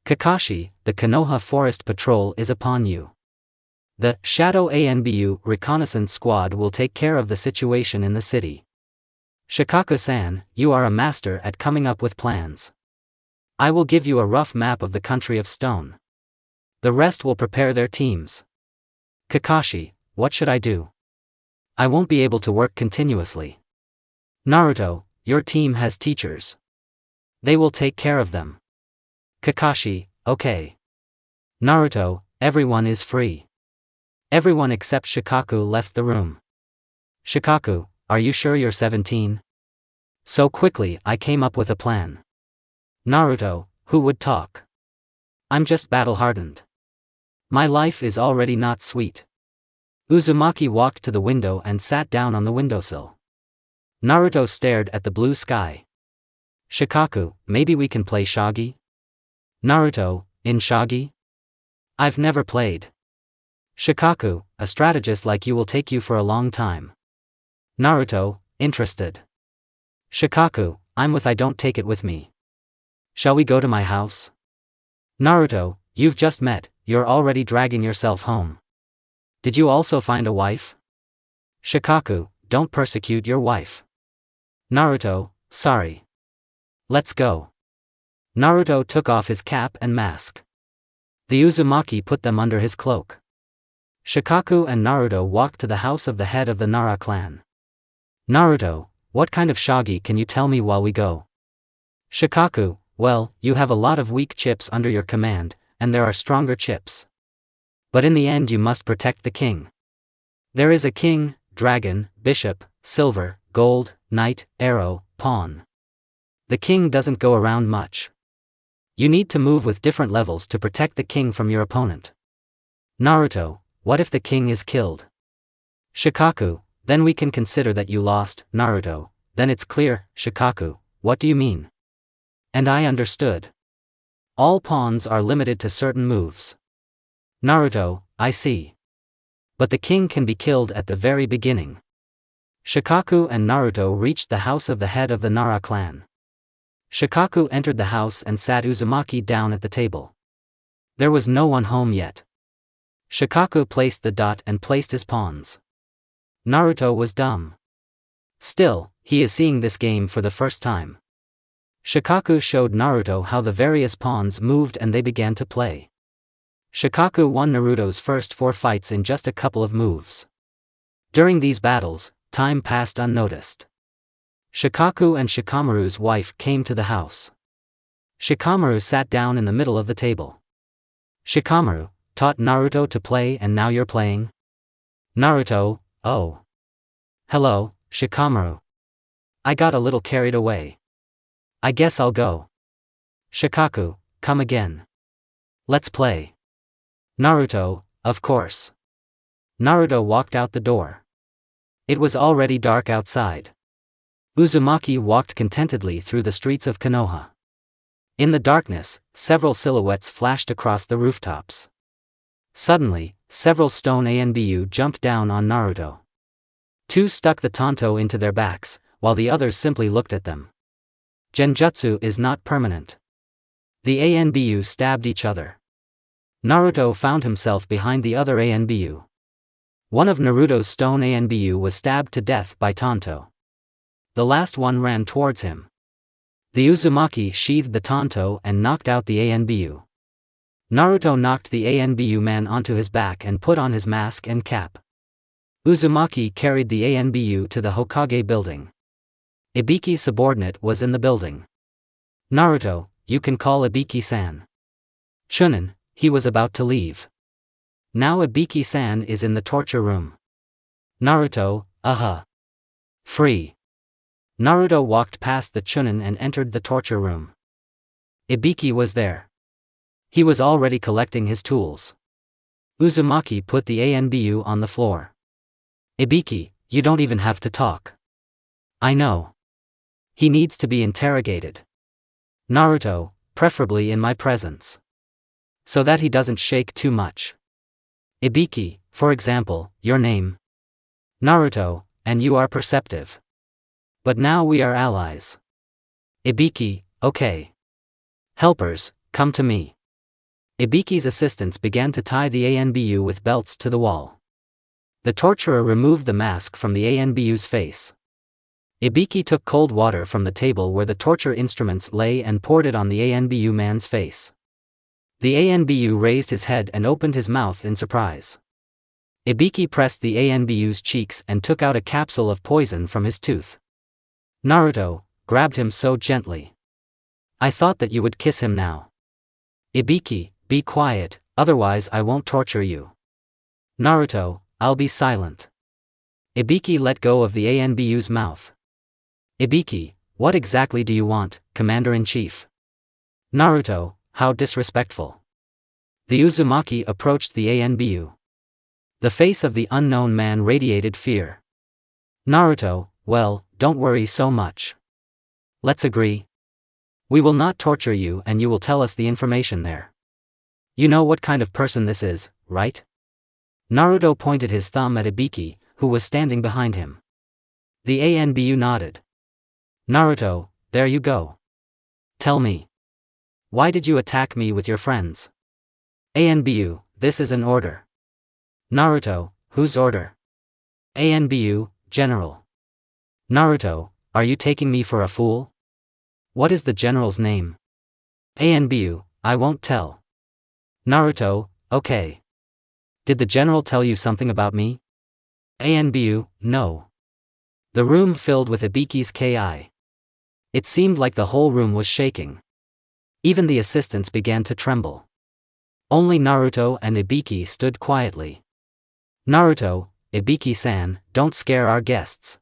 Kakashi, the Konoha Forest Patrol is upon you. The Shadow ANBU reconnaissance squad will take care of the situation in the city. Shikaku-san, you are a master at coming up with plans. I will give you a rough map of the country of stone. The rest will prepare their teams. Kakashi, what should I do? I won't be able to work continuously. Naruto, your team has teachers. They will take care of them. Kakashi, okay. Naruto, everyone is free. Everyone except Shikaku left the room. Shikaku, are you sure you're 17? So quickly I came up with a plan. Naruto, who would talk? I'm just battle-hardened. My life is already not sweet. Uzumaki walked to the window and sat down on the windowsill. Naruto stared at the blue sky. Shikaku, maybe we can play Shagi? Naruto, in Shagi? I've never played. Shikaku, a strategist like you will take you for a long time. Naruto, interested. Shikaku, I'm with I don't take it with me. Shall we go to my house? Naruto, you've just met, you're already dragging yourself home. Did you also find a wife? Shikaku, don't persecute your wife. Naruto, sorry. Let's go. Naruto took off his cap and mask. The Uzumaki put them under his cloak. Shikaku and Naruto walked to the house of the head of the Nara clan. Naruto, what kind of Shagi can you tell me while we go? Shikaku, well, you have a lot of weak chips under your command, and there are stronger chips. But in the end you must protect the king. There is a king, dragon, bishop, silver, gold, knight, arrow, pawn. The king doesn't go around much. You need to move with different levels to protect the king from your opponent. Naruto, what if the king is killed? Shikaku, then we can consider that you lost. Naruto, then it's clear. Shikaku, what do you mean? And I understood. All pawns are limited to certain moves. Naruto, I see. But the king can be killed at the very beginning. Shikaku and Naruto reached the house of the head of the Nara clan. Shikaku entered the house and sat Uzumaki down at the table. There was no one home yet. Shikaku placed the dot and placed his pawns. Naruto was dumb. Still, he is seeing this game for the first time. Shikaku showed Naruto how the various pawns moved and they began to play. Shikaku won Naruto's first 4 fights in just a couple of moves. During these battles, time passed unnoticed. Shikaku and Shikamaru's wife came to the house. Shikamaru sat down in the middle of the table. Shikamaru, taught Naruto to play and now you're playing? Naruto, oh. Hello, Shikamaru. I got a little carried away. I guess I'll go. Shikaku, come again. Let's play. Naruto, of course. Naruto walked out the door. It was already dark outside. Uzumaki walked contentedly through the streets of Konoha. In the darkness, several silhouettes flashed across the rooftops. Suddenly, several stone ANBU jumped down on Naruto. 2 stuck the tanto into their backs, while the others simply looked at them. Genjutsu is not permanent. The ANBU stabbed each other. Naruto found himself behind the other ANBU. One of Naruto's stone ANBU was stabbed to death by tanto. The last one ran towards him. The Uzumaki sheathed the tanto and knocked out the ANBU. Naruto knocked the ANBU man onto his back and put on his mask and cap. Uzumaki carried the ANBU to the Hokage building. Ibiki's subordinate was in the building. Naruto, you can call Ibiki-san. Chunin, he was about to leave. Now Ibiki-san is in the torture room. Naruto, free. Naruto walked past the Chunin and entered the torture room. Ibiki was there. He was already collecting his tools. Uzumaki put the ANBU on the floor. Ibiki, you don't even have to talk. I know. He needs to be interrogated. Naruto, preferably in my presence. So that he doesn't shake too much. Ibiki, for example, your name? Naruto, and you are perceptive. But now we are allies. Ibiki, okay. Helpers, come to me. Ibiki's assistants began to tie the ANBU with belts to the wall. The torturer removed the mask from the ANBU's face. Ibiki took cold water from the table where the torture instruments lay and poured it on the ANBU man's face. The ANBU raised his head and opened his mouth in surprise. Ibiki pressed the ANBU's cheeks and took out a capsule of poison from his tooth. Naruto grabbed him so gently. I thought that you would kiss him now. Ibiki, be quiet, otherwise I won't torture you. Naruto, I'll be silent. Ibiki let go of the Anbu's mouth. Ibiki, what exactly do you want, Commander-in-Chief? Naruto, how disrespectful. The Uzumaki approached the Anbu. The face of the unknown man radiated fear. Naruto, well, don't worry so much. Let's agree. We will not torture you and you will tell us the information there. You know what kind of person this is, right? Naruto pointed his thumb at Ibiki, who was standing behind him. The Anbu nodded. Naruto, there you go. Tell me. Why did you attack me with your friends? Anbu, this is an order. Naruto, whose order? Anbu, General. Naruto, are you taking me for a fool? What is the general's name? Anbu, I won't tell. Naruto, okay. Did the general tell you something about me? Anbu, no. The room filled with Ibiki's ki. It seemed like the whole room was shaking. Even the assistants began to tremble. Only Naruto and Ibiki stood quietly. Naruto, Ibiki-san, don't scare our guests.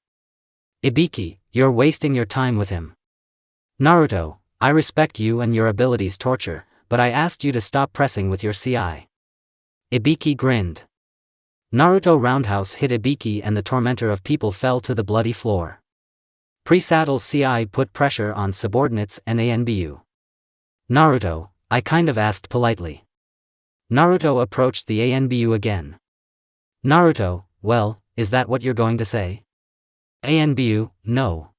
Ibiki, you're wasting your time with him. Naruto, I respect you and your abilities torture, but I asked you to stop pressing with your CI. Ibiki grinned. Naruto roundhouse hit Ibiki and the tormentor of people fell to the bloody floor. Pre-saddle CI put pressure on subordinates and Anbu. Naruto, I kind of asked politely. Naruto approached the Anbu again. Naruto, well, is that what you're going to say? Anbu, no.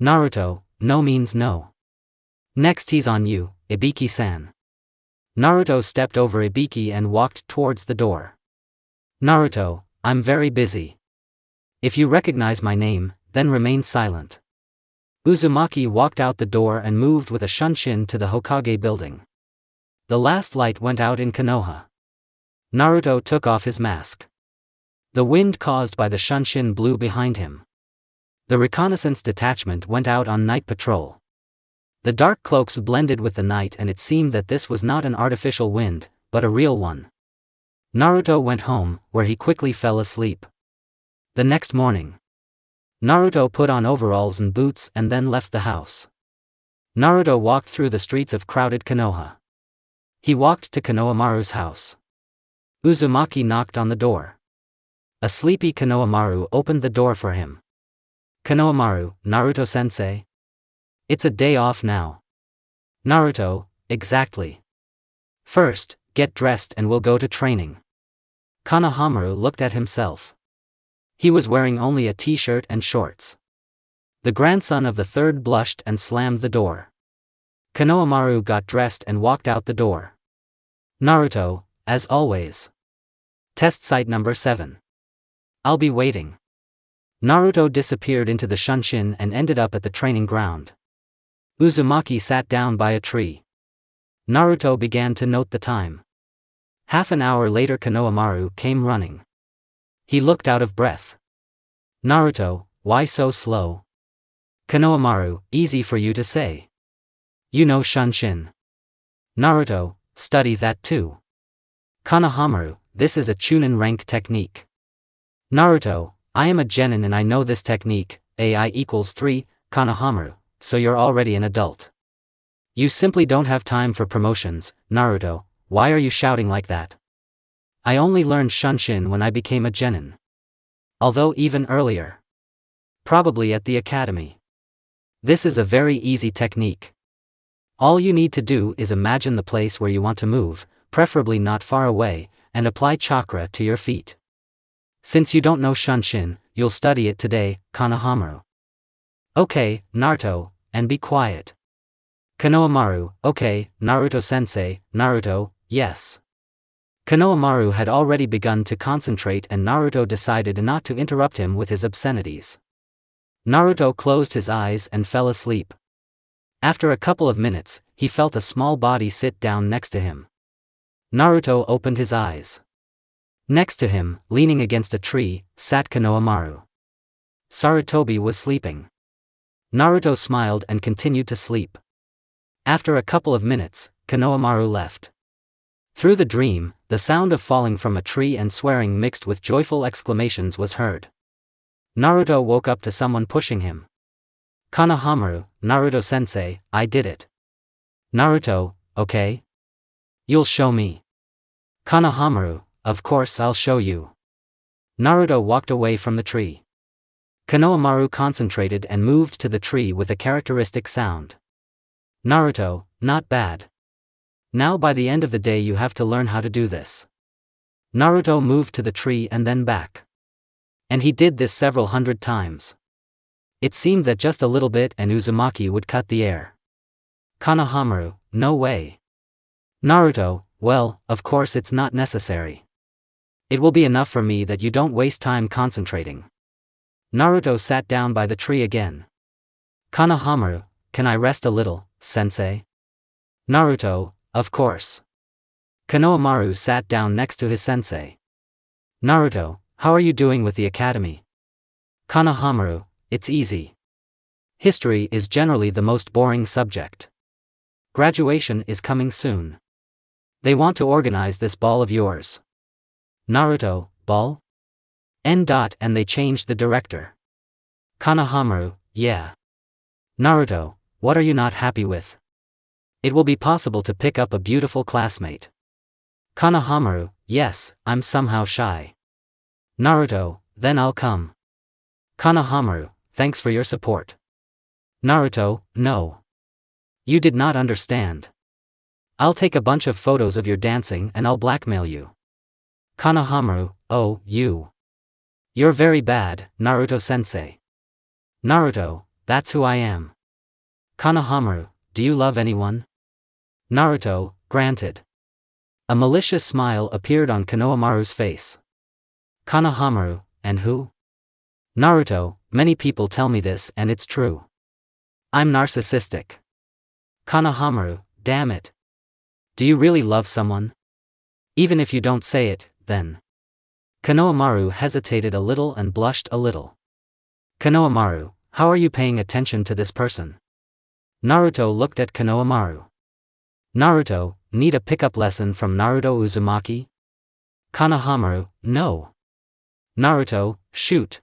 Naruto, no means no. Next he's on you, Ibiki-san. Naruto stepped over Ibiki and walked towards the door. Naruto, I'm very busy. If you recognize my name, then remain silent. Uzumaki walked out the door and moved with a shunshin to the Hokage building. The last light went out in Konoha. Naruto took off his mask. The wind caused by the shunshin blew behind him. The reconnaissance detachment went out on night patrol. The dark cloaks blended with the night and it seemed that this was not an artificial wind, but a real one. Naruto went home, where he quickly fell asleep. The next morning, Naruto put on overalls and boots and then left the house. Naruto walked through the streets of crowded Konoha. He walked to Konohamaru's house. Uzumaki knocked on the door. A sleepy Konohamaru opened the door for him. Konohamaru, Naruto-sensei? It's a day off now. Naruto, exactly. First, get dressed and we'll go to training. Konohamaru looked at himself. He was wearing only a t-shirt and shorts. The grandson of the third blushed and slammed the door. Konohamaru got dressed and walked out the door. Naruto, as always. Test site number 7. I'll be waiting. Naruto disappeared into the shunshin and ended up at the training ground. Uzumaki sat down by a tree. Naruto began to note the time. Half an hour later Konohamaru came running. He looked out of breath. Naruto, why so slow? Konohamaru, easy for you to say. You know shunshin. Naruto, study that too. Konohamaru, this is a chunin rank technique. Naruto, I am a genin and I know this technique, AI equals 3, Konohamaru, so you're already an adult. You simply don't have time for promotions, Naruto, why are you shouting like that? I only learned shunshin when I became a genin. Although even earlier. Probably at the academy. This is a very easy technique. All you need to do is imagine the place where you want to move, preferably not far away, and apply chakra to your feet. Since you don't know shunshin, you'll study it today, Konohamaru. Okay, Naruto, and be quiet. Konohamaru, okay, Naruto-sensei, Naruto, yes. Konohamaru had already begun to concentrate and Naruto decided not to interrupt him with his obscenities. Naruto closed his eyes and fell asleep. After a couple of minutes, he felt a small body sit down next to him. Naruto opened his eyes. Next to him, leaning against a tree, sat Konohamaru. Sarutobi was sleeping. Naruto smiled and continued to sleep. After a couple of minutes, Konohamaru left. Through the dream, the sound of falling from a tree and swearing mixed with joyful exclamations was heard. Naruto woke up to someone pushing him. Konohamaru, Naruto-sensei, I did it. Naruto, okay? You'll show me. Konohamaru, of course I'll show you. Naruto walked away from the tree. Konohamaru concentrated and moved to the tree with a characteristic sound. Naruto, not bad. Now by the end of the day you have to learn how to do this. Naruto moved to the tree and then back. And he did this several hundred times. It seemed that just a little bit and Uzumaki would cut the air. Konohamaru, no way. Naruto, well, of course it's not necessary. It will be enough for me that you don't waste time concentrating. Naruto sat down by the tree again. Konohamaru, can I rest a little, sensei? Naruto, of course. Konohamaru sat down next to his sensei. Naruto, how are you doing with the academy? Konohamaru, it's easy. History is generally the most boring subject. Graduation is coming soon. They want to organize this ball of yours. Naruto, ball? And they changed the director. Konohamaru, yeah. Naruto, what are you not happy with? It will be possible to pick up a beautiful classmate. Konohamaru, yes, I'm somehow shy. Naruto, then I'll come. Konohamaru, thanks for your support. Naruto, no. You did not understand. I'll take a bunch of photos of your dancing and I'll blackmail you. Konohamaru, oh, you. You're very bad, Naruto-sensei. Naruto, that's who I am. Konohamaru, do you love anyone? Naruto, granted. A malicious smile appeared on Konohamaru's face. Konohamaru, and who? Naruto, many people tell me this and it's true. I'm narcissistic. Konohamaru, damn it. Do you really love someone? Even if you don't say it, then. Konohamaru hesitated a little and blushed a little. Konohamaru, how are you paying attention to this person? Naruto looked at Konohamaru. Naruto, need a pickup lesson from Naruto Uzumaki? Konohamaru, no. Naruto, shoot.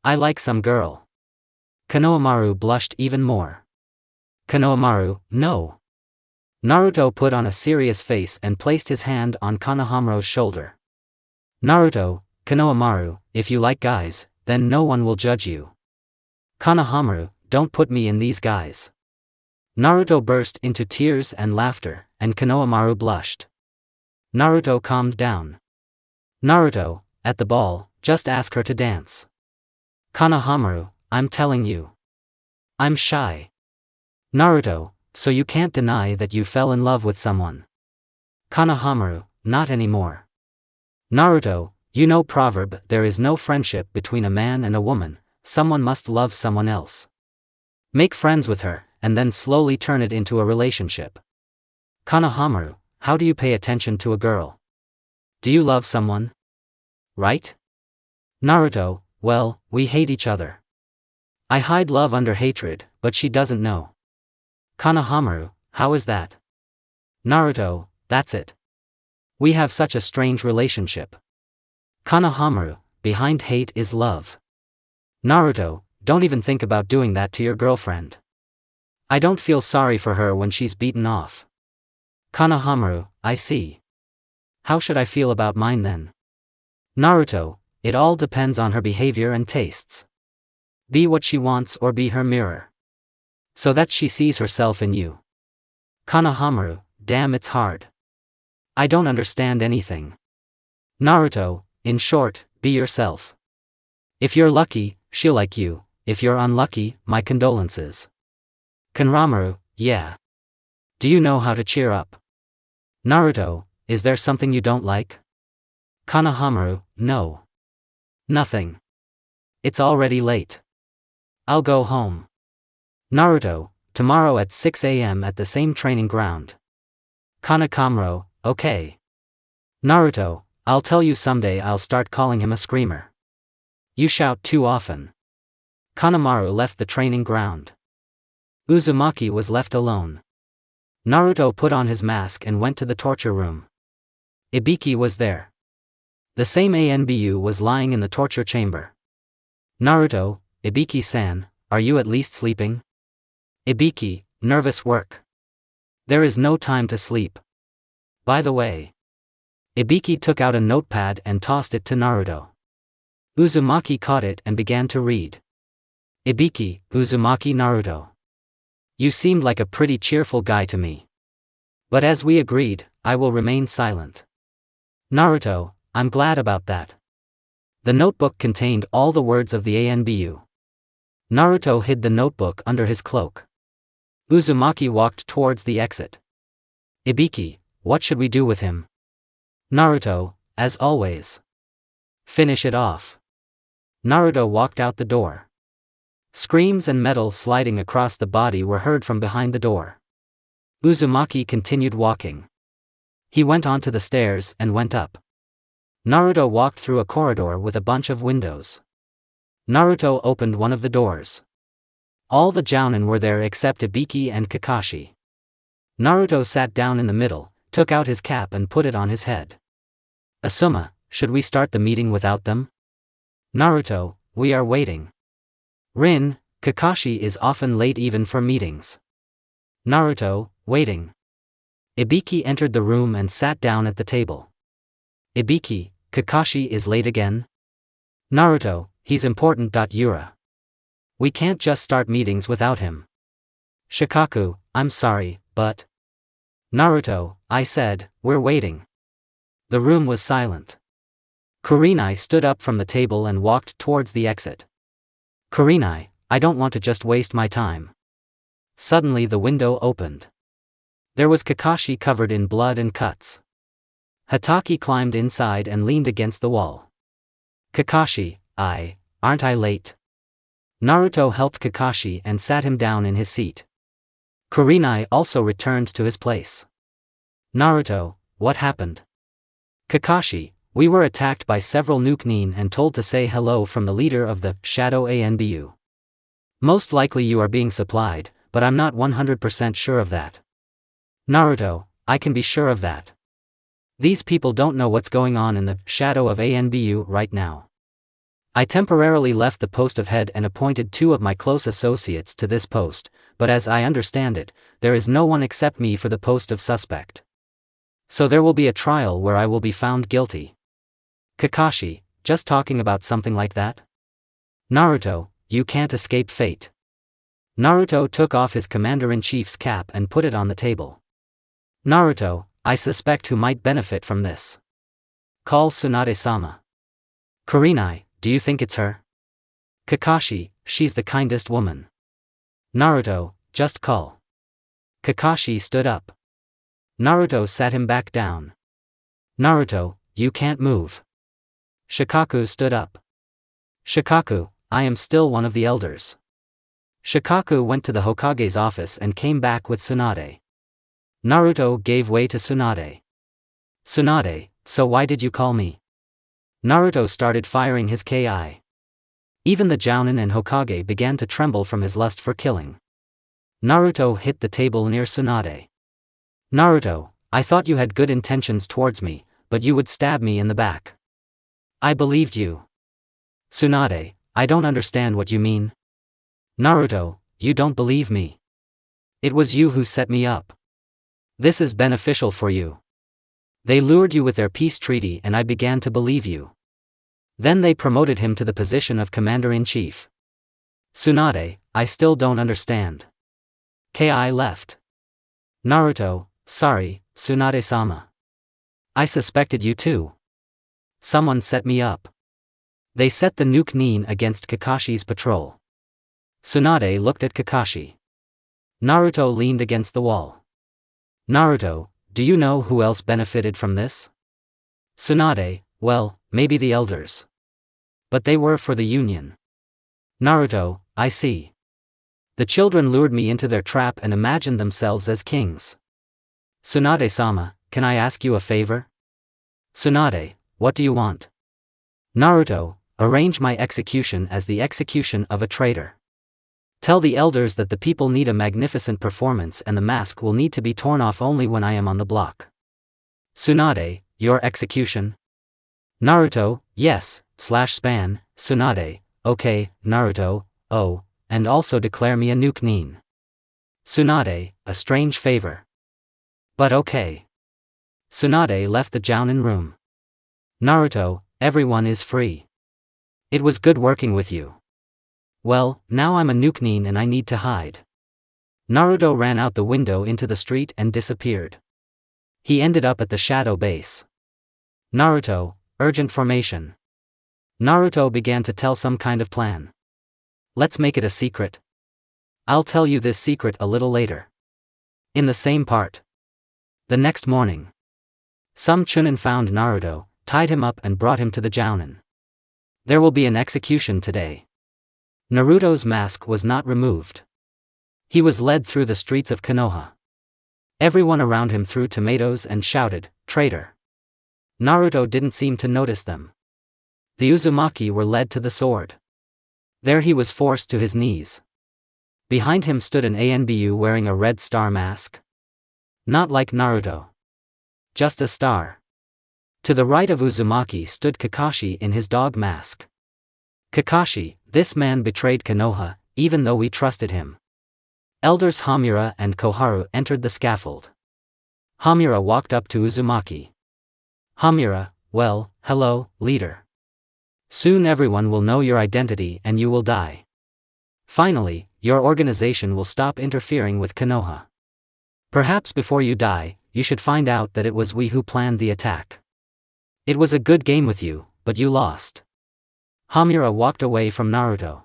I like some girl. Konohamaru blushed even more. Konohamaru, no. Naruto put on a serious face and placed his hand on Konohamaru's shoulder. Naruto, Konohamaru, if you like guys, then no one will judge you. Konohamaru, don't put me in these guys. Naruto burst into tears and laughter, and Konohamaru blushed. Naruto calmed down. Naruto, at the ball, just ask her to dance. Konohamaru, I'm telling you. I'm shy. Naruto, so you can't deny that you fell in love with someone. Konohamaru, not anymore. Naruto, you know proverb, there is no friendship between a man and a woman, someone must love someone else. Make friends with her, and then slowly turn it into a relationship. Konohamaru, how do you pay attention to a girl? Do you love someone? Right? Naruto, well, we hate each other. I hide love under hatred, but she doesn't know. Konohamaru, how is that? Naruto, that's it. We have such a strange relationship. Konohamaru, behind hate is love. Naruto, don't even think about doing that to your girlfriend. I don't feel sorry for her when she's beaten off. Konohamaru, I see. How should I feel about mine then? Naruto, it all depends on her behavior and tastes. Be what she wants or be her mirror. So that she sees herself in you. Konohamaru, damn it's hard. I don't understand anything. Naruto, in short, be yourself. If you're lucky, she'll like you, if you're unlucky, my condolences. Konohamaru, yeah. Do you know how to cheer up? Naruto, is there something you don't like? Konohamaru, no. Nothing. It's already late. I'll go home. Naruto, tomorrow at 6 a.m. at the same training ground. Konohamaru, okay. Naruto, I'll tell you someday I'll start calling him a screamer. You shout too often. Konohamaru left the training ground. Uzumaki was left alone. Naruto put on his mask and went to the torture room. Ibiki was there. The same Anbu was lying in the torture chamber. Naruto, Ibiki-san, are you at least sleeping? Ibiki, nervous work. There is no time to sleep. By the way. Ibiki took out a notepad and tossed it to Naruto. Uzumaki caught it and began to read. Ibiki, Uzumaki Naruto. You seemed like a pretty cheerful guy to me. But as we agreed, I will remain silent. Naruto, I'm glad about that. The notebook contained all the words of the Anbu. Naruto hid the notebook under his cloak. Uzumaki walked towards the exit. Ibiki, what should we do with him? Naruto, as always. Finish it off. Naruto walked out the door. Screams and metal sliding across the body were heard from behind the door. Uzumaki continued walking. He went onto the stairs and went up. Naruto walked through a corridor with a bunch of windows. Naruto opened one of the doors. All the jounin were there except Ibiki and Kakashi. Naruto sat down in the middle, took out his cap and put it on his head. Asuma, should we start the meeting without them? Naruto, we are waiting. Rin, Kakashi is often late even for meetings. Naruto, waiting. Ibiki entered the room and sat down at the table. Ibiki, Kakashi is late again? Naruto, he's important. Yura. We can't just start meetings without him. Shikaku, I'm sorry, but. Naruto, I said, we're waiting. The room was silent. Kurenai stood up from the table and walked towards the exit. Kurenai, I don't want to just waste my time. Suddenly the window opened. There was Kakashi covered in blood and cuts. Hataki climbed inside and leaned against the wall. Kakashi, aren't I late? Naruto helped Kakashi and sat him down in his seat. Kurenai also returned to his place. Naruto, what happened? Kakashi, we were attacked by several Nukenin and told to say hello from the leader of the Shadow Anbu. Most likely you are being supplied, but I'm not 100% sure of that. Naruto, I can be sure of that. These people don't know what's going on in the Shadow of Anbu right now. I temporarily left the post of head and appointed 2 of my close associates to this post, but as I understand it, there is no one except me for the post of suspect. So there will be a trial where I will be found guilty. Kakashi, just talking about something like that? Naruto, you can't escape fate. Naruto took off his commander-in-chief's cap and put it on the table. Naruto, I suspect who might benefit from this. Call Tsunade-sama. Kurenai, do you think it's her? Kakashi, she's the kindest woman. Naruto, just call. Kakashi stood up. Naruto sat him back down. Naruto, you can't move. Shikaku stood up. Shikaku, I am still one of the elders. Shikaku went to the Hokage's office and came back with Tsunade. Naruto gave way to Tsunade. Tsunade, so why did you call me? Naruto started firing his ki. Even the Jounin and Hokage began to tremble from his lust for killing. Naruto hit the table near Tsunade. Naruto, I thought you had good intentions towards me, but you would stab me in the back. I believed you. Tsunade, I don't understand what you mean. Naruto, you don't believe me. It was you who set me up. This is beneficial for you. They lured you with their peace treaty and I began to believe you. Then they promoted him to the position of commander-in-chief. Tsunade, I still don't understand. Ki left. Naruto, sorry, Tsunade-sama. I suspected you too. Someone set me up. They set the Nukenin against Kakashi's patrol. Tsunade looked at Kakashi. Naruto leaned against the wall. Naruto, do you know who else benefited from this? Tsunade, well, maybe the elders. But they were for the Union. Naruto, I see. The children lured me into their trap and imagined themselves as kings. Tsunade-sama, can I ask you a favor? Tsunade, what do you want? Naruto, arrange my execution as the execution of a traitor. Tell the elders that the people need a magnificent performance and the mask will need to be torn off only when I am on the block. Tsunade, your execution? Naruto, yes, /span, Tsunade, okay, Naruto, oh, and also declare me a nuke nin. Tsunade, a strange favor. But okay. Tsunade left the Jounin room. Naruto, everyone is free. It was good working with you. Well, now I'm a nuke nin and I need to hide. Naruto ran out the window into the street and disappeared. He ended up at the shadow base. Naruto, urgent formation. Naruto began to tell some kind of plan. Let's make it a secret. I'll tell you this secret a little later. In the same part. The next morning. Some Chunin found Naruto, tied him up and brought him to the Jounin. There will be an execution today. Naruto's mask was not removed. He was led through the streets of Konoha. Everyone around him threw tomatoes and shouted, "Traitor!" Naruto didn't seem to notice them. The Uzumaki were led to the sword. There he was forced to his knees. Behind him stood an Anbu wearing a red star mask. Not like Naruto. Just a star. To the right of Uzumaki stood Kakashi in his dog mask. Kakashi, this man betrayed Konoha, even though we trusted him. Elders Hamura and Koharu entered the scaffold. Hamura walked up to Uzumaki. Hamura, well, hello, leader. Soon everyone will know your identity and you will die. Finally, your organization will stop interfering with Konoha. Perhaps before you die, you should find out that it was we who planned the attack. It was a good game with you, but you lost. Hamura walked away from Naruto.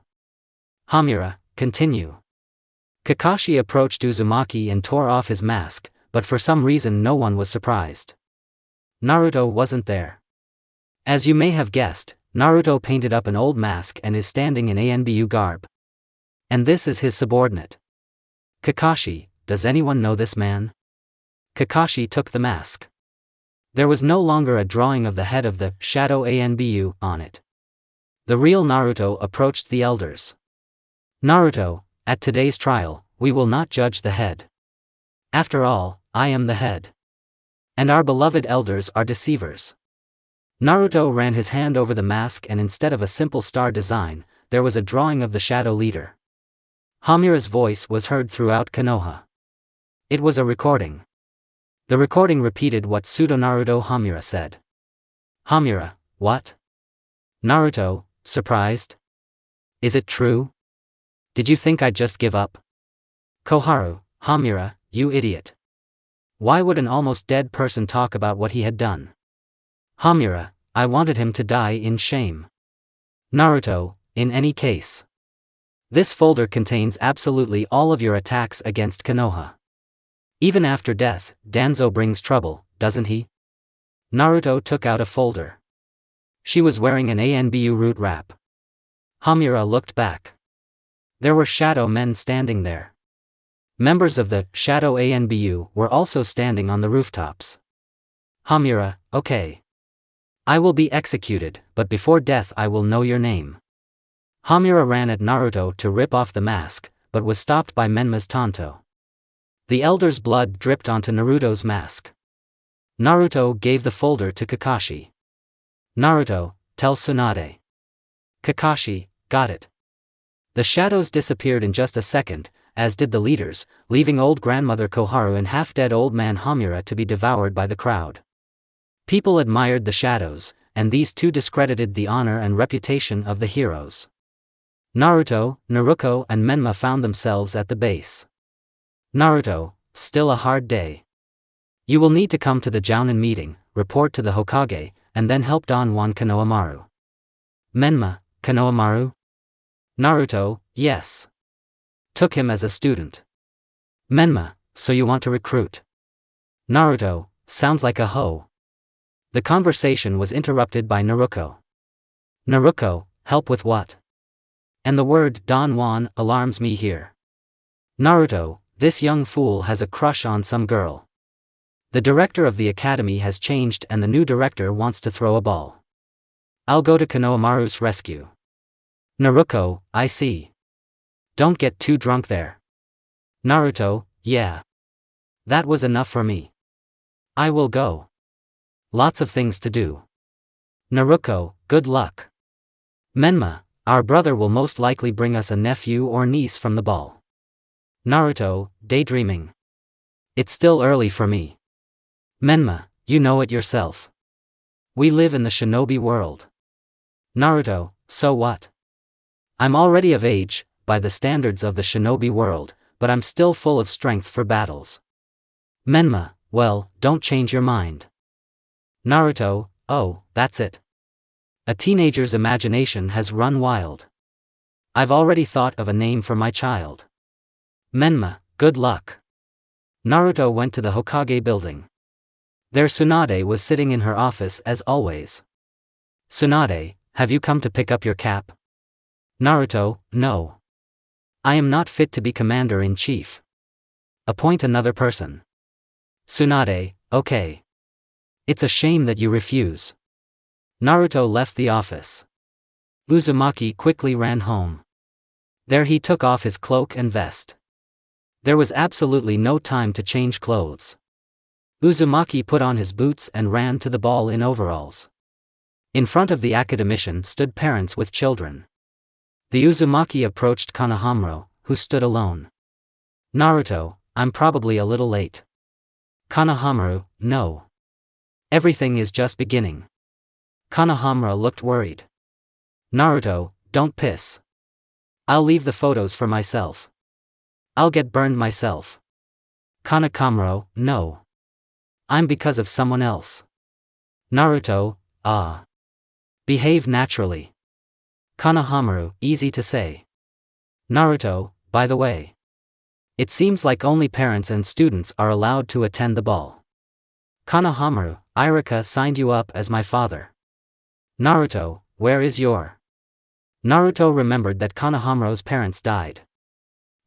Hamura, continue. Kakashi approached Uzumaki and tore off his mask, but for some reason no one was surprised. Naruto wasn't there. As you may have guessed, Naruto painted up an old mask and is standing in Anbu garb. And this is his subordinate. Kakashi, does anyone know this man? Kakashi took the mask. There was no longer a drawing of the head of the shadow Anbu on it. The real Naruto approached the elders. Naruto, at today's trial, we will not judge the head. After all, I am the head. And our beloved elders are deceivers. Naruto ran his hand over the mask and instead of a simple star design, there was a drawing of the shadow leader. Hamura's voice was heard throughout Konoha. It was a recording. The recording repeated what Pseudo-Naruto Hamura said. Hamura, what? Naruto, surprised? Is it true? Did you think I'd just give up? Koharu, Hamura, you idiot. Why would an almost dead person talk about what he had done? Hamura, I wanted him to die in shame. Naruto, in any case. This folder contains absolutely all of your attacks against Konoha. Even after death, Danzo brings trouble, doesn't he? Naruto took out a folder. She was wearing an Anbu root wrap. Hamura looked back. There were shadow men standing there. Members of the shadow Anbu were also standing on the rooftops. Hamura, okay. I will be executed, but before death I will know your name. Hamura ran at Naruto to rip off the mask, but was stopped by Menma's Tanto. The elder's blood dripped onto Naruto's mask. Naruto gave the folder to Kakashi. Naruto, tell Tsunade. Kakashi, got it. The shadows disappeared in just a second, as did the leaders, leaving old grandmother Koharu and half-dead old man Hamura to be devoured by the crowd. People admired the shadows, and these too discredited the honor and reputation of the heroes. Naruto, Naruko and Menma found themselves at the base. Naruto, still a hard day. You will need to come to the Jounin meeting, report to the Hokage, and then help Don Juan Konohamaru. Menma, Konohamaru? Naruto, yes. Took him as a student. Menma, so you want to recruit? Naruto, sounds like a hoe. The conversation was interrupted by Naruko. Naruko, help with what? And the word Don Juan alarms me here. Naruto, this young fool has a crush on some girl. The director of the academy has changed and the new director wants to throw a ball. I'll go to Konohamaru's rescue. Naruko, I see. Don't get too drunk there. Naruto, yeah. That was enough for me. I will go. Lots of things to do. Naruto, good luck. Menma, our brother will most likely bring us a nephew or niece from the ball. Naruto, daydreaming. It's still early for me. Menma, you know it yourself. We live in the shinobi world. Naruto, so what? I'm already of age, by the standards of the shinobi world, but I'm still full of strength for battles. Menma, well, don't change your mind. Naruto, oh, that's it. A teenager's imagination has run wild. I've already thought of a name for my child. Menma, good luck. Naruto went to the Hokage building. There Tsunade was sitting in her office as always. Tsunade, have you come to pick up your cap? Naruto, no. I am not fit to be commander-in-chief. Appoint another person. Tsunade, okay. It's a shame that you refuse. Naruto left the office. Uzumaki quickly ran home. There he took off his cloak and vest. There was absolutely no time to change clothes. Uzumaki put on his boots and ran to the ball in overalls. In front of the academician stood parents with children. The Uzumaki approached Konohamaru, who stood alone. Naruto, I'm probably a little late. Konohamaru, no. Everything is just beginning. Konohamaru looked worried. Naruto, don't piss. I'll leave the photos for myself. I'll get burned myself. Konohamaru, no. I'm because of someone else. Naruto, ah. Behave naturally. Konohamaru, easy to say. Naruto, by the way. It seems like only parents and students are allowed to attend the ball. Konohamaru, Irika signed you up as my father. Naruto, where is your? Naruto remembered that Konohamaru's parents died.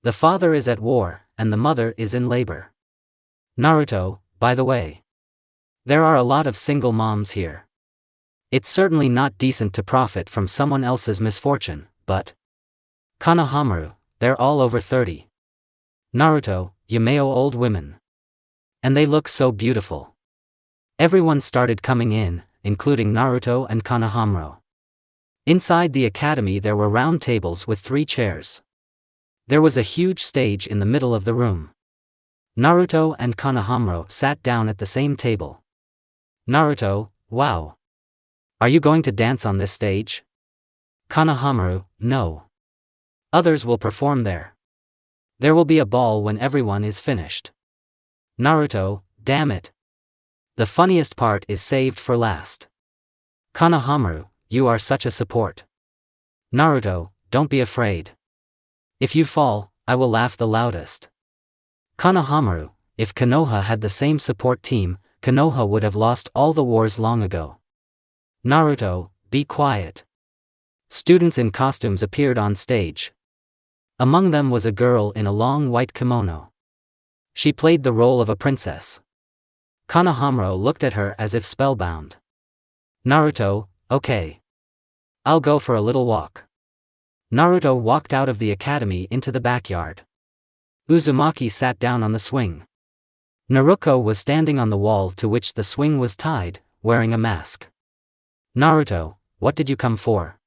The father is at war, and the mother is in labor. Naruto, by the way. There are a lot of single moms here. It's certainly not decent to profit from someone else's misfortune, but... Konohamaru, they're all over 30. Naruto, Yameo old women. And they look so beautiful. Everyone started coming in, including Naruto and Konohamaru. Inside the academy there were round tables with 3 chairs. There was a huge stage in the middle of the room. Naruto and Konohamaru sat down at the same table. Naruto, wow. Are you going to dance on this stage? Konohamaru, no. Others will perform there. There will be a ball when everyone is finished. Naruto, damn it. The funniest part is saved for last. Konohamaru, you are such a support. Naruto, don't be afraid. If you fall, I will laugh the loudest. Konohamaru, if Konoha had the same support team, Konoha would have lost all the wars long ago. Naruto, be quiet. Students in costumes appeared on stage. Among them was a girl in a long white kimono. She played the role of a princess. Konohamaru looked at her as if spellbound. Naruto, okay. I'll go for a little walk. Naruto walked out of the academy into the backyard. Uzumaki sat down on the swing. Naruto was standing on the wall to which the swing was tied, wearing a mask. Naruto, what did you come for?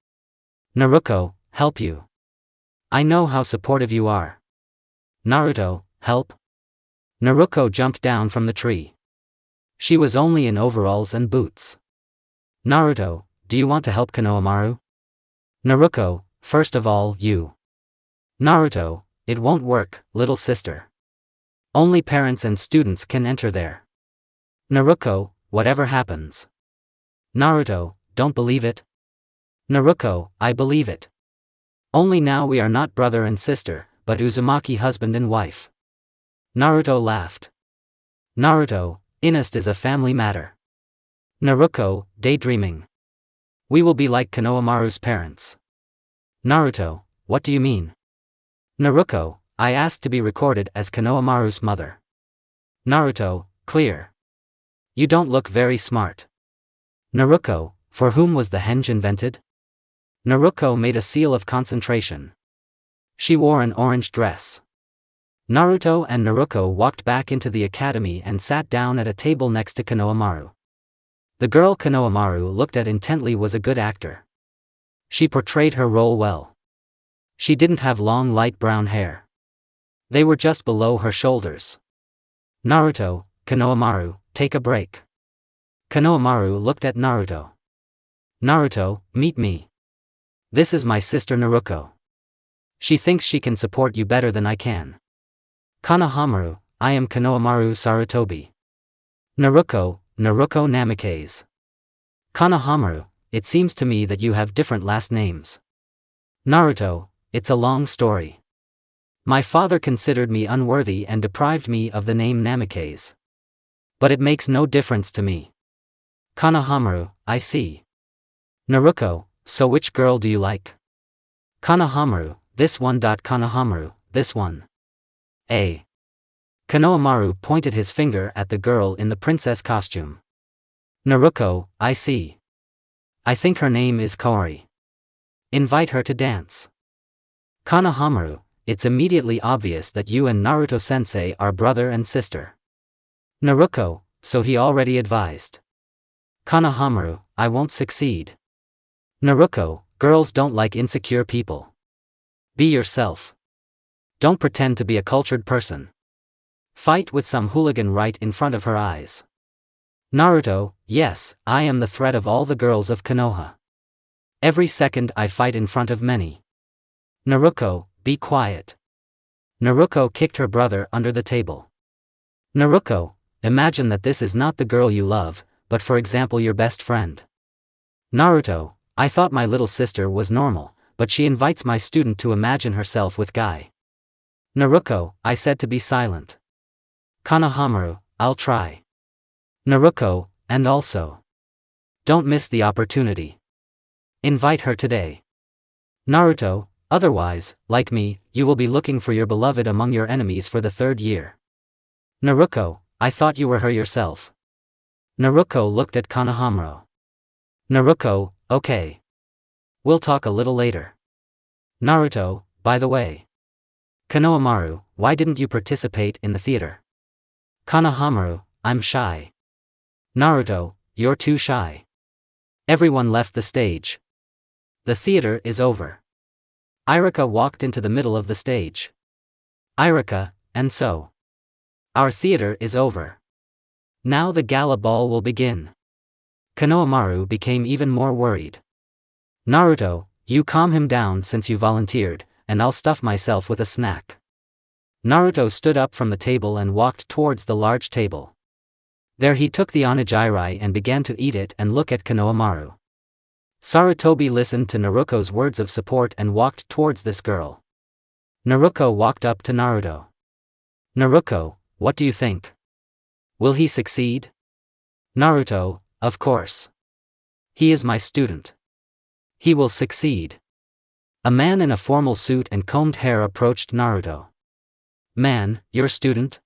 Naruto, help you. I know how supportive you are. Naruto, help? Naruto jumped down from the tree. She was only in overalls and boots. Naruto, do you want to help Konohamaru? Naruto, first of all, you. Naruto, it won't work, little sister. Only parents and students can enter there. Naruto, whatever happens. Naruto, don't believe it? Naruto, I believe it. Only now we are not brother and sister, but Uzumaki husband and wife. Naruto laughed. Naruto, incest is a family matter. Naruto, daydreaming. We will be like Konohamaru's parents. Naruto, what do you mean? Naruto, I asked to be recorded as Konohamaru's mother. Naruto, clear. You don't look very smart. Naruto, for whom was the henge invented? Naruto made a seal of concentration. She wore an orange dress. Naruto and Naruko walked back into the academy and sat down at a table next to Konohamaru. The girl Konohamaru looked at intently was a good actor. She portrayed her role well. She didn't have long light brown hair. They were just below her shoulders. Naruto, Konohamaru, take a break. Konohamaru looked at Naruto. Naruto, meet me. This is my sister Naruko. She thinks she can support you better than I can. Konohamaru, I am Konohamaru Sarutobi. Naruko, Naruko Namikaze. Konohamaru, it seems to me that you have different last names. Naruto, it's a long story. My father considered me unworthy and deprived me of the name Namikaze. But it makes no difference to me. Konohamaru, I see. Naruko, so which girl do you like? Konohamaru, this one. Konohamaru, this one. A. Konohamaru pointed his finger at the girl in the princess costume. Naruko, I see. I think her name is Kaori. Invite her to dance. Konohamaru, it's immediately obvious that you and Naruto-sensei are brother and sister. Naruko, so he already advised. Konohamaru, I won't succeed. Naruko, girls don't like insecure people. Be yourself. Don't pretend to be a cultured person. Fight with some hooligan right in front of her eyes. Naruto, yes, I am the threat of all the girls of Konoha. Every second I fight in front of many. Naruko, be quiet. Naruko kicked her brother under the table. Naruko, imagine that this is not the girl you love, but for example your best friend. Naruto, I thought my little sister was normal, but she invites my student to imagine herself with guy. Naruko, I said to be silent. Konohamaru, I'll try. Naruko, and also. Don't miss the opportunity. Invite her today. Naruto, otherwise, like me, you will be looking for your beloved among your enemies for the 3rd year. Naruko, I thought you were her yourself. Naruko looked at Konohamaru. Naruko, okay. We'll talk a little later. Naruto, by the way. Konohamaru, why didn't you participate in the theater? Konohamaru, I'm shy. Naruto, you're too shy. Everyone left the stage. The theater is over. Iruka walked into the middle of the stage. Iruka, and so. Our theater is over. Now the gala ball will begin. Konohamaru became even more worried. Naruto, you calm him down since you volunteered, and I'll stuff myself with a snack. Naruto stood up from the table and walked towards the large table. There he took the onigiri and began to eat it and look at Konohamaru. Sarutobi listened to Naruko's words of support and walked towards this girl. Naruko walked up to Naruto. Naruko, what do you think? Will he succeed? Naruto, of course. He is my student. He will succeed. A man in a formal suit and combed hair approached Naruto. Man, your student?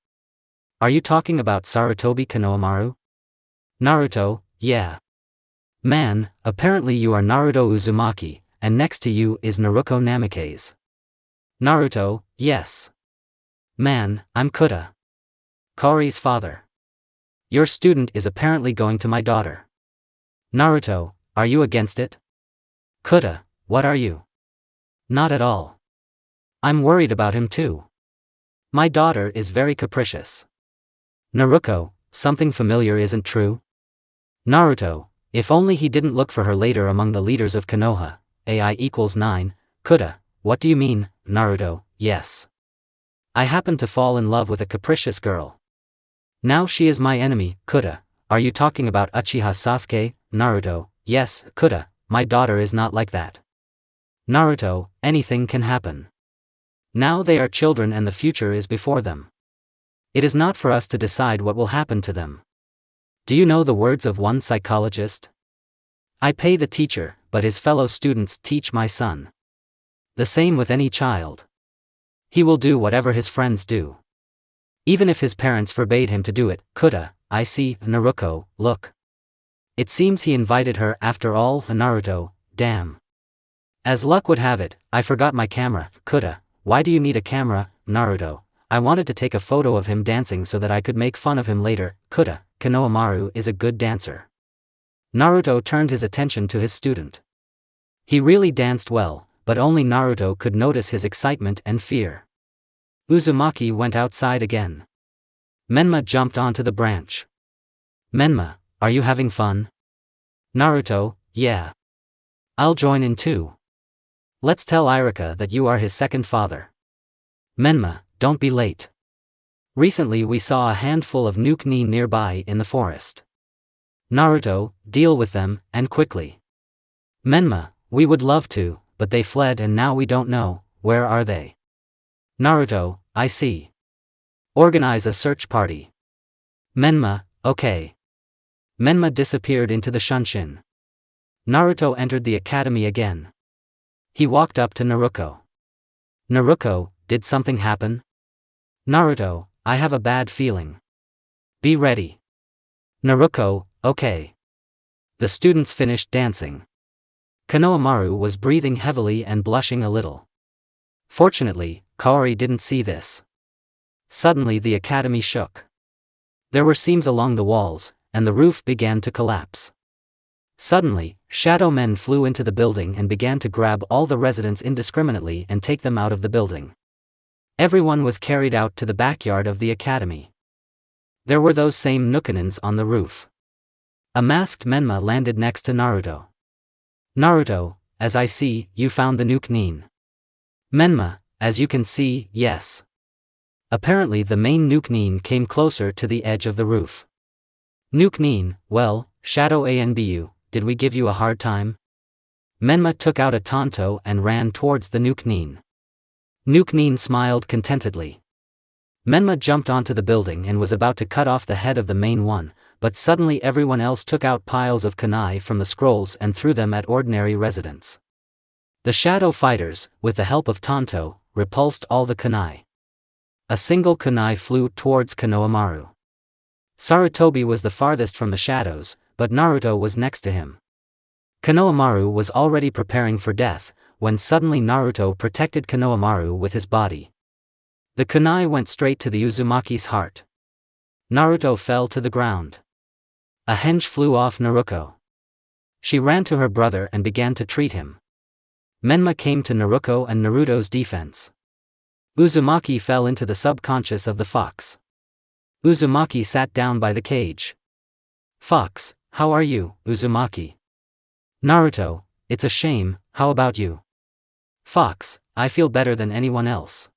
Are you talking about Sarutobi Konohamaru? Naruto, yeah. Man, apparently you are Naruto Uzumaki, and next to you is Naruko Namikaze. Naruto, yes. Man, I'm Kuta. Kaori's father. Your student is apparently going to my daughter. Naruto, are you against it? Kuta, what are you? Not at all. I'm worried about him too. My daughter is very capricious. Naruko, something familiar isn't true? Naruto, if only he didn't look for her later among the leaders of Konoha. AI equals 9, Kuta, what do you mean, Naruto? Yes. I happened to fall in love with a capricious girl. Now she is my enemy. Kuta, are you talking about Uchiha Sasuke? Naruto, yes, Kuta, my daughter is not like that. Naruto, anything can happen. Now they are children and the future is before them. It is not for us to decide what will happen to them. Do you know the words of one psychologist? I pay the teacher, but his fellow students teach my son. The same with any child. He will do whatever his friends do. Even if his parents forbade him to do it. Kuta, I see. Naruko, look. It seems he invited her after all. Naruto, damn. As luck would have it, I forgot my camera. Kuta, why do you need a camera, Naruto? I wanted to take a photo of him dancing so that I could make fun of him later. Konohamaru is a good dancer. Naruto turned his attention to his student. He really danced well, but only Naruto could notice his excitement and fear. Uzumaki went outside again. Menma jumped onto the branch. Menma, are you having fun? Naruto, yeah. I'll join in too. Let's tell Irika that you are his second father. Menma, don't be late. Recently we saw a handful of Nuke-ni nearby in the forest. Naruto, deal with them, and quickly. Menma, we would love to, but they fled and now we don't know, where are they? Naruto, I see. Organize a search party. Menma, okay. Menma disappeared into the Shunshin. Naruto entered the academy again. He walked up to Naruto. Naruto, did something happen? Naruto, I have a bad feeling. Be ready. Naruto, okay. The students finished dancing. Konohamaru was breathing heavily and blushing a little. Fortunately, Kaori didn't see this. Suddenly the academy shook. There were seams along the walls, and the roof began to collapse. Suddenly, shadow men flew into the building and began to grab all the residents indiscriminately and take them out of the building. Everyone was carried out to the backyard of the academy. There were those same Nukanins on the roof. A masked Menma landed next to Naruto. Naruto, as I see, you found the Nuke-nin. Menma, as you can see, yes. Apparently the main Nuke-nin came closer to the edge of the roof. Nuke-nin, well, Shadow Anbu, did we give you a hard time? Menma took out a tanto and ran towards the Nuke-nin. Nuke-nin smiled contentedly. Menma jumped onto the building and was about to cut off the head of the main one, but suddenly everyone else took out piles of kunai from the scrolls and threw them at ordinary residents. The shadow fighters, with the help of tanto, repulsed all the kunai. A single kunai flew towards Konohamaru. Sarutobi was the farthest from the shadows, but Naruto was next to him. Konohamaru was already preparing for death, when suddenly Naruto protected Konohamaru with his body. The kunai went straight to the Uzumaki's heart. Naruto fell to the ground. A henge flew off Naruto. She ran to her brother and began to treat him. Menma came to Naruto and Naruto's defense. Uzumaki fell into the subconscious of the fox. Uzumaki sat down by the cage. Fox, how are you, Uzumaki? Naruto, it's a shame, how about you? Fox, I feel better than anyone else.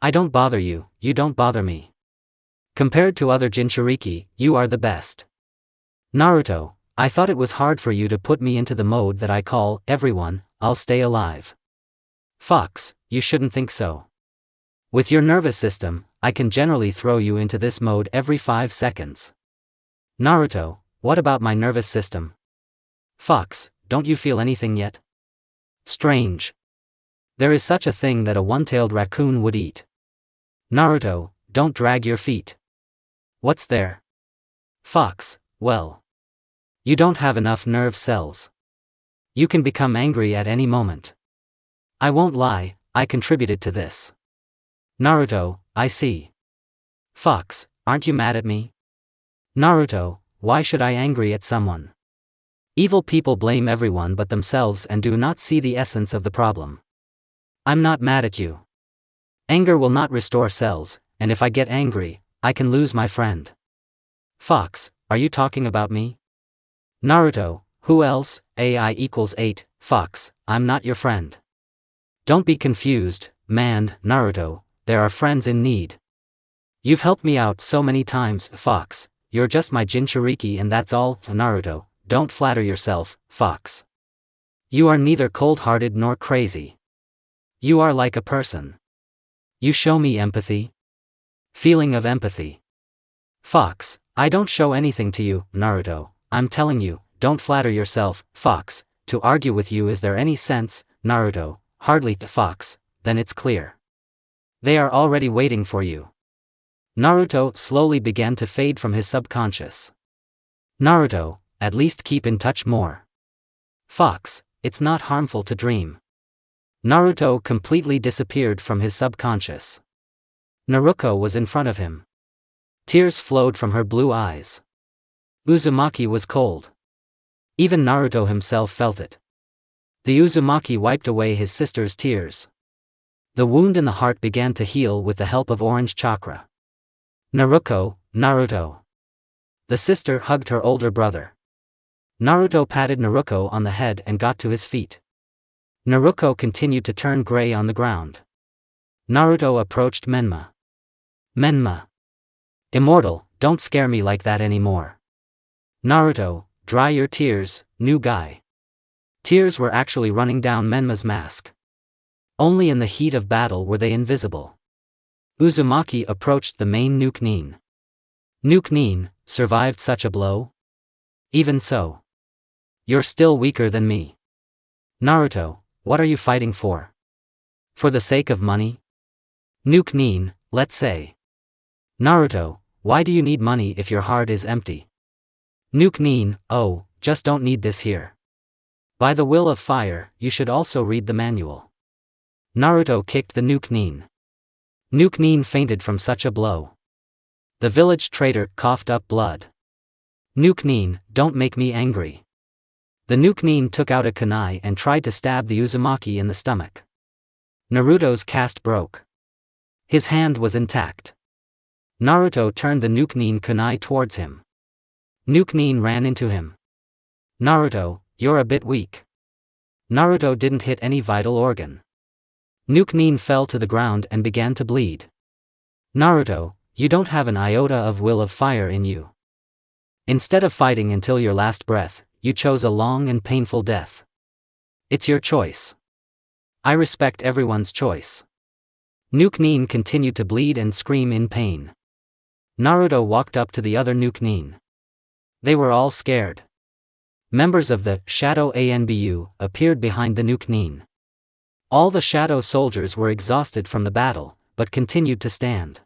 I don't bother you, you don't bother me. Compared to other Jinchuriki, you are the best. Naruto, I thought it was hard for you to put me into the mode that I call, everyone, I'll stay alive. Fox, you shouldn't think so. With your nervous system, I can generally throw you into this mode every 5 seconds. Naruto, what about my nervous system? Fox, don't you feel anything yet? Strange. There is such a thing that a one-tailed raccoon would eat. Naruto, don't drag your feet. What's there? Fox, well. You don't have enough nerve cells. You can become angry at any moment. I won't lie, I contributed to this. Naruto, I see. Fox, aren't you mad at me? Naruto, why should I angry at someone? Evil people blame everyone but themselves and do not see the essence of the problem. I'm not mad at you. Anger will not restore cells, and if I get angry, I can lose my friend. Fox, are you talking about me? Naruto, who else? AI equals 8, Fox, I'm not your friend. Don't be confused, man, Naruto, there are friends in need. You've helped me out so many times, Fox, you're just my Jinchuriki and that's all. Naruto, don't flatter yourself, Fox. You are neither cold-hearted nor crazy. You are like a person. You show me empathy. Feeling of empathy. Fox, I don't show anything to you, Naruto, I'm telling you, don't flatter yourself, Fox, to argue with you is there any sense, Naruto, hardly, Fox, then it's clear. They are already waiting for you. Naruto slowly began to fade from his subconscious. Naruto, at least keep in touch more. Fox, it's not harmful to dream. Naruto completely disappeared from his subconscious. Naruto was in front of him. Tears flowed from her blue eyes. Uzumaki was cold. Even Naruto himself felt it. The Uzumaki wiped away his sister's tears. The wound in the heart began to heal with the help of orange chakra. Naruto. The sister hugged her older brother. Naruto patted Naruto on the head and got to his feet. Naruto continued to turn gray on the ground. Naruto approached Menma. Menma. Immortal, don't scare me like that anymore. Naruto, dry your tears, new guy. Tears were actually running down Menma's mask. Only in the heat of battle were they invisible. Uzumaki approached the main Nuke Nin. Nuke Nin, survived such a blow? Even so. You're still weaker than me. Naruto, what are you fighting for? For the sake of money? Nuke Nin, let's say. Naruto, why do you need money if your heart is empty? Nuke Nin, oh, just don't need this here. By the will of fire, you should also read the manual. Naruto kicked the Nuke Nin. Nuke Nin fainted from such a blow. The village traitor coughed up blood. Nuke Nin, don't make me angry. The Nuke Nin took out a kunai and tried to stab the Uzumaki in the stomach. Naruto's cast broke. His hand was intact. Naruto turned the Nuke Nin kunai towards him. Nuke Nin ran into him. Naruto, you're a bit weak. Naruto didn't hit any vital organ. Nuke Nin fell to the ground and began to bleed. Naruto, you don't have an iota of will of fire in you. Instead of fighting until your last breath, you chose a long and painful death. It's your choice. I respect everyone's choice. Nuke Nin continued to bleed and scream in pain. Naruto walked up to the other Nuke Nin. They were all scared. Members of the Shadow Anbu appeared behind the Nuke Nin. All the Shadow soldiers were exhausted from the battle, but continued to stand.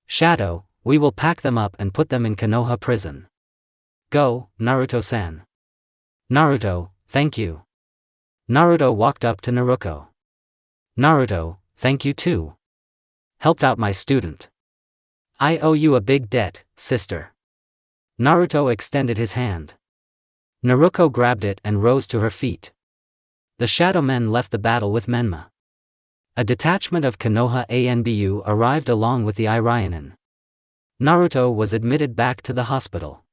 Shadow, we will pack them up and put them in Konoha prison. Go, Naruto-san. Naruto, thank you. Naruto walked up to Naruto. Naruto, thank you too. Helped out my student. I owe you a big debt, sister. Naruto extended his hand. Naruto grabbed it and rose to her feet. The Shadow Men left the battle with Menma. A detachment of Konoha Anbu arrived along with the Irionen. Naruto was admitted back to the hospital.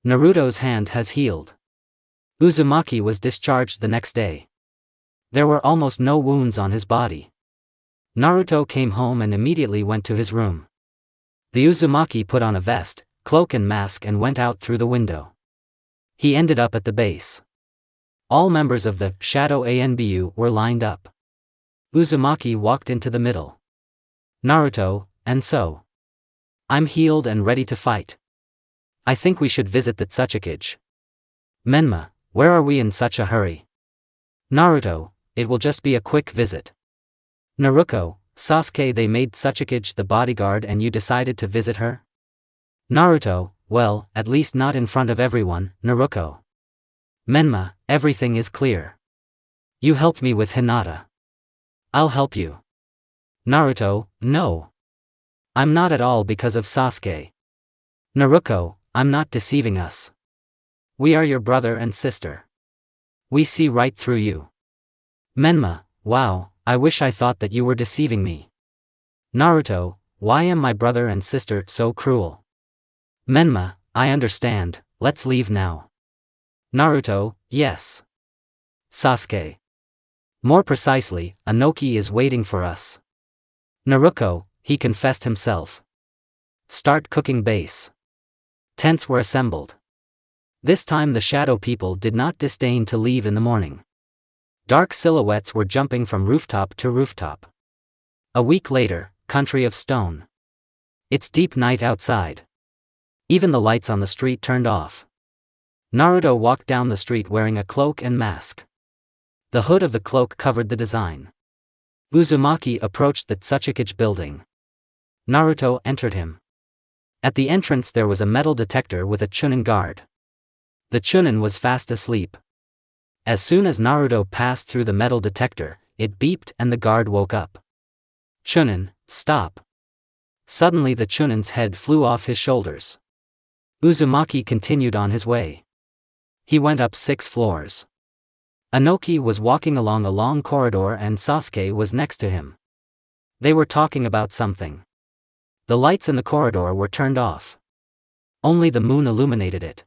Naruto's hand has healed. Uzumaki was discharged the next day. There were almost no wounds on his body. Naruto came home and immediately went to his room. The Uzumaki put on a vest, cloak and mask and went out through the window. He ended up at the base. All members of the Shadow Anbu were lined up. Uzumaki walked into the middle. Naruto, and so? I'm healed and ready to fight. I think we should visit the Tsuchikage. Menma, where are we in such a hurry? Naruto, it will just be a quick visit. Naruto, Sasuke, they made Tsuchikage the bodyguard and you decided to visit her? Naruto, well, at least not in front of everyone, Naruto. Menma, everything is clear. You helped me with Hinata. I'll help you. Naruto, no. I'm not at all because of Sasuke. Naruto, I'm not deceiving us. We are your brother and sister. We see right through you. Menma, wow, I wish I thought that you were deceiving me. Naruto, why am my brother and sister so cruel? Menma, I understand, let's leave now. Naruto, yes. Sasuke. More precisely, Anoki is waiting for us. Naruto, he confessed himself. Start cooking base. Tents were assembled. This time the shadow people did not disdain to leave in the morning. Dark silhouettes were jumping from rooftop to rooftop. A week later, country of stone. It's deep night outside. Even the lights on the street turned off. Naruto walked down the street wearing a cloak and mask. The hood of the cloak covered the design. Uzumaki approached the Tsuchikage building. Naruto entered him. At the entrance there was a metal detector with a Chunin guard. The Chunin was fast asleep. As soon as Naruto passed through the metal detector, it beeped and the guard woke up. "Chunin, stop." Suddenly the Chunin's head flew off his shoulders. Uzumaki continued on his way. He went up 6 floors. Anoki was walking along a long corridor and Sasuke was next to him. They were talking about something. The lights in the corridor were turned off. Only the moon illuminated it.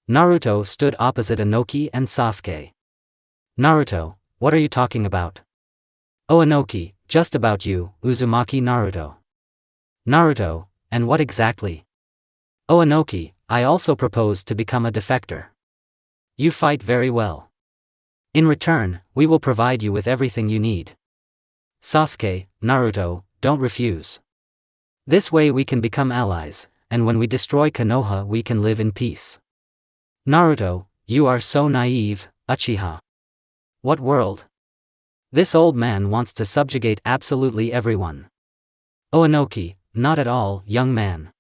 Naruto stood opposite Anoki and Sasuke. "Naruto, what are you talking about?" "Oh Anoki, just about you, Uzumaki Naruto." "Naruto, and what exactly?" "Oh Anoki, I also propose to become a defector. You fight very well. In return, we will provide you with everything you need. Sasuke, Naruto, don't refuse. This way we can become allies, and when we destroy Konoha we can live in peace." "Naruto, you are so naive, Uchiha. What world? This old man wants to subjugate absolutely everyone." "Oh Anoki, not at all, young man.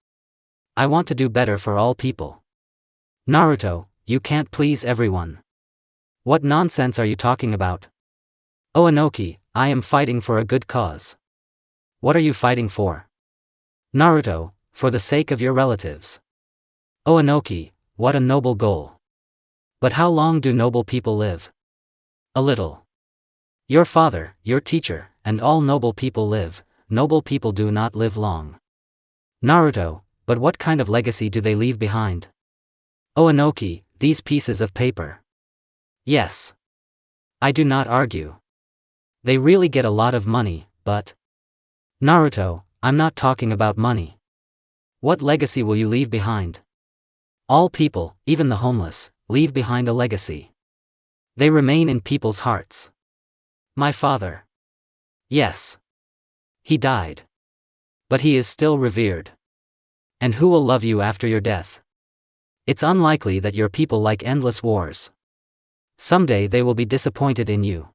I want to do better for all people." "Naruto, you can't please everyone. What nonsense are you talking about?" "Oh Anoki, I am fighting for a good cause." "What are you fighting for?" "Naruto, for the sake of your relatives." "Oh Anoki, what a noble goal. But how long do noble people live?" "A little. Your father, your teacher, and all noble people live. Noble people do not live long." "Naruto, but what kind of legacy do they leave behind?" "Oh Anoki, these pieces of paper." "Yes. I do not argue. They really get a lot of money, but..." "Naruto, I'm not talking about money. What legacy will you leave behind?" "All people, even the homeless, leave behind a legacy. They remain in people's hearts." "My father." "Yes. He died. But he is still revered. And who will love you after your death? It's unlikely that your people like endless wars. Someday they will be disappointed in you.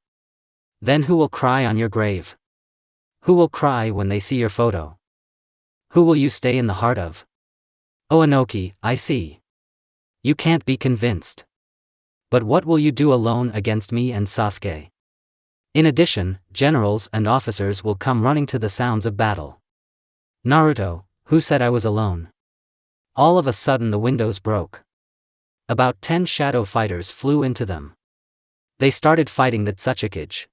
Then who will cry on your grave? Who will cry when they see your photo? Who will you stay in the heart of?" "Oh Anoki, I see. You can't be convinced. But what will you do alone against me and Sasuke? In addition, generals and officers will come running to the sounds of battle." "Naruto, who said I was alone?" All of a sudden the windows broke. About 10 shadow fighters flew into them. They started fighting the Tsuchikage.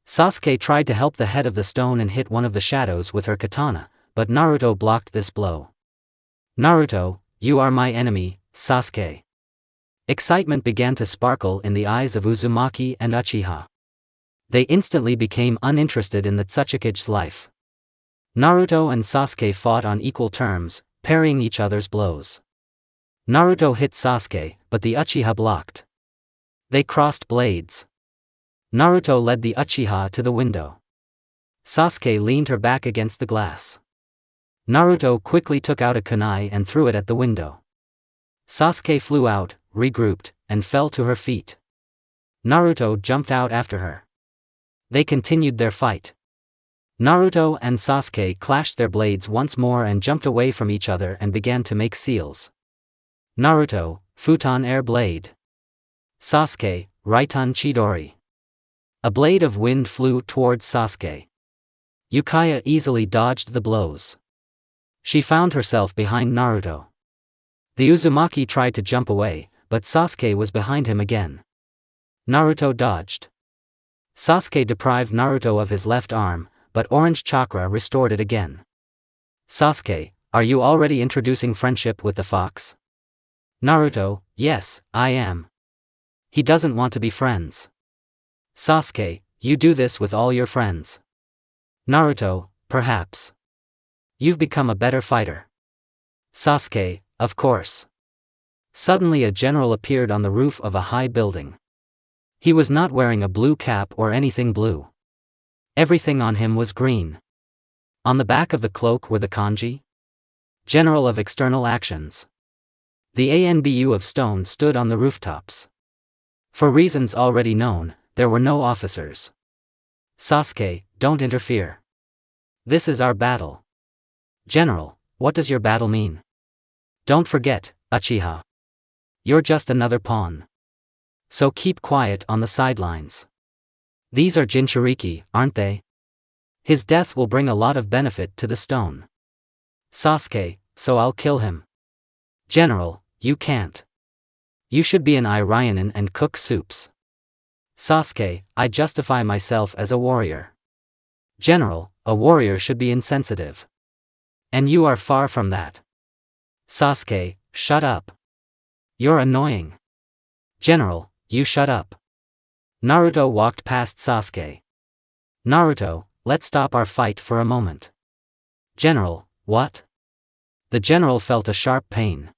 Sasuke tried to help the head of the stone and hit one of the shadows with her katana, but Naruto blocked this blow. "Naruto, you are my enemy, Sasuke." Excitement began to sparkle in the eyes of Uzumaki and Uchiha. They instantly became uninterested in the Tsuchikage's life. Naruto and Sasuke fought on equal terms, parrying each other's blows. Naruto hit Sasuke, but the Uchiha blocked. They crossed blades. Naruto led the Uchiha to the window. Sasuke leaned her back against the glass. Naruto quickly took out a kunai and threw it at the window. Sasuke flew out, regrouped, and fell to her feet. Naruto jumped out after her. They continued their fight. Naruto and Sasuke clashed their blades once more and jumped away from each other and began to make seals. Naruto, Futon Air Blade. Sasuke, Raiton Chidori. A blade of wind flew towards Sasuke. Yukaya easily dodged the blows. She found herself behind Naruto. The Uzumaki tried to jump away, but Sasuke was behind him again. Naruto dodged. Sasuke deprived Naruto of his left arm, but orange chakra restored it again. "Sasuke, are you already introducing friendship with the fox?" Naruto, "Yes, I am. He doesn't want to be friends." Sasuke, "You do this with all your friends." Naruto, "Perhaps. You've become a better fighter." Sasuke, "Of course." Suddenly a general appeared on the roof of a high building. He was not wearing a blue cap or anything blue. Everything on him was green. On the back of the cloak were the kanji. General of External Actions. The ANBU of stone stood on the rooftops. For reasons already known, there were no officers. "Sasuke, don't interfere. This is our battle." "General, what does your battle mean?" "Don't forget, Uchiha. You're just another pawn. So keep quiet on the sidelines." These are Jinchuriki, aren't they? His death will bring a lot of benefit to the stone. Sasuke, so I'll kill him. General, you can't. You should be an Irionin and cook soups. Sasuke, I justify myself as a warrior. General, a warrior should be insensitive. And you are far from that. Sasuke, shut up. You're annoying. General, you shut up. Naruto walked past Sasuke. Naruto, let's stop our fight for a moment. General, what? The general felt a sharp pain.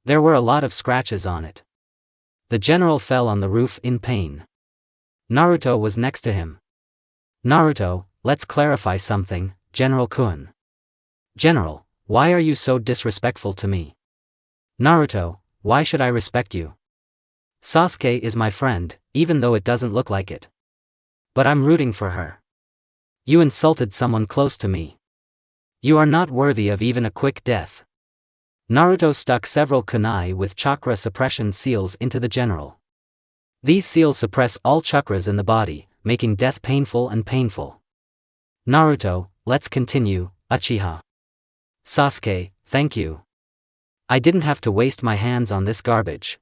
There were a lot of scratches on it. The general fell on the roof in pain. Naruto was next to him. Naruto, let's clarify something, General-kun. General, why are you so disrespectful to me? Naruto, why should I respect you? Sasuke is my friend, even though it doesn't look like it. But I'm rooting for her. You insulted someone close to me. You are not worthy of even a quick death. Naruto stuck several kunai with chakra suppression seals into the general. These seals suppress all chakras in the body, making death painful and painful. Naruto, let's continue, Uchiha. Sasuke, thank you. I didn't have to waste my hands on this garbage.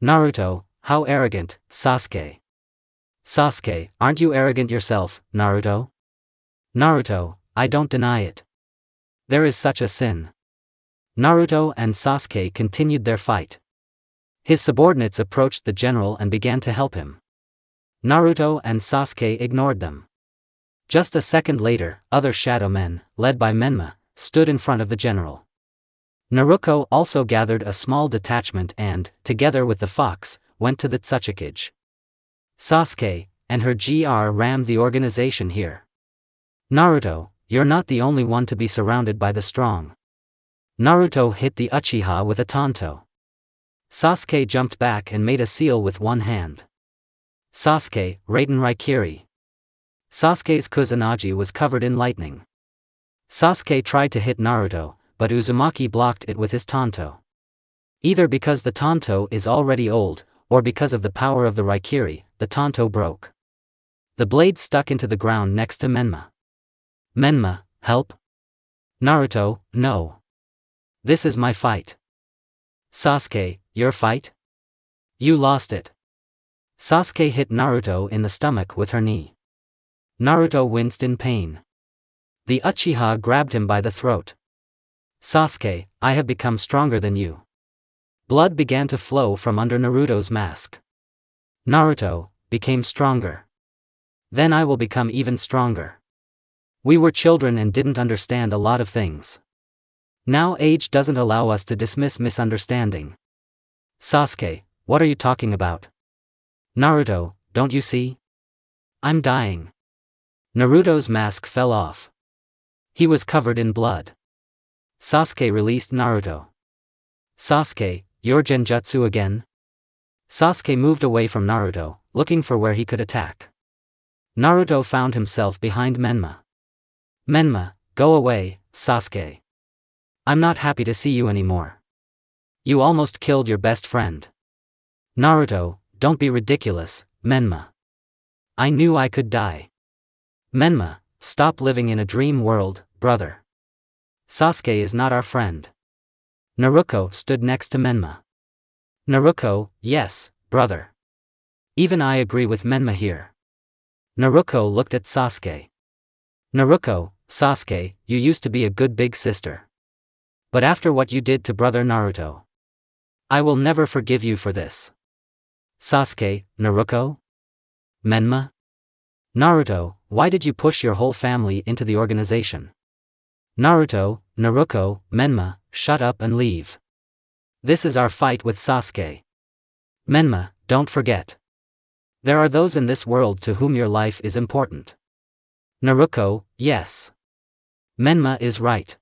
Naruto, how arrogant, Sasuke. Sasuke, aren't you arrogant yourself, Naruto? Naruto, I don't deny it. There is such a sin. Naruto and Sasuke continued their fight. His subordinates approached the general and began to help him. Naruto and Sasuke ignored them. Just a second later, other shadow men, led by Menma, stood in front of the general. Naruto also gathered a small detachment and, together with the fox, went to the Tsuchikage. Sasuke and her GR rammed the organization here. Naruto, you're not the only one to be surrounded by the strong. Naruto hit the Uchiha with a tanto. Sasuke jumped back and made a seal with one hand. Sasuke, Raiden Raikiri. Sasuke's Kusanagi was covered in lightning. Sasuke tried to hit Naruto, but Uzumaki blocked it with his tanto. Either because the tanto is already old, or because of the power of the Raikiri, the tanto broke. The blade stuck into the ground next to Menma. Menma, help? Naruto, no. This is my fight. Sasuke, your fight? You lost it. Sasuke hit Naruto in the stomach with her knee. Naruto winced in pain. The Uchiha grabbed him by the throat. Sasuke, I have become stronger than you. Blood began to flow from under Naruto's mask. Naruto became stronger. Then I will become even stronger. We were children and didn't understand a lot of things. Now age doesn't allow us to dismiss misunderstanding. Sasuke, what are you talking about? Naruto, don't you see? I'm dying. Naruto's mask fell off. He was covered in blood. Sasuke released Naruto. Sasuke, you're Genjutsu again? Sasuke moved away from Naruto, looking for where he could attack. Naruto found himself behind Menma. Menma, go away, Sasuke. I'm not happy to see you anymore. You almost killed your best friend. Naruto, don't be ridiculous, Menma. I knew I could die. Menma, stop living in a dream world, brother. Sasuke is not our friend. Naruto stood next to Menma. Naruto, yes, brother. Even I agree with Menma here. Naruto looked at Sasuke. Naruto, Sasuke, you used to be a good big sister. But after what you did to brother Naruto, I will never forgive you for this. Sasuke, Naruto? Menma? Naruto, why did you push your whole family into the organization? Naruto, Menma, shut up and leave. This is our fight with Sasuke. Menma, don't forget. There are those in this world to whom your life is important. Naruto, yes. Menma is right.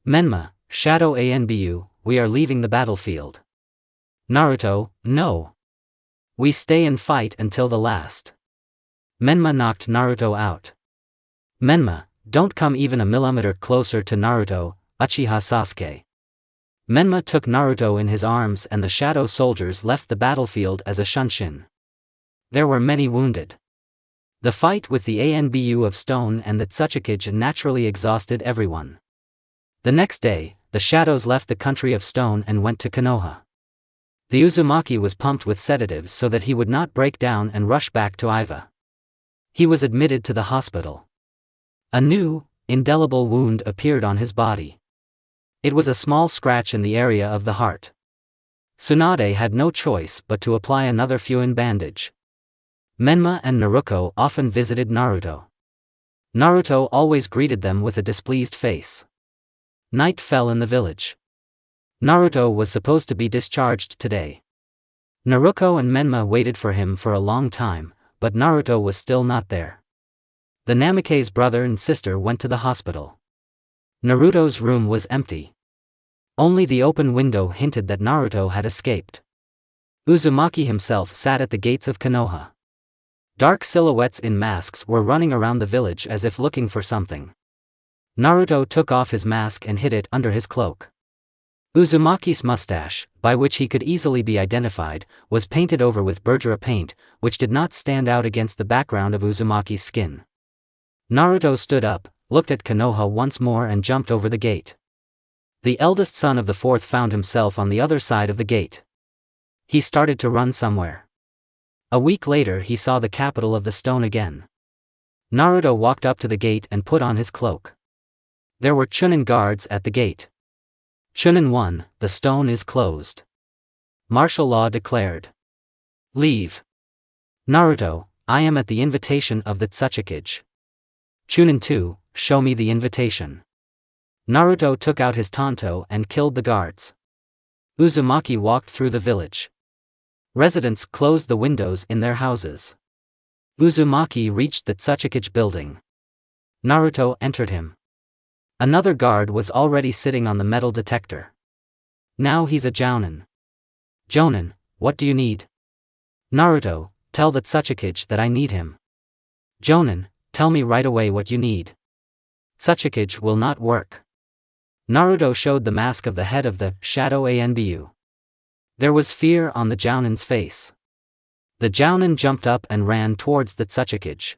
Menma, Shadow Anbu, we are leaving the battlefield. Naruto, no. We stay and fight until the last. Menma knocked Naruto out. Menma, don't come even a millimeter closer to Naruto, Uchiha Sasuke. Menma took Naruto in his arms and the shadow soldiers left the battlefield as a shunshin. There were many wounded. The fight with the Anbu of stone and the Tsuchikage naturally exhausted everyone. The next day, the shadows left the country of stone and went to Konoha. The Uzumaki was pumped with sedatives so that he would not break down and rush back to Iva. He was admitted to the hospital. A new, indelible wound appeared on his body. It was a small scratch in the area of the heart. Tsunade had no choice but to apply another Fuin bandage. Menma and Naruto often visited Naruto. Naruto always greeted them with a displeased face. Night fell in the village. Naruto was supposed to be discharged today. Naruto and Menma waited for him for a long time, but Naruto was still not there. The Namikaze's brother and sister went to the hospital. Naruto's room was empty. Only the open window hinted that Naruto had escaped. Uzumaki himself sat at the gates of Konoha. Dark silhouettes in masks were running around the village as if looking for something. Naruto took off his mask and hid it under his cloak. Uzumaki's mustache, by which he could easily be identified, was painted over with Bergera paint, which did not stand out against the background of Uzumaki's skin. Naruto stood up, looked at Konoha once more and jumped over the gate. The eldest son of the fourth found himself on the other side of the gate. He started to run somewhere. A week later he saw the capital of the stone again. Naruto walked up to the gate and put on his cloak. There were Chunin guards at the gate. Chunin 1, the stone is closed. Martial law declared. Leave. Naruto, I am at the invitation of the Tsuchikage. Chunin 2, show me the invitation. Naruto took out his tanto and killed the guards. Uzumaki walked through the village. Residents closed the windows in their houses. Uzumaki reached the Tsuchikage building. Naruto entered him. Another guard was already sitting on the metal detector. Now he's a Jounin. Jounin, what do you need? Naruto, tell the Tsuchikage that I need him. Jounin, tell me right away what you need. Tsuchikage will not work. Naruto showed the mask of the head of the Shadow Anbu. There was fear on the Jounin's face. The Jounin jumped up and ran towards the Tsuchikage.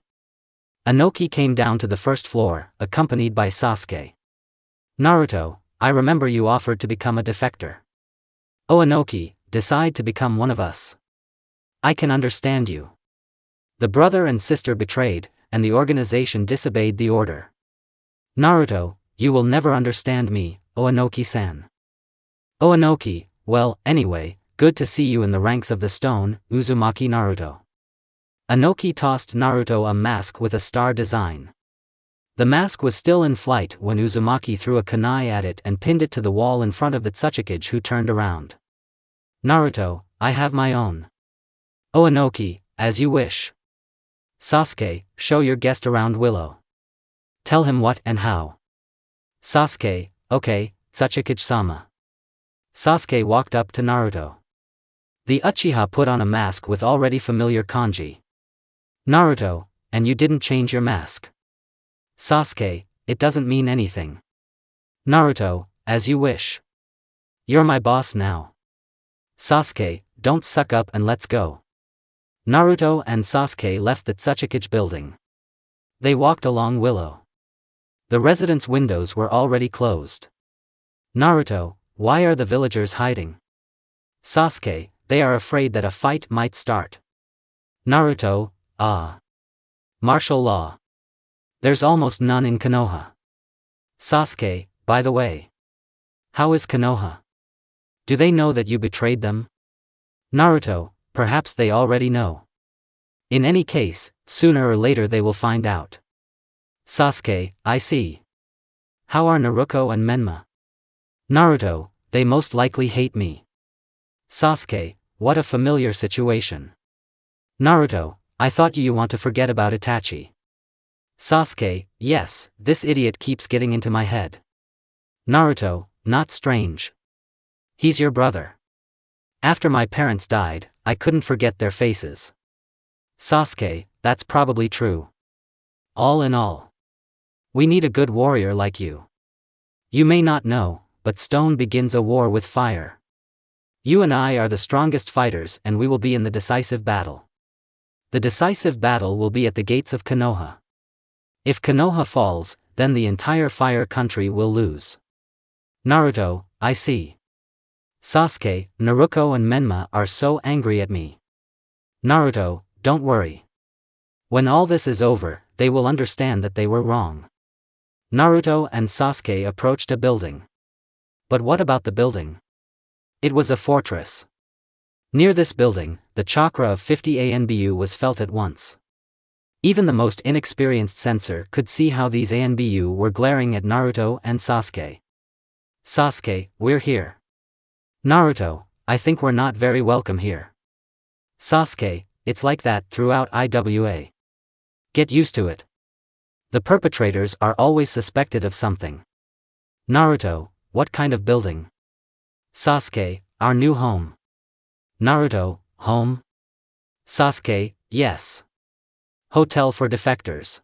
Anoki came down to the first floor, accompanied by Sasuke. Naruto, I remember you offered to become a defector. Oh Anoki, decide to become one of us. I can understand you. The brother and sister betrayed, and the organization disobeyed the order. Naruto, you will never understand me, Oanoki-san. Oanoki, well, anyway, good to see you in the ranks of the stone, Uzumaki Naruto. Anoki tossed Naruto a mask with a star design. The mask was still in flight when Uzumaki threw a kunai at it and pinned it to the wall in front of the Tsuchikage, who turned around. Naruto, I have my own. Oanoki, as you wish. Sasuke, show your guest around Willow. Tell him what and how. Sasuke, okay, Tsuchikage-sama. Sasuke walked up to Naruto. The Uchiha put on a mask with already familiar kanji. Naruto, and you didn't change your mask. Sasuke, it doesn't mean anything. Naruto, as you wish. You're my boss now. Sasuke, don't suck up and let's go. Naruto and Sasuke left the Tsuchikage building. They walked along Willow. The residents' windows were already closed. Naruto, why are the villagers hiding? Sasuke, they are afraid that a fight might start. Naruto, martial law. There's almost none in Konoha. Sasuke, by the way. How is Konoha? Do they know that you betrayed them? Naruto, perhaps they already know. In any case, sooner or later they will find out. Sasuke, I see. How are Naruto and Menma? Naruto, they most likely hate me. Sasuke, what a familiar situation. Naruto, I thought you want to forget about Itachi. Sasuke, yes, this idiot keeps getting into my head. Naruto, not strange. He's your brother. After my parents died, I couldn't forget their faces. Sasuke, that's probably true. All in all, we need a good warrior like you. You may not know, but stone begins a war with fire. You and I are the strongest fighters and we will be in the decisive battle. The decisive battle will be at the gates of Konoha. If Konoha falls, then the entire Fire Country will lose. Naruto, I see. Sasuke, Naruto and Menma are so angry at me. Naruto, don't worry. When all this is over, they will understand that they were wrong. Naruto and Sasuke approached a building. But what about the building? It was a fortress. Near this building, the chakra of 50 ANBU was felt at once. Even the most inexperienced sensor could see how these ANBU were glaring at Naruto and Sasuke. Sasuke, we're here. Naruto, I think we're not very welcome here. Sasuke, it's like that throughout IWA. Get used to it. The perpetrators are always suspected of something. Naruto, what kind of building? Sasuke, our new home. Naruto, home? Sasuke, yes. Hotel for defectors.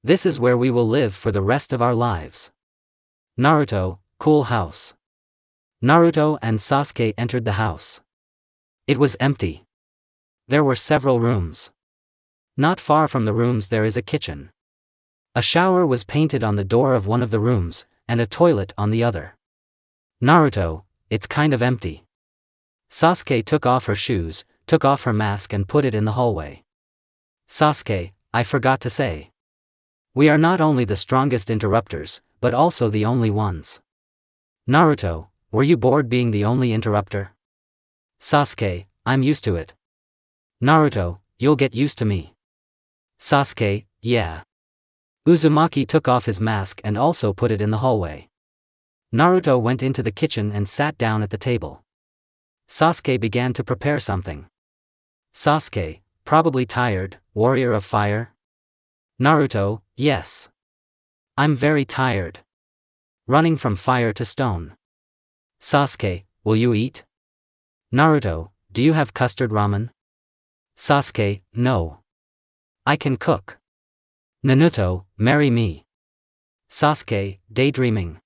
This is where we will live for the rest of our lives. Naruto, cool house. Naruto and Sasuke entered the house. It was empty. There were several rooms. Not far from the rooms there is a kitchen. A shower was painted on the door of one of the rooms, and a toilet on the other. Naruto, it's kind of empty. Sasuke took off her shoes, took off her mask and put it in the hallway. Sasuke, I forgot to say. We are not only the strongest interrupters, but also the only ones. Naruto, were you bored being the only interrupter? Sasuke, I'm used to it. Naruto, you'll get used to me. Sasuke, yeah. Uzumaki took off his mask and also put it in the hallway. Naruto went into the kitchen and sat down at the table. Sasuke began to prepare something. Sasuke, probably tired, warrior of fire? Naruto, yes. I'm very tired. Running from fire to stone. Sasuke, will you eat? Naruto, do you have custard ramen? Sasuke, no. I can cook. Naruto, marry me. Sasuke, daydreaming.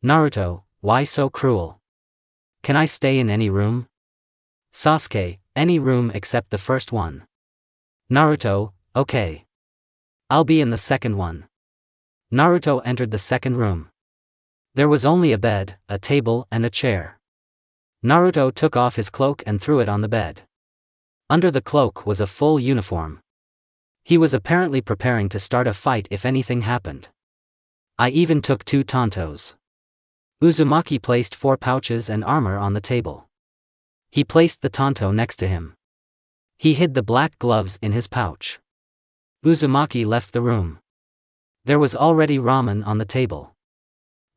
Naruto, why so cruel? Can I stay in any room? Sasuke, any room except the first one. Naruto, okay. I'll be in the second one. Naruto entered the second room. There was only a bed, a table and a chair. Naruto took off his cloak and threw it on the bed. Under the cloak was a full uniform. He was apparently preparing to start a fight if anything happened. I even took 2 tantos. Uzumaki placed 4 pouches and armor on the table. He placed the tanto next to him. He hid the black gloves in his pouch. Uzumaki left the room. There was already ramen on the table.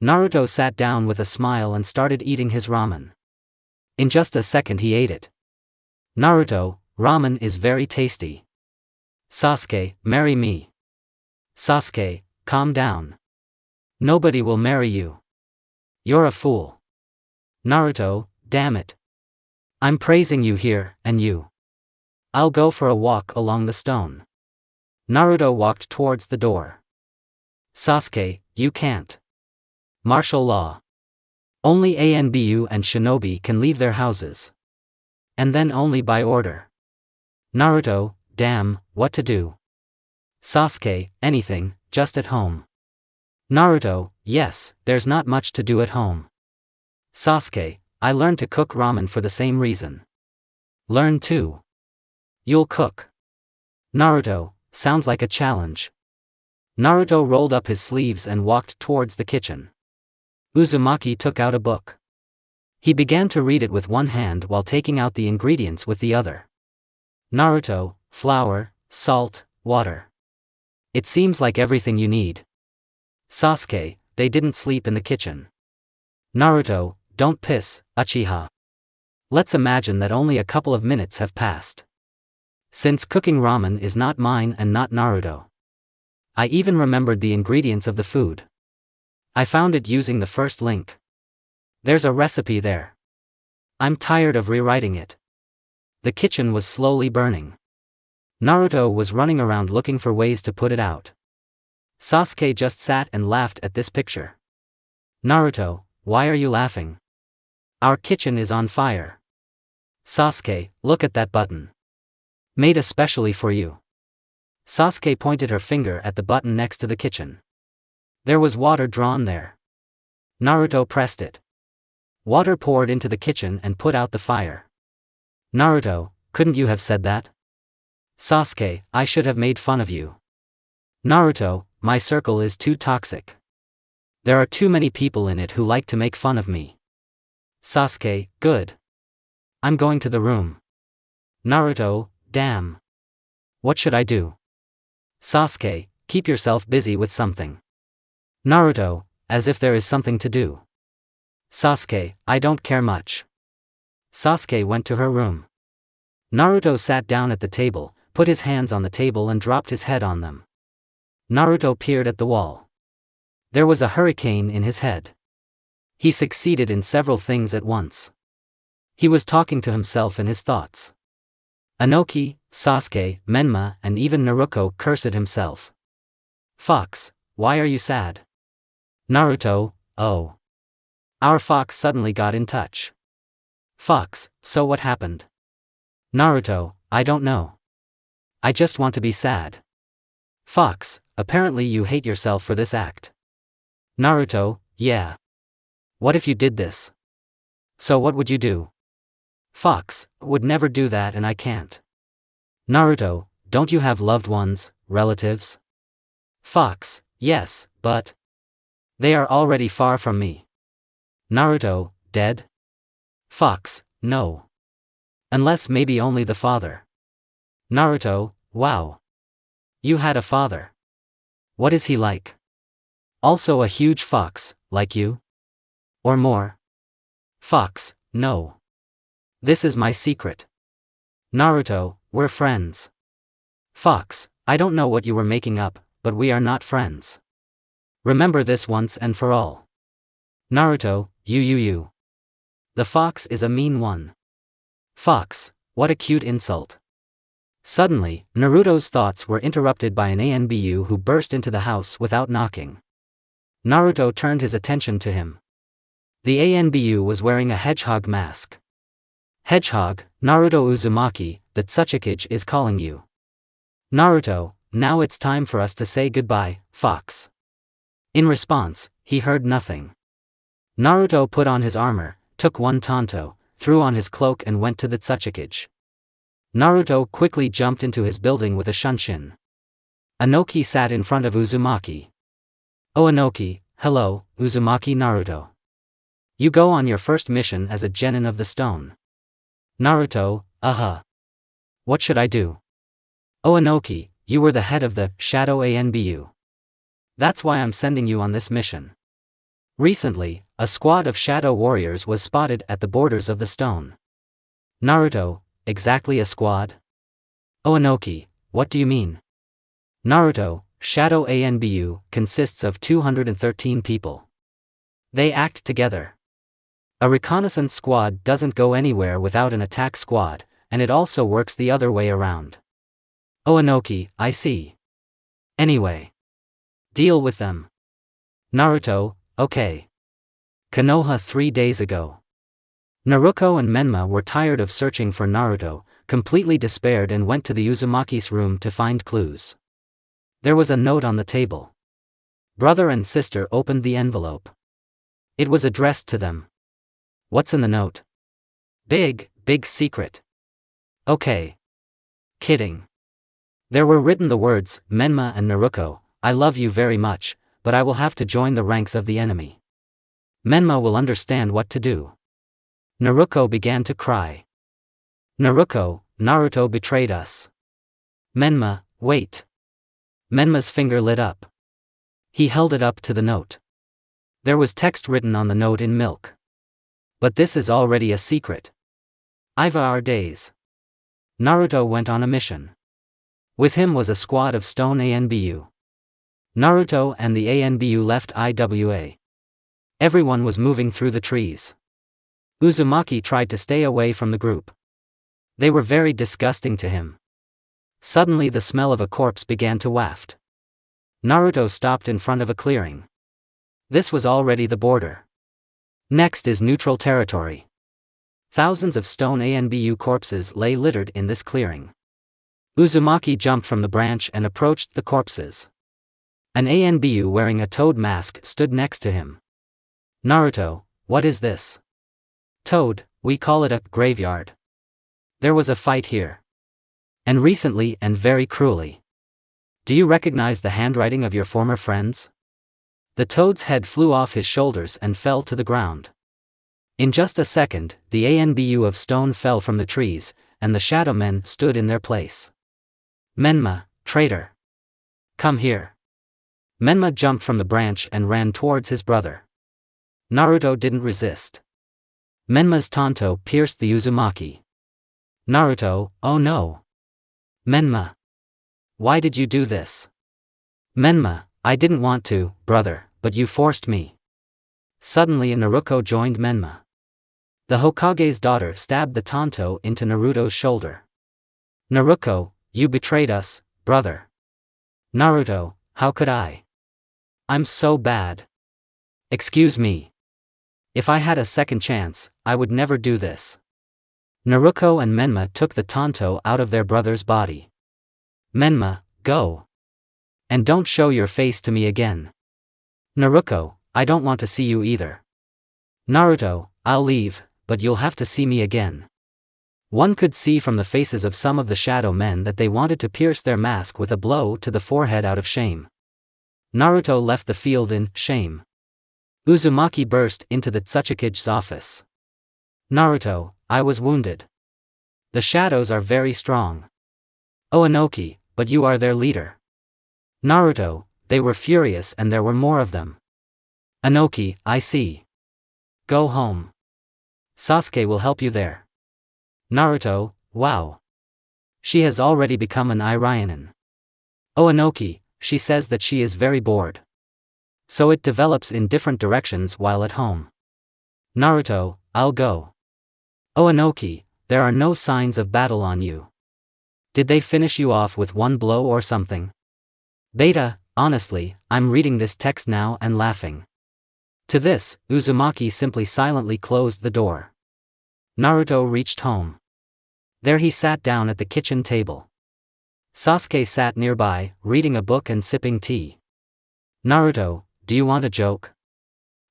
Naruto sat down with a smile and started eating his ramen. In just a second he ate it. Naruto, ramen is very tasty. Sasuke, marry me. Sasuke, calm down. Nobody will marry you. You're a fool. Naruto, damn it. I'm praising you here, and you. I'll go for a walk along the stone. Naruto walked towards the door. Sasuke, you can't. Martial law. Only ANBU and shinobi can leave their houses. And then only by order. Naruto, damn, what to do? Sasuke, anything, just at home. Naruto, yes, there's not much to do at home. Sasuke, I learned to cook ramen for the same reason. Learn too. You'll cook. Naruto, sounds like a challenge. Naruto rolled up his sleeves and walked towards the kitchen. Uzumaki took out a book. He began to read it with one hand while taking out the ingredients with the other. Naruto, flour, salt, water. It seems like everything you need. Sasuke, they didn't sleep in the kitchen. Naruto, don't piss, Uchiha. Let's imagine that only a couple of minutes have passed. Since cooking ramen is not mine and not Naruto. I even remembered the ingredients of the food. I found it using the first link. There's a recipe there. I'm tired of rewriting it. The kitchen was slowly burning. Naruto was running around looking for ways to put it out. Sasuke just sat and laughed at this picture. Naruto, why are you laughing? Our kitchen is on fire. Sasuke, look at that button. Made especially for you. Sasuke pointed her finger at the button next to the kitchen. There was water drawn there. Naruto pressed it. Water poured into the kitchen and put out the fire. Naruto, couldn't you have said that? Sasuke, I should have made fun of you. Naruto, my circle is too toxic. There are too many people in it who like to make fun of me. Sasuke, good. I'm going to the room. Naruto, damn. What should I do? Sasuke, keep yourself busy with something. Naruto, as if there is something to do. Sasuke, I don't care much. Sasuke went to her room. Naruto sat down at the table, put his hands on the table and dropped his head on them. Naruto peered at the wall. There was a hurricane in his head. He succeeded in several things at once. He was talking to himself in his thoughts. Inoki, Sasuke, Menma, and even Naruto cursed himself. Fox, why are you sad? Naruto, oh. Our fox suddenly got in touch. Fox, so what happened? Naruto, I don't know. I just want to be sad. Fox, apparently you hate yourself for this act. Naruto, yeah. What if you did this? So what would you do? Fox, would never do that and I can't. Naruto, don't you have loved ones, relatives? Fox, yes, but they are already far from me. Naruto, dead? Fox, no. Unless maybe only the father. Naruto, wow. You had a father. What is he like? Also a huge fox, like you? Or more? Fox, no. This is my secret. Naruto, we're friends. Fox, I don't know what you were making up, but we are not friends. Remember this once and for all. Naruto, you. The fox is a mean one. Fox, what a cute insult. Suddenly, Naruto's thoughts were interrupted by an ANBU who burst into the house without knocking. Naruto turned his attention to him. The ANBU was wearing a hedgehog mask. Hedgehog, Naruto Uzumaki, the Tsuchikage is calling you. Naruto, now it's time for us to say goodbye, Fox. In response, he heard nothing. Naruto put on his armor, took one tanto, threw on his cloak and went to the Tsuchikage. Naruto quickly jumped into his building with a shunshin. Inoki sat in front of Uzumaki. Oh Inoki, hello, Uzumaki Naruto. You go on your first mission as a genin of the stone. Naruto, what should I do? Oh Inoki, you were the head of the Shadow ANBU. That's why I'm sending you on this mission. Recently, a squad of shadow warriors was spotted at the borders of the stone. Naruto, exactly a squad? Oh Inoki, what do you mean? Naruto, Shadow ANBU consists of 213 people. They act together. A reconnaissance squad doesn't go anywhere without an attack squad, and it also works the other way around. Oh Inoki, I see. Anyway. Deal with them. Naruto, okay. Konoha 3 days ago. Naruto and Menma were tired of searching for Naruto, completely despaired and went to the Uzumaki's room to find clues. There was a note on the table. Brother and sister opened the envelope. It was addressed to them. What's in the note? Big secret. Okay. Kidding. There were written the words, Menma and Naruto, I love you very much, but I will have to join the ranks of the enemy. Menma will understand what to do. Naruto began to cry. Naruto betrayed us. Menma, wait. Menma's finger lit up. He held it up to the note. There was text written on the note in milk. But this is already a secret. I've our days. Naruto went on a mission. With him was a squad of stone ANBU. Naruto and the ANBU left IWA. Everyone was moving through the trees. Uzumaki tried to stay away from the group. They were very disgusting to him. Suddenly the smell of a corpse began to waft. Naruto stopped in front of a clearing. This was already the border. Next is neutral territory. Thousands of stone ANBU corpses lay littered in this clearing. Uzumaki jumped from the branch and approached the corpses. An ANBU wearing a toad mask stood next to him. Naruto, what is this? Toad, we call it a graveyard. There was a fight here. And recently and very cruelly. Do you recognize the handwriting of your former friends? The toad's head flew off his shoulders and fell to the ground. In just a second, the ANBU of stone fell from the trees, and the shadow men stood in their place. Menma, traitor. Come here. Menma jumped from the branch and ran towards his brother. Naruto didn't resist. Menma's tanto pierced the Uzumaki. Naruto, oh no. Menma. Why did you do this? Menma, I didn't want to, brother, but you forced me. Suddenly Naruto joined Menma. The Hokage's daughter stabbed the tanto into Naruto's shoulder. Naruto, you betrayed us, brother. Naruto, how could I? I'm so bad. Excuse me. If I had a second chance, I would never do this. Naruto and Menma took the tanto out of their brother's body. Menma, go. And don't show your face to me again. Naruto, I don't want to see you either. Naruto, I'll leave, but you'll have to see me again. One could see from the faces of some of the shadow men that they wanted to pierce their mask with a blow to the forehead out of shame. Naruto left the field in shame. Uzumaki burst into the Tsuchikige's office. Naruto, I was wounded. The shadows are very strong. Oh Inoki, but you are their leader. Naruto, they were furious and there were more of them. Inoki, I see. Go home. Sasuke will help you there. Naruto, wow. She has already become an Irionin. Oh Inoki, she says that she is very bored. So it develops in different directions while at home. Naruto, I'll go. Oh Inoki, there are no signs of battle on you. Did they finish you off with one blow or something? Beta, honestly, I'm reading this text now and laughing. To this, Uzumaki simply silently closed the door. Naruto reached home. There he sat down at the kitchen table. Sasuke sat nearby, reading a book and sipping tea. Naruto, do you want a joke?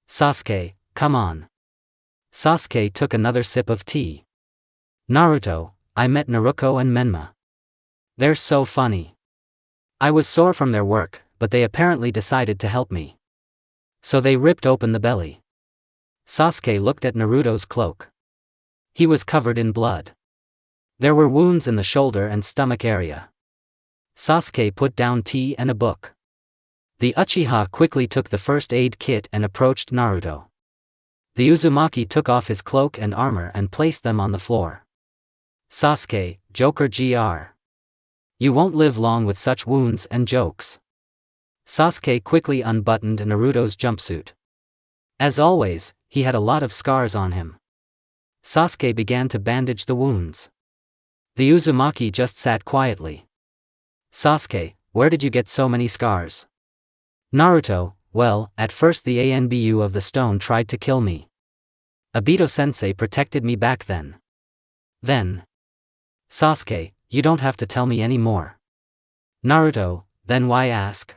Sasuke, come on. Sasuke took another sip of tea. Naruto, I met Naruto and Menma. They're so funny. I was sore from their work, but they apparently decided to help me. So they ripped open the belly. Sasuke looked at Naruto's cloak. He was covered in blood. There were wounds in the shoulder and stomach area. Sasuke put down tea and a book. The Uchiha quickly took the first aid kit and approached Naruto. The Uzumaki took off his cloak and armor and placed them on the floor. Sasuke, Joker Gr. You won't live long with such wounds and jokes. Sasuke quickly unbuttoned Naruto's jumpsuit. As always, he had a lot of scars on him. Sasuke began to bandage the wounds. The Uzumaki just sat quietly. Sasuke, where did you get so many scars? Naruto, well, at first the ANBU of the stone tried to kill me. Obito-sensei protected me back then. Then. Sasuke, you don't have to tell me any more. Naruto, then why ask?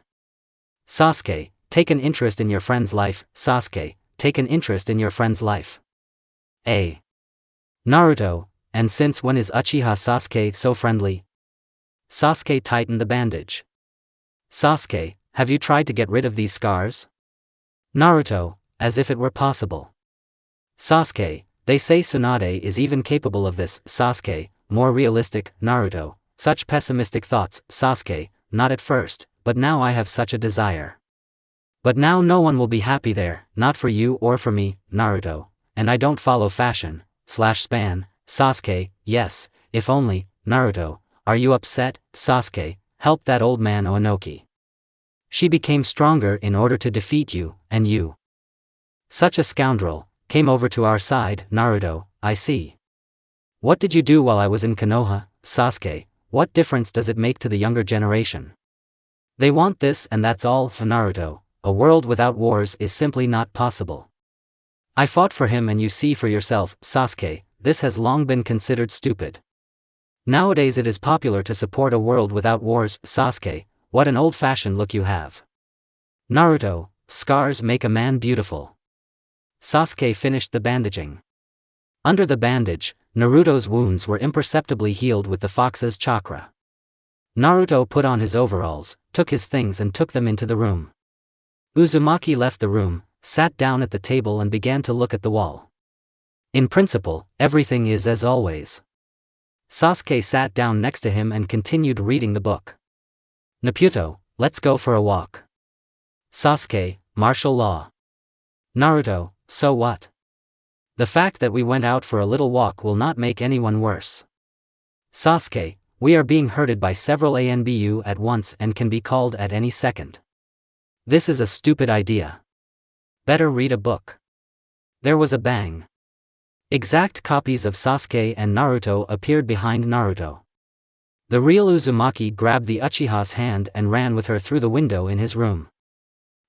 Sasuke, take an interest in your friend's life. Sasuke, take an interest in your friend's life. A. Naruto, and since when is Uchiha Sasuke so friendly? Sasuke tightened the bandage. Sasuke, have you tried to get rid of these scars? Naruto, as if it were possible. Sasuke, they say Tsunade is even capable of this. Sasuke, more realistic. Naruto, such pessimistic thoughts. Sasuke, not at first, but now I have such a desire. But now no one will be happy there, not for you or for me, Naruto, and I don't follow fashion, /span, Sasuke, yes, if only. Naruto, are you upset? Sasuke, help that old man Inoki. She became stronger in order to defeat you, and you. Such a scoundrel, came over to our side. Naruto, I see. What did you do while I was in Konoha? Sasuke, what difference does it make to the younger generation? They want this and that's all. For Naruto, a world without wars is simply not possible. I fought for him and you see for yourself. Sasuke, this has long been considered stupid. Nowadays it is popular to support a world without wars. Sasuke, what an old-fashioned look you have. Naruto, scars make a man beautiful. Sasuke finished the bandaging. Under the bandage, Naruto's wounds were imperceptibly healed with the fox's chakra. Naruto put on his overalls, took his things and took them into the room. Uzumaki left the room, sat down at the table and began to look at the wall. In principle, everything is as always. Sasuke sat down next to him and continued reading the book. Naruto, let's go for a walk. Sasuke, martial law. Naruto, so what? The fact that we went out for a little walk will not make anyone worse. Sasuke, we are being herded by several ANBU at once and can be called at any second. This is a stupid idea. Better read a book. There was a bang. Exact copies of Sasuke and Naruto appeared behind Naruto. The real Uzumaki grabbed the Uchiha's hand and ran with her through the window in his room.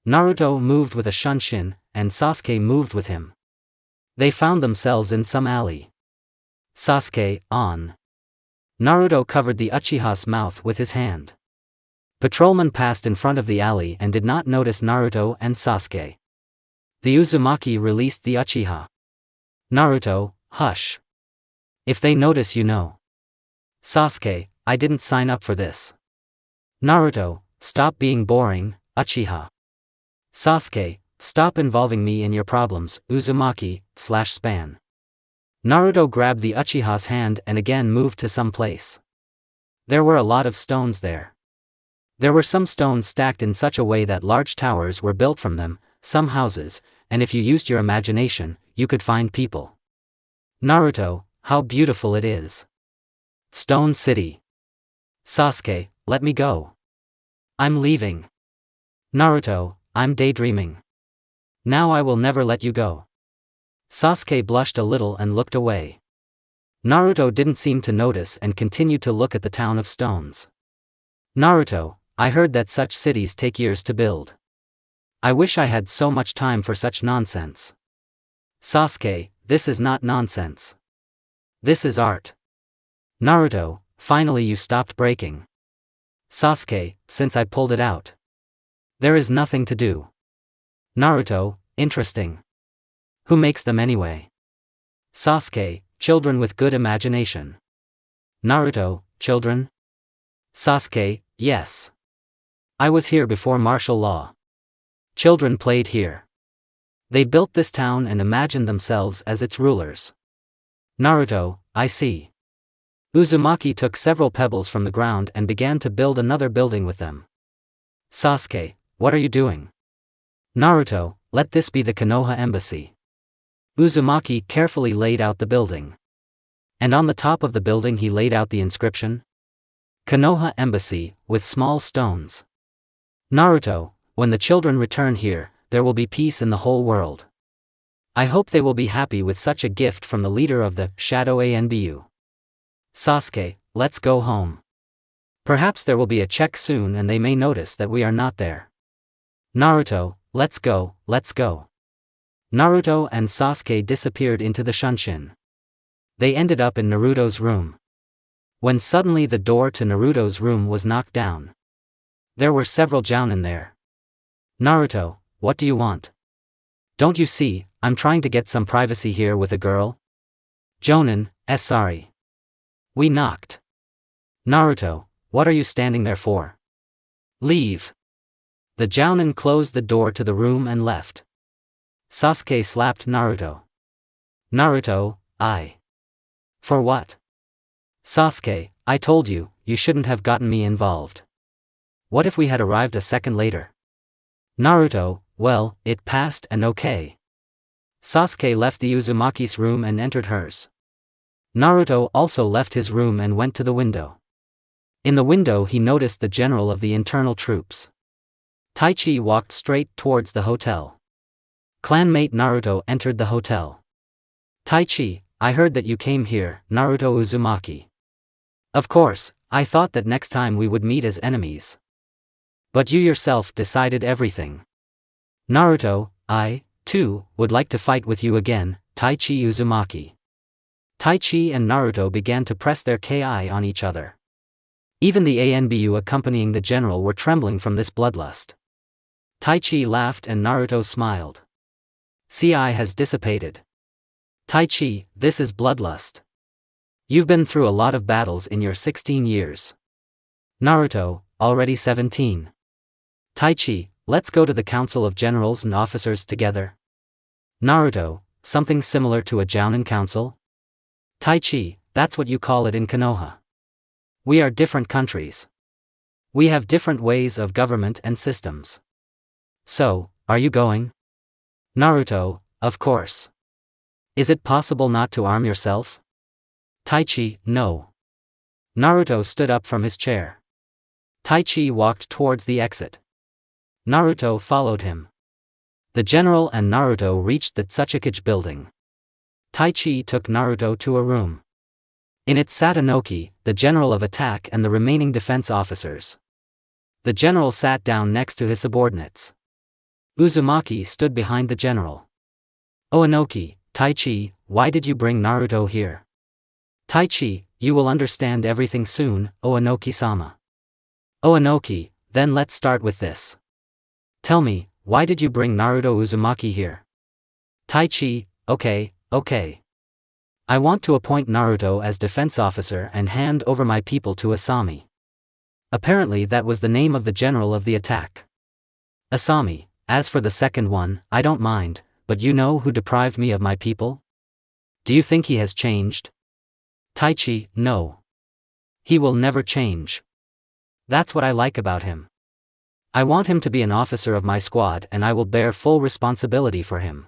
Naruto moved with a shunshin, and Sasuke moved with him. They found themselves in some alley. Sasuke, on. Naruto covered the Uchiha's mouth with his hand. Patrolman passed in front of the alley and did not notice Naruto and Sasuke. The Uzumaki released the Uchiha. Naruto, hush. If they notice, you know. Sasuke, I didn't sign up for this. Naruto, stop being boring, Uchiha. Sasuke, stop involving me in your problems, Uzumaki/Span. Naruto grabbed the Uchiha's hand and again moved to some place. There were a lot of stones there. There were some stones stacked in such a way that large towers were built from them, some houses, and if you used your imagination, you could find people. Naruto, how beautiful it is. Stone City. Sasuke, let me go. I'm leaving. Naruto, I'm daydreaming. Now I will never let you go. Sasuke blushed a little and looked away. Naruto didn't seem to notice and continued to look at the town of stones. Naruto, I heard that such cities take years to build. I wish I had so much time for such nonsense. Sasuke, this is not nonsense. This is art. Naruto, finally you stopped breaking. Sasuke, since I pulled it out. There is nothing to do. Naruto, interesting. Who makes them anyway? Sasuke, children with good imagination. Naruto, children? Sasuke, yes. I was here before martial law. Children played here. They built this town and imagined themselves as its rulers. Naruto, I see. Uzumaki took several pebbles from the ground and began to build another building with them. Sasuke, what are you doing? Naruto, let this be the Konoha embassy. Uzumaki carefully laid out the building. And on the top of the building he laid out the inscription, Konoha Embassy, with small stones. Naruto, when the children return here, there will be peace in the whole world. I hope they will be happy with such a gift from the leader of the Shadow ANBU. Sasuke, let's go home. Perhaps there will be a check soon and they may notice that we are not there. Naruto, let's go, let's go. Naruto and Sasuke disappeared into the shunshin. They ended up in Naruto's room. When suddenly the door to Naruto's room was knocked down. There were several jounin there. Naruto, what do you want? Don't you see, I'm trying to get some privacy here with a girl? Jonin, sorry. We knocked. Naruto, what are you standing there for? Leave. The jounin closed the door to the room and left. Sasuke slapped Naruto. Naruto, For what? Sasuke, I told you, you shouldn't have gotten me involved. What if we had arrived a second later? Naruto, well, it passed and okay. Sasuke left the Uzumaki's room and entered hers. Naruto also left his room and went to the window. In the window he noticed the general of the internal troops. Taichi walked straight towards the hotel. Clanmate Naruto entered the hotel. Taichi, I heard that you came here, Naruto Uzumaki. Of course, I thought that next time we would meet as enemies. But you yourself decided everything. Naruto, I, too, would like to fight with you again, Taichi Uzumaki. Taichi and Naruto began to press their ki on each other. Even the Anbu accompanying the general were trembling from this bloodlust. Taichi laughed and Naruto smiled. Ci has dissipated. Taichi, this is bloodlust. You've been through a lot of battles in your 16 years. Naruto, already 17. Taichi, let's go to the Council of Generals and Officers together. Naruto, something similar to a Jounin Council? Taichi, that's what you call it in Konoha. We are different countries. We have different ways of government and systems. So, are you going? Naruto, of course. Is it possible not to arm yourself? Taichi, no. Naruto stood up from his chair. Taichi walked towards the exit. Naruto followed him. The general and Naruto reached the Tsuchikage building. Taichi took Naruto to a room. In it sat Inoki, the general of attack and the remaining defense officers. The general sat down next to his subordinates. Uzumaki stood behind the general. Oh Inoki, Taichi, why did you bring Naruto here? Taichi, you will understand everything soon, oh Inoki-sama. Oh Inoki, then let's start with this. Tell me, why did you bring Naruto Uzumaki here? Taichi, okay. I want to appoint Naruto as defense officer and hand over my people to Asami. Apparently that was the name of the general of the attack. Asami, as for the second one, I don't mind, but you know who deprived me of my people? Do you think he has changed? Taichi, no. He will never change. That's what I like about him. I want him to be an officer of my squad and I will bear full responsibility for him.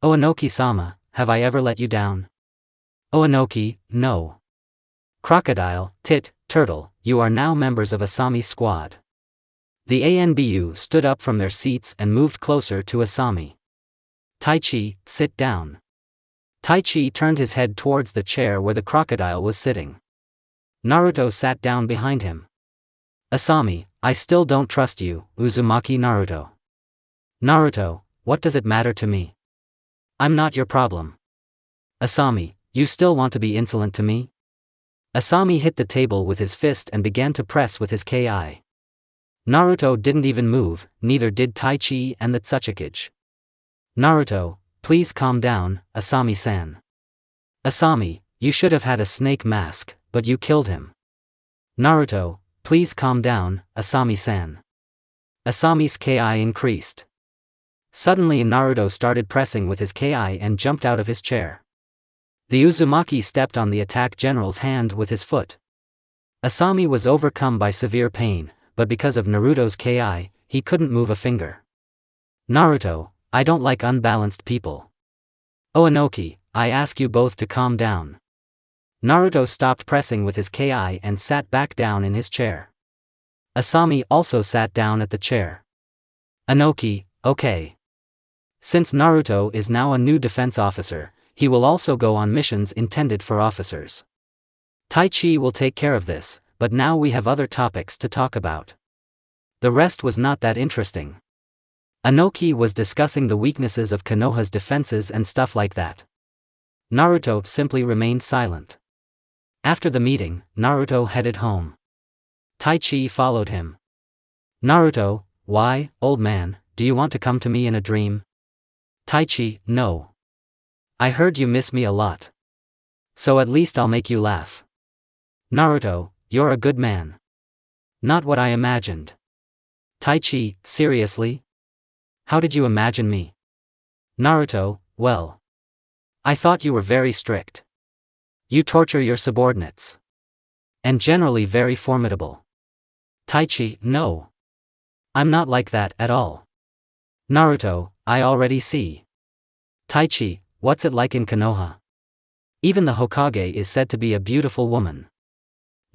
Oh Inoki-sama, have I ever let you down? Oh Inoki, no. Crocodile, Tit, Turtle, you are now members of Asami's squad. The Anbu stood up from their seats and moved closer to Asami. Taichi, sit down. Taichi turned his head towards the chair where the crocodile was sitting. Naruto sat down behind him. Asami, I still don't trust you, Uzumaki Naruto. Naruto, what does it matter to me? I'm not your problem. Asami, you still want to be insolent to me? Asami hit the table with his fist and began to press with his ki. Naruto didn't even move, neither did Taichi and the Tsuchikage. Naruto, please calm down, Asami-san. Asami, you should have had a snake mask, but you killed him. Naruto, please calm down, Asami-san. Asami's ki increased. Suddenly Naruto started pressing with his ki and jumped out of his chair. The Uzumaki stepped on the attack general's hand with his foot. Asami was overcome by severe pain, but because of Naruto's ki, he couldn't move a finger. Naruto, I don't like unbalanced people. Oh Inoki, I ask you both to calm down. Naruto stopped pressing with his ki and sat back down in his chair. Asami also sat down at the chair. Inoki, okay. Since Naruto is now a new defense officer, he will also go on missions intended for officers. Taichi will take care of this, but now we have other topics to talk about. The rest was not that interesting. Inoki was discussing the weaknesses of Konoha's defenses and stuff like that. Naruto simply remained silent. After the meeting, Naruto headed home. Taichi followed him. Naruto, why, old man, do you want to come to me in a dream? Taichi, no. I heard you miss me a lot. So at least I'll make you laugh. Naruto, you're a good man. Not what I imagined. Taichi, seriously? How did you imagine me? Naruto, well. I thought you were very strict. You torture your subordinates. And generally very formidable. Taichi, no. I'm not like that at all. Naruto, I already see. Taichi, what's it like in Konoha? Even the Hokage is said to be a beautiful woman.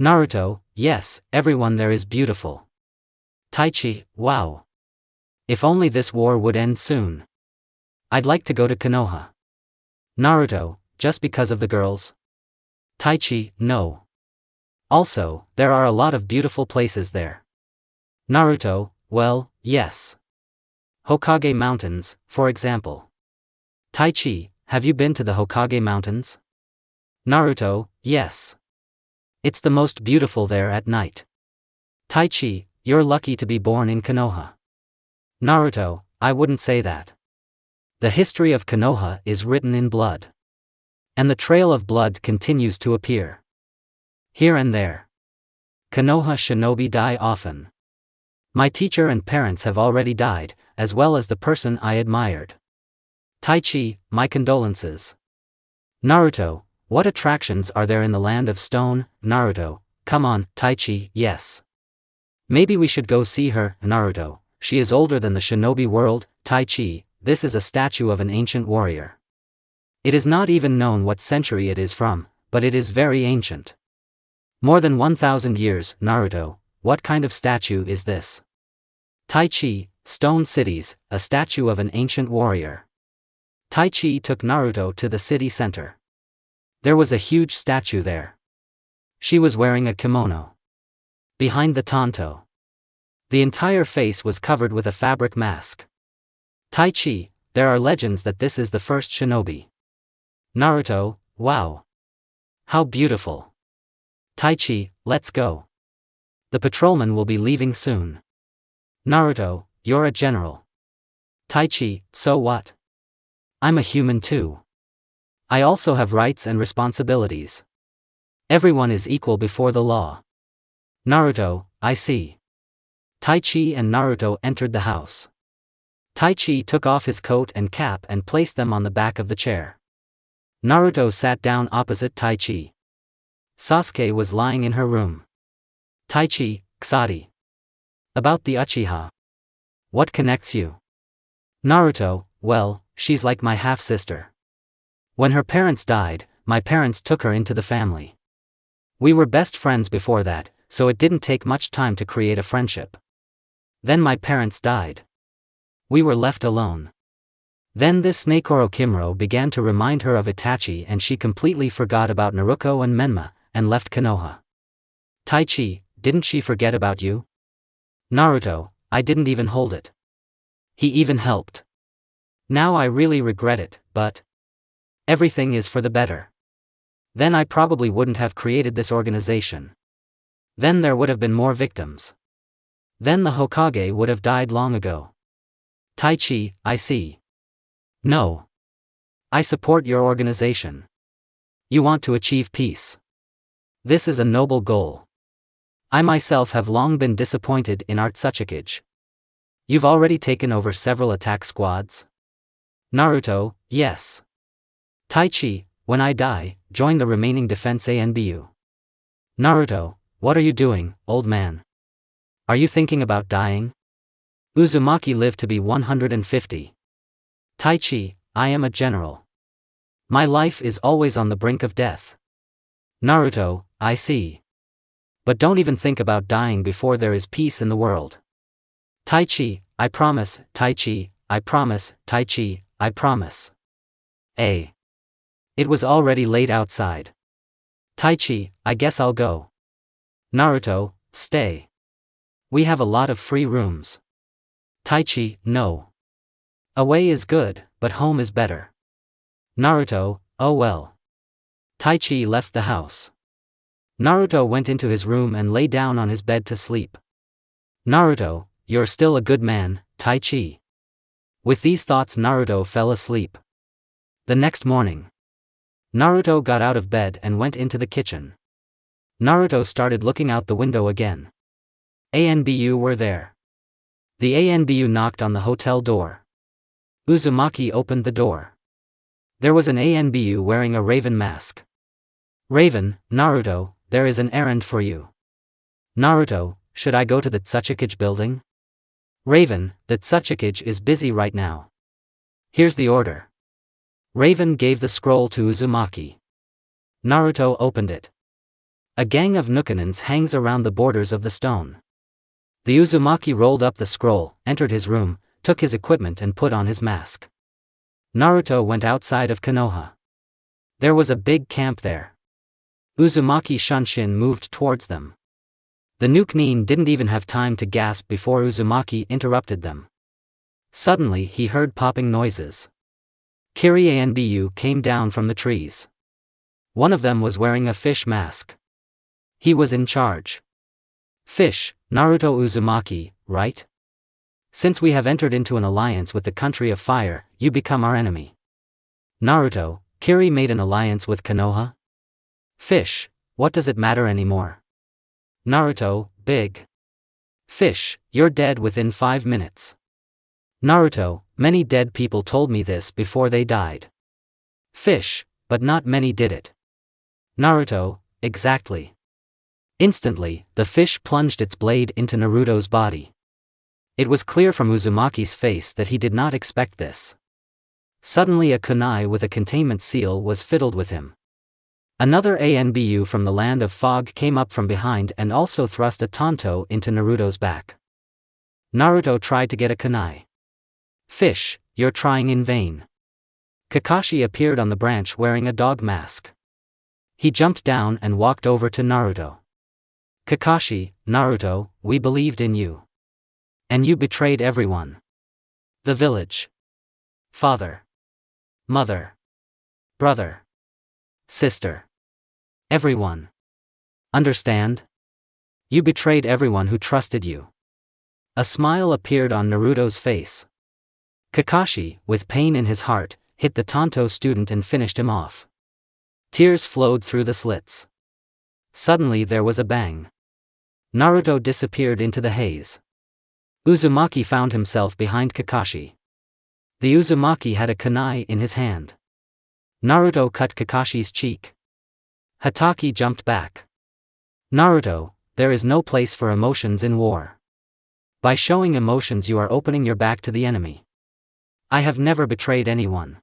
Naruto, yes, everyone there is beautiful. Taichi, wow. If only this war would end soon. I'd like to go to Konoha. Naruto, just because of the girls? Taichi, no. Also, there are a lot of beautiful places there. Naruto, well, yes. Hokage Mountains, for example. Taichi, have you been to the Hokage Mountains? Naruto, yes. It's the most beautiful there at night. Taichi, you're lucky to be born in Konoha. Naruto, I wouldn't say that. The history of Konoha is written in blood. And the trail of blood continues to appear. Here and there. Konoha shinobi die often. My teacher and parents have already died, as well as the person I admired. Taichi, my condolences. Naruto, what attractions are there in the land of stone? Naruto, come on, Taichi, yes. Maybe we should go see her. Naruto, she is older than the shinobi world. Taichi, this is a statue of an ancient warrior. It is not even known what century it is from, but it is very ancient. More than 1,000 years. Naruto, what kind of statue is this? Taichi, stone cities, a statue of an ancient warrior. Taichi took Naruto to the city center. There was a huge statue there. She was wearing a kimono. Behind the tanto. The entire face was covered with a fabric mask. Taichi, there are legends that this is the first shinobi. Naruto, wow. How beautiful. Taichi, let's go. The patrolman will be leaving soon. Naruto, you're a general. Taichi, so what? I'm a human too. I also have rights and responsibilities. Everyone is equal before the law. Naruto, I see. Taichi and Naruto entered the house. Taichi took off his coat and cap and placed them on the back of the chair. Naruto sat down opposite Taichi. Sasuke was lying in her room. Taichi, Kusari. About the Uchiha. What connects you? Naruto, well, she's like my half-sister. When her parents died, my parents took her into the family. We were best friends before that, so it didn't take much time to create a friendship. Then my parents died. We were left alone. Then this Snakoro Kimuro began to remind her of Itachi and she completely forgot about Naruto and Menma, and left Konoha. Taichi, didn't she forget about you? Naruto, I didn't even hold it. He even helped. Now I really regret it, but everything is for the better. Then I probably wouldn't have created this organization. Then there would have been more victims. Then the Hokage would have died long ago. Taichi, I see. No. I support your organization. You want to achieve peace. This is a noble goal. I myself have long been disappointed in Artsukage. You've already taken over several attack squads? Naruto, yes. Taichi, when I die, join the remaining defense ANBU. Naruto, what are you doing, old man? Are you thinking about dying? Uzumaki lived to be 150. Taichi, I am a general. My life is always on the brink of death. Naruto, I see. But don't even think about dying before there is peace in the world. Taichi, I promise. Taichi, I promise. Taichi, I promise. It was already late outside. Taichi, I guess I'll go. Naruto, stay. We have a lot of free rooms. Taichi, no. Away is good, but home is better. Naruto, oh well. Taichi left the house. Naruto went into his room and lay down on his bed to sleep. Naruto, you're still a good man, Taichi. With these thoughts Naruto fell asleep. The next morning, Naruto got out of bed and went into the kitchen. Naruto started looking out the window again. ANBU were there. The ANBU knocked on the hotel door. Uzumaki opened the door. There was an ANBU wearing a raven mask. Raven, Naruto, there is an errand for you. Naruto, should I go to the Tsuchikage building? Raven, the Tsuchikage is busy right now. Here's the order. Raven gave the scroll to Uzumaki. Naruto opened it. A gang of Nukanins hangs around the borders of the stone. The Uzumaki rolled up the scroll, entered his room, took his equipment and put on his mask. Naruto went outside of Konoha. There was a big camp there. Uzumaki Shunshin moved towards them. The Nukenin didn't even have time to gasp before Uzumaki interrupted them. Suddenly he heard popping noises. Kiri Anbu came down from the trees. One of them was wearing a fish mask. He was in charge. Fish, Naruto Uzumaki, right? Since we have entered into an alliance with the country of fire, you become our enemy. Naruto, Kiri made an alliance with Konoha? Fish, what does it matter anymore? Naruto, big. Fish, you're dead within 5 minutes. Naruto, many dead people told me this before they died. Fish, but not many did it. Naruto, exactly. Instantly, the fish plunged its blade into Naruto's body. It was clear from Uzumaki's face that he did not expect this. Suddenly a kunai with a containment seal was fiddled with him. Another ANBU from the land of fog came up from behind and also thrust a tanto into Naruto's back. Naruto tried to get a kunai. Fish, you're trying in vain. Kakashi appeared on the branch wearing a dog mask. He jumped down and walked over to Naruto. Kakashi, Naruto, we believed in you. And you betrayed everyone. The village. Father. Mother. Brother. Sister. Everyone. Understand? You betrayed everyone who trusted you. A smile appeared on Naruto's face. Kakashi, with pain in his heart, hit the Tanto student and finished him off. Tears flowed through the slits. Suddenly there was a bang. Naruto disappeared into the haze. Uzumaki found himself behind Kakashi. The Uzumaki had a kunai in his hand. Naruto cut Kakashi's cheek. Hatake jumped back. Naruto, there is no place for emotions in war. By showing emotions you are opening your back to the enemy. I have never betrayed anyone.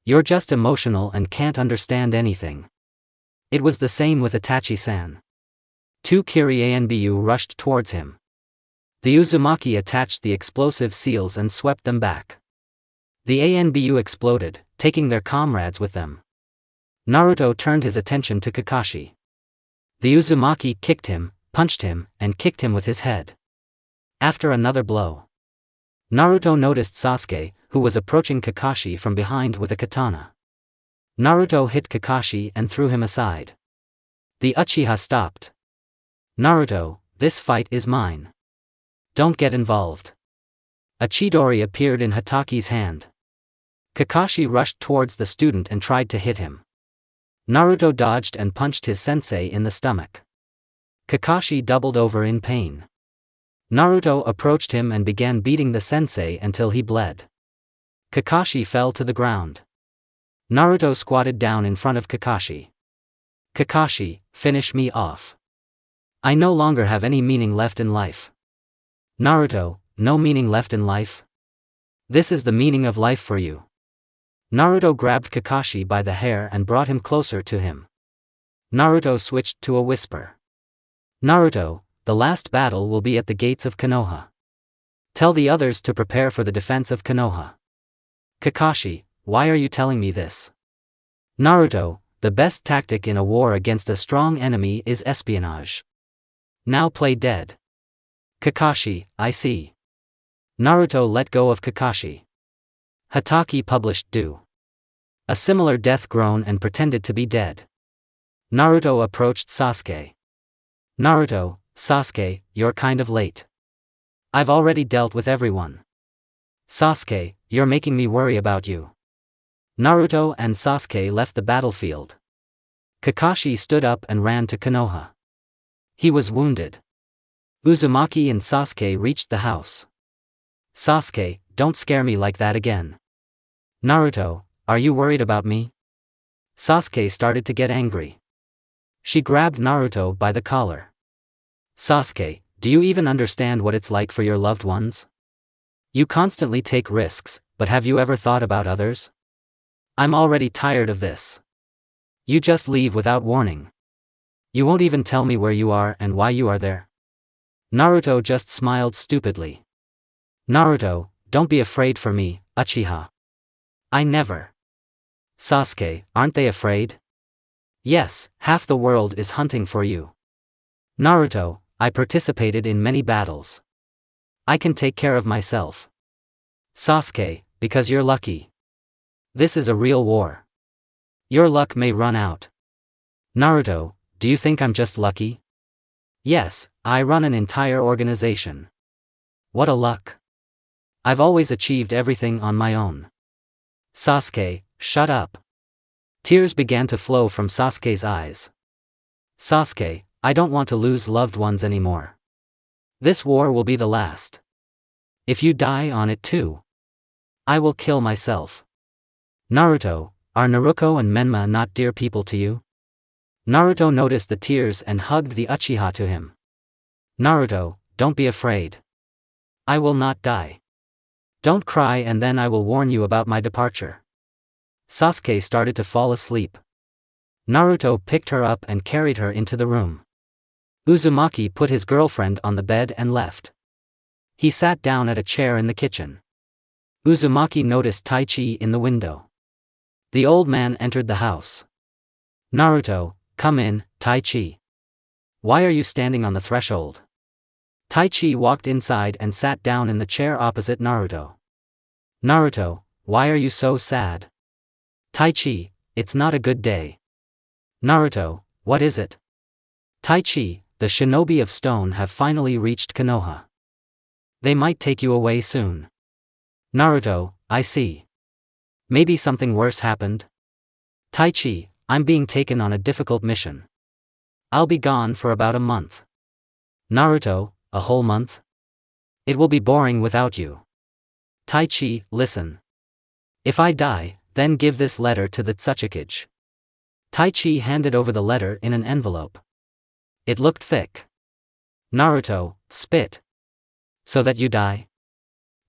You're just emotional and can't understand anything. It was the same with Itachi-san. 2 Kiri Anbu rushed towards him. The Uzumaki attached the explosive seals and swept them back. The ANBU exploded, taking their comrades with them. Naruto turned his attention to Kakashi. The Uzumaki kicked him, punched him, and kicked him with his head. After another blow, Naruto noticed Sasuke, who was approaching Kakashi from behind with a katana. Naruto hit Kakashi and threw him aside. The Uchiha stopped. Naruto, this fight is mine. Don't get involved. A Chidori appeared in Hataki's hand. Kakashi rushed towards the student and tried to hit him. Naruto dodged and punched his sensei in the stomach. Kakashi doubled over in pain. Naruto approached him and began beating the sensei until he bled. Kakashi fell to the ground. Naruto squatted down in front of Kakashi. Kakashi, finish me off. I no longer have any meaning left in life. Naruto, no meaning left in life? This is the meaning of life for you. Naruto grabbed Kakashi by the hair and brought him closer to him. Naruto switched to a whisper. Naruto, the last battle will be at the gates of Konoha. Tell the others to prepare for the defense of Konoha. Kakashi, why are you telling me this? Naruto, the best tactic in a war against a strong enemy is espionage. Now play dead. Kakashi, I see. Naruto let go of Kakashi. Hatake published Do. A similar death groan and pretended to be dead. Naruto approached Sasuke. Naruto, Sasuke, you're kind of late. I've already dealt with everyone. Sasuke, you're making me worry about you. Naruto and Sasuke left the battlefield. Kakashi stood up and ran to Konoha. He was wounded. Uzumaki and Sasuke reached the house. Sasuke, don't scare me like that again. Naruto, are you worried about me? Sasuke started to get angry. She grabbed Naruto by the collar. Sasuke, do you even understand what it's like for your loved ones? You constantly take risks, but have you ever thought about others? I'm already tired of this. You just leave without warning. You won't even tell me where you are and why you are there. Naruto just smiled stupidly. Naruto, don't be afraid for me, Uchiha. I never. Sasuke, aren't they afraid? Yes, half the world is hunting for you. Naruto, I participated in many battles. I can take care of myself. Sasuke, because you're lucky. This is a real war. Your luck may run out. Naruto, do you think I'm just lucky? Yes, I run an entire organization. What a luck. I've always achieved everything on my own. Sasuke, shut up. Tears began to flow from Sasuke's eyes. Sasuke, I don't want to lose loved ones anymore. This war will be the last. If you die on it too, I will kill myself. Naruto, are Naruto and Menma not dear people to you? Naruto noticed the tears and hugged the Uchiha to him. Naruto, don't be afraid. I will not die. Don't cry and then I will warn you about my departure. Sasuke started to fall asleep. Naruto picked her up and carried her into the room. Uzumaki put his girlfriend on the bed and left. He sat down at a chair in the kitchen. Uzumaki noticed Taichi in the window. The old man entered the house. Naruto, come in, Taichi. Why are you standing on the threshold? Taichi walked inside and sat down in the chair opposite Naruto. Naruto, why are you so sad? Taichi, it's not a good day. Naruto, what is it? Taichi, the shinobi of stone have finally reached Konoha. They might take you away soon. Naruto, I see. Maybe something worse happened? Taichi, I'm being taken on a difficult mission. I'll be gone for about a month. Naruto, a whole month? It will be boring without you. Taichi, listen. If I die, then give this letter to the Tsuchikage. Taichi handed over the letter in an envelope. It looked thick. Naruto, spit. So that you die?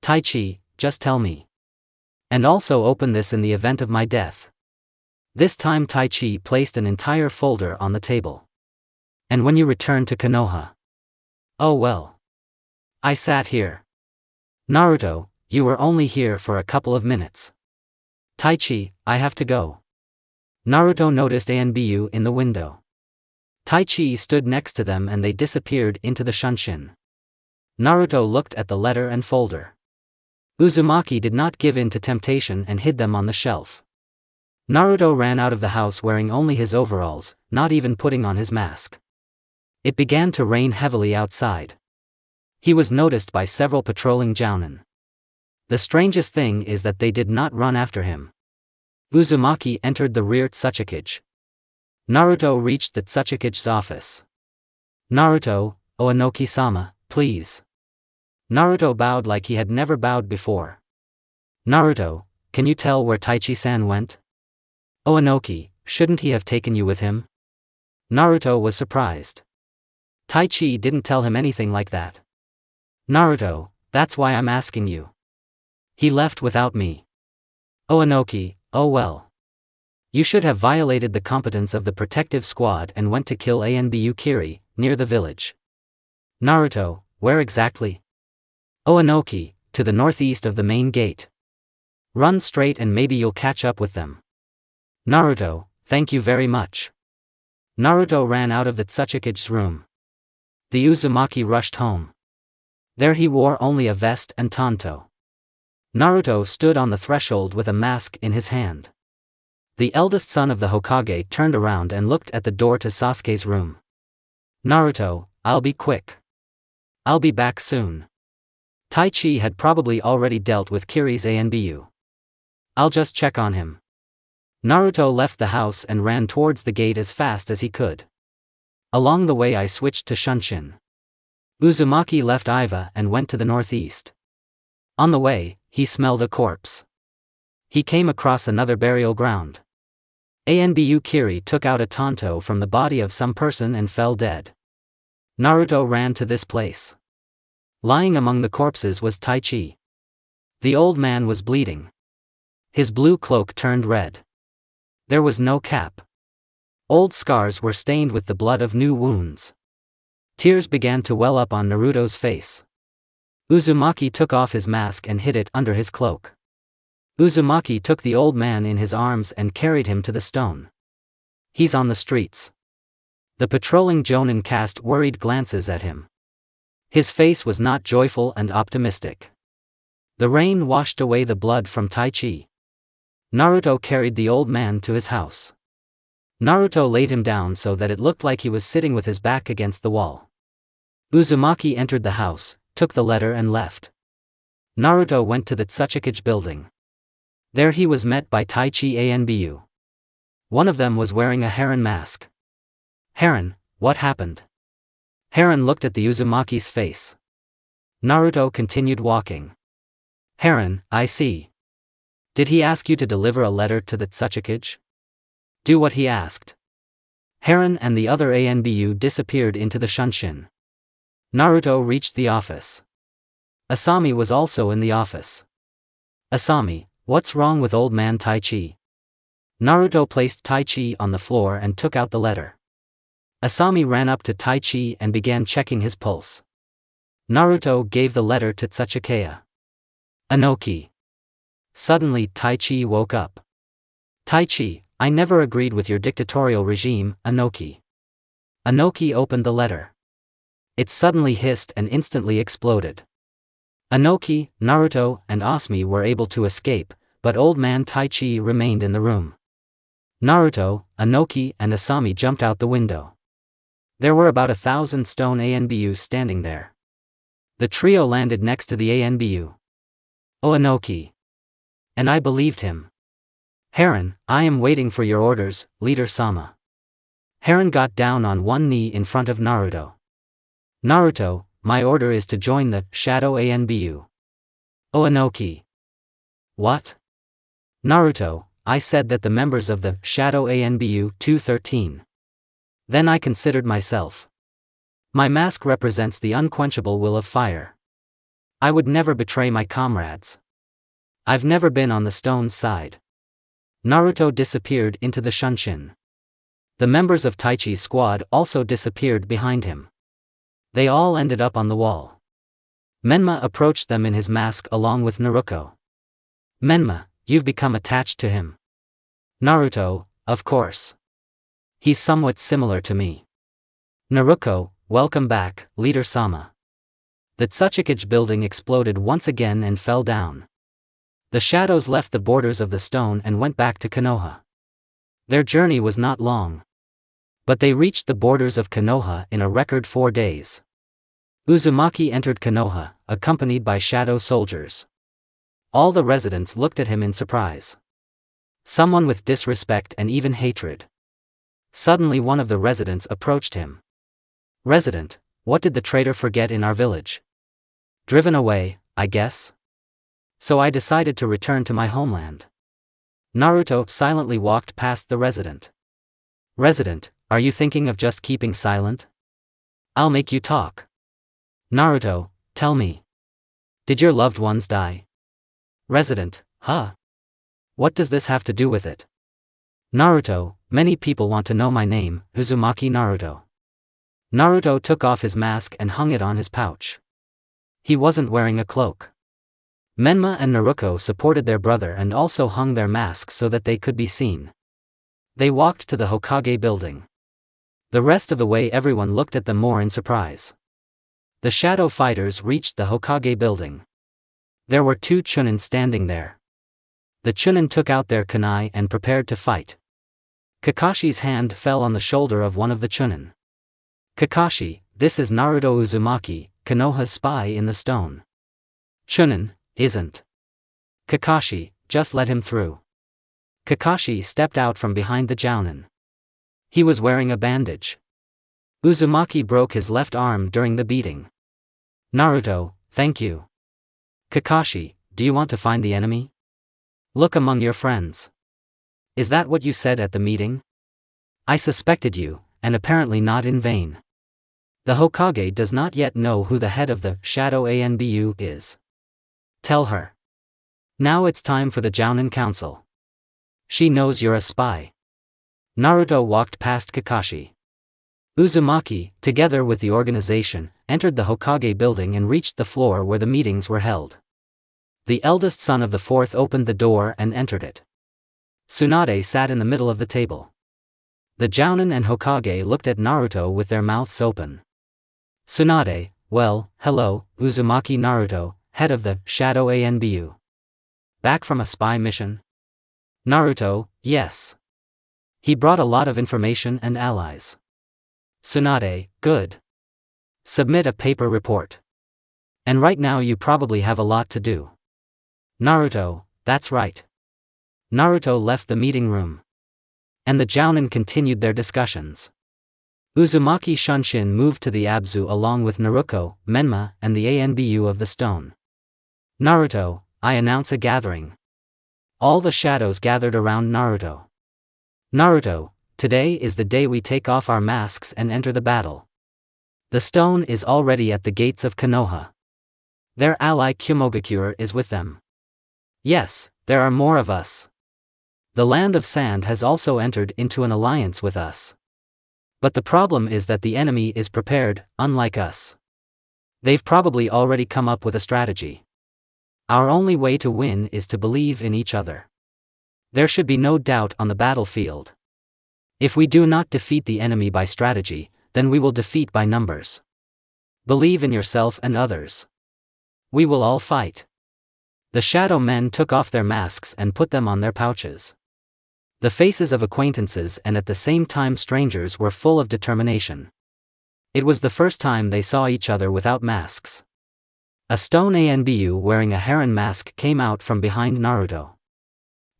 Taichi, just tell me. And also open this in the event of my death. This time Taichi placed an entire folder on the table. And when you return to Konoha? Oh well. I sat here. Naruto, you were only here for a couple of minutes. Taichi, I have to go. Naruto noticed Anbu in the window. Taichi stood next to them and they disappeared into the Shunshin. Naruto looked at the letter and folder. Uzumaki did not give in to temptation and hid them on the shelf. Naruto ran out of the house wearing only his overalls, not even putting on his mask. It began to rain heavily outside. He was noticed by several patrolling jounin. The strangest thing is that they did not run after him. Uzumaki entered the rear Tsuchikage. Naruto reached the Tsuchikage's office. Naruto, Oanoki-sama, please. Naruto bowed like he had never bowed before. Naruto, can you tell where Taichi-san went? Oanoki, shouldn't he have taken you with him? Naruto was surprised. Taichi didn't tell him anything like that. Naruto, that's why I'm asking you. He left without me. Oanoki, oh well. You should have violated the competence of the protective squad and went to kill Anbu Kiri, near the village. Naruto, where exactly? Oanoki, to the northeast of the main gate. Run straight and maybe you'll catch up with them. Naruto, thank you very much. Naruto ran out of the Tsuchikage's room. The Uzumaki rushed home. There he wore only a vest and tanto. Naruto stood on the threshold with a mask in his hand. The eldest son of the Hokage turned around and looked at the door to Sasuke's room. Naruto, I'll be quick. I'll be back soon. Taichi had probably already dealt with Kiri's Anbu. I'll just check on him. Naruto left the house and ran towards the gate as fast as he could. Along the way I switched to Shunshin. Uzumaki left Iva and went to the northeast. On the way, he smelled a corpse. He came across another burial ground. Anbu Kiri took out a tanto from the body of some person and fell dead. Naruto ran to this place. Lying among the corpses was Taichi. The old man was bleeding. His blue cloak turned red. There was no cap. Old scars were stained with the blood of new wounds. Tears began to well up on Naruto's face. Uzumaki took off his mask and hid it under his cloak. Uzumaki took the old man in his arms and carried him to the stone. He's on the streets. The patrolling jounin cast worried glances at him. His face was not joyful and optimistic. The rain washed away the blood from Taichi. Naruto carried the old man to his house. Naruto laid him down so that it looked like he was sitting with his back against the wall. Uzumaki entered the house, took the letter and left. Naruto went to the Tsuchikage building. There he was met by Taichi Anbu. One of them was wearing a heron mask. Heron, what happened? Heron looked at the Uzumaki's face. Naruto continued walking. Heron, I see. Did he ask you to deliver a letter to the Tsuchikage? Do what he asked. Heron and the other Anbu disappeared into the Shunshin. Naruto reached the office. Asami was also in the office. Asami, what's wrong with old man Taichi? Naruto placed Taichi on the floor and took out the letter. Asami ran up to Taichi and began checking his pulse. Naruto gave the letter to Tsuchikage. Anoki. Suddenly Taichi woke up. Taichi, I never agreed with your dictatorial regime, Anoki. Anoki opened the letter. It suddenly hissed and instantly exploded. Anoki, Naruto, and Asami were able to escape, but old man Taichi remained in the room. Naruto, Anoki and Asami jumped out the window. There were about 1,000 stone Anbu standing there. The trio landed next to the Anbu. Oh Anoki. And I believed him. Heron, I am waiting for your orders, Leader Sama. Heron got down on one knee in front of Naruto. Naruto, my order is to join the Shadow Anbu. Oh Anoki. What? Naruto, I said that the members of the Shadow Anbu 213. Then I considered myself. My mask represents the unquenchable will of fire. I would never betray my comrades. I've never been on the stone's side. Naruto disappeared into the Shunshin. The members of Taichi's squad also disappeared behind him. They all ended up on the wall. Menma approached them in his mask along with Naruto. Menma, you've become attached to him. Naruto, of course. He's somewhat similar to me. Naruto, welcome back, Leader Sama. The Tsuchikage building exploded once again and fell down. The shadows left the borders of the stone and went back to Konoha. Their journey was not long. But they reached the borders of Konoha in a record 4 days. Uzumaki entered Konoha, accompanied by shadow soldiers. All the residents looked at him in surprise. Someone with disrespect and even hatred. Suddenly one of the residents approached him. Resident, what did the traitor forget in our village? Driven away, I guess? So I decided to return to my homeland. Naruto silently walked past the resident. Resident, are you thinking of just keeping silent? I'll make you talk. Naruto, tell me. Did your loved ones die? Resident, huh? What does this have to do with it? Naruto, many people want to know my name, Uzumaki Naruto. Naruto took off his mask and hung it on his pouch. He wasn't wearing a cloak. Menma and Naruto supported their brother and also hung their masks so that they could be seen. They walked to the Hokage building. The rest of the way everyone looked at them more in surprise. The shadow fighters reached the Hokage building. There were 2 Chunin standing there. The Chunin took out their kunai and prepared to fight. Kakashi's hand fell on the shoulder of one of the Chunin. Kakashi, this is Naruto Uzumaki, Konoha's spy in the stone. Chunin, isn't. Kakashi, just let him through. Kakashi stepped out from behind the Jounin. He was wearing a bandage. Uzumaki broke his left arm during the beating. Naruto, thank you. Kakashi, do you want to find the enemy? Look among your friends. Is that what you said at the meeting? I suspected you, and apparently not in vain. The Hokage does not yet know who the head of the Shadow Anbu is. Tell her. Now it's time for the Jounin Council. She knows you're a spy. Naruto walked past Kakashi. Uzumaki, together with the organization, entered the Hokage building and reached the floor where the meetings were held. The eldest son of the 4th opened the door and entered it. Tsunade sat in the middle of the table. The Jounin and Hokage looked at Naruto with their mouths open. Tsunade, well, hello, Uzumaki Naruto, head of the Shadow Anbu. Back from a spy mission? Naruto, yes. He brought a lot of information and allies. Tsunade, good. Submit a paper report. And right now you probably have a lot to do. Naruto, that's right. Naruto left the meeting room. And the Jounin continued their discussions. Uzumaki Shunshin moved to the Abzu along with Naruto, Menma, and the Anbu of the stone. Naruto, I announce a gathering. All the shadows gathered around Naruto. Naruto, today is the day we take off our masks and enter the battle. The stone is already at the gates of Konoha. Their ally Kumogakure is with them. Yes, there are more of us. The land of sand has also entered into an alliance with us. But the problem is that the enemy is prepared, unlike us. They've probably already come up with a strategy. Our only way to win is to believe in each other. There should be no doubt on the battlefield. If we do not defeat the enemy by strategy, then we will defeat by numbers. Believe in yourself and others. We will all fight. The shadow men took off their masks and put them on their pouches. The faces of acquaintances and at the same time strangers were full of determination. It was the first time they saw each other without masks. A stone Anbu wearing a heron mask came out from behind Naruto.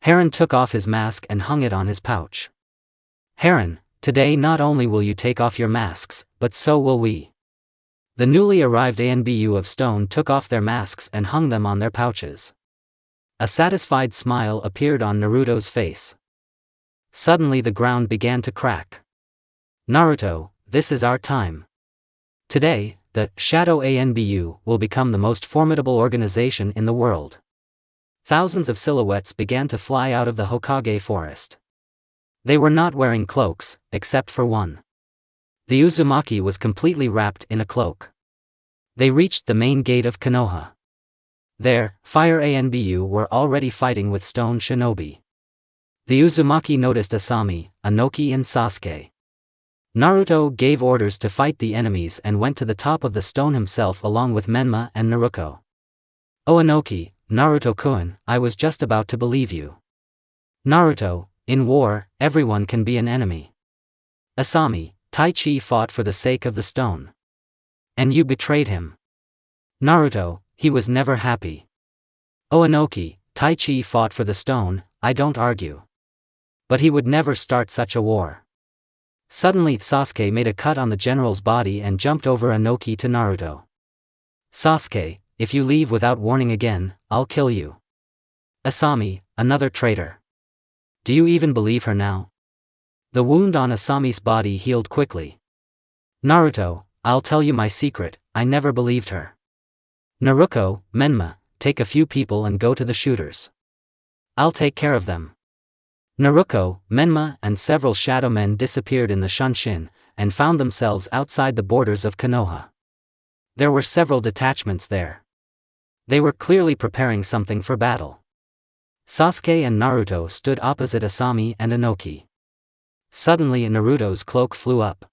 Heron took off his mask and hung it on his pouch. Heron, today not only will you take off your masks, but so will we. The newly arrived Anbu of stone took off their masks and hung them on their pouches. A satisfied smile appeared on Naruto's face. Suddenly the ground began to crack. Naruto, this is our time. Today, the Shadow Anbu will become the most formidable organization in the world. Thousands of silhouettes began to fly out of the Hokage forest. They were not wearing cloaks, except for one. The Uzumaki was completely wrapped in a cloak. They reached the main gate of Konoha. There, Fire Anbu were already fighting with stone shinobi. The Uzumaki noticed Asami, Inoki and Sasuke. Naruto gave orders to fight the enemies and went to the top of the stone himself along with Menma and Naruto. Oh Inoki, Naruto-kun, I was just about to believe you. Naruto, in war, everyone can be an enemy. Asami, Taichi fought for the sake of the stone. And you betrayed him. Naruto, he was never happy. Oh Inoki, Taichi fought for the stone, I don't argue. But he would never start such a war. Suddenly Sasuke made a cut on the general's body and jumped over Inoki to Naruto. Sasuke, if you leave without warning again, I'll kill you. Asami, another traitor. Do you even believe her now? The wound on Asami's body healed quickly. Naruto, I'll tell you my secret, I never believed her. Naruto, Menma, take a few people and go to the shooters. I'll take care of them. Naruto, Menma and several shadow men disappeared in the Shunshin, and found themselves outside the borders of Konoha. There were several detachments there. They were clearly preparing something for battle. Sasuke and Naruto stood opposite Asami and Inoki. Suddenly Naruto's cloak flew up.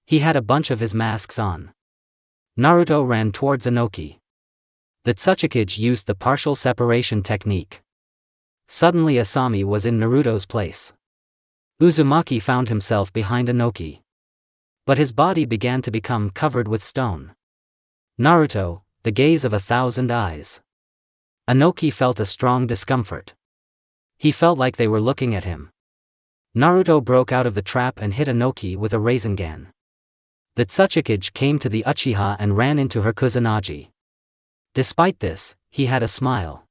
He had a bunch of his masks on. Naruto ran towards Inoki. The Tsuchikage used the partial separation technique. Suddenly Asami was in Naruto's place. Uzumaki found himself behind Inoki. But his body began to become covered with stone. Naruto, the gaze of 1,000 eyes. Inoki felt a strong discomfort. He felt like they were looking at him. Naruto broke out of the trap and hit Inoki with a Rasengan. The Tsuchikage came to the Uchiha and ran into her Kusanagi. Despite this, he had a smile.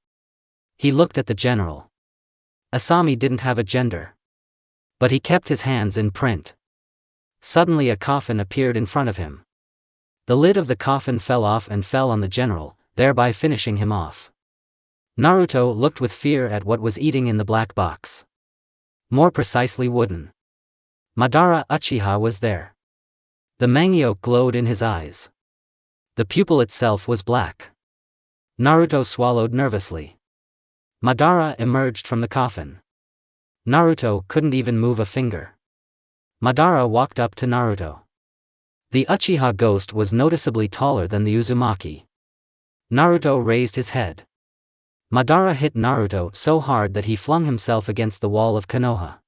He looked at the general. Asami didn't have a gender. But he kept his hands in print. Suddenly a coffin appeared in front of him. The lid of the coffin fell off and fell on the general, thereby finishing him off. Naruto looked with fear at what was eating in the black box. More precisely wooden. Madara Uchiha was there. The mangyok glowed in his eyes. The pupil itself was black. Naruto swallowed nervously. Madara emerged from the coffin. Naruto couldn't even move a finger. Madara walked up to Naruto. The Uchiha ghost was noticeably taller than the Uzumaki. Naruto raised his head. Madara hit Naruto so hard that he flung himself against the wall of Konoha.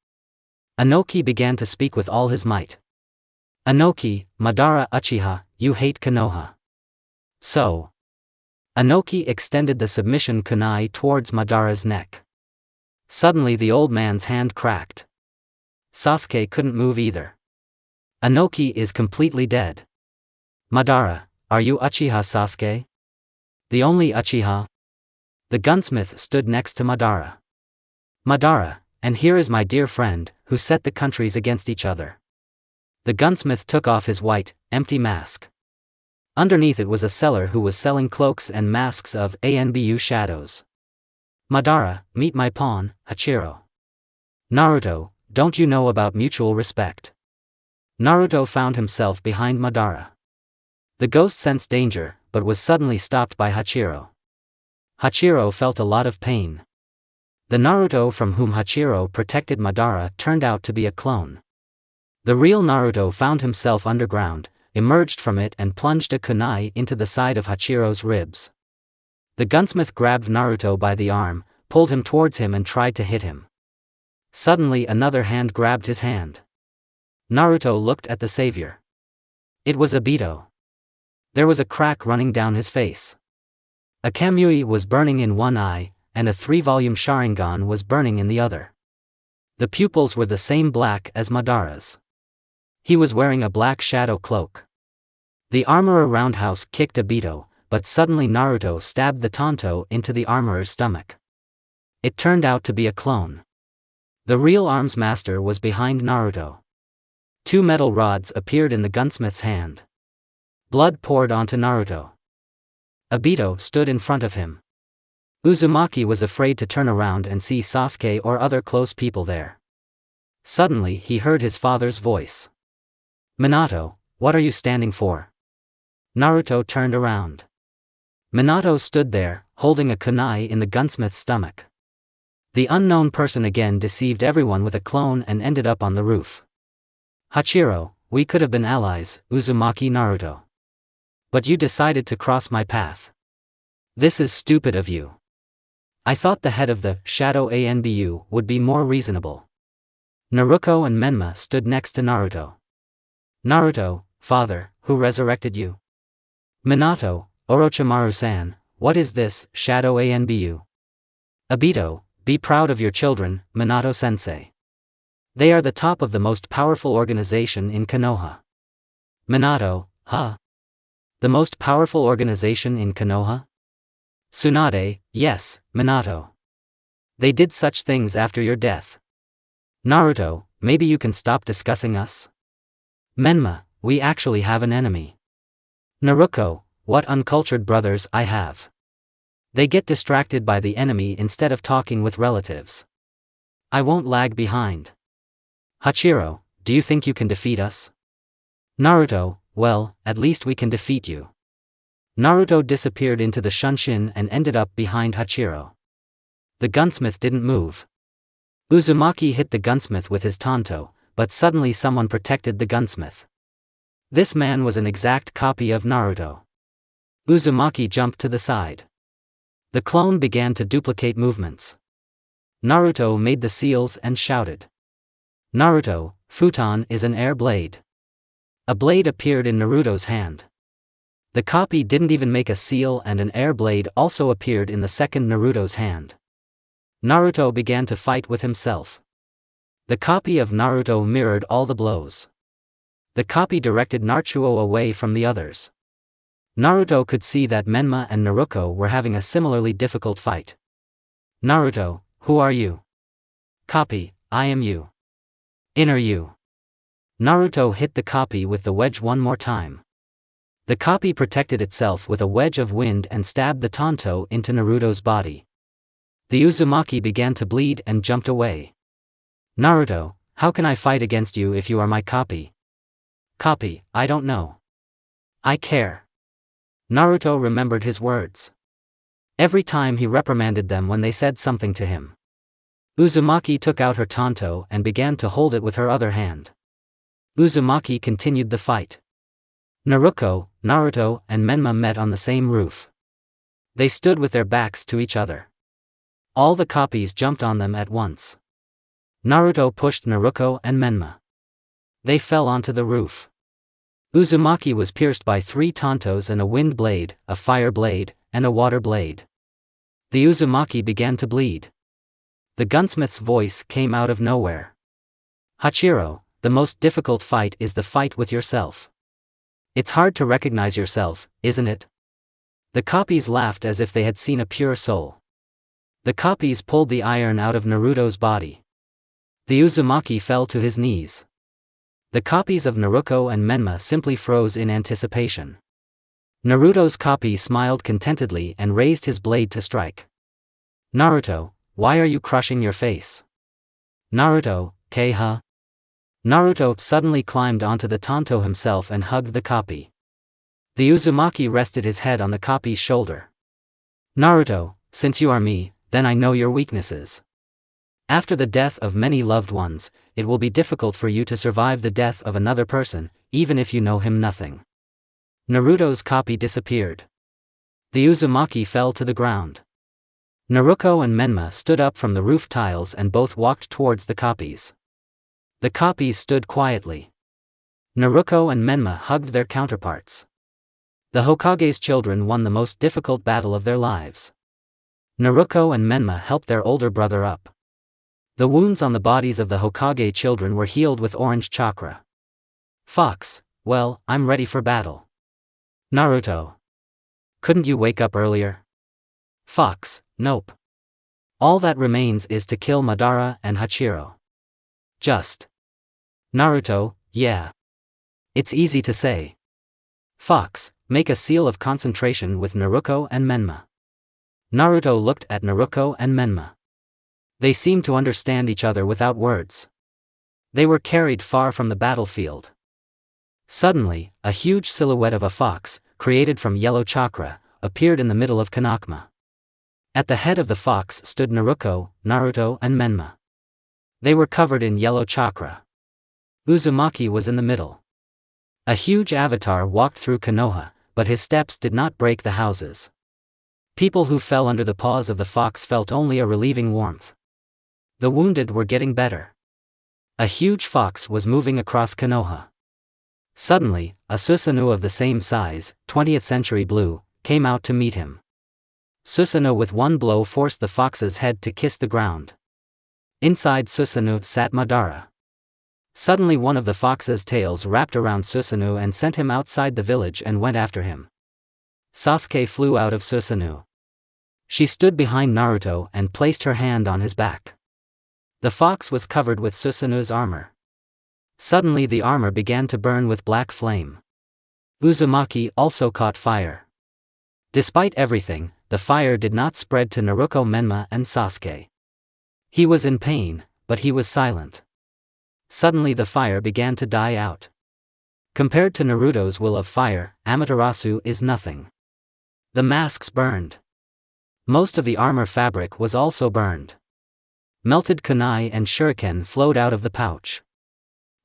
Inoki began to speak with all his might. Inoki, Madara Uchiha, you hate Konoha. So. Inoki extended the submission kunai towards Madara's neck. Suddenly the old man's hand cracked. Sasuke couldn't move either. Inoki is completely dead. Madara, are you Uchiha Sasuke? The only Uchiha? The gunsmith stood next to Madara. Madara, and here is my dear friend, who set the countries against each other. The gunsmith took off his white, empty mask. Underneath it was a seller who was selling cloaks and masks of Anbu shadows. Madara, meet my pawn, Hachiro. Naruto, don't you know about mutual respect? Naruto found himself behind Madara. The ghost sensed danger, but was suddenly stopped by Hachiro. Hachiro felt a lot of pain. The Naruto from whom Hachiro protected Madara turned out to be a clone. The real Naruto found himself underground, emerged from it and plunged a kunai into the side of Hachiro's ribs. The gunsmith grabbed Naruto by the arm, pulled him towards him and tried to hit him. Suddenly another hand grabbed his hand. Naruto looked at the savior. It was Obito. There was a crack running down his face. A kamui was burning in one eye, and a 3-volume Sharingan was burning in the other. The pupils were the same black as Madara's. He was wearing a black shadow cloak. The armorer roundhouse kicked Obito, but suddenly Naruto stabbed the tanto into the armorer's stomach. It turned out to be a clone. The real arms master was behind Naruto. 2 metal rods appeared in the gunsmith's hand. Blood poured onto Naruto. Obito stood in front of him. Uzumaki was afraid to turn around and see Sasuke or other close people there. Suddenly he heard his father's voice. Minato, what are you standing for? Naruto turned around. Minato stood there, holding a kunai in the gunsmith's stomach. The unknown person again deceived everyone with a clone and ended up on the roof. Hachiro, we could have been allies, Uzumaki Naruto. But you decided to cross my path. This is stupid of you. I thought the head of the Shadow Anbu would be more reasonable. Naruto and Menma stood next to Naruto. Naruto, father, who resurrected you? Minato, Orochimaru-san, what is this, Shadow Anbu? Obito, be proud of your children, Minato-sensei. They are the top of the most powerful organization in Konoha. Minato, huh? The most powerful organization in Konoha? Tsunade, yes, Minato. They did such things after your death. Naruto, maybe you can stop discussing us? Menma, we actually have an enemy. Naruto, what uncultured brothers I have. They get distracted by the enemy instead of talking with relatives. I won't lag behind. Hachiro, do you think you can defeat us? Naruto, well, at least we can defeat you. Naruto disappeared into the Shunshin and ended up behind Hachiro. The gunsmith didn't move. Uzumaki hit the gunsmith with his tanto, but suddenly someone protected the gunsmith. This man was an exact copy of Naruto. Uzumaki jumped to the side. The clone began to duplicate movements. Naruto made the seals and shouted. Naruto, futon is an air blade. A blade appeared in Naruto's hand. The copy didn't even make a seal and an air blade also appeared in the second Naruto's hand. Naruto began to fight with himself. The copy of Naruto mirrored all the blows. The copy directed Naruto away from the others. Naruto could see that Menma and Naruto were having a similarly difficult fight. Naruto, who are you? Copy, I am you. Inner you. Naruto hit the copy with the wedge one more time. The copy protected itself with a wedge of wind and stabbed the tanto into Naruto's body. The Uzumaki began to bleed and jumped away. Naruto, how can I fight against you if you are my copy? Copy, I don't know. I care. Naruto remembered his words. Every time he reprimanded them when they said something to him. Uzumaki took out her tanto and began to hold it with her other hand. Uzumaki continued the fight. Naruto, Naruto, and Menma met on the same roof. They stood with their backs to each other. All the copies jumped on them at once. Naruto pushed Naruto and Menma. They fell onto the roof. Uzumaki was pierced by 3 tantos and a wind blade, a fire blade, and a water blade. The Uzumaki began to bleed. The gunsmith's voice came out of nowhere. Hachiro, the most difficult fight is the fight with yourself. It's hard to recognize yourself, isn't it? The copies laughed as if they had seen a pure soul. The copies pulled the iron out of Naruto's body. The Uzumaki fell to his knees. The copies of Naruto and Menma simply froze in anticipation. Naruto's copy smiled contentedly and raised his blade to strike. Naruto, why are you crushing your face? Naruto, Keiha. Naruto suddenly climbed onto the tanto himself and hugged the copy. The Uzumaki rested his head on the copy's shoulder. Naruto, since you are me, then I know your weaknesses. After the death of many loved ones, it will be difficult for you to survive the death of another person, even if you know him nothing. Naruto's copy disappeared. The Uzumaki fell to the ground. Naruto and Menma stood up from the roof tiles and both walked towards the copies. The copies stood quietly. Naruto and Menma hugged their counterparts. The Hokage's children won the most difficult battle of their lives. Naruto and Menma helped their older brother up. The wounds on the bodies of the Hokage children were healed with orange chakra. Fox, well, I'm ready for battle. Naruto. Couldn't you wake up earlier? Fox, nope. All that remains is to kill Madara and Hachiro. Just. Naruto, yeah. It's easy to say. Fox, make a seal of concentration with Naruto and Menma. Naruto looked at Naruto and Menma. They seemed to understand each other without words. They were carried far from the battlefield. Suddenly, a huge silhouette of a fox, created from yellow chakra, appeared in the middle of Kanakma. At the head of the fox stood Naruto, Naruto and Menma. They were covered in yellow chakra. Uzumaki was in the middle. A huge avatar walked through Konoha, but his steps did not break the houses. People who fell under the paws of the fox felt only a relieving warmth. The wounded were getting better. A huge fox was moving across Konoha. Suddenly, a Susanoo of the same size, 20th century blue, came out to meet him. Susanoo with one blow forced the fox's head to kiss the ground. Inside Susanoo sat Madara. Suddenly one of the fox's tails wrapped around Susanoo and sent him outside the village and went after him. Sasuke flew out of Susanoo. She stood behind Naruto and placed her hand on his back. The fox was covered with Susanoo's armor. Suddenly the armor began to burn with black flame. Uzumaki also caught fire. Despite everything, the fire did not spread to Naruto, Menma and Sasuke. He was in pain, but he was silent. Suddenly the fire began to die out. Compared to Naruto's will of fire, Amaterasu is nothing. The masks burned. Most of the armor fabric was also burned. Melted kunai and shuriken flowed out of the pouch.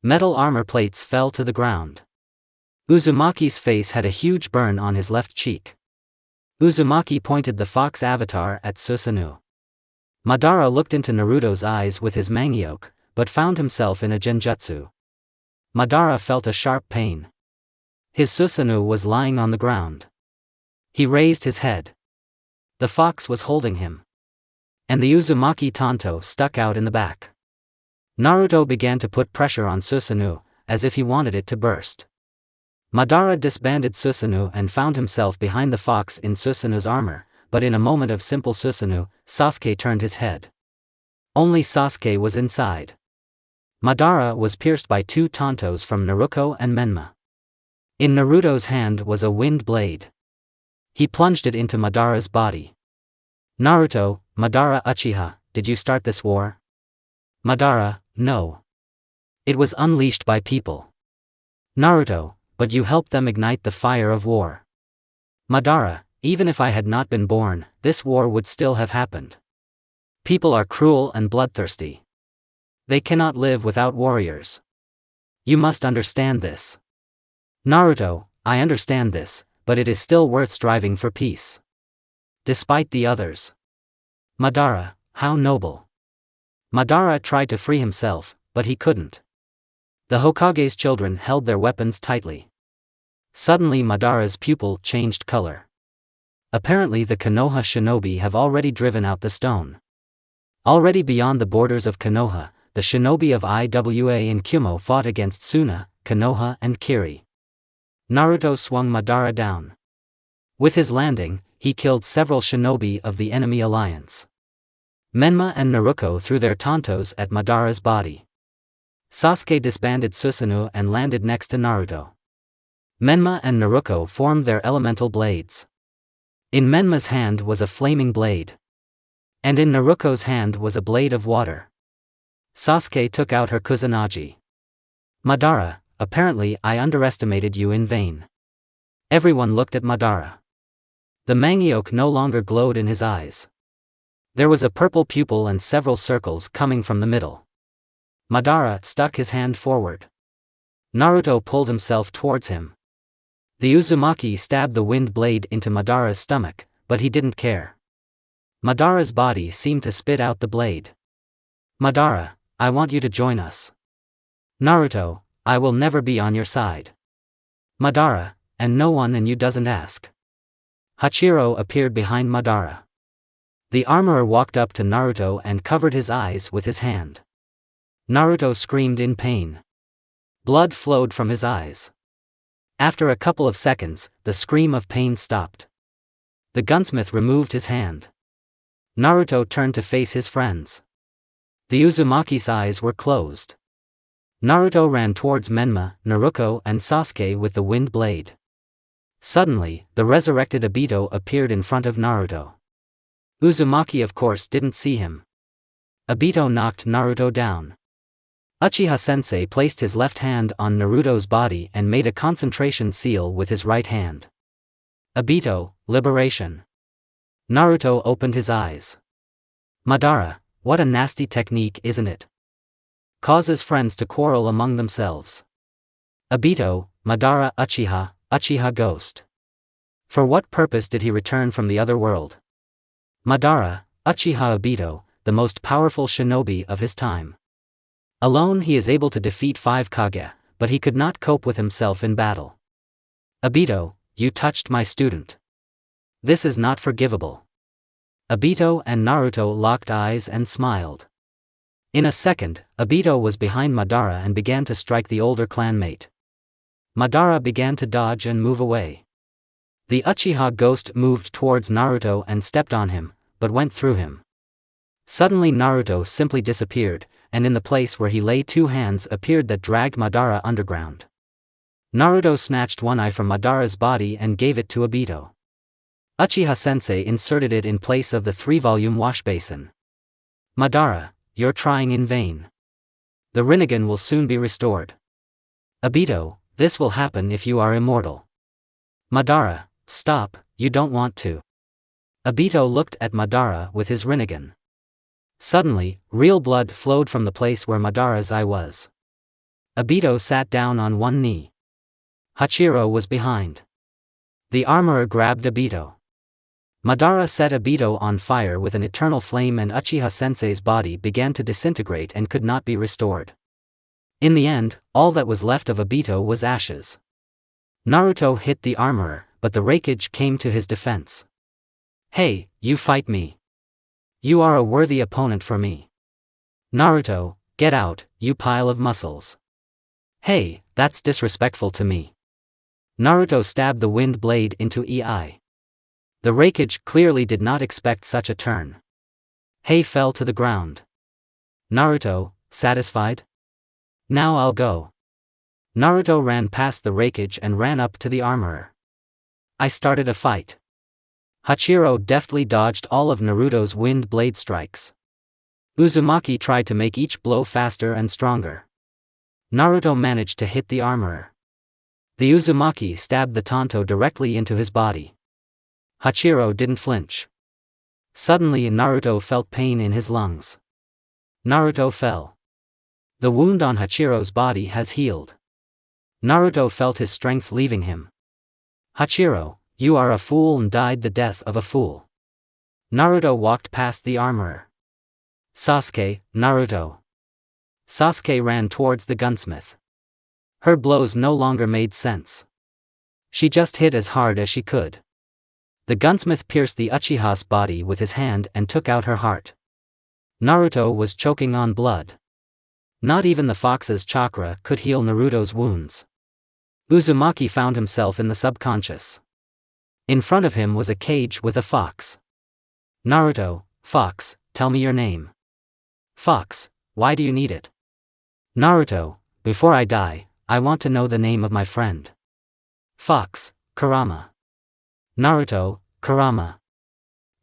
Metal armor plates fell to the ground. Uzumaki's face had a huge burn on his left cheek. Uzumaki pointed the fox avatar at Susanoo. Madara looked into Naruto's eyes with his mangyoke, but found himself in a genjutsu. Madara felt a sharp pain. His Susanoo was lying on the ground. He raised his head. The fox was holding him. And the Uzumaki tanto stuck out in the back. Naruto began to put pressure on Susanoo, as if he wanted it to burst. Madara disbanded Susanoo and found himself behind the fox in Susanoo's armor, but in a moment of simple Susanoo, Sasuke turned his head. Only Sasuke was inside. Madara was pierced by 2 tantos from Naruto and Menma. In Naruto's hand was a wind blade. He plunged it into Madara's body. Naruto, Madara Uchiha, did you start this war? Madara, no. It was unleashed by people. Naruto, but you helped them ignite the fire of war. Madara, even if I had not been born, this war would still have happened. People are cruel and bloodthirsty. They cannot live without warriors. You must understand this. Naruto, I understand this, but it is still worth striving for peace. Despite the others. Madara, how noble. Madara tried to free himself, but he couldn't. The Hokage's children held their weapons tightly. Suddenly Madara's pupil changed color. Apparently the Konoha shinobi have already driven out the stone. Already beyond the borders of Konoha, the shinobi of Iwa and Kumo fought against Suna, Konoha and Kiri. Naruto swung Madara down. With his landing, he killed several shinobi of the enemy alliance. Menma and Naruto threw their tantos at Madara's body. Sasuke disbanded Susanoo and landed next to Naruto. Menma and Naruto formed their elemental blades. In Menma's hand was a flaming blade. And in Naruto's hand was a blade of water. Sasuke took out her Kusanagi. Madara, apparently I underestimated you in vain. Everyone looked at Madara. The manioc no longer glowed in his eyes. There was a purple pupil and several circles coming from the middle. Madara stuck his hand forward. Naruto pulled himself towards him. The Uzumaki stabbed the wind blade into Madara's stomach, but he didn't care. Madara's body seemed to spit out the blade. Madara, I want you to join us. Naruto, I will never be on your side. Madara, and no one and you doesn't ask. Hachiro appeared behind Madara. The armorer walked up to Naruto and covered his eyes with his hand. Naruto screamed in pain. Blood flowed from his eyes. After a couple of seconds, the scream of pain stopped. The gunsmith removed his hand. Naruto turned to face his friends. The Uzumaki's eyes were closed. Naruto ran towards Menma, Naruto and Sasuke with the wind blade. Suddenly, the resurrected Obito appeared in front of Naruto. Uzumaki of course didn't see him. Obito knocked Naruto down. Uchiha-sensei placed his left hand on Naruto's body and made a concentration seal with his right hand. Obito, liberation. Naruto opened his eyes. Madara, what a nasty technique, isn't it? Causes friends to quarrel among themselves. Obito, Madara, Uchiha ghost. For what purpose did he return from the other world? Madara, Uchiha Obito, the most powerful shinobi of his time. Alone he is able to defeat 5 Kage, but he could not cope with himself in battle. Obito, you touched my student. This is not forgivable. Obito and Naruto locked eyes and smiled. In a second, Obito was behind Madara and began to strike the older clanmate. Madara began to dodge and move away. The Uchiha ghost moved towards Naruto and stepped on him, but went through him. Suddenly Naruto simply disappeared, and in the place where he lay 2 hands appeared that dragged Madara underground. Naruto snatched one eye from Madara's body and gave it to Obito. Uchiha-sensei inserted it in place of the 3-volume wash basin. Madara, you're trying in vain. The Rinnegan will soon be restored. Obito, this will happen if you are immortal. Madara, stop, you don't want to. Obito looked at Madara with his Rinnegan. Suddenly, real blood flowed from the place where Madara's eye was. Obito sat down on one knee. Hachiro was behind. The armorer grabbed Obito. Madara set Obito on fire with an eternal flame and Uchiha-sensei's body began to disintegrate and could not be restored. In the end, all that was left of Obito was ashes. Naruto hit the armorer, but the Raikage came to his defense. Hey, you fight me. You are a worthy opponent for me. Naruto, get out, you pile of muscles. Hey, that's disrespectful to me. Naruto stabbed the wind blade into Ei. The Raikage clearly did not expect such a turn. Hei fell to the ground. Naruto, satisfied? Now I'll go. Naruto ran past the Raikage and ran up to the armorer. I started a fight. Hachiro deftly dodged all of Naruto's wind blade strikes. Uzumaki tried to make each blow faster and stronger. Naruto managed to hit the armorer. The Uzumaki stabbed the Tanto directly into his body. Hachiro didn't flinch. Suddenly Naruto felt pain in his lungs. Naruto fell. The wound on Hachiro's body has healed. Naruto felt his strength leaving him. Hachiro, you are a fool and died the death of a fool. Naruto walked past the armorer. Sasuke, Naruto. Sasuke ran towards the gunsmith. Her blows no longer made sense. She just hit as hard as she could. The gunsmith pierced the Uchiha's body with his hand and took out her heart. Naruto was choking on blood. Not even the fox's chakra could heal Naruto's wounds. Uzumaki found himself in the subconscious. In front of him was a cage with a fox. Naruto, fox, tell me your name. Fox, why do you need it? Naruto, before I die, I want to know the name of my friend. Fox, Kurama. Naruto, Kurama.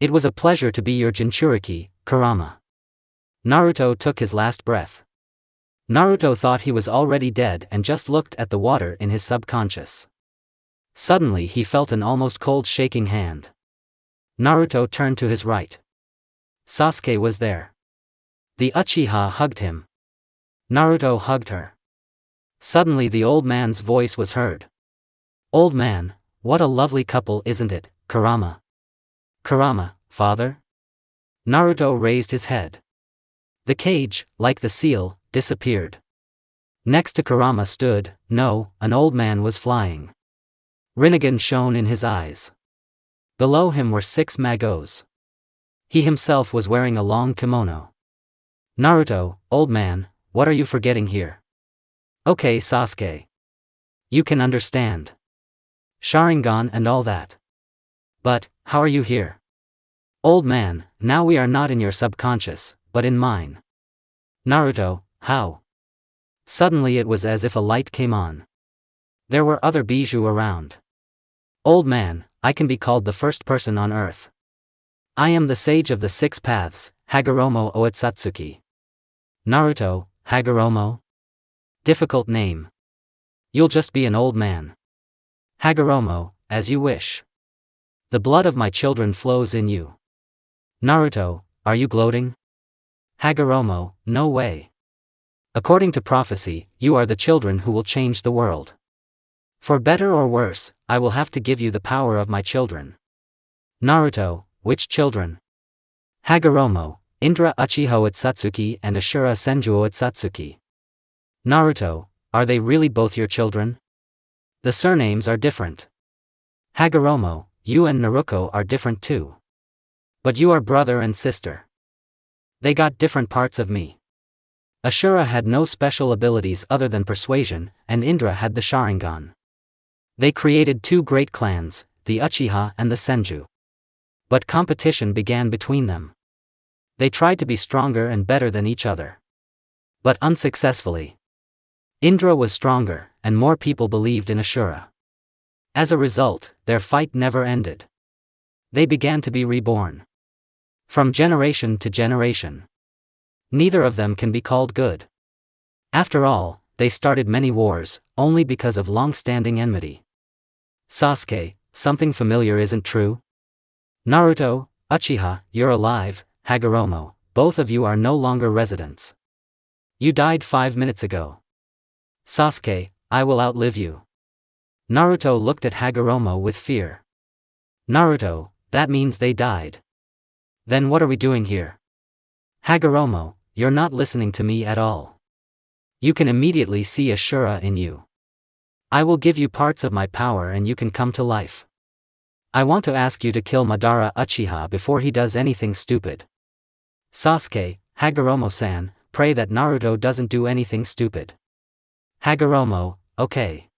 It was a pleasure to be your Jinchuriki, Kurama. Naruto took his last breath. Naruto thought he was already dead and just looked at the water in his subconscious. Suddenly he felt an almost cold shaking hand. Naruto turned to his right. Sasuke was there. The Uchiha hugged him. Naruto hugged her. Suddenly the old man's voice was heard. Old man, what a lovely couple, isn't it, Kurama? Kurama, father? Naruto raised his head. The cage, like the seal, disappeared. Next to Kurama stood, an old man was flying. Rinnegan shone in his eyes. Below him were 6 magos. He himself was wearing a long kimono. Naruto, old man, what are you forgetting here? Okay, Sasuke. You can understand. Sharingan and all that. But, how are you here? Old man, now we are not in your subconscious, but in mine. Naruto, how? Suddenly it was as if a light came on. There were other bijou around. Old man, I can be called the first person on earth. I am the sage of the 6 paths, Hagoromo Oitsutsuki. Naruto, Hagoromo? Difficult name. You'll just be an old man. Hagoromo, as you wish. The blood of my children flows in you. Naruto, are you gloating? Hagoromo, no way. According to prophecy, you are the children who will change the world. For better or worse, I will have to give you the power of my children. Naruto, which children? Hagoromo, Indra Uchiha Oitsutsuki and Ashura Senju Oitsutsuki. Naruto, are they really both your children? The surnames are different. Hagoromo, you and Naruto are different too. But you are brother and sister. They got different parts of me. Ashura had no special abilities other than persuasion, and Indra had the Sharingan. They created 2 great clans, the Uchiha and the Senju. But competition began between them. They tried to be stronger and better than each other. But unsuccessfully. Indra was stronger, and more people believed in Ashura. As a result, their fight never ended. They began to be reborn. From generation to generation. Neither of them can be called good. After all, they started many wars, only because of long-standing enmity. Sasuke, something familiar isn't true? Naruto, Uchiha, you're alive, Hagoromo, both of you are no longer residents. You died 5 minutes ago. Sasuke, I will outlive you. Naruto looked at Hagoromo with fear. Naruto, that means they died. Then what are we doing here? Hagoromo, you're not listening to me at all. You can immediately see Ashura in you. I will give you parts of my power and you can come to life. I want to ask you to kill Madara Uchiha before he does anything stupid. Sasuke, Hagoromo-san, pray that Naruto doesn't do anything stupid. Hagoromo, okay.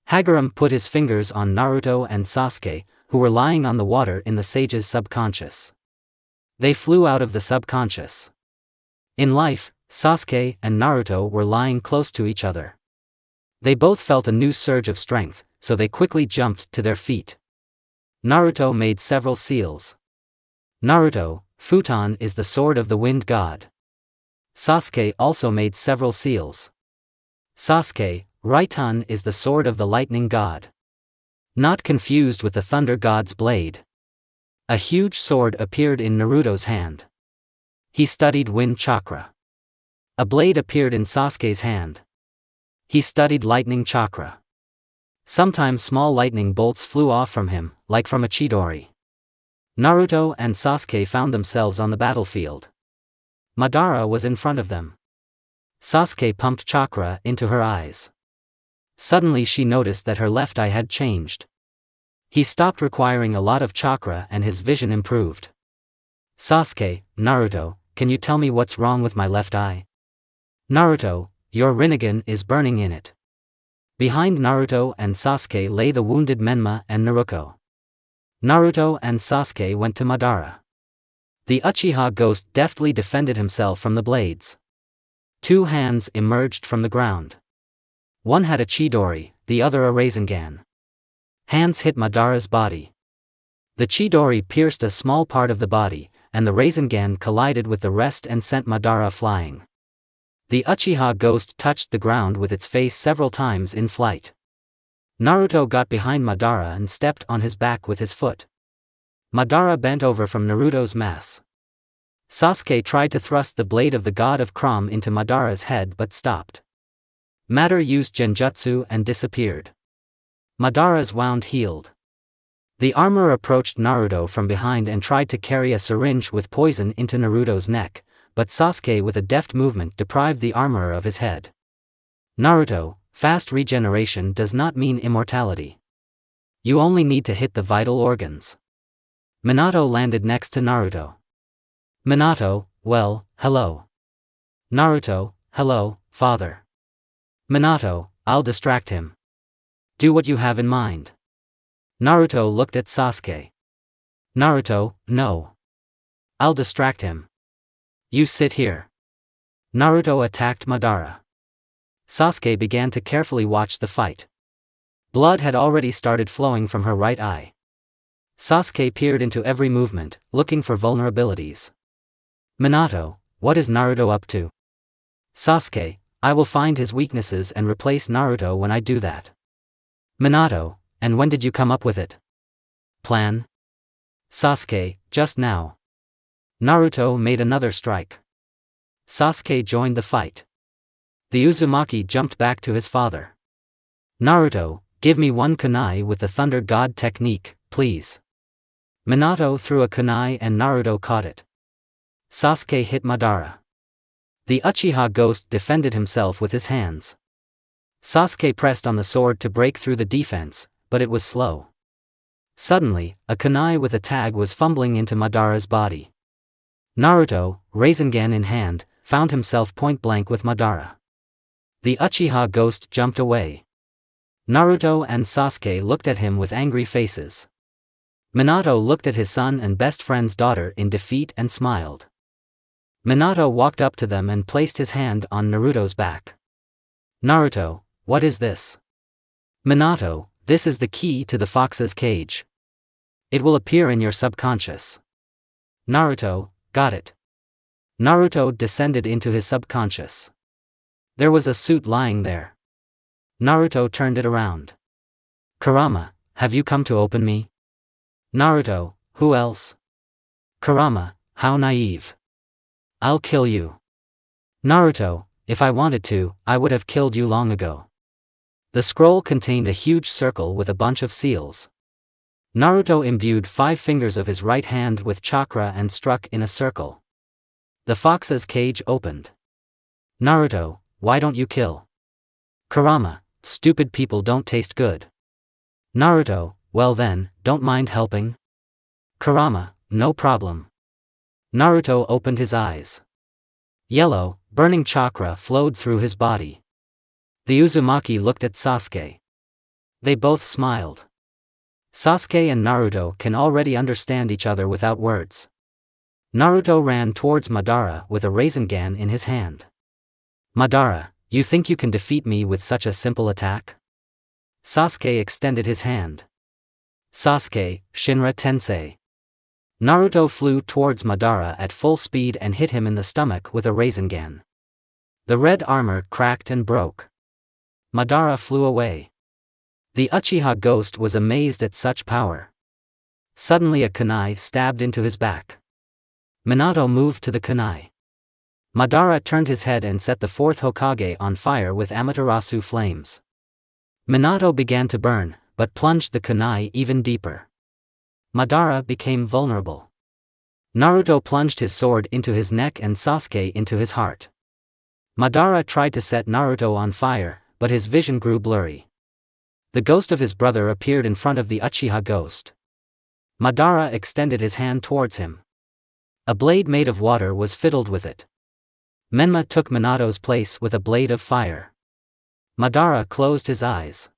Hagoromo put his fingers on Naruto and Sasuke, who were lying on the water in the sage's subconscious. They flew out of the subconscious. In life, Sasuke and Naruto were lying close to each other. They both felt a new surge of strength, so they quickly jumped to their feet. Naruto made several seals. Naruto, Futon is the sword of the wind god. Sasuke also made several seals. Sasuke, Raiton is the sword of the lightning god. Not confused with the thunder god's blade. A huge sword appeared in Naruto's hand. He studied wind chakra. A blade appeared in Sasuke's hand. He studied lightning chakra. Sometimes small lightning bolts flew off from him, like from a Chidori. Naruto and Sasuke found themselves on the battlefield. Madara was in front of them. Sasuke pumped chakra into her eyes. Suddenly she noticed that her left eye had changed. He stopped requiring a lot of chakra and his vision improved. Sasuke, Naruto, can you tell me what's wrong with my left eye? Naruto, your Rinnegan is burning in it. Behind Naruto and Sasuke lay the wounded Menma and Naruto. Naruto and Sasuke went to Madara. The Uchiha ghost deftly defended himself from the blades. 2 hands emerged from the ground. One had a Chidori, the other a Rasengan. Hands hit Madara's body. The Chidori pierced a small part of the body, and the Rasengan collided with the rest and sent Madara flying. The Uchiha ghost touched the ground with its face several times in flight. Naruto got behind Madara and stepped on his back with his foot. Madara bent over from Naruto's mass. Sasuke tried to thrust the blade of the god of Kram into Madara's head but stopped. Madara used genjutsu and disappeared. Madara's wound healed. The armor approached Naruto from behind and tried to carry a syringe with poison into Naruto's neck, but Sasuke with a deft movement deprived the armorer of his head. Naruto, fast regeneration does not mean immortality. You only need to hit the vital organs. Minato landed next to Naruto. Minato, well, hello. Naruto, hello, father. Minato, I'll distract him. Do what you have in mind. Naruto looked at Sasuke. Naruto, no. I'll distract him. You sit here. Naruto attacked Madara. Sasuke began to carefully watch the fight. Blood had already started flowing from her right eye. Sasuke peered into every movement, looking for vulnerabilities. Minato, what is Naruto up to? Sasuke, I will find his weaknesses and replace Naruto when I do that. Minato, and when did you come up with it? Plan? Sasuke, just now. Naruto made another strike. Sasuke joined the fight. The Uzumaki jumped back to his father. Naruto, give me one kunai with the Thunder God technique, please. Minato threw a kunai and Naruto caught it. Sasuke hit Madara. The Uchiha ghost defended himself with his hands. Sasuke pressed on the sword to break through the defense, but it was slow. Suddenly, a kunai with a tag was fumbling into Madara's body. Naruto, Rasengan in hand, found himself point-blank with Madara. The Uchiha ghost jumped away. Naruto and Sasuke looked at him with angry faces. Minato looked at his son and best friend's daughter in defeat and smiled. Minato walked up to them and placed his hand on Naruto's back. Naruto, what is this? Minato, this is the key to the fox's cage. It will appear in your subconscious. Naruto, got it. Naruto descended into his subconscious. There was a suit lying there. Naruto turned it around. Kurama, have you come to open me? Naruto, who else? Kurama, how naive. I'll kill you. Naruto, if I wanted to, I would have killed you long ago. The scroll contained a huge circle with a bunch of seals. Naruto imbued 5 fingers of his right hand with chakra and struck in a circle. The fox's cage opened. Naruto, why don't you kill? Kurama, stupid people don't taste good. Naruto, well then, don't mind helping? Kurama, no problem. Naruto opened his eyes. Yellow, burning chakra flowed through his body. The Uzumaki looked at Sasuke. They both smiled. Sasuke and Naruto can already understand each other without words. Naruto ran towards Madara with a Rasengan in his hand. Madara, you think you can defeat me with such a simple attack? Sasuke extended his hand. Sasuke, Shinra Tensei. Naruto flew towards Madara at full speed and hit him in the stomach with a Rasengan. The red armor cracked and broke. Madara flew away. The Uchiha ghost was amazed at such power. Suddenly a kunai stabbed into his back. Minato moved to the kunai. Madara turned his head and set the 4th Hokage on fire with Amaterasu flames. Minato began to burn, but plunged the kunai even deeper. Madara became vulnerable. Naruto plunged his sword into his neck and Sasuke into his heart. Madara tried to set Naruto on fire, but his vision grew blurry. The ghost of his brother appeared in front of the Uchiha ghost. Madara extended his hand towards him. A blade made of water was fiddled with it. Menma took Minato's place with a blade of fire. Madara closed his eyes.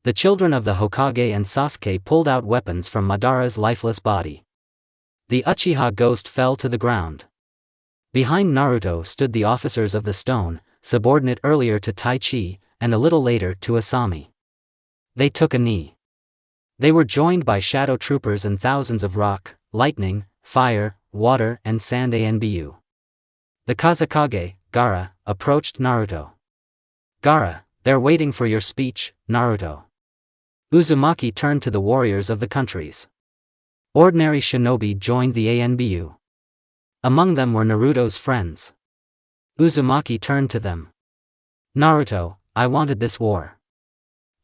The children of the Hokage and Sasuke pulled out weapons from Madara's lifeless body. The Uchiha ghost fell to the ground. Behind Naruto stood the officers of the stone, subordinate earlier to Taichi, and a little later to Asami. They took a knee. They were joined by shadow troopers and thousands of rock, lightning, fire, water and sand ANBU. The Kazekage, Gaara, approached Naruto. Gaara, they're waiting for your speech, Naruto. Uzumaki turned to the warriors of the countries. Ordinary shinobi joined the ANBU. Among them were Naruto's friends. Uzumaki turned to them. Naruto, I wanted this war.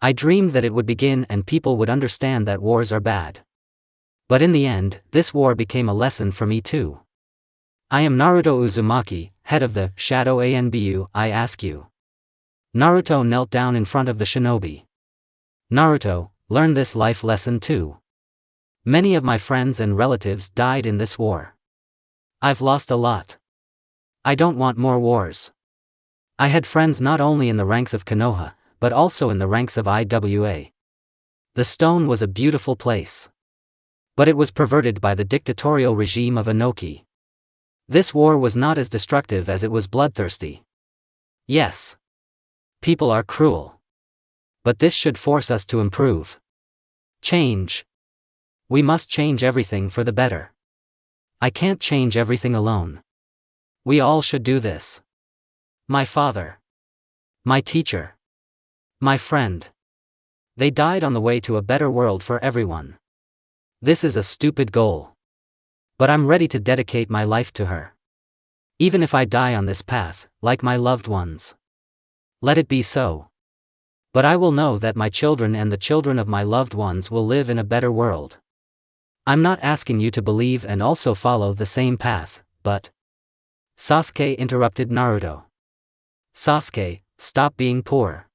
I dreamed that it would begin and people would understand that wars are bad. But in the end, this war became a lesson for me too. I am Naruto Uzumaki, head of the Shadow ANBU, I ask you. Naruto knelt down in front of the shinobi. Naruto, learn this life lesson too. Many of my friends and relatives died in this war. I've lost a lot. I don't want more wars. I had friends not only in the ranks of Konoha, but also in the ranks of IWA. The stone was a beautiful place. But it was perverted by the dictatorial regime of Inoki. This war was not as destructive as it was bloodthirsty. Yes. People are cruel. But this should force us to improve. Change. We must change everything for the better. I can't change everything alone. We all should do this. My father. My teacher. My friend. They died on the way to a better world for everyone. This is a stupid goal. But I'm ready to dedicate my life to her. Even if I die on this path, like my loved ones. Let it be so. But I will know that my children and the children of my loved ones will live in a better world. I'm not asking you to believe and also follow the same path, but... Sasuke interrupted Naruto. Sasuke, stop being poor.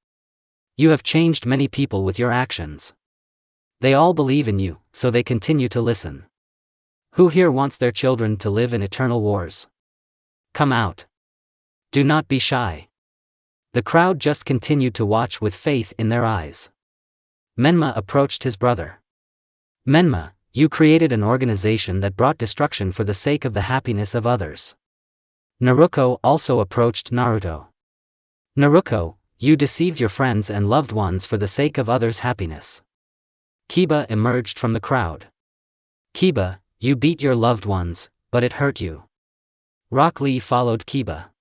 You have changed many people with your actions. They all believe in you, so they continue to listen. Who here wants their children to live in eternal wars? Come out. Do not be shy. The crowd just continued to watch with faith in their eyes. Menma approached his brother. Menma, you created an organization that brought destruction for the sake of the happiness of others. Naruto also approached Naruto. Naruto, you deceived your friends and loved ones for the sake of others' happiness. Kiba emerged from the crowd. Kiba, you beat your loved ones, but it hurt you. Rock Lee followed Kiba.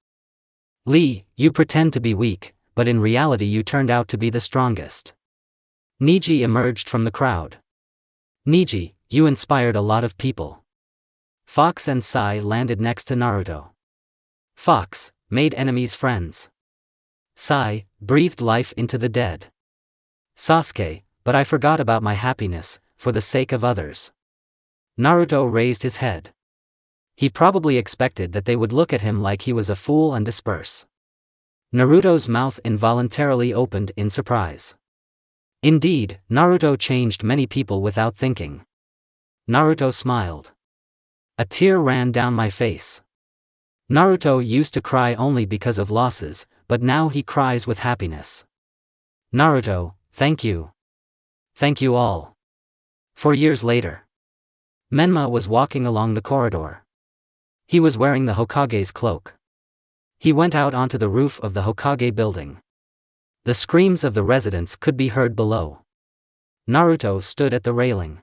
Lee, you pretend to be weak, but in reality you turned out to be the strongest. Neji emerged from the crowd. Neji, you inspired a lot of people. Fox and Sai landed next to Naruto. Fox, made enemies friends. Sai, breathed life into the dead. Sasuke, but I forgot about my happiness, for the sake of others. Naruto raised his head. He probably expected that they would look at him like he was a fool and disperse. Naruto's mouth involuntarily opened in surprise. Indeed, Naruto changed many people without thinking. Naruto smiled. A tear ran down my face. Naruto used to cry only because of losses, but now he cries with happiness. Naruto, thank you. Thank you all. 4 years later. Menma was walking along the corridor. He was wearing the Hokage's cloak. He went out onto the roof of the Hokage building. The screams of the residents could be heard below. Naruto stood at the railing.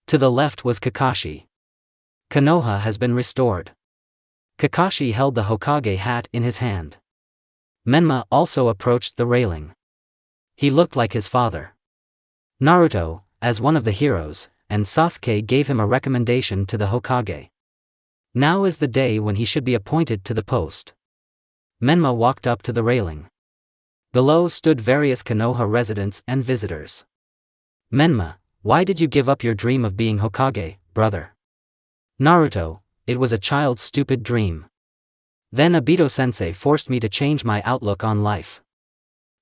To the left was Kakashi. Konoha has been restored. Kakashi held the Hokage hat in his hand. Menma also approached the railing. He looked like his father. Naruto, as one of the heroes, and Sasuke gave him a recommendation to the Hokage. Now is the day when he should be appointed to the post. Menma walked up to the railing. Below stood various Konoha residents and visitors. Menma, why did you give up your dream of being Hokage, brother? Naruto, it was a child's stupid dream. Then Obito-sensei forced me to change my outlook on life.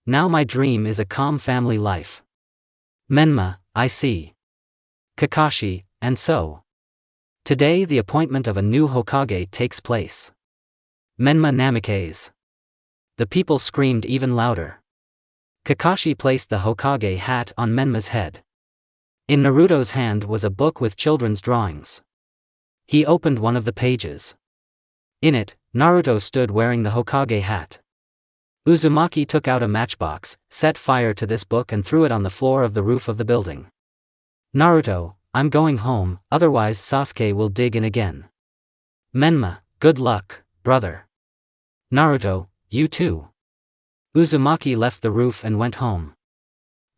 Now my dream is a calm family life. Menma, I see. Kakashi, and so. Today the appointment of a new Hokage takes place. Menma Namikaze. The people screamed even louder. Kakashi placed the Hokage hat on Menma's head. In Naruto's hand was a book with children's drawings. He opened one of the pages. In it, Naruto stood wearing the Hokage hat. Uzumaki took out a matchbox, set fire to this book and threw it on the floor of the roof of the building. Naruto, I'm going home, otherwise Sasuke will dig in again. Menma, good luck, brother. Naruto, you too. Uzumaki left the roof and went home.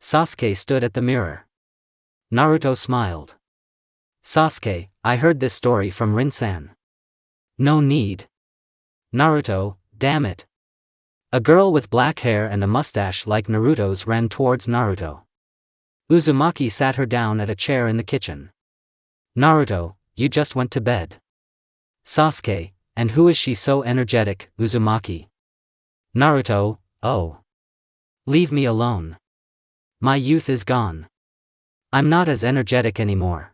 Sasuke stood at the mirror. Naruto smiled. Sasuke, I heard this story from Rin-san. No need. Naruto, damn it. A girl with black hair and a mustache like Naruto's ran towards Naruto. Uzumaki sat her down at a chair in the kitchen. Naruto, you just went to bed. Sasuke, and who is she so energetic, Uzumaki? Naruto, oh. Leave me alone. My youth is gone. I'm not as energetic anymore.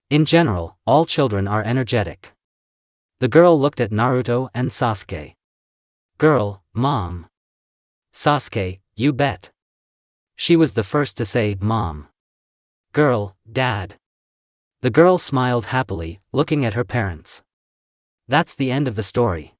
In general, all children are energetic. The girl looked at Naruto and Sasuke. Girl, mom. Sasuke, you bet. She was the first to say, mom. Girl, dad. The girl smiled happily, looking at her parents. That's the end of the story.